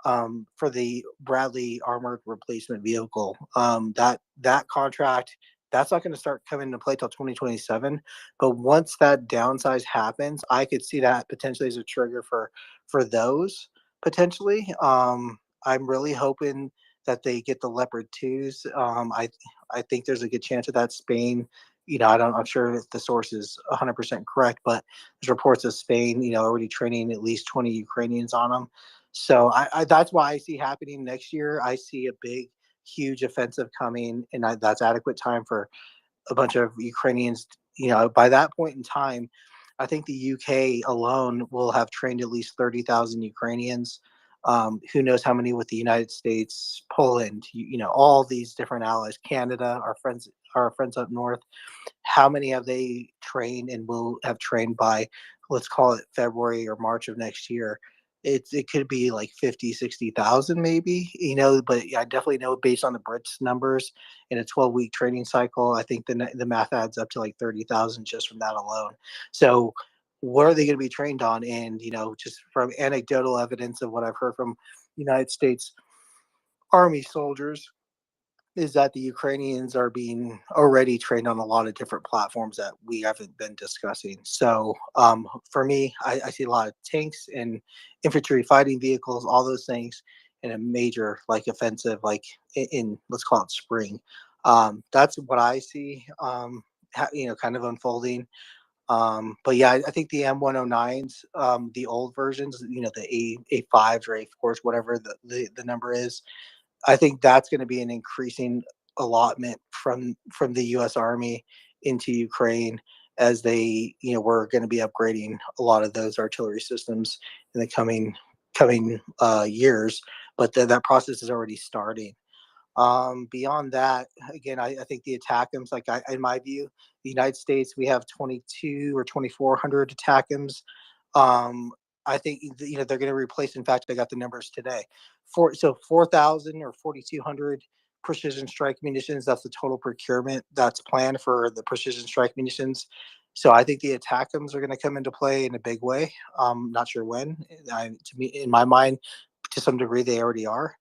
T: For the Bradley armored replacement vehicle, that contract, that's not going to start coming into play till 2027. But once that downsize happens, I could see that potentially as a trigger for those. potentially. I'm really hoping that they get the Leopard 2s. I think there's a good chance of that. Spain, I'm sure if the source is 100% correct, but there's reports of Spain, already training at least 20 Ukrainians on them. So that's why I see happening next year. I see a big, huge offensive coming, and that's adequate time for a bunch of Ukrainians. By that point in time, I think the UK alone will have trained at least 30,000 Ukrainians. Who knows how many with the United States, Poland, all these different allies, Canada, our friends up north. How many have they trained and will have trained by, let's call it February or March of next year? It could be like 50, 60,000 maybe, but I definitely know based on the Brits numbers in a 12-week training cycle, I think the math adds up to like 30,000 just from that alone. So what are they going to be trained on? And, just from anecdotal evidence of what I've heard from United States Army soldiers, is that the Ukrainians are being already trained on a lot of different platforms that we haven't been discussing. So for me, I see a lot of tanks and infantry fighting vehicles, all those things in a major offensive, in let's call it spring. That's what I see, kind of unfolding. But yeah, I think the M109s, the old versions, the A5s or A4s, whatever the number is, I think that's going to be an increasing allotment from the U.S. Army into Ukraine, as they, we're going to be upgrading a lot of those artillery systems in the coming years. But that process is already starting. Beyond that, again, I think the ATACMS, in my view, the United States, we have 22 or 2,400 ATACMS. I think they're going to replace. In fact, I got the numbers today. 4,000 or 4,200 precision strike munitions. That's the total procurement that's planned for the precision strike munitions. So I think the ATACMS are going to come into play in a big way. Not sure when. To me, in my mind, to some degree, they already are.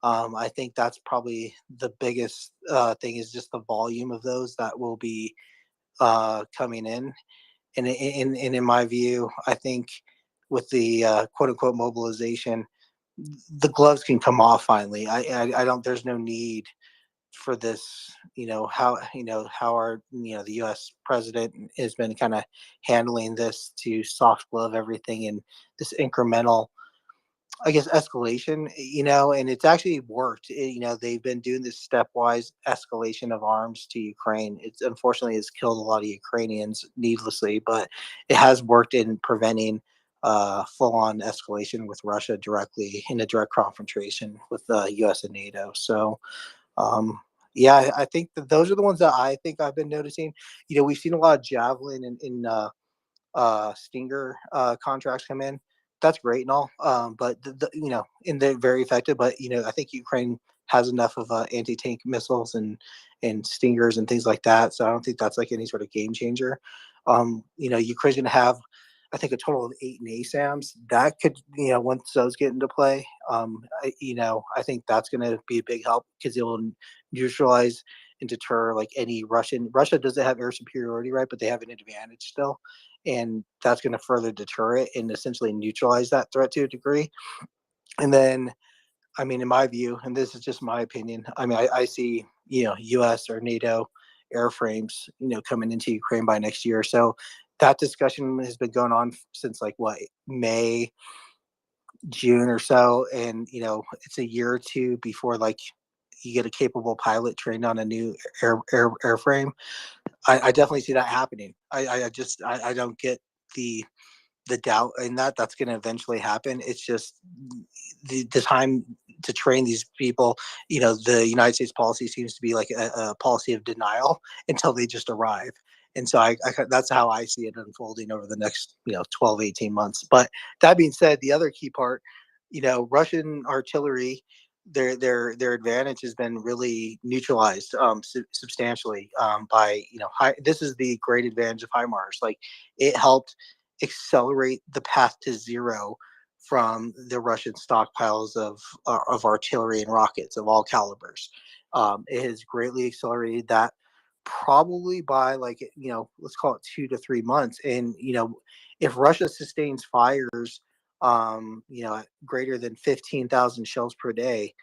T: I think that's probably the biggest thing, is just the volume of those that will be coming in. And in my view, I think with the quote unquote mobilization, the gloves can come off finally. I don't. There's no need for this. How our the U.S. president has been kind of handling this to soft glove everything, and this incremental, I guess, escalation, and it's actually worked. They've been doing this stepwise escalation of arms to Ukraine. It's unfortunately has killed a lot of Ukrainians needlessly, but it has worked in preventing full-on escalation with Russia directly in a direct confrontation with the U.S. and NATO. So, yeah, I think that those are the ones that I think I've been noticing. We've seen a lot of Javelin and Stinger contracts come in. That's great and all, but and they're very effective. But I think Ukraine has enough of anti-tank missiles and Stingers and things like that. So I don't think that's any sort of game changer. Ukraine's going to have, I think, a total of 8 NASAMS. That could, once those get into play, I think that's going to be a big help, because it will neutralize and deter any Russian. Russia doesn't have air superiority, right? But they have an advantage still, and that's going to further deter it and essentially neutralize that threat to a degree. And then, in my view, and this is just my opinion, I see U.S. or NATO airframes coming into Ukraine by next year. So that discussion has been going on since May, June or so, and it's a year or two before you get a capable pilot trained on a new airframe. I definitely see that happening. I don't get the doubt in that's going to eventually happen. It's just the time to train these people. The United States policy seems to be a policy of denial until they just arrive. And so that's how I see it unfolding over the next 12, 18 months. But that being said, the other key part, Russian artillery, their advantage has been really neutralized substantially by this is the great advantage of HIMARS. It helped accelerate the path to zero from the Russian stockpiles of artillery and rockets of all calibers. It has greatly accelerated that, probably by let's call it 2 to 3 months. And if Russia sustains fires greater than 15,000 shells per day,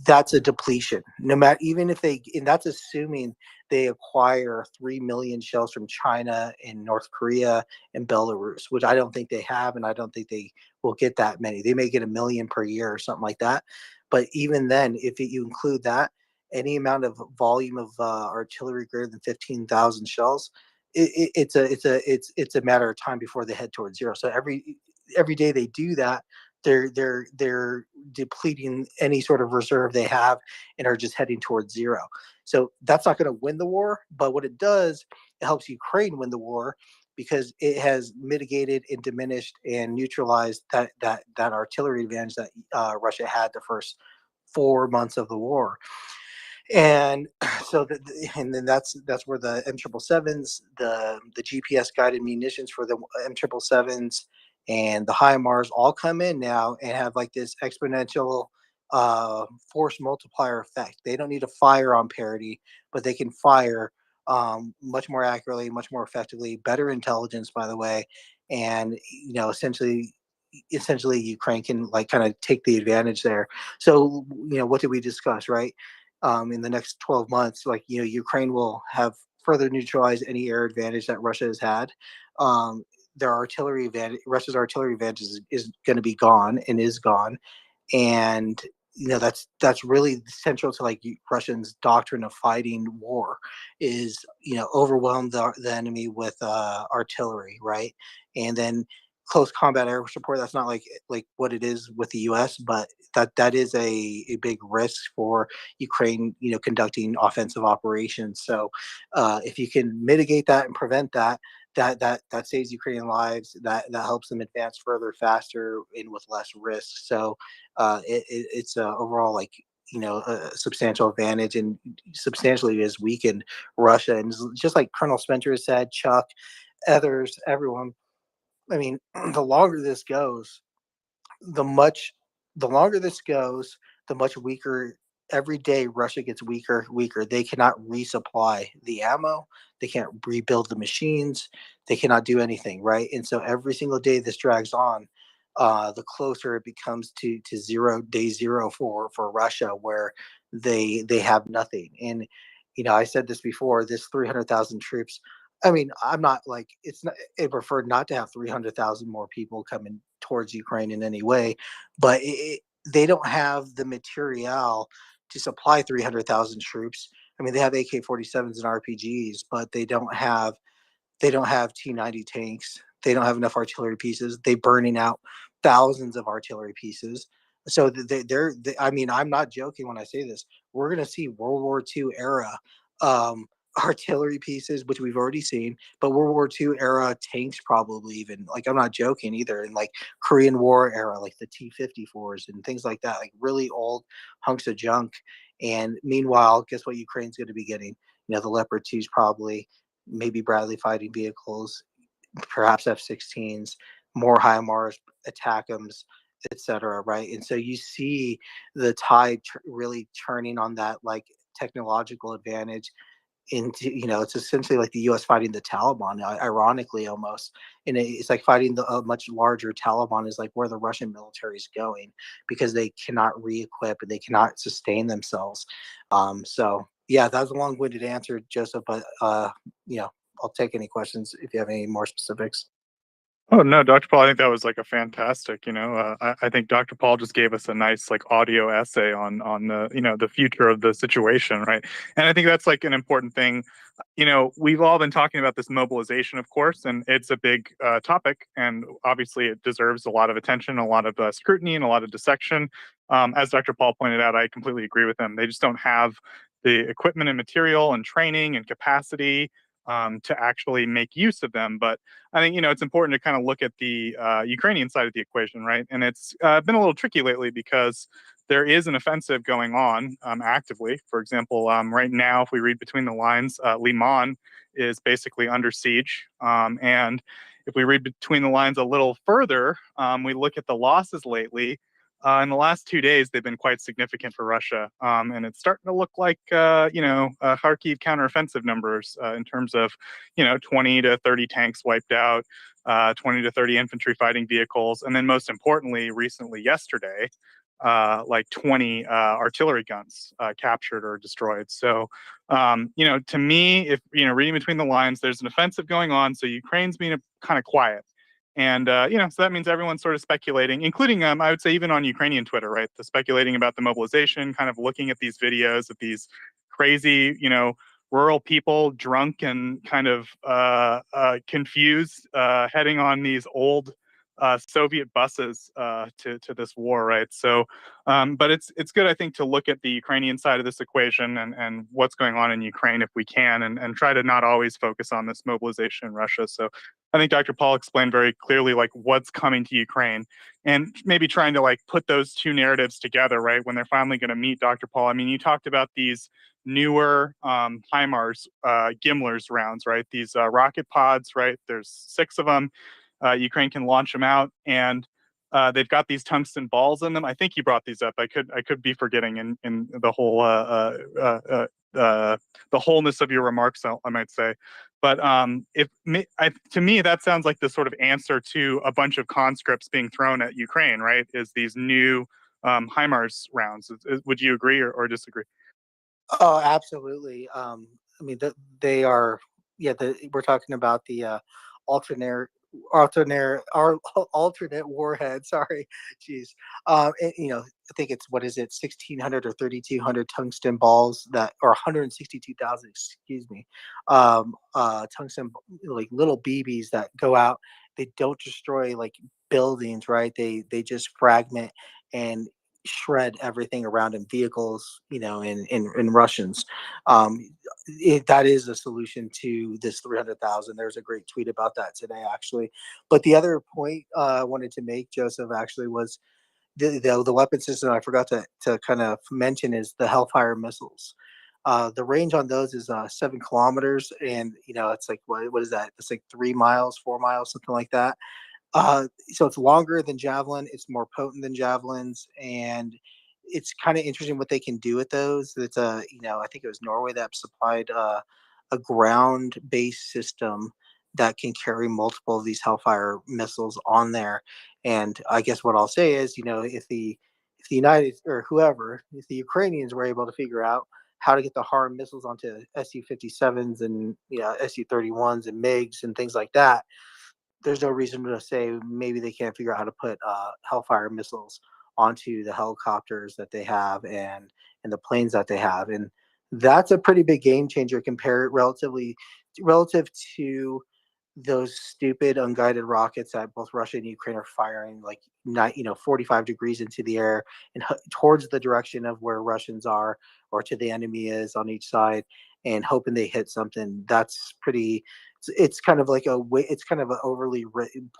T: that's a depletion. No matter, even if they, and that's assuming they acquire 3 million shells from China and North Korea and Belarus, which I don't think they have, and I don't think they will get that many. They may get 1 million per year or something like that. But even then, if you include that, any amount of volume of artillery greater than 15,000 shells, it's a matter of time before they head towards zero. So every day they do that, they're depleting any sort of reserve they have and are just heading towards zero. So that's not going to win the war, but what it does, it helps Ukraine win the war because it has mitigated and diminished and neutralized that artillery advantage that Russia had the first 4 months of the war. And so and then that's where the M777s, the GPS guided munitions for the M777s and the HIMARS all come in now and have like this exponential force multiplier effect. They don't need to fire on parity, but they can fire much more accurately, much more effectively, better intelligence, by the way. And essentially Ukraine can like kind of take the advantage there. So what did we discuss, right? In the next 12 months, like Ukraine will have further neutralized any air advantage that Russia has had. Their artillery advantage, Russia's artillery advantage is going to be gone and is gone, and that's really central to like Russians' doctrine of fighting war is overwhelm the enemy with artillery, right? And then close combat air support, that's not like what it is with the US, but that is a big risk for Ukraine conducting offensive operations. So if you can mitigate that and prevent that, that saves Ukrainian lives, that helps them advance further, faster, and with less risk. So it's overall like a substantial advantage, and substantially has weakened Russia. And just like Colonel Spencer said, Chuck, others, everyone, I mean, the longer this goes, the longer this goes, the much weaker. Every day Russia gets weaker. They cannot resupply the ammo. They can't rebuild the machines. They cannot do anything, right? And so every single day this drags on, the closer it becomes to day zero for Russia, where they have nothing. And I said this before. This 300,000 troops. I mean, I'm not like it's not. I prefer not to have 300,000 more people coming towards Ukraine in any way, but they don't have the material to supply 300,000 troops. I mean, they have AK-47s and RPGs, but they don't have T-90 tanks. They don't have enough artillery pieces. They're burning out thousands of artillery pieces. So I mean, I'm not joking when I say this. We're going to see World War II era artillery pieces, which we've already seen, but World War II era tanks probably even. Like, I'm not joking either. And like Korean War era, like the T-54s and things like that, like really old hunks of junk. And meanwhile, guess what Ukraine's going to be getting? The Leopard 2s probably, maybe Bradley fighting vehicles, perhaps F-16s, more HIMARS, ATACMS, etc. Right, and so you see the tide really turning on that like technological advantage into it's essentially like the U.S. fighting the Taliban, ironically almost, and it's like fighting a much larger Taliban is like where the Russian military is going because they cannot re-equip and they cannot sustain themselves. So yeah, that was a long-winded answer, Joseph, but I'll take any questions if you have any more specifics.
M: Oh no, Dr. Paul, I think that was like a fantastic, I think Dr. Paul just gave us a nice like audio essay on the, the future of the situation, right? And I think that's like an important thing. We've all been talking about this mobilization, of course, and it's a big topic, and obviously it deserves a lot of attention, a lot of scrutiny, and a lot of dissection. As Dr. Paul pointed out, I completely agree with him. They just don't have the equipment and material and training and capacity to actually make use of them. But I think, it's important to kind of look at the Ukrainian side of the equation, right? And it's been a little tricky lately because there is an offensive going on actively. For example, right now, if we read between the lines, Liman is basically under siege. And if we read between the lines a little further, we look at the losses lately. in the last 2 days, they've been quite significant for Russia. And it's starting to look like, Kharkiv counteroffensive numbers in terms of, 20 to 30 tanks wiped out, 20 to 30 infantry fighting vehicles. And then most importantly, recently yesterday, like 20 artillery guns captured or destroyed. So, to me, if, reading between the lines, there's an offensive going on. So Ukraine's being kind of quiet. And, so that means everyone's sort of speculating, including, I would say, even on Ukrainian Twitter, right? The speculating about the mobilization, kind of looking at these videos of these crazy, rural people, drunk and kind of confused, heading on these old Soviet buses to this war, right? So, but it's good, I think, to look at the Ukrainian side of this equation and what's going on in Ukraine if we can, and try to not always focus on this mobilization in Russia. So I think Dr. Paul explained very clearly like what's coming to Ukraine, and maybe trying to like put those two narratives together, right? When they're finally going to meet, Dr. Paul. I mean, you talked about these newer HIMARS Gimlers rounds, right? These rocket pods, right? There's 6 of them. Ukraine can launch them out, and they've got these tungsten balls in them. I think you brought these up. I could be forgetting in the whole the wholeness of your remarks, I might say. But to me, that sounds like the sort of answer to a bunch of conscripts being thrown at Ukraine, right? Is these new HIMARS rounds? Would you agree or disagree?
T: Oh, absolutely. I mean, they are. Yeah, we're talking about the alternate alternate warhead. Sorry, jeez. I think it's, what is it, 1,600 or 3,200 tungsten balls that, or 162,000. Excuse me. Tungsten, like little BBs that go out. They don't destroy like buildings, right? They just fragment and shred everything around in vehicles, in Russians. That is a solution to this 300,000. There's a great tweet about that today, actually. But the other point I wanted to make, Joseph, actually was the weapon system I forgot to kind of mention is the Hellfire missiles. The range on those is 7 kilometers, and it's like what is that? It's like 3 miles, 4 miles, something like that. So it's longer than Javelin. It's more potent than Javelins, and it's kind of interesting what they can do with those. It's I think it was Norway that supplied a ground-based system that can carry multiple of these Hellfire missiles on there. And I guess what I'll say is, if the United or whoever, if the Ukrainians were able to figure out how to get the HARM missiles onto Su-57s and Su-31s and MiGs and things like that, there's no reason to say maybe they can't figure out how to put Hellfire missiles onto the helicopters that they have and the planes that they have, and that's a pretty big game changer relative to those stupid unguided rockets that both Russia and Ukraine are firing, like 45 degrees into the air and towards the direction of where Russians are or to the enemy is on each side, and hoping they hit something. That's pretty. It's kind of like it's kind of an overly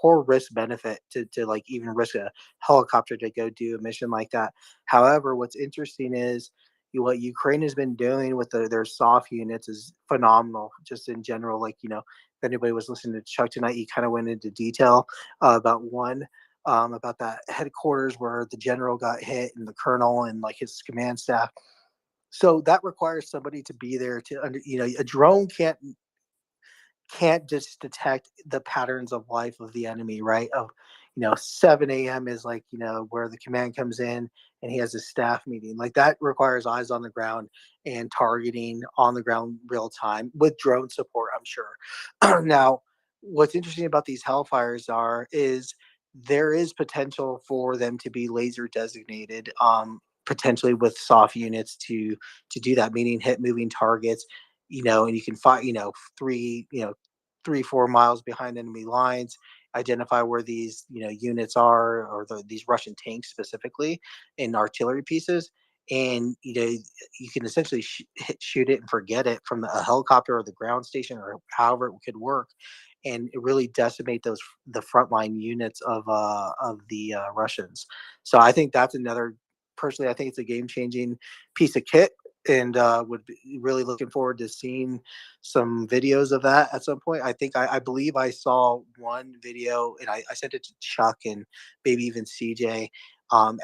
T: poor risk benefit to like even risk a helicopter to go do a mission like that. However, what's interesting is what Ukraine has been doing with their soft units is phenomenal, just in general. Like, if anybody was listening to Chuck tonight, he kind of went into detail about about that headquarters where the general got hit and the colonel and like his command staff. So that requires somebody to be there a drone can't just detect the patterns of life of the enemy, right? 7 a.m. is like, where the command comes in and he has a staff meeting. Like that requires eyes on the ground and targeting on the ground real time with drone support, I'm sure. Now, what's interesting about these Hellfires is there is potential for them to be laser designated, potentially with soft units to do that, meaning hit moving targets, and you can find, 3-4 miles behind enemy lines, identify where these, units are, or these Russian tanks specifically, and artillery pieces. And, you can essentially shoot it and forget it from a helicopter or the ground station or however it could work. And it really decimate the frontline units of the Russians. So I think that's personally, I think it's a game changing piece of kit, and would be really looking forward to seeing some videos of that at some point. I believe I saw one video, and I sent it to Chuck and maybe even CJ,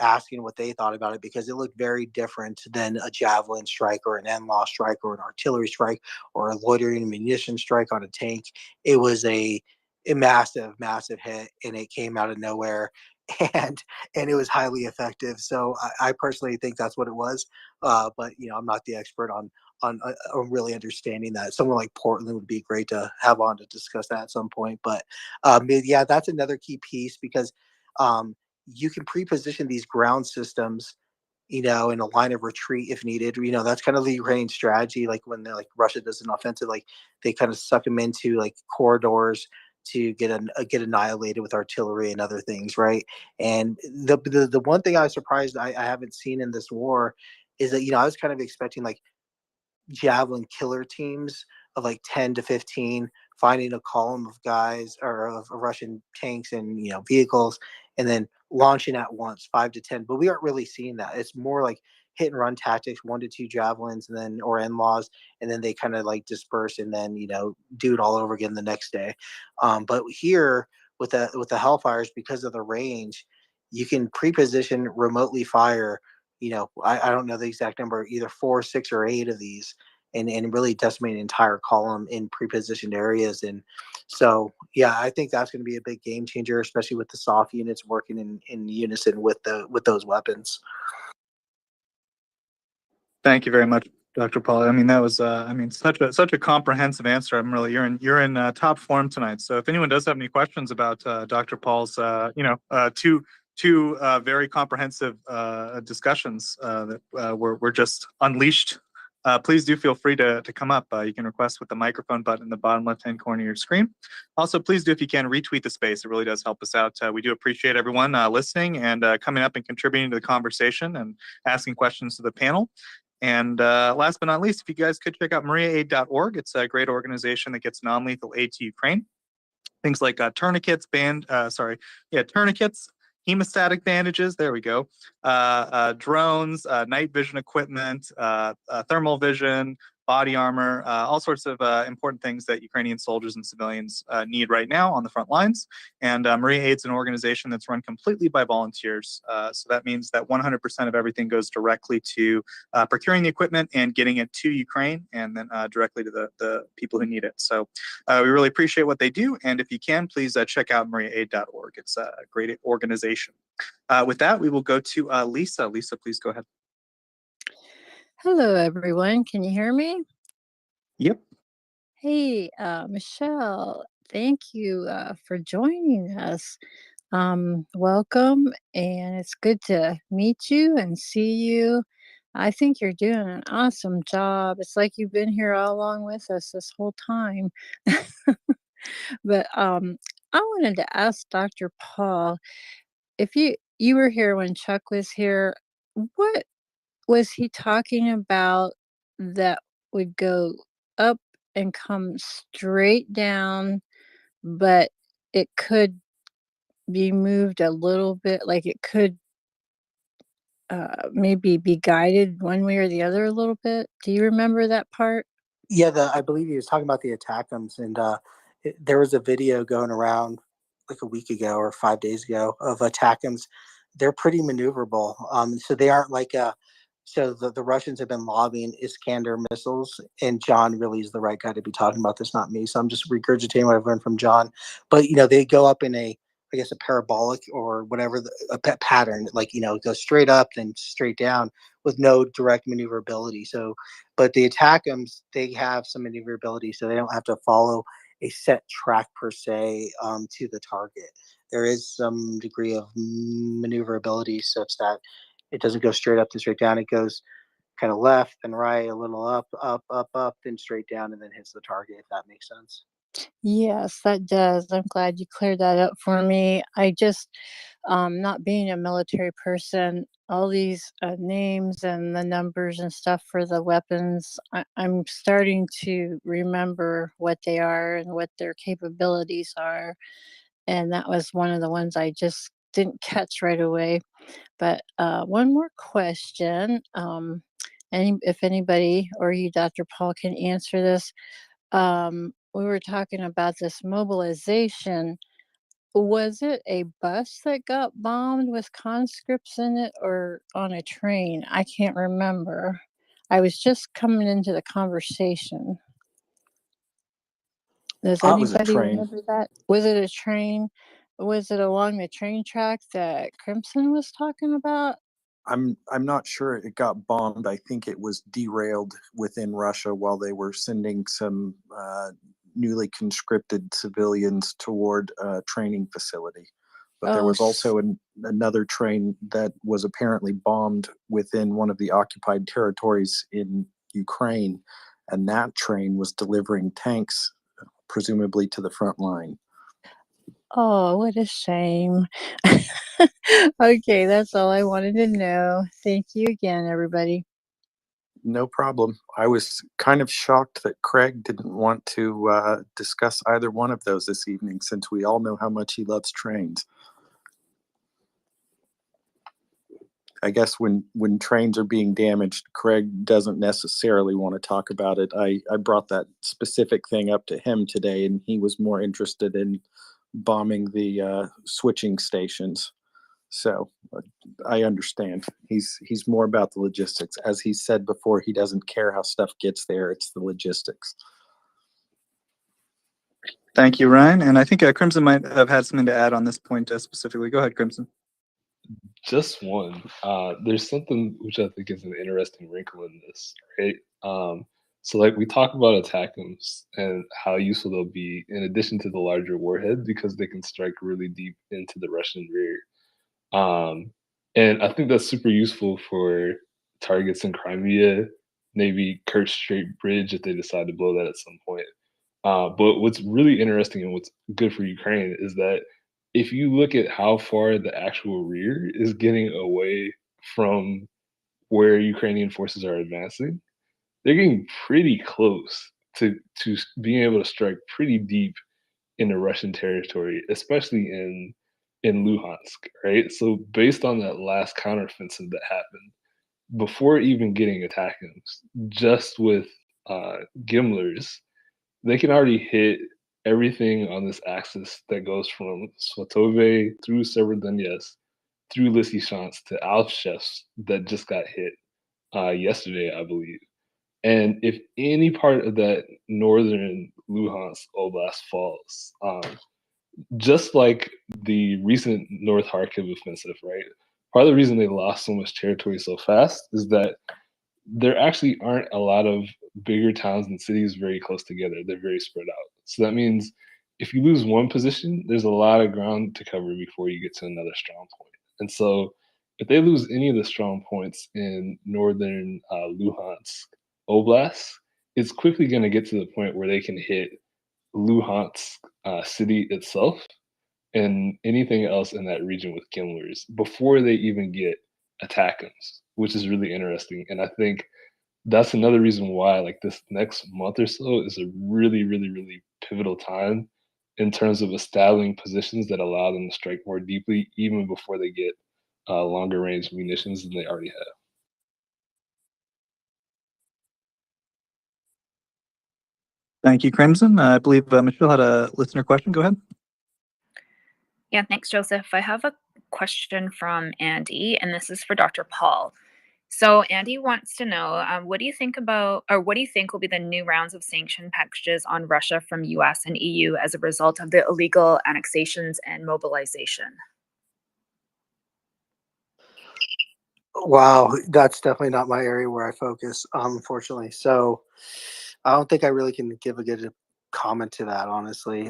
T: asking what they thought about it, because it looked very different than a javelin strike or an NLAW strike or an artillery strike or a loitering munition strike on a tank. It was a massive, massive hit, and it came out of nowhere, and it was highly effective. So I personally think that's what it was. But I'm not the expert on really understanding that. Someone like Portland would be great to have on to discuss that at some point. But yeah, that's another key piece, because you can pre-position these ground systems, in a line of retreat if needed. That's kind of the Ukrainian strategy. Like when Russia does an offensive, like they kind of suck them into like corridors to get annihilated with artillery and other things, right? And the one thing I was surprised I haven't seen in this war is that I was kind of expecting like javelin killer teams of like 10 to 15 finding a column of guys or of Russian tanks and vehicles, and then launching at once 5 to 10. But we aren't really seeing that. It's more like hit and run tactics, 1 to 2 javelins, and then or NLAWs, and then they kind of like disperse and then do it all over again the next day. But here with the Hellfires, because of the range, you can pre-position, remotely fire. I don't know the exact number, either 4, 6, or 8 of these, and really decimate an entire column in pre-positioned areas. And so, yeah, I think that's going to be a big game changer, especially with the soft units working in unison with those weapons.
M: Thank you very much, Dr. Paul. I mean, that was such a comprehensive answer. You're in top form tonight. So if anyone does have any questions about Dr. Paul's two very comprehensive discussions that were just unleashed, please do feel free to come up. You can request with the microphone button in the bottom left-hand corner of your screen. Also, please do, if you can, retweet the space. It really does help us out. We do appreciate everyone listening and coming up and contributing to the conversation and asking questions to the panel. And last but not least, if you guys could check out MriyaAid.org. It's a great organization that gets non-lethal aid to Ukraine. Things like tourniquets, tourniquets, hemostatic bandages, there we go, drones, night vision equipment, thermal vision, body armor, all sorts of important things that Ukrainian soldiers and civilians need right now on the front lines. And MriyaAid's an organization that's run completely by volunteers. So that means that 100% of everything goes directly to procuring the equipment and getting it to Ukraine, and then directly to the people who need it. So we really appreciate what they do. And if you can, please check out MriyaAid.org. It's a great organization. With that, we will go to Lisa. Lisa, please go ahead.
J: Hello, everyone. Can you hear me?
M: Yep.
J: Hey, Michelle, thank you for joining us. Welcome, and it's good to meet you and see you. I think you're doing an awesome job. It's like you've been here all along with us this whole time. But I wanted to ask Dr. Paul, if you were here when Chuck was here, what was he talking about that would go up and come straight down, but it could be moved a little bit, like it could maybe be guided one way or the other a little bit? Do you remember that part?
T: Yeah, I believe he was talking about the attackums, and there was a video going around like a week ago or 5 days ago of attackums. They're pretty maneuverable. So they aren't like so the Russians have been lobbying Iskander missiles, and John really is the right guy to be talking about this, not me. So I'm just regurgitating what I've learned from John. But they go up in a parabolic or whatever a pattern, like it goes straight up then straight down with no direct maneuverability. So, but the attackums, they have some maneuverability, so they don't have to follow a set track per se to the target. There is some degree of maneuverability such that it doesn't go straight up and straight down. It goes kind of left and right, a little up, then straight down, and then hits the target, if that makes sense.
J: Yes, that does. I'm glad you cleared that up for me. I just, not being a military person, all these names and the numbers and stuff for the weapons, I'm starting to remember what they are and what their capabilities are. And that was one of the ones I just didn't catch right away. But one more question, if anybody or you, Dr. Paul, can answer this. We were talking about this mobilization. Was it a bus that got bombed with conscripts in it or on a train? I can't remember. I was just coming into the conversation. Does
I: It was a
J: anybody
I: train.
J: remember that? Was it a train? Was it along the train tracks that Crimson was talking about?
I: I'm not sure it got bombed. I think it was derailed within Russia while they were sending some newly conscripted civilians toward a training facility. But there
J: Oh,
I: was also another train that was apparently bombed within one of the occupied territories in Ukraine, and that train was delivering tanks, presumably to the front line.
J: oh, what a shame. Okay, that's all I wanted to know. Thank you again, everybody.
I: No problem. I was kind of shocked that Craig didn't want to discuss either one of those this evening, since we all know how much he loves trains. I guess when trains are being damaged, Craig doesn't necessarily want to talk about it. I brought that specific thing up to him today, and he was more interested in bombing the switching stations. So I understand. He's more about the logistics. As he said before, he doesn't care how stuff gets there. It's the logistics.
M: Thank you, Ryan. And I think Crimson might have had something to add on this point specifically. Go ahead, Crimson.
Q: Just one. There's something which I think is an interesting wrinkle in this, right? So like we talk about ATACMS and how useful they'll be in addition to the larger warhead because they can strike really deep into the Russian rear. And I think that's super useful for targets in Crimea, maybe Kerch Strait Bridge if they decide to blow that at some point. But what's really interesting and what's good for Ukraine is that if you look at how far the actual rear is getting away from where Ukrainian forces are advancing, they're getting pretty close to being able to strike pretty deep into Russian territory, especially in Luhansk, right? So based on that last counteroffensive that happened, before even getting ATACMS, just with Gimlers, they can already hit everything on this axis that goes from Svatove through Severodonetsk, through Lysychansk to Alchevsk that just got hit yesterday, I believe. And if any part of that northern Luhansk Oblast falls, just like the recent North Kharkiv offensive, right? Part of the reason they lost so much territory so fast is that there actually aren't a lot of bigger towns and cities very close together. They're very spread out. So that means if you lose one position, there's a lot of ground to cover before you get to another strong point. And so if they lose any of the strong points in northern Luhansk Oblast, it's quickly going to get to the point where they can hit Luhansk city itself and anything else in that region with Gimlers before they even get ATACMS, which is really interesting. And I think that's another reason why like this next month or so is a really, really, really pivotal time in terms of establishing positions that allow them to strike more deeply, even before they get longer range munitions than they already have.
M: Thank you, Crimson. I believe Michelle had a listener question. Go ahead.
F: Yeah, thanks, Joseph. I have a question from Andy, and this is for Dr. Paul. So Andy wants to know, what do you think about, or what do you think will be the new rounds of sanction packages on Russia from US and EU as a result of the illegal annexations and mobilization?
T: Wow, that's definitely not my area where I focus, unfortunately. So I don't think I really can give a good comment to that, honestly.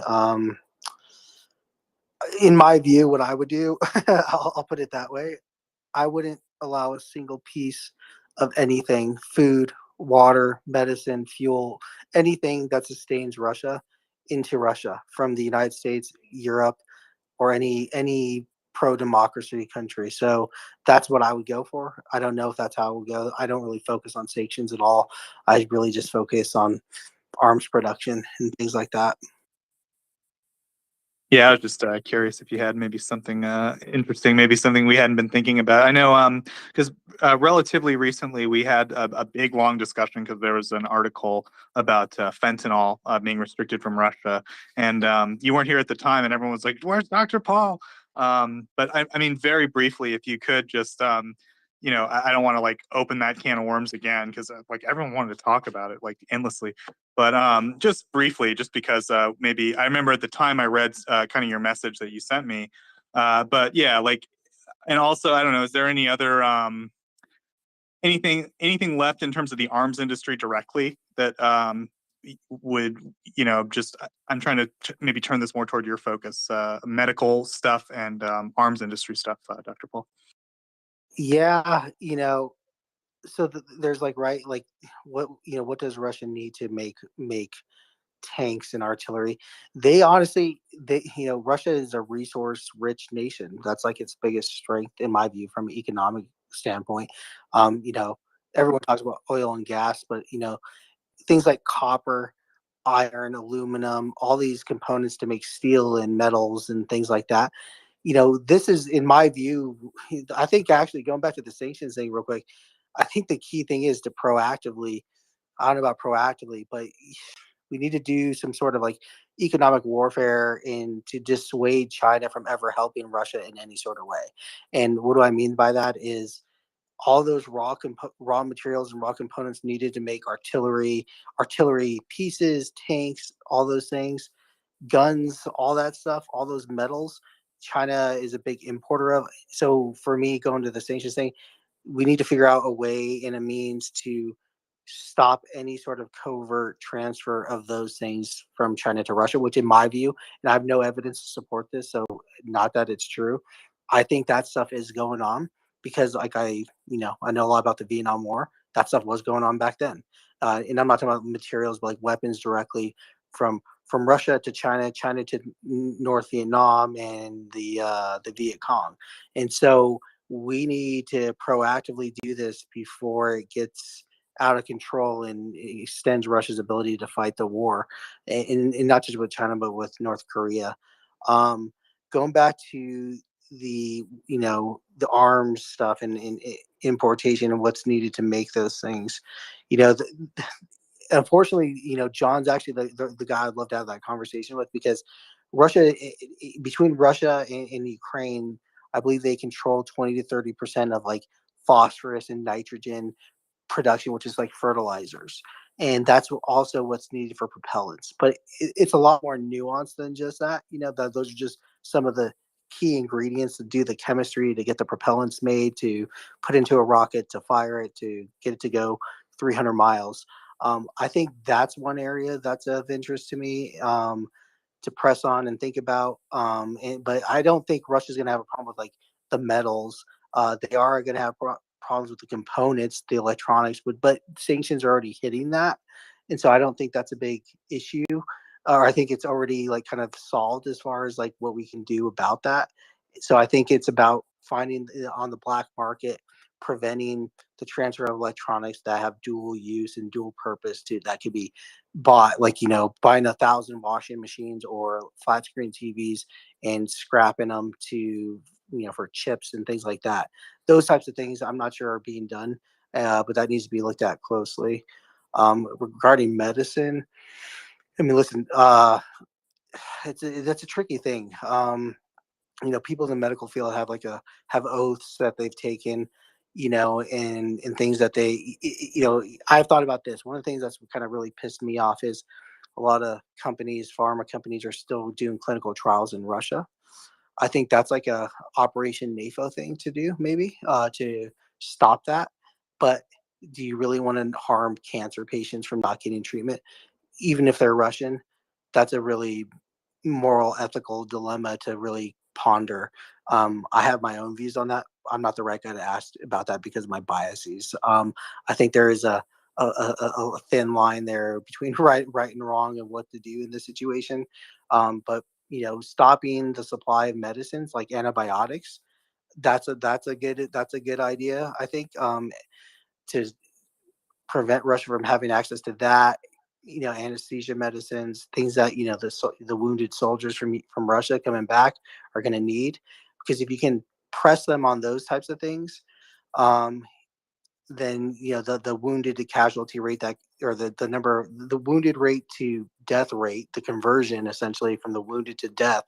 T: In my view, what I would do, I'll put it that way. I wouldn't allow a single piece of anything, food, water, medicine, fuel, anything that sustains Russia into Russia from the United States, Europe, or any pro-democracy country. So that's what I would go for. I don't know if that's how it would go. I don't really focus on sanctions at all. I really just focus on arms production and things like that.
M: Yeah, I was just curious if you had maybe something interesting, maybe something we hadn't been thinking about. I know because relatively recently we had a big long discussion because there was an article about fentanyl being restricted from Russia, and you weren't here at the time, and everyone was like, "Where's Dr. Paul?" But I mean, very briefly, if you could just I don't want to like open that can of worms again because like everyone wanted to talk about it like endlessly. But just briefly, just because maybe I remember at the time I read kind of your message that you sent me. But yeah, like, and also I don't know, is there any other anything left in terms of the arms industry directly that would just I'm trying to maybe turn this more toward your focus, medical stuff and arms industry stuff, Dr. Paul.
T: Yeah, so there's like like what does Russia need to make tanks and artillery? They honestly, Russia is a resource rich nation. That's like its biggest strength in my view from an economic standpoint. Everyone talks about oil and gas, but things like copper, iron, aluminum, all these components to make steel and metals and things like that. This is, in my view, I think actually going back to the sanctions thing real quick, I think the key thing is to proactively, I don't know about proactively, but we need to do some sort of like economic warfare and to dissuade China from ever helping Russia in any sort of way. And what do I mean by that is all those raw materials and raw components needed to make artillery pieces, tanks, all those things, guns, all that stuff, all those metals. China is a big importer of. So for me, going to the sanctions thing, we need to figure out a way and a means to stop any sort of covert transfer of those things from China to Russia, which in my view, and I have no evidence to support this, so not that it's true, I think that stuff is going on because like I know a lot about the Vietnam War. That stuff was going on back then. And I'm not talking about materials, but like weapons directly from Russia to China, China to North Vietnam and the Viet Cong. And so we need to proactively do this before it gets out of control and extends Russia's ability to fight the war, and not just with China but with North Korea. Going back to the arms stuff and importation and what's needed to make those things, unfortunately, John's actually the guy I'd love to have that conversation with because Russia, between Russia and Ukraine, I believe they control 20 to 30% of like phosphorus and nitrogen production, which is like fertilizers. And that's also what's needed for propellants. But it's a lot more nuanced than just that. That those are just some of the key ingredients to do the chemistry to get the propellants made, to put into a rocket, to fire it, to get it to go 300 miles. I think that's one area that's of interest to me to press on and think about. But I don't think Russia's going to have a problem with like the metals. They are going to have problems with the components, the electronics, but sanctions are already hitting that. And so I don't think that's a big issue. Or I think it's already like kind of solved as far as like what we can do about that. So I think it's about finding on the black market, preventing the transfer of electronics that have dual use and dual purpose to that could be bought, like buying 1,000 washing machines or flat screen TVs and scrapping them to for chips and things like that. Those types of things I'm not sure are being done, but that needs to be looked at closely. Regarding medicine, I mean, listen, that's a tricky thing. People in the medical field have oaths that they've taken, and things that they, I've thought about this. One of the things that's kind of really pissed me off is a lot of companies, pharma companies, are still doing clinical trials in Russia. I think that's like a Operation NAFO thing to do, maybe to stop that. But do you really want to harm cancer patients from not getting treatment, even if they're Russian? That's a really moral, ethical dilemma to really ponder. I have my own views on that. I'm not the right guy to ask about that because of my biases. I think there is a thin line there between right and wrong and what to do in this situation. But stopping the supply of medicines like antibiotics, that's a good idea. I think to prevent Russia from having access to that, anesthesia medicines, things that the wounded soldiers from Russia coming back are going to need. Because if you can press them on those types of things, then the wounded to casualty rate, that or the wounded rate to death rate, the conversion essentially from the wounded to death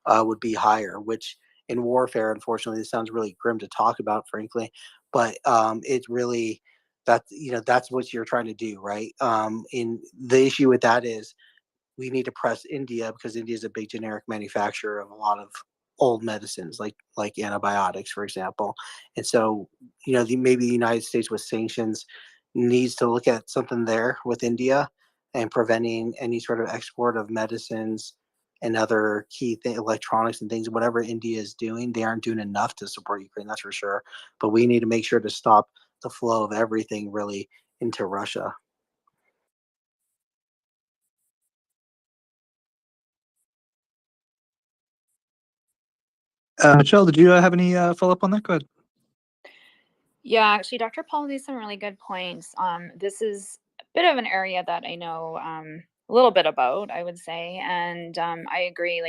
T: would be higher. Which in warfare, unfortunately, this sounds really grim to talk about, frankly, but it really that's what you're trying to do, right? And the issue with that is we need to press India, because India is a big generic manufacturer of a lot of old medicines, like antibiotics, for example. And so, maybe the United States with sanctions needs to look at something there with India and preventing any sort of export of medicines and other key electronics and things. Whatever India is doing, they aren't doing enough to support Ukraine, that's for sure. But we need to make sure to stop the flow of everything really into Russia.
M: Michelle, did you have any follow up on that? Go ahead.
F: Yeah, actually, Dr. Paul made some really good points. This is a bit of an area that I know a little bit about, I would say, and I agree.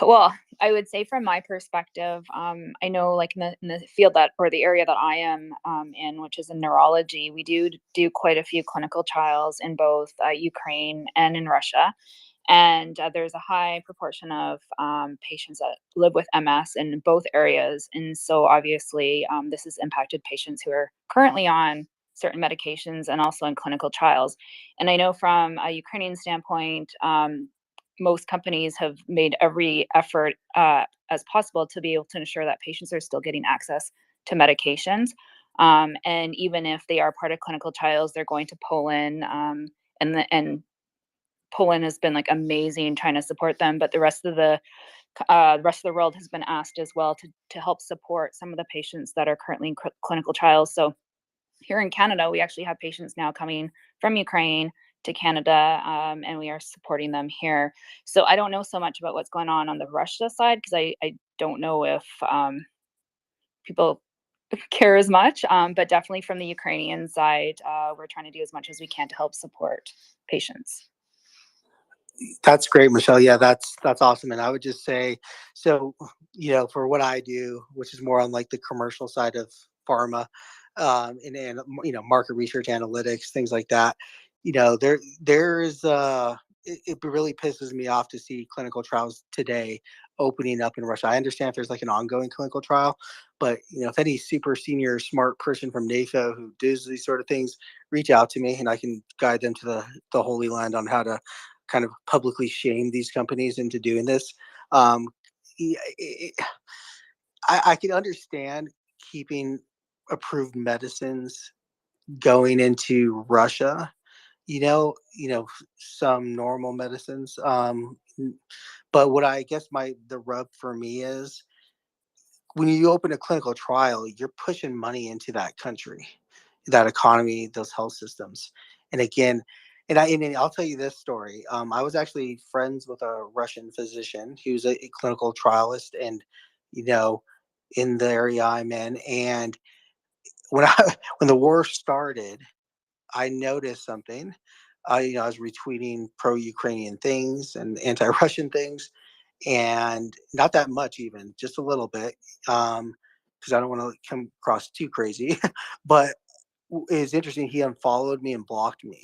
F: Well, I would say from my perspective, I know like in the field or the area that I am in, which is in neurology, we do quite a few clinical trials in both Ukraine and in Russia. And there's a high proportion of patients that live with MS in both areas. And so obviously this has impacted patients who are currently on certain medications and also in clinical trials. And I know from a Ukrainian standpoint, most companies have made every effort as possible to be able to ensure that patients are still getting access to medications. And even if they are part of clinical trials, they're going to pull in and Poland has been like amazing trying to support them, but the rest of the world has been asked as well to help support some of the patients that are currently in clinical trials. So here in Canada, we actually have patients now coming from Ukraine to Canada, and we are supporting them here. So I don't know so much about what's going on the Russia side, because I don't know if people care as much, but definitely from the Ukrainian side, we're trying to do as much as we can to help support patients.
T: That's great, Michelle. Yeah, that's awesome. And I would just say, so, for what I do, which is more on like the commercial side of pharma, and market research analytics, things like that, there's it really pisses me off to see clinical trials today opening up in Russia. I understand if there's like an ongoing clinical trial, but if any super senior smart person from NAFO who does these sort of things, reach out to me and I can guide them to the Holy Land on how to kind of publicly shame these companies into doing this. I can understand keeping approved medicines going into Russia, some normal medicines. But what I guess the rub for me is when you open a clinical trial, you're pushing money into that country, that economy, those health systems. And again, and I'll tell you this story. I was actually friends with a Russian physician. He was a clinical trialist, and in the area I'm in. And when when the war started, I noticed something. I was retweeting pro-Ukrainian things and anti-Russian things, and not that much, even just a little bit, because I don't want to come across too crazy. But it's interesting. He unfollowed me and blocked me,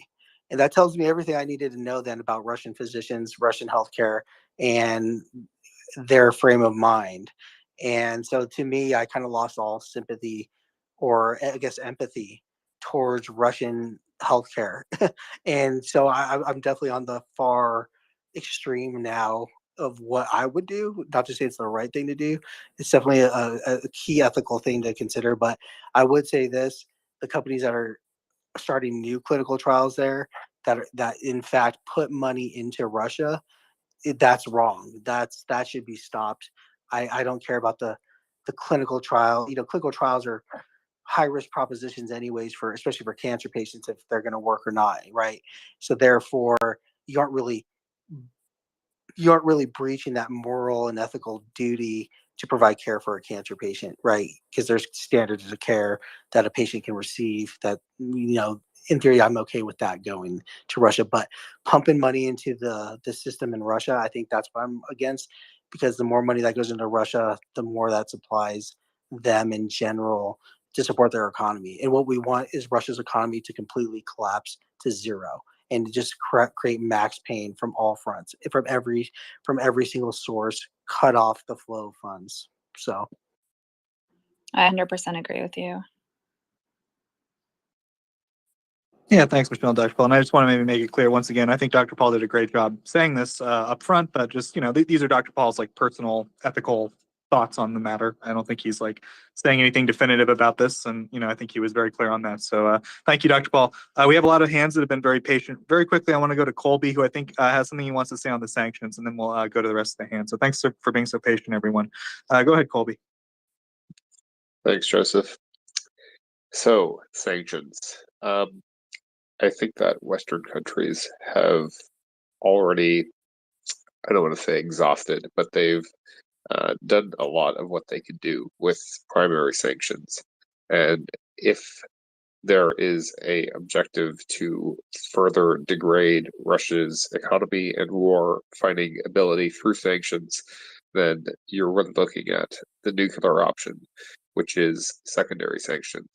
T: and that tells me everything I needed to know then about Russian physicians, Russian healthcare, and their frame of mind. And so to me, I kind of lost all sympathy, or I guess empathy, towards Russian healthcare. And so I'm definitely on the far extreme now of what I would do. Not to say it's the right thing to do. It's definitely a key ethical thing to consider. But I would say this: the companies that are starting new clinical trials there, that in fact put money into Russia, that's wrong. That should be stopped. I don't care about the clinical trial. Clinical trials are high risk propositions anyways, especially for cancer patients, if they're going to work or not, right? So therefore, you aren't really breaching that moral and ethical duty to provide care for a cancer patient, right? Because there's standards of care that a patient can receive that in theory, I'm okay with that going to Russia. But pumping money into the system in Russia, I think that's what I'm against, because the more money that goes into Russia, the more that supplies them in general to support their economy. And what we want is Russia's economy to completely collapse to zero and to just create max pain from all fronts, from every single source, cut off the flow of funds. So
F: I 100% agree with you.
M: Yeah, thanks, Michelle and Dr. Paul. And I just want to maybe make it clear once again, I think Dr. Paul did a great job saying this up front, but just, these are Dr. Paul's like personal ethical thoughts on the matter. I don't think he's like saying anything definitive about this. And, I think he was very clear on that. So thank you, Dr. Paul. We have a lot of hands that have been very patient. Very quickly, I want to go to Colby, who I think has something he wants to say on the sanctions, and then we'll go to the rest of the hands. So thanks for being so patient, everyone. Go ahead, Colby.
P: Thanks, Joseph. So, sanctions. I think that Western countries have already, I don't want to say exhausted, but they've done a lot of what they could do with primary sanctions. And if there is a objective to further degrade Russia's economy and war fighting ability through sanctions, then you're really looking at the nuclear option, which is secondary sanctions.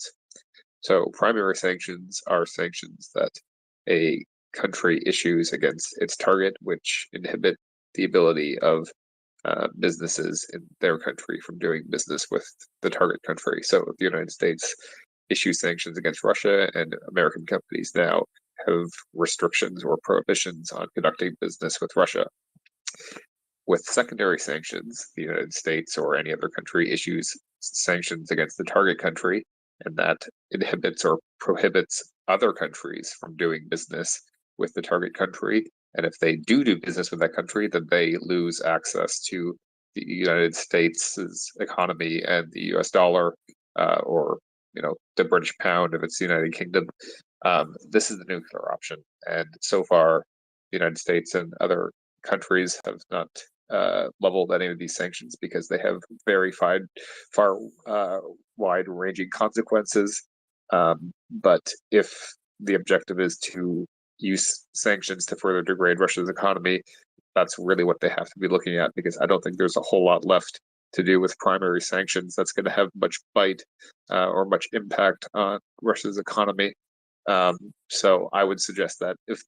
P: So primary sanctions are sanctions that a country issues against its target, which inhibit the ability of businesses in their country from doing business with the target country. So the United States issues sanctions against Russia, and American companies now have restrictions or prohibitions on conducting business with Russia. With secondary sanctions, the United States or any other country issues sanctions against the target country, and that inhibits or prohibits other countries from doing business with the target country. And if they do business with that country, then they lose access to the United States' economy and the US dollar, or the British pound if it's the United Kingdom. This is the nuclear option. And so far, the United States and other countries have not leveled any of these sanctions because they have very far wide-ranging consequences. But if the objective is to use sanctions to further degrade Russia's economy, that's really what they have to be looking at, because I don't think there's a whole lot left to do with primary sanctions that's going to have much bite or much impact on Russia's economy. So I would suggest that if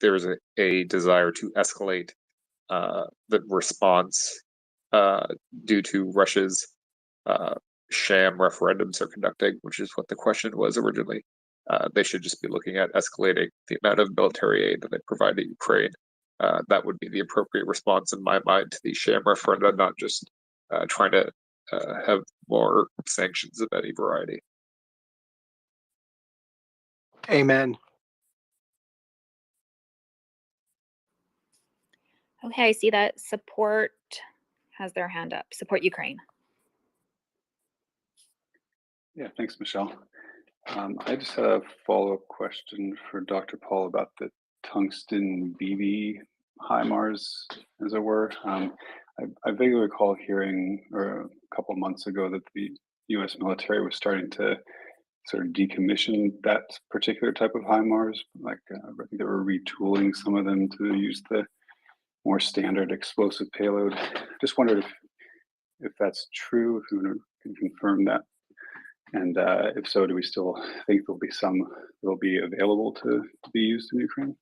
P: there's a desire to escalate the response due to Russia's sham referendums they're conducting, which is what the question was originally, they should just be looking at escalating the amount of military aid that they provide to Ukraine. That would be the appropriate response in my mind to the sham referenda, not just trying to have more sanctions of any variety.
T: Amen.
F: Okay, I see that Support has their hand up. Support Ukraine.
U: Yeah, thanks, Michelle. I just had a follow-up question for Dr. Paul about the tungsten BB HIMARS, as it were. I vaguely recall hearing a couple of months ago that the U.S. military was starting to sort of decommission that particular type of HIMARS. Like I think they were retooling some of them to use the more standard explosive payload. Just wondered if that's true, if you can confirm that. And if so, do we still think there'll be some that'll be available to be used in Ukraine?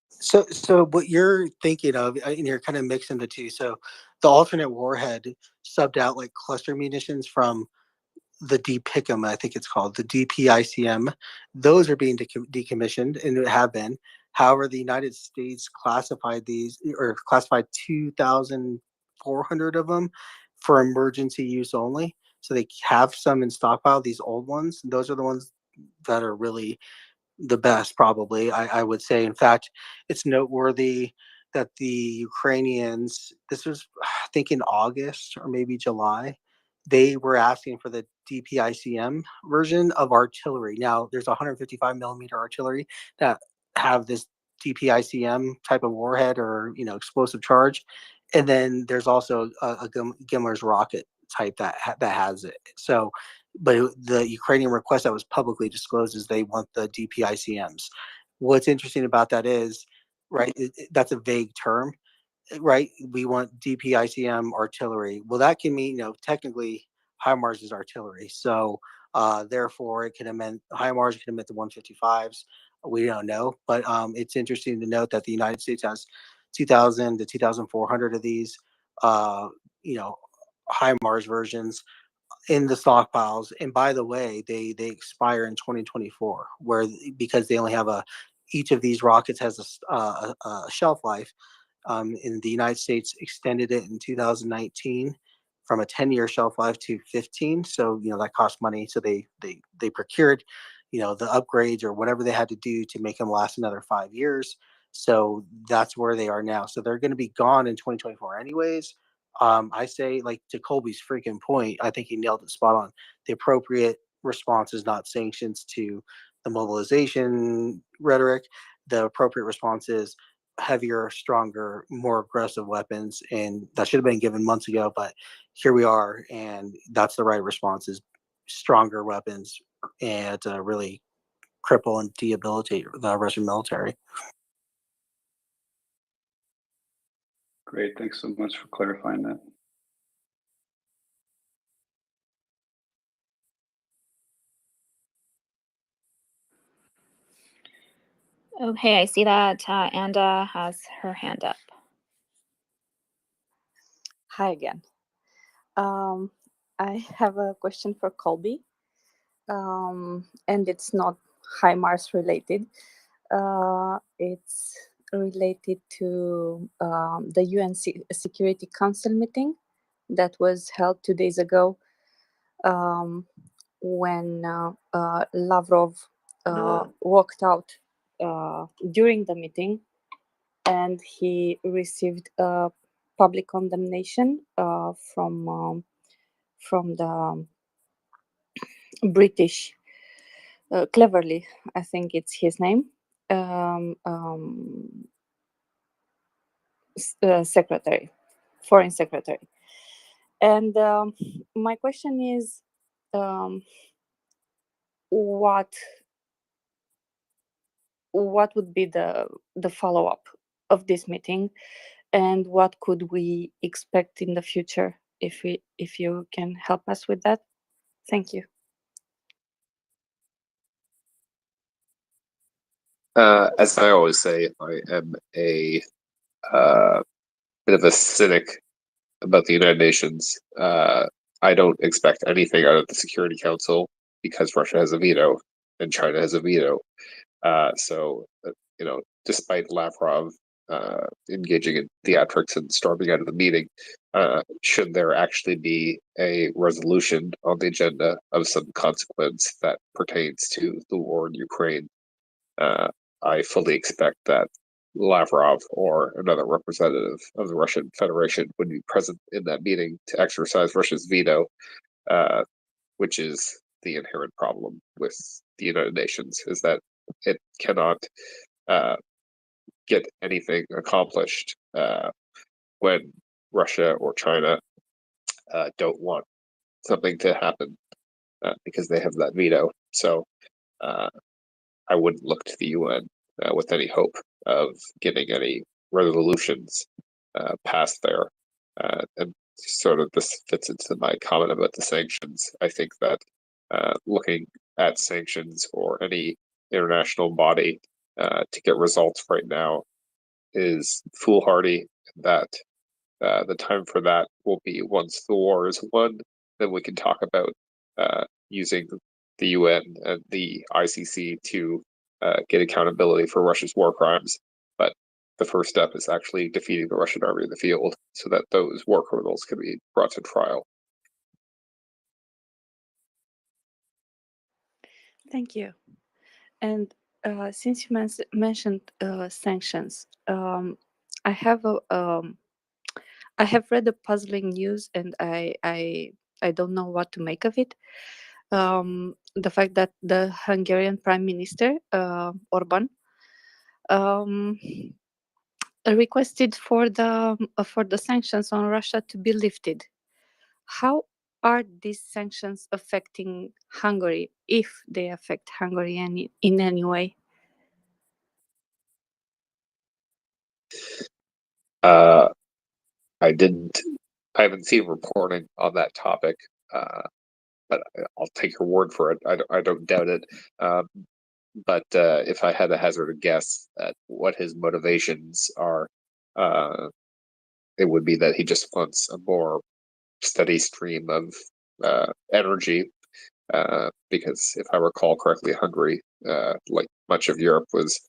T: So what you're thinking of, and you're kind of mixing the two. So the alternate warhead subbed out like cluster munitions from the DPICM, I think it's called, the DPICM. Those are being decommissioned and have been. However, the United States classified 2,400 of them for emergency use only. So they have some in stockpile, these old ones. Those are the ones that are really the best, probably, I would say. In fact, it's noteworthy that the Ukrainians, this was, I think, in August or maybe July, they were asking for the DPICM version of artillery. Now, there's 155 millimeter artillery that have this DPICM type of warhead or explosive charge, and then there's also a Gimler's rocket type that has it. So but the Ukrainian request that was publicly disclosed is they want the DPICMs. What's interesting about that is, right, that's a vague term, right? We want DPICM artillery. Well, that can mean, technically HIMARS is artillery. So therefore it can amend, HIMARS can emit the 155s. We don't know, but it's interesting to note that the United States has 2,000 to 2,400 of these, HIMARS versions in the stockpiles. And by the way, they expire in 2024, because they only have each of these rockets has a shelf life. In the United States, extended it in 2019 from a 10-year shelf life to 15. So that cost money. So they procured the upgrades or whatever they had to do to make them last another 5 years. So that's where they are now. So they're going to be gone in 2024 anyways. I say, like, to Colby's freaking point, I think he nailed it spot on. The appropriate response is not sanctions to the mobilization rhetoric. The appropriate response is heavier, stronger, more aggressive weapons. And that should have been given months ago, but here we are. And that's the right response, is stronger weapons and to really cripple and debilitate the Russian military.
U: Great. Thanks so much for clarifying that.
F: Okay, I see that Anda has her hand up.
C: Hi again. I have a question for Colby, and it's not HIMARS related. It's related to the UN Security Council meeting that was held 2 days ago, when Lavrov walked out during the meeting, and he received a public condemnation from the British, Cleverly, I think it's his name, secretary, foreign secretary. And my question is, what would be the follow-up of this meeting, and what could we expect in the future, if you can help us with that? Thank you.
P: As I always say, I am a bit of a cynic about the United Nations. I don't expect anything out of the Security Council because Russia has a veto and China has a veto. So, despite Lavrov engaging in theatrics and storming out of the meeting, should there actually be a resolution on the agenda of some consequence that pertains to the war in Ukraine, I fully expect that Lavrov or another representative of the Russian Federation would be present in that meeting to exercise Russia's veto, which is the inherent problem with the United Nations, is that it cannot get anything accomplished when Russia or China don't want something to happen because they have that veto. So I wouldn't look to the UN with any hope of getting any resolutions passed there. And sort of this fits into my comment about the sanctions. I think that looking at sanctions or any international body to get results right now is foolhardy. That the time for that will be once the war is won. Then we can talk about using the UN and the ICC to get accountability for Russia's war crimes. But the first step is actually defeating the Russian army in the field so that those war criminals can be brought to trial.
C: Thank you. And since you mentioned sanctions, I have read the puzzling news, and I don't know what to make of it. The fact that the Hungarian Prime Minister Orban requested for the sanctions on Russia to be lifted. How are these sanctions affecting Hungary, if they affect Hungary in any way?
P: I didn't. I haven't seen reporting on that topic, but I'll take your word for it. I don't doubt it. But if I had to hazard a guess at what his motivations are, it would be that he just wants a more steady stream of energy. Because if I recall correctly, Hungary, like much of Europe, was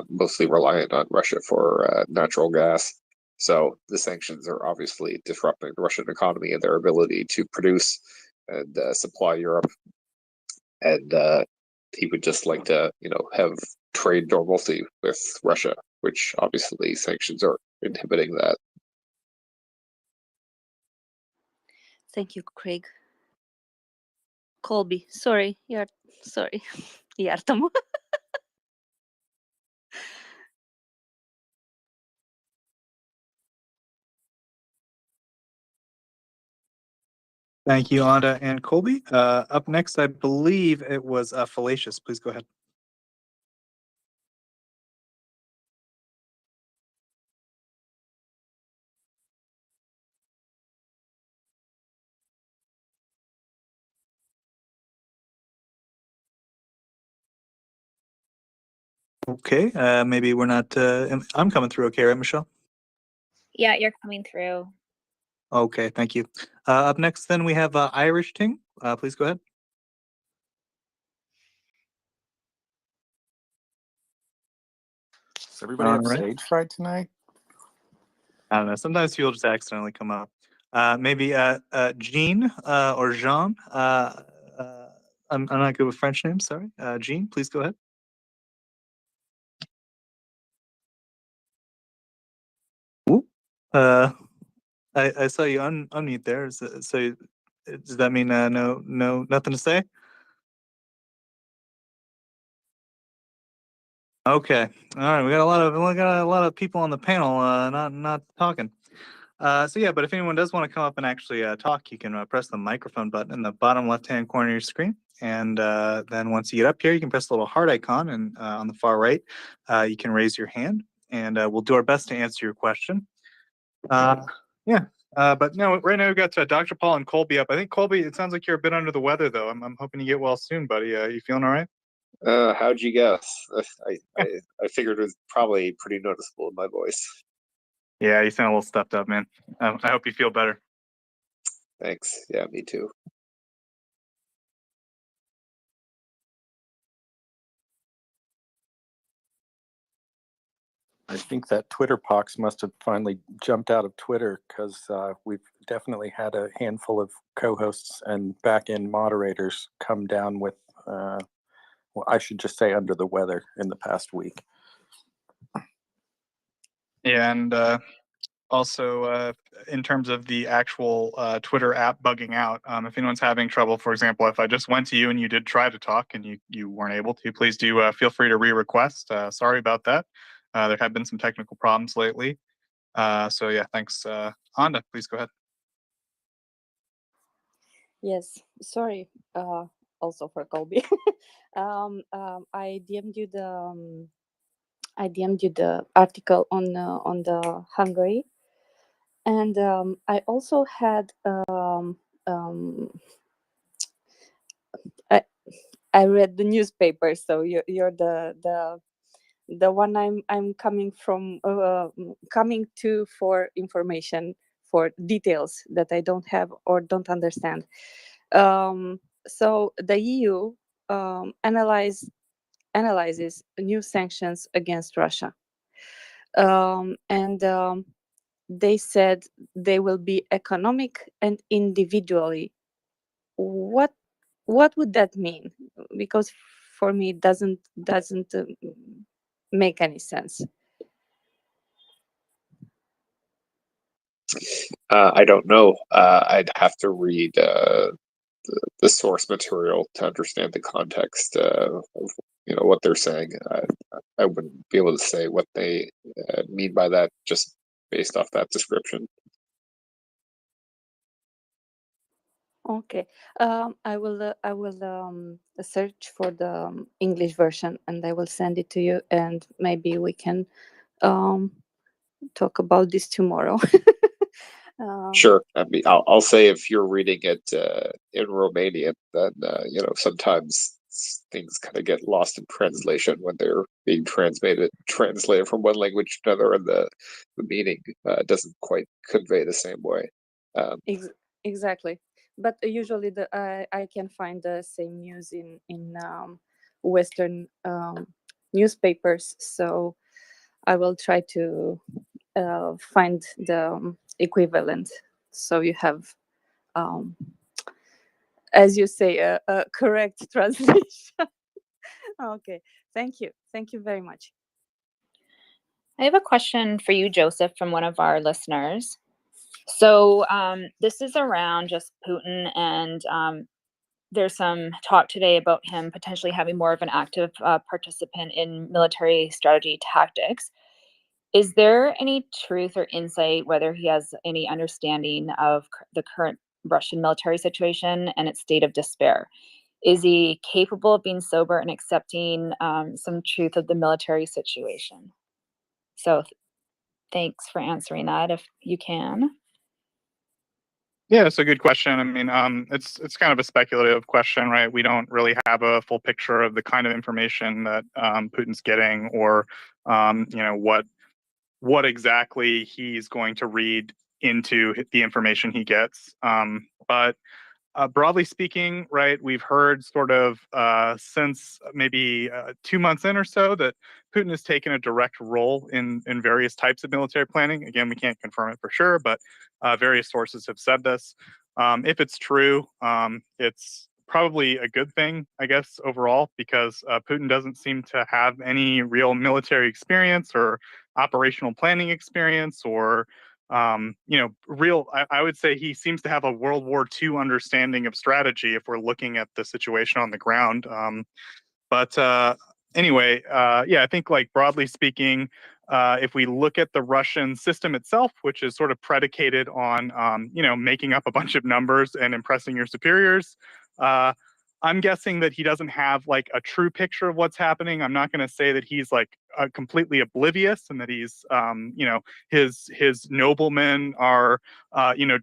P: mostly reliant on Russia for natural gas. So the sanctions are obviously disrupting the Russian economy and their ability to produce and supply Europe. And he would just like to, have trade normalcy with Russia, which obviously sanctions are inhibiting that.
C: Thank you, Craig. Colby, sorry. Iartă-mă.
M: Thank you, Anda and Colby. Up next, I believe it was Fallacious. Please go ahead. Okay, maybe we're not. I'm coming through okay, right, Michelle?
F: Yeah, you're coming through.
M: Okay, thank you. Up next, then we have Irish Ting. Please go ahead.
I: Does everybody
M: All
I: have
M: right.
I: stage fright tonight?
M: I don't know. Sometimes people just accidentally come up. Maybe Jean or Jean. I'm not good with French names. Sorry. Jean, please go ahead. Ooh. I saw you unmute there. So does that mean no, nothing to say? Okay. All right. We got a lot of people on the panel not talking. So yeah, but if anyone does want to come up and actually talk, you can press the microphone button in the bottom left-hand corner of your screen, and then once you get up here, you can press the little heart icon, and on the far right, you can raise your hand, and we'll do our best to answer your question. Yeah. But no, right now we've got Dr. Paul and Colby up. I think Colby, it sounds like you're a bit under the weather, though. I'm hoping you get well soon, buddy. You feeling all right?
P: How'd you guess? I figured it was probably pretty noticeable in my voice.
M: Yeah, you sound a little stuffed up, man. I hope you feel better.
P: Thanks. Yeah, me too.
I: I think that Twitter pox must have finally jumped out of Twitter, because we've definitely had a handful of co-hosts and back-end moderators come down with, well, I should just say under the weather in the past week.
M: Yeah, and also in terms of the actual Twitter app bugging out, if anyone's having trouble, for example, if I just went to you and you did try to talk and you weren't able to, please do feel free to re-request. Sorry about that. There have been some technical problems lately. So yeah, thanks. Anda, please go ahead.
C: Yes, sorry. Also for Colby. I DM'd you the article on the Hungary, and I also had I read the newspaper, so you're the one I'm coming to for information, for details that I don't have or don't understand. So the EU analyzes new sanctions against Russia, and they said they will be economic and individually. What would that mean? Because for me, it doesn't make any sense.
P: I don't know. I'd have to read the source material to understand the context of what they're saying. I wouldn't be able to say what they mean by that just based off that description.
C: Okay. I will search for the English version and I will send it to you, and maybe we can um, talk about this tomorrow.
P: Sure. I mean, I'll say if you're reading it in Romanian, then sometimes things kind of get lost in translation when they're being translated from one language to another, and the meaning doesn't quite convey the same way.
C: Exactly. But usually I can find the same news in Western newspapers, so I will try to find the equivalent, so you have, um, as you say, a correct translation. Okay, thank you very much.
F: I have a question for you, Joseph, from one of our listeners. So this is around just Putin, and there's some talk today about him potentially having more of an active participant in military strategy tactics. Is there any truth or insight whether he has any understanding of the current Russian military situation and its state of despair? Is he capable of being sober and accepting some truth of the military situation? So thanks for answering that if you can.
M: Yeah, it's a good question. I mean, it's kind of a speculative question, right? We don't really have a full picture of the kind of information that Putin's getting, or what exactly he's going to read into the information he gets. But broadly speaking, right, we've heard sort of since maybe 2 months in or so that Putin has taken a direct role in various types of military planning. Again, we can't confirm it for sure, but various sources have said this. If it's true, it's probably a good thing, I guess, overall, because Putin doesn't seem to have any real military experience or operational planning experience, or I would say he seems to have a World War II understanding of strategy if we're looking at the situation on the ground. But anyway, yeah, I think, like, broadly speaking, if we look at the Russian system itself, which is sort of predicated on, making up a bunch of numbers and impressing your superiors, I'm guessing that he doesn't have like a true picture of what's happening. I'm not going to say that he's like completely oblivious and that he's, his noblemen are,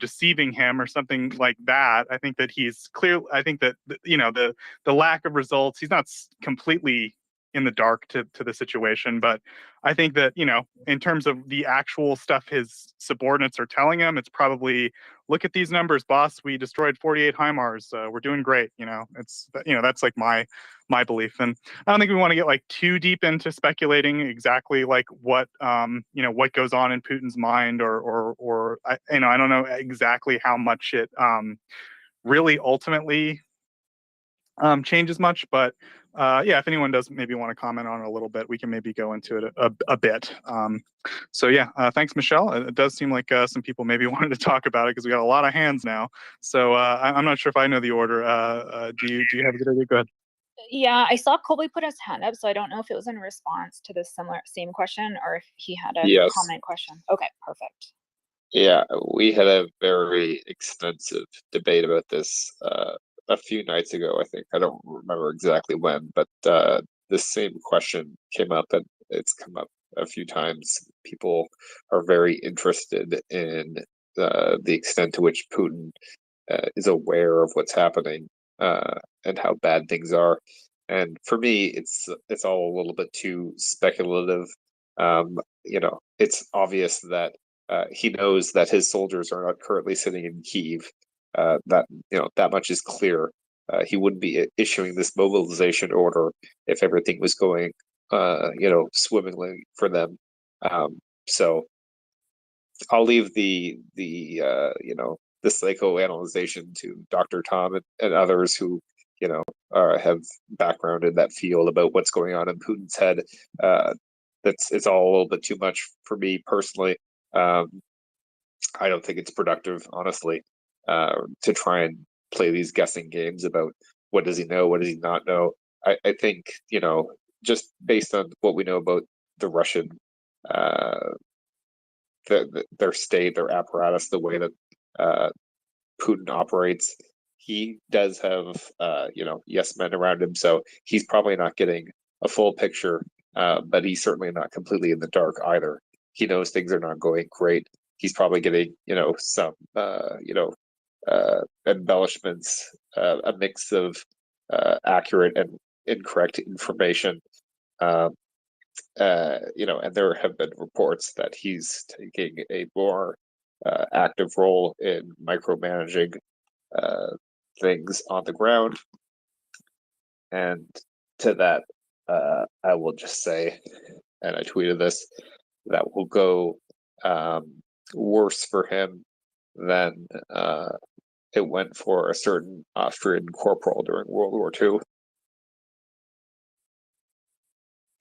M: deceiving him or something like that. I think that he's clear. I think that the lack of results, he's not completely in the dark to the situation, but I think that, in terms of the actual stuff his subordinates are telling him, it's probably, look at these numbers, boss, we destroyed 48 HIMARS, we're doing great. That's like my belief. And I don't think we want to get like too deep into speculating exactly like what what goes on in Putin's mind, or I don't know exactly how much it really ultimately changes much, but yeah, if anyone does maybe want to comment on it a little bit, we can maybe go into it a bit. So yeah, thanks, Michelle. It does seem like some people maybe wanted to talk about it because we got a lot of hands now. So I'm not sure if I know the order. Do you have a good idea? Go ahead.
F: Yeah, I saw Colby put his hand up, so I don't know if it was in response to the same question or if he had a
P: Yes.
F: comment question. Okay, perfect.
P: Yeah, we had a very extensive debate about this a few nights ago, I think. I don't remember exactly when, but the same question came up, and it's come up a few times. People are very interested in the extent to which Putin is aware of what's happening and how bad things are. And for me, it's all a little bit too speculative. It's obvious that he knows that his soldiers are not currently sitting in Kyiv. That much is clear. He wouldn't be issuing this mobilization order if everything was going, swimmingly for them. So I'll leave the psychoanalyzation to Dr. Tom and others who have background in that field about what's going on in Putin's head. It's all a little bit too much for me personally. I don't think it's productive, honestly, to try and play these guessing games about what does he know, what does he not know. I think, just based on what we know about the Russian, their state, their apparatus, the way that Putin operates, he does have yes men around him, so he's probably not getting a full picture, but he's certainly not completely in the dark either. He knows things are not going great. He's probably getting some embellishments, a mix of accurate and incorrect information. And there have been reports that he's taking a more active role in micromanaging things on the ground. And to that, I will just say, and I tweeted this, that will go worse for him than it went for a certain Austrian corporal during World War II.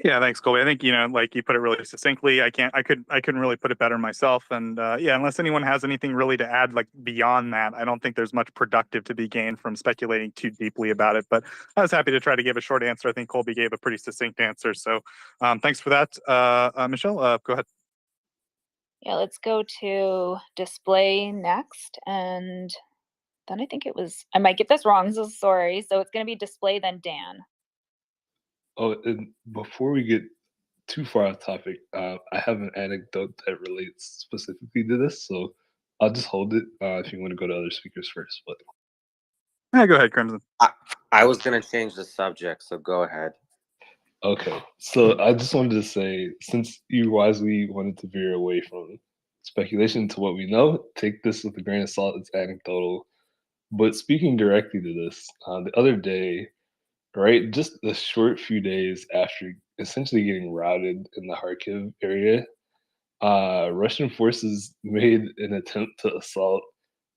M: Yeah, thanks, Colby. I think, like you put it really succinctly. I couldn't really put it better myself. And yeah, unless anyone has anything really to add, like beyond that, I don't think there's much productive to be gained from speculating too deeply about it. But I was happy to try to give a short answer. I think Colby gave a pretty succinct answer. So thanks for that. Michelle, go ahead.
F: Yeah, let's go to display next. And then I think I might get this wrong, so sorry. So it's going to be display, then Dan.
Q: Oh, and before we get too far off topic, I have an anecdote that relates specifically to this, so I'll just hold it if you want to go to other speakers first. But
M: yeah, go ahead, Crimson.
R: I was going to change the subject, so go ahead.
Q: Okay, so I just wanted to say, since you wisely wanted to veer away from speculation to what we know, take this with a grain of salt. It's anecdotal. But speaking directly to this, the other day, right, just a short few days after essentially getting routed in the Kharkiv area, Russian forces made an attempt to assault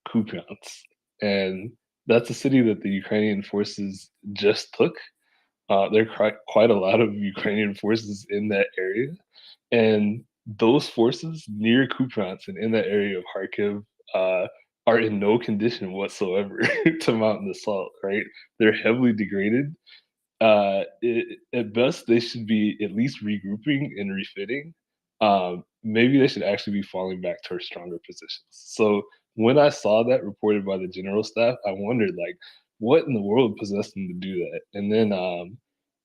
Q: Kupiansk, and that's a city that the Ukrainian forces just took. There are quite a lot of Ukrainian forces in that area, and those forces near Kupiansk and in that area of Kharkiv are in no condition whatsoever to mount an assault. Right, they're heavily degraded. At best, they should be at least regrouping and refitting. Maybe they should actually be falling back towards stronger positions. So when I saw that reported by the general staff, I wondered, like, what in the world possessed them to do that? And then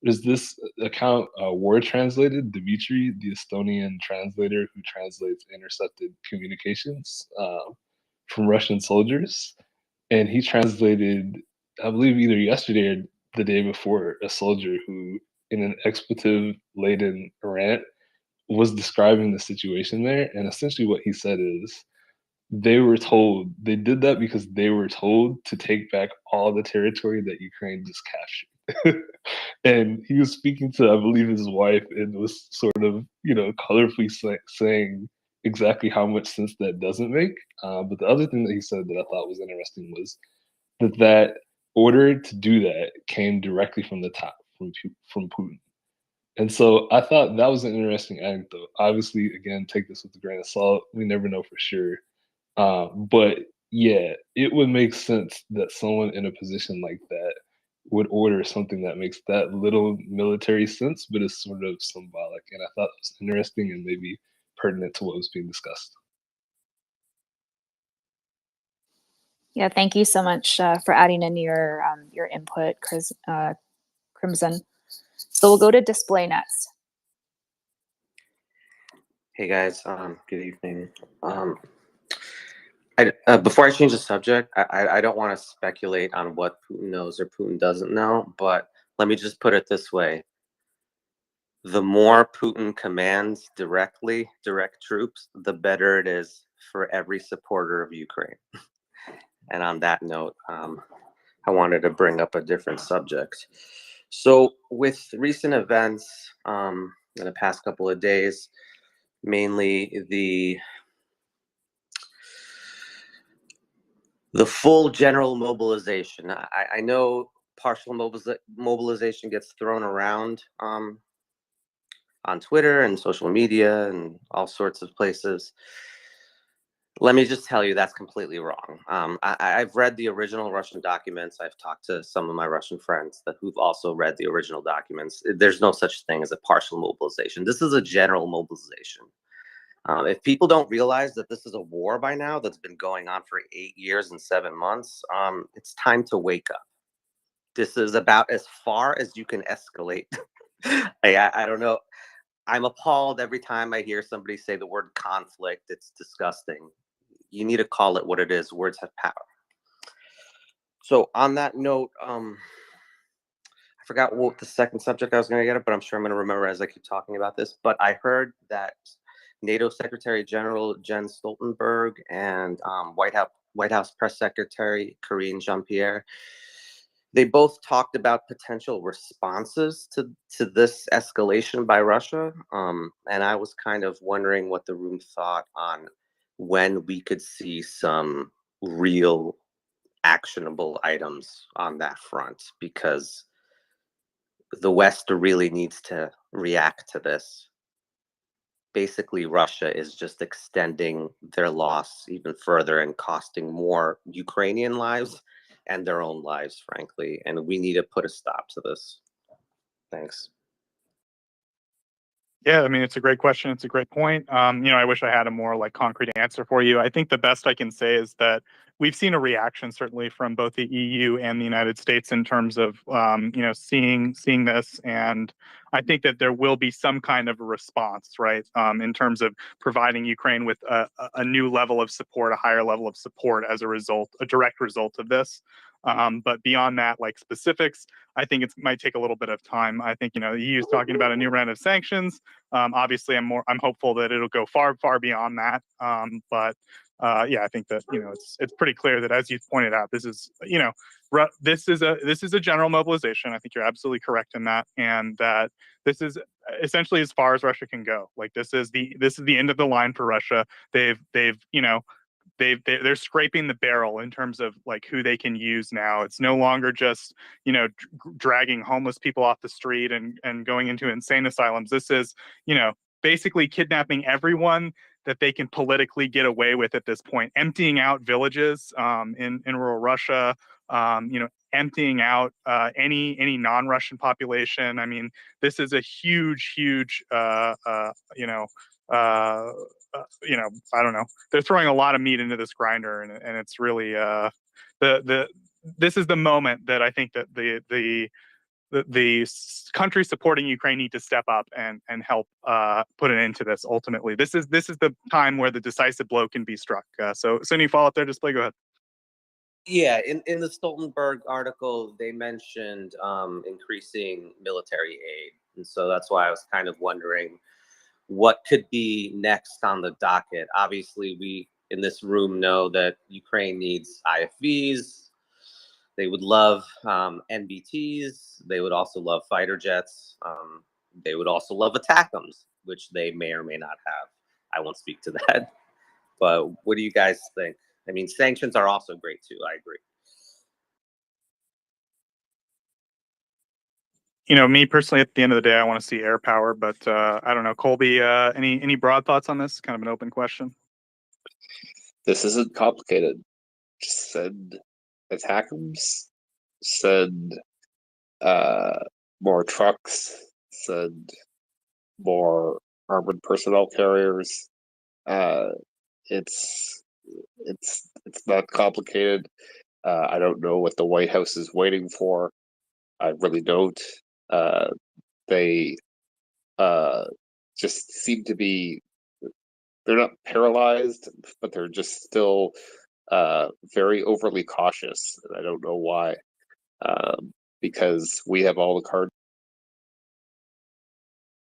Q: there's this account, War Translated, Dmitry, the Estonian translator who translates intercepted communications from Russian soldiers. And he translated, I believe, either yesterday or the day before, a soldier who, in an expletive-laden rant, was describing the situation there. And essentially what he said is, they did that because they were told to take back all the territory that Ukraine just captured. And he was speaking to, I believe, his wife, and was sort of, colorfully saying exactly how much sense that doesn't make. But the other thing that he said that I thought was interesting was that order to do that came directly from the top, from Putin. And so I thought that was an interesting anecdote. Obviously, again, take this with a grain of salt. We never know for sure. But yeah, it would make sense that someone in a position like that would order something that makes that little military sense, but is sort of symbolic. And I thought it was interesting and maybe pertinent to what was being discussed.
F: Yeah, thank you so much for adding in your input, Crimson. So we'll go to display next.
R: Hey guys, good evening. Before I change the subject, I don't want to speculate on what Putin knows or Putin doesn't know, but let me just put it this way. The more Putin commands direct troops, the better it is for every supporter of Ukraine. And on that note, I wanted to bring up a different subject. So with recent events in the past couple of days, mainly the full general mobilization. I know partial mobilization gets thrown around on Twitter and social media and all sorts of places. Let me just tell you, that's completely wrong. I've read the original Russian documents. I've talked to some of my Russian friends who've also read the original documents. There's no such thing as a partial mobilization. This is a general mobilization. If people don't realize that this is a war by now that's been going on for 8 years and 7 months, it's time to wake up. This is about as far as you can escalate. I don't know. I'm appalled every time I hear somebody say the word conflict. It's disgusting. You need to call it what it is. Words have power. So on that note, I forgot what the second subject I was going to get at, but I'm sure I'm going to remember as I keep talking about this. But I heard that NATO Secretary General Jens Stoltenberg and White House Press Secretary Karine Jean-Pierre, they both talked about potential responses to this escalation by Russia. And I was kind of wondering what the room thought on when we could see some real actionable items on that front, because the West really needs to react to this. Basically, Russia is just extending their loss even further and costing more Ukrainian lives and their own lives, frankly. And we need to put a stop to this. Thanks.
M: Yeah, I mean, it's a great question. It's a great point. I wish I had a more like concrete answer for you. I think the best I can say is that we've seen a reaction certainly from both the EU and the United States in terms of seeing this, and I think that there will be some kind of a response, right? In terms of providing Ukraine with a new level of support, a higher level of support as a result, a direct result of this. But beyond that, like specifics, I think it might take a little bit of time. I think the EU is talking about a new round of sanctions. Obviously, I'm hopeful that it'll go far beyond that. But I think that it's pretty clear that, as you pointed out, this is this is a general mobilization. I think you're absolutely correct in that, and that this is essentially as far as Russia can go. Like this is the end of the line for Russia. They're scraping the barrel in terms of like who they can use now. It's no longer just dragging homeless people off the street and going into insane asylums. This is basically kidnapping everyone that they can politically get away with at this point, emptying out villages in rural Russia, emptying out any non-Russian population. I mean, this is a huge I don't know. They're throwing a lot of meat into this grinder, and it's really this is the moment that I think that the countries supporting Ukraine need to step up and help put an end to this. Ultimately, this is the time where the decisive blow can be struck. So any follow up there, Display? Go ahead.
R: Yeah, in the Stoltenberg article, they mentioned increasing military aid, and so that's why I was kind of wondering what could be next on the docket. Obviously, we in this room know that Ukraine needs IFVs. They would love NBTs. They would also love fighter jets. They would also love ATACMS, which they may or may not have. I won't speak to that. But what do you guys think? I mean, sanctions are also great too. I agree.
M: Me personally, at the end of the day, I want to see air power, but I don't know. Colby, any broad thoughts on this? Kind of an open question.
P: This isn't complicated. Just send ATACMS, send more trucks, send more armored personnel carriers. It's not complicated. I don't know what the White House is waiting for. I really don't. They just seem to be, they're not paralyzed, but they're just still very overly cautious. And I don't know why. Because we have all the cards